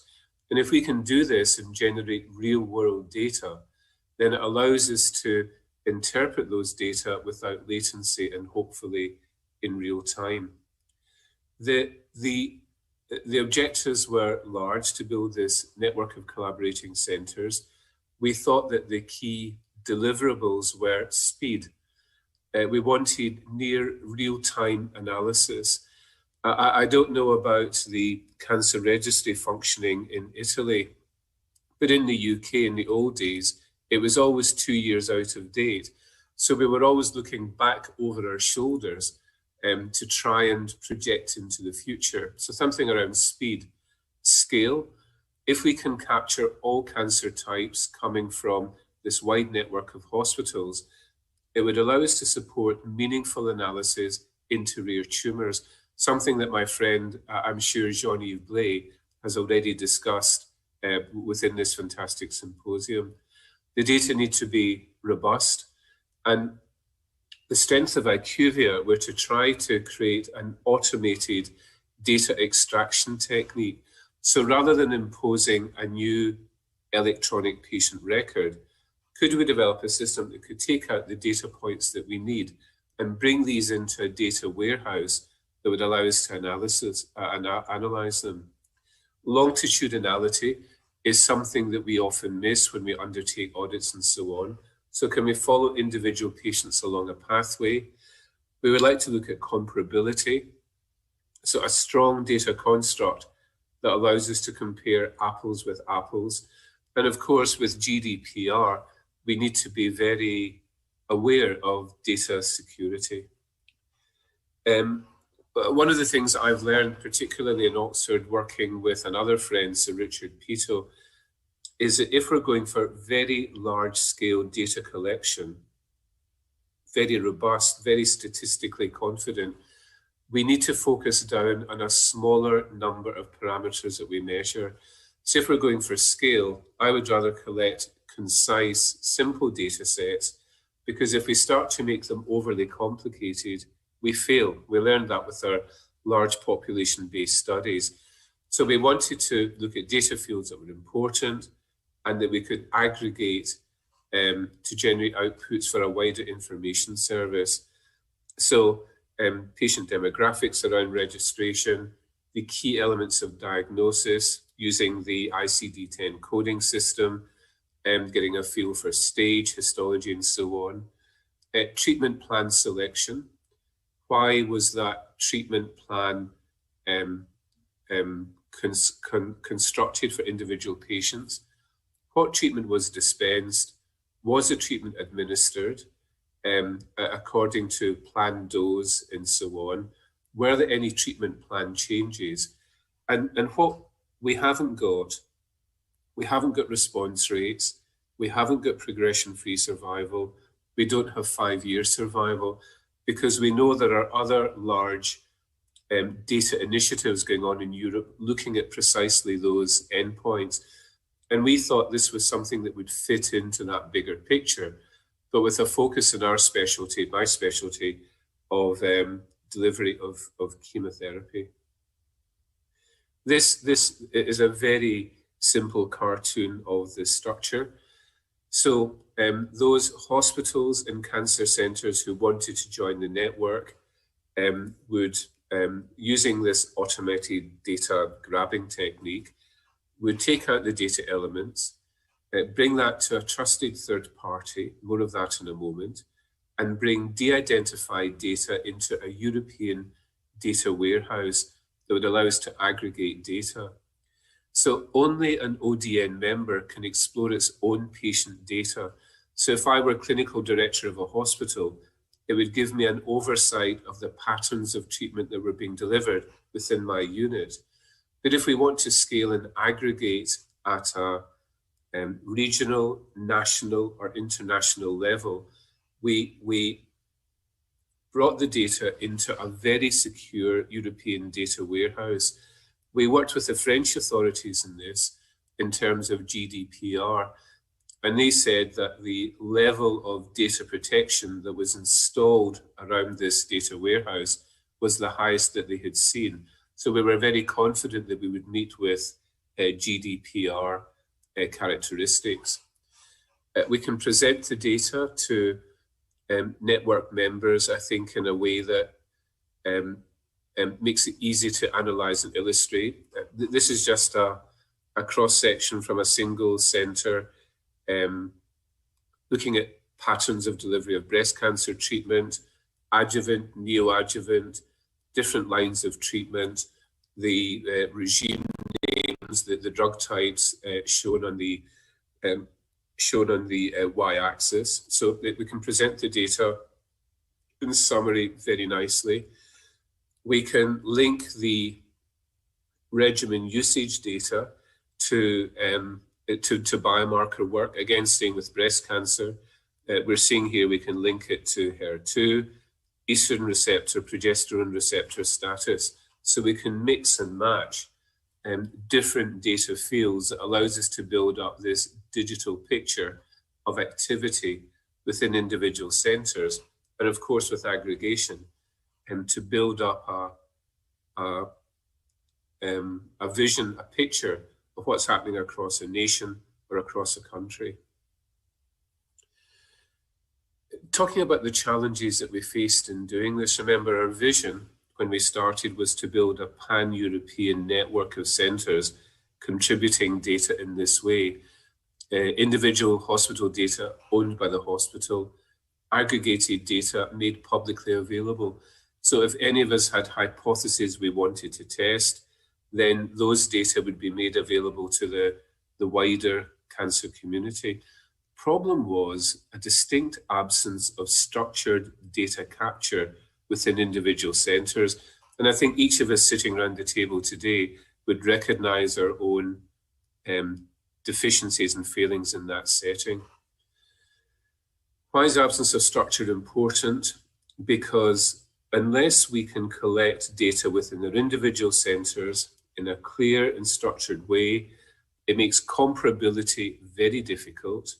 And if we can do this and generate real world data, then it allows us to interpret those data without latency and hopefully in real time. The objectives were large to build this network of collaborating centers. We thought that the key deliverables were speed. We wanted near real-time analysis. I don't know about the cancer registry functioning in Italy, but in the UK in the old days, it was always 2 years out of date. So we were always looking back over our shoulders to try and project into the future. So something around speed, scale. If we can capture all cancer types coming from this wide network of hospitals, it would allow us to support meaningful analysis into rare tumors, something that my friend, I'm sure Jean-Yves Blay, has already discussed within this fantastic symposium. The data need to be robust, and the strength of IQVIA were to try to create an automated data extraction technique So rather than imposing a new electronic patient record, could we develop a system that could take out the data points that we need and bring these into a data warehouse that would allow us to analyze them? Longitudinality is something that we often miss when we undertake audits and so on. So can we follow individual patients along a pathway? We would like to look at comparability. So a strong data construct that allows us to compare apples with apples. And of course, with GDPR, we need to be very aware of data security. One of the things I've learned, particularly in Oxford, working with another friend, Sir Richard Pito, is that if we're going for very large-scale data collection, very robust, very statistically confident, we need to focus down on a smaller number of parameters that we measure. So if we're going for scale, I would rather collect concise, simple data sets, because if we start to make them overly complicated, we fail. We learned that with our large population-based studies. So we wanted to look at data fields that were important and that we could aggregate to generate outputs for a wider information service. So patient demographics around registration, the key elements of diagnosis using the ICD-10 coding system, getting a feel for stage, histology, and so on. Treatment plan selection. Why was that treatment plan constructed for individual patients? What treatment was dispensed? Was the treatment administered according to planned dose and so on? Were there any treatment plan changes? And what we haven't got response rates, we haven't got progression-free survival, we don't have 5-year survival, because we know there are other large data initiatives going on in Europe looking at precisely those endpoints. And we thought this was something that would fit into that bigger picture, but with a focus on our specialty, my specialty, of delivery of chemotherapy. This is a very simple cartoon of the structure. So those hospitals and cancer centres who wanted to join the network would, using this automated data grabbing technique, would take out the data elements, bring that to a trusted third party, more of that in a moment, and bring de-identified data into a European data warehouse that would allow us to aggregate data. So only an ODN member can explore its own patient data. So if I were clinical director of a hospital, it would give me an oversight of the patterns of treatment that were being delivered within my unit. But if we want to scale and aggregate at a regional, national, or international level, we brought the data into a very secure European data warehouse. We worked with the French authorities in this in terms of GDPR, and they said that the level of data protection that was installed around this data warehouse was the highest that they had seen. So we were very confident that we would meet with GDPR characteristics. We can present the data to network members, I think, in a way that makes it easy to analyze and illustrate. This is just a cross-section from a single centre looking at patterns of delivery of breast cancer treatment, adjuvant, neoadjuvant, different lines of treatment, the regime names, the drug types shown on the y-axis, so that we can present the data in summary very nicely. We can link the regimen usage data to biomarker work, again staying with breast cancer. We're seeing here we can link it to HER2, estrogen receptor, progesterone receptor status, so we can mix and match different data fields that allows us to build up this digital picture of activity within individual centres, and of course with aggregation, to build up a vision, a picture of what's happening across a nation or across a country. Talking about the challenges that we faced in doing this, remember our vision when we started was to build a pan-European network of centres contributing data in this way. Individual hospital data owned by the hospital, aggregated data made publicly available. So if any of us had hypotheses we wanted to test, then those data would be made available to the wider cancer community. Problem was a distinct absence of structured data capture within individual centres. And I think each of us sitting around the table today would recognise our own deficiencies and failings in that setting. Why is absence of structure important? Because unless we can collect data within their individual centres in a clear and structured way, it makes comparability very difficult.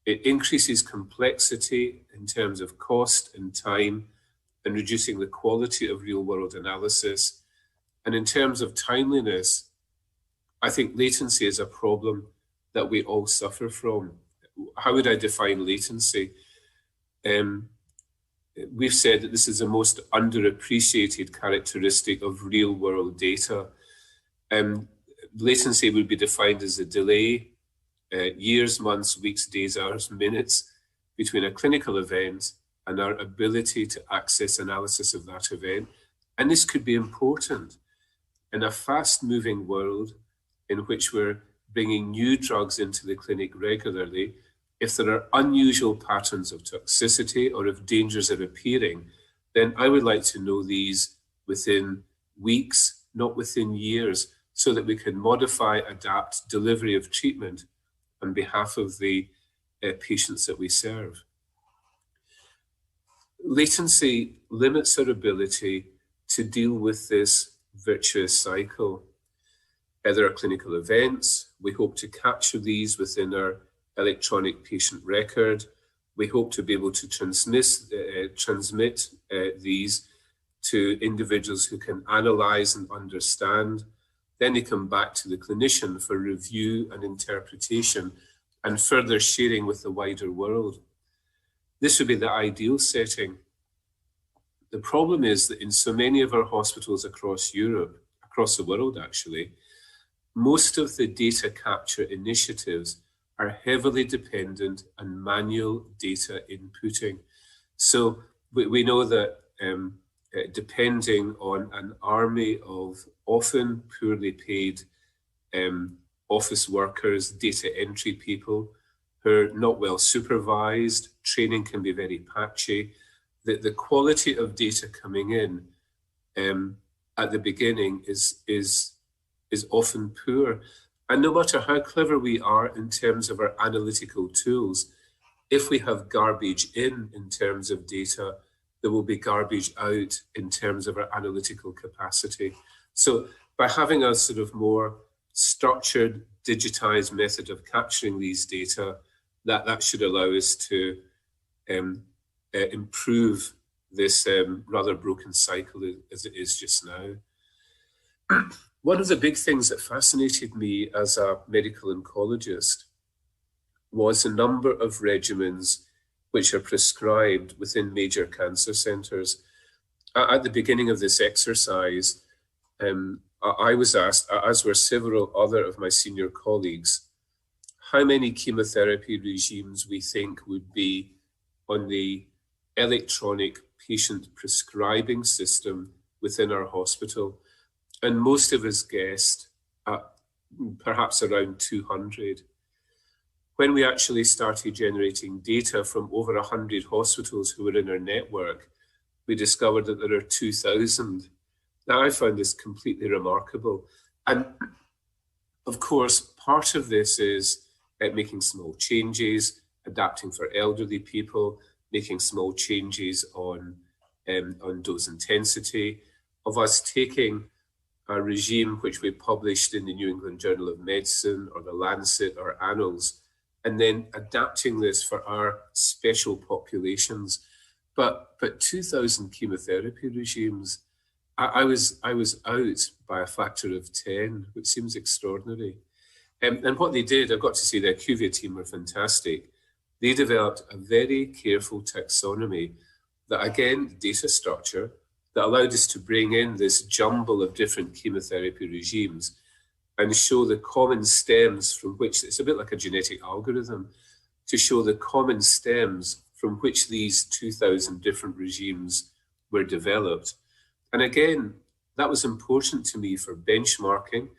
It increases complexity in terms of cost and time and reducing the quality of real-world analysis. And in terms of timeliness, I think latency is a problem that we all suffer from. How would I define latency? We've said that this is the most underappreciated characteristic of real-world data. Latency would be defined as a delay, years, months, weeks, days, hours, minutes, between a clinical event and our ability to access analysis of that event. And this could be important in a fast-moving world in which we're bringing new drugs into the clinic regularly. If there are unusual patterns of toxicity or if dangers are appearing, then I would like to know these within weeks, not within years, so that we can modify, adapt delivery of treatment on behalf of the patients that we serve. Latency limits our ability to deal with this virtuous cycle. There are clinical events. We hope to capture these within our electronic patient record. We hope to be able to transmit these to individuals who can analyze and understand. Then they come back to the clinician for review and interpretation and further sharing with the wider world. This would be the ideal setting. The problem is that in so many of our hospitals across Europe, across the world actually, most of the data capture initiatives are heavily dependent on manual data inputting. So we know that depending on an army of often poorly paid office workers, data entry people who are not well supervised, training can be very patchy. The quality of data coming in at the beginning is often poor. And no matter how clever we are in terms of our analytical tools, if we have garbage in terms of data, there will be garbage out in terms of our analytical capacity. So by having a sort of more structured, digitized method of capturing these data, that should allow us to improve this rather broken cycle as it is just now. One of the big things that fascinated me as a medical oncologist was the number of regimens which are prescribed within major cancer centres. At the beginning of this exercise, I was asked, as were several other of my senior colleagues, how many chemotherapy regimes we think would be on the electronic patient prescribing system within our hospital. And most of us guessed at perhaps around 200. When we actually started generating data from over 100 hospitals who were in our network, we discovered that there are 2,000. Now, I found this completely remarkable. And of course, part of this is making small changes, adapting for elderly people, making small changes on dose intensity, of us taking a regime which we published in the New England Journal of Medicine or the Lancet or Annals, and then adapting this for our special populations. But 2,000 chemotherapy regimes, I was out by a factor of 10, which seems extraordinary. And what they did, I've got to say, the IQVIA team were fantastic. They developed a very careful taxonomy that, again, data structure that allowed us to bring in this jumble of different chemotherapy regimes and show the common stems from which, it's a bit like a genetic algorithm, to show the common stems from which these 2,000 different regimes were developed. And again, that was important to me for benchmarking.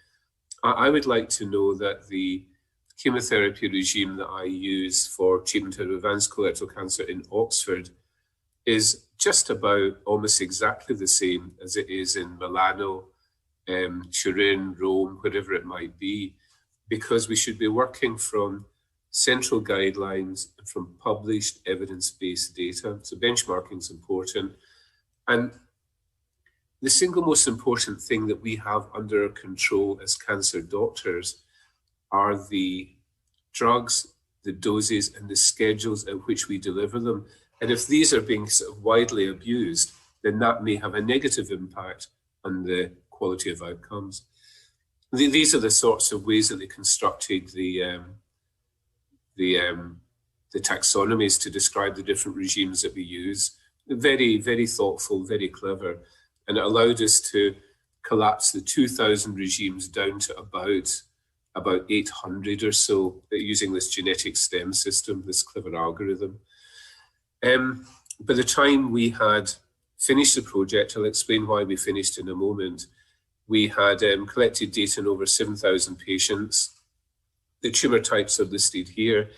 I would like to know that the chemotherapy regime that I use for treatment of advanced colorectal cancer in Oxford is just about almost exactly the same as it is in Milano, Turin, Rome, wherever it might be, because we should be working from central guidelines and from published evidence-based data. So benchmarking is important. And the single most important thing that we have under control as cancer doctors are the drugs, the doses, and the schedules at which we deliver them. And if these are being sort of widely abused, then that may have a negative impact on the quality of outcomes. These are the sorts of ways that they constructed the taxonomies to describe the different regimes that we use. Very, very thoughtful, very clever. And it allowed us to collapse the 2,000 regimes down to about 800 or so using this genetic stem system, this clever algorithm. By the time we had finished the project, I'll explain why we finished in a moment, we had collected data on over 7,000 patients. The tumour types are listed here,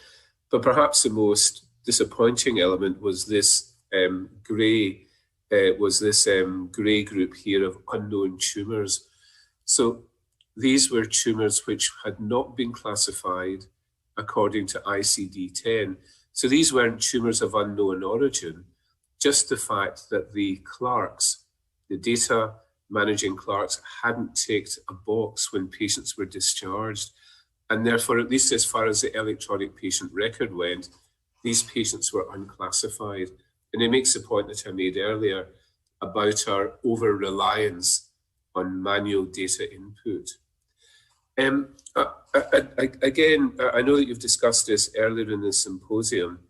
but perhaps the most disappointing element was this grey group here of unknown tumours. So these were tumours which had not been classified according to ICD-10. So these weren't tumours of unknown origin, just the fact that the clerks, the data managing clerks, hadn't ticked a box when patients were discharged. And therefore, at least as far as the electronic patient record went, these patients were unclassified. And it makes the point that I made earlier about our over-reliance on manual data input. Again, I know that you've discussed this earlier in the symposium,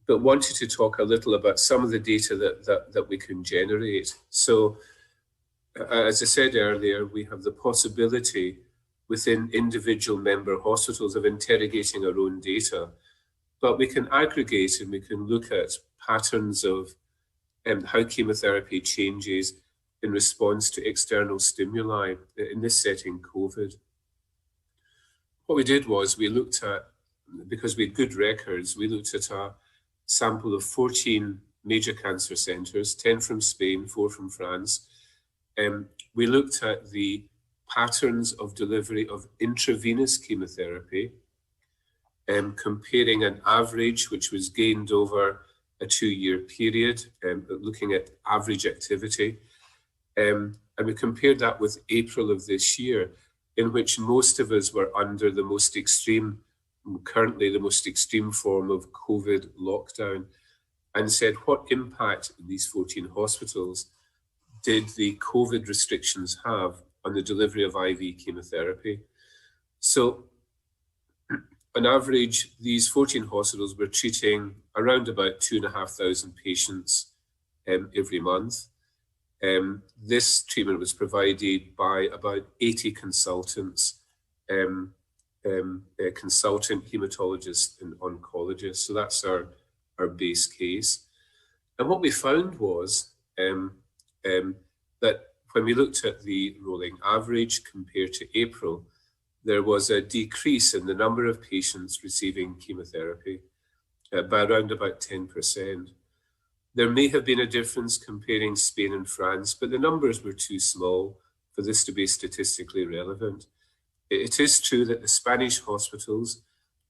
but wanted to talk a little about some of the data that we can generate. So, as I said earlier, we have the possibility within individual member hospitals of interrogating our own data, but we can aggregate and we can look at patterns of how chemotherapy changes in response to external stimuli, in this setting, COVID. What we did was we looked at, because we had good records, we looked at a sample of 14 major cancer centres, 10 from Spain, 4 from France. We looked at the patterns of delivery of intravenous chemotherapy, comparing an average which was gained over a 2-year period, looking at average activity. And we compared that with April of this year, in which most of us were under the most extreme, currently the most extreme form of COVID lockdown, and said what impact in these 14 hospitals did the COVID restrictions have on the delivery of IV chemotherapy. So on average, these 14 hospitals were treating around about 2,500 patients every month. This treatment was provided by about 80 consultants, consultant hematologists and oncologists. So that's our base case. And what we found was that when we looked at the rolling average compared to April, there was a decrease in the number of patients receiving chemotherapy by around about 10%. There may have been a difference comparing Spain and France, but the numbers were too small for this to be statistically relevant. It is true that the Spanish hospitals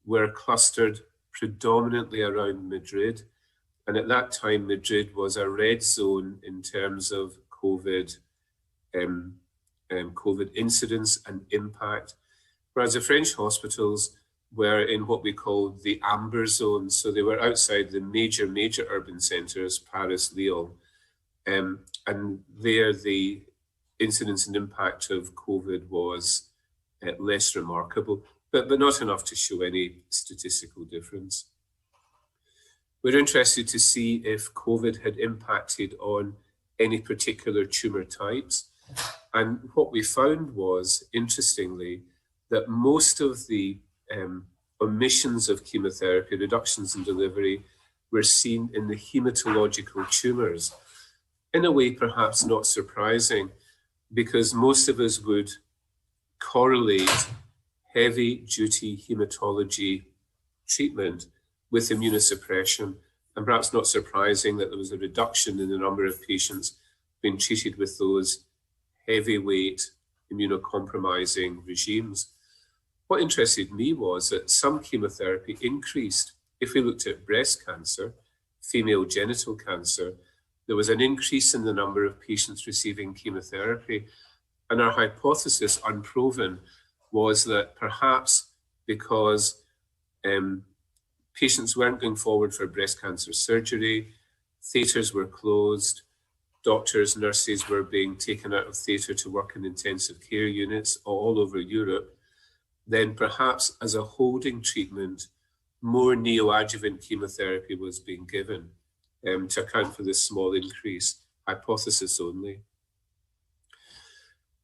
were clustered predominantly around Madrid, and at that time Madrid was a red zone in terms of COVID incidence and impact, whereas the French hospitals were in what we call the amber zone. So they were outside the major urban centres, Paris, Lyon, and there the incidence and impact of COVID was less remarkable, but not enough to show any statistical difference. We're interested to see if COVID had impacted on any particular tumour types. And what we found was, interestingly, that most of the omissions of chemotherapy, reductions in delivery, were seen in the hematological tumours. In a way, perhaps not surprising, because most of us would correlate heavy-duty hematology treatment with immunosuppression, and perhaps not surprising that there was a reduction in the number of patients being treated with those heavyweight immunocompromising regimes. What interested me was that some chemotherapy increased. If we looked at breast cancer, female genital cancer, there was an increase in the number of patients receiving chemotherapy. And our hypothesis, unproven, was that perhaps because patients weren't going forward for breast cancer surgery, theatres were closed, doctors, nurses were being taken out of theatre to work in intensive care units all over Europe, then perhaps as a holding treatment, more neoadjuvant chemotherapy was being given to account for this small increase, hypothesis only.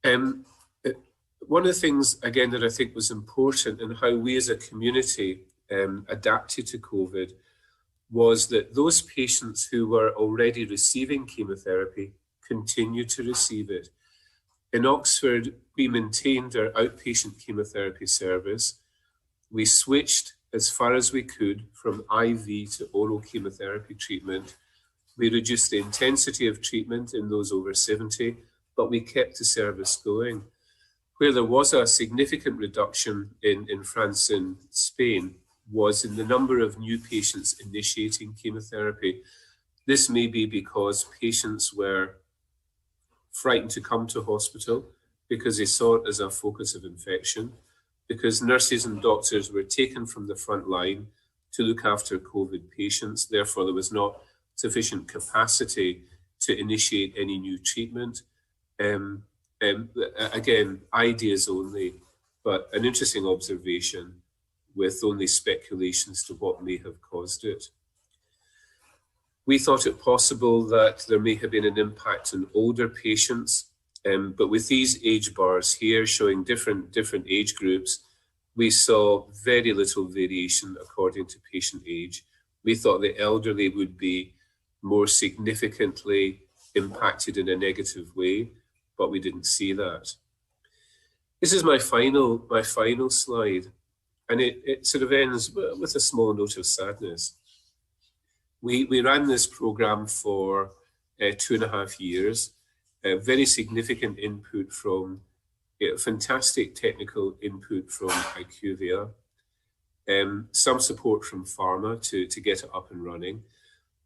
One of the things, again, that I think was important in how we as a community adapted to COVID was that those patients who were already receiving chemotherapy continued to receive it. In Oxford, we maintained our outpatient chemotherapy service. We switched as far as we could from IV to oral chemotherapy treatment. We reduced the intensity of treatment in those over 70, but we kept the service going. Where there was a significant reduction in France and Spain was in the number of new patients initiating chemotherapy. This may be because patients were frightened to come to hospital because they saw it as a focus of infection, because nurses and doctors were taken from the front line to look after COVID patients. Therefore, there was not sufficient capacity to initiate any new treatment. Again, ideas only, but an interesting observation with only speculation as to what may have caused it. We thought it possible that there may have been an impact on older patients, but with these age bars here showing different age groups, we saw very little variation according to patient age. We thought the elderly would be more significantly impacted in a negative way, but we didn't see that. This is my final slide, and it sort of ends with a small note of sadness. We ran this program for 2.5 years, very significant input from, fantastic technical input from IQVIA, some support from pharma to get it up and running.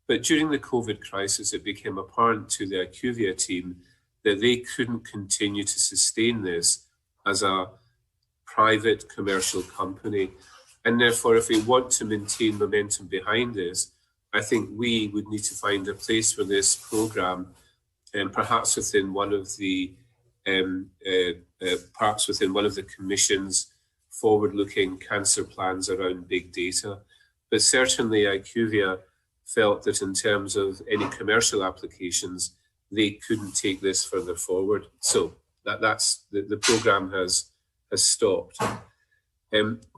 But during the COVID crisis, it became apparent to the IQVIA team that they couldn't continue to sustain this as a private commercial company. And therefore, if we want to maintain momentum behind this, I think we would need to find a place for this program, and perhaps within one of the Commission's forward-looking cancer plans around big data. But certainly IQVIA felt that in terms of any commercial applications, they couldn't take this further forward. So that's the program has stopped.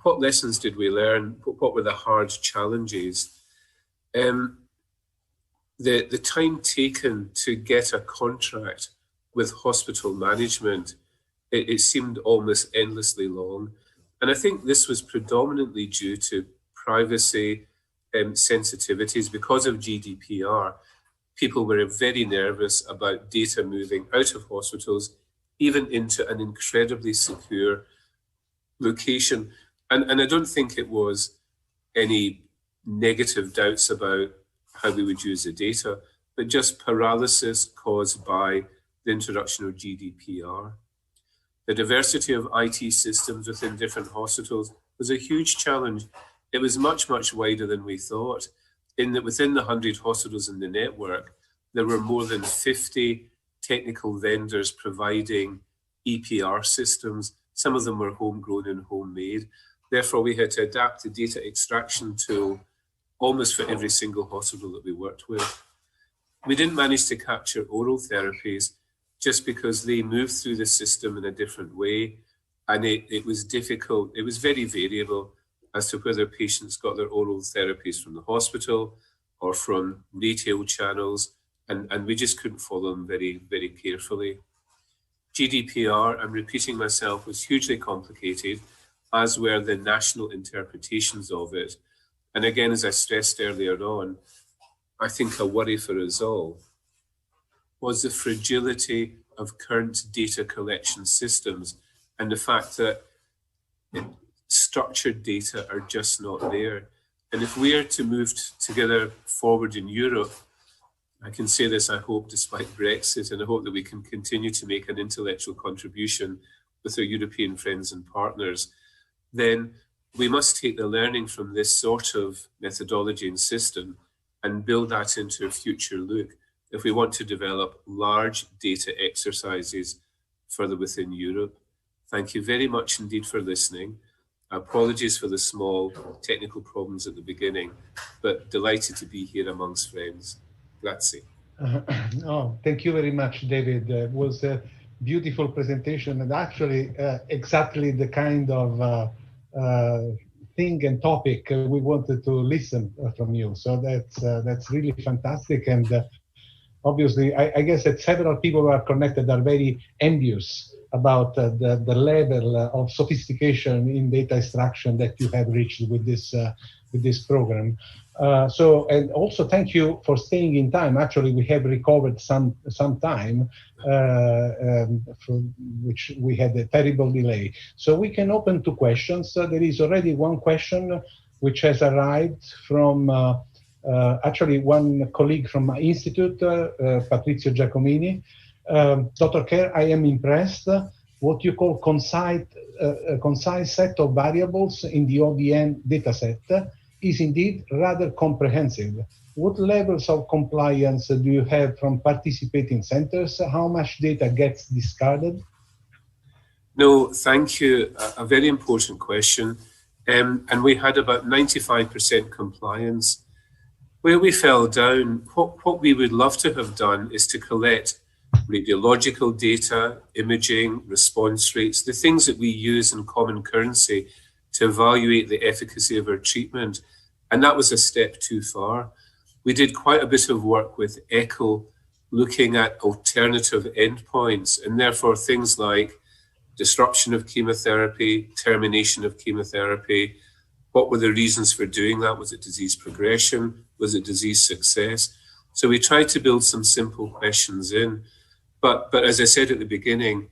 What lessons did we learn? What were the hard challenges? The time taken to get a contract with hospital management, it seemed almost endlessly long. And I think this was predominantly due to privacy sensitivities. Because of GDPR, people were very nervous about data moving out of hospitals, even into an incredibly secure location. And I don't think it was any negative doubts about how we would use the data, but just paralysis caused by the introduction of GDPR. The diversity of IT systems within different hospitals was a huge challenge. It was much, much wider than we thought, in that within the 100 hospitals in the network, There were more than 50 technical vendors providing EPR systems. Some of them were homegrown and homemade. Therefore, we had to adapt the data extraction tool almost for every single hospital that we worked with. We didn't manage to capture oral therapies just because they moved through the system in a different way. And it was difficult. It was very variable as to whether patients got their oral therapies from the hospital or from retail channels. And we just couldn't follow them very, very carefully. GDPR, I'm repeating myself, was hugely complicated, as were the national interpretations of it. And again, as I stressed earlier on, I think a worry for us all was the fragility of current data collection systems and the fact that structured data are just not there. And if we are to move together forward in Europe, I can say this, I hope, despite Brexit, and I hope that we can continue to make an intellectual contribution with our European friends and partners, then we must take the learning from this sort of methodology and system and build that into a future look if we want to develop large data exercises further within Europe. Thank you very much indeed for listening. Apologies for the small technical problems at the beginning, but delighted to be here amongst friends. Grazie. Thank you very much, David. It was a beautiful presentation and actually exactly the kind of thing and topic we wanted to listen from you. So that's really fantastic. And obviously, I guess that several people who are connected are very envious about the level of sophistication in data extraction that you have reached with this program. And also thank you for staying in time. Actually, we have recovered some time, from which we had a terrible delay. So we can open to questions. There is already one question which has arrived from actually one colleague from my institute, Patrizio Giacomini. Dr. Kerr, I am impressed. What you call concise set of variables in the ODN dataset is indeed rather comprehensive. What levels of compliance do you have from participating centers? How much data gets discarded? No, thank you. A very important question. And we had about 95% compliance. Where we fell down, what we would love to have done is to collect radiological data, imaging, response rates, the things that we use in common currency to evaluate the efficacy of our treatment. And that was a step too far. We did quite a bit of work with ECHO, looking at alternative endpoints, and therefore things like disruption of chemotherapy, termination of chemotherapy. What were the reasons for doing that? Was it disease progression? Was it disease success? So we tried to build some simple questions in. But as I said at the beginning,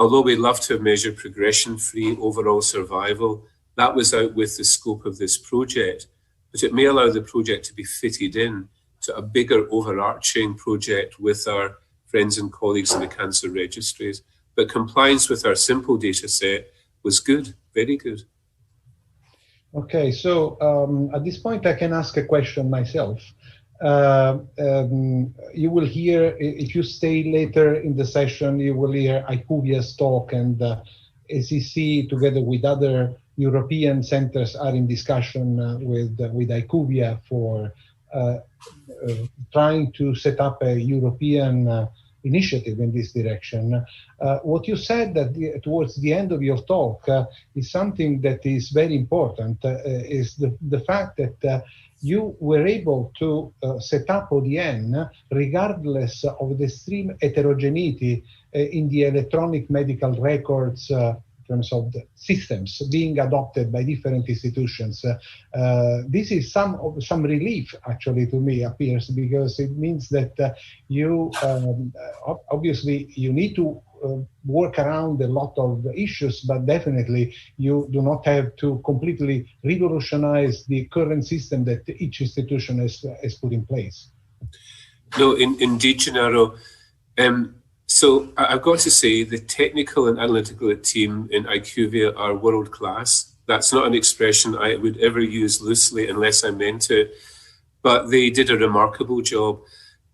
although we love to measure progression-free overall survival, that was out with the scope of this project. But it may allow the project to be fitted in to a bigger overarching project with our friends and colleagues in the cancer registries. But compliance with our simple data set was good, very good. Okay, so at this point I can ask a question myself. You will hear, if you stay later in the session, you will hear IQVIA's talk, and ACC together with other European centers are in discussion with IQVIA for trying to set up a European initiative in this direction. What you said that towards the end of your talk is something that is very important, is the fact that you were able to set up ODN regardless of the extreme heterogeneity in the electronic medical records in terms of the systems being adopted by different institutions. This is some relief, actually, to me, appears, because it means that you obviously you need to work around a lot of issues, but definitely you do not have to completely revolutionize the current system that each institution has put in place. No, indeed, Gennaro. So I've got to say the technical and analytical team in IQVIA are world class. That's not an expression I would ever use loosely unless I meant it, but they did a remarkable job.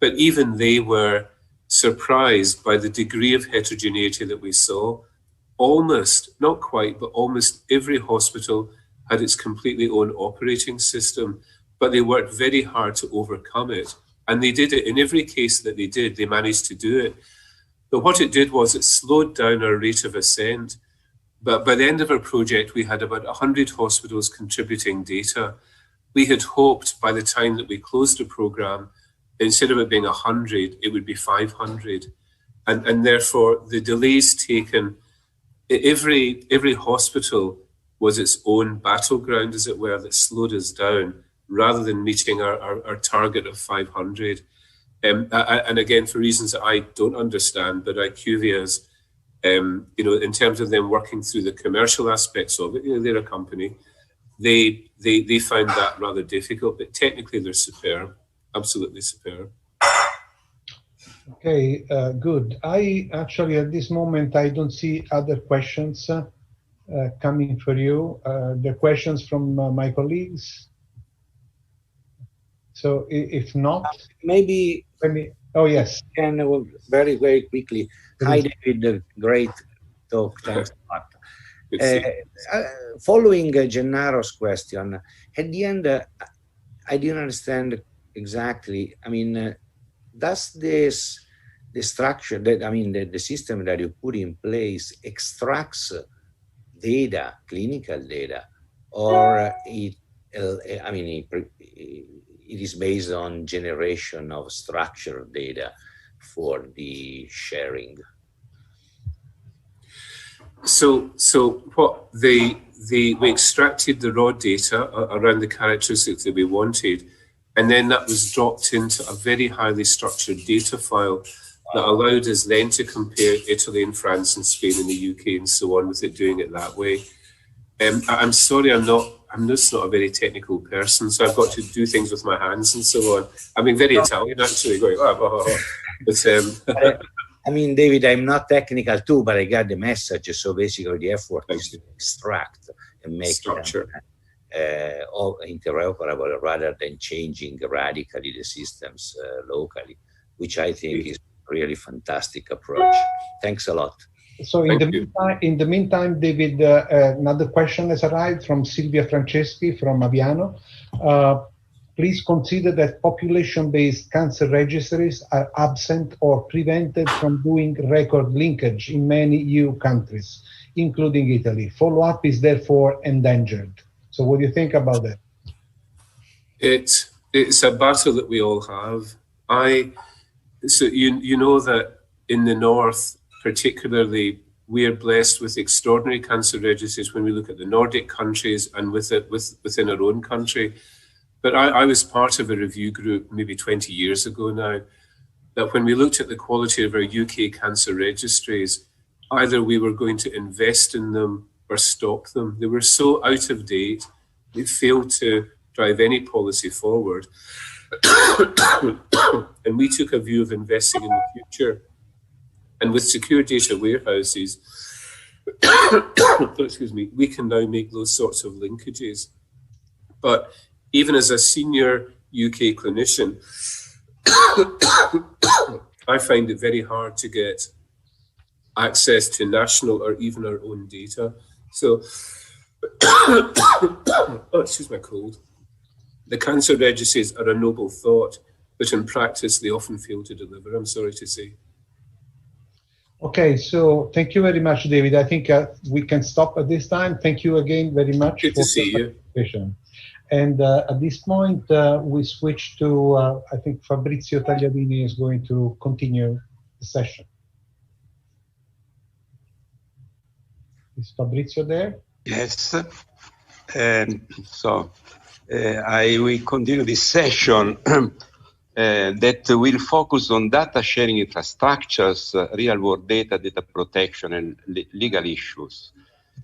but even they were surprised by the degree of heterogeneity that we saw. Almost, not quite, but almost every hospital had its completely own operating system, but they worked very hard to overcome it. And they did it in every case that they did, they managed to do it. But what it did was it slowed down our rate of ascent. But by the end of our project, we had about 100 hospitals contributing data. We had hoped by the time that we closed the program, instead of it being 100, it would be 500. And therefore, the delays taken, every hospital was its own battleground, as it were, that slowed us down rather than meeting our target of 500. And again, for reasons that I don't understand, but IQVIA's, in terms of them working through the commercial aspects of it, they're a company, they found that rather difficult, but technically they're superb, absolutely superb. Okay, good. I actually, at this moment, I don't see other questions coming for you. The questions from my colleagues. So if not, maybe. Oh yes. Can very, very quickly. Hi, David. Great talk. Thanks a lot. Following Gennaro's question, at the end, I didn't understand exactly. I mean, does the structure that, the system that you put in place extracts data, clinical data, or it is based on generation of structured data for the sharing? So what we extracted the raw data around the characteristics that we wanted, and then that was dropped into a very highly structured data file that allowed us then to compare Italy and France and Spain and the UK and so on with it doing it that way. I'm sorry, I'm just not a very technical person, so I've got to do things with my hands and so on. I mean, very Italian actually, going, But, David, I'm not technical too, but I got the message. So basically the effort is to extract and make structure all interoperable rather than changing radically the systems locally, which I think is really fantastic approach. Thanks a lot. So in the meantime, David, another question has arrived from Silvia Franceschi from Aviano. Please consider that population-based cancer registries are absent or prevented from doing record linkage in many EU countries, including Italy. Follow-up is therefore endangered. So what do you think about that? It's a battle that we all have. So you know that in the north, particularly, we are blessed with extraordinary cancer registries when we look at the Nordic countries and within our own country. But I was part of a review group maybe 20 years ago now, that when we looked at the quality of our UK cancer registries, either we were going to invest in them or stop them. They were so out of date, they failed to drive any policy forward. And we took a view of investing in the future. And with secure data warehouses, excuse me, we can now make those sorts of linkages. But even as a senior UK clinician, I find it very hard to get access to national or even our own data. So, excuse my cold. The cancer registries are a noble thought, but in practice, they often fail to deliver, I'm sorry to say. Okay, so thank you very much, David. I think we can stop at this time. Thank you again very much. Good to see you. And at this point, we switch to, I think Fabrizio Tagliavini is going to continue the session. Is Fabrizio there? Yes. I will continue this session that will focus on data sharing infrastructures, real-world data, data protection, and legal issues.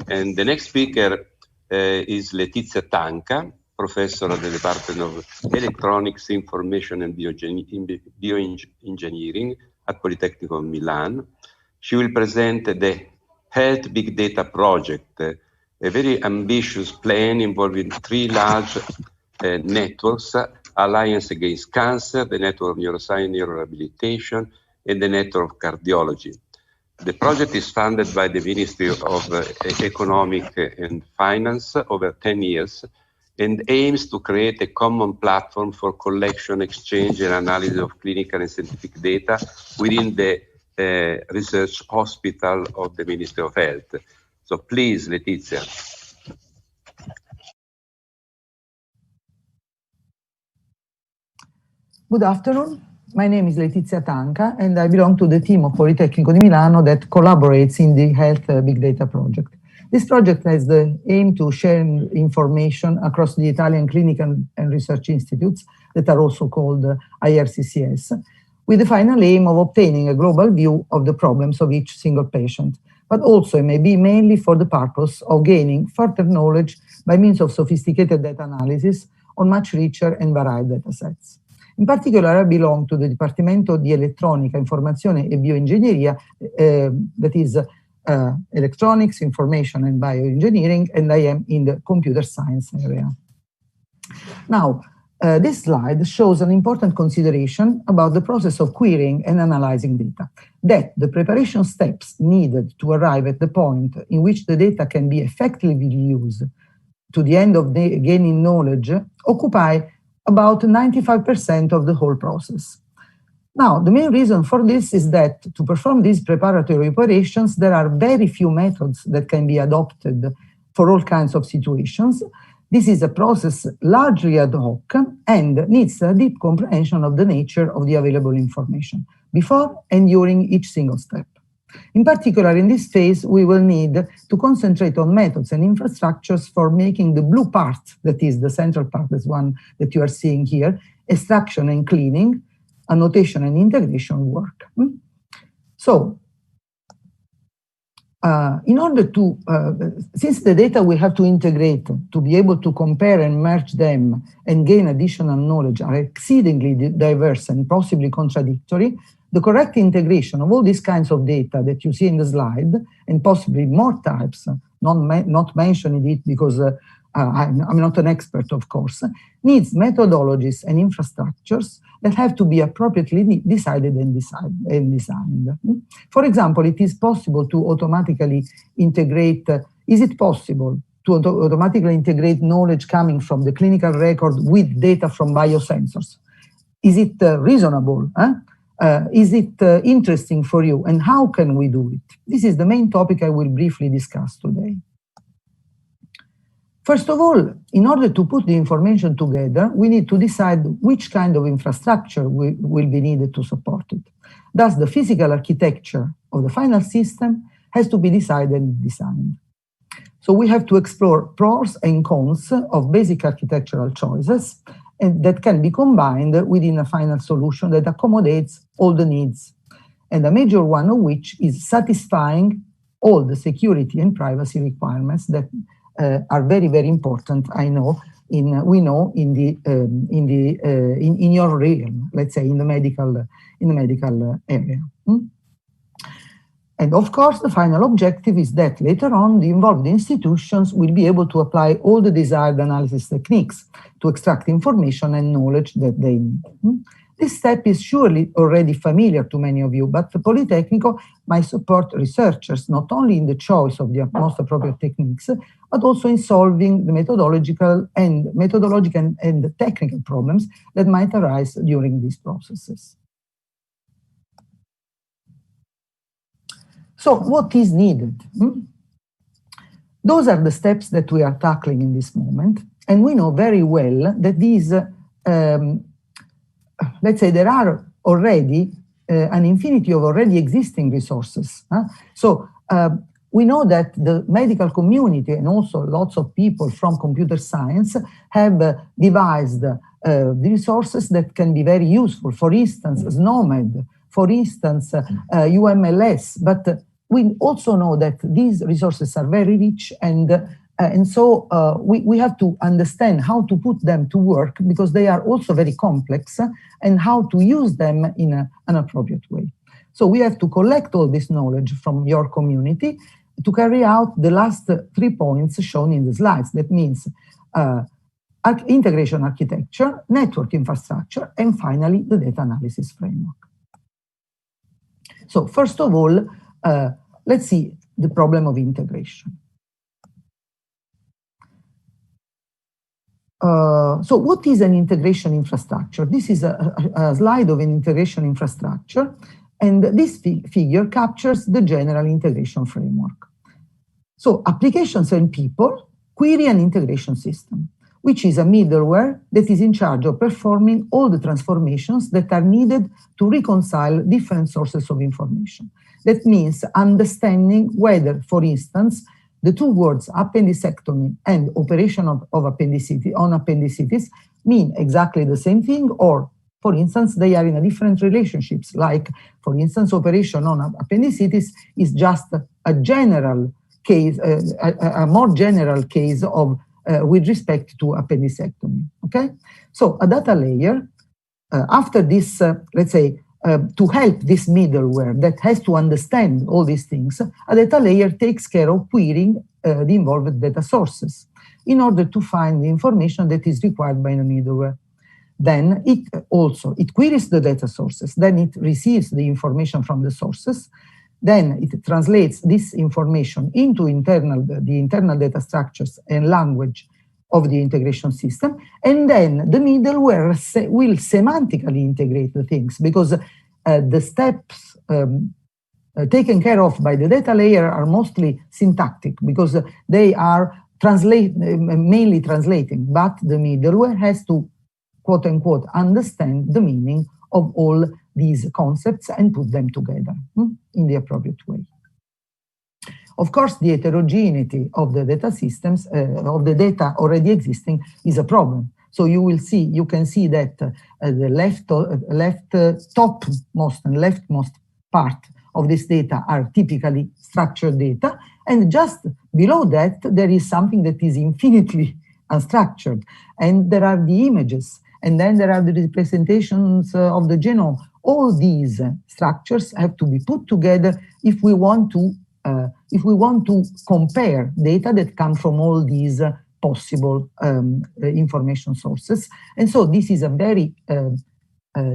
And the next speaker is Letizia Tanca, professor at the Department of Electronics, Information and Bioengineering at Politecnico of Milan. She will present the Health Big Data Project, a very ambitious plan involving 3 large networks Alliance Against Cancer, the Network of Neuroscience, Neurorehabilitation, and the Network of Cardiology. The project is funded by the Ministry of Economic and Finance over 10 years and aims to create a common platform for collection, exchange, and analysis of clinical and scientific data within the research hospital of the Ministry of Health. So please, Letizia. Good afternoon. My name is Letizia Tanca, and I belong to the team of Politecnico di Milano that collaborates in the Health Big Data project. This project has the aim to share information across the Italian clinical and research institutes that are also called IRCCS, with the final aim of obtaining a global view of the problems of each single patient, but also it may be mainly for the purpose of gaining further knowledge by means of sophisticated data analysis on much richer and varied data sets. In particular, I belong to the Dipartimento di Elettronica, Informazione e Bioingegneria, that is Electronics, Information and Bioengineering, and I am in the computer science area. Now, this slide shows an important consideration about the process of querying and analyzing data, that the preparation steps needed to arrive at the point in which the data can be effectively used to the end of gaining knowledge occupy about 95% of the whole process. Now, the main reason for this is that to perform these preparatory operations, there are very few methods that can be adopted for all kinds of situations. This is a process largely ad hoc and needs a deep comprehension of the nature of the available information before and during each single step. In particular, in this phase, we will need to concentrate on methods and infrastructures for making the blue part, that is the central part, this one that you are seeing here, extraction and cleaning, annotation and integration work. So, in order to, since the data we have to integrate to be able to compare and merge them and gain additional knowledge are exceedingly diverse and possibly contradictory, the correct integration of all these kinds of data that you see in the slide, and possibly more types, not mentioning it because I'm not an expert, of course, needs methodologies and infrastructures that have to be appropriately decided and designed. For example, it is possible to automatically integrate, is it possible to automatically integrate knowledge coming from the clinical record with data from biosensors? Is it reasonable? Is it interesting for you? And how can we do it? This is the main topic I will briefly discuss today. First of all, in order to put the information together, we need to decide which kind of infrastructure will be needed to support it. Thus, the physical architecture of the final system has to be decided and designed. So we have to explore pros and cons of basic architectural choices, and that can be combined within a final solution that accommodates all the needs, and a major one of which is satisfying all the security and privacy requirements that are very, very important. We know in your realm, let's say in the medical area. And of course, the final objective is that later on, the involved institutions will be able to apply all the desired analysis techniques to extract information and knowledge that they need. This step is surely already familiar to many of you, but the Politecnico might support researchers not only in the choice of the most appropriate techniques, but also in solving the methodological and technical problems that might arise during these processes. So what is needed? Those are the steps that we are tackling in this moment. And we know very well that these, let's say there are already an infinity of already existing resources. So we know that the medical community and also lots of people from computer science have devised the resources that can be very useful. For instance, SNOMED, for instance, UMLS, but we also know that these resources are very rich, and so we have to understand how to put them to work because they are also very complex, and how to use them in an appropriate way. So we have to collect all this knowledge from your community to carry out the last 3 points shown in the slides. That means integration architecture, network infrastructure, and finally, the data analysis framework. So first of all, let's see the problem of integration. So what is an integration infrastructure? This is a slide of an integration infrastructure, and this figure captures the general integration framework. So applications and people query an integration system, which is a middleware that is in charge of performing all the transformations that are needed to reconcile different sources of information. That means understanding whether, for instance, the two words appendicectomy and operation of appendicitis mean exactly the same thing, or, for instance, they are in a different relationships, like, for instance, operation on appendicitis is just a general case, a more general case of with respect to appendicectomy, okay? So a data layer, after this, let's say, to help this middleware that has to understand all these things, a data layer takes care of querying the involved data sources in order to find the information that is required by the middleware. Then it queries the data sources, then it receives the information from the sources, then it translates this information into the internal data structures and language of the integration system, and then the middleware will semantically integrate the things, because the steps taken care of by the data layer are mostly syntactic, because they are mainly translating, but the middleware has to, quote unquote, understand the meaning of all these concepts and put them together in the appropriate way. Of course, the heterogeneity of the data systems, of the data already existing, is a problem. So you can see that the topmost and leftmost part of this data are typically structured data, and just below that there is something that is infinitely unstructured, and there are the images, and then there are the representations of the genome. All these structures have to be put together if we want to compare data that come from all these possible information sources. And so this is a very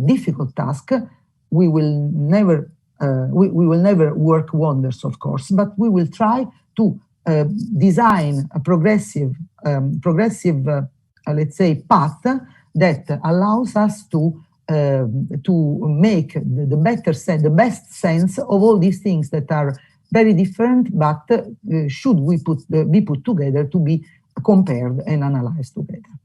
difficult task. We will never work wonders, of course, but we will try to design a progressive, let's say, path that allows us to make the best sense of all these things that are very different, but should be put together to be compared and analyzed together.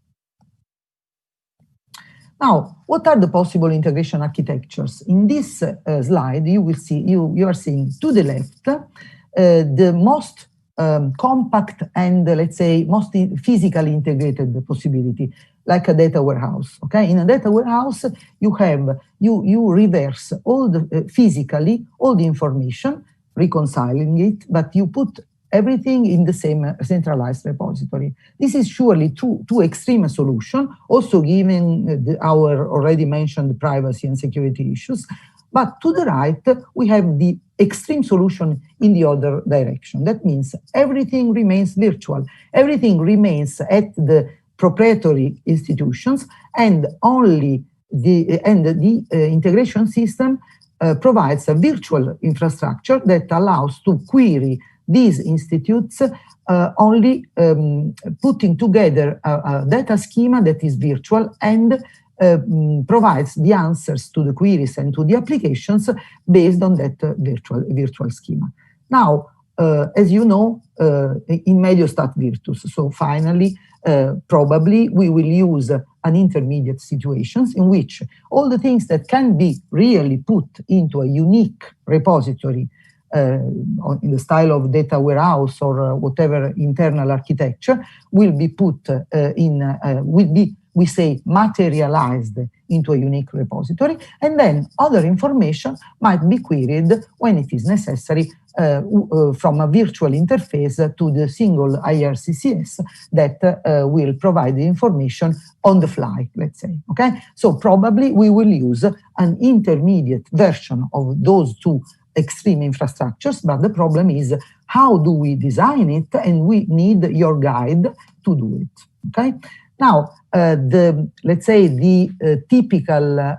Now, what are the possible integration architectures? In this slide, you are seeing to the left the most compact and, let's say, most physically integrated possibility, like a data warehouse. Okay, in a data warehouse, you reverse physically all the information, reconciling it, but you put everything in the same centralized repository. This is surely too extreme a solution, also given our already mentioned privacy and security issues. But to the right, we have the extreme solution in the other direction. That means everything remains virtual. Everything remains at the proprietary institutions, and only the integration system provides a virtual infrastructure that allows to query these institutes, only putting together a data schema that is virtual and provides the answers to the queries and to the applications based on that virtual schema. Now, as you know, in medio stat virtus, so finally, probably we will use an intermediate situations in which all the things that can be really put into a unique repository in the style of data warehouse or whatever internal architecture will be put we say, materialized into a unique repository, and then other information might be queried when it is necessary from a virtual interface to the single IRCCS that will provide the information on the fly, let's say, okay? So probably we will use an intermediate version of those two extreme infrastructures, but the problem is how do we design it, and we need your guide to do it, okay? Now, let's say the typical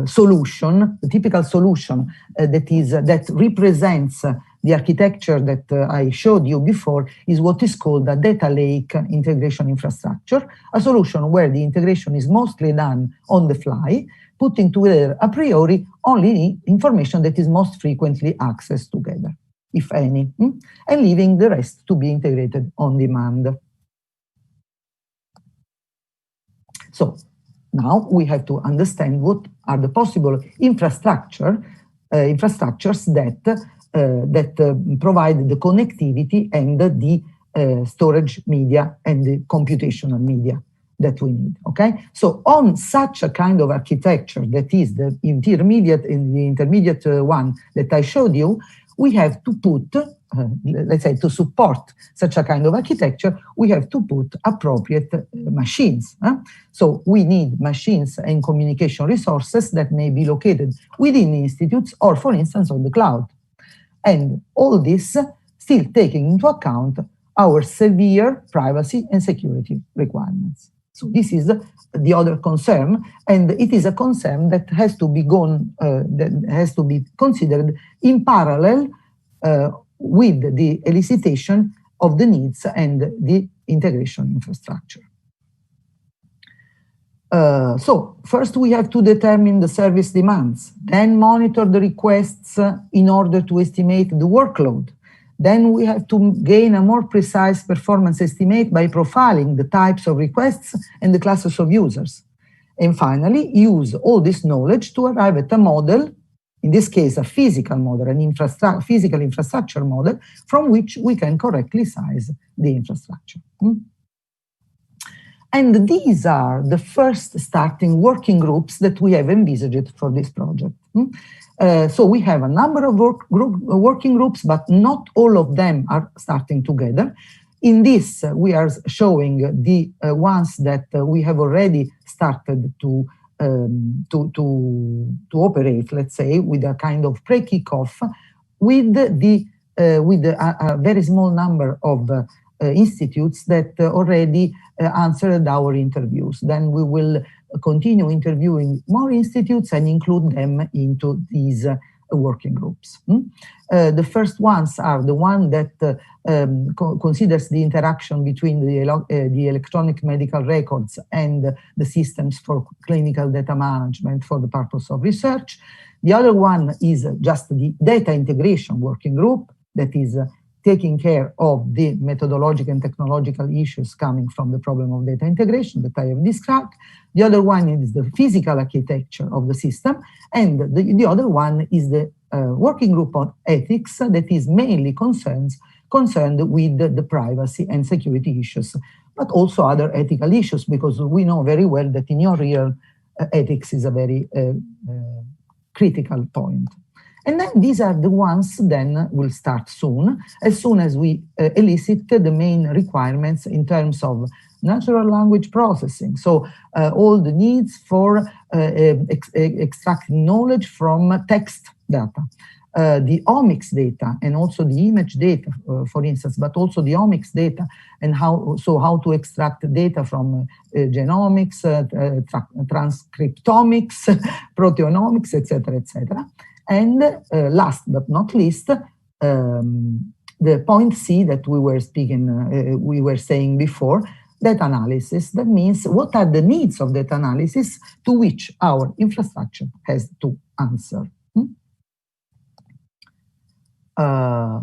solution, the typical solution that represents the architecture that I showed you before is what is called a data lake integration infrastructure, a solution where the integration is mostly done on the fly, putting together a priori only information that is most frequently accessed together, if any, and leaving the rest to be integrated on demand. So now we have to understand what are the possible infrastructures that provide the connectivity and the storage media and the computational media that we need, okay? So on such a kind of architecture that is the intermediate one that I showed you, we have to put, let's say, to support such a kind of architecture, we have to put appropriate machines. So we need machines and communication resources that may be located within institutes or, for instance, on the cloud. And all this still taking into account our severe privacy and security requirements. So this is the other concern, and it is a concern that has to be considered in parallel with the elicitation of the needs and the integration infrastructure. So first we have to determine the service demands, then monitor the requests in order to estimate the workload. Then we have to gain a more precise performance estimate by profiling the types of requests and the classes of users. And finally, use all this knowledge to arrive at a model, in this case a physical model, physical infrastructure model, from which we can correctly size the infrastructure. And these are the first starting working groups that we have envisaged for this project. So we have a number of working groups, but not all of them are starting together. In this, we are showing the ones that we have already started to operate, let's say, with a kind of pre-kickoff, with a very small number of institutes that already answered our interviews. Then we will continue interviewing more institutes and include them into these working groups. The first ones are the one that considers the interaction between the electronic medical records and the systems for clinical data management for the purpose of research. The other one is just the data integration working group that is taking care of the methodological and technological issues coming from the problem of data integration that I have described. The other one is the physical architecture of the system, and the other one is the working group on ethics that is mainly concerned with the privacy and security issues, but also other ethical issues, because we know very well that in your real ethics is a very critical point. And then these are the ones then will start soon as we elicit the main requirements in terms of natural language processing. So all the needs for extracting knowledge from text data, the omics data and also the image data, for instance, but also the omics data and how to extract data from genomics, transcriptomics, proteomics, etc., etc. And last but not least, the point C that we were saying before, data analysis. That means what are the needs of data analysis to which our infrastructure has to answer.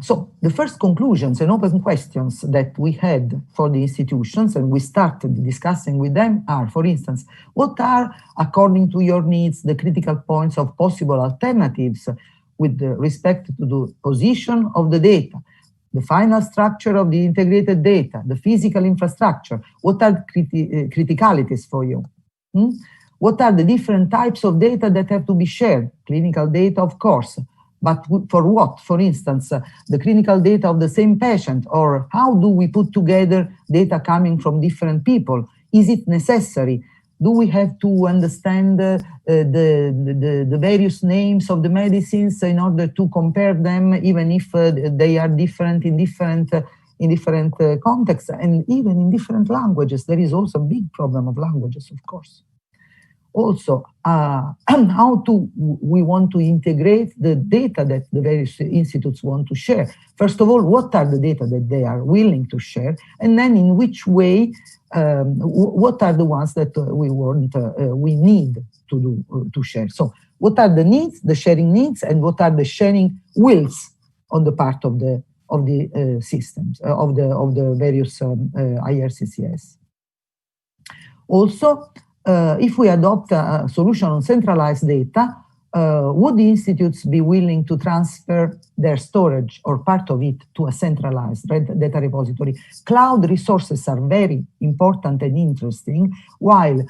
So the first conclusions and open questions that we had for the institutions and we started discussing with them are, for instance, what are, according to your needs, the critical points of possible alternatives with respect to the position of the data, the final structure of the integrated data, the physical infrastructure, what are criticalities for you? What are the different types of data that have to be shared? Clinical data, of course. But for what? For instance, the clinical data of the same patient, or how do we put together data coming from different people? Is it necessary? Do we have to understand the various names of the medicines in order to compare them, even if they are different in different in different contexts, and even in different languages. There is also a big problem of languages, of course. Also, how we want to integrate the data that the various institutes want to share. First of all, what are the data that they are willing to share? And then in which way, what are the ones that we need to share? So what are the needs, the sharing needs, and what are the sharing wills on the part of the systems, of the various IRCCS? Also, if we adopt a solution on centralized data, would the institutes be willing to transfer their storage or part of it to a centralized data repository? Cloud resources are very important and interesting, while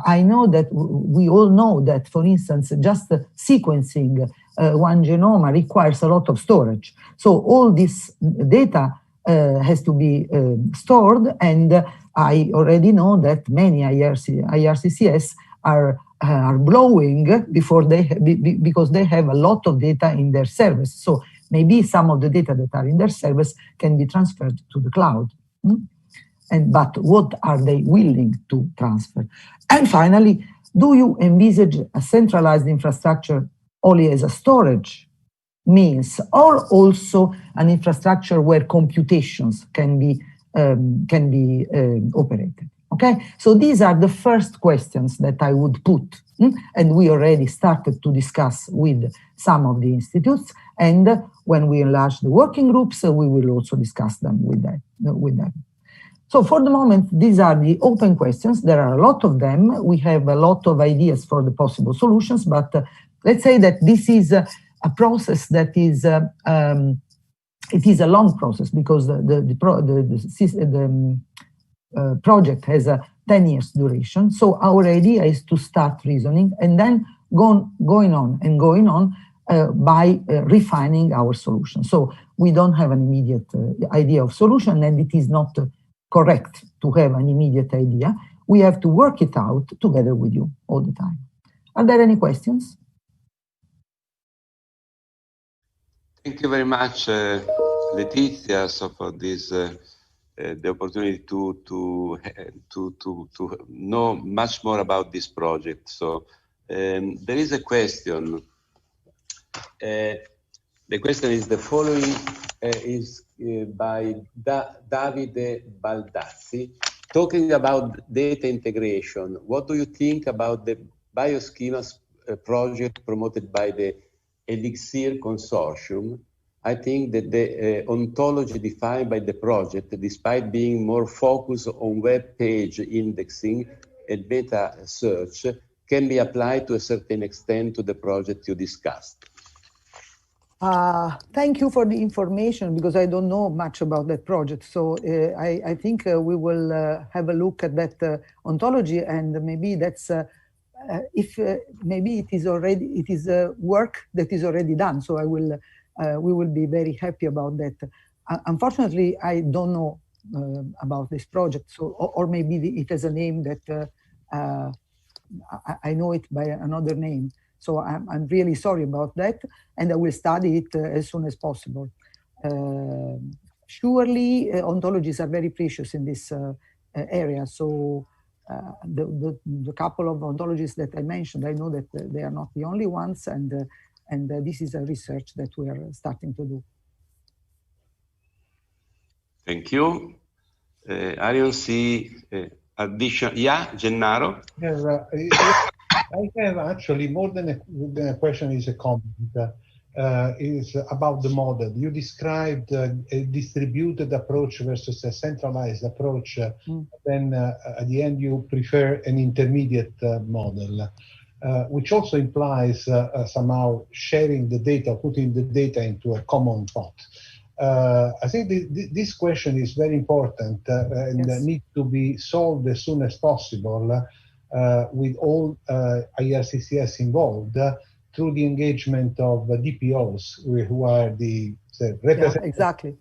I know that we all know that, for instance, just sequencing one genome requires a lot of storage. So all this data has to be stored, and I already know that many IRCCS are blowing because they have a lot of data in their service. So maybe some of the data that are in their service can be transferred to the cloud. But what are they willing to transfer? And finally, do you envisage a centralized infrastructure only as a storage means, or also an infrastructure where computations can be operated? Okay, so these are the first questions that I would put, and we already started to discuss with some of the institutes, and when we enlarge the working groups, we will also discuss them with them. So for the moment, these are the open questions. There are a lot of them. We have a lot of ideas for the possible solutions, but let's say that this is a process that is it is a long process, because the project has a 10 years duration. So our idea is to start reasoning and then going on by refining our solution. So we don't have an immediate idea of solution, and it is not correct to have an immediate idea. We have to work it out together with you all the time. Are there any questions? Thank you very much, Letizia, for this the opportunity to know much more about this project. So there is a question. The question is the following: is by Davide Baldazzi, talking about data integration. What do you think about the bioschemas project promoted by the Elixir Consortium? I think that the ontology defined by the project, despite being more focused on web page indexing and meta search, can be applied to a certain extent to the project you discussed. Thank you for the information, because I don't know much about that project. So I think we will have a look at that ontology, and maybe that's maybe it is work that is already done. So we will be very happy about that. Unfortunately, I don't know about this project. So or maybe it has a name that I know it by another name. So I'm really sorry about that, and I will study it as soon as possible. Surely, ontologies are very precious in this area. So the couple of ontologies that I mentioned, I know that they are not the only ones, and this is a research that we are starting to do. Thank you. I don't see addition. Yeah, Gennaro. I have actually more than a question, is a comment. Is about the model. You described a distributed approach versus a centralized approach. Then at the end you prefer an intermediate model, which also implies somehow sharing the data, putting the data into a common pot. I think this question is very important and needs to be solved as soon as possible with all IRCCS involved, through the engagement of DPOs, who are the representatives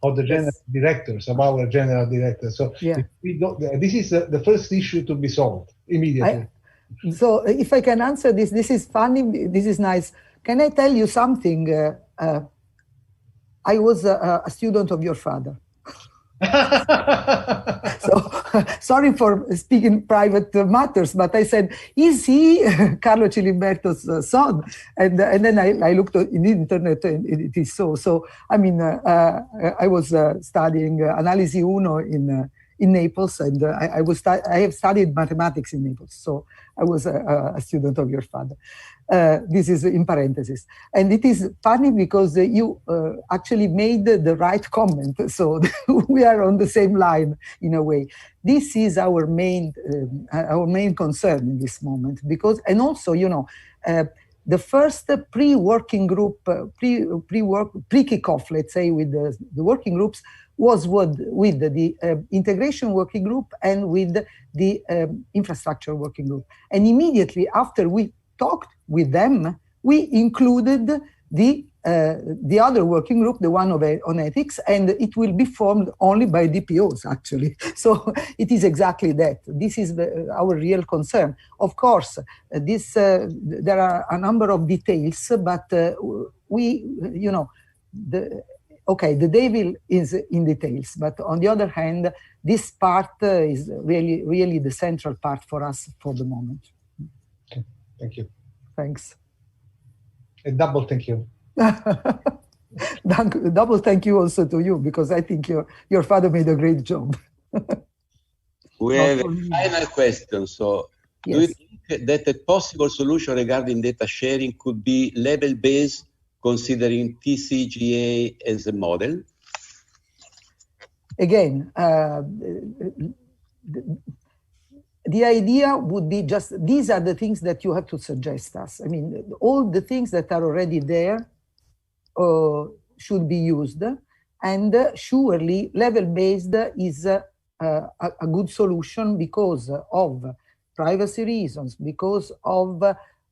of the general directors, of our general directors. So if we don't, this is the first issue to be solved immediately. So if I can answer this is funny, this is nice. Can I tell you something? I was a student of your father. So sorry for speaking private matters, but I said, is he Carlo Cilimberto's son? And then I looked in the internet, and it is so. So I mean, I was studying Analisi Uno in Naples, and I have studied mathematics in Naples. So I was a student of your father. This is in parentheses. And it is funny because you actually made the right comment. So we are on the same line in a way. This is our main concern in this moment, because, and also, you know, the first pre-working group, pre-kickoff, let's say, with the working groups was with the integration working group and with the infrastructure working group. And immediately after we talked with them, we included the other working group, the one on ethics, and it will be formed only by DPOs, actually. So it is exactly that. This is our real concern. Of course, there are a number of details, but we, you know, the devil is in details. But on the other hand, this part is really the central part for us for the moment. Okay. Thank you. Thanks. A double thank you. Double thank you also to you, because I think your father made a great job. We have a final question. So, yes. Do you think that a possible solution regarding data sharing could be level-based, considering TCGA as a model? Again, the idea would be just, these are the things that you have to suggest us. I mean, all the things that are already there should be used. And surely level-based is a good solution because of privacy reasons, because of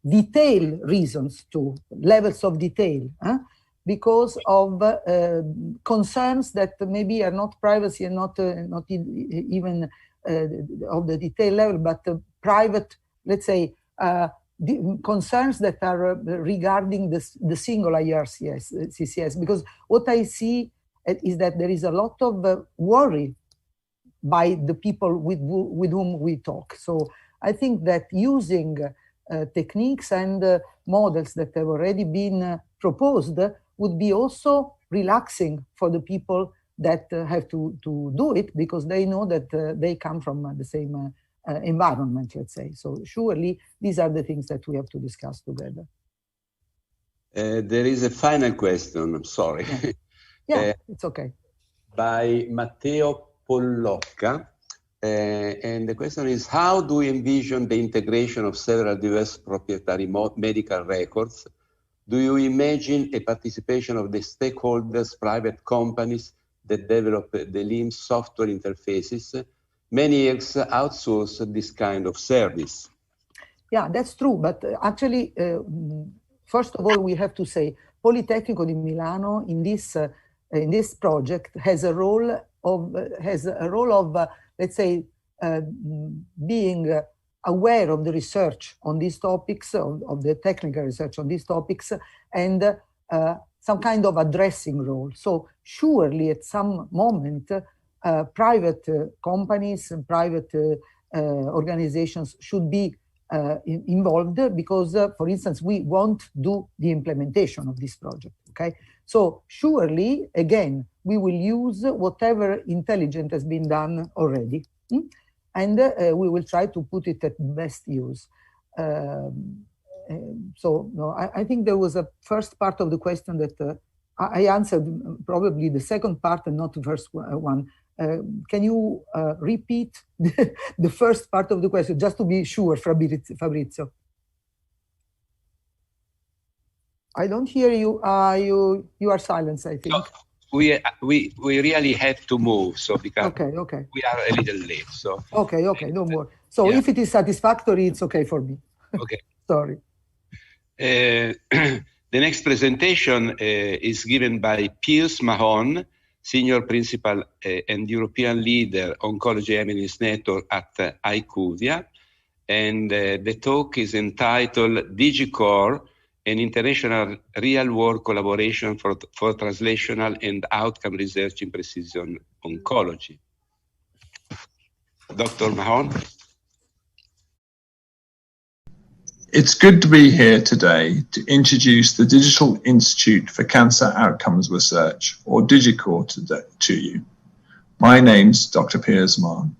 detail reasons too, levels of detail, because of concerns that maybe are not privacy and not even of the detail level, but private, let's say, concerns that are regarding the single CCS. Because what I see is that there is a lot of worry by the people with whom we talk. So I think that using techniques and models that have already been proposed would be also relaxing for the people that have to do it, because they know that they come from the same environment, let's say. So surely these are the things that we have to discuss together. There is a final question, I'm sorry. Yeah, it's okay. By Matteo Pollocca. And the question is, how do we envision the integration of several diverse proprietary medical records? Do you imagine a participation of the stakeholders, private companies that develop the LIMS software interfaces? Many years outsource this kind of service. Yeah, that's true. But actually, first of all, we have to say Politecnico di Milano in this project has a role of let's say, being aware of the research on these topics, of the technical research on these topics, and some kind of addressing role. So surely at some moment, private companies and private organizations should be involved, because, for instance, we won't do the implementation of this project, okay? So surely, again, we will use whatever intelligent has been done already, and we will try to put it at best use. So no, I think there was a first part of the question that I answered, probably the second part and not the first one. Can you repeat the first part of the question, just to be sure, Fabrizio? I don't hear you. You are silenced, I think. No, we really had to move, so because okay. We are a little late. So okay, no more. So yeah. If it is satisfactory, it's okay for me. Okay. Sorry. The next presentation is given by Piers Mahon, Senior Principal and European Leader Oncology Evidence Network at IQVIA. And the talk is entitled DigiCore, and international real-world collaboration for translational and outcome research in precision oncology. Dr. Mahon? It's good to be here today to introduce the Digital Institute for Cancer Outcomes Research, or DigiCor, to you. My name's Dr. Piers Mann.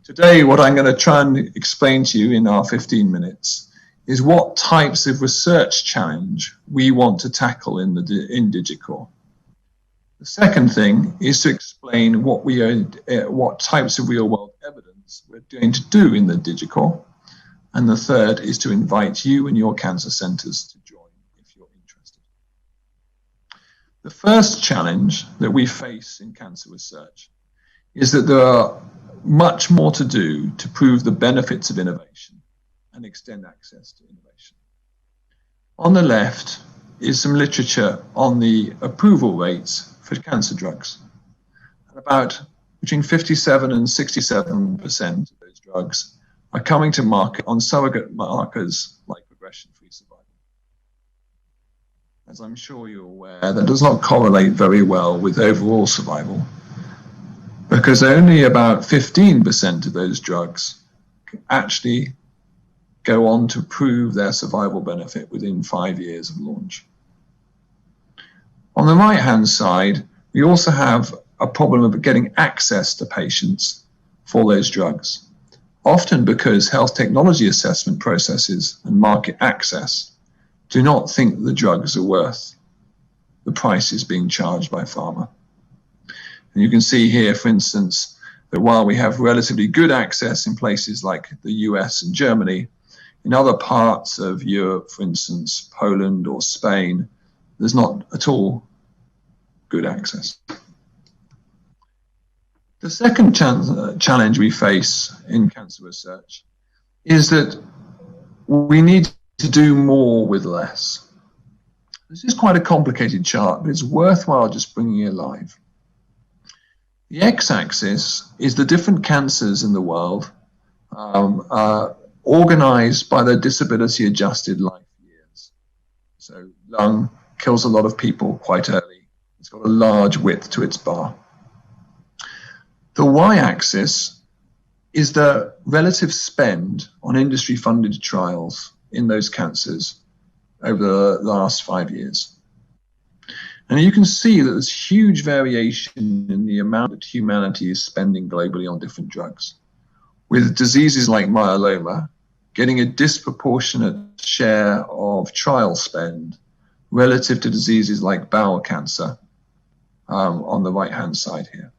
Today, what I'm going to try and explain to you in our 15 minutes is what types of research challenge we want to tackle in DigiCor. The second thing is to explain what types of real-world evidence we're going to do in the DigiCor. And the third is to invite you and your cancer centers to join if you're interested. The first challenge that we face in cancer research is that there are much more to do to prove the benefits of innovation and extend access to innovation. On the left is some literature on the approval rates for cancer drugs. And about between 57 and 67% of those drugs are coming to market on surrogate markers like progression-free survival. As I'm sure you're aware, that does not correlate very well with overall survival, because only about 15% of those drugs actually go on to prove their survival benefit within 5 years of launch. On the right-hand side, we also have a problem of getting access to patients for those drugs, often because health technology assessment processes and market access do not think the drugs are worth the prices being charged by pharma. And you can see here, for instance, that while we have relatively good access in places like the US and Germany, in other parts of Europe, for instance, Poland or Spain, there's not at all good access. The second challenge we face in cancer research is that we need to do more with less. This is quite a complicated chart, but it's worthwhile just bringing it alive. The x-axis is the different cancers in the world organized by their disability-adjusted life years. So lung kills a lot of people quite early. It's got a large width to its bar. The y-axis is the relative spend on industry-funded trials in those cancers over the last 5 years. And you can see that there's huge variation in the amount that humanity is spending globally on different drugs, with diseases like myeloma getting a disproportionate share of trial spend relative to diseases like bowel cancer on the right-hand side here.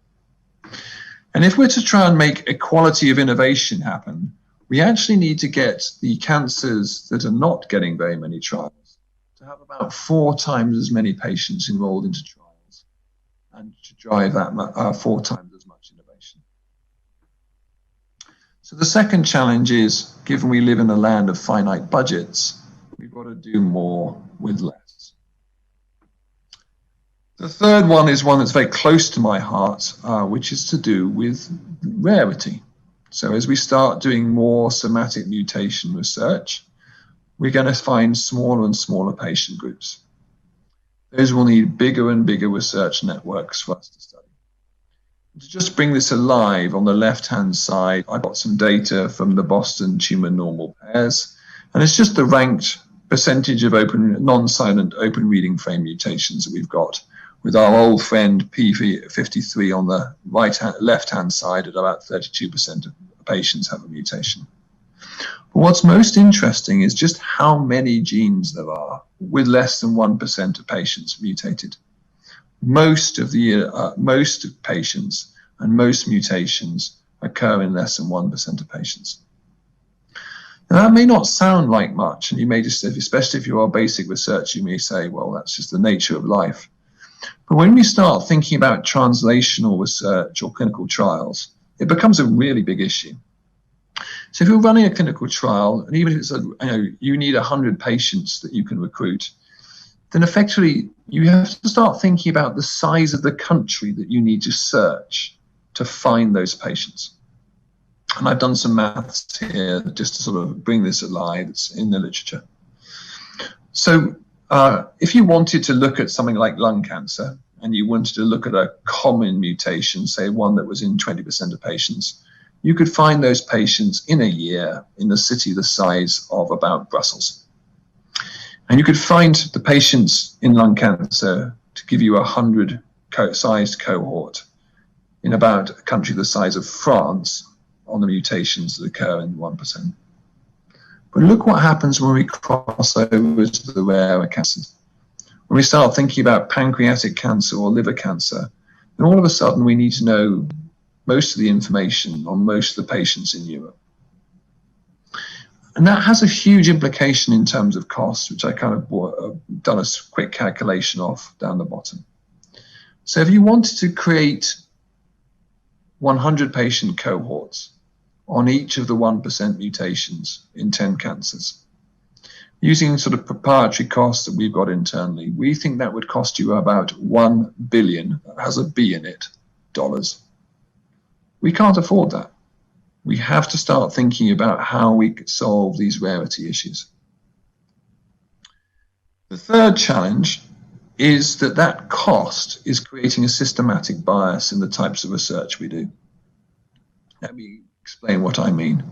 And if we're to try and make equality of innovation happen, we actually need to get the cancers that are not getting very many trials to have about 4 times as many patients enrolled into trials and to drive that 4 times as much innovation. So the second challenge is, given we live in a land of finite budgets, we've got to do more with less. The third one is one that's very close to my heart, which is to do with rarity. So as we start doing more somatic mutation research, we're going to find smaller and smaller patient groups. Those will need bigger and bigger research networks for us to study. To just bring this alive, on the left-hand side, I got some data from the Boston tumor normal pairs, and it's just the ranked percentage of non-silent open reading frame mutations that we've got, with our old friend P53 on the left-hand side at about 32% of patients have a mutation. But what's most interesting is just how many genes there are with less than 1% of patients mutated. Most of patients and most mutations occur in less than 1% of patients. Now, that may not sound like much, and you may just, especially if you are basic research, you may say, well, that's just the nature of life. But when we start thinking about translational research or clinical trials, it becomes a really big issue. So if you're running a clinical trial, and even if it's you need 100 patients that you can recruit, then effectively you have to start thinking about the size of the country that you need to search to find those patients. And I've done some maths here just to sort of bring this alive. It's in the literature. So if you wanted to look at something like lung cancer, and you wanted to look at a common mutation, say one that was in 20% of patients, you could find those patients in a year in a city the size of about Brussels. And you could find the patients in lung cancer to give you a 100-sized cohort in about a country the size of France on the mutations that occur in 1%. But look what happens when we cross over to the rarer cancers. When we start thinking about pancreatic cancer or liver cancer, then all of a sudden we need to know most of the information on most of the patients in Europe. And that has a huge implication in terms of cost, which I kind of done a quick calculation of down the bottom. So if you wanted to create 100 patient cohorts on each of the 1% mutations in 10 cancers, using sort of proprietary costs that we've got internally, we think that would cost you about $1 billion, that has a B in it, dollars. We can't afford that. We have to start thinking about how we could solve these rarity issues. The third challenge is that that cost is creating a systematic bias in the types of research we do. Let me explain what I mean.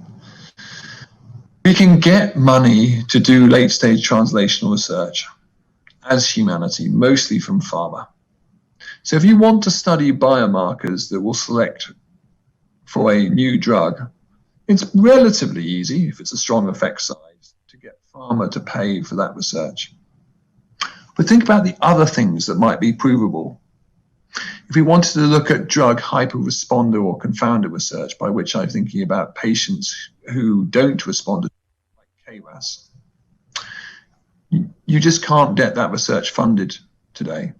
We can get money to do late-stage translational research as humanity, mostly from pharma. So if you want to study biomarkers that will select for a new drug, it's relatively easy, if it's a strong effect size, to get pharma to pay for that research. But think about the other things that might be provable. If we wanted to look at drug hyper-responder or confounder research, by which I'm thinking about patients who don't respond to like KRAS, you just can't get that research funded today.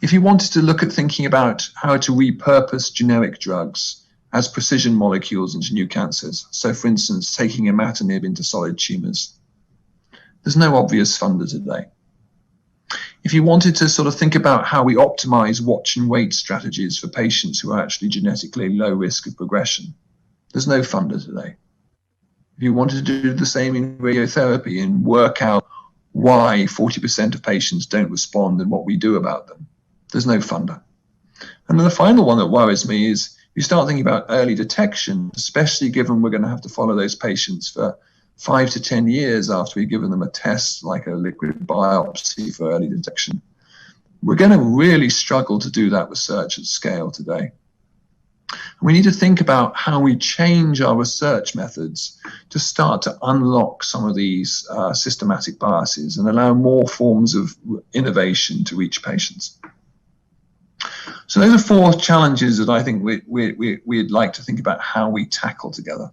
If you wanted to look at thinking about how to repurpose generic drugs as precision molecules into new cancers, so for instance, taking imatinib into solid tumors, there's no obvious funder today. If you wanted to sort of think about how we optimize watch and wait strategies for patients who are actually genetically low risk of progression, there's no funder today. If you wanted to do the same in radiotherapy and work out why 40% of patients don't respond and what we do about them, there's no funder. And then the final one that worries me is you start thinking about early detection, especially given we're going to have to follow those patients for 5 to 10 years after we've given them a test like a liquid biopsy for early detection. We're going to really struggle to do that research at scale today. We need to think about how we change our research methods to start to unlock some of these systematic biases and allow more forms of innovation to reach patients. So those are 4 challenges that I think we'd like to think about how we tackle together.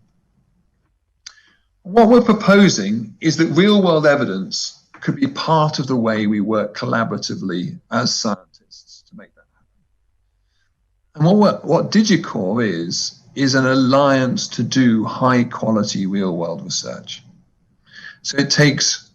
What we're proposing is that real-world evidence could be part of the way we work collaboratively as scientists to make that happen. And what DigiCore is an alliance to do high-quality real-world research. So it takes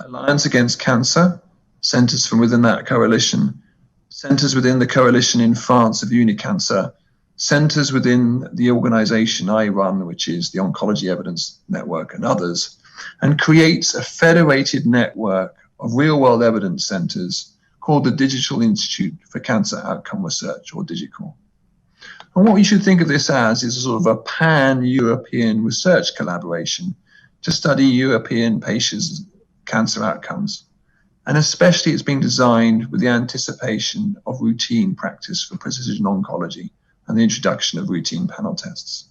Alliance Against Cancer, centers from within that coalition, centers within the coalition in France of Unicancer, centers within the organization I run, which is the Oncology Evidence Network and others, and creates a federated network of real-world evidence centers called the Digital Institute for Cancer Outcome Research, or DigiCore. And what we should think of this as is a sort of a pan-European research collaboration to study European patients' cancer outcomes. And especially it's being designed with the anticipation of routine practice for precision oncology and the introduction of routine panel tests.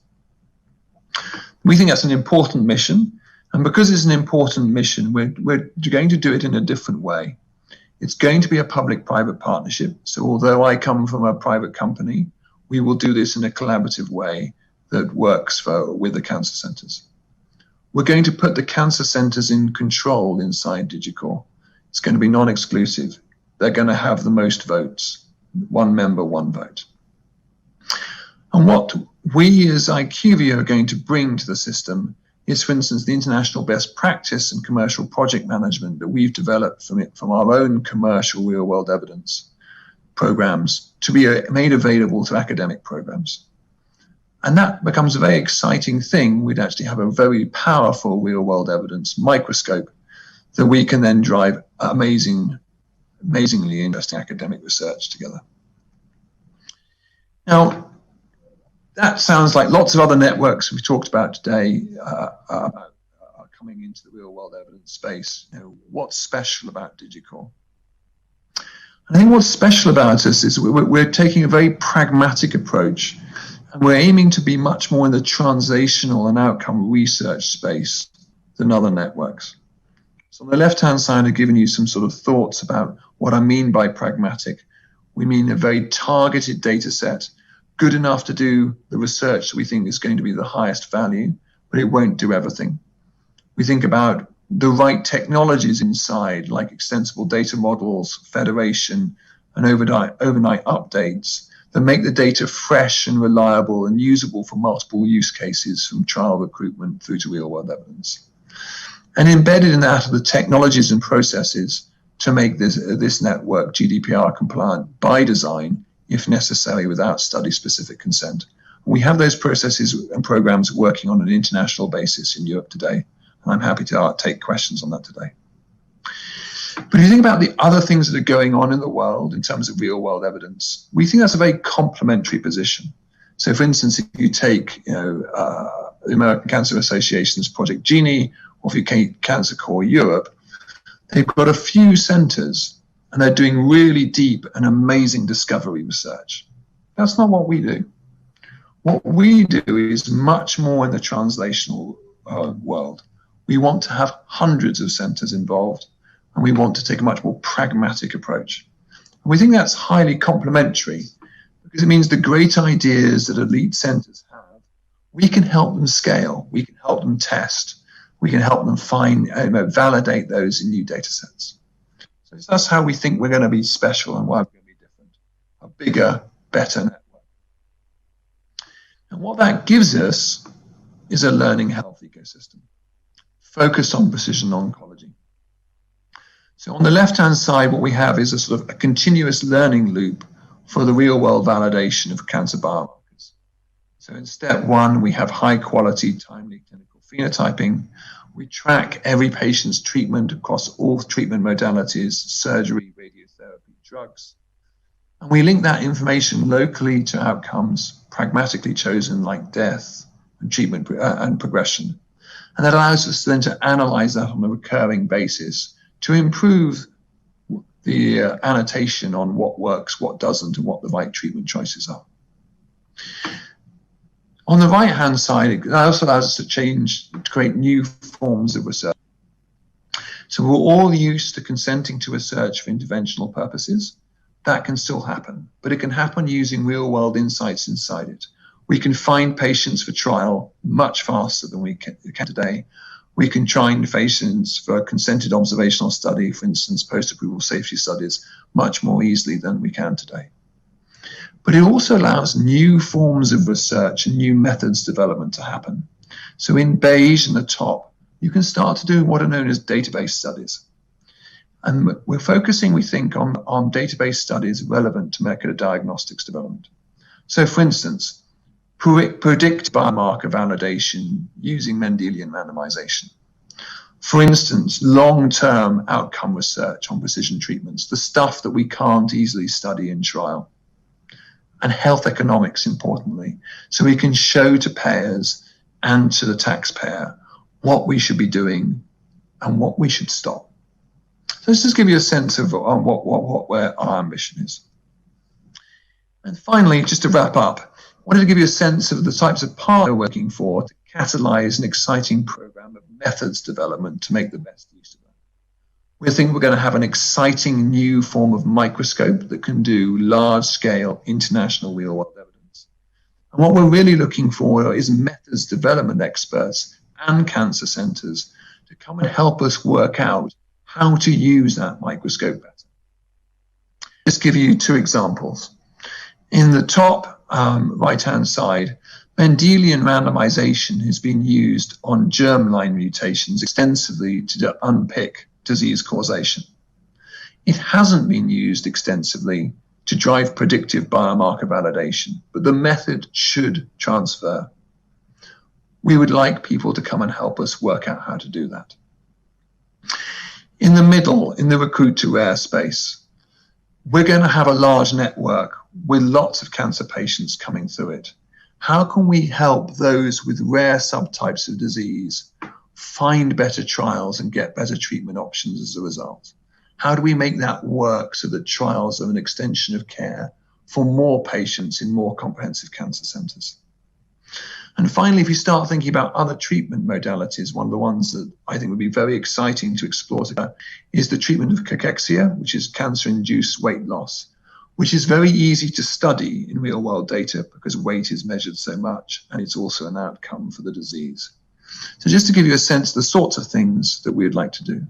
We think that's an important mission, and because it's an important mission, we're going to do it in a different way. It's going to be a public-private partnership, so although I come from a private company, we will do this in a collaborative way that works with the cancer centers. We're going to put the cancer centers in control inside DigiCore. It's going to be non-exclusive. They're going to have the most votes, 1 member, 1 vote. And what we as IQVIA are going to bring to the system is, for instance, the international best practice and commercial project management that we've developed from our own commercial real-world evidence programs to be made available to academic programs. And that becomes a very exciting thing. We'd actually have a very powerful real-world evidence microscope that we can then drive amazingly interesting academic research together. Now, that sounds like lots of other networks we've talked about today are coming into the real-world evidence space. You know, what's special about DigiCore? I think what's special about us is we're taking a very pragmatic approach, and we're aiming to be much more in the translational and outcome research space than other networks. So on the left-hand side, I've given you some sort of thoughts about what I mean by pragmatic. We mean a very targeted data set, good enough to do the research that we think is going to be the highest value, but it won't do everything. We think about the right technologies inside, like extensible data models, federation, and overnight updates that make the data fresh and reliable and usable for multiple use cases, from trial recruitment through to real-world evidence. And embedded in that are the technologies and processes to make this network GDPR compliant by design, if necessary, without study-specific consent. We have those processes and programs working on an international basis in Europe today, and I'm happy to take questions on that today. But if you think about the other things that are going on in the world in terms of real-world evidence, we think that's a very complementary position. So, for instance, if you take the American Cancer Association's Project Genie, or if you take Cancer Core Europe, they've got a few centers, and they're doing really deep and amazing discovery research. That's not what we do. What we do is much more in the translational world. We want to have hundreds of centers involved, and we want to take a much more pragmatic approach. And we think that's highly complementary, because it means the great ideas that elite centers have, we can help them scale, we can help them test, we can help them find, validate those in new data sets. So that's how we think we're going to be special and why we're going to be different. A bigger, better network. And what that gives us is a learning health ecosystem focused on precision oncology. So on the left-hand side, what we have is a sort of a continuous learning loop for the real-world validation of cancer biomarkers. So in step one, we have high-quality, timely clinical phenotyping. We track every patient's treatment across all treatment modalities, surgery, radiotherapy, drugs. And we link that information locally to outcomes pragmatically chosen, like death and treatment and progression. And that allows us then to analyze that on a recurring basis to improve the annotation on what works, what doesn't, and what the right treatment choices are. On the right-hand side, it also allows us to create new forms of research. So we're all used to consenting to research for interventional purposes. That can still happen, but it can happen using real-world insights inside it. We can find patients for trial much faster than we can today. We can find patients for a consented observational study, for instance, post-approval safety studies, much more easily than we can today. But it also allows new forms of research and new methods development to happen. So in beige in the top, you can start to do what are known as database studies. And we're focusing, we think, on database studies relevant to molecular diagnostics development. So for instance, predict biomarker validation using Mendelian randomization. For instance, long-term outcome research on precision treatments, the stuff that we can't easily study in trial. And health economics, importantly, so we can show to payers and to the taxpayer what we should be doing and what we should stop. So let's just give you a sense of where our ambition is. And finally, just to wrap up, I wanted to give you a sense of the types of partner we're working for to catalyze an exciting program of methods development to make the best use of that. We think we're going to have an exciting new form of microscope that can do large-scale international real-world evidence. And what we're really looking for is methods development experts and cancer centers to come and help us work out how to use that microscope better. Just give you two examples. In the top right-hand side, Mendelian randomization has been used on germline mutations extensively to unpick disease causation. It hasn't been used extensively to drive predictive biomarker validation, but the method should transfer. We would like people to come and help us work out how to do that. In the middle, in the recruit to rare space, we're going to have a large network with lots of cancer patients coming through it. How can we help those with rare subtypes of disease find better trials and get better treatment options as a result? How do we make that work so that trials are an extension of care for more patients in more comprehensive cancer centers? And finally, if you start thinking about other treatment modalities, one of the ones that I think would be very exciting to explore is the treatment of cachexia, which is cancer-induced weight loss, which is very easy to study in real-world data because weight is measured so much, and it's also an outcome for the disease. So just to give you a sense of the sorts of things that we would like to do.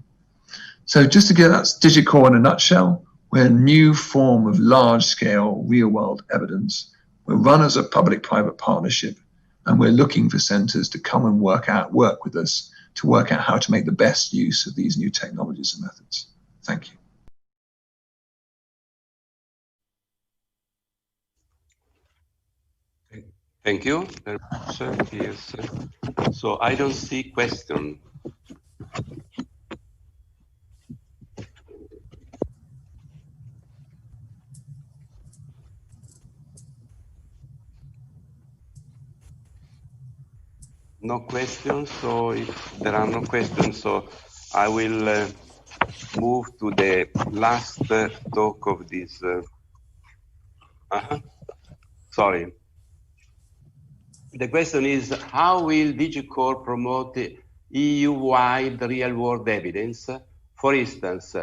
So just to get that's DigiCore in a nutshell, we're a new form of large-scale real-world evidence. We're run as a public-private partnership, and we're looking for centers to come and work with us to work out how to make the best use of these new technologies and methods. Thank you. Thank you very much. Yes. So I don't see question. No questions. So if there are no questions, so I will move to the last talk of this. Sorry. The question is, how will DigiCore promote EU-wide real-world evidence? For instance,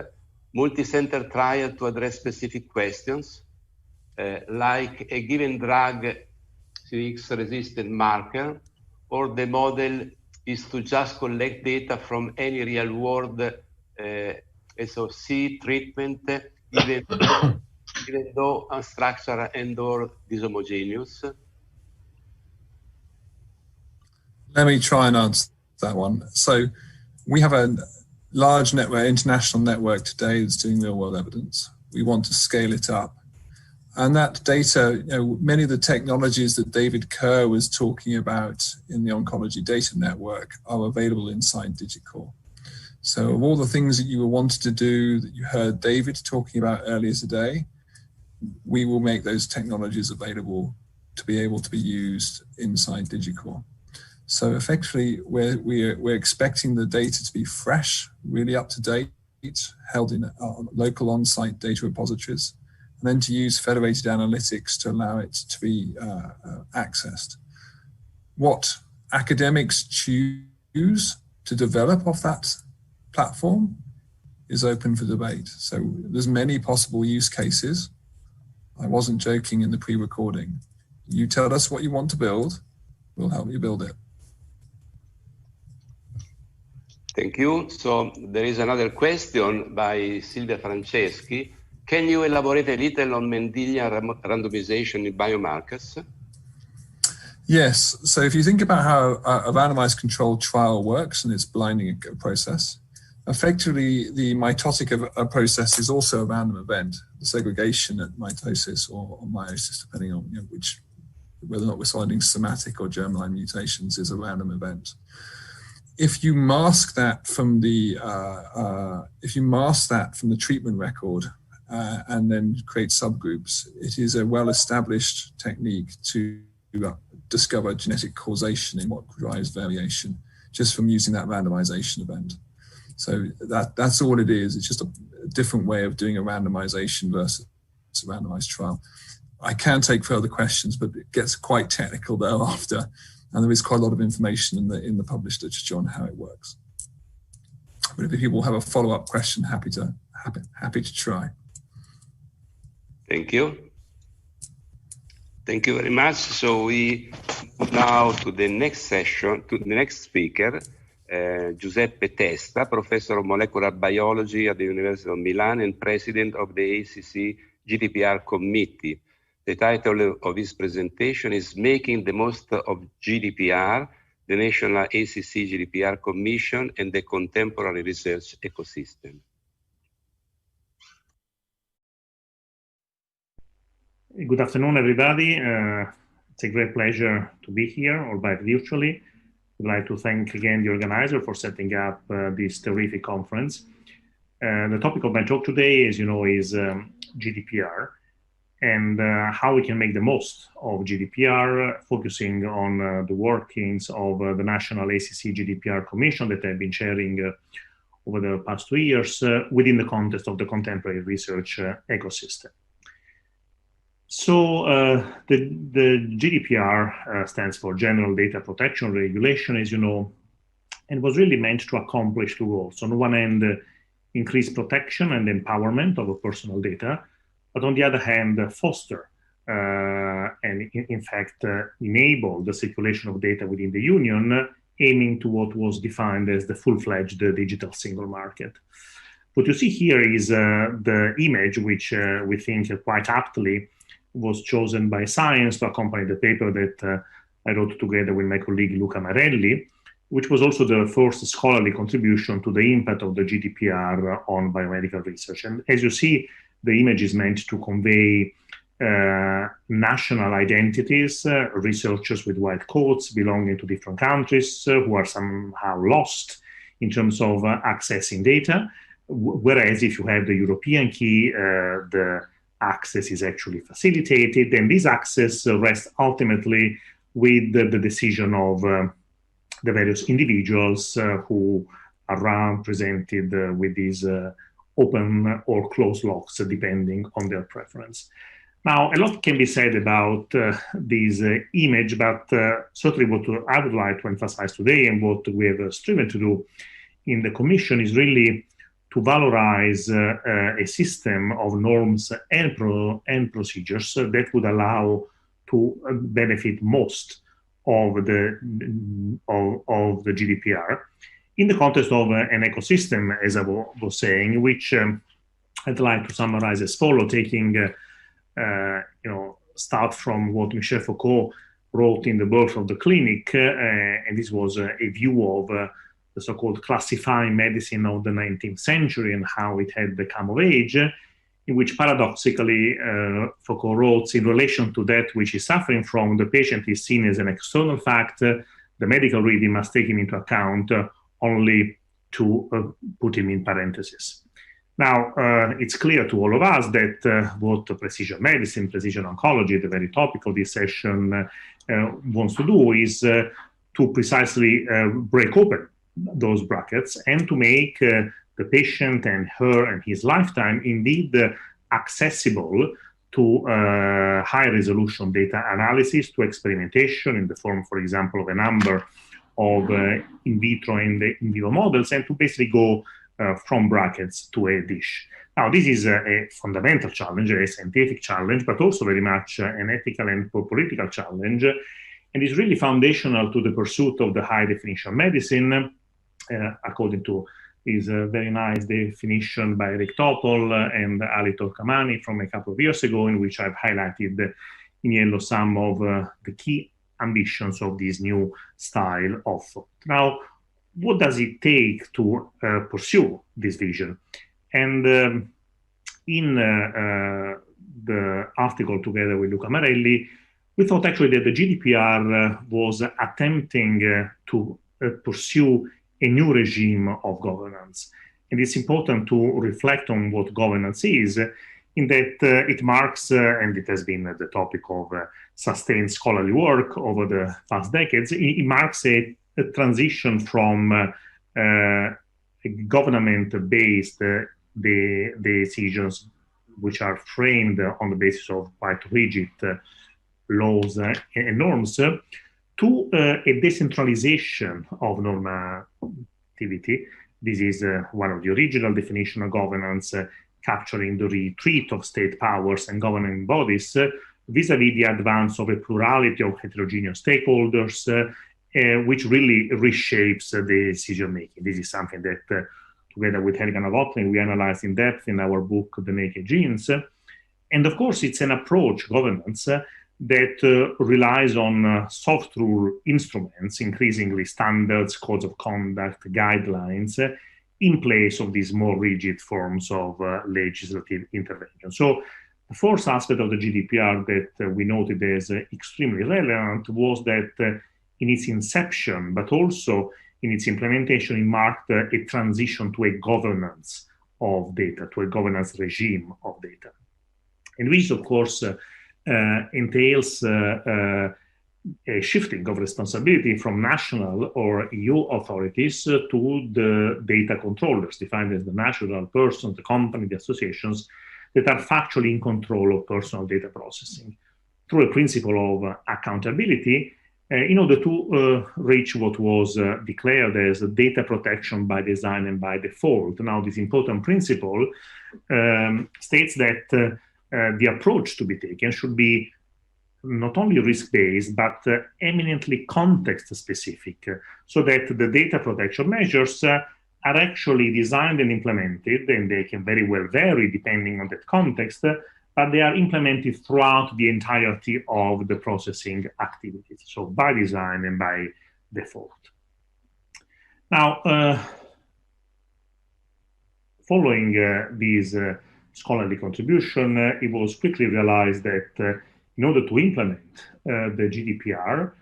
multi-center trial to address specific questions, like a given drug CX-resistant marker, or the model is to just collect data from any real-world SOC treatment, even though unstructured and/or dishomogeneous? Let me try and answer that one. So we have a large network, international network today that's doing real-world evidence. We want to scale it up. And that data, many of the technologies that David Kerr was talking about in the Oncology Data Network are available inside DigiCore. So of all the things that you wanted to do that you heard David talking about earlier today, we will make those technologies available to be able to be used inside DigiCore. So effectively, we're expecting the data to be fresh, really up to date, held in local on-site data repositories, and then to use federated analytics to allow it to be accessed. What academics choose to develop off that platform is open for debate. So there's many possible use cases. I wasn't joking in the pre-recording. You tell us what you want to build, we'll help you build it. Thank you. So there is another question by Silvia Franceschi. Can you elaborate a little on Mendelian randomization in biomarkers? Yes. So if you think about how a randomized controlled trial works and its blinding process, effectively the mitotic process is also a random event. The segregation at mitosis or meiosis, depending on whether or not we're finding somatic or germline mutations, is a random event. If you mask that from the treatment record and then create subgroups, it is a well-established technique to discover genetic causation in what drives variation just from using that randomization event. So that's all it is. It's just a different way of doing a randomization versus a randomized trial. I can take further questions, but it gets quite technical thereafter. And there is quite a lot of information in the published literature on how it works. But if people have a follow-up question, happy to try. Thank you. Thank you very much. So we move now to the next session, to the next speaker, Giuseppe Testa, Professor of Molecular Biology at the University of Milan and President of the ACC GDPR Committee. The title of his presentation is Making the Most of GDPR, the National ACC GDPR Commission and the Contemporary Research Ecosystem. Good afternoon, everybody. It's a great pleasure to be here, albeit virtually. I'd like to thank again the organizer for setting up this terrific conference. The topic of my talk today, as you know, is GDPR and how we can make the most of GDPR, focusing on the workings of the National ACC GDPR Commission that I've been chairing over the past 2 years within the context of the contemporary research ecosystem. So the GDPR stands for General Data Protection Regulation, as you know, and was really meant to accomplish two goals. On one hand, increase protection and empowerment of personal data, but on the other hand, foster and in fact enable the circulation of data within the Union, aiming to what was defined as the full-fledged digital single market. What you see here is the image, which we think quite aptly was chosen by Science to accompany the paper that I wrote together with my colleague Luca Marelli, which was also the first scholarly contribution to the impact of the GDPR on biomedical research. And as you see, the image is meant to convey national identities, researchers with white coats belonging to different countries who are somehow lost in terms of accessing data. Whereas if you have the European key, the access is actually facilitated, and this access rests ultimately with the decision of the various individuals who are presented with these open or closed locks, depending on their preference. Now, a lot can be said about this image, but certainly what I would like to emphasize today and what we have striven to do in the Commission is really to valorize a system of norms and procedures that would allow to benefit most of the GDPR in the context of an ecosystem, as I was saying, which I'd like to summarize as follows, taking start from what Michel Foucault wrote in The Birth of the Clinic, and this was a view of the so-called classifying medicine of the 19th century and how it had come of age, in which paradoxically Foucault wrote, in relation to that which is suffering from, the patient is seen as an external fact, the medical reading must take him into account only to put him in parentheses. Now, it's clear to all of us that what precision medicine, precision oncology, the very topic of this session, wants to do is to precisely break open those brackets and to make the patient and her and his lifetime indeed accessible to high-resolution data analysis, to experimentation in the form, for example, of a number of in vitro and in vivo models, and to basically go from brackets to a dish. Now, this is a fundamental challenge, a scientific challenge, but also very much an ethical and political challenge, and is really foundational to the pursuit of the high-definition medicine, according to is a very nice definition by Rick Topol and Ali Torkamani from a couple of years ago, in which I've highlighted in yellow some of the key ambitions of this new style of thought. Now, what does it take to pursue this vision? And in the article together with Luca Marelli, we thought actually that the GDPR was attempting to pursue a new regime of governance. And it's important to reflect on what governance is, in that it marks, and it has been the topic of sustained scholarly work over the past decades, it marks a transition from government-based decisions, which are framed on the basis of quite rigid laws and norms, to a decentralization of normativity. This is one of the original definitions of governance, capturing the retreat of state powers and governing bodies vis-à-vis the advance of a plurality of heterogeneous stakeholders, which really reshapes the decision-making. This is something that, together with Helga Novotny, we analyzed in depth in our book, The Naked Genes. And of course, it's an approach, governance, that relies on soft rule instruments, increasingly standards, codes of conduct, guidelines, in place of these more rigid forms of legislative intervention. So the fourth aspect of the GDPR that we noted as extremely relevant was that in its inception, but also in its implementation, it marked a transition to a governance of data, to a governance regime of data. And which, of course, entails a shifting of responsibility from national or EU authorities to the data controllers, defined as the natural persons, the company, the associations that are factually in control of personal data processing, through a principle of accountability, in order to reach what was declared as data protection by design and by default. Now, this important principle states that the approach to be taken should be not only risk-based, but eminently context-specific, so that the data protection measures are actually designed and implemented, and they can very well vary depending on that context, but they are implemented throughout the entirety of the processing activities, so by design and by default. Now, following this scholarly contribution, it was quickly realized that in order to implement the GDPR,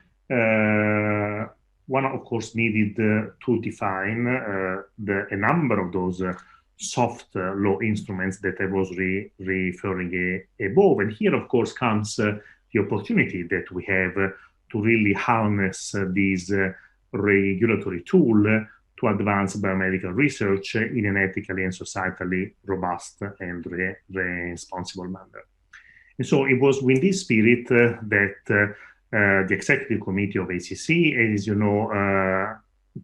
one, of course, needed to define a number of those soft law instruments that I was referring above. And here, of course, comes the opportunity that we have to really harness this regulatory tool to advance biomedical research in an ethically and societally robust and responsible manner. And so it was with this spirit that the Executive Committee of ACC, as you know,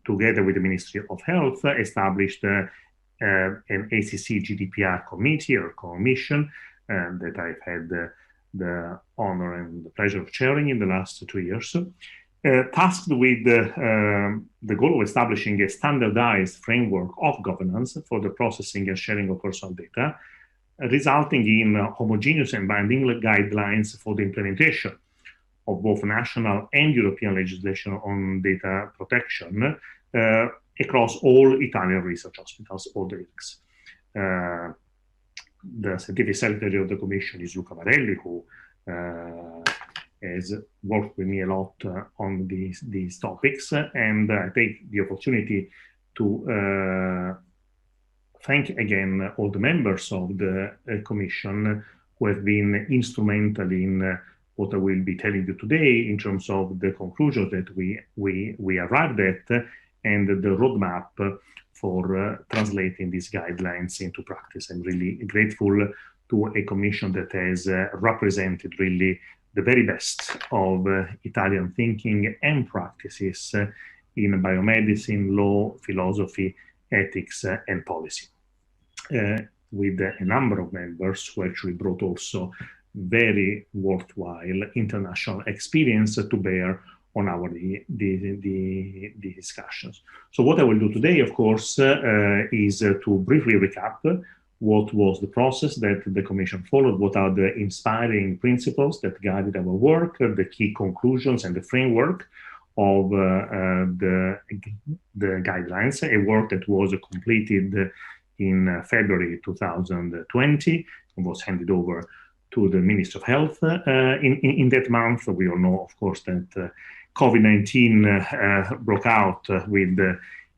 together with the Ministry of Health, established an ACC GDPR committee or commission that I've had the honor and the pleasure of chairing in the last 2 years, tasked with the goal of establishing a standardized framework of governance for the processing and sharing of personal data, resulting in homogeneous and binding guidelines for the implementation of both national and European legislation on data protection across all Italian research hospitals, all the IRCs. The scientific secretary of the commission is Luca Varelli, who has worked with me a lot on these topics, and I take the opportunity to thank again all the members of the commission who have been instrumental in what I will be telling you today in terms of the conclusions that we arrived at and the roadmap for translating these guidelines into practice. I'm really grateful to a commission that has represented really the very best of Italian thinking and practices in biomedicine, law, philosophy, ethics, and policy. With a number of members who actually brought also very worthwhile international experience to bear on our the discussions. So what I will do today, of course, is to briefly recap what was the process that the Commission followed, what are the inspiring principles that guided our work, the key conclusions and the framework of the guidelines, a work that was completed in February 2020 and was handed over to the Ministry of Health in that month. We all know, of course, that COVID-19 broke out with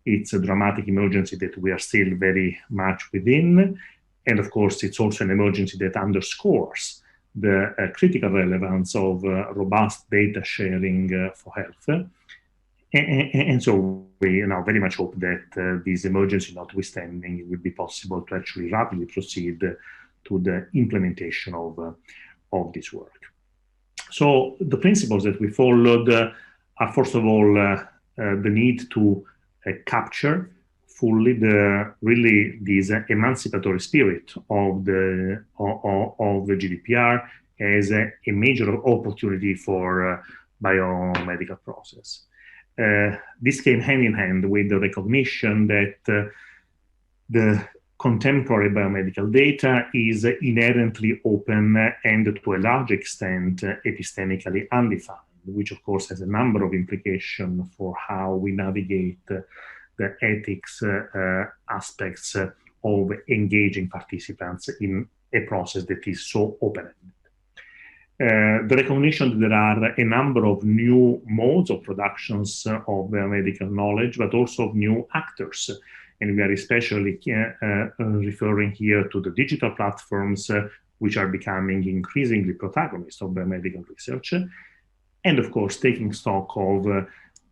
its dramatic emergency that we are still very much within. And of course, it's also an emergency that underscores the critical relevance of robust data sharing for health. And so we now very much hope that this emergency notwithstanding, it will be possible to actually rapidly proceed to the implementation of this work. So the principles that we followed are, first of all, the need to capture fully this emancipatory spirit of the GDPR as a major opportunity for biomedical process. This came hand in hand with the recognition that the contemporary biomedical data is inherently open and to a large extent epistemically undefined, which of course has a number of implications for how we navigate the ethics aspects of engaging participants in a process that is so open-ended. The recognition that there are a number of new modes of productions of biomedical knowledge, but also of new actors and we are especially referring here to the digital platforms which are becoming increasingly protagonists of biomedical research, and of course taking stock of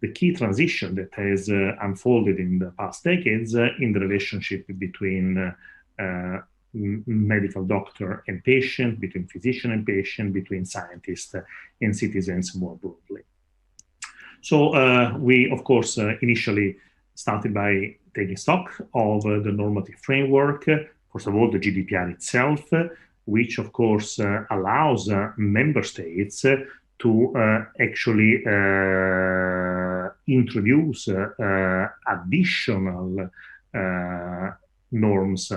the key transition that has unfolded in the past decades in the relationship between medical doctor and patient, between physician and patient, between scientists and citizens more broadly. So we, of course, initially started by taking stock of the normative framework. First of all, the GDPR itself, which, of course, allows member states to actually introduce additional norms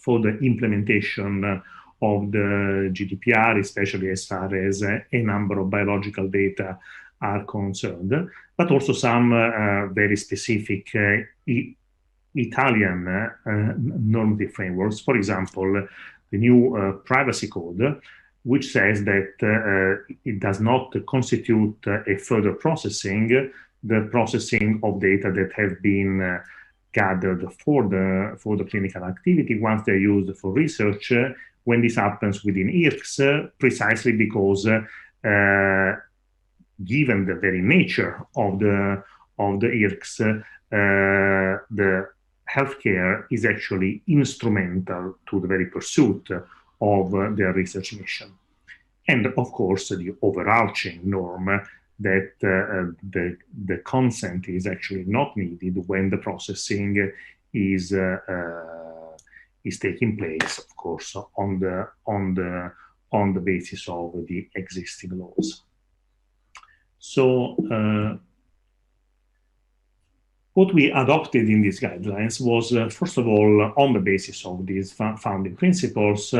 for the implementation of the GDPR, especially as far as a number of biological data are concerned, but also some very specific Italian normative frameworks. For example, the new privacy code, which says that it does not constitute a further processing, the processing of data that have been gathered for the clinical activity once they're used for research, when this happens within IRCs, precisely because given the very nature of the IRCs, the healthcare is actually instrumental to the very pursuit of their research mission. And of course, the overarching norm that the consent is actually not needed when the processing is taking place, of course, on the basis of the existing laws. So what we adopted in these guidelines was, first of all, on the basis of these founding principles,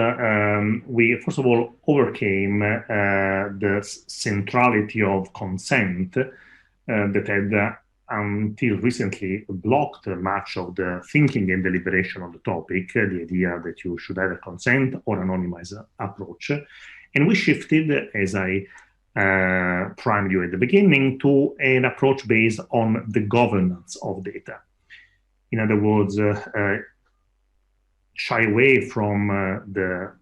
we, first of all, overcame the centrality of consent that had until recently blocked much of the thinking and deliberation on the topic, the idea that you should either consent or anonymize approach. And we shifted, as I primed you at the beginning, to an approach based on the governance of data. In other words, shy away from the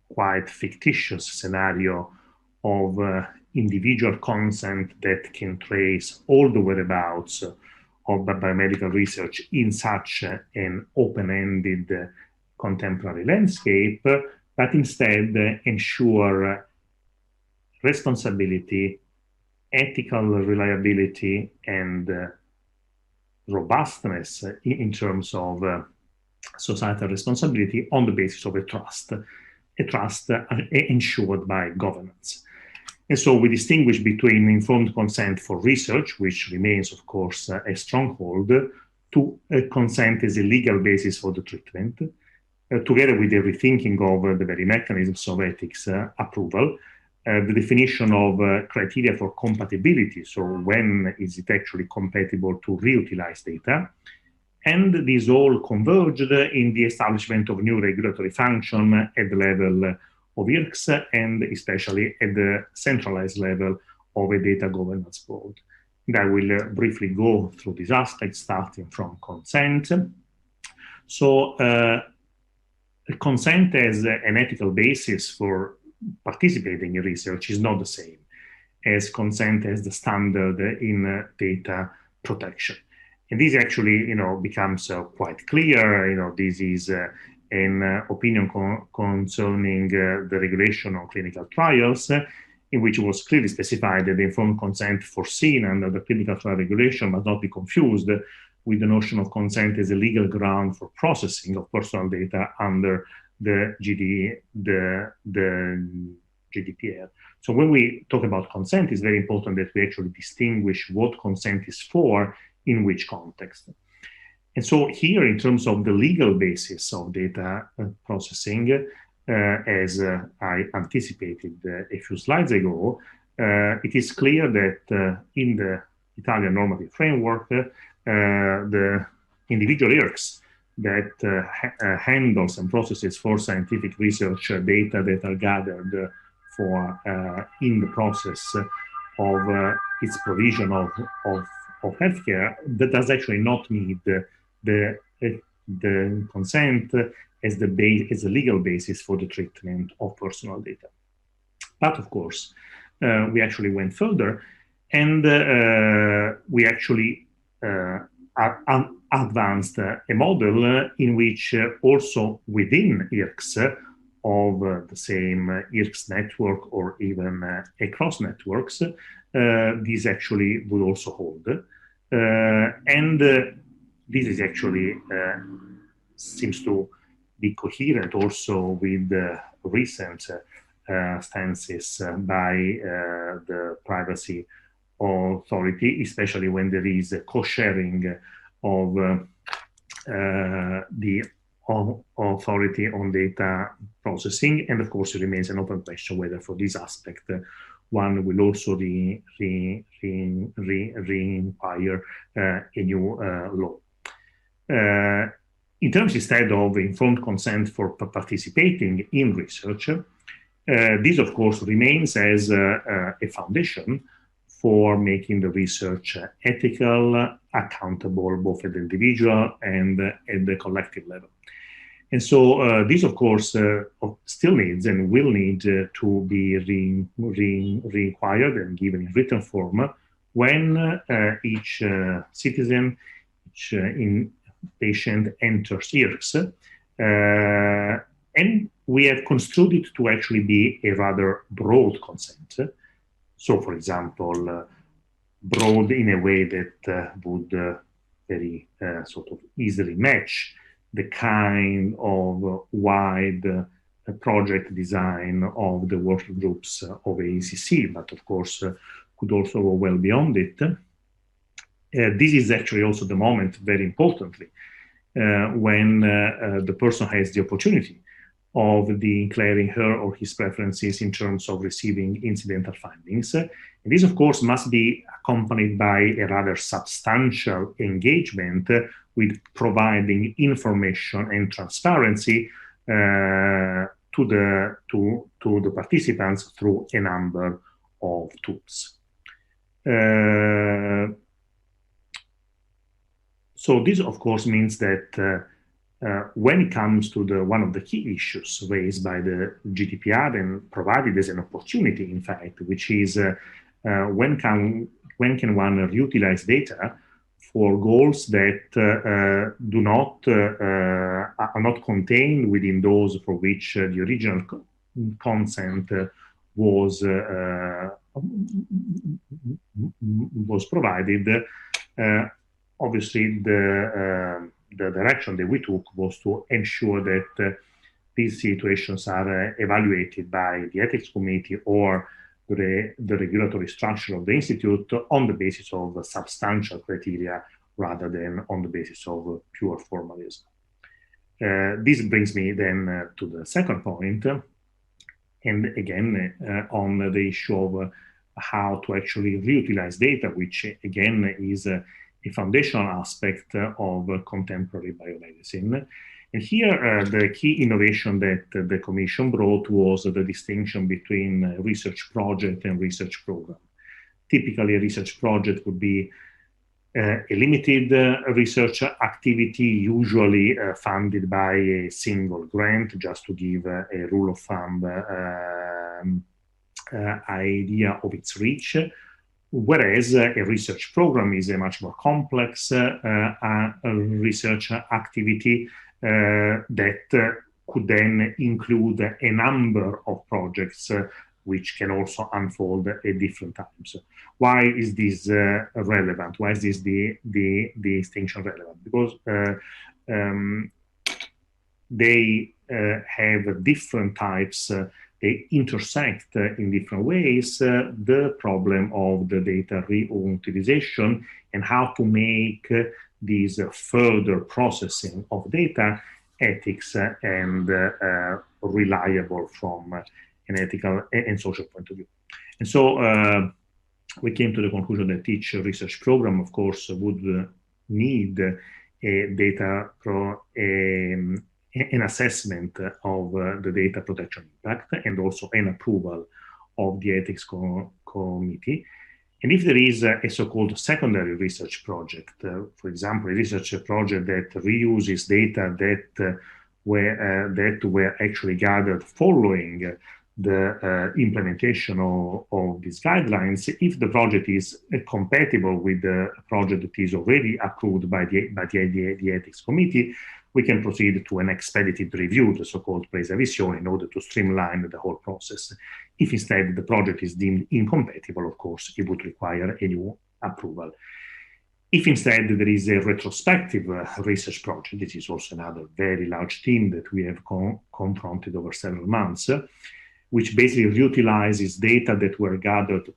quite fictitious scenario of individual consent that can trace all the whereabouts of biomedical research in such an open-ended contemporary landscape, but instead ensure responsibility, ethical reliability, and robustness in terms of societal responsibility on the basis of a trust ensured by governance. And so we distinguish between informed consent for research, which remains, of course, a stronghold, to consent as a legal basis for the treatment, together with the rethinking of the very mechanisms of ethics approval, the definition of criteria for compatibility, so when is it actually compatible to reutilize data, and these all converged in the establishment of new regulatory function at the level of IRCs and especially at the centralized level of a data governance board. And I will briefly go through these aspects, starting from consent. So consent as an ethical basis for participating in research is not the same as consent as the standard in data protection. And this actually, becomes quite clear. This is an opinion concerning the regulation on clinical trials, in which it was clearly specified that the informed consent foreseen under the clinical trial regulation must not be confused with the notion of consent as a legal ground for processing of personal data under the GDPR. So when we talk about consent, it's very important that we actually distinguish what consent is for in which context. And so here, in terms of the legal basis of data processing, as I anticipated a few slides ago, it is clear that in the Italian normative framework, the individual IRCs that handles and processes for scientific research data that are gathered for in the process of its provision of healthcare that does actually not need the consent as the legal basis for the treatment of personal data. But of course, we actually went further, and we actually advanced a model in which also within IRCs of the same IRCs network or even across networks, these actually would also hold. And this is actually seems to be coherent also with recent stances by the privacy authority, especially when there is a co-sharing of the authority on data processing. And of course, it remains an open question whether for this aspect one will also require a new law. In terms instead of informed consent for participating in research, this of course remains as a foundation for making the research ethical, accountable, both at the individual and at the collective level. And so this, of course, still needs and will need to be required and given in written form when each citizen, each patient enters IRCs. And we have construed it to actually be a rather broad consent. So, for example, broad in a way that would very sort of easily match the kind of wide project design of the working groups of ACC, but of course could also go well beyond it. This is actually also the moment, very importantly, when the person has the opportunity of declaring her or his preferences in terms of receiving incidental findings. And this, of course, must be accompanied by a rather substantial engagement with providing information and transparency to the participants through a number of tools. So this, of course, means that when it comes to one of the key issues raised by the GDPR and provided as an opportunity, in fact, which is when can one reutilize data for goals that are not contained within those for which the original consent was provided. Obviously, the direction that we took was to ensure that these situations are evaluated by the ethics committee or the regulatory structure of the institute on the basis of substantial criteria rather than on the basis of pure formalism. This brings me then to the second point, and again on the issue of how to actually reutilize data, which again is a foundational aspect of contemporary biomedicine. And here, the key innovation that the Commission brought was the distinction between research project and research program. Typically, a research project would be a limited research activity, usually funded by a single grant, just to give a rule of thumb idea of its reach. Whereas a research program is a much more complex research activity that could then include a number of projects which can also unfold at different times. Why is this relevant? Why is this the distinction relevant? Because they have different types, they intersect in different ways the problem of the data reutilization and how to make this further processing of data ethics and reliable from an ethical and social point of view. And so we came to the conclusion that each research program, of course, would need a data an assessment of the data protection impact and also an approval of the ethics committee. And if there is a so-called secondary research project, for example, a research project that reuses data that were actually gathered following the implementation of these guidelines, if the project is compatible with the project that is already approved by the ethics committee, we can proceed to an expedited review, the so-called presa visione, in order to streamline the whole process. If instead the project is deemed incompatible, of course, it would require a new approval. If instead there is a retrospective research project, this is also another very large team that we have confronted over several months, which basically reutilizes data that were gathered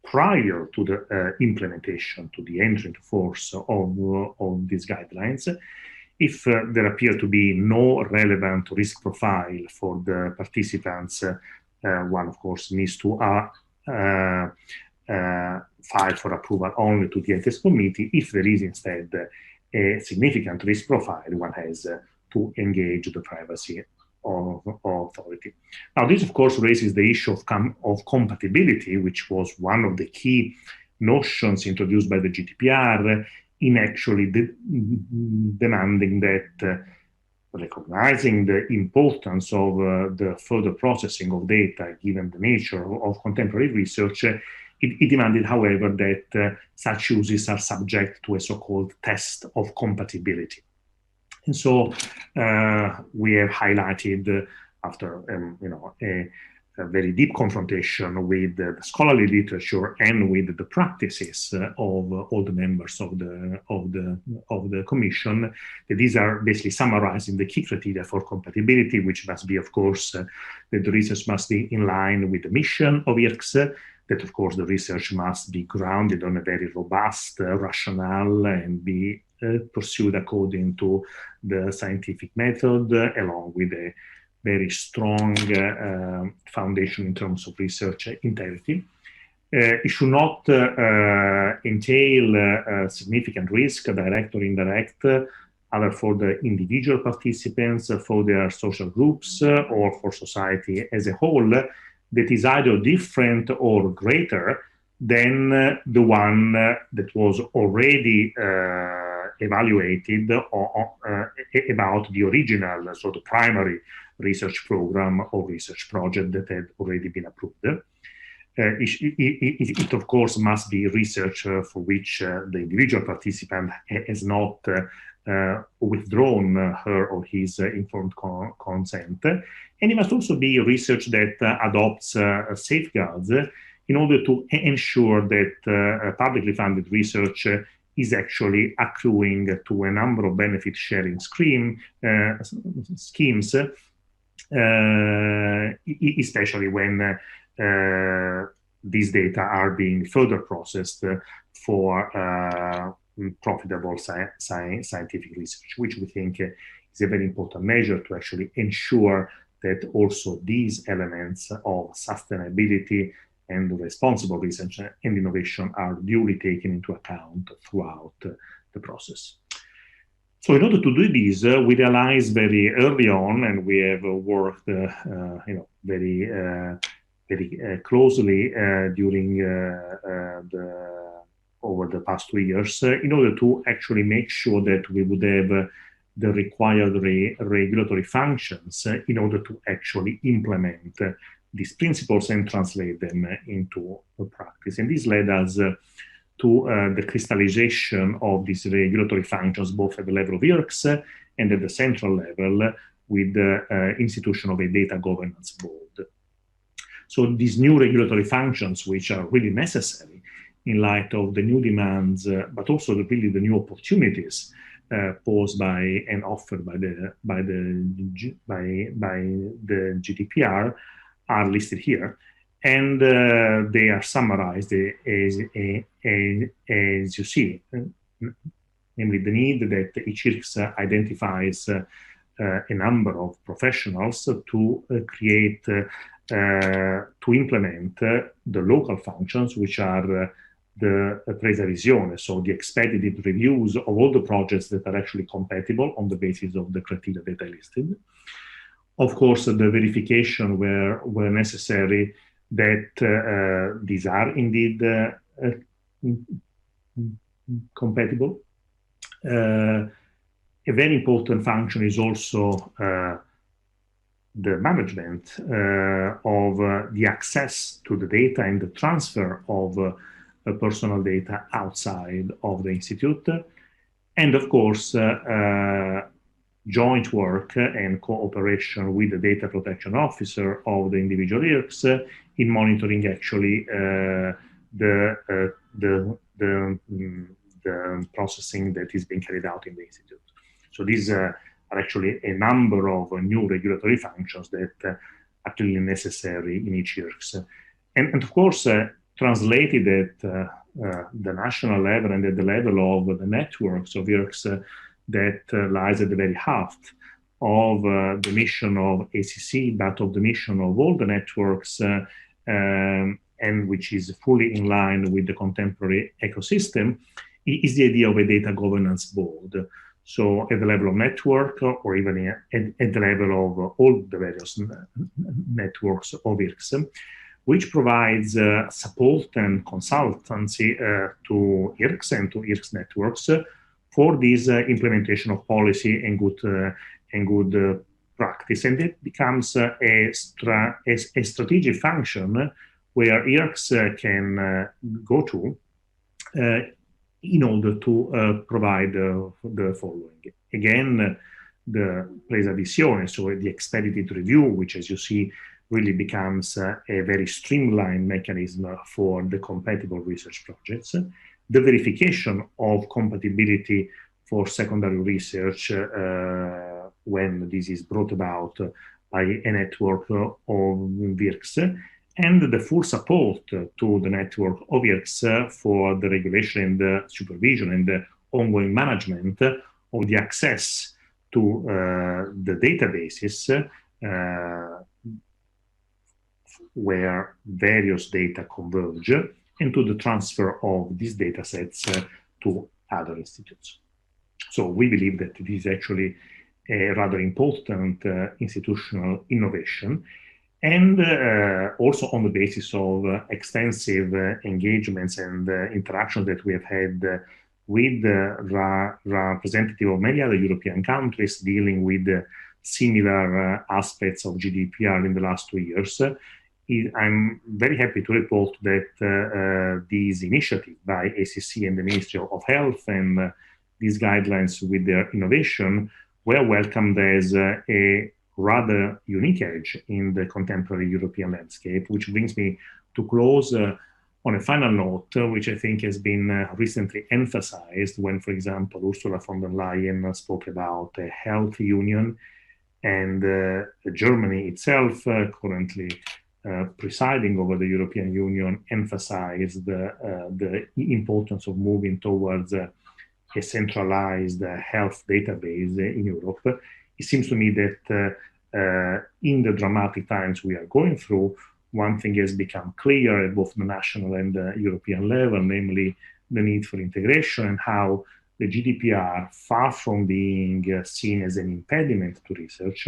prior to the implementation, to the entry into force of these guidelines. If there appear to be no relevant risk profile for the participants, one, of course, needs to file for approval only to the ethics committee. If there is instead a significant risk profile, one has to engage the privacy authority. Now, this, of course, raises the issue of compatibility, which was one of the key notions introduced by the GDPR, in actually demanding that, recognizing the importance of the further processing of data, given the nature of contemporary research, it demanded, however, that such uses are subject to a so-called test of compatibility. And so we have highlighted, after a very deep confrontation with the scholarly literature and with the practices of all the members of the commission, that these are basically summarizing the key criteria for compatibility, which must be, of course, that the research must be in line with the mission of IRCS, that, of course, the research must be grounded on a very robust rationale and be pursued according to the scientific method, along with a very strong foundation in terms of research integrity. It should not entail significant risk, direct or indirect, either for the individual participants, for their social groups, or for society as a whole, that is either different or greater than the one that was already evaluated about the original, so the primary research program or research project that had already been approved. It of course must be research for which the individual participant has not withdrawn her or his informed consent. And it must also be research that adopts safeguards in order to ensure that publicly funded research is actually accruing to a number of benefit sharing schemes, especially when these data are being further processed for profitable scientific research, which we think is a very important measure to actually ensure that also these elements of sustainability and responsible research and innovation are duly taken into account throughout the process. So in order to do this, we realized very early on, and we have worked very closely during over the past 2 years, in order to actually make sure that we would have the required regulatory functions in order to actually implement these principles and translate them into practice. And this led us to the crystallization of these regulatory functions, both at the level of IRCS and at the central level with the institution of a data governance board. So these new regulatory functions, which are really necessary in light of the new demands, but also really the new opportunities posed by and offered by the GDPR, are listed here, and they are summarized as you see, namely the need that each IRCS identifies a number of professionals to create, to implement the local functions, which are the presa visione, so the expedited reviews of all the projects that are actually compatible on the basis of the criteria that I listed. Of course, the verification where necessary that these are indeed compatible. A very important function is also the management of the access to the data and the transfer of personal data outside of the institute. And of course, joint work and cooperation with the data protection officer of the individual IRCs in monitoring actually the processing that is being carried out in the institute. So these are actually a number of new regulatory functions that are actually necessary in each IRCs. And of course, translated at the national level and at the level of the networks of IRCs that lies at the very heart of the mission of ACC, but of the mission of all the networks, and which is fully in line with the contemporary ecosystem, is the idea of a data governance board. So at the level of network, or even at the level of all the various networks of IRCs, which provides support and consultancy to IRCs and to IRCs networks for this implementation of policy and good practice. And it becomes a strategic function where IRCs can go to in order to provide the following. Again, the presa visione, so the expedited review, which, as you see, really becomes a very streamlined mechanism for the compatible research projects. The verification of compatibility for secondary research when this is brought about by a network of IRCs, and the full support to the network of IRCs for the regulation and the supervision and the ongoing management of the access to the databases where various data converge, and to the transfer of these data sets to other institutes. So we believe that it is actually a rather important institutional innovation, and also on the basis of extensive engagements and interactions that we have had with representatives of many other European countries dealing with similar aspects of GDPR in the last 2 years. I'm very happy to report that this initiative by ACC and the Ministry of Health and these guidelines with their innovation were welcomed as a rather unique edge in the contemporary European landscape, which brings me to close on a final note, which I think has been recently emphasized when, for example, Ursula von der Leyen spoke about a health union, and Germany itself, currently presiding over the European Union, emphasized the importance of moving towards a centralized health database in Europe. It seems to me that in the dramatic times we are going through, one thing has become clear at both the national and the European level, namely the need for integration, and how the GDPR, far from being seen as an impediment to research,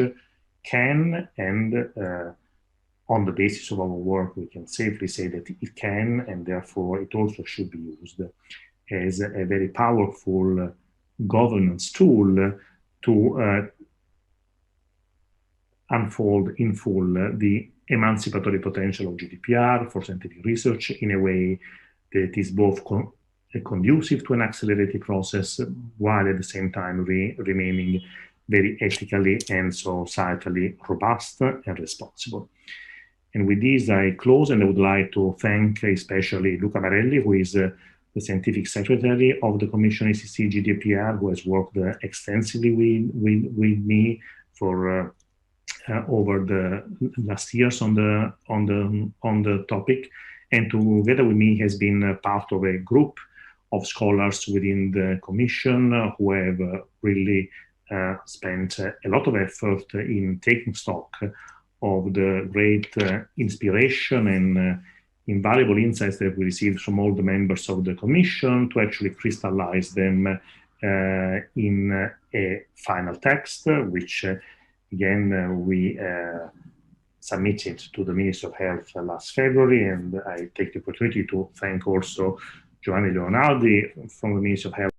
can, and on the basis of our work, we can safely say that it can, and therefore it also should be used as a very powerful governance tool to unfold in full the emancipatory potential of GDPR for scientific research in a way that is both conducive to an accelerated process, while at the same time remaining very ethically and societally robust and responsible. And with this, I close, and I would like to thank especially Luca Marelli, who is the scientific secretary of the Commission ACC GDPR, who has worked extensively with me for over the last years on the topic, and together with me has been part of a group of scholars within the Commission who have really spent a lot of effort in taking stock of the great inspiration and invaluable insights that we received from all the members of the Commission to actually crystallize them in a final text, which again we submitted to the Ministry of Health last February, and I take the opportunity to thank also Giovanni Leonardi from the Ministry of Health.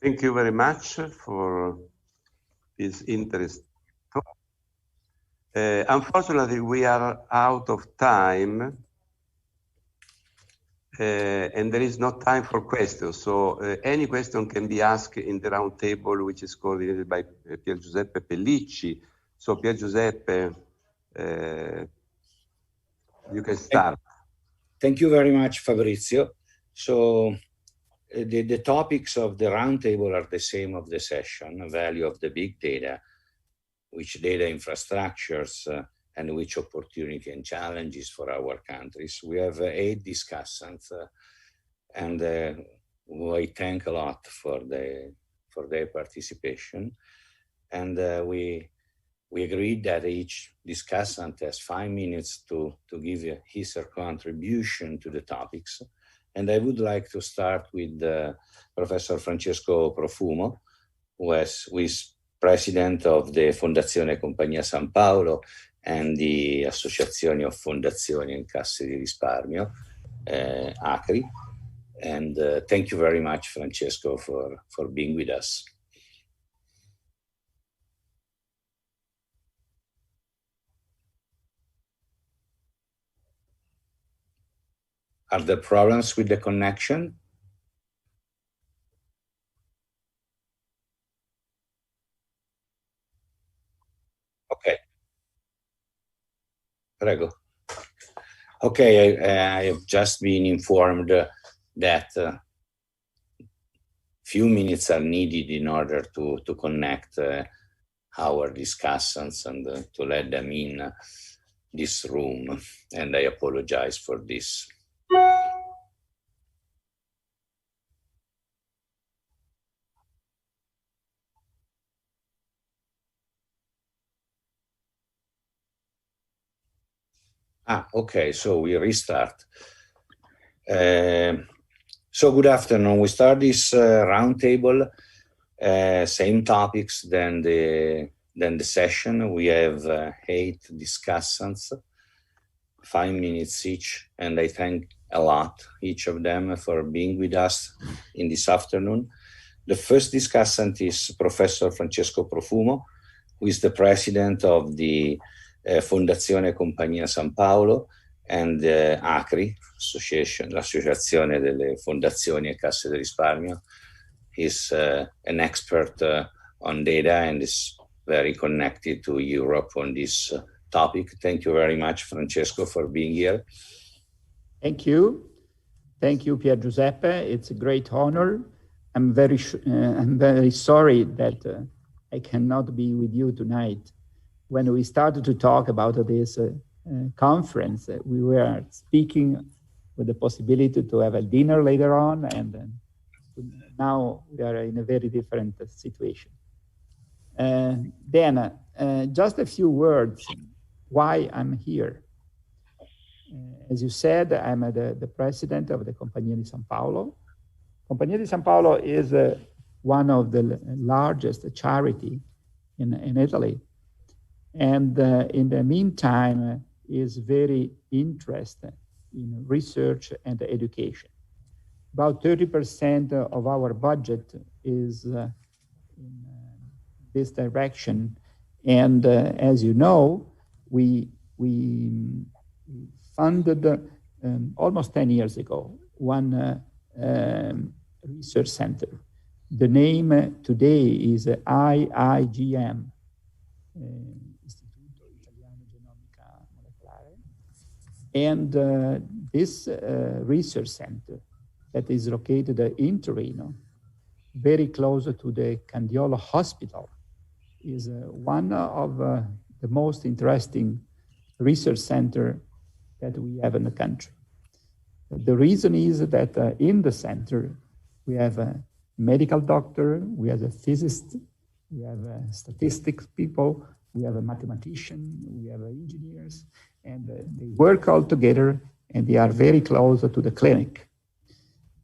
Thank you very much for this interest. Unfortunately, we are out of time, and there is no time for questions. So any question can be asked in the round table, which is coordinated by Pier Giuseppe Pellicci. So Pier Giuseppe, you can start. Thank you very much, Fabrizio. So the topics of the roundtable are the same of the session: value of the big data, which data infrastructures, and which opportunity and challenges for our countries. We have 8 discussants, and I thank a lot for their participation. And we agreed that each discussant has 5 minutes to give his or her contribution to the topics. And I would like to start with Professor Francesco Profumo, who is president of the Fondazione Compagnia San Paolo and the Associazione of Fondazioni and Casse di Risparmio, ACRI. And thank you very much, Francesco, for being with us. Are there problems with the connection? Okay. Prego. Okay, I have just been informed that few minutes are needed in order to connect our discussants and to let them in this room, and I apologize for this. Okay, so we restart. So good afternoon. We start this roundtable, same topics than the session. We have 8 discussants, 5 minutes each, and I thank a lot each of them for being with us in this afternoon. The first discussant is Professor Francesco Profumo, who is the president of the Fondazione Compagnia San Paolo and ACRI, l'Associazione delle Fondazioni e Casse di Risparmio. He's an expert on data and is very connected to Europe on this topic. Thank you very much, Francesco, for being here. Thank you. Thank you, Pier Giuseppe. It's a great honor. I'm very sorry that I cannot be with you tonight. When we started to talk about this conference, we were speaking with the possibility to have a dinner later on, and now we are in a very different situation. Then, just a few words why I'm here. As you said, I'm the president of the Compagnia di San Paolo. Compagnia di San Paolo is one of the largest charity in Italy. And in the meantime, is very interested in research and education. About 30% of our budget is in this direction. And as you know, we funded almost 10 years ago one research center. The name today is IIGM. And this research center that is located in Torino, very close to the Candiolo Hospital, is one of the most interesting research center that we have in the country. The reason is that in the center, we have a medical doctor, we have a physicist, we have statistics people, we have a mathematician, we have engineers, and they work all together, and they are very close to the clinic.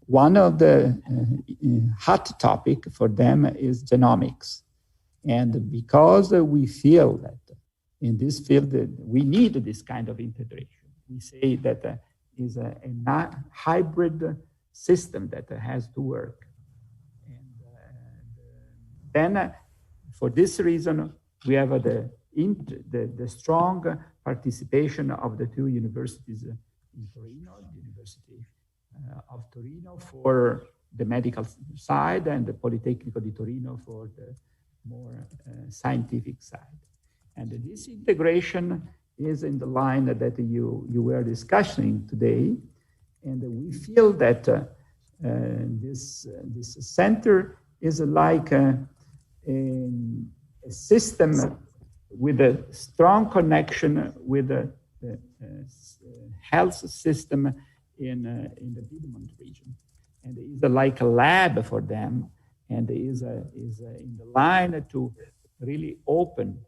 One of the hot topic for them is genomics. And because we feel that in this field we need this kind of integration, we say that is a hybrid system that has to work. And then for this reason, we have the strong participation of the two universities in Torino, the University of Torino for the medical side and the Politecnico di Torino for the more scientific side. And this integration is in the line that you were discussing today. And we feel that this center is like a system with a strong connection with the health system in the Piedmont region. And it's like a lab for them, and is in the line to really open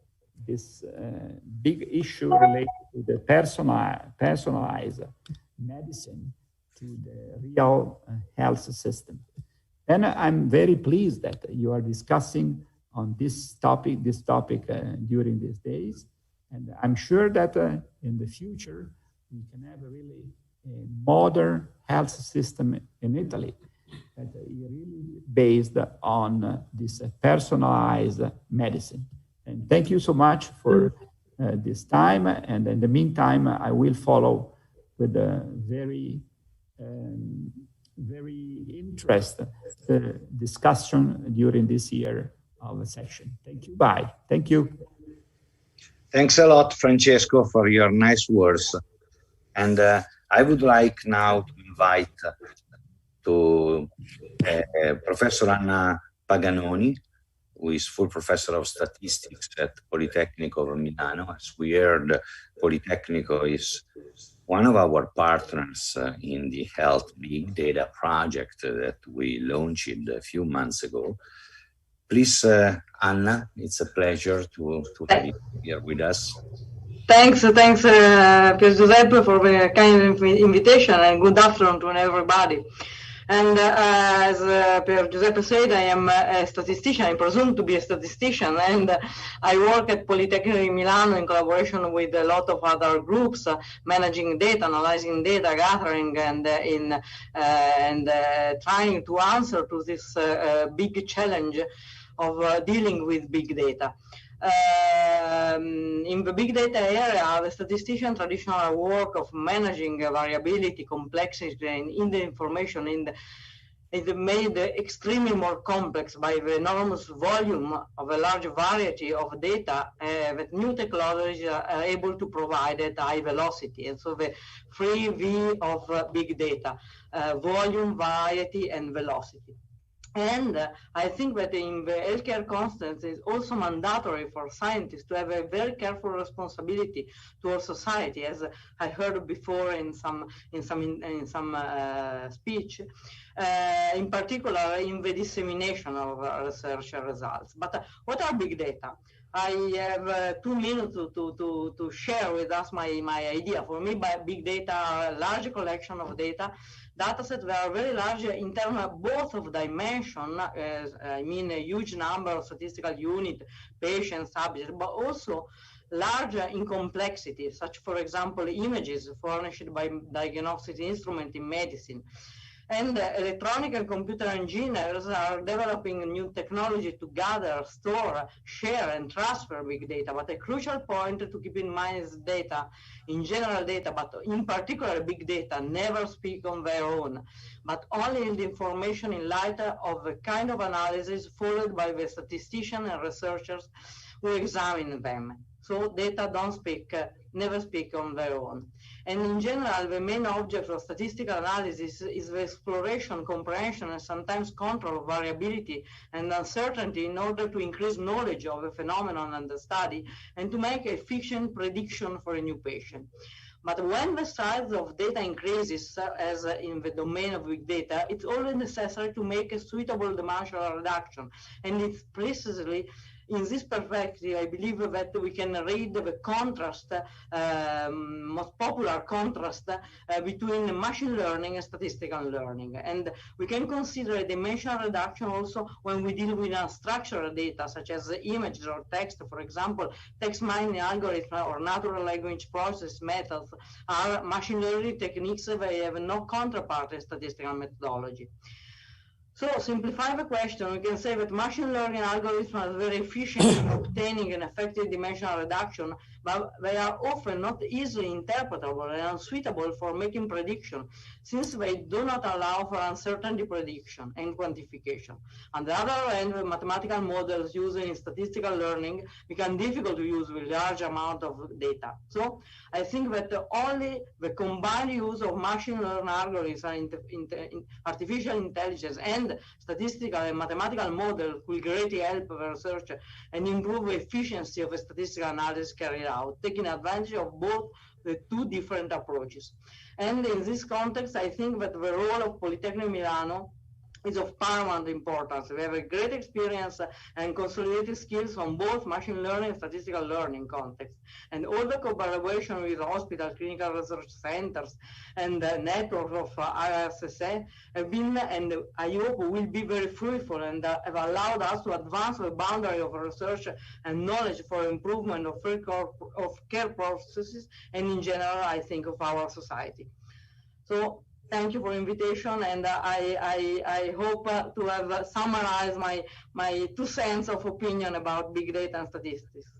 this big issue related to the personalized medicine to the real health system. And I'm very pleased that you are discussing on this topic during these days. And I'm sure that in the future, we can have a really modern health system in Italy that is really based on this personalized medicine. And thank you so much for this time. And in the meantime, I will follow with a very interesting discussion during this year of the session. Thank you. Bye. Thank you. Thanks a lot, Francesco, for your nice words. And I would like now to invite to Professor Anna Paganoni, who is full professor of statistics at Politecnico of Milano. As we heard, Politecnico is one of our partners in the Health Big Data project that we launched a few months ago. Please, Anna, it's a pleasure to have you here with us. Thanks, Pier Giuseppe, for the kind invitation, and good afternoon to everybody. And as Pier Giuseppe said, I am a statistician. I presume to be a statistician, and I work at Politecnico di Milano in collaboration with a lot of other groups, managing data, analyzing data, gathering, and trying to answer to this big challenge of dealing with big data. In the big data area, the statistician traditional work of managing variability, complexity, and in the information is made extremely more complex by the enormous volume of a large variety of data that new technologies are able to provide at high velocity. And so the 3V of big data, volume, variety, and velocity. And I think that in the healthcare context, it's also mandatory for scientists to have a very careful responsibility towards society, as I heard before in some speech, in particular in the dissemination of research results. But what are big data? I have 2 minutes to share with us my idea. For me, big data are a large collection of data sets that are very large in terms of both of dimension, I mean a huge number of statistical units, patients, subjects, but also large in complexity, such, for example, images furnished by diagnostic instruments in medicine. And electronic and computer engineers are developing new technology to gather, store, share, and transfer big data. But a crucial point to keep in mind is data, in general data, but in particular big data, never speak on their own, but only in the information in light of the kind of analysis followed by the statisticians and researchers who examine them. So data don't speak, never speak on their own. And in general, the main object of statistical analysis is the exploration, comprehension, and sometimes control of variability and uncertainty in order to increase knowledge of a phenomenon and the study and to make efficient prediction for a new patient. But when the size of data increases, as in the domain of big data, it's always necessary to make a suitable dimensional reduction. And it's precisely in this perspective, I believe that we can read the contrast, most popular contrast between machine learning and statistical learning. And we can consider dimensional reduction also when we deal with unstructured data, such as images or text. For example, text mining algorithms or natural language process methods are machine learning techniques that have no counterpart in statistical methodology. So, simplify the question, we can say that machine learning algorithms are very efficient in obtaining an effective dimensional reduction, but they are often not easily interpretable and unsuitable for making prediction, since they do not allow for uncertainty prediction and quantification. On the other hand, the mathematical models used in statistical learning become difficult to use with large amount of data. So, I think that only the combined use of machine learning algorithms and artificial intelligence and statistical and mathematical models will greatly help the research and improve the efficiency of the statistical analysis carried out, taking advantage of both the two different approaches. And in this context, I think that the role of Politecnico Milano is of paramount importance. We have a great experience and consolidated skills on both machine learning and statistical learning context. And all the collaboration with hospitals, clinical research centers, and the network of ACC have been, and I hope will be very fruitful, and have allowed us to advance the boundary of research and knowledge for improvement of care processes, and in general, I think, of our society. So, thank you for the invitation, and I hope to have summarized my 2 cents of opinion about big data and statistics.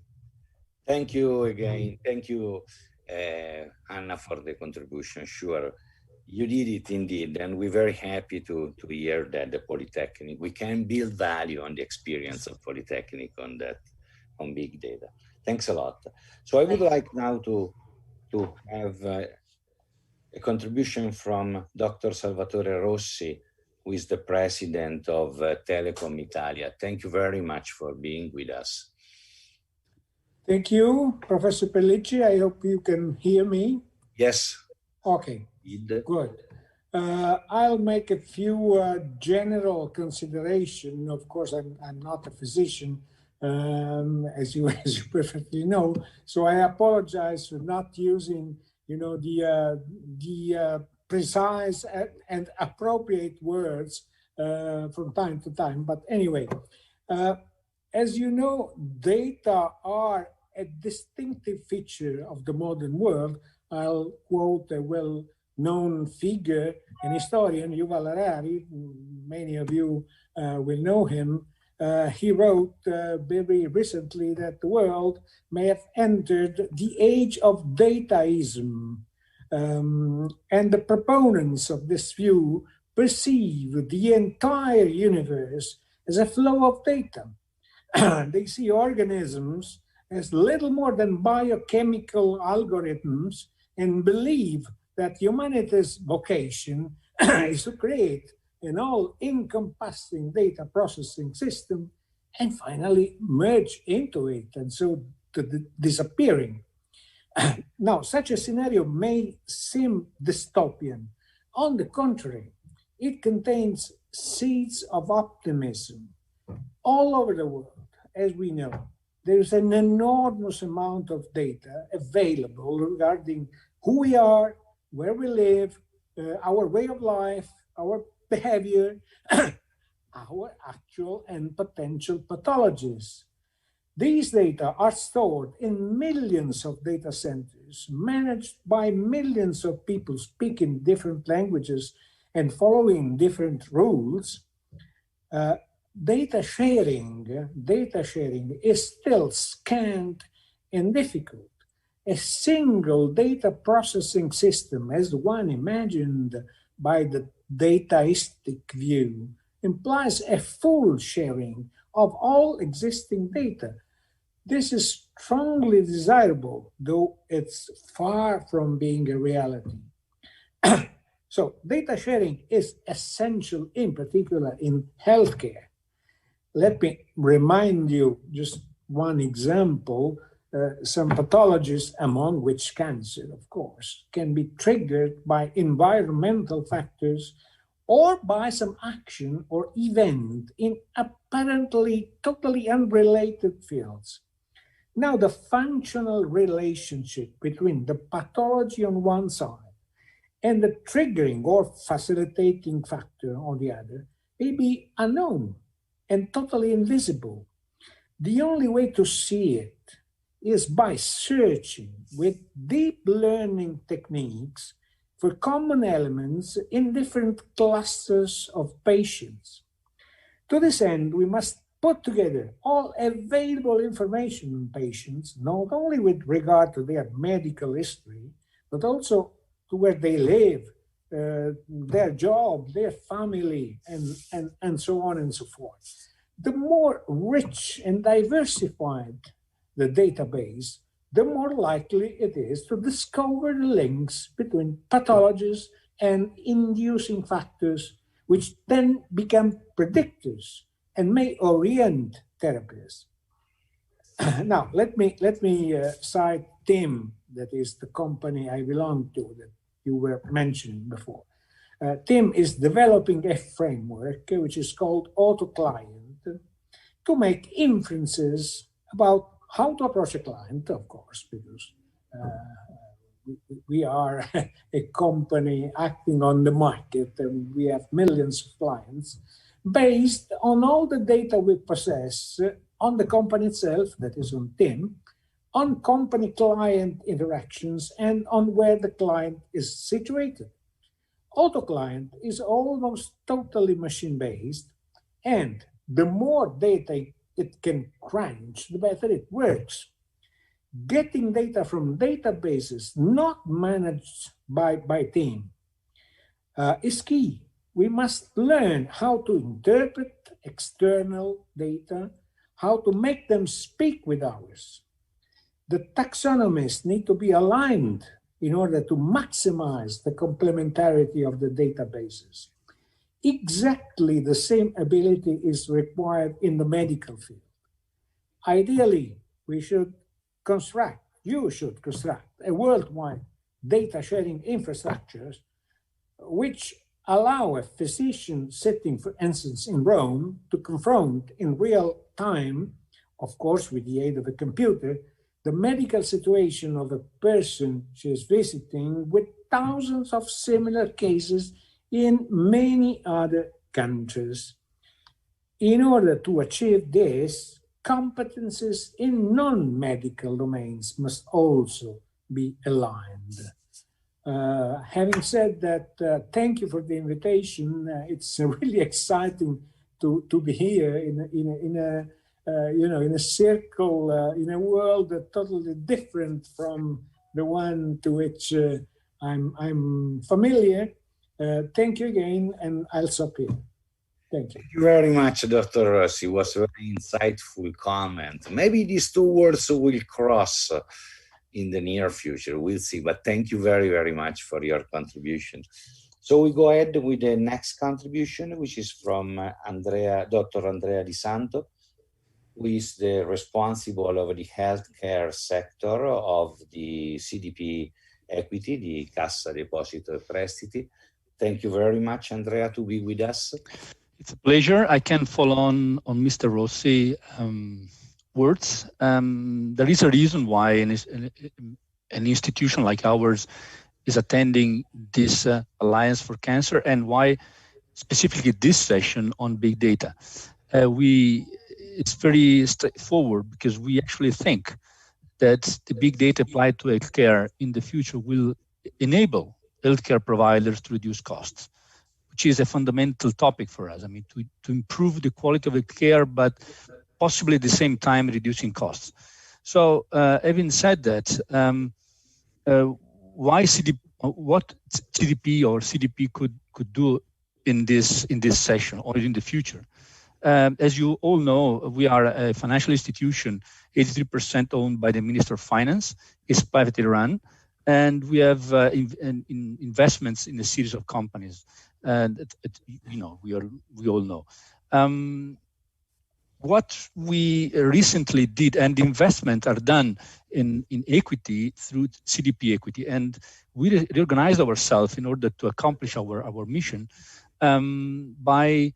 Thank you again. Thank you, Anna, for the contribution. Sure, you did it indeed, and we're very happy to hear that the Polytechnic, we can build value on the experience of Polytechnic on big data. Thanks a lot. So I would like now to have a contribution from Dr. Salvatore Rossi, who is the president of Telecom Italia. Thank you very much for being with us. Thank you, Professor Pellicci. I hope you can hear me. Yes. Okay, good. I'll make a few general considerations. Of course, I'm not a physician, as you perfectly know, so I apologize for not using the precise and appropriate words from time to time. But anyway, as you know, data are a distinctive feature of the modern world. I'll quote a well-known figure, an historian, Yuval Harari. Many of you will know him. He wrote very recently that the world may have entered the age of dataism, and the proponents of this view perceive the entire universe as a flow of data. They see organisms as little more than biochemical algorithms and believe that humanity's vocation is to create an all-encompassing data processing system and finally merge into it, and so to disappearing. Now, such a scenario may seem dystopian. On the contrary, it contains seeds of optimism. All over the world, as we know, there's an enormous amount of data available regarding who we are, where we live, our way of life, our behavior, our actual and potential pathologies. These data are stored in millions of data centers, managed by millions of people speaking different languages and following different rules. Data sharing is still scant and difficult. A single data processing system, as the one imagined by the dataistic view, implies a full sharing of all existing data. This is strongly desirable, though it's far from being a reality. So data sharing is essential, in particular in healthcare. Let me remind you just one example. Some pathologies, among which cancer, of course, can be triggered by environmental factors or by some action or event in apparently totally unrelated fields. Now, the functional relationship between the pathology on one side and the triggering or facilitating factor on the other may be unknown and totally invisible. The only way to see it is by searching with deep learning techniques for common elements in different clusters of patients. To this end, we must put together all available information on patients, not only with regard to their medical history, but also to where they live, their job, their family, and so on and so forth. The more rich and diversified the database, the more likely it is to discover the links between pathologies and inducing factors, which then become predictors and may orient therapies. Now, let me cite TIM, that is the company I belong to that you were mentioning before. TIM is developing a framework which is called AutoClient to make inferences about how to approach a client, of course, because we are a company acting on the market and we have millions of clients, based on all the data we possess on the company itself, that is on TIM, on company-client interactions, and on where the client is situated. AutoClient is almost totally machine-based, and the more data it can crunch, the better it works. Getting data from databases not managed by TIM is key. We must learn how to interpret external data, how to make them speak with ours. The taxonomies need to be aligned in order to maximize the complementarity of the databases. Exactly the same ability is required in the medical field. Ideally, you should construct a worldwide data sharing infrastructures which allow a physician sitting, for instance, in Rome to confront in real time, of course, with the aid of a computer, the medical situation of a person she is visiting with thousands of similar cases in many other countries. In order to achieve this, competencies in non-medical domains must also be aligned. Having said that, thank you for the invitation. It's really exciting to be here in a circle, in a world that's totally different from the one to which I'm familiar. Thank you again, and I'll stop here. Thank you. Thank you very much, Dr. Rossi. It was a very insightful comment. Maybe these two words will cross in the near future. We'll see. But thank you very, very much for your contribution. So we go ahead with the next contribution, which is from Dr. Andrea Di Santo, who is the responsible of the healthcare sector of the CDP Equity, the Cassa Deposito e Prestiti. Thank you very much, Andrea, to be with us. It's a pleasure. I can follow on Mr. Rossi words. There is a reason why an institution like ours is attending this Alliance for Cancer, and why specifically this session on big data. It's very straightforward, because we actually think that the big data applied to healthcare in the future will enable healthcare providers to reduce costs, which is a fundamental topic for us. I mean, to improve the quality of healthcare, but possibly at the same time reducing costs. So, having said that, what CDP or CDP could do in this session or in the future? As you all know, we are a financial institution, 83% owned by the Minister of Finance. It's privately run, and we have investments in a series of companies. And we all know. What we recently did, and investment are done in equity through CDP Equity, and we reorganized ourselves in order to accomplish our mission by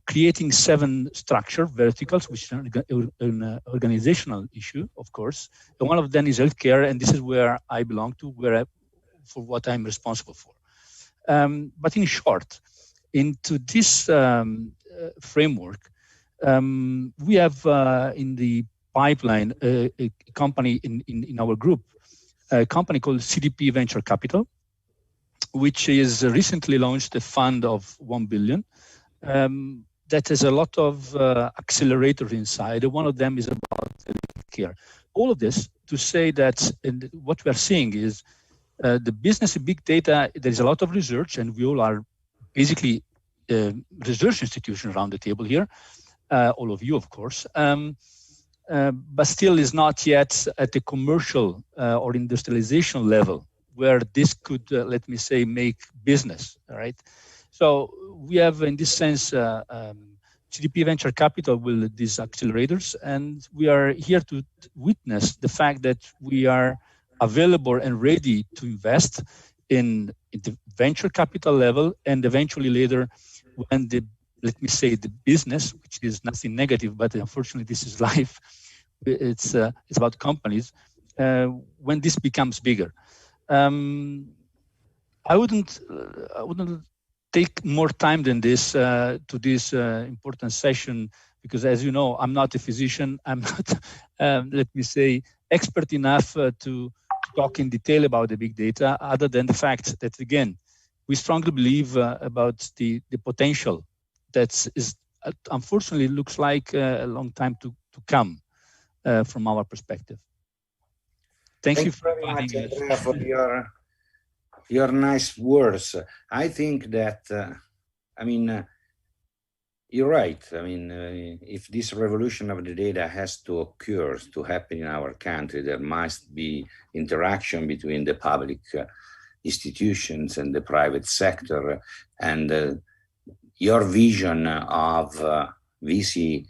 creating 7 structure verticals, which is an organizational issue, of course. And one of them is healthcare, and this is where I belong to, for what I'm responsible for. But in short, into this framework, we have in the pipeline a company in our group, a company called CDP Venture Capital, which is recently launched a fund of 1 billion. That has a lot of accelerators inside. One of them is about care. All of this to say that what we are seeing is the business in big data, there is a lot of research, and we all are basically research institutions around the table here, all of you, of course, but still is not yet at the commercial or industrialization level where this could, let me say, make business, all right? So we have, in this sense, GDP Venture Capital with these accelerators, and we are here to witness the fact that we are available and ready to invest in the venture capital level, and eventually later when the, let me say, the business, which is nothing negative, but unfortunately this is life, it's about companies, when this becomes bigger. I wouldn't take more time than this to this important session, because as you know, I'm not a physician. I'm not, let me say, expert enough to talk in detail about the big data, other than the fact that, again, we strongly believe about the potential that is, unfortunately, looks like a long time to come from our perspective. Thank you very much, Andrea, for your nice words. I think that, I mean, you're right. I mean, if this revolution of the data has to occur, to happen in our country, there must be interaction between the public institutions and the private sector. And your vision of VC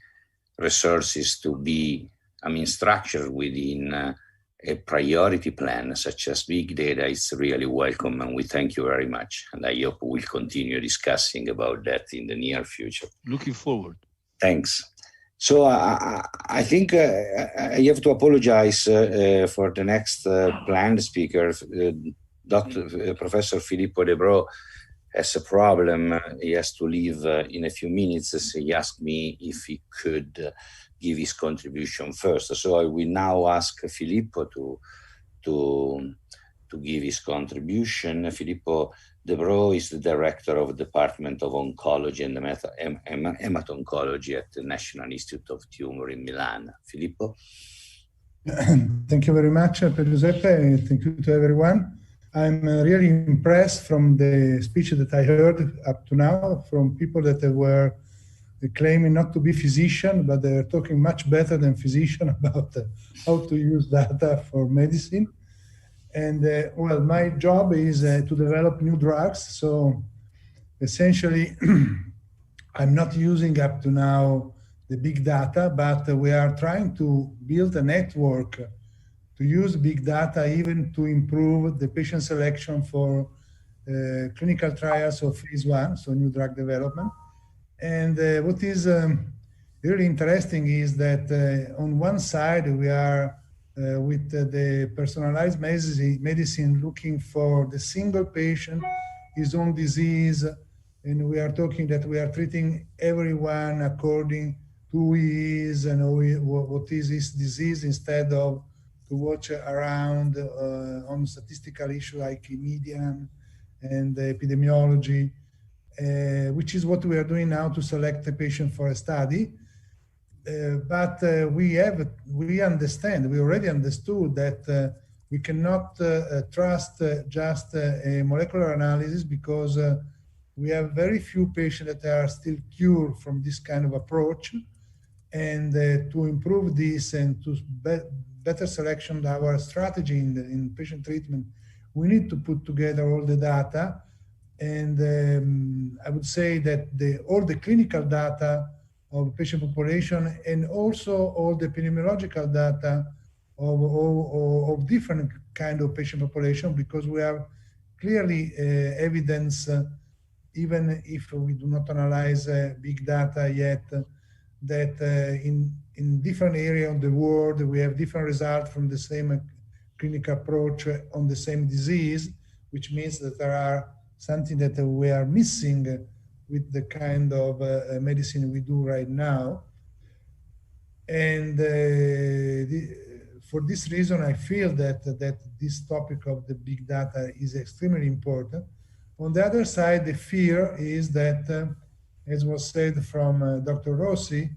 resources to be, I mean, structured within a priority plan such as big data is really welcome, and we thank you very much. And I hope we'll continue discussing about that in the near future. Looking forward. Thanks. So I think I have to apologize for the next planned speaker. Professor Filippo De Bro has a problem. He has to leave in a few minutes. So he asked me if he could give his contribution first. So I will now ask Filippo to give his contribution. Filippo De Bro is the director of the Department of Oncology and Hemato-Oncology at the National Institute of Tumor in Milan. Filippo? Thank you very much, Giuseppe. Thank you to everyone. I'm really impressed from the speech that I heard up to now from people that were claiming not to be physician, but they're talking much better than physician about how to use data for medicine. And well, my job is to develop new drugs. So essentially, I'm not using up to now the big data, but we are trying to build a network to use big data even to improve the patient selection for clinical trials of phase 1, so new drug development. And what is really interesting is that on one side, we are with the personalized medicine looking for the single patient, his own disease, and we are talking that we are treating everyone according to who he is and what is his disease, instead of to watch around on statistical issues like median and epidemiology. Which is what we are doing now to select a patient for a study. But we already understood that we cannot trust just a molecular analysis, because we have very few patients that are still cured from this kind of approach. And to improve this and to better selection our strategy in patient treatment, we need to put together all the data. And I would say that all the clinical data of patient population and also all the epidemiological data of different kind of patient population, because we have clearly evidence even if we do not analyze big data yet, that in different areas of the world, we have different results from the same clinical approach on the same disease, which means that there are something that we are missing with the kind of medicine we do right now. And for this reason, I feel that this topic of the big data is extremely important. On the other side, the fear is that, as was said from Dr. Rossi,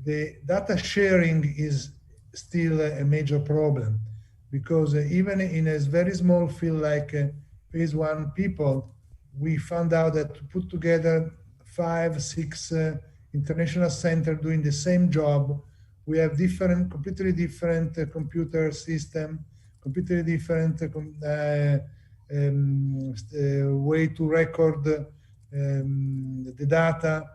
the data sharing is still a major problem, because even in a very small field like phase 1 people, we found out that to put together 5, 6 international centers doing the same job, we have completely different computer system, completely different way to record the data,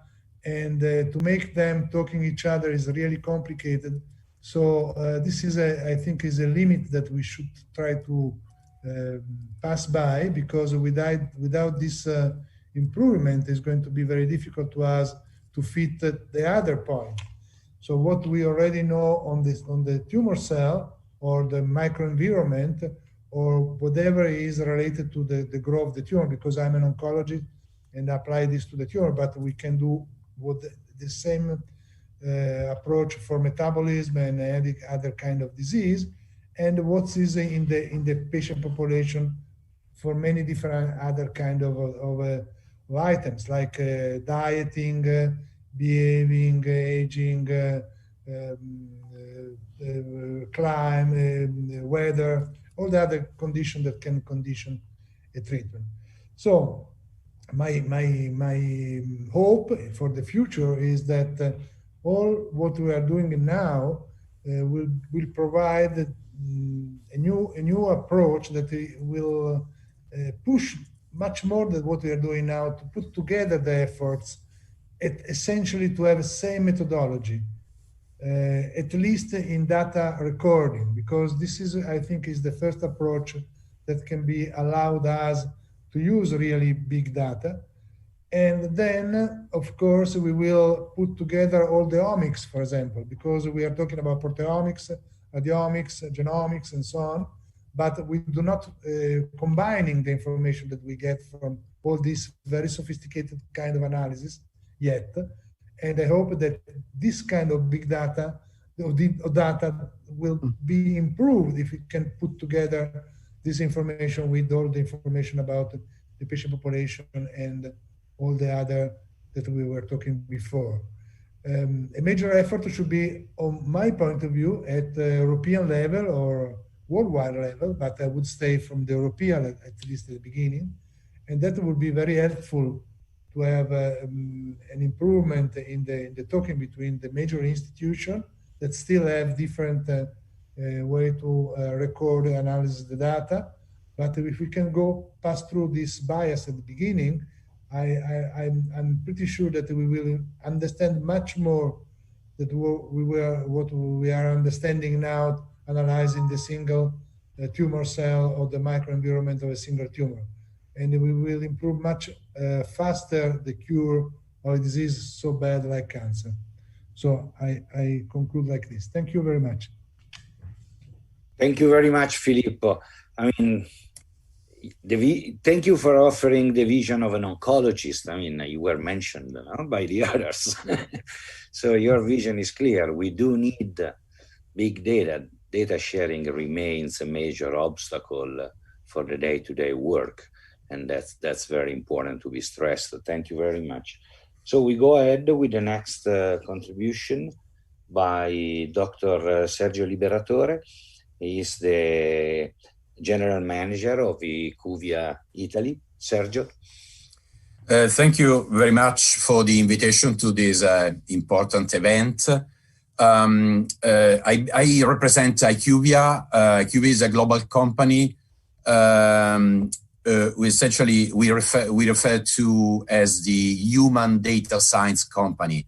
and to make them talking each other is really complicated. So this is, I think, is a limit that we should try to pass by, because without this improvement, it's going to be very difficult to us to fit the other point. So what we already know on the tumor cell or the microenvironment or whatever is related to the growth of the tumor, because I'm an oncologist and apply this to the tumor, but we can do the same approach for metabolism and any other kind of disease, and what is in the patient population for many different other kind of items like dieting, behaving, aging, climate, weather, all the other conditions that can condition a treatment. So my hope for the future is that all what we are doing now will provide a new approach that will push much more than what we are doing now to put together the efforts, essentially to have the same methodology, at least in data recording, because this is, I think, is the first approach that can be allowed us to use really big data. And then, of course, we will put together all the omics, for example, because we are talking about proteomics, radiomics, genomics, and so on, but we do not combining the information that we get from all these very sophisticated kind of analysis yet. And I hope that this kind of big data, data will be improved if we can put together this information with all the information about the patient population and all the other that we were talking before. A major effort should be, on my point of view, at the European level or worldwide level, but I would stay from the European at least at the beginning. And that would be very helpful to have an improvement in the talking between the major institutions that still have different way to record and analyze the data. But if we can pass through this bias at the beginning, I'm pretty sure that we will understand much more than what we are understanding now, analyzing the single tumor cell or the microenvironment of a single tumor. And we will improve much faster the cure of a disease so bad like cancer. So I conclude like this. Thank you very much. Thank you very much, Filippo. I mean, thank you for offering the vision of an oncologist. I mean, you were mentioned by the others. So your vision is clear. We do need big data. Data sharing remains a major obstacle for the day-to-day work. And that's very important to be stressed. Thank you very much. So we go ahead with the next contribution by Dr. Sergio Liberatore. He is the General Manager of IQVIA Italy. Sergio. Thank you very much for the invitation to this important event. I represent IQVIA. IQVIA is a global company. Essentially, we refer to as the human data science company.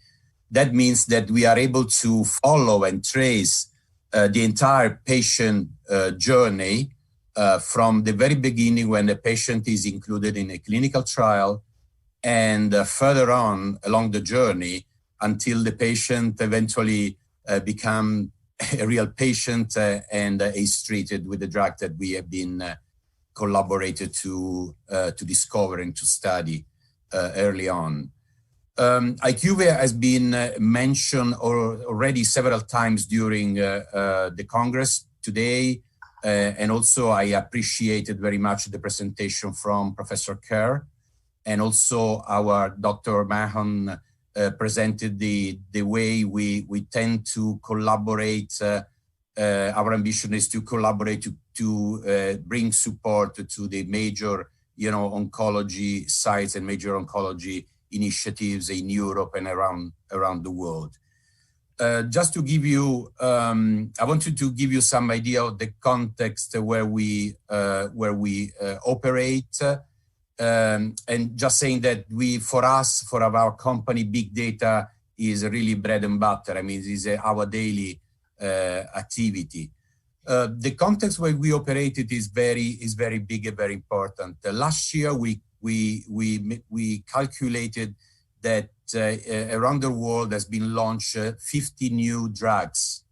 That means that we are able to follow and trace the entire patient journey from the very beginning when the patient is included in a clinical trial and further on along the journey until the patient eventually become a real patient and is treated with the drug that we have been collaborated to discover and to study early on. IQVIA has been mentioned already several times during the Congress today, and also I appreciated very much the presentation from Professor Kerr, and also our Dr. Mahon presented the way we tend to collaborate. Our ambition is to collaborate to bring support to the major, oncology sites and major oncology initiatives in Europe and around the world. Just to give you, I wanted to give you some idea of the context where we operate, and just saying that for our company, big data is really bread and butter. I mean, this is our daily activity. The context where we operated is very big and very important. Last year, we calculated that around the world has been launched 50 new drugs,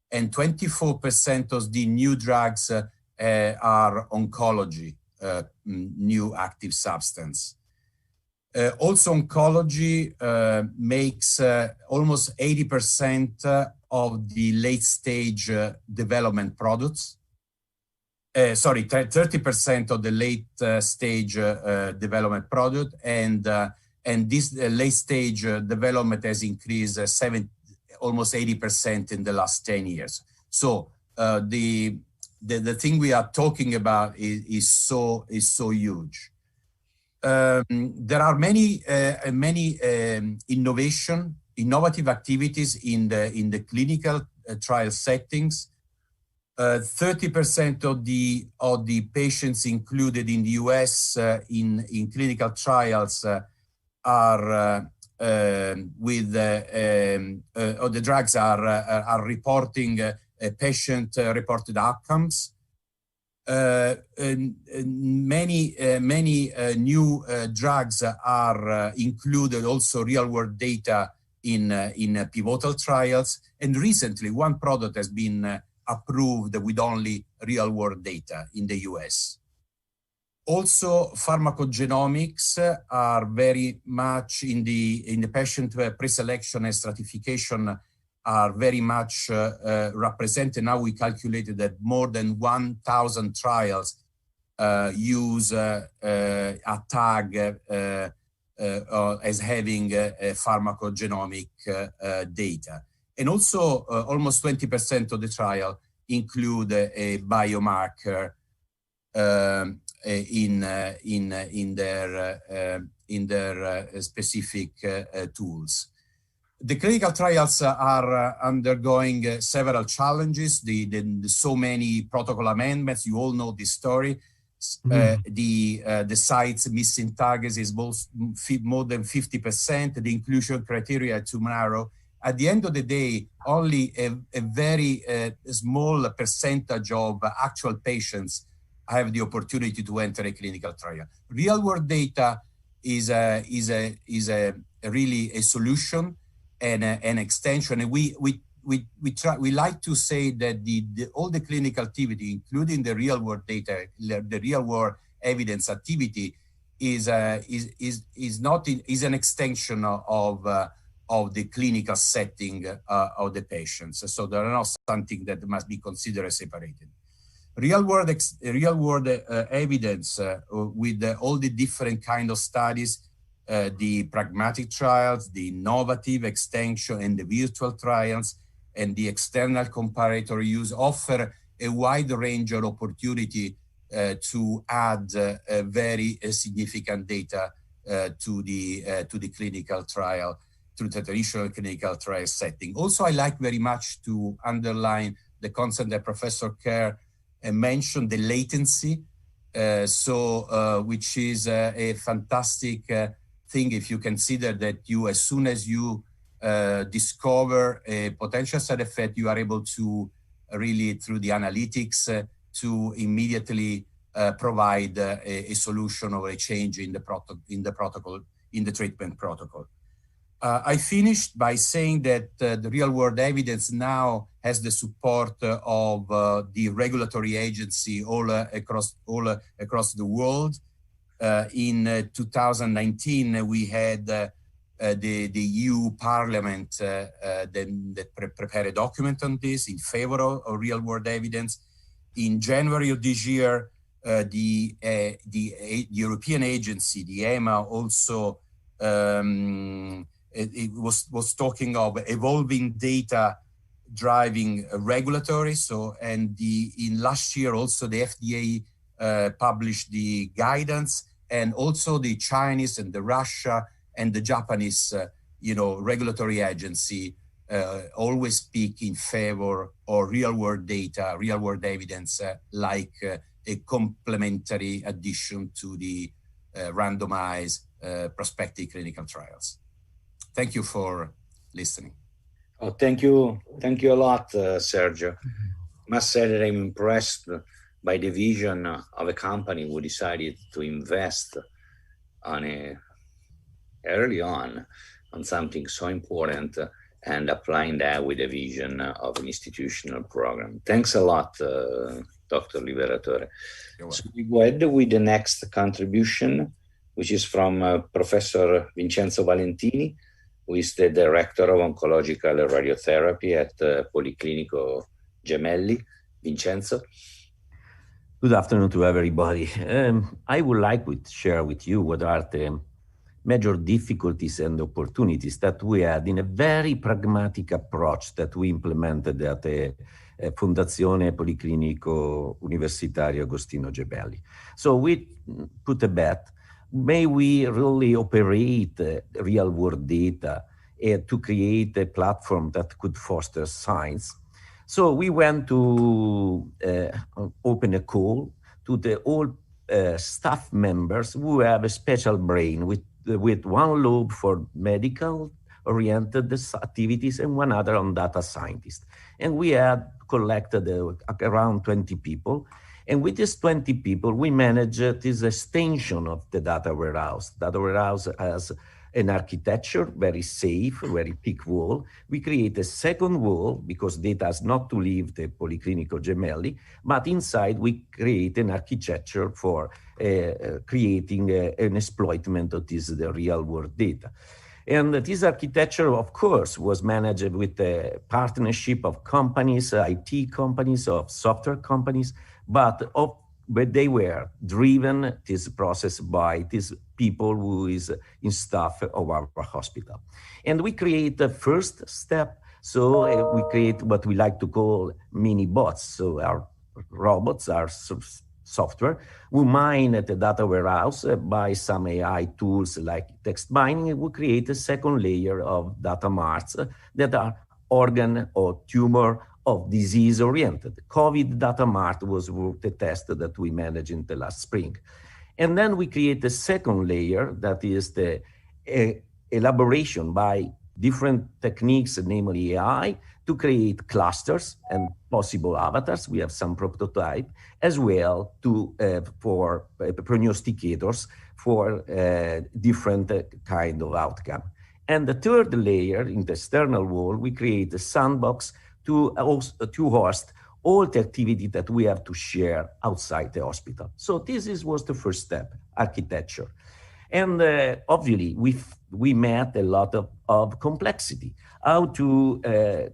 and 24% of the new drugs are oncology, new active substance. Also, oncology makes almost 80% of the late-stage development products. 30% of the late-stage development product, and this late-stage development has increased almost 80% in the last 10 years. So the thing we are talking about is so huge. There are many innovative activities in the clinical trial settings. 30% of the patients included in the US in clinical trials are with or the drugs are reporting patient-reported outcomes. Many new drugs are included, also real-world data in pivotal trials. And recently, one product has been approved with only real-world data in the US. Also, pharmacogenomics are very much in the patient pre-selection and stratification are very much represented. Now we calculated that more than 1,000 trials use a tag as having pharmacogenomic data. And also almost 20% of the trial include a biomarker in their specific tools. The clinical trials are undergoing several challenges. So many protocol amendments. You all know this story. The sites missing targets is more than 50%. The inclusion criteria are too narrow. At the end of the day, only a very small percentage of actual patients have the opportunity to enter a clinical trial. Real-world data is really a solution and an extension. And we like to say that all the clinical activity, including the real-world data, the real-world evidence activity, is an extension of the clinical setting of the patients. So they are not something that must be considered separated. Real-world evidence with all the different kind of studies, the pragmatic trials, the innovative extension, and the virtual trials, and the external comparator use offer a wide range of opportunity to add very significant data to the clinical trial, to the traditional clinical trial setting. Also, I like very much to underline the concept that Professor Kerr mentioned, the latency, which is a fantastic thing if you consider that as soon as you discover a potential side effect, you are able to really, through the analytics, to immediately provide a solution or a change in the protocol in the treatment protocol. I finished by saying that the real-world evidence now has the support of the regulatory agency all across the world. In 2019, we had the EU Parliament that prepared a document on this in favor of real-world evidence. In January of this year, the European agency, the EMA, also it was talking of evolving data driving regulatory. So, and in last year also the FDA published the guidance, and also the Chinese and the Russia and the Japanese, regulatory agency always speak in favor of real-world data, real-world evidence, like a complementary addition to the randomized prospective clinical trials. Thank you for listening. Oh, thank you a lot, Sergio. Must say that I'm impressed by the vision of a company who decided to invest early on something so important and applying that with a vision of an institutional program. Thanks a lot, Dr. Liberatore. So we go ahead with the next contribution, which is from Professor Vincenzo Valentini, who is the Director of Oncological Radiotherapy at Policlinico Gemelli. Vincenzo. Good afternoon to everybody. I would like to share with you what are the major difficulties and opportunities that we had in a very pragmatic approach that we implemented at the Fondazione Policlinico Universitario Agostino Gemelli. So we put a bet, may we really operate real-world data to create a platform that could foster science. So we went to open a call to all staff members who have a special brain with one lobe for medical-oriented activities and one other on data scientists. And we had collected around 20 people. And with these 20 people, we managed this extension of the data warehouse. Data warehouse has an architecture, very safe, very thick wall. We create a second wall because data has not to leave the Policlinico Gemelli, but inside we create an architecture for creating an exploitment of the real world data. And this architecture, of course, was managed with a partnership of companies, IT companies, of software companies, but they were driven this process by these people who is in staff of our hospital. And we create the first step. So we create what we like to call mini bots. So our robots, our software, we mine at the data warehouse by some AI tools like text mining. We create a second layer of data marts that are organ or tumor of disease-oriented. COVID data mart was the test that we managed in the last spring. And then we create a second layer that is the elaboration by different techniques, namely AI, to create clusters and possible avatars. We have some prototype as well for prognosticators for different kind of outcome. And the third layer in the external wall, we create a sandbox to host all the activity that we have to share outside the hospital. So this was the first step, architecture. And obviously, we met a lot of complexity. How to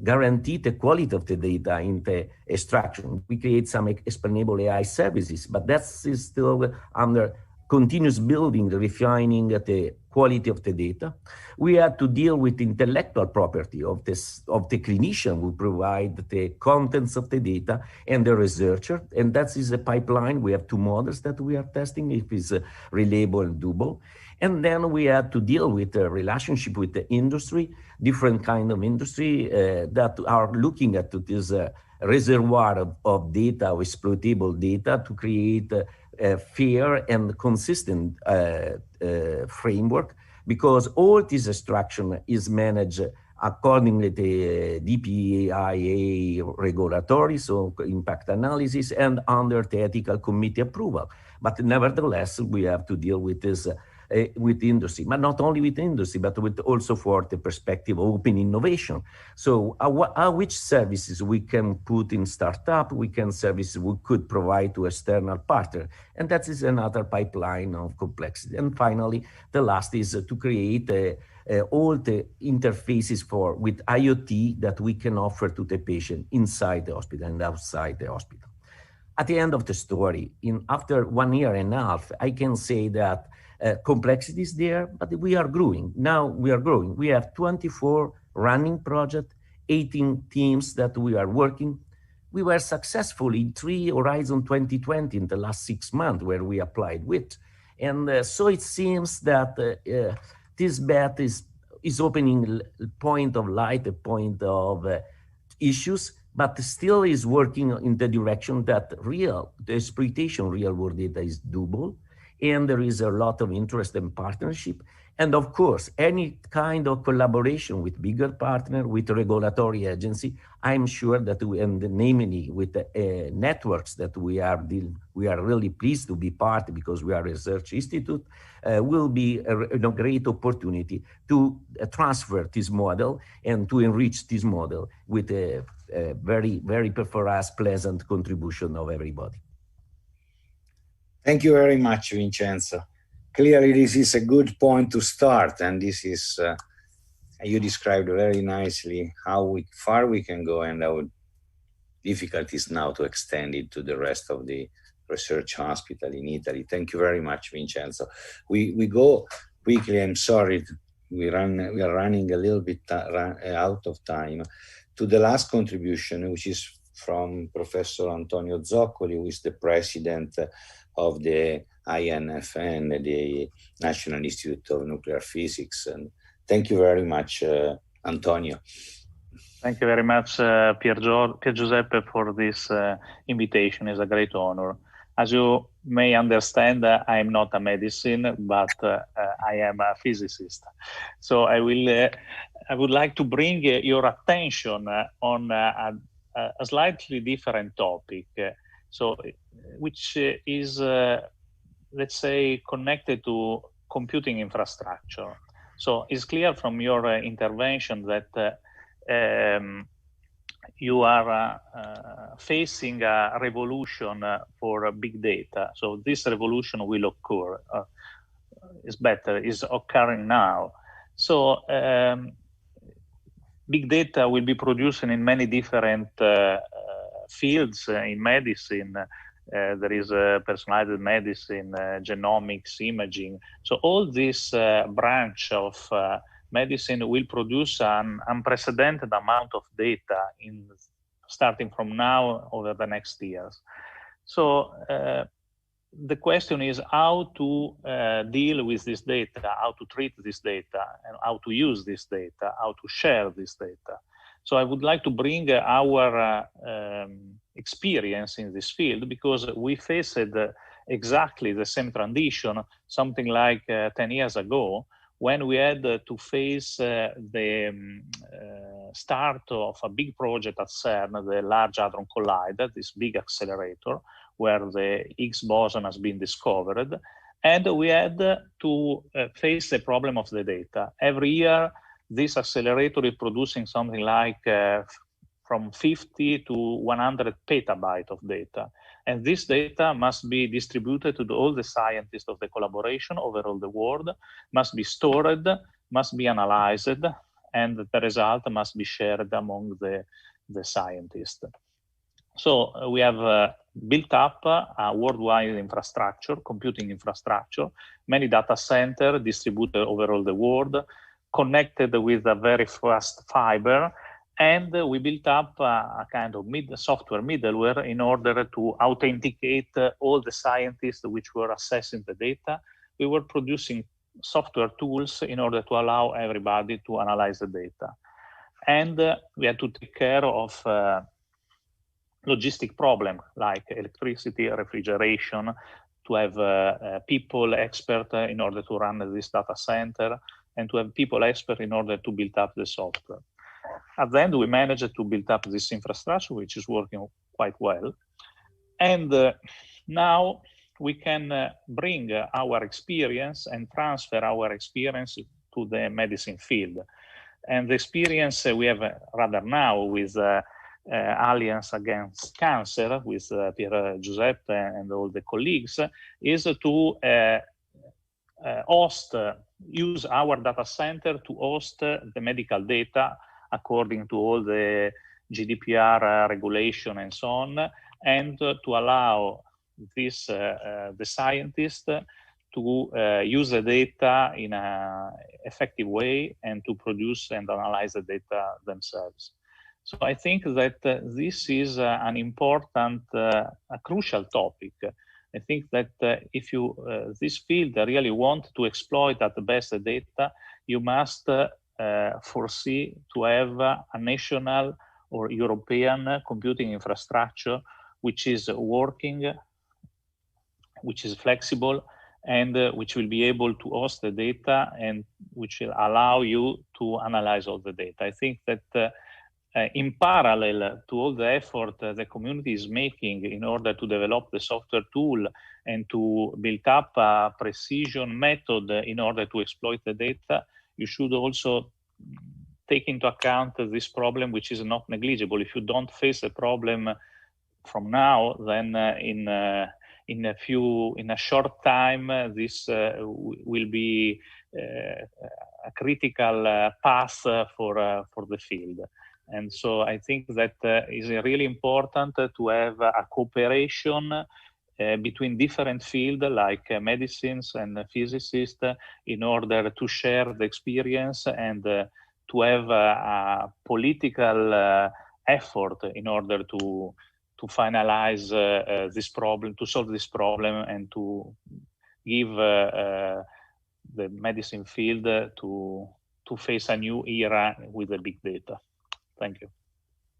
guarantee the quality of the data in the extraction. We create some explainable AI services, but that's still under continuous building, refining the quality of the data. We had to deal with intellectual property of the clinician who provide the contents of the data and the researcher. And that is a pipeline. We have two models that we are testing if it's reliable and doable. And then we had to deal with the relationship with the industry, different kind of industry that are looking at this reservoir of data, of exploitable data to create a fair and consistent framework, because all this extraction is managed according to the DPIA regulatory, so impact analysis, and under the ethical committee approval. But nevertheless, we have to deal with this with industry, but not only with industry, but with also for the perspective of open innovation. So which services we can put in startup, services we could provide to external partner. And that is another pipeline of complexity. And finally, the last is to create all the interfaces with IoT that we can offer to the patient inside the hospital and outside the hospital. At the end of the story, after 1 year and a half, I can say that complexity is there, but we are growing. Now we are growing. We have 24 running projects, 18 teams that we are working. We were successful in 3 Horizon 2020 in the last 6 months where we applied with. And so it seems that this bet is opening a point of light, a point of issues, but still is working in the direction that the exploitation real world data is doable. And there is a lot of interest and partnership. And of course, any kind of collaboration with bigger partner, with regulatory agency, I'm sure that namely with the networks that we are really pleased to be part because we are a research institute, will be a great opportunity to transfer this model and to enrich this model with a very, very, for us, pleasant contribution of everybody. Thank you very much, Vincenzo. Clearly, this is a good point to start, and this is, you described very nicely how far we can go and how difficult it is now to extend it to the rest of the research hospital in Italy. Thank you very much, Vincenzo. We go quickly, I'm sorry, we are running a little bit out of time, to the last contribution, which is from Professor Antonio Zoccoli, who is the president of the INFN, the National Institute of Nuclear Physics. And thank you very much, Antonio. Thank you very much, Pier Giuseppe, for this invitation. It's a great honor. As you may understand, I'm not a medicine, but I am a physicist. So I would like to bring your attention on a slightly different topic. So, which is, let's say, connected to computing infrastructure. So it's clear from your intervention that you are facing a revolution for big data. So this revolution will occur, is occurring now. So big data will be produced in many different fields in medicine. There is personalized medicine, genomics, imaging. So all this branch of medicine will produce an unprecedented amount of data starting from now over the next years. So the question is how to deal with this data, how to treat this data, and how to use this data, how to share this data. So I would like to bring our experience in this field, because we faced exactly the same transition something like 10 years ago, when we had to face the start of a big project at CERN, the Large Hadron Collider, this big accelerator, where the Higgs boson has been discovered. And we had to face the problem of the data. Every year, this accelerator is producing something like from 50 to 100 petabytes of data. And this data must be distributed to all the scientists of the collaboration over all the world, must be stored, must be analyzed, and the result must be shared among the scientists. So we have built up a worldwide infrastructure, computing infrastructure, many data centers distributed over all the world, connected with a very fast fiber, and we built up a kind of software middleware in order to authenticate all the scientists which were assessing the data. We were producing software tools in order to allow everybody to analyze the data. And we had to take care of logistic problem like electricity, refrigeration, to have people expert in order to run this data center, and to have people expert in order to build up the software. At the end, we managed to build up this infrastructure, which is working quite well. And now we can bring our experience and transfer our experience to the medicine field. And the experience we have rather now with Alliance Against Cancer, with Pier Giuseppe and all the colleagues, is to use our data center to host the medical data according to all the GDPR regulation and so on, and to allow this, the scientists to use the data in an effective way and to produce and analyze the data themselves. So I think that this is an important, a crucial topic. I think that if you, this field really want to exploit at the best the data, you must foresee to have a national or European computing infrastructure which is working, which is flexible, and which will be able to host the data and which will allow you to analyze all the data. I think that in parallel to all the effort the community is making in order to develop the software tool and to build up a precision method in order to exploit the data, you should also take into account this problem, which is not negligible. If you don't face a problem from now, then in a short time, this will be a critical path for the field. And so I think that is really important to have a cooperation between different fields like medicines and physicists in order to share the experience and to have a political effort in order to finalize this problem, to solve this problem, and to give the medicine field to face a new era with the big data. Thank you.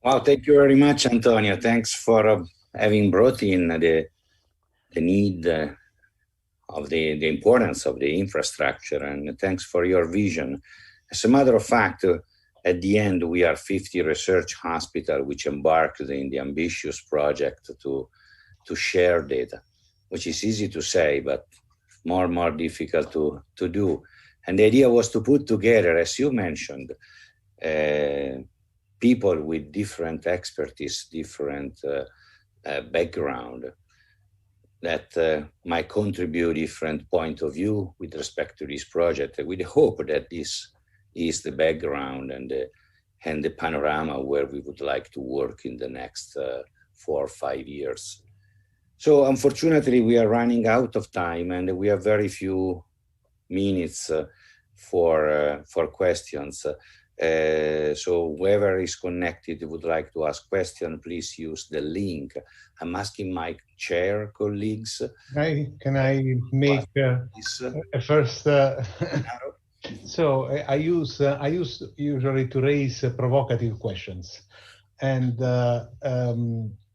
Well, thank you very much, Antonio. Thanks for having brought in the need of the importance of the infrastructure, and thanks for your vision. As a matter of fact, at the end, we are 50 research hospitals which embarked in the ambitious project to share data, which is easy to say, but more and more difficult to do. And the idea was to put together, as you mentioned, people with different expertise, different background that might contribute different point of view with respect to this project, with the hope that this is the background and the panorama where we would like to work in the next 4 or 5 years. So unfortunately, we are running out of time and we have very few minutes for questions. So whoever is connected would like to ask question, please use the link. I'm asking my chair colleagues. Can I make a first? So I use usually to raise provocative questions, and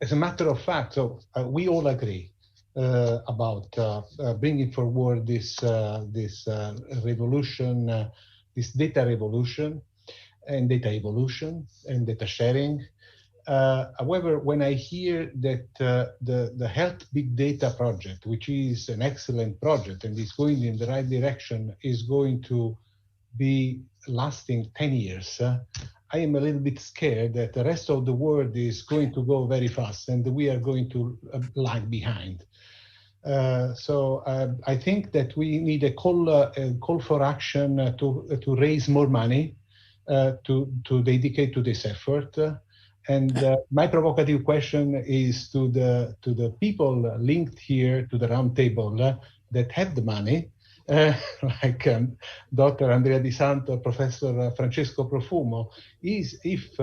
as a matter of fact, so we all agree about bringing forward this revolution, this data revolution, and data evolution and data sharing. However, when I hear that the Health Big Data project, which is an excellent project and is going in the right direction, is going to be lasting 10 years, I am a little bit scared that the rest of the world is going to go very fast and we are going to lag behind. So I think that we need a call for action to raise more money to dedicate to this effort. And my provocative question is to the people linked here to the round table that have the money, like Dr. Andrea Di Santo, Professor Francesco Profumo, is if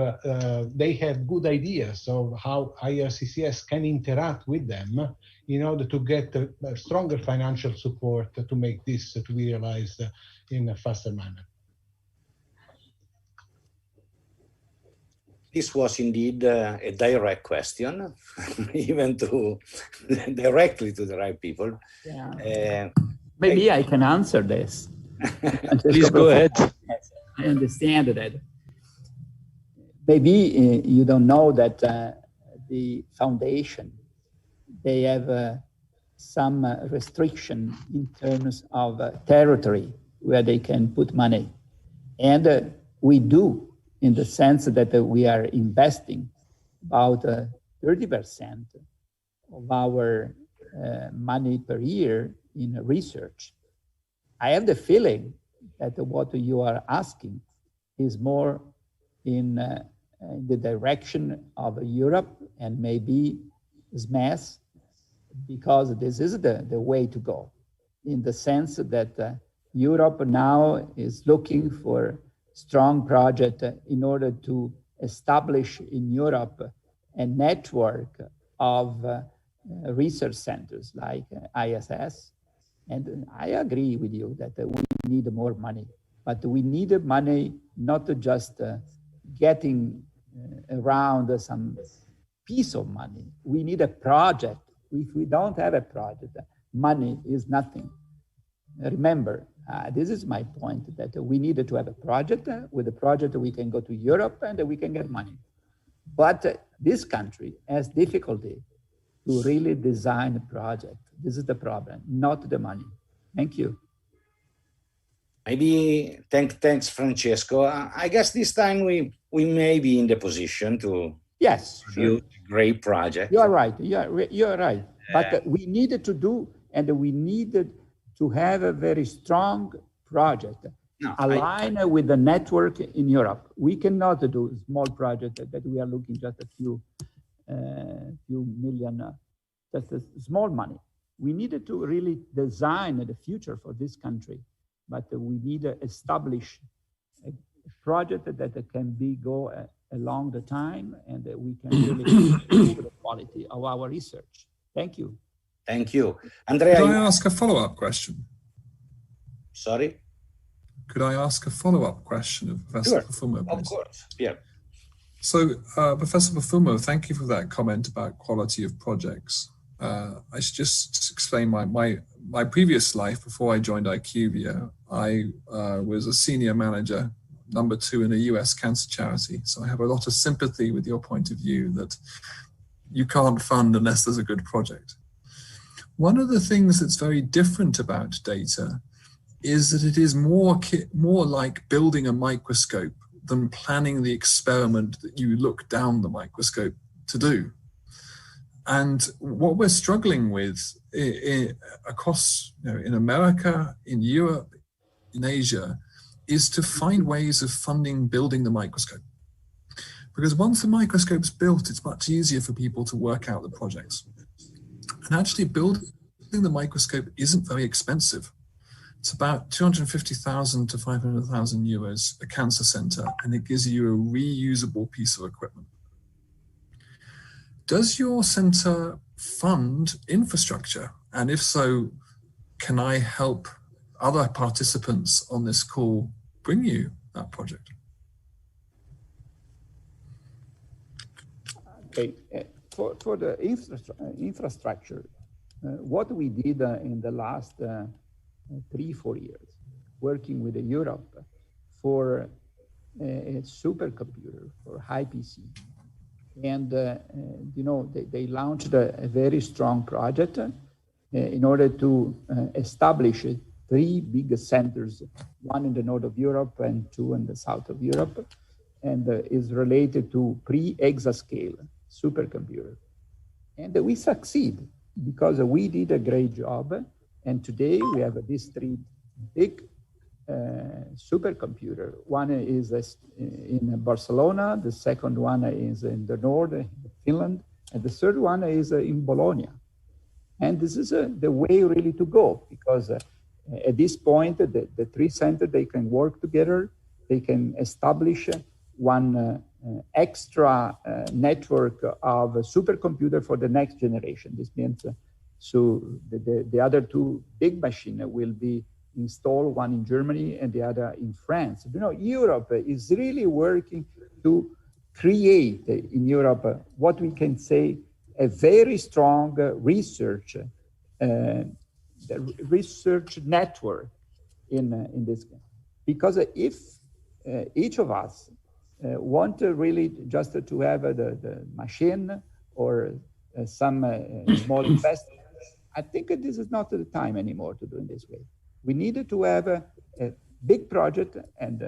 they have good ideas of how IRCCS can interact with them in order to get a stronger financial support to make this to be realized in a faster manner. This was indeed a direct question, even directly to the right people. Yeah. Maybe I can answer this. Please go ahead. I understand that. Maybe you don't know that the foundation, they have some restriction in terms of territory where they can put money. And we do, in the sense that we are investing about 30% of our money per year in research. I have the feeling that what you are asking is more in the direction of Europe and maybe SMES, because this is the way to go, in the sense that Europe now is looking for strong project in order to establish in Europe a network of research centers like ISS. And I agree with you that we need more money, but we need money not just getting around some piece of money. We need a project. If we don't have a project, money is nothing. Remember, this is my point, that we need to have a project. With a project, we can go to Europe and we can get money. But this country has difficulty to really design a project. This is the problem, not the money. Thank you. Maybe, thanks, Francesco. I guess this time we may be in the position to sure. a great project. You are right. You're right. But we needed to do, and we needed to have a very strong project aligned with the network in Europe. We cannot do a small project that we are looking just a few million, just a small money. We needed to really design the future for this country, but we need to establish a project that can go along the time, and that we can really improve the quality of our research. Thank you. Thank you. Andrea, could I ask a follow-up question? Sorry? Could I ask a follow-up question of Professor Profumo, please? Of course, yeah. So, Professor Profumo, thank you for that comment about quality of projects. I should just explain my previous life. Before I joined IQVIA, I was a senior manager, number 2 in a US cancer charity. So I have a lot of sympathy with your point of view that you can't fund unless there's a good project. One of the things that's very different about data is that it is more like building a microscope than planning the experiment that you look down the microscope to do. And what we're struggling with across, in America, in Europe, in Asia, is to find ways of funding building the microscope. Because once the microscope's built, it's much easier for people to work out the projects. And actually building the microscope isn't very expensive. It's about 250,000 to 500,000 euros a cancer center, and it gives you a reusable piece of equipment. Does your center fund infrastructure? And if so, can I help other participants on this call bring you that project? Okay, for the infrastructure, what we did in the last 3-4 years, working with Europe for a supercomputer for high PC. And, they launched a very strong project in order to establish 3 big centers, one in the north of Europe and 2 in the south of Europe, and is related to pre-exascale supercomputer. And we succeed because we did a great job. And today we have these 3 big supercomputer. One is in Barcelona, the second one is in the north, in Finland, and the third one is in Bologna. And this is the way really to go, because at this point, the 3 centers, they can work together, they can establish one extra network of supercomputer for the next generation. This means so the other 2 big machines will be installed, one in Germany and the other in France. Europe is really working to create in Europe what we can say a very strong research network in this. Because if each of us want to really just to have the machine or some small investment, I think that this is not the time anymore to do it this way. We needed to have a big project, and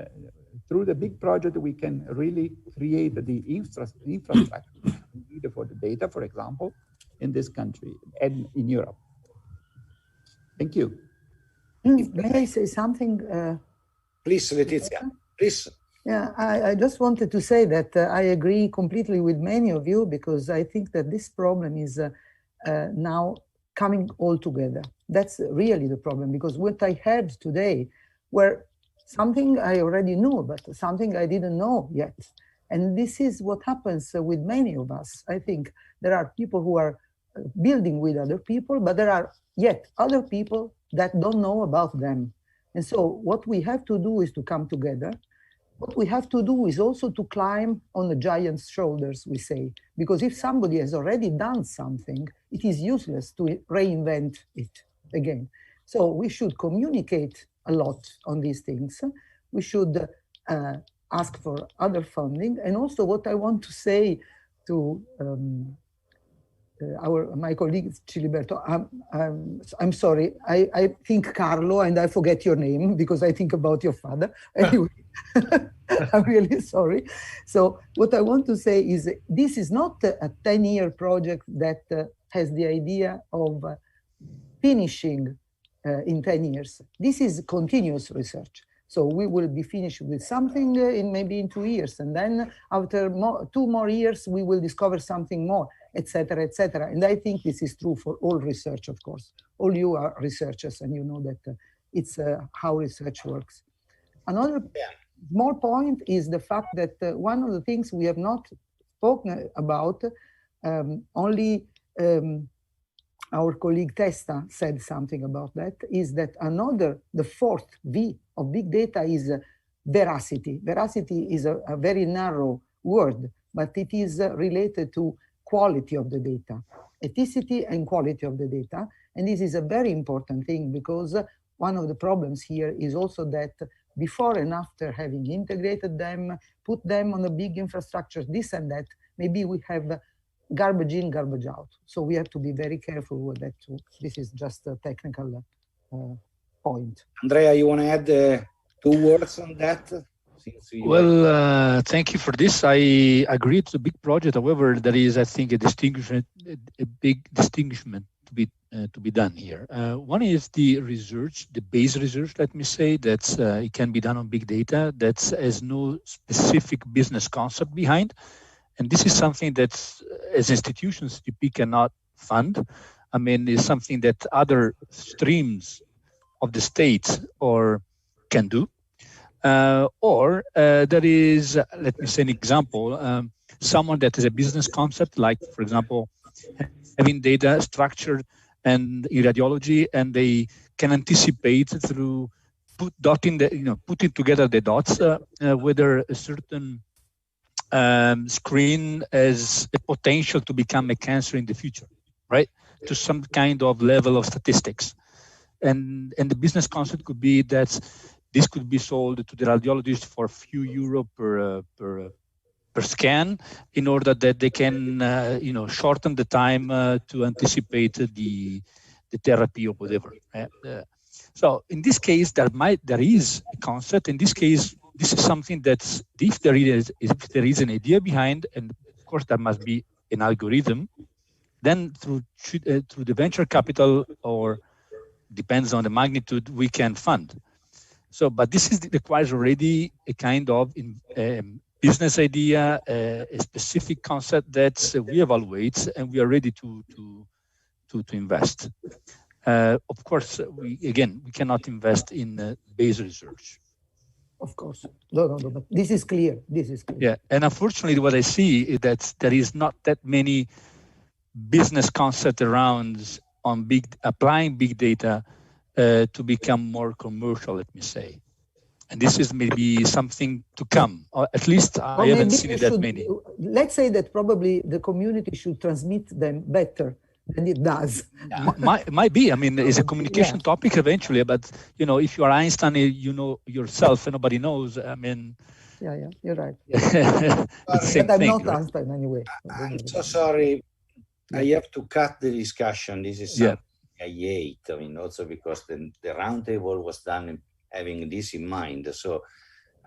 through the big project, we can really create the infrastructure needed for the data, for example, in this country and in Europe. Thank you. May I say something? Please, Letizia, please. Yeah, I just wanted to say that I agree completely with many of you, because I think that this problem is now coming all together. That's really the problem, because what I heard today were something I already knew, but something I didn't know yet. And this is what happens with many of us. I think there are people who are building with other people, but there are yet other people that don't know about them. And so what we have to do is to come together. What we have to do is also to climb on the giant's shoulders, we say, because if somebody has already done something, it is useless to reinvent it again. So we should communicate a lot on these things. We should ask for other funding. And also what I want to say to my colleague Ciliberto, I'm sorry, I think Carlo and I forget your name because I think about your father. Anyway, I'm really sorry. So what I want to say is this is not a 10-year project that has the idea of finishing in 10 years. This is continuous research. So we will be finished with something in maybe in 2 years, and then after 2 more years, we will discover something more, etc., etc. And I think this is true for all research, of course. All you are researchers, and you know that it's how research works. Another small point is the fact that one of the things we have not spoken about, only our colleague Testa said something about that, is that the fourth V of big data is veracity. Veracity is a very narrow word, but it is related to quality of the data, ethicity and quality of the data. And this is a very important thing, because one of the problems here is also that before and after having integrated them, put them on a big infrastructure, this and that, maybe we have garbage in, garbage out. So we have to be very careful with that too. This is just a technical point. Andrea, you want to add 2 words on that? Well, thank you for this. I agree it's a big project. However, there is, I think, a big distinguishment to be done here. One is the research, the base research, let me say, that it can be done on big data that has no specific business concept behind. And this is something that, as institutions, GP cannot fund. I mean, it's something that other streams of the state can do. Or there is, let me say an example, someone that has a business concept, like, for example, having data structured and in radiology, and they can anticipate through putting together the dots whether a certain screen has a potential to become a cancer in the future, right? To some kind of level of statistics. And the business concept could be that this could be sold to the radiologist for a few euro per scan, in order that they can shorten the time to anticipate the therapy or whatever. So in this case, there is a concept. In this case, this is something that if there is an idea behind, and of course there must be an algorithm, then through the venture capital, or depends on the magnitude, we can fund. So, but this requires already a kind of business idea, a specific concept that we evaluate, and we are ready to invest. Of course, we cannot invest in base research. Of course, no, but this is clear. This is clear. Yeah, and unfortunately, what I see is that there is not that many business concepts around on applying big data to become more commercial, let me say. And this is maybe something to come, or at least I haven't seen it that many. Let's say that probably the community should transmit them better than it does. Might be. I mean, it's a communication topic eventually, but if you are Einstein, you know yourself, and nobody knows. I mean. Yeah, you're right. But I'm not Einstein anyway. I'm so sorry. I have to cut the discussion. This is I mean, also because the roundtable was done having this in mind. So,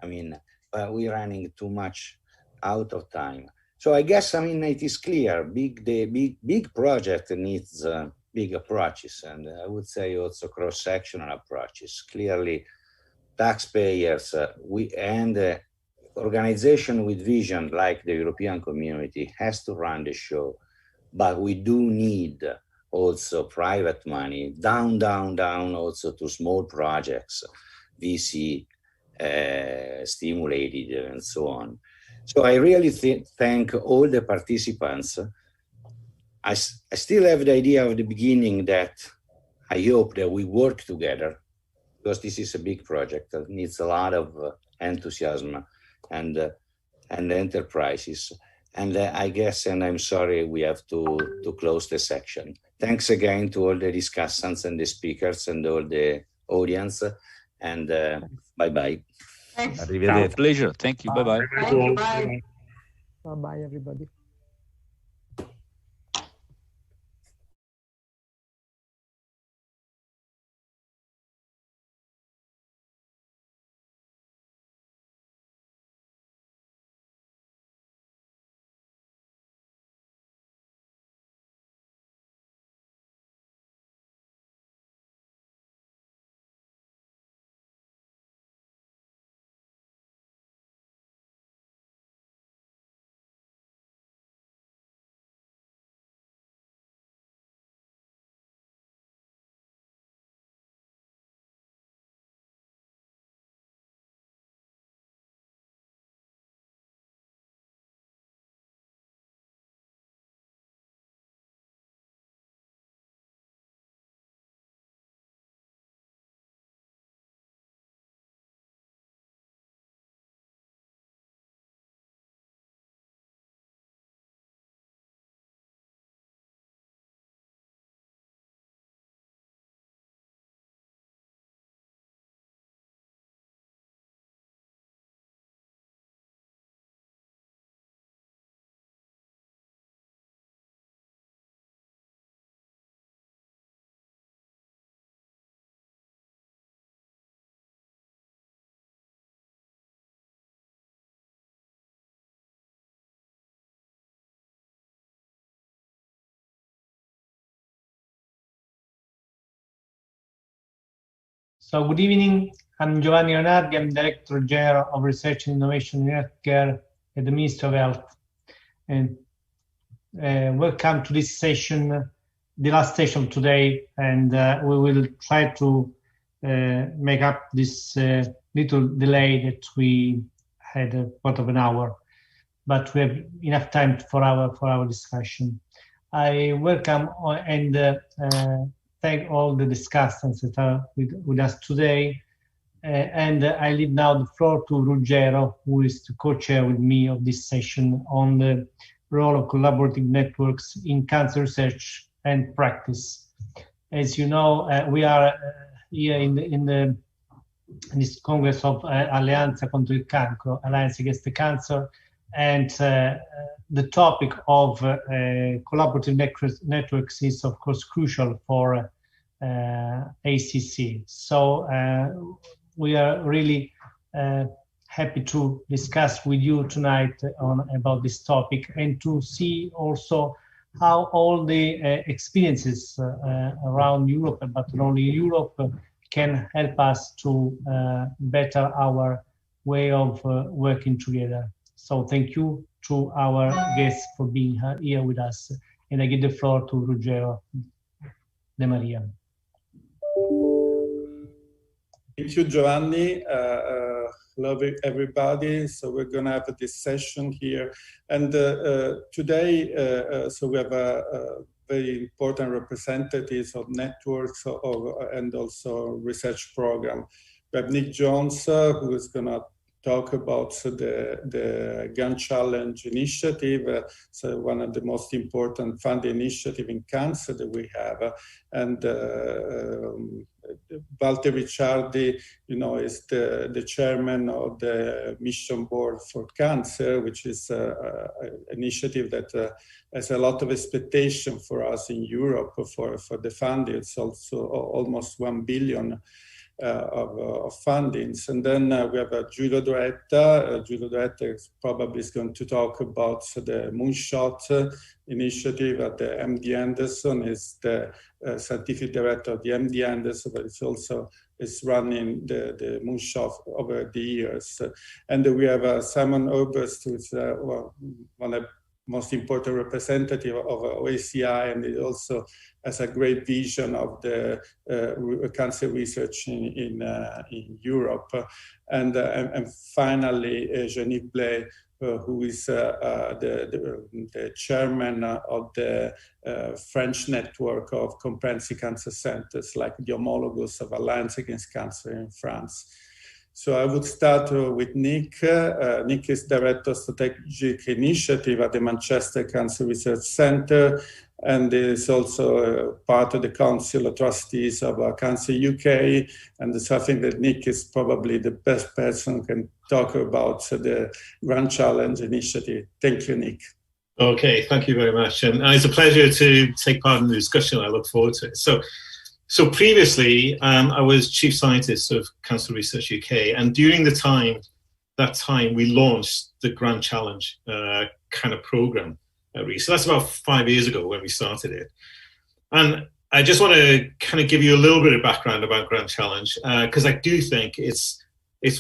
I mean, we're running too much out of time. So I guess, I mean, it is clear, the big project needs big approaches, and I would say also cross-sectional approaches. Clearly, taxpayers and organization with vision like the European Community has to run the show, but we do need also private money, down also to small projects, VC stimulated and so on. So I really thank all the participants. I still have the idea of the beginning that I hope that we work together, because this is a big project that needs a lot of enthusiasm and enterprises. And I guess, and I'm sorry, we have to close the section. Thanks again to all the discussants and the speakers and all the audience, and bye-bye. Thanks. Arrivederci. Pleasure. Thank you. Bye-bye. Bye. Bye-bye, everybody. So good evening, I'm Giovanni Leonardi, I'm Director General of Research and Innovation in Healthcare at the Ministry of Health. And welcome to this session, the last session today, and we will try to make up this little delay that we had about an hour, but we have enough time for our discussion. I welcome and thank all the discussants that are with us today. And I leave now the floor to Ruggero, who is the co-chair with me of this session on the role of collaborative networks in cancer research and practice. As you know, we are here in this Congress of ALLEANZA CONTRO il CANCRO, Alliance Against the Cancer, and the topic of collaborative networks is, of course, crucial for ACC. So we are really happy to discuss with you tonight about this topic, and to see also how all the experiences around Europe, but not only Europe, can help us to better our way of working together. So thank you to our guests for being here with us. And I give the floor to Ruggero De Maria. Thank you, Giovanni. Hello, everybody. So we're going to have this session here. And today, so we have a very important representatives of networks and also research program. We have Nick Jones, who is going to talk about the Gun Challenge initiative, so one of the most important funding initiative in cancer that we have. And Walter Ricciardi, is the chairman of the Mission Board for Cancer, which is an initiative that has a lot of expectation for us in Europe for the funding. It's also almost 1 billion of fundings. And then we have Giulio Doretta. Giulio Doretta probably is going to talk about the Moonshot initiative at the MD Anderson. Is the scientific director of the MD Anderson, but it's also running the Moonshot over the years. And we have Simon Oberst, who's one of the most important representative of OACI, and it also has a great vision of the cancer research in Europe. And finally, Jean-Yves Blay, who is the chairman of the French network of comprehensive cancer centers, like the homologous of Alliance Against Cancer in France. So I would start with Nick. Nick is Director of Strategic Initiative at the Manchester Cancer Research Centre, and is also part of the Council of Trustees of Cancer UK. And so I think that Nick is probably the best person who can talk about the Grand Challenge Initiative. Thank you, Nick. Okay, thank you very much. And it's a pleasure to take part in the discussion. I look forward to it. So previously, I was Chief Scientist of Cancer Research UK, and during that time, we launched the Grand Challenge kind of program. So that's about 5 years ago when we started it. And I just want to kind of give you a little bit of background about Grand Challenge, because I do think it's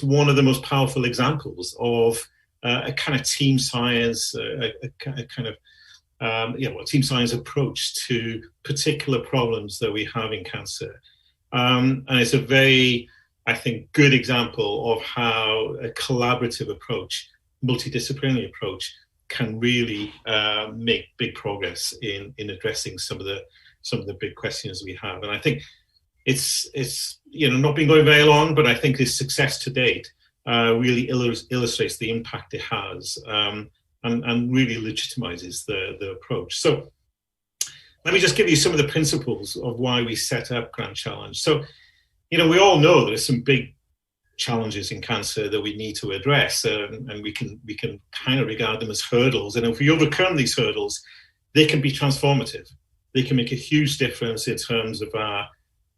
one of the most powerful examples of a kind of team science, team science approach to particular problems that we have in cancer. And it's a very, I think, good example of how a collaborative approach, multidisciplinary approach, can really make big progress in addressing some of the big questions we have. And I think it's not been going very long, but I think its success to date really illustrates the impact it has. And really legitimizes the approach. So let me just give you some of the principles of why we set up Grand Challenge. So, we all know there's some big challenges in cancer that we need to address, and we can kind of regard them as hurdles. And if we overcome these hurdles, they can be transformative. They can make a huge difference in terms of our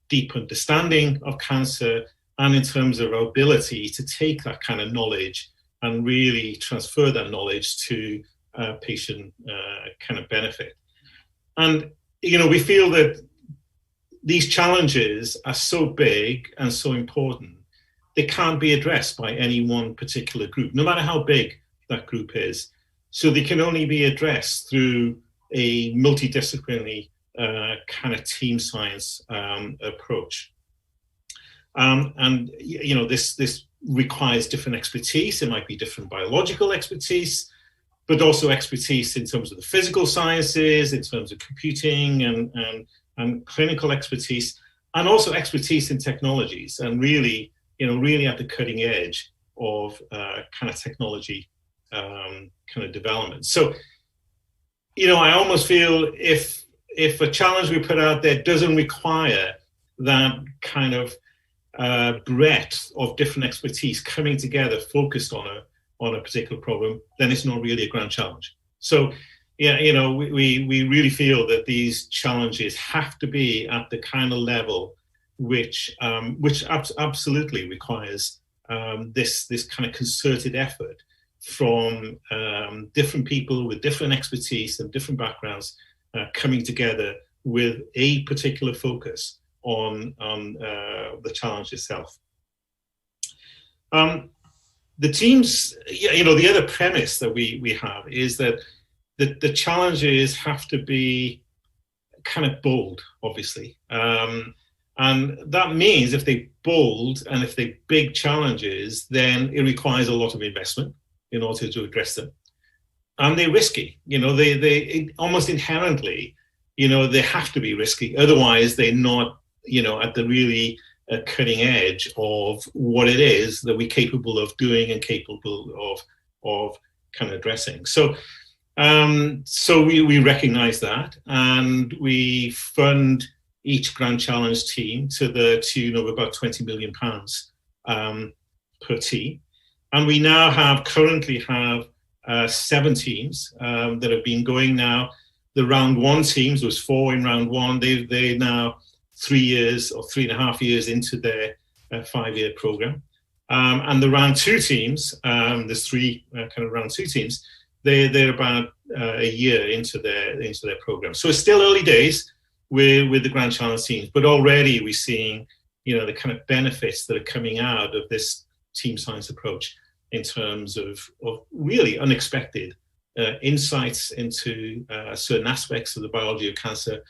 deep understanding of cancer and in terms of our ability to take that kind of knowledge and really transfer that knowledge to patient kind of benefit. And, we feel that these challenges are so big and so important, they can't be addressed by any one particular group, no matter how big that group is. So they can only be addressed through a multidisciplinary kind of team science approach. This requires different expertise. It might be different biological expertise, but also expertise in terms of the physical sciences, in terms of computing and clinical expertise, and also expertise in technologies, and really at the cutting edge of kind of technology kind of development. So, I almost feel if a challenge we put out there doesn't require that kind of breadth of different expertise coming together, focused on a particular problem, then it's not really a grand challenge. So, we really feel that these challenges have to be at the kind of level which absolutely requires this kind of concerted effort from different people with different expertise and different backgrounds coming together with a particular focus on the challenge itself. The teams, the other premise that we have is that the challenges have to be kind of bold, obviously. And that means if they're bold and if they're big challenges, then it requires a lot of investment in order to address them. And they're risky, they almost inherently, they have to be risky. Otherwise, they're not, at the really cutting edge of what it is that we're capable of doing and capable of kind of addressing. So we recognize that, and we fund each Grand Challenge team to the tune of about £20 million per team. And we now currently have 7 teams that have been going now. The round 1 teams, there was 4 in round 1. They're now 3 years or 3.5 years into their 5-year program. And the round 2 teams, there's 3 kind of round 2 teams. They're about a year into their program. So it's still early days with the Grand Challenge teams, but already we're seeing, the kind of benefits that are coming out of this team science approach in terms of really unexpected insights into certain aspects of the biology of cancer,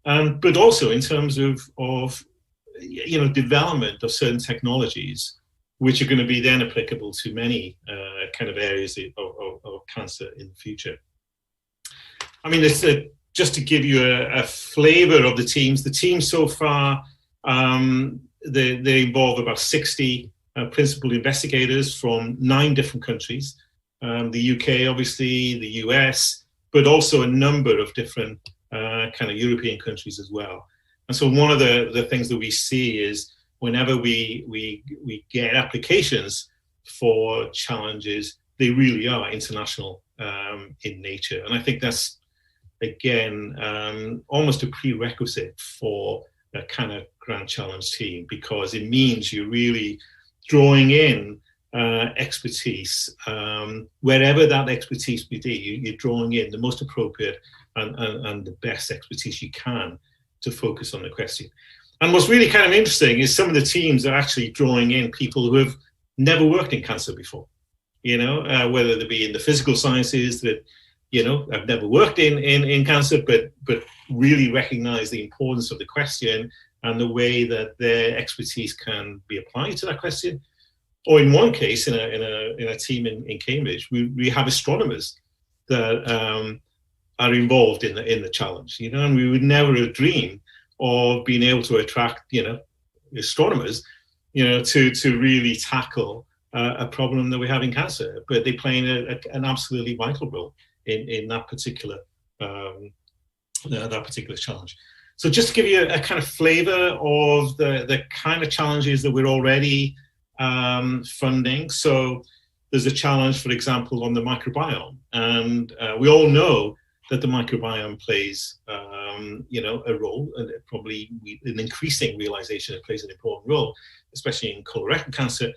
but also in terms of development of certain technologies, which are going to be then applicable to many kind of areas of cancer in the future. I mean, just to give you a flavor of the teams so far, they involve about 60 principal investigators from 9 different countries. The UK, obviously, the US, but also a number of different kind of European countries as well. And so one of the things that we see is whenever we get applications for challenges, they really are international in nature. And I think that's, again, almost a prerequisite for a kind of Grand Challenge team, because it means you're really drawing in expertise, wherever that expertise may be, you're drawing in the most appropriate and the best expertise you can to focus on the question. And what's really kind of interesting is some of the teams are actually drawing in people who have never worked in cancer before, whether they be in the physical sciences that, have never worked in cancer, but really recognize the importance of the question and the way that their expertise can be applied to that question. Or in one case, in a team in Cambridge, we have astronomers that are involved in the challenge, and we would never have dreamed of being able to attract, astronomers, to really tackle a problem that we have in cancer. But they play an absolutely vital role in that particular challenge. So just to give you a kind of flavor of the kind of challenges that we're already funding. So there's a challenge, for example, on the microbiome, and we all know that the microbiome plays, a role, and probably an increasing realization it plays an important role, especially in colorectal cancer.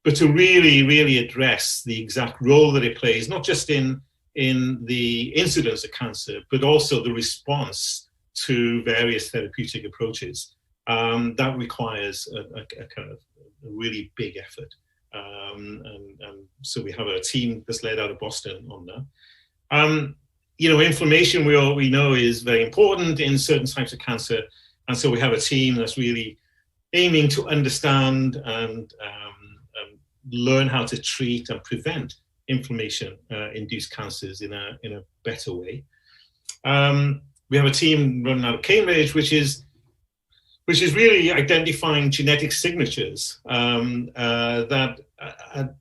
But to really, really address the exact role that it plays, not just in the incidence of cancer, but also the response to various therapeutic approaches, that requires a kind of a really big effort. And so we have a team that's led out of Boston on that. Inflammation, we know is very important in certain types of cancer. And so we have a team that's really aiming to understand and learn how to treat and prevent inflammation-induced cancers in a better way. We have a team running out of Cambridge, which is really identifying genetic signatures that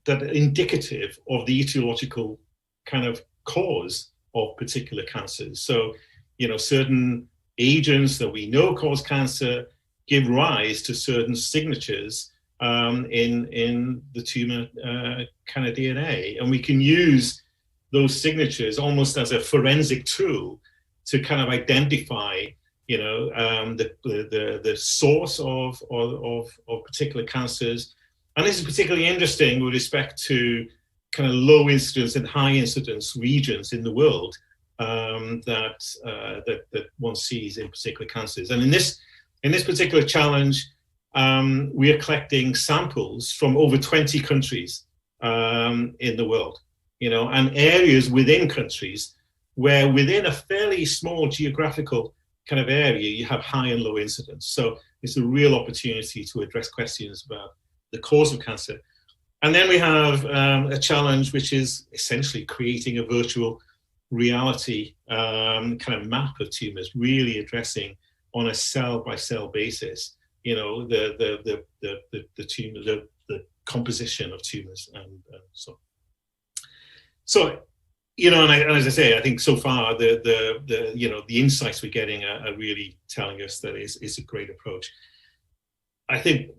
are indicative of the etiological kind of cause of particular cancers. So, certain agents that we know cause cancer give rise to certain signatures in the tumor kind of DNA. And we can use those signatures almost as a forensic tool to kind of identify, the source of particular cancers. And this is particularly interesting with respect to kind of low incidence and high incidence regions in the world that one sees in particular cancers. And in this particular challenge, we are collecting samples from over 20 countries in the world, and areas within countries where within a fairly small geographical kind of area, you have high and low incidence. So it's a real opportunity to address questions about the cause of cancer. And then we have a challenge, which is essentially creating a virtual reality kind of map of tumors, really addressing on a cell-by-cell basis, the tumor, the composition of tumors, and so. So you know, and as I say, I think so far the insights we're getting are really telling us that it's a great approach. I think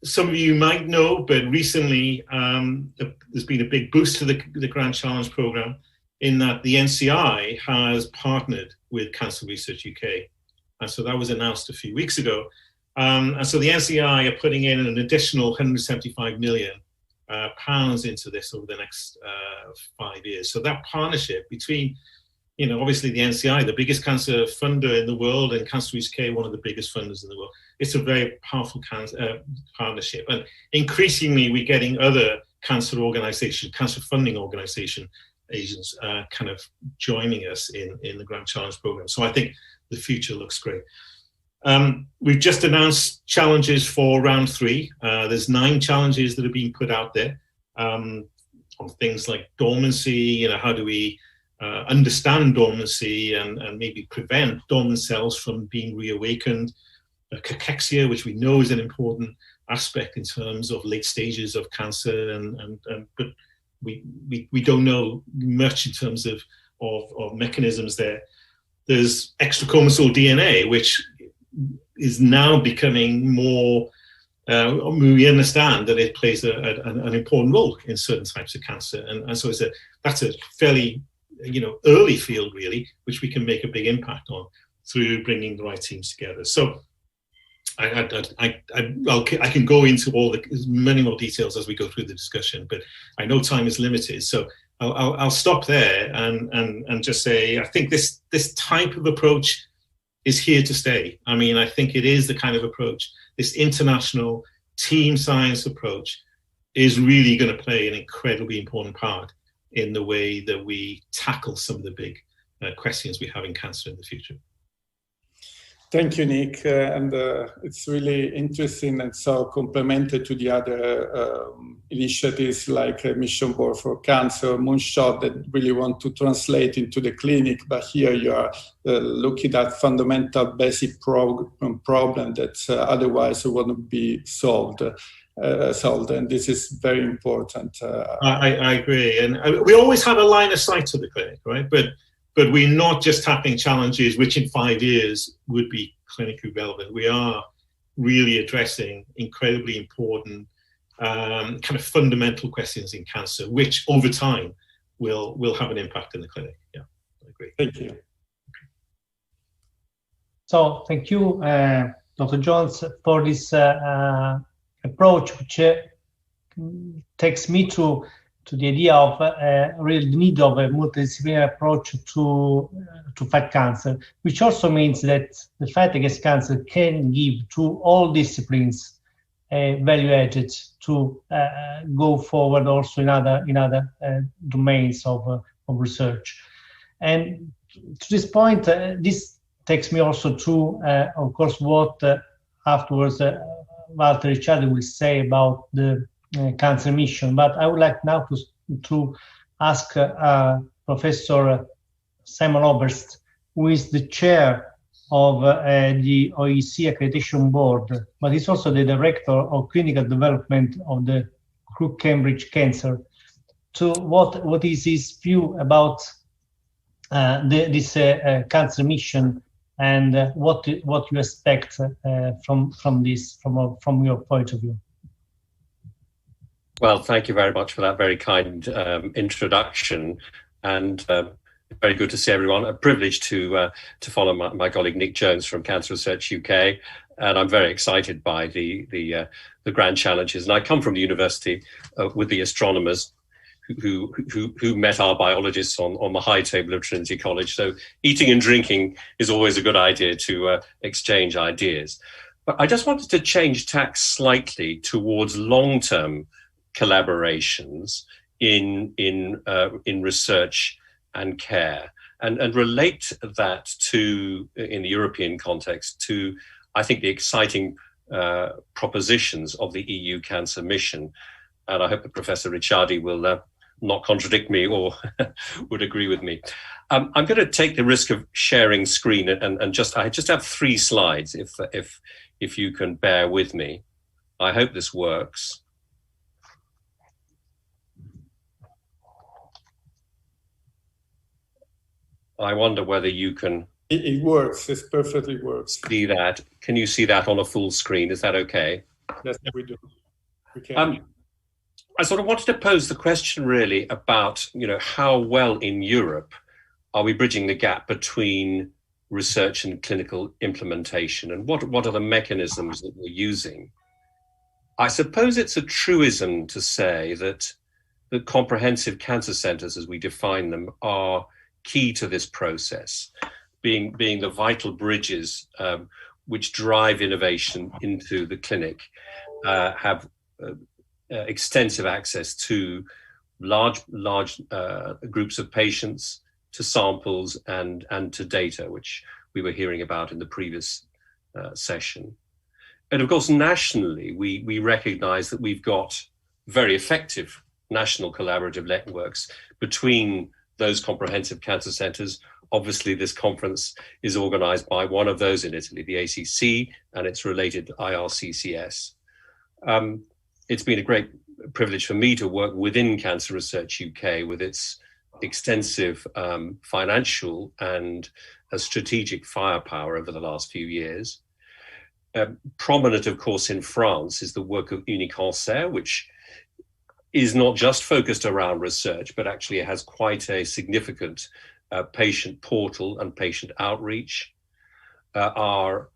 some of you might know, but recently there's been a big boost to the Grand Challenge program in that the NCI has partnered with Cancer Research UK. And so that was announced a few weeks ago. And so the NCI are putting in an additional 175 million pounds into this over the next 5 years. So that partnership between, you know, obviously the NCI, the biggest cancer funder in the world, and Cancer Research UK, one of the biggest funders in the world, it's a very powerful partnership. And increasingly we're getting other cancer organizations, cancer funding organization agents kind of joining us in the Grand Challenge program. So I think the future looks great. We've just announced challenges for round 3. There's 9 challenges that are being put out there on things like dormancy, you know, how do we understand dormancy and maybe prevent dormant cells from being reawakened, cachexia, which we know is an important aspect in terms of late stages of cancer, but we don't know much in terms of mechanisms there. There's extrachromosal DNA, which is now becoming more, we understand that it plays an important role in certain types of cancer. And so that's a fairly, you know, early field really, which we can make a big impact on through bringing the right teams together. So I can go into many more details as we go through the discussion, but I know time is limited. So I'll stop there and just say, I think this type of approach is here to stay. I mean, I think it is the kind of approach, this international team science approach is really going to play an incredibly important part in the way that we tackle some of the big questions we have in cancer in the future. Thank you, Nick. And it's really interesting and so complemented to the other initiatives like Mission Board for Cancer, Moonshot, that really want to translate into the clinic. But here you are looking at fundamental basic problem that otherwise wouldn't be solved. And this is very important. I agree. And we always have a line of sight to the clinic, right? But we're not just tackling challenges which in 5 years would be clinically relevant. We are really addressing incredibly important kind of fundamental questions in cancer, which over time will have an impact in the clinic. Yeah, I agree. Thank you. So thank you, Dr. Jones, for this approach, which takes me to the idea of real need of a multidisciplinary approach to fight cancer, which also means that the fight against cancer can give to all disciplines value added to go forward also in other domains of research. And to this point, this takes me also to, of course, what afterwards Walter Ricciardi will say about the cancer mission. But I would like now to ask Professor Simon Oberst, who is the chair of the OEC Accreditation Board, but he's also the director of clinical development of the Crook Cambridge Cancer, to what is his view about this cancer mission, and what you expect from this, from your point of view. Well, thank you very much for that very kind introduction, and very good to see everyone. A privilege to follow my colleague Nick Jones from Cancer Research UK, and I'm very excited by the grand challenges. And I come from the university with the astronomers who met our biologists on the high table of Trinity College. So eating and drinking is always a good idea to exchange ideas. But I just wanted to change tack slightly towards long-term collaborations in research and care, and relate that to, in the European context, to, I think, the exciting propositions of the EU Cancer Mission. And I hope that Professor Ricciardi will not contradict me or would agree with me. I'm going to take the risk of sharing screen and I just have 3 slides, if you can bear with me. I hope this works. I wonder whether you can... It works, it perfectly works. See that? Can you see that on a full screen? Is that okay? Yes, we do. We can. I sort of wanted to pose the question really about, you know, how well in Europe are we bridging the gap between research and clinical implementation, and what are the mechanisms that we're using? I suppose it's a truism to say that the comprehensive cancer centers, as we define them, are key to this process, being the vital bridges which drive innovation into the clinic, have extensive access to large groups of patients, to samples and to data, which we were hearing about in the previous session. And of course, nationally, we recognize that we've got very effective national collaborative networks between those comprehensive cancer centers. Obviously, this conference is organized by one of those in Italy, the ACC, and its related IRCCS. It's been a great privilege for me to work within Cancer Research UK with its extensive financial and strategic firepower over the last few years. Prominent, of course, in France is the work of Unicancer, which is not just focused around research, but actually has quite a significant patient portal and patient outreach. Our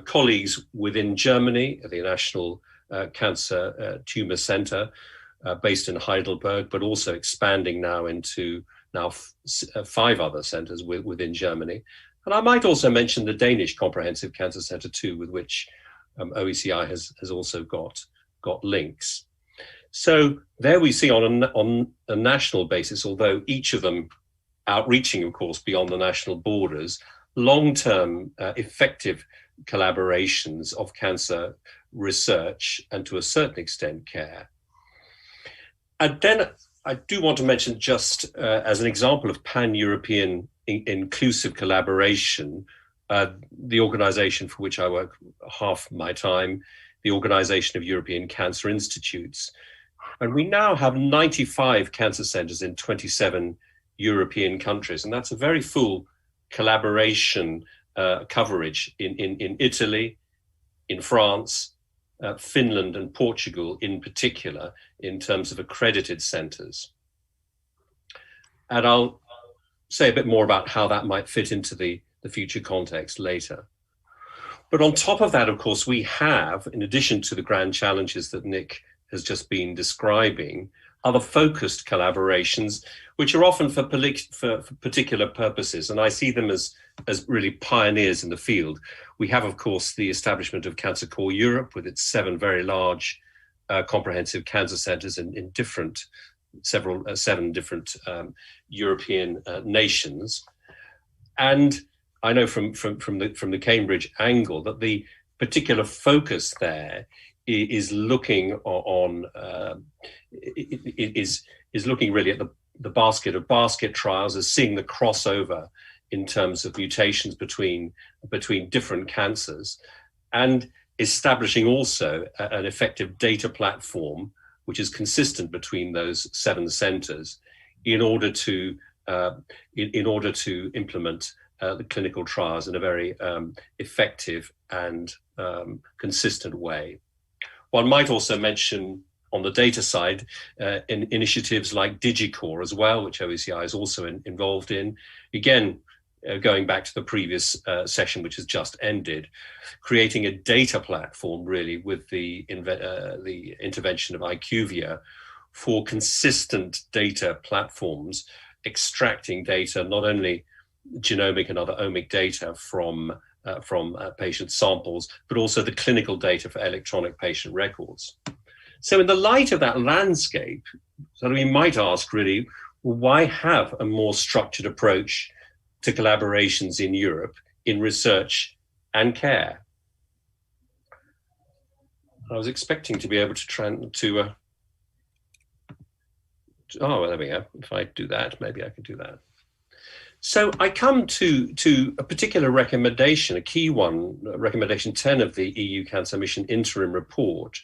colleagues within Germany, the National Cancer Tumor Center, based in Heidelberg, but also expanding now into 5 other centers within Germany. And I might also mention the Danish Comprehensive Cancer Center too, with which OECI has also got links. So there we see on a national basis, although each of them outreaching, of course, beyond the national borders, long-term effective collaborations of cancer research and to a certain extent care. And then I do want to mention, just as an example of pan-European inclusive collaboration, the organization for which I work half my time, the Organization of European Cancer Institutes. And we now have 95 cancer centers in 27 European countries. And that's a very full collaboration coverage in Italy, in France, Finland and Portugal in particular, in terms of accredited centers. And I'll say a bit more about how that might fit into the future context later. But on top of that, of course, we have, in addition to the grand challenges that Nick has just been describing, other focused collaborations, which are often for particular purposes. And I see them as really pioneers in the field. We have, of course, the establishment of Cancer Core Europe with its 7 very large comprehensive cancer centers in seven different European nations. And I know from the Cambridge angle that the particular focus there is looking on is looking really at the basket trials, as seeing the crossover in terms of mutations between different cancers, and establishing also an effective data platform which is consistent between those 7 centers in order to implement the clinical trials in a very effective and consistent way. One might also mention on the data side initiatives like DigiCore as well, which OECI is also involved in. Again, going back to the previous session, which has just ended, creating a data platform really with the intervention of IQVIA for consistent data platforms, extracting data, not only genomic and other omic data from patient samples, but also the clinical data for electronic patient records. So in the light of that landscape, so we might ask really, well, why have a more structured approach to collaborations in Europe in research and care? I was expecting to be able to oh, well, there we go. If I do that, maybe I could do that. So I come to a particular recommendation, a key one, recommendation 10 of the EU Cancer Mission interim report,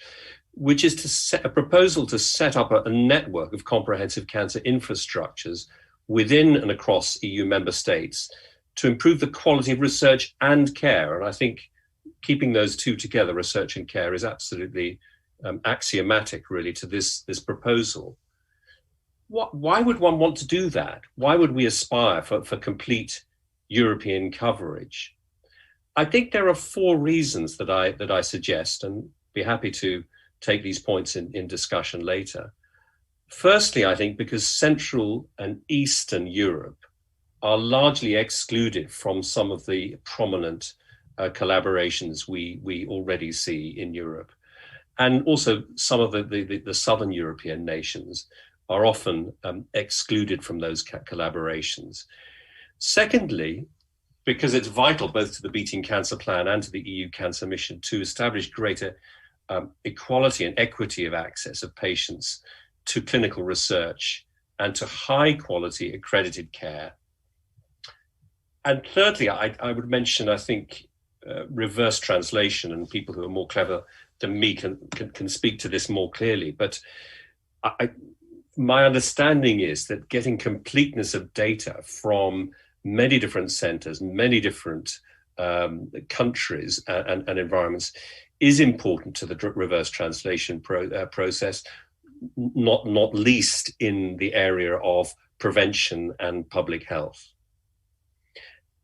which is a proposal to set up a network of comprehensive cancer infrastructures within and across EU member states to improve the quality of research and care. And I think keeping those two together, research and care, is absolutely axiomatic, really, to this proposal. Why would one want to do that? Why would we aspire for complete European coverage? I think there are 4 reasons that I suggest, and be happy to take these points in discussion later. Firstly, I think because Central and Eastern Europe are largely excluded from some of the prominent collaborations we already see in Europe. And also some of the Southern European nations are often excluded from those collaborations. Secondly, because it's vital both to the Beating Cancer Plan and to the EU Cancer Mission to establish greater equality and equity of access of patients to clinical research and to high quality accredited care. And thirdly, I would mention, I think, reverse translation, and people who are more clever than me can speak to this more clearly. But my understanding is that getting completeness of data from many different centers, many different countries and environments is important to the reverse translation process, not least in the area of prevention and public health.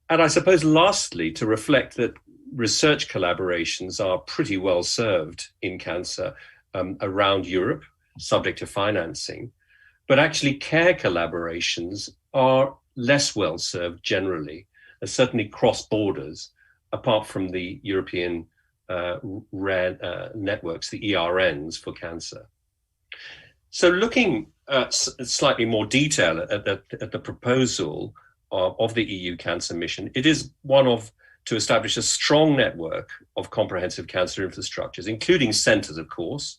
And I suppose lastly, to reflect that research collaborations are pretty well served in cancer around Europe, subject to financing, but actually care collaborations are less well served generally, and certainly cross borders, apart from the European networks, the ERNs for cancer. So looking at slightly more detail at the proposal of the EU Cancer Mission, it is one to establish a strong network of comprehensive cancer infrastructures, including centers, of course,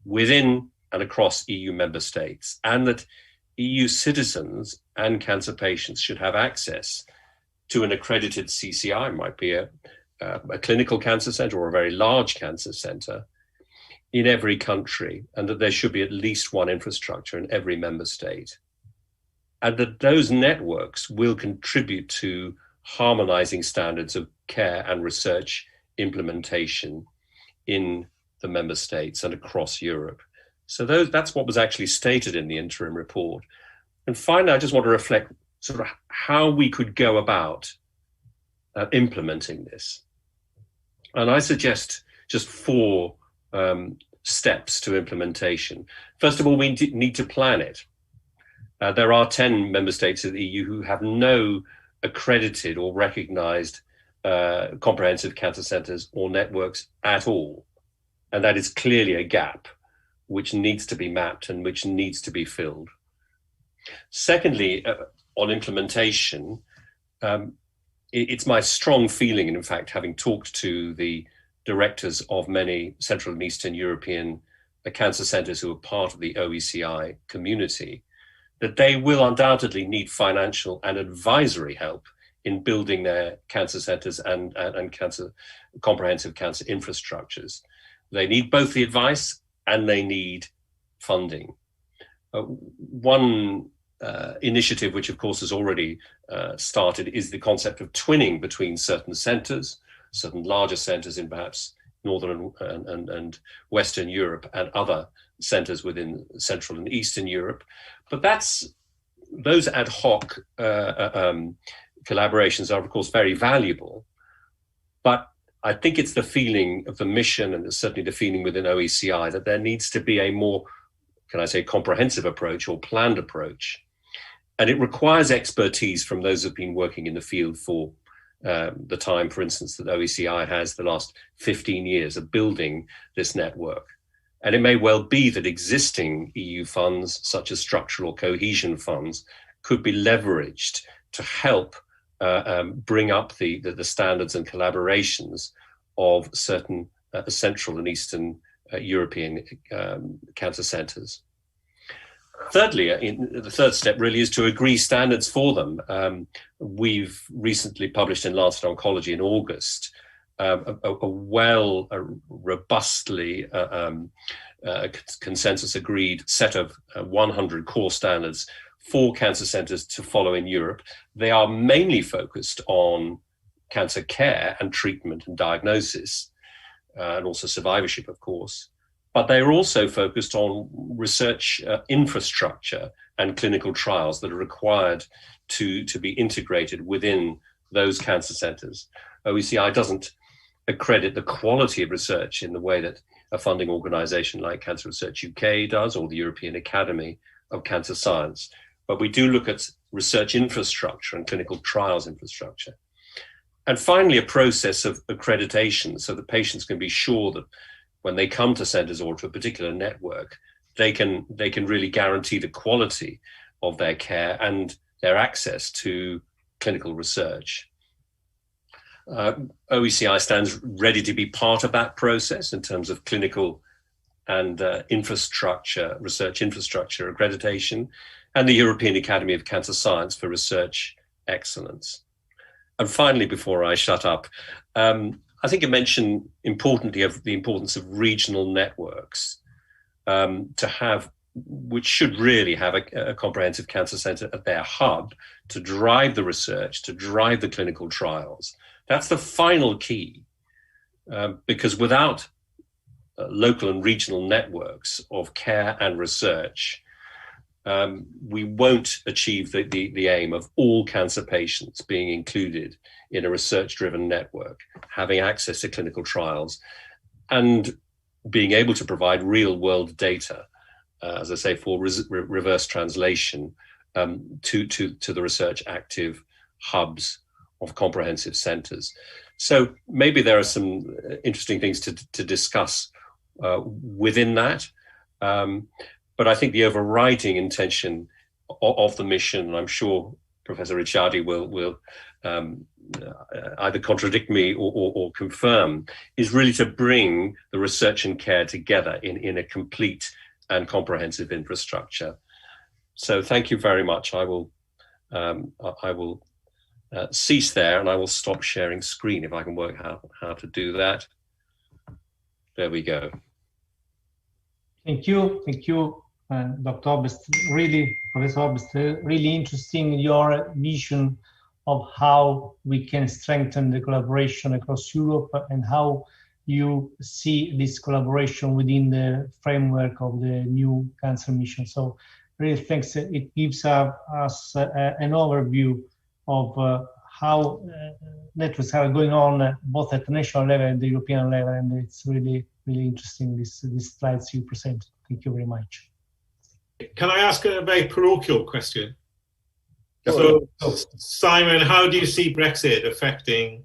within and across EU member states, and that EU citizens and cancer patients should have access to an accredited CCI, might be a clinical cancer center or a very large cancer center in every country, and that there should be at least one infrastructure in every member state. And that those networks will contribute to harmonizing standards of care and research implementation in the member states and across Europe. So that's what was actually stated in the interim report. And finally, I just want to reflect sort of how we could go about implementing this. And I suggest just 4 steps to implementation. First of all, we need to plan it. There are 10 member states of the EU who have no accredited or recognized comprehensive cancer centers or networks at all. And that is clearly a gap which needs to be mapped and which needs to be filled. Secondly, on implementation, it's my strong feeling, and in fact, having talked to the directors of many Central and Eastern European cancer centers who are part of the OECI community, that they will undoubtedly need financial and advisory help in building their cancer centers and comprehensive cancer infrastructures. They need both the advice and they need funding. One initiative, which of course has already started, is the concept of twinning between certain centers, certain larger centers in perhaps Northern and Western Europe and other centers within Central and Eastern Europe. But those ad hoc collaborations are of course very valuable. But I think it's the feeling of the mission, and it's certainly the feeling within OECI, that there needs to be a more, can I say, comprehensive approach or planned approach. And it requires expertise from those who've been working in the field for the time, for instance, that OECI has, the last 15 years of building this network. And it may well be that existing EU funds, such as structural or cohesion funds, could be leveraged to help bring up the standards and collaborations of certain Central and Eastern European cancer centers. Thirdly, the third step really is to agree standards for them. We've recently published in Lancet Oncology in August a robustly consensus agreed set of 100 core standards for cancer centers to follow in Europe. They are mainly focused on cancer care and treatment and diagnosis, and also survivorship, of course. But they're also focused on research infrastructure and clinical trials that are required to be integrated within those cancer centers. OECI doesn't accredit the quality of research in the way that a funding organization like Cancer Research UK does, or the European Academy of Cancer Science. But we do look at research infrastructure and clinical trials infrastructure. And finally, a process of accreditation so that patients can be sure that when they come to centers or to a particular network, they can really guarantee the quality of their care and their access to clinical research. OECI stands ready to be part of that process in terms of clinical and infrastructure, research infrastructure accreditation, and the European Academy of Cancer Science for research excellence. And finally, before I shut up, I think you mentioned importantly of the importance of regional networks to have, which should really have a comprehensive cancer center at their hub to drive the research, to drive the clinical trials. That's the final key, because without local and regional networks of care and research, we won't achieve the aim of all cancer patients being included in a research-driven network, having access to clinical trials, and being able to provide real-world data, as I say, for reverse translation to the research-active hubs of comprehensive centers. So maybe there are some interesting things to discuss within that. But I think the overriding intention of the mission, and I'm sure Professor Ricciardi will either contradict me or confirm, is really to bring the research and care together in a complete and comprehensive infrastructure. So thank you very much. I will cease there, and I will stop sharing screen if I can work out how to do that. There we go. Thank you, Dr. Obest. Really, Professor Obest, really interesting your vision of how we can strengthen the collaboration across Europe and how you see this collaboration within the framework of the new cancer mission. So really thanks. It gives us an overview of how networks are going on both at the national level and the European level, and it's really, really interesting, these slides you present. Thank you very much. Can I ask a very parochial question? So, Simon, how do you see Brexit affecting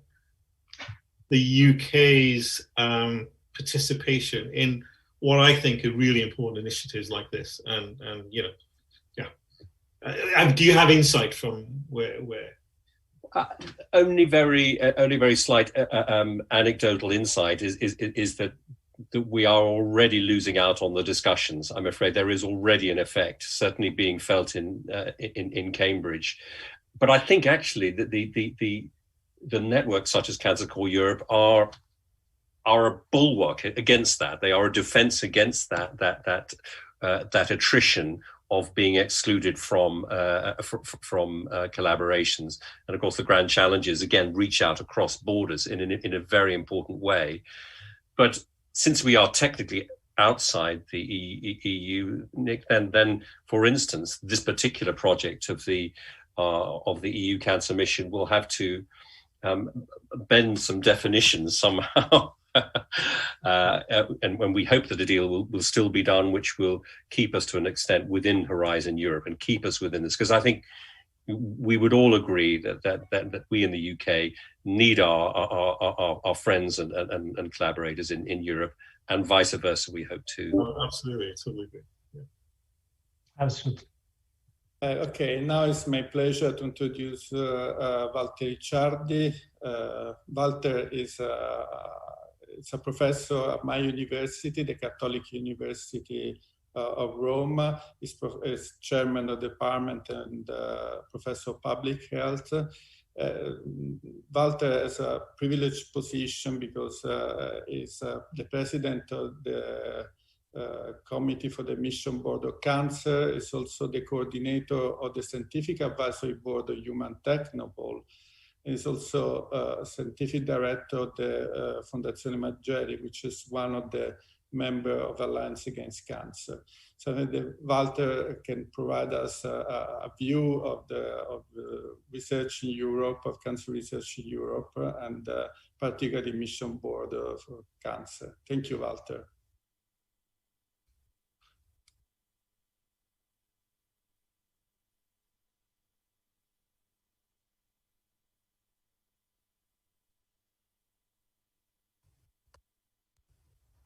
the UK's participation in what I think are really important initiatives like this? And you know, yeah. Do you have insight from where? Only very slight anecdotal insight is that we are already losing out on the discussions. I'm afraid there is already an effect, certainly being felt in Cambridge. But I think actually that the networks such as Cancer Core Europe are a bulwark against that. They are a defense against that attrition of being excluded from collaborations. And of course, the grand challenges again reach out across borders in a very important way. But since we are technically outside the EU, Nick, then for instance, this particular project of the EU Cancer Mission will have to bend some definitions somehow. And when we hope that a deal will still be done, which will keep us to an extent within Horizon Europe and keep us within this, because I think we would all agree that we in the UK need our friends and collaborators in Europe, and vice versa. We hope to. Oh, absolutely, totally agree. Yeah. Absolutely. Okay, now it's my pleasure to introduce Walter Ricciardi. Walter is a professor at my university, the Catholic University of Rome. He's chairman of the department and professor of public health. Walter has a privileged position because he's the president of the committee for the Mission Board of Cancer, is also the coordinator of the Scientific Advisory Board of Human Technopole, and is also scientific director of the Fondazione Maggeri, which is one of the members of Alliance Against Cancer. So I think Walter can provide us a view of the research in Europe, of cancer research in Europe, and particularly Mission Board for Cancer. Thank you, Walter.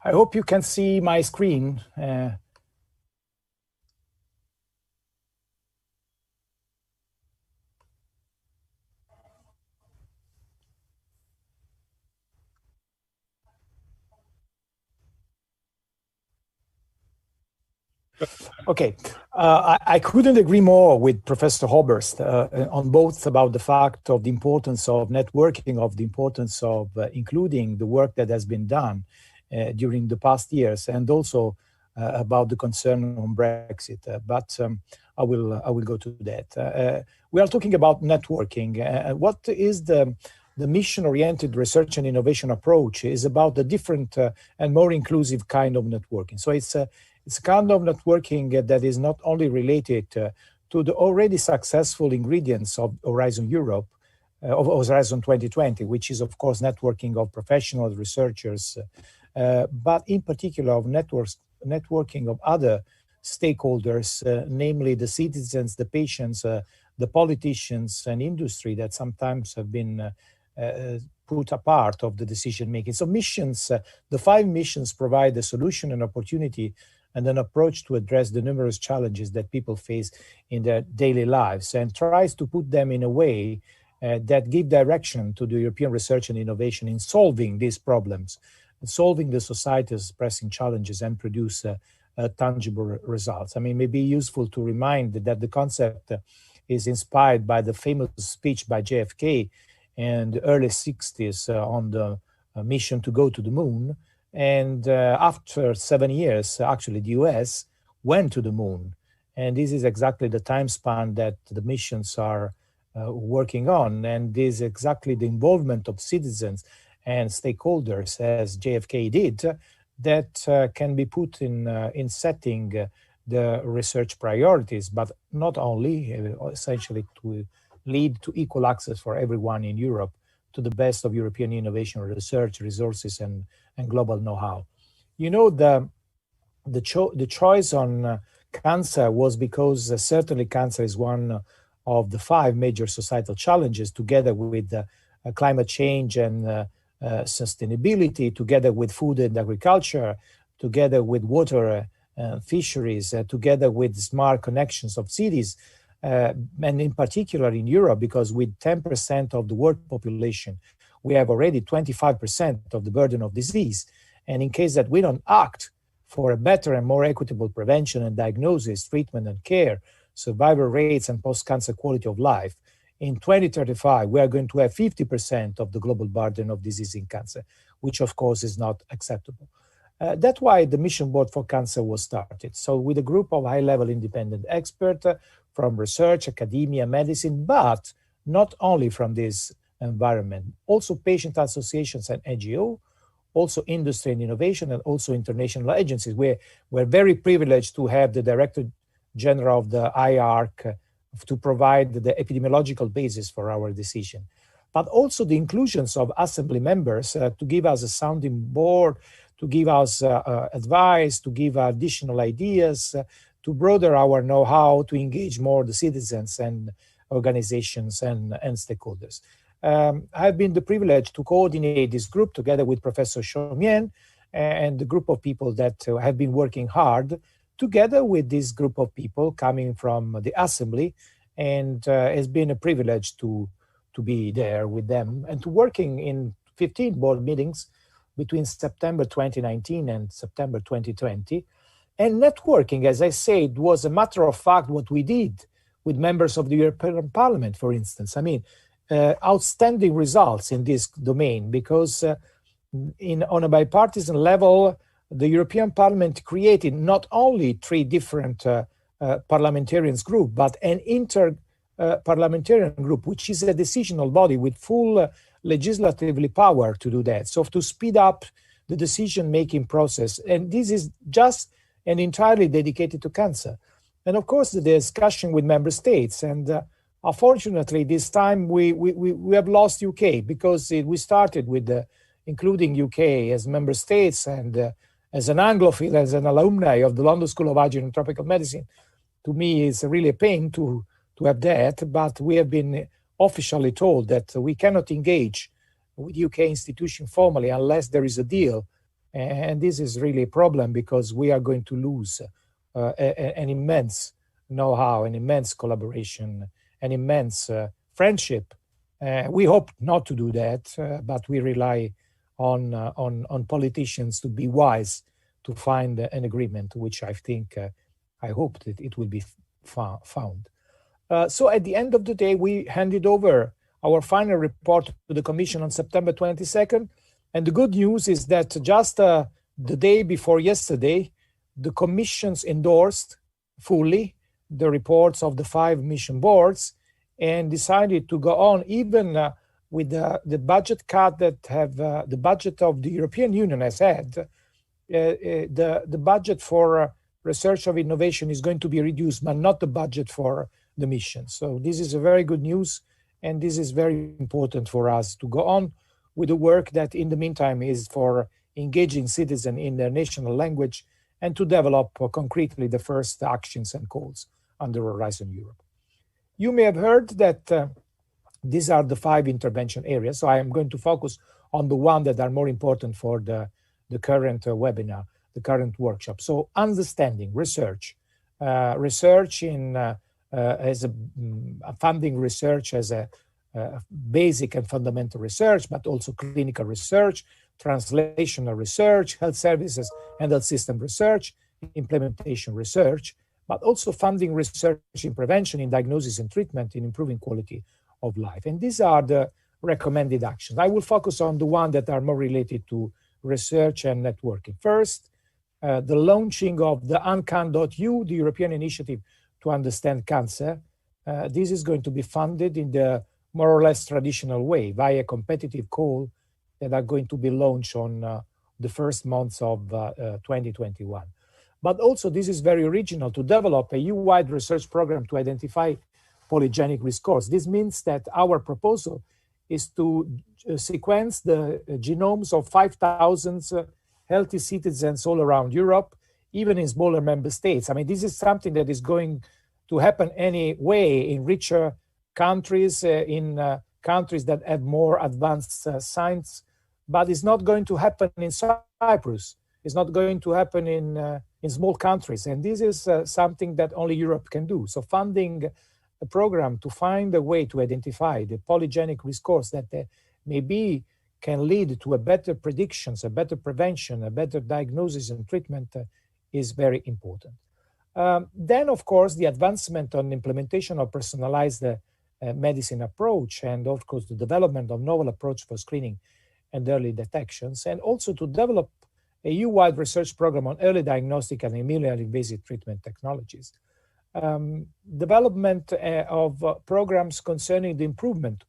I hope you can see my screen. Okay, I couldn't agree more with Professor Hoberst on both about the fact of the importance of networking, of the importance of including the work that has been done during the past years, and also about the concern on Brexit. But I will go to that. We are talking about networking. What is the mission-oriented research and innovation approach is about the different and more inclusive kind of networking. So it's a kind of networking that is not only related to the already successful ingredients of Horizon Europe, of Horizon 2020, which is, of course, networking of professional researchers, but in particular of networking of other stakeholders, namely the citizens, the patients, the politicians, and industry that sometimes have been put apart of the decision-making. So missions, the 5 missions provide a solution and opportunity and an approach to address the numerous challenges that people face in their daily lives, and tries to put them in a way that give direction to the European research and innovation in solving these problems, solving the society's pressing challenges, and produce tangible results. I mean, it may be useful to remind that the concept is inspired by the famous speech by JFK in the early 60s on the mission to go to the moon. And after 7 years, actually, the US went to the moon. And this is exactly the time span that the missions are working on. And this is exactly the involvement of citizens and stakeholders, as JFK did, that can be put in setting the research priorities, but not only, essentially to lead to equal access for everyone in Europe to the best of European innovation, research, resources, and global know-how. You know, the choice on cancer was because certainly cancer is one of the 5 major societal challenges, together with climate change and sustainability, together with food and agriculture, together with water fisheries, together with smart connections of cities, and in particular in Europe, because with 10% of the world population, we have already 25% of the burden of disease. And in case that we don't act for a better and more equitable prevention and diagnosis, treatment and care, survival rates and post-cancer quality of life, in 2035, we are going to have 50% of the global burden of disease in cancer, which of course is not acceptable. That's why the Mission Board for Cancer was started. So with a group of high-level independent experts from research, academia, medicine, but not only from this environment, also patient associations and NGO, also industry and innovation, and also international agencies. We're very privileged to have the Director General of the IARC to provide the epidemiological basis for our decision, but also the inclusions of assembly members to give us a sounding board, to give us advice, to give additional ideas, to broaden our know-how, to engage more the citizens and organizations and stakeholders. I've been the privilege to coordinate this group together with Professor Chaumian and the group of people that have been working hard together with this group of people coming from the assembly, and it's been a privilege to be there with them and to working in 15 board meetings between September 2019 and September 2020. And networking, as I said, was a matter of fact what we did with members of the European Parliament, for instance. I mean, outstanding results in this domain, because on a bipartisan level, the European Parliament created not only 3 different parliamentarians group, but an inter-parliamentarian group, which is a decisional body with full legislatively power to do that. So to speed up the decision-making process. And this is just and entirely dedicated to cancer. And of course, the discussion with member states. And unfortunately, this time we have lost UK because we started with including UK as member states. And as an Anglophile, as an alumni of the London School of Hygiene and Tropical Medicine, to me it's really a pain to have that. But we have been officially told that we cannot engage with UK institution formally unless there is a deal. And this is really a problem because we are going to lose an immense know-how, an immense collaboration, an immense friendship. We hope not to do that, but we rely on politicians to be wise to find an agreement, which I think, I hope that it will be found. So at the end of the day, we handed over our final report to the Commission on September 22nd. And the good news is that just the day before yesterday, the Commissions endorsed fully the reports of the 5 mission boards and decided to go on even with the budget cut that have the budget of the European Union has had. The budget for research of innovation is going to be reduced, but not the budget for the mission. So this is a very good news, and this is very important for us to go on with the work that in the meantime is for engaging citizens in their national language and to develop concretely the first actions and calls under Horizon Europe. You may have heard that these are the 5 intervention areas. So I am going to focus on the one that are more important for the current webinar, the current workshop. So understanding, research, research in as a funding research as a basic and fundamental research, but also clinical research, translational research, health services and health system research, implementation research, but also funding research in prevention, in diagnosis and treatment, in improving quality of life. And these are the recommended actions. I will focus on the ones that are more related to research and networking. First, the launching of the uncan.eu, the European initiative to understand cancer. This is going to be funded in the more or less traditional way via competitive call that are going to be launched on the first months of 2021. But also this is very original to develop a EU-wide research program to identify polygenic risk scores. This means that our proposal is to sequence the genomes of 5,000 healthy citizens all around Europe, even in smaller member states. I mean, this is something that is going to happen anyway in richer countries, in countries that have more advanced science, but it's not going to happen in Cyprus. It's not going to happen in small countries. And this is something that only Europe can do. So funding a program to find a way to identify the polygenic risk scores that maybe can lead to a better predictions, a better prevention, a better diagnosis and treatment is very important. Then, of course, the advancement on implementation of personalized medicine approach, and of course, the development of novel approach for screening and early detections, and also to develop a EU-wide research program on early diagnostic and minimally invasive treatment technologies. Development of programs concerning the improvement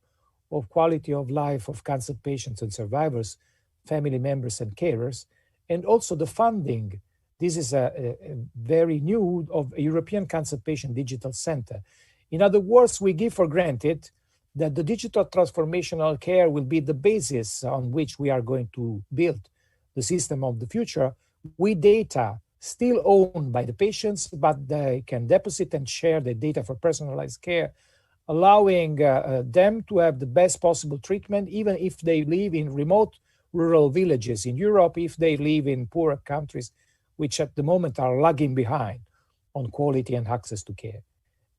of quality of life of cancer patients and survivors, family members and carers, and also the funding. This is a very new of a European Cancer Patient Digital Center. In other words, we give for granted that the digital transformational care will be the basis on which we are going to build the system of the future with data still owned by the patients, but they can deposit and share the data for personalized care, allowing them to have the best possible treatment, even if they live in remote rural villages in Europe, if they live in poorer countries, which at the moment are lagging behind on quality and access to care.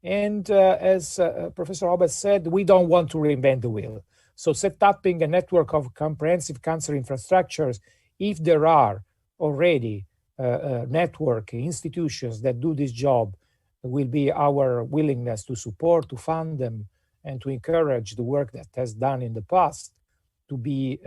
And as Professor Robert said, we don't want to reinvent the wheel. So setting a network of comprehensive cancer infrastructures, if there are already network institutions that do this job, will be our willingness to support, to fund them, and to encourage the work that has done in the past to be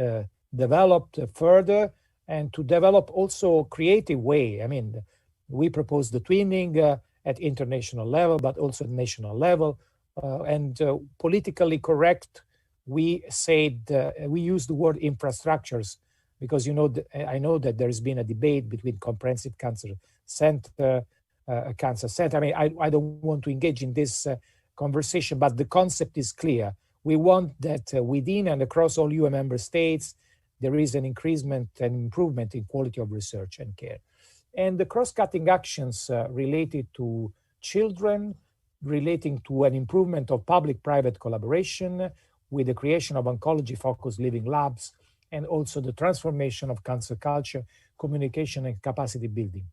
developed further and to develop also creative way. I mean, we propose the twinning at international level, but also at national level, and politically correct. We said we use the word infrastructures because I know that there has been a debate between Comprehensive Cancer Center, Cancer Center. I mean, I don't want to engage in this conversation, but the concept is clear. We want that within and across all EU member states, there is an increasement and improvement in quality of research and care. And the cross-cutting actions related to children, relating to an improvement of public-private collaboration with the creation of oncology-focused living labs, and also the transformation of cancer culture, communication, and capacity building.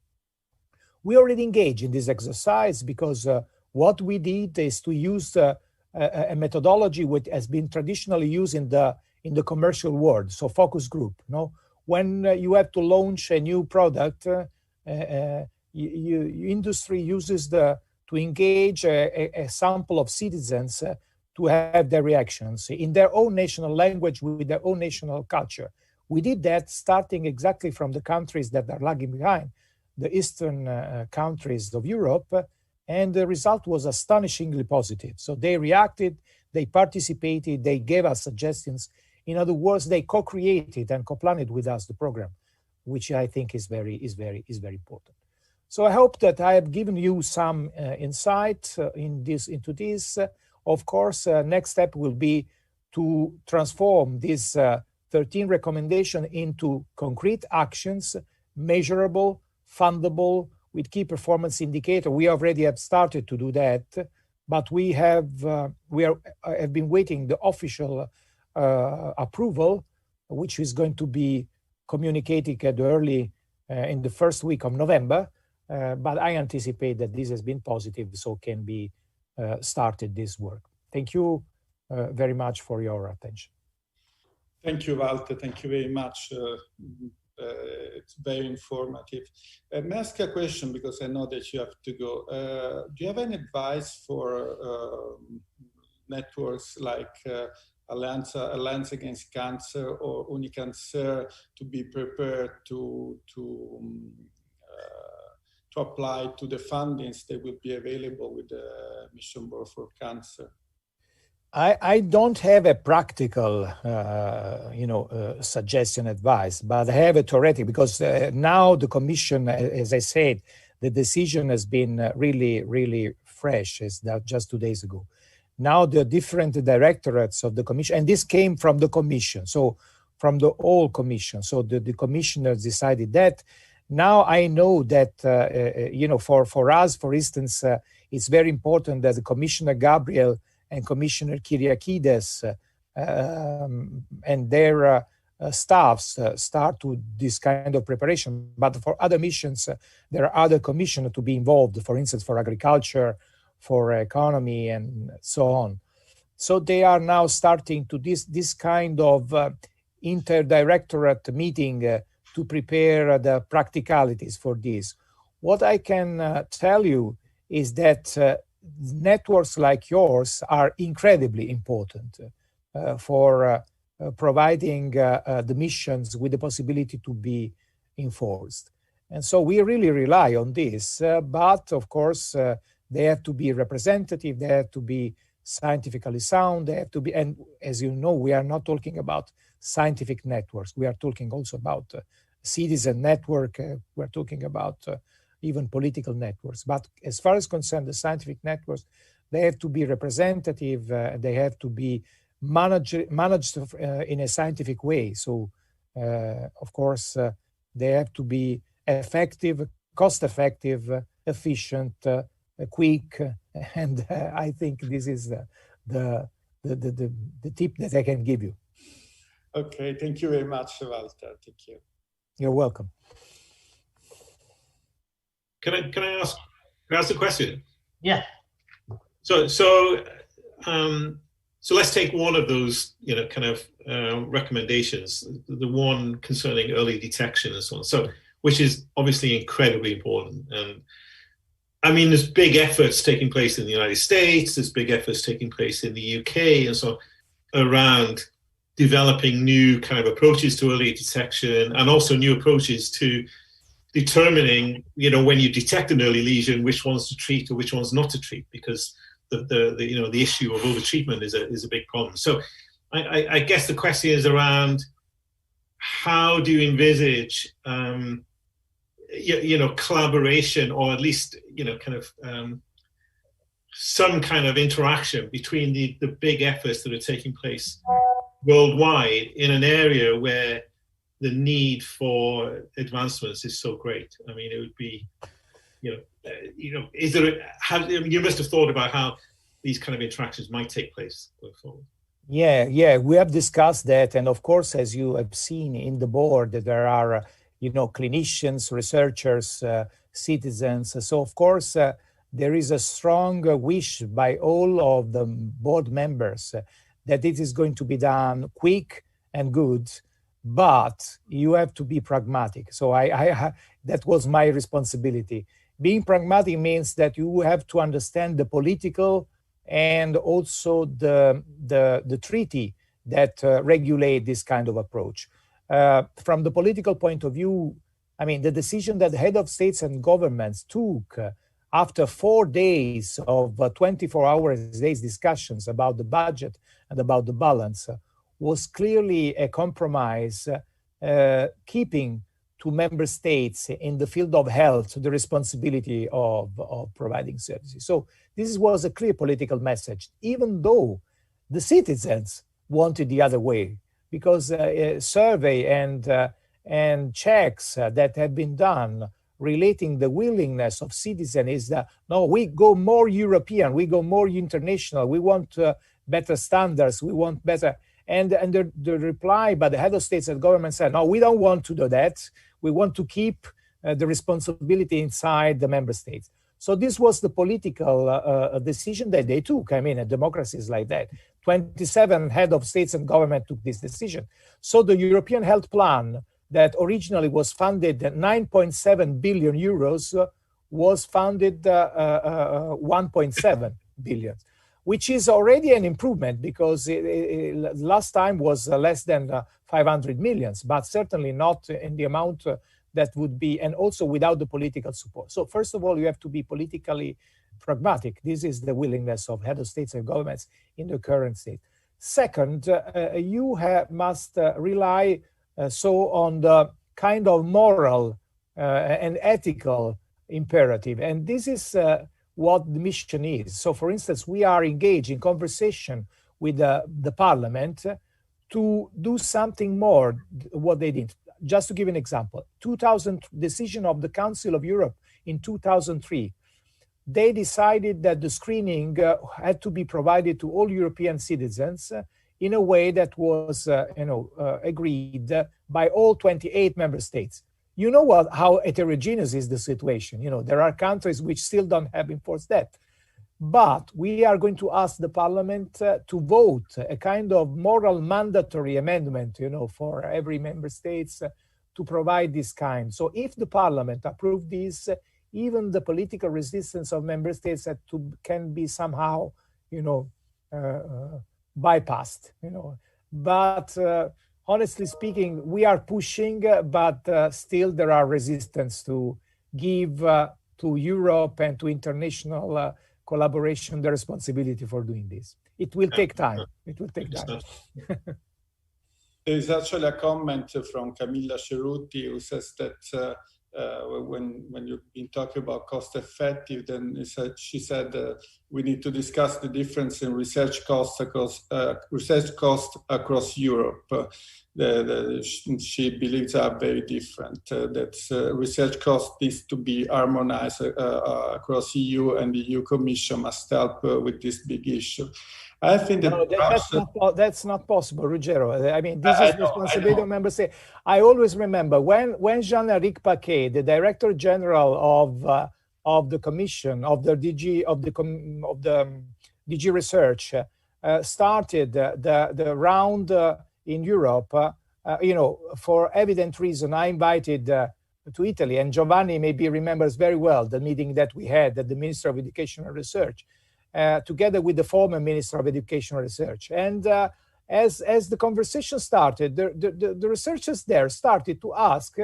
We already engage in this exercise because what we did is to use a methodology which has been traditionally used in the commercial world, so focus group. When you have to launch a new product, industry uses to engage a sample of citizens to have their reactions in their own national language with their own national culture. We did that starting exactly from the countries that are lagging behind, the eastern countries of Europe, and the result was astonishingly positive. So they reacted, they participated, they gave us suggestions. In other words, they co-created and co-planned with us the program, which I think is very important. So I hope that I have given you some insight into this. Of course, next step will be to transform this 13 recommendation into concrete actions, measurable, fundable, with key performance indicator. We already have started to do that, but we have been waiting the official approval, which is going to be communicated early in the first week of November. But I anticipate that this has been positive, so can be started this work. Thank you very much for your attention. Thank you, Walter. Thank you very much. It's very informative. May I ask a question, because I know that you have to go. Do you have any advice for networks like Alliance Against Cancer or Unicancer to be prepared to apply to the fundings that will be available with the Mission Board for Cancer? I don't have a practical, suggestion, advice, but I have a theoretic, because now the Commission, as I said, the decision has been really, really fresh. It's just 2 days ago. Now the different directorates of the Commission, and this came from the Commission, so from the whole Commission. So the commissioners decided that. Now I know that, for us, for instance, it's very important that the Commissioner Gabriel and Commissioner Kyriakides and their staffs start to this kind of preparation. But for other missions, there are other commissioners to be involved, for instance, for agriculture, for economy, and so on. So they are now starting to this kind of interdirectorate meeting to prepare the practicalities for this. What I can tell you is that networks like yours are incredibly important for providing the missions with the possibility to be enforced. And so we really rely on this, but of course, they have to be representative, they have to be scientifically sound, they have to be, and as you know, we are not talking about scientific networks, we are talking also about citizen network, we're talking about even political networks. But as far as concerned the scientific networks, they have to be representative, they have to be managed in a scientific way. So, of course, they have to be effective, cost-effective, efficient, quick, and I think this is the tip that I can give you. Okay, thank you very much, Walter. Thank you. You're welcome. Can I ask a question? Yeah. So let's take one of those, recommendations, the one concerning early detection and so on. So, which is obviously incredibly important. And I mean, there's big efforts taking place in the United States, there's big efforts taking place in the UK and so on around developing new kind of approaches to early detection, and also new approaches to determining, when you detect an early lesion, which ones to treat or which ones not to treat, because the issue of overtreatment is a big problem. So I guess the question is around how do you envisage collaboration, or at least some kind of interaction between the big efforts that are taking place worldwide in an area where the need for advancements is so great. I mean, it would be, you must have thought about how these kind of interactions might take place going forward. Yeah, we have discussed that, and of course, as you have seen in the board, there are clinicians, researchers, citizens. So of course, there is a strong wish by all of the board members that it is going to be done quick and good, but you have to be pragmatic. So that was my responsibility. Being pragmatic means that you have to understand the political and also the treaty that regulate this kind of approach. From the political point of view, I mean, the decision that the head of states and governments took after 4 days of 24-hour days discussions about the budget and about the balance was clearly a compromise, keeping to member states in the field of health the responsibility of providing services. So this was a clear political message, even though the citizens wanted the other way, because a survey and checks that have been done relating the willingness of citizens is that, no, we go more European, we go more international, we want better standards, we want better. And the reply by the head of states and government said, no, we don't want to do that. We want to keep the responsibility inside the member states. So this was the political decision that they took. I mean, a democracy is like that. 27 head of states and government took this decision. So the European Health Plan that originally was funded at 9.7 billion euros was funded 1.7 billion, which is already an improvement, because last time was less than 500 million, but certainly not in the amount that would be, and also without the political support. So first of all, you have to be politically pragmatic. This is the willingness of head of states and governments in the current state. Second, you must rely on the kind of moral and ethical imperative. And this is what the mission is. So for instance, we are engaged in conversation with the parliament to do something more, what they did. Just to give an example, 2000 decision of the Council of Europe in 2003, they decided that the screening had to be provided to all European citizens in a way that was agreed by all 28 member states. You know how heterogeneous is the situation. There are countries which still don't have enforced that. But we are going to ask the parliament to vote a kind of moral mandatory amendment, for every member states to provide this kind. So if the parliament approves this, even the political resistance of member states can be somehow, bypassed. But honestly speaking, we are pushing, but still there are resistance to give to Europe and to international collaboration the responsibility for doing this. It will take time. It will take time. There is actually a comment from Camilla Cerutti who says that when you've been talking about cost effective, then she said we need to discuss the difference in research costs across Europe. She believes are very different. That research costs needs to be harmonized across EU, and the EU Commission must help with this big issue. I think that that's not possible, Ruggero. I mean, this is responsibility of member states. I always remember when Jean-Éric Paquet, the Director General of the Commission of the DG Research, started the round in Europe. For evident reason, I invited to Italy, and Giovanni maybe remembers very well the meeting that we had at the Minister of Education and Research. Together with the former Minister of Education and Research. And as the conversation started, the researchers there started to ask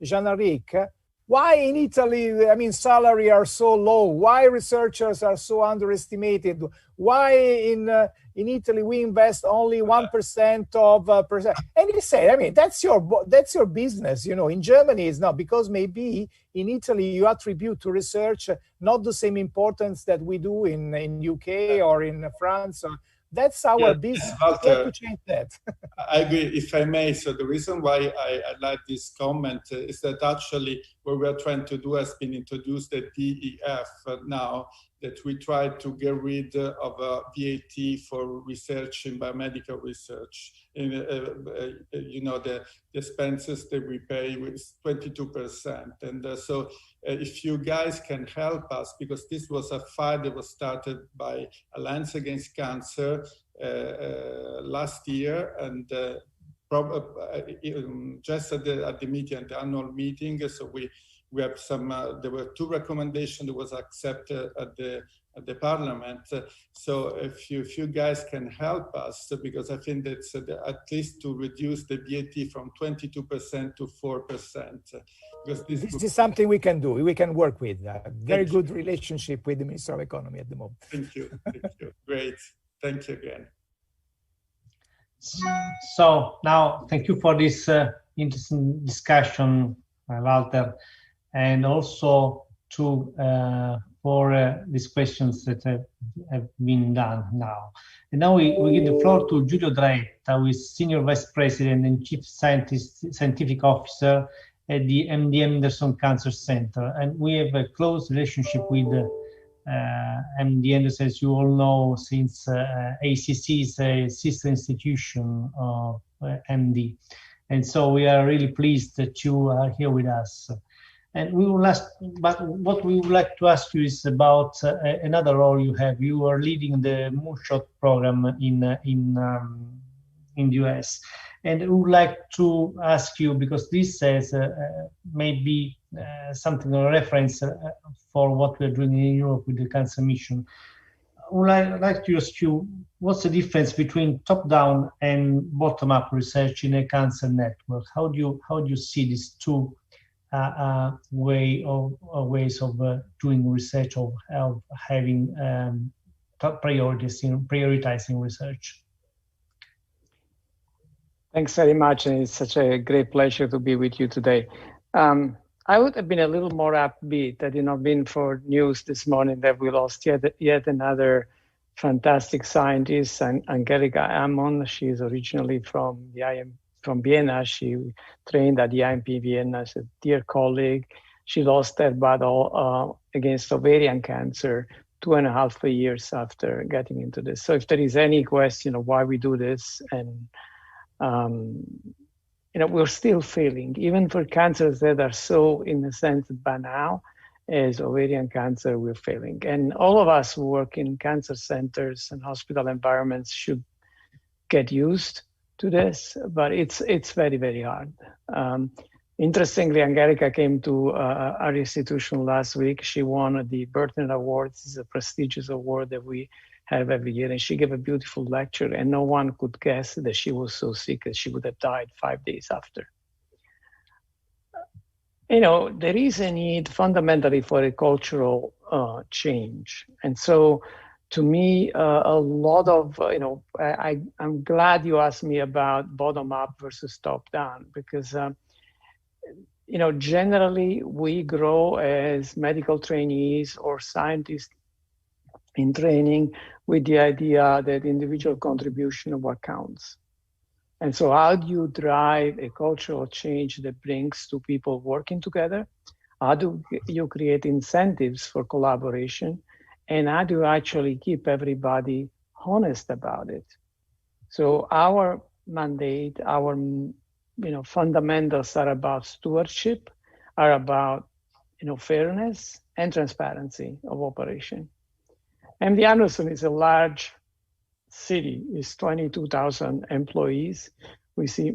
Jean-Henrique, why in Italy, I mean, salaries are so low? Why researchers are so underestimated? Why in Italy we invest only 1% of percent? And he said, I mean, that's your business. You know, in Germany it's not, because maybe in Italy you attribute to research not the same importance that we do in UK or in France. That's our business. We have to change that. I agree, if I may. So the reason why I like this comment is that actually what we are trying to do has been introduced at DEF now, that we try to get rid of VAT for research in biomedical research. And, you know, the expenses that we pay is 22%. And so if you guys can help us, because this was a fight that was started by Alliance Against Cancer last year, and just at the meeting, at the annual meeting, so we have some, there were 2 recommendations that was accepted at the parliament. So if you guys can help us, because I think that's at least to reduce the VAT from 22% to 4%. Because this is something we can do. We can work with. Very good relationship with the Minister of Economy at the moment. Thank you. Thank you. Great. Thank you again. So now, thank you for this interesting discussion, Walter, and also for these questions that have been done now. And now we give the floor to Giulio Draetta, who is Senior Vice President and Chief Scientific Officer at the MD Anderson Cancer Center. And we have a close relationship with MD Anderson, as you all know, since ACC is a sister institution of MD. And so we are really pleased that you are here with us. And we will ask, but what we would like to ask you is about another role you have. You are leading the Moonshot program in the US. And we would like to ask you, because this says maybe something, a reference for what we're doing in Europe with the Cancer Mission. I would like to ask you, what's the difference between top-down and bottom-up research in a cancer network? How do you see these two ways of doing research, of having top priorities in prioritizing research? Thanks very much, and it's such a great pleasure to be with you today. I would have been a little more upbeat had it not been for news this morning that we lost yet another fantastic scientist, Angelika Ammon. She is originally from Vienna. She trained at the IMP Vienna as a dear colleague. She lost that battle against ovarian cancer 2.5 years after getting into this. So if there is any question of why we do this, and we're still failing, even for cancers that are so, in a sense, banal as ovarian cancer, we're failing. And all of us who work in cancer centers and hospital environments should get used to this, but it's very, very hard. Interestingly, Angelika came to our institution last week. She won the Burton Award. This is a prestigious award that we have every year, and she gave a beautiful lecture, and no one could guess that she was so sick that she would have died 5 days after. There is a need fundamentally for a cultural change. And so to me, a lot of, I'm glad you asked me about bottom up versus top down, because, generally we grow as medical trainees or scientists in training with the idea that individual contribution of what counts. And so how do you drive a cultural change that brings two people working together? How do you create incentives for collaboration? And how do you actually keep everybody honest about it? So our mandate, our fundamentals are about stewardship, are about fairness and transparency of operation. MD Anderson is a large city. It's 22,000 employees. We see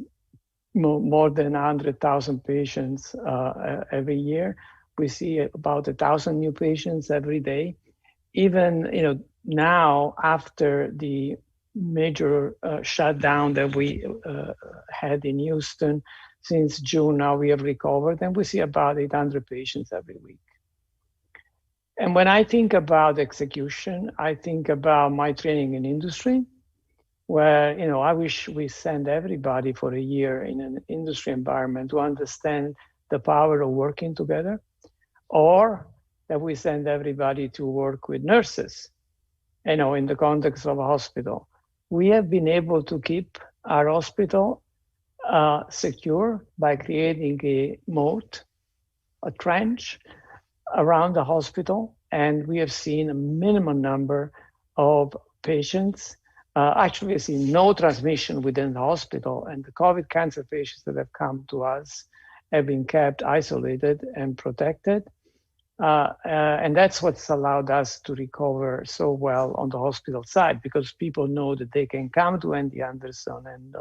more than 100,000 patients every year. We see about 1,000 new patients every day. Even now, after the major shutdown that we had in Houston. Since June, now we have recovered, and we see about 800 patients every week. And when I think about execution, I think about my training in industry, where, you know, I wish we send everybody for a year in an industry environment to understand the power of working together, or that we send everybody to work with nurses, you know, in the context of a hospital. We have been able to keep our hospital secure by creating a moat, a trench around the hospital, and we have seen a minimum number of patients. Actually, we've seen no transmission within the hospital, and the COVID cancer patients that have come to us have been kept isolated and protected. And that's what's allowed us to recover so well on the hospital side, because people know that they can come to MD Anderson and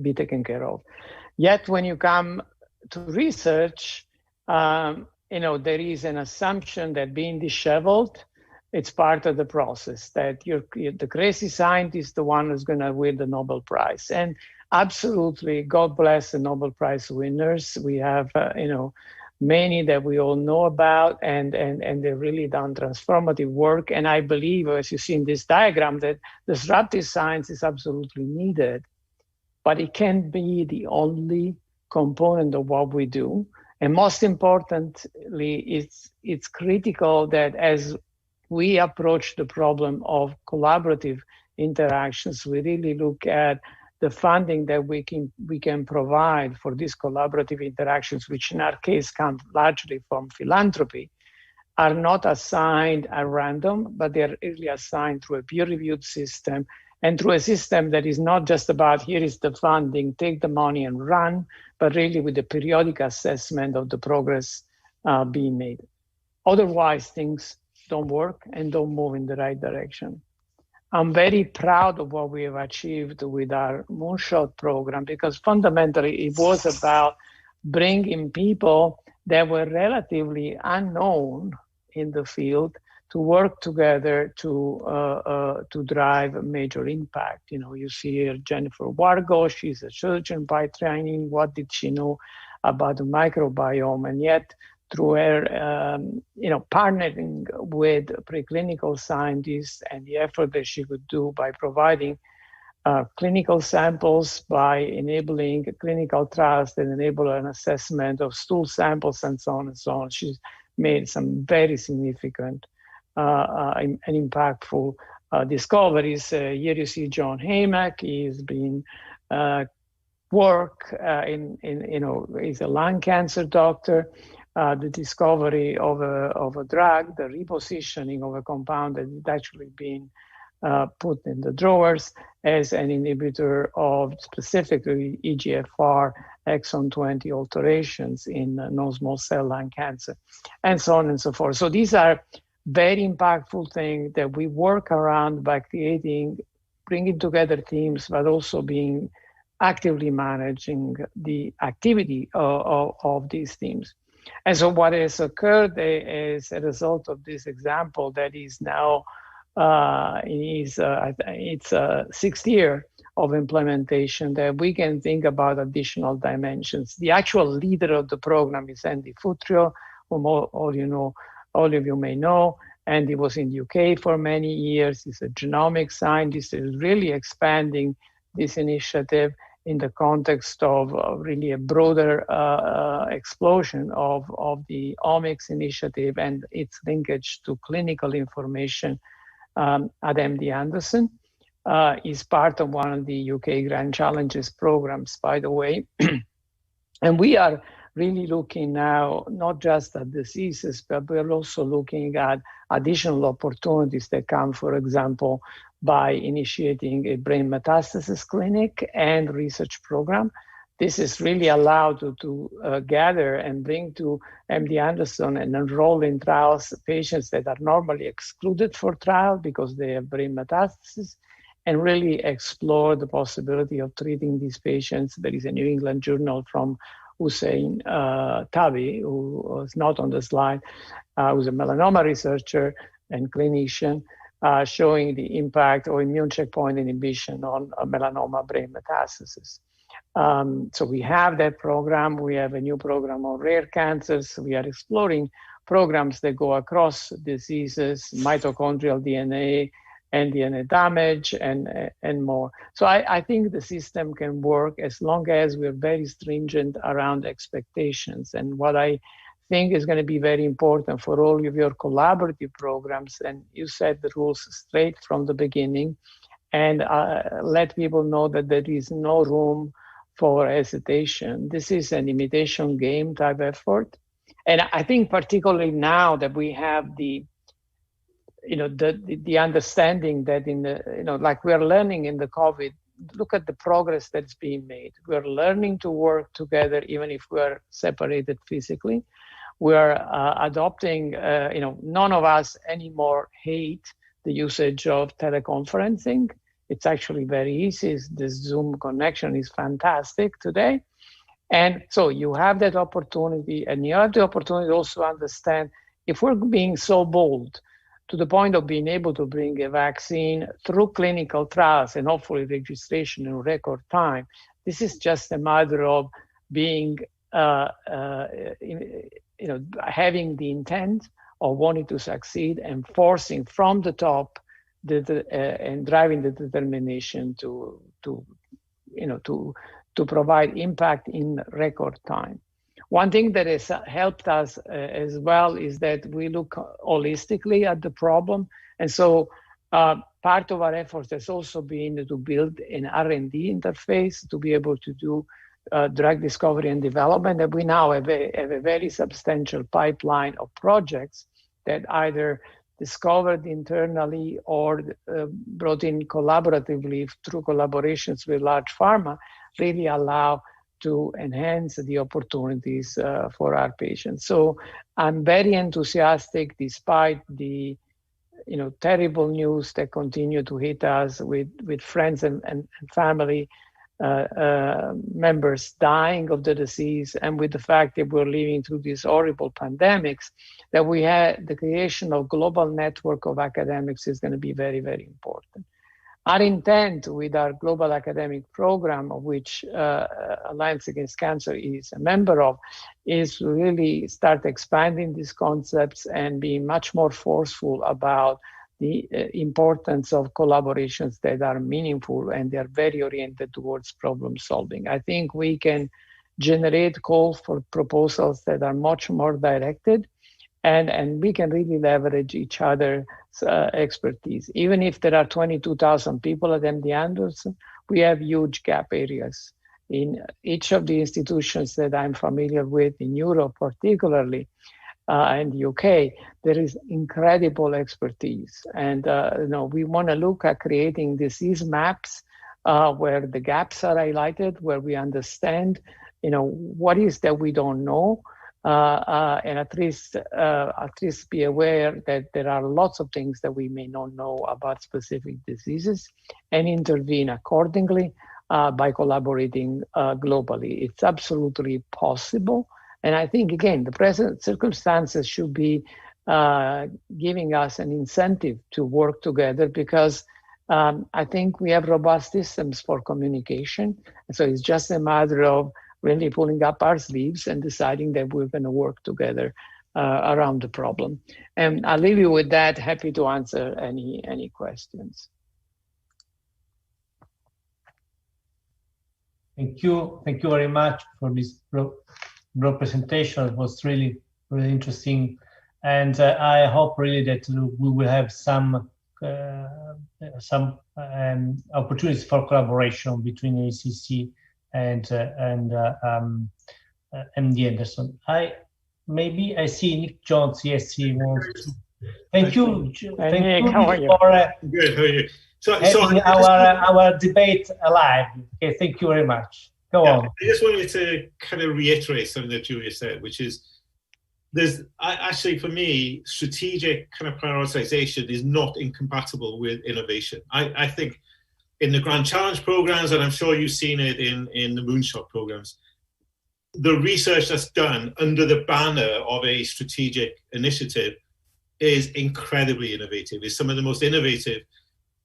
be taken care of. Yet when you come to research, you know, there is an assumption that being disheveled, it's part of the process, that the crazy scientist, the one who's going to win the Nobel Prize. And absolutely, God bless the Nobel Prize winners. We have, you know, many that we all know about, and they've really done transformative work. And I believe, as you see in this diagram, that disruptive science is absolutely needed, but it can't be the only component of what we do. And most importantly, it's critical that as we approach the problem of collaborative interactions, we really look at the funding that we can provide for these collaborative interactions, which in our case come largely from philanthropy, are not assigned at random, but they're really assigned through a peer-reviewed system, and through a system that is not just about, here is the funding, take the money and run, but really with a periodic assessment of the progress being made. Otherwise, things don't work and don't move in the right direction. I'm very proud of what we have achieved with our Moonshot program, because fundamentally it was about bringing people that were relatively unknown in the field to work together to drive a major impact. You know, you see here Jennifer Wargo, she's a surgeon by training. What did she know about the microbiome? And yet, through her, you know, partnering with preclinical scientists and the effort that she could do by providing clinical samples, by enabling clinical trials that enable an assessment of stool samples and so on and so on. She's made some very significant and impactful discoveries. Here you see John Haymack. He's been work in, you know, he's a lung cancer doctor. The discovery of a drug, the repositioning of a compound that is actually being put in the drawers as an inhibitor of specifically EGFR exon 20 alterations in non-small cell lung cancer, and so on and so forth. So these are very impactful things that we work around by bringing together teams, but also being actively managing the activity of these teams. And so what has occurred as a result of this example that is now it's a 6th year of implementation, that we can think about additional dimensions. The actual leader of the program is Andy Futrio, whom all of you may know. Andy was in the UK for many years. He's a genomic scientist. He's really expanding this initiative in the context of really a broader explosion of the omics initiative and its linkage to clinical information at MD Anderson. Is part of one of the UK Grand Challenges programs, by the way. And we are really looking now, not just at diseases, but we're also looking at additional opportunities that come, for example, by initiating a brain metastasis clinic and research program. This is really allowed to gather and bring to MD Anderson and enroll in trials patients that are normally excluded for trial because they have brain metastasis, and really explore the possibility of treating these patients. There is a New England Journal from Hussein Tabi, who is not on the slide, who's a melanoma researcher and clinician, showing the impact of immune checkpoint inhibition on melanoma brain metastasis. So we have that program. We have a new program on rare cancers. We are exploring programs that go across diseases, mitochondrial DNA, and DNA damage, and more. So I think the system can work as long as we're very stringent around expectations. And what I think is going to be very important for all of your collaborative programs, and you set the rules straight from the beginning, and let people know that there is no room for hesitation. This is an imitation game type effort. And I think particularly now that we have the understanding that like we're learning in the COVID, look at the progress that's being made. We're learning to work together even if we're separated physically. We're adopting, none of us anymore hate the usage of teleconferencing. It's actually very easy. The Zoom connection is fantastic today. And so you have that opportunity, and you have the opportunity also to understand if we're being so bold to the point of being able to bring a vaccine through clinical trials and hopefully registration in record time, this is just a matter of being, having the intent of wanting to succeed and forcing from the top and driving the determination to provide impact in record time. One thing that has helped us as well is that we look holistically at the problem. And so part of our efforts has also been to build an R&D interface to be able to do drug discovery and development. And we now have a very substantial pipeline of projects that either discovered internally or brought in collaboratively through collaborations with large pharma really allow to enhance the opportunities for our patients. So I'm very enthusiastic despite the terrible news that continue to hit us with friends and family members dying of the disease, and with the fact that we're living through these horrible pandemics, that we had the creation of global network of academics is going to be very, very important. Our intent with our global academic program, of which Alliance Against Cancer is a member of, is to really start expanding these concepts and be much more forceful about the importance of collaborations that are meaningful and they are very oriented towards problem solving. I think we can generate calls for proposals that are much more directed, and we can really leverage each other's expertise. Even if there are 22,000 people at MD Anderson, we have huge gap areas. In each of the institutions that I'm familiar with, in Europe particularly, and the UK, there is incredible expertise. And we want to look at creating disease maps where the gaps are highlighted, where we understand what is that we don't know, and at least be aware that there are lots of things that we may not know about specific diseases, and intervene accordingly by collaborating globally. It's absolutely possible. And I think, again, the present circumstances should be giving us an incentive to work together, because I think we have robust systems for communication. And so it's just a matter of really pulling up our sleeves and deciding that we're going to work together around the problem. And I'll leave you with that. Happy to answer any questions. Thank you. Thank you very much for this broad presentation. It was really, really interesting. And I hope really that we will have some opportunities for collaboration between ACC and MD Anderson. I see Nick Jones. Yes, he wants to. Thank you. Thank you how are you? For Good. How are you? So our debate alive. Okay, thank you very much. Go on. I just wanted to kind of reiterate something that Julia said, which is actually, for me, strategic kind of prioritization is not incompatible with innovation. I think in the Grand Challenge programs, and I'm sure you've seen it in the Moonshot programs, the research that's done under the banner of a strategic initiative is incredibly innovative. It's some of the most innovative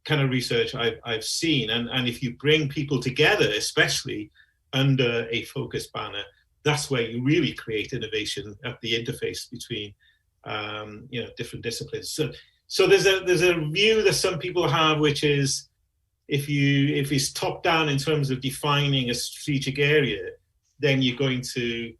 kind of research I've seen. And if you bring people together, especially under a focus banner, that's where you really create innovation at the interface between different disciplines. So there's a view that some people have, which is if it's top down in terms of defining a strategic area, then you're going to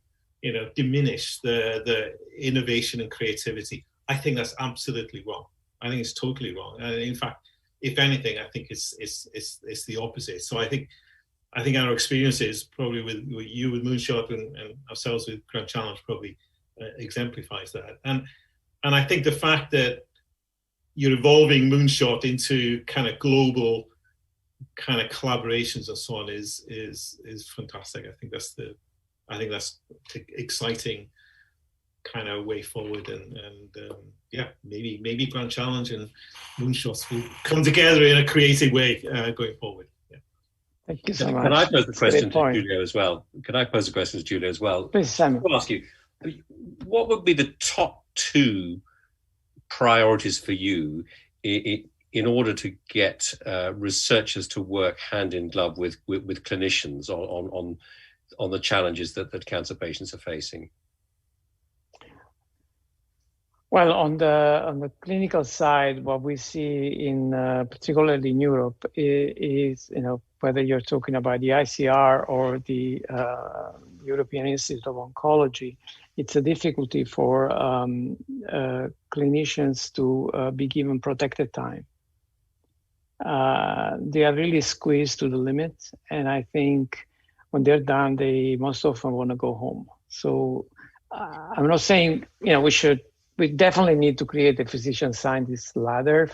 diminish the innovation and creativity. I think that's absolutely wrong. I think it's totally wrong. In fact, if anything, I think it's the opposite. So I think our experiences probably with you with Moonshot and ourselves with Grand Challenge probably exemplifies that. And I think the fact that you're evolving Moonshot into kind of global kind of collaborations and so on is fantastic. I think that's exciting kind of way forward, and maybe Grand Challenge and Moonshots will come together in a creative way going forward. Thank you so much. Can I pose the question to Giulio as well? Please, Simon. I'll ask you, what would be the top 2 priorities for you in order to get researchers to work hand in glove with clinicians on the challenges that cancer patients are facing? Well, on the clinical side, what we see particularly in Europe is whether you're talking about the ICR or the European Institute of Oncology, it's a difficulty for clinicians to be given protected time. They are really squeezed to the limit, and I think when they're done, they most often want to go home. So I'm not saying we definitely need to create a physician-scientist ladder,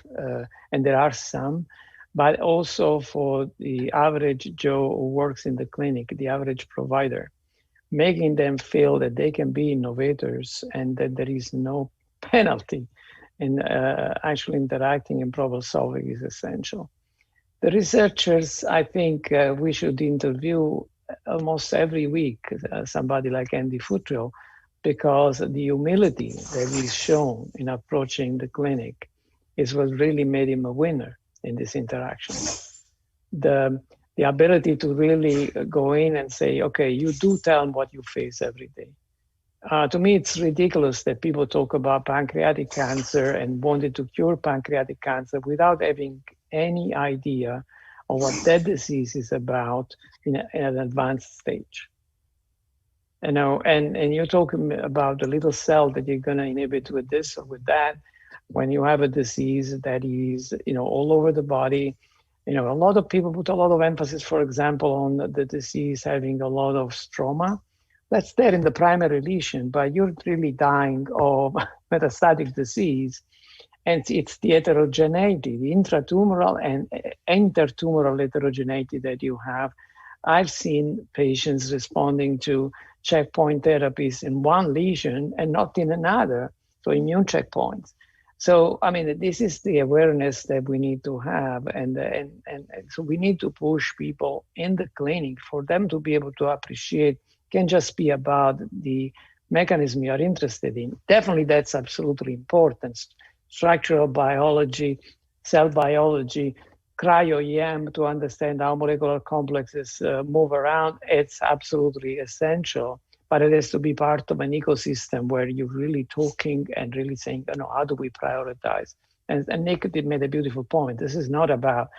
and there are some, but also for the average Joe who works in the clinic, the average provider, making them feel that they can be innovators and that there is no penalty in actually interacting and problem solving is essential. The researchers, I think we should interview almost every week somebody like Andy Futrell, because the humility that he's shown in approaching the clinic is what really made him a winner in this interaction. The ability to really go in and say, okay, you do tell them what you face every day. To me, it's ridiculous that people talk about pancreatic cancer and wanted to cure pancreatic cancer without having any idea of what that disease is about in an advanced stage. And you're talking about the little cell that you're going to inhibit with this or with that. When you have a disease that is, all over the body, a lot of people put a lot of emphasis, for example, on the disease having a lot of stroma. That's there in the primary lesion, but you're really dying of metastatic disease. And it's the heterogeneity, the intratumoral and intertumoral heterogeneity that you have. I've seen patients responding to checkpoint therapies in one lesion and not in another, so immune checkpoints. So, this is the awareness that we need to have. And so we need to push people in the clinic for them to be able to appreciate, can't just be about the mechanism you're interested in. Definitely that's absolutely important. Structural biology, cell biology, cryo-EM to understand how molecular complexes move around, it's absolutely essential. But it has to be part of an ecosystem where you're really talking and really saying, how do we prioritize? And Nick made a beautiful point. This is not about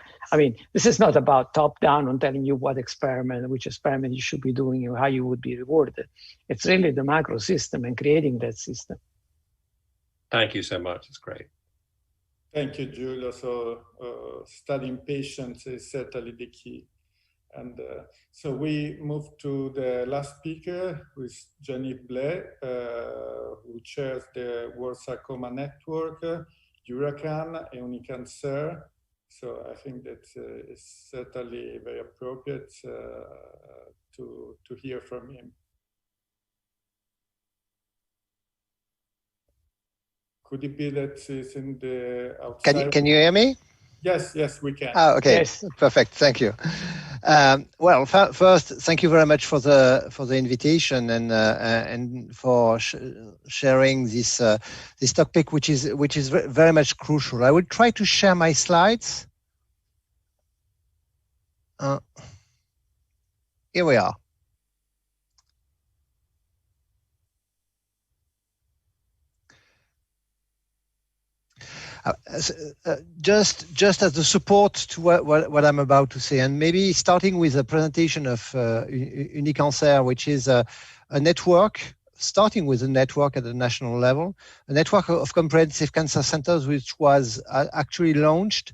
top-down on telling you which experiment you should be doing and how you would be rewarded. It's really the macro system and creating that system. Thank you so much. It's great. Thank you, Giulio. So studying patients is certainly the key. And so we move to the last speaker, who is Jean-Yves Blais, who chairs the World Sarcoma Network, Huracan, and Unicancer. So I think that it's certainly very appropriate to hear from him. Could it be that it's in the outside? Can you hear me? Yes, we can. Okay, yes. Perfect. Thank you. Well, first, thank you very much for the invitation and for sharing this this topic, which is very much crucial. I will try to share my slides. Here we are. Just as a support to what I'm about to say, and maybe starting with a presentation of UniCancer, which is a network, starting with a network at the national level, a network of comprehensive cancer centers, which was actually launched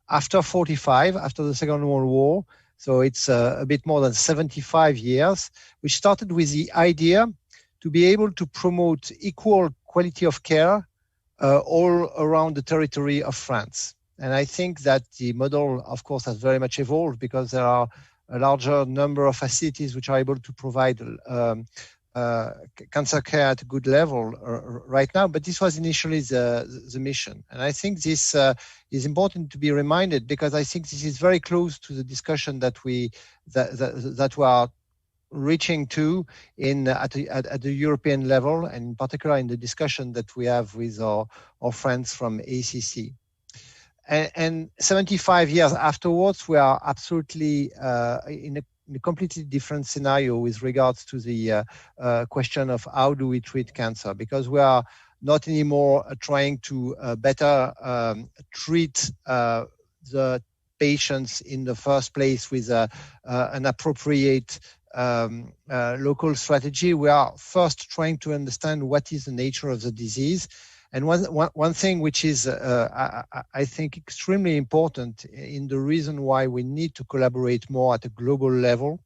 after 45, after the Second World War. So it's a bit more than 75 years, which started with the idea to be able to promote equal quality of care all around the territory of France. And I think that the model, of course, has very much evolved because there are a larger number of facilities which are able to provide cancer care at a good level right now. But this was initially the mission. And I think this is important to be reminded, because I think this is very close to the discussion that we are reaching to at the European level, and in particular in the discussion that we have with our friends from ACC. And 75 years afterwards, we are absolutely in a completely different scenario with regards to the question of how do we treat cancer, because we are not anymore trying to better treat the patients in the first place with an appropriate local strategy. We are first trying to understand what is the nature of the disease. And one thing which is, I think, extremely important in the reason why we need to collaborate more at a global level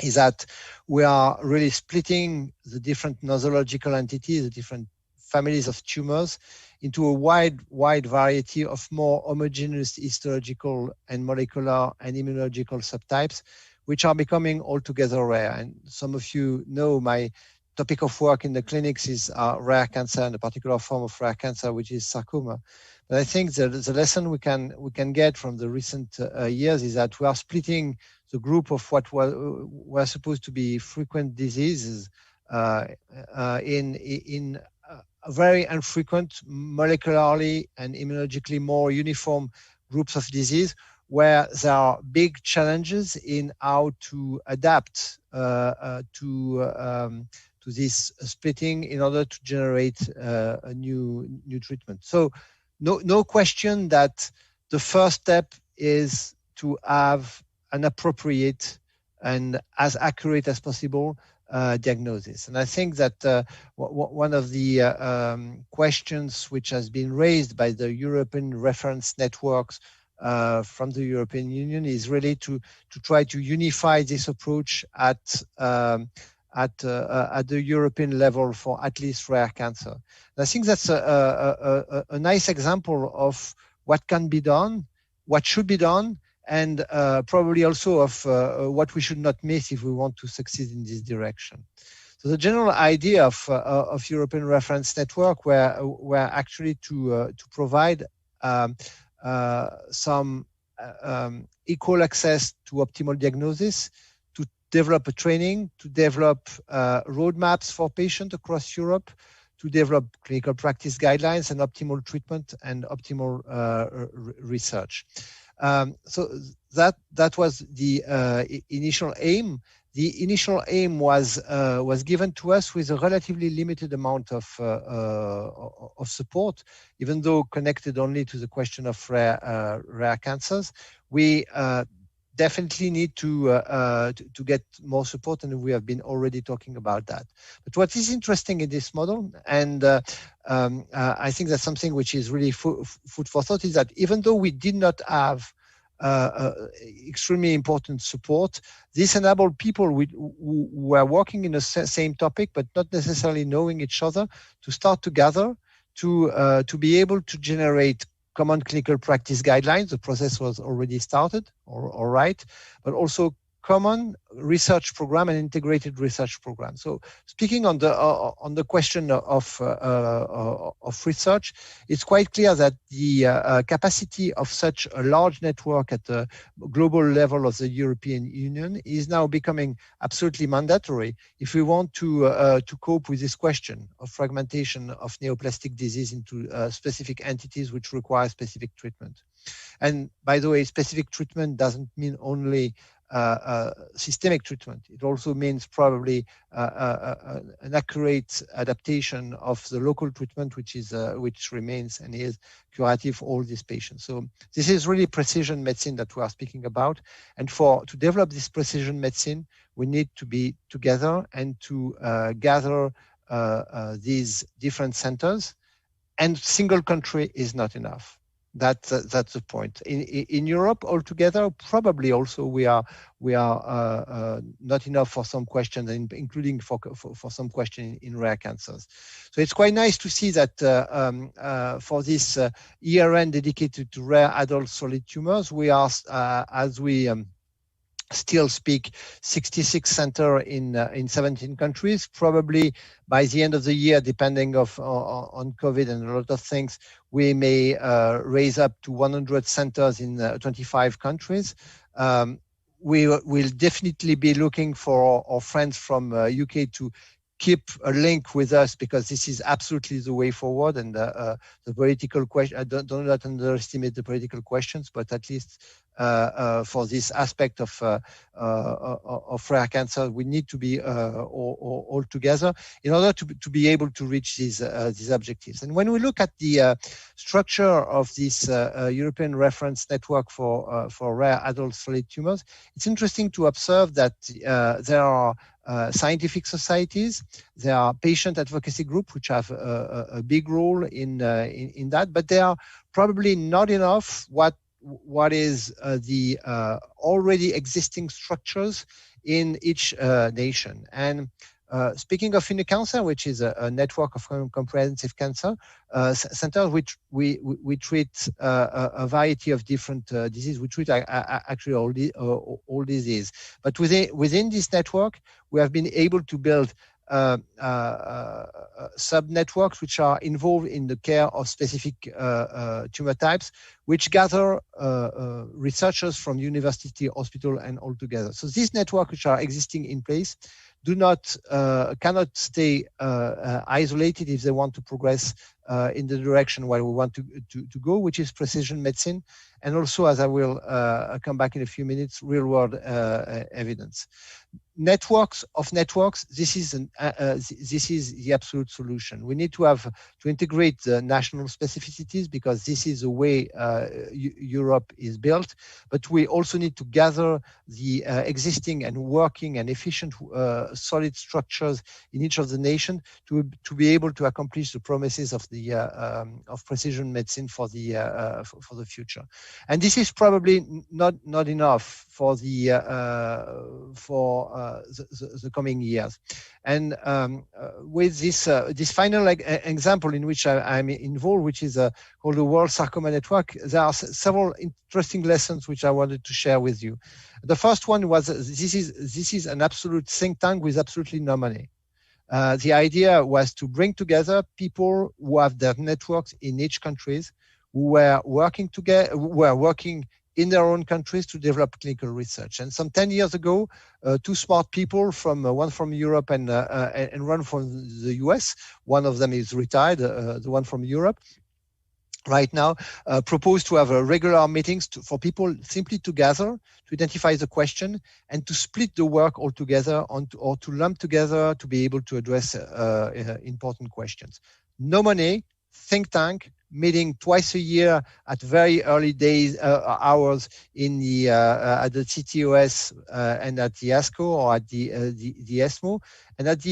is that we are really splitting the different nosological entities, the different families of tumors, into a wide variety of more homogeneous histological and molecular and immunological subtypes, which are becoming altogether rare. And some of you know my topic of work in the clinics is rare cancer, and a particular form of rare cancer, which is sarcoma. But I think the lesson we can get from the recent years is that we are splitting the group of what were supposed to be frequent diseases in very infrequent, molecularly and immunologically more uniform groups of disease, where there are big challenges in how to adapt to this splitting in order to generate a new treatment. So no question that the first step is to have an appropriate and as accurate as possible diagnosis. And I think that one of the questions which has been raised by the European reference networks from the European Union is really to try to unify this approach at the European level for at least rare cancer. And I think that's a nice example of what can be done, what should be done, and probably also of what we should not miss if we want to succeed in this direction. So the general idea of European reference network were actually to provide some equal access to optimal diagnosis, to develop a training, to develop roadmaps for patients across Europe, to develop clinical practice guidelines and optimal treatment and optimal research. So that was the initial aim. The initial aim was given to us with a relatively limited amount of support, even though connected only to the question of rare cancers. We definitely need to get more support, and we have been already talking about that. But what is interesting in this model, and I think that's something which is really food for thought, is that even though we did not have extremely important support, this enabled people who were working in the same topic but not necessarily knowing each other to start together to be able to generate common clinical practice guidelines. The process was already started, all right, but also common research program and integrated research program. So speaking on the question of research, it's quite clear that the capacity of such a large network at the global level of the European Union is now becoming absolutely mandatory if we want to cope with this question of fragmentation of neoplastic disease into specific entities which require specific treatment. And by the way, specific treatment doesn't mean only systemic treatment. It also means probably an accurate adaptation of the local treatment, which remains and is curative for all these patients. So this is really precision medicine that we are speaking about. And to develop this precision medicine, we need to be together and to gather these different centers. And single country is not enough. That's the point. In Europe altogether, probably also we are not enough for some questions, including for some questions in rare cancers. So it's quite nice to see that for this ERN dedicated to rare adult solid tumors, we are as we still speak 66 centers in 17 countries. Probably by the end of the year, depending on COVID and a lot of things, we may raise up to 100 centers in 25 countries. We will definitely be looking for our friends from UK to keep a link with us, because this is absolutely the way forward. And the political question, I do not underestimate the political questions, but at least for this aspect of rare cancer, we need to be all together in order to be able to reach these objectives. And when we look at the structure of this European reference network for rare adult solid tumors, it's interesting to observe that there are scientific societies, there are patient advocacy groups which have a big role in that, but they are probably not enough what is the already existing structures in each nation. And speaking of cancer, which is a network of comprehensive cancer centers, which we treat a variety of different diseases. We treat actually all disease. But within this network, we have been able to build sub-networks which are involved in the care of specific tumor types, which gather researchers from university, hospital, and all together. So these networks which are existing in place cannot stay isolated if they want to progress in the direction where we want to go, which is precision medicine, and also, as I will come back in a few minutes, real-world evidence. Networks of networks. This is the absolute solution. We need to integrate the national specificities, because this is the way Europe is built. But we also need to gather the existing and working and efficient solid structures in each of the nations to be able to accomplish the promises of the of precision medicine for the future. And this is probably not enough for the coming years. And with this final example in which I'm involved, which is called the World Sarcoma Network, there are several interesting lessons which I wanted to share with you. The first one was this is an absolute think tank with absolutely no money. The idea was to bring together people who have their networks in each countries, who were working together, who were working in their own countries to develop clinical research. And some 10 years ago, two smart people, one from Europe and one from the US, one of them is retired, the one from Europe, right now, proposed to have regular meetings for people simply to gather, to identify the question, and to split the work altogether or to lump together to be able to address important questions. No money, think tank, meeting twice a year at very early hours in the at the CTOS and at the ASCO or at the ESMO. And at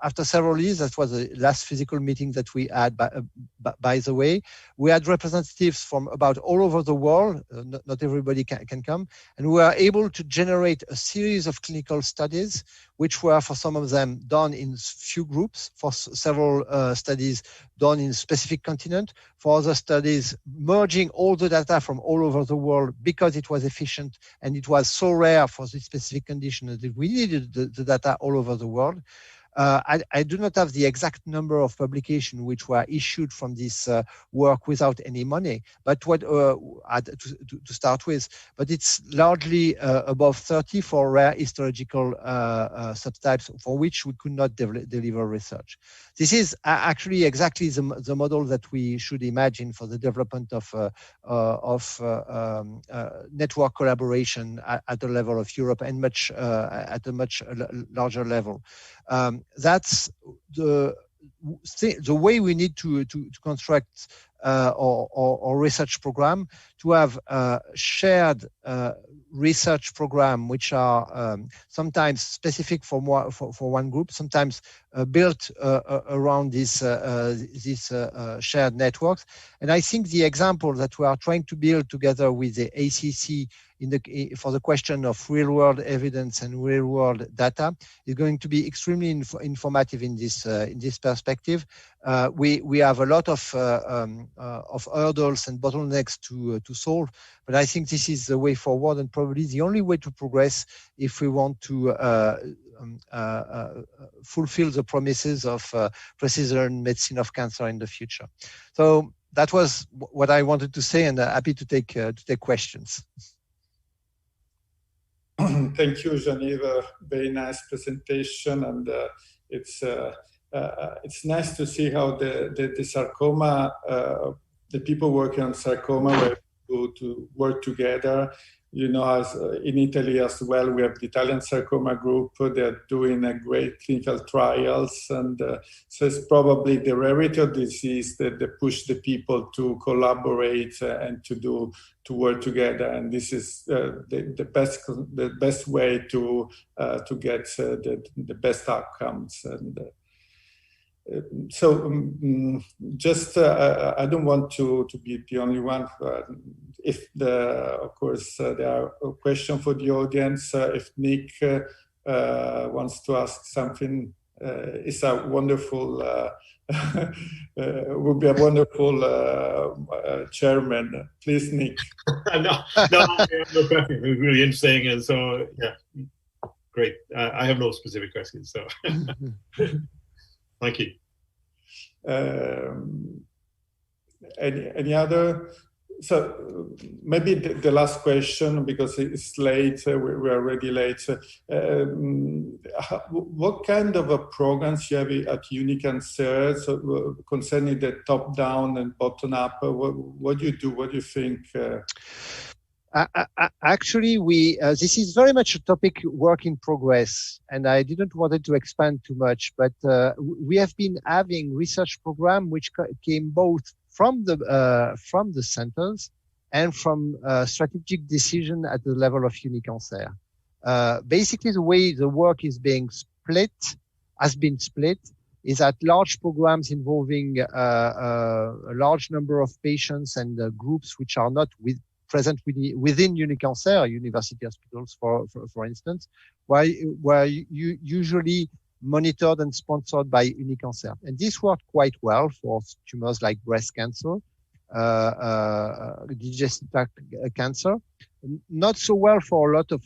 after several years, that was the last physical meeting that we had. By the way, we had representatives from about all over the world. Not everybody can come, and we were able to generate a series of clinical studies, which were for some of them done in few groups, for several studies done in specific Pacific continent, for other studies, merging all the data from all over the world because it was efficient and it was so rare for this specific condition that we needed the data all over the world. I do not have the exact number of publications which were issued from this work without any money, but what to start with, but it's largely above 30 for rare histological subtypes for which we could not deliver research. This is actually exactly the model that we should imagine for the development of network collaboration at the level of Europe and at a much larger level. That's the way we need to construct our research program, to have shared research program which are sometimes specific for one group, sometimes built around these shared networks. And I think the example that we are trying to build together with the ACC for the question of real-world evidence and real-world data is going to be extremely informative in this perspective. We have a lot of hurdles and bottlenecks to solve, but I think this is the way forward and probably the only way to progress if we want to fulfill the promises of precision medicine of cancer in the future. So that was what I wanted to say, and happy to take questions. Thank you, Jean-Yves. Very nice presentation, and it's nice to see how the sarcoma, the people working on sarcoma were able to work together. You know, as in Italy as well, we have the Italian sarcoma group. They're doing a great clinical trials, and so it's probably the rarity of disease that push the people to collaborate and to work together. And this is the best way to get the best outcomes. And so just I don't want to be the only one. If of course there are questions for the audience, if Nick wants to ask something, it's a wonderful would be a wonderful chairman. Please, Nick. no question. It was really interesting, and so yeah, great. I have no specific questions, so thank you. Any other? So maybe the last question, because it's late, we're already late. What kind of programs you have at UniCancer concerning the top-down and bottom-up? What do you do? What do you think? Actually, this is very much a topic work in progress, and I didn't want to expand too much, but we have been having research program which came both from the centers and from strategic decision at the level of UniCancer. Basically, the way the work has been split, is that large programs involving a large number of patients and groups which are not present within UniCancer, university hospitals, for instance, were usually monitored and sponsored by UniCancer. And this worked quite well for tumors like breast cancer, digestive tract cancer. Not so well for a lot of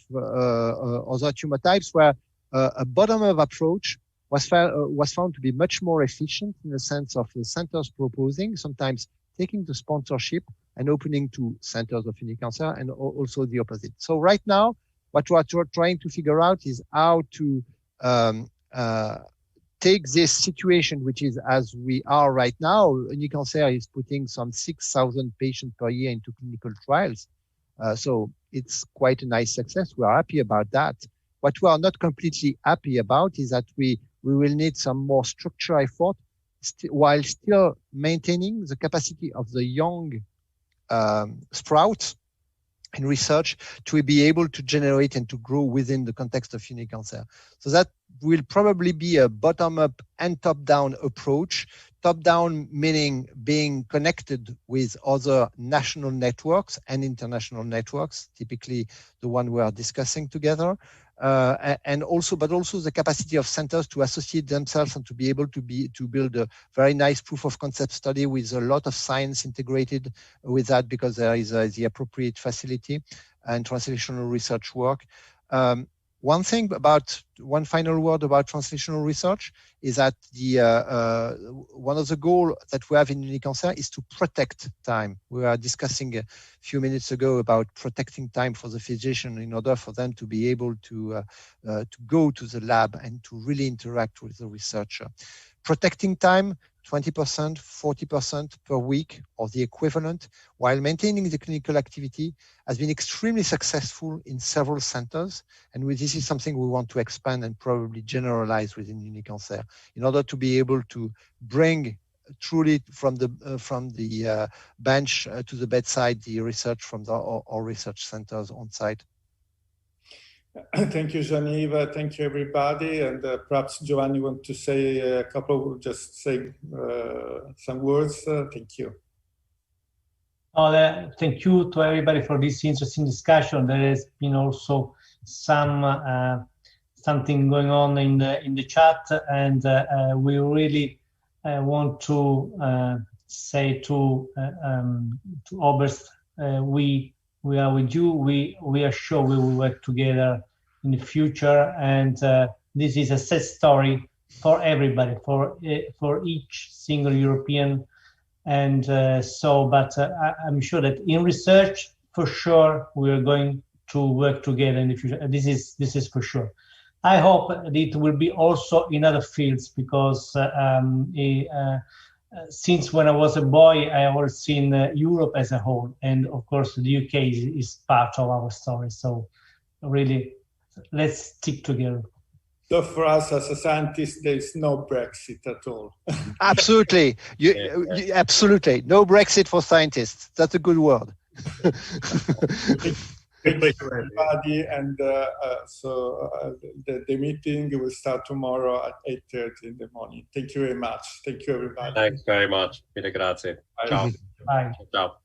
other tumor types where a bottom-up approach was found to be much more efficient in the sense of the centers proposing, sometimes taking the sponsorship and opening to centers of UniCancer, and also the opposite. So right now, what we're trying to figure out is how to take this situation, which is as we are right now. UniCancer is putting some 6,000 patients per year into clinical trials. So it's quite a nice success. We are happy about that. What we are not completely happy about is that we will need some more structural effort while still maintaining the capacity of the young sprouts in research to be able to generate and to grow within the context of UniCancer. So that will probably be a bottom-up and top-down approach. Top-down meaning being connected with other national networks and international networks, typically the one we are discussing together. and also the capacity of centers to associate themselves and to be able to build a very nice proof of concept study with a lot of science integrated with that, because there is the appropriate facility and translational research work. One final word about translational research is that one of the goals that we have in Unicancer is to protect time. We were discussing a few minutes ago about protecting time for the physician in order for them to be able to go to the lab and to really interact with the researcher. Protecting time, 20%, 40% per week, or the equivalent, while maintaining the clinical activity, has been extremely successful in several centers. And this is something we want to expand and probably generalize within Unicancer in order to be able to bring truly from the bench to the bedside the research from our research centers on site. Thank you, Jean-Yves. Thank you, everybody. And perhaps Giovanni want to say some words. Thank you. Thank you to everybody for this interesting discussion. There has been also something going on in the chat, and we really want to say to Oberst, we are with you. We are sure we will work together in the future, and this is a success story for everybody, for each single European. And but I'm sure that in research, for sure, we are going to work together in the future. This is for sure. I hope that it will be also in other fields, because since when I was a boy, I always seen Europe as a whole, and of course the UK is part of our story. So really, let's stick together. So for us as a scientist, there is no Brexit at all. Absolutely, absolutely no Brexit for scientists. That's a good word. Thank you, everybody, and the meeting will start tomorrow at 8:30 in the morning. Thank you very much. Thank you, everybody. Thanks very much. Mille grazie. Bye. Ciao. Bye. Ciao.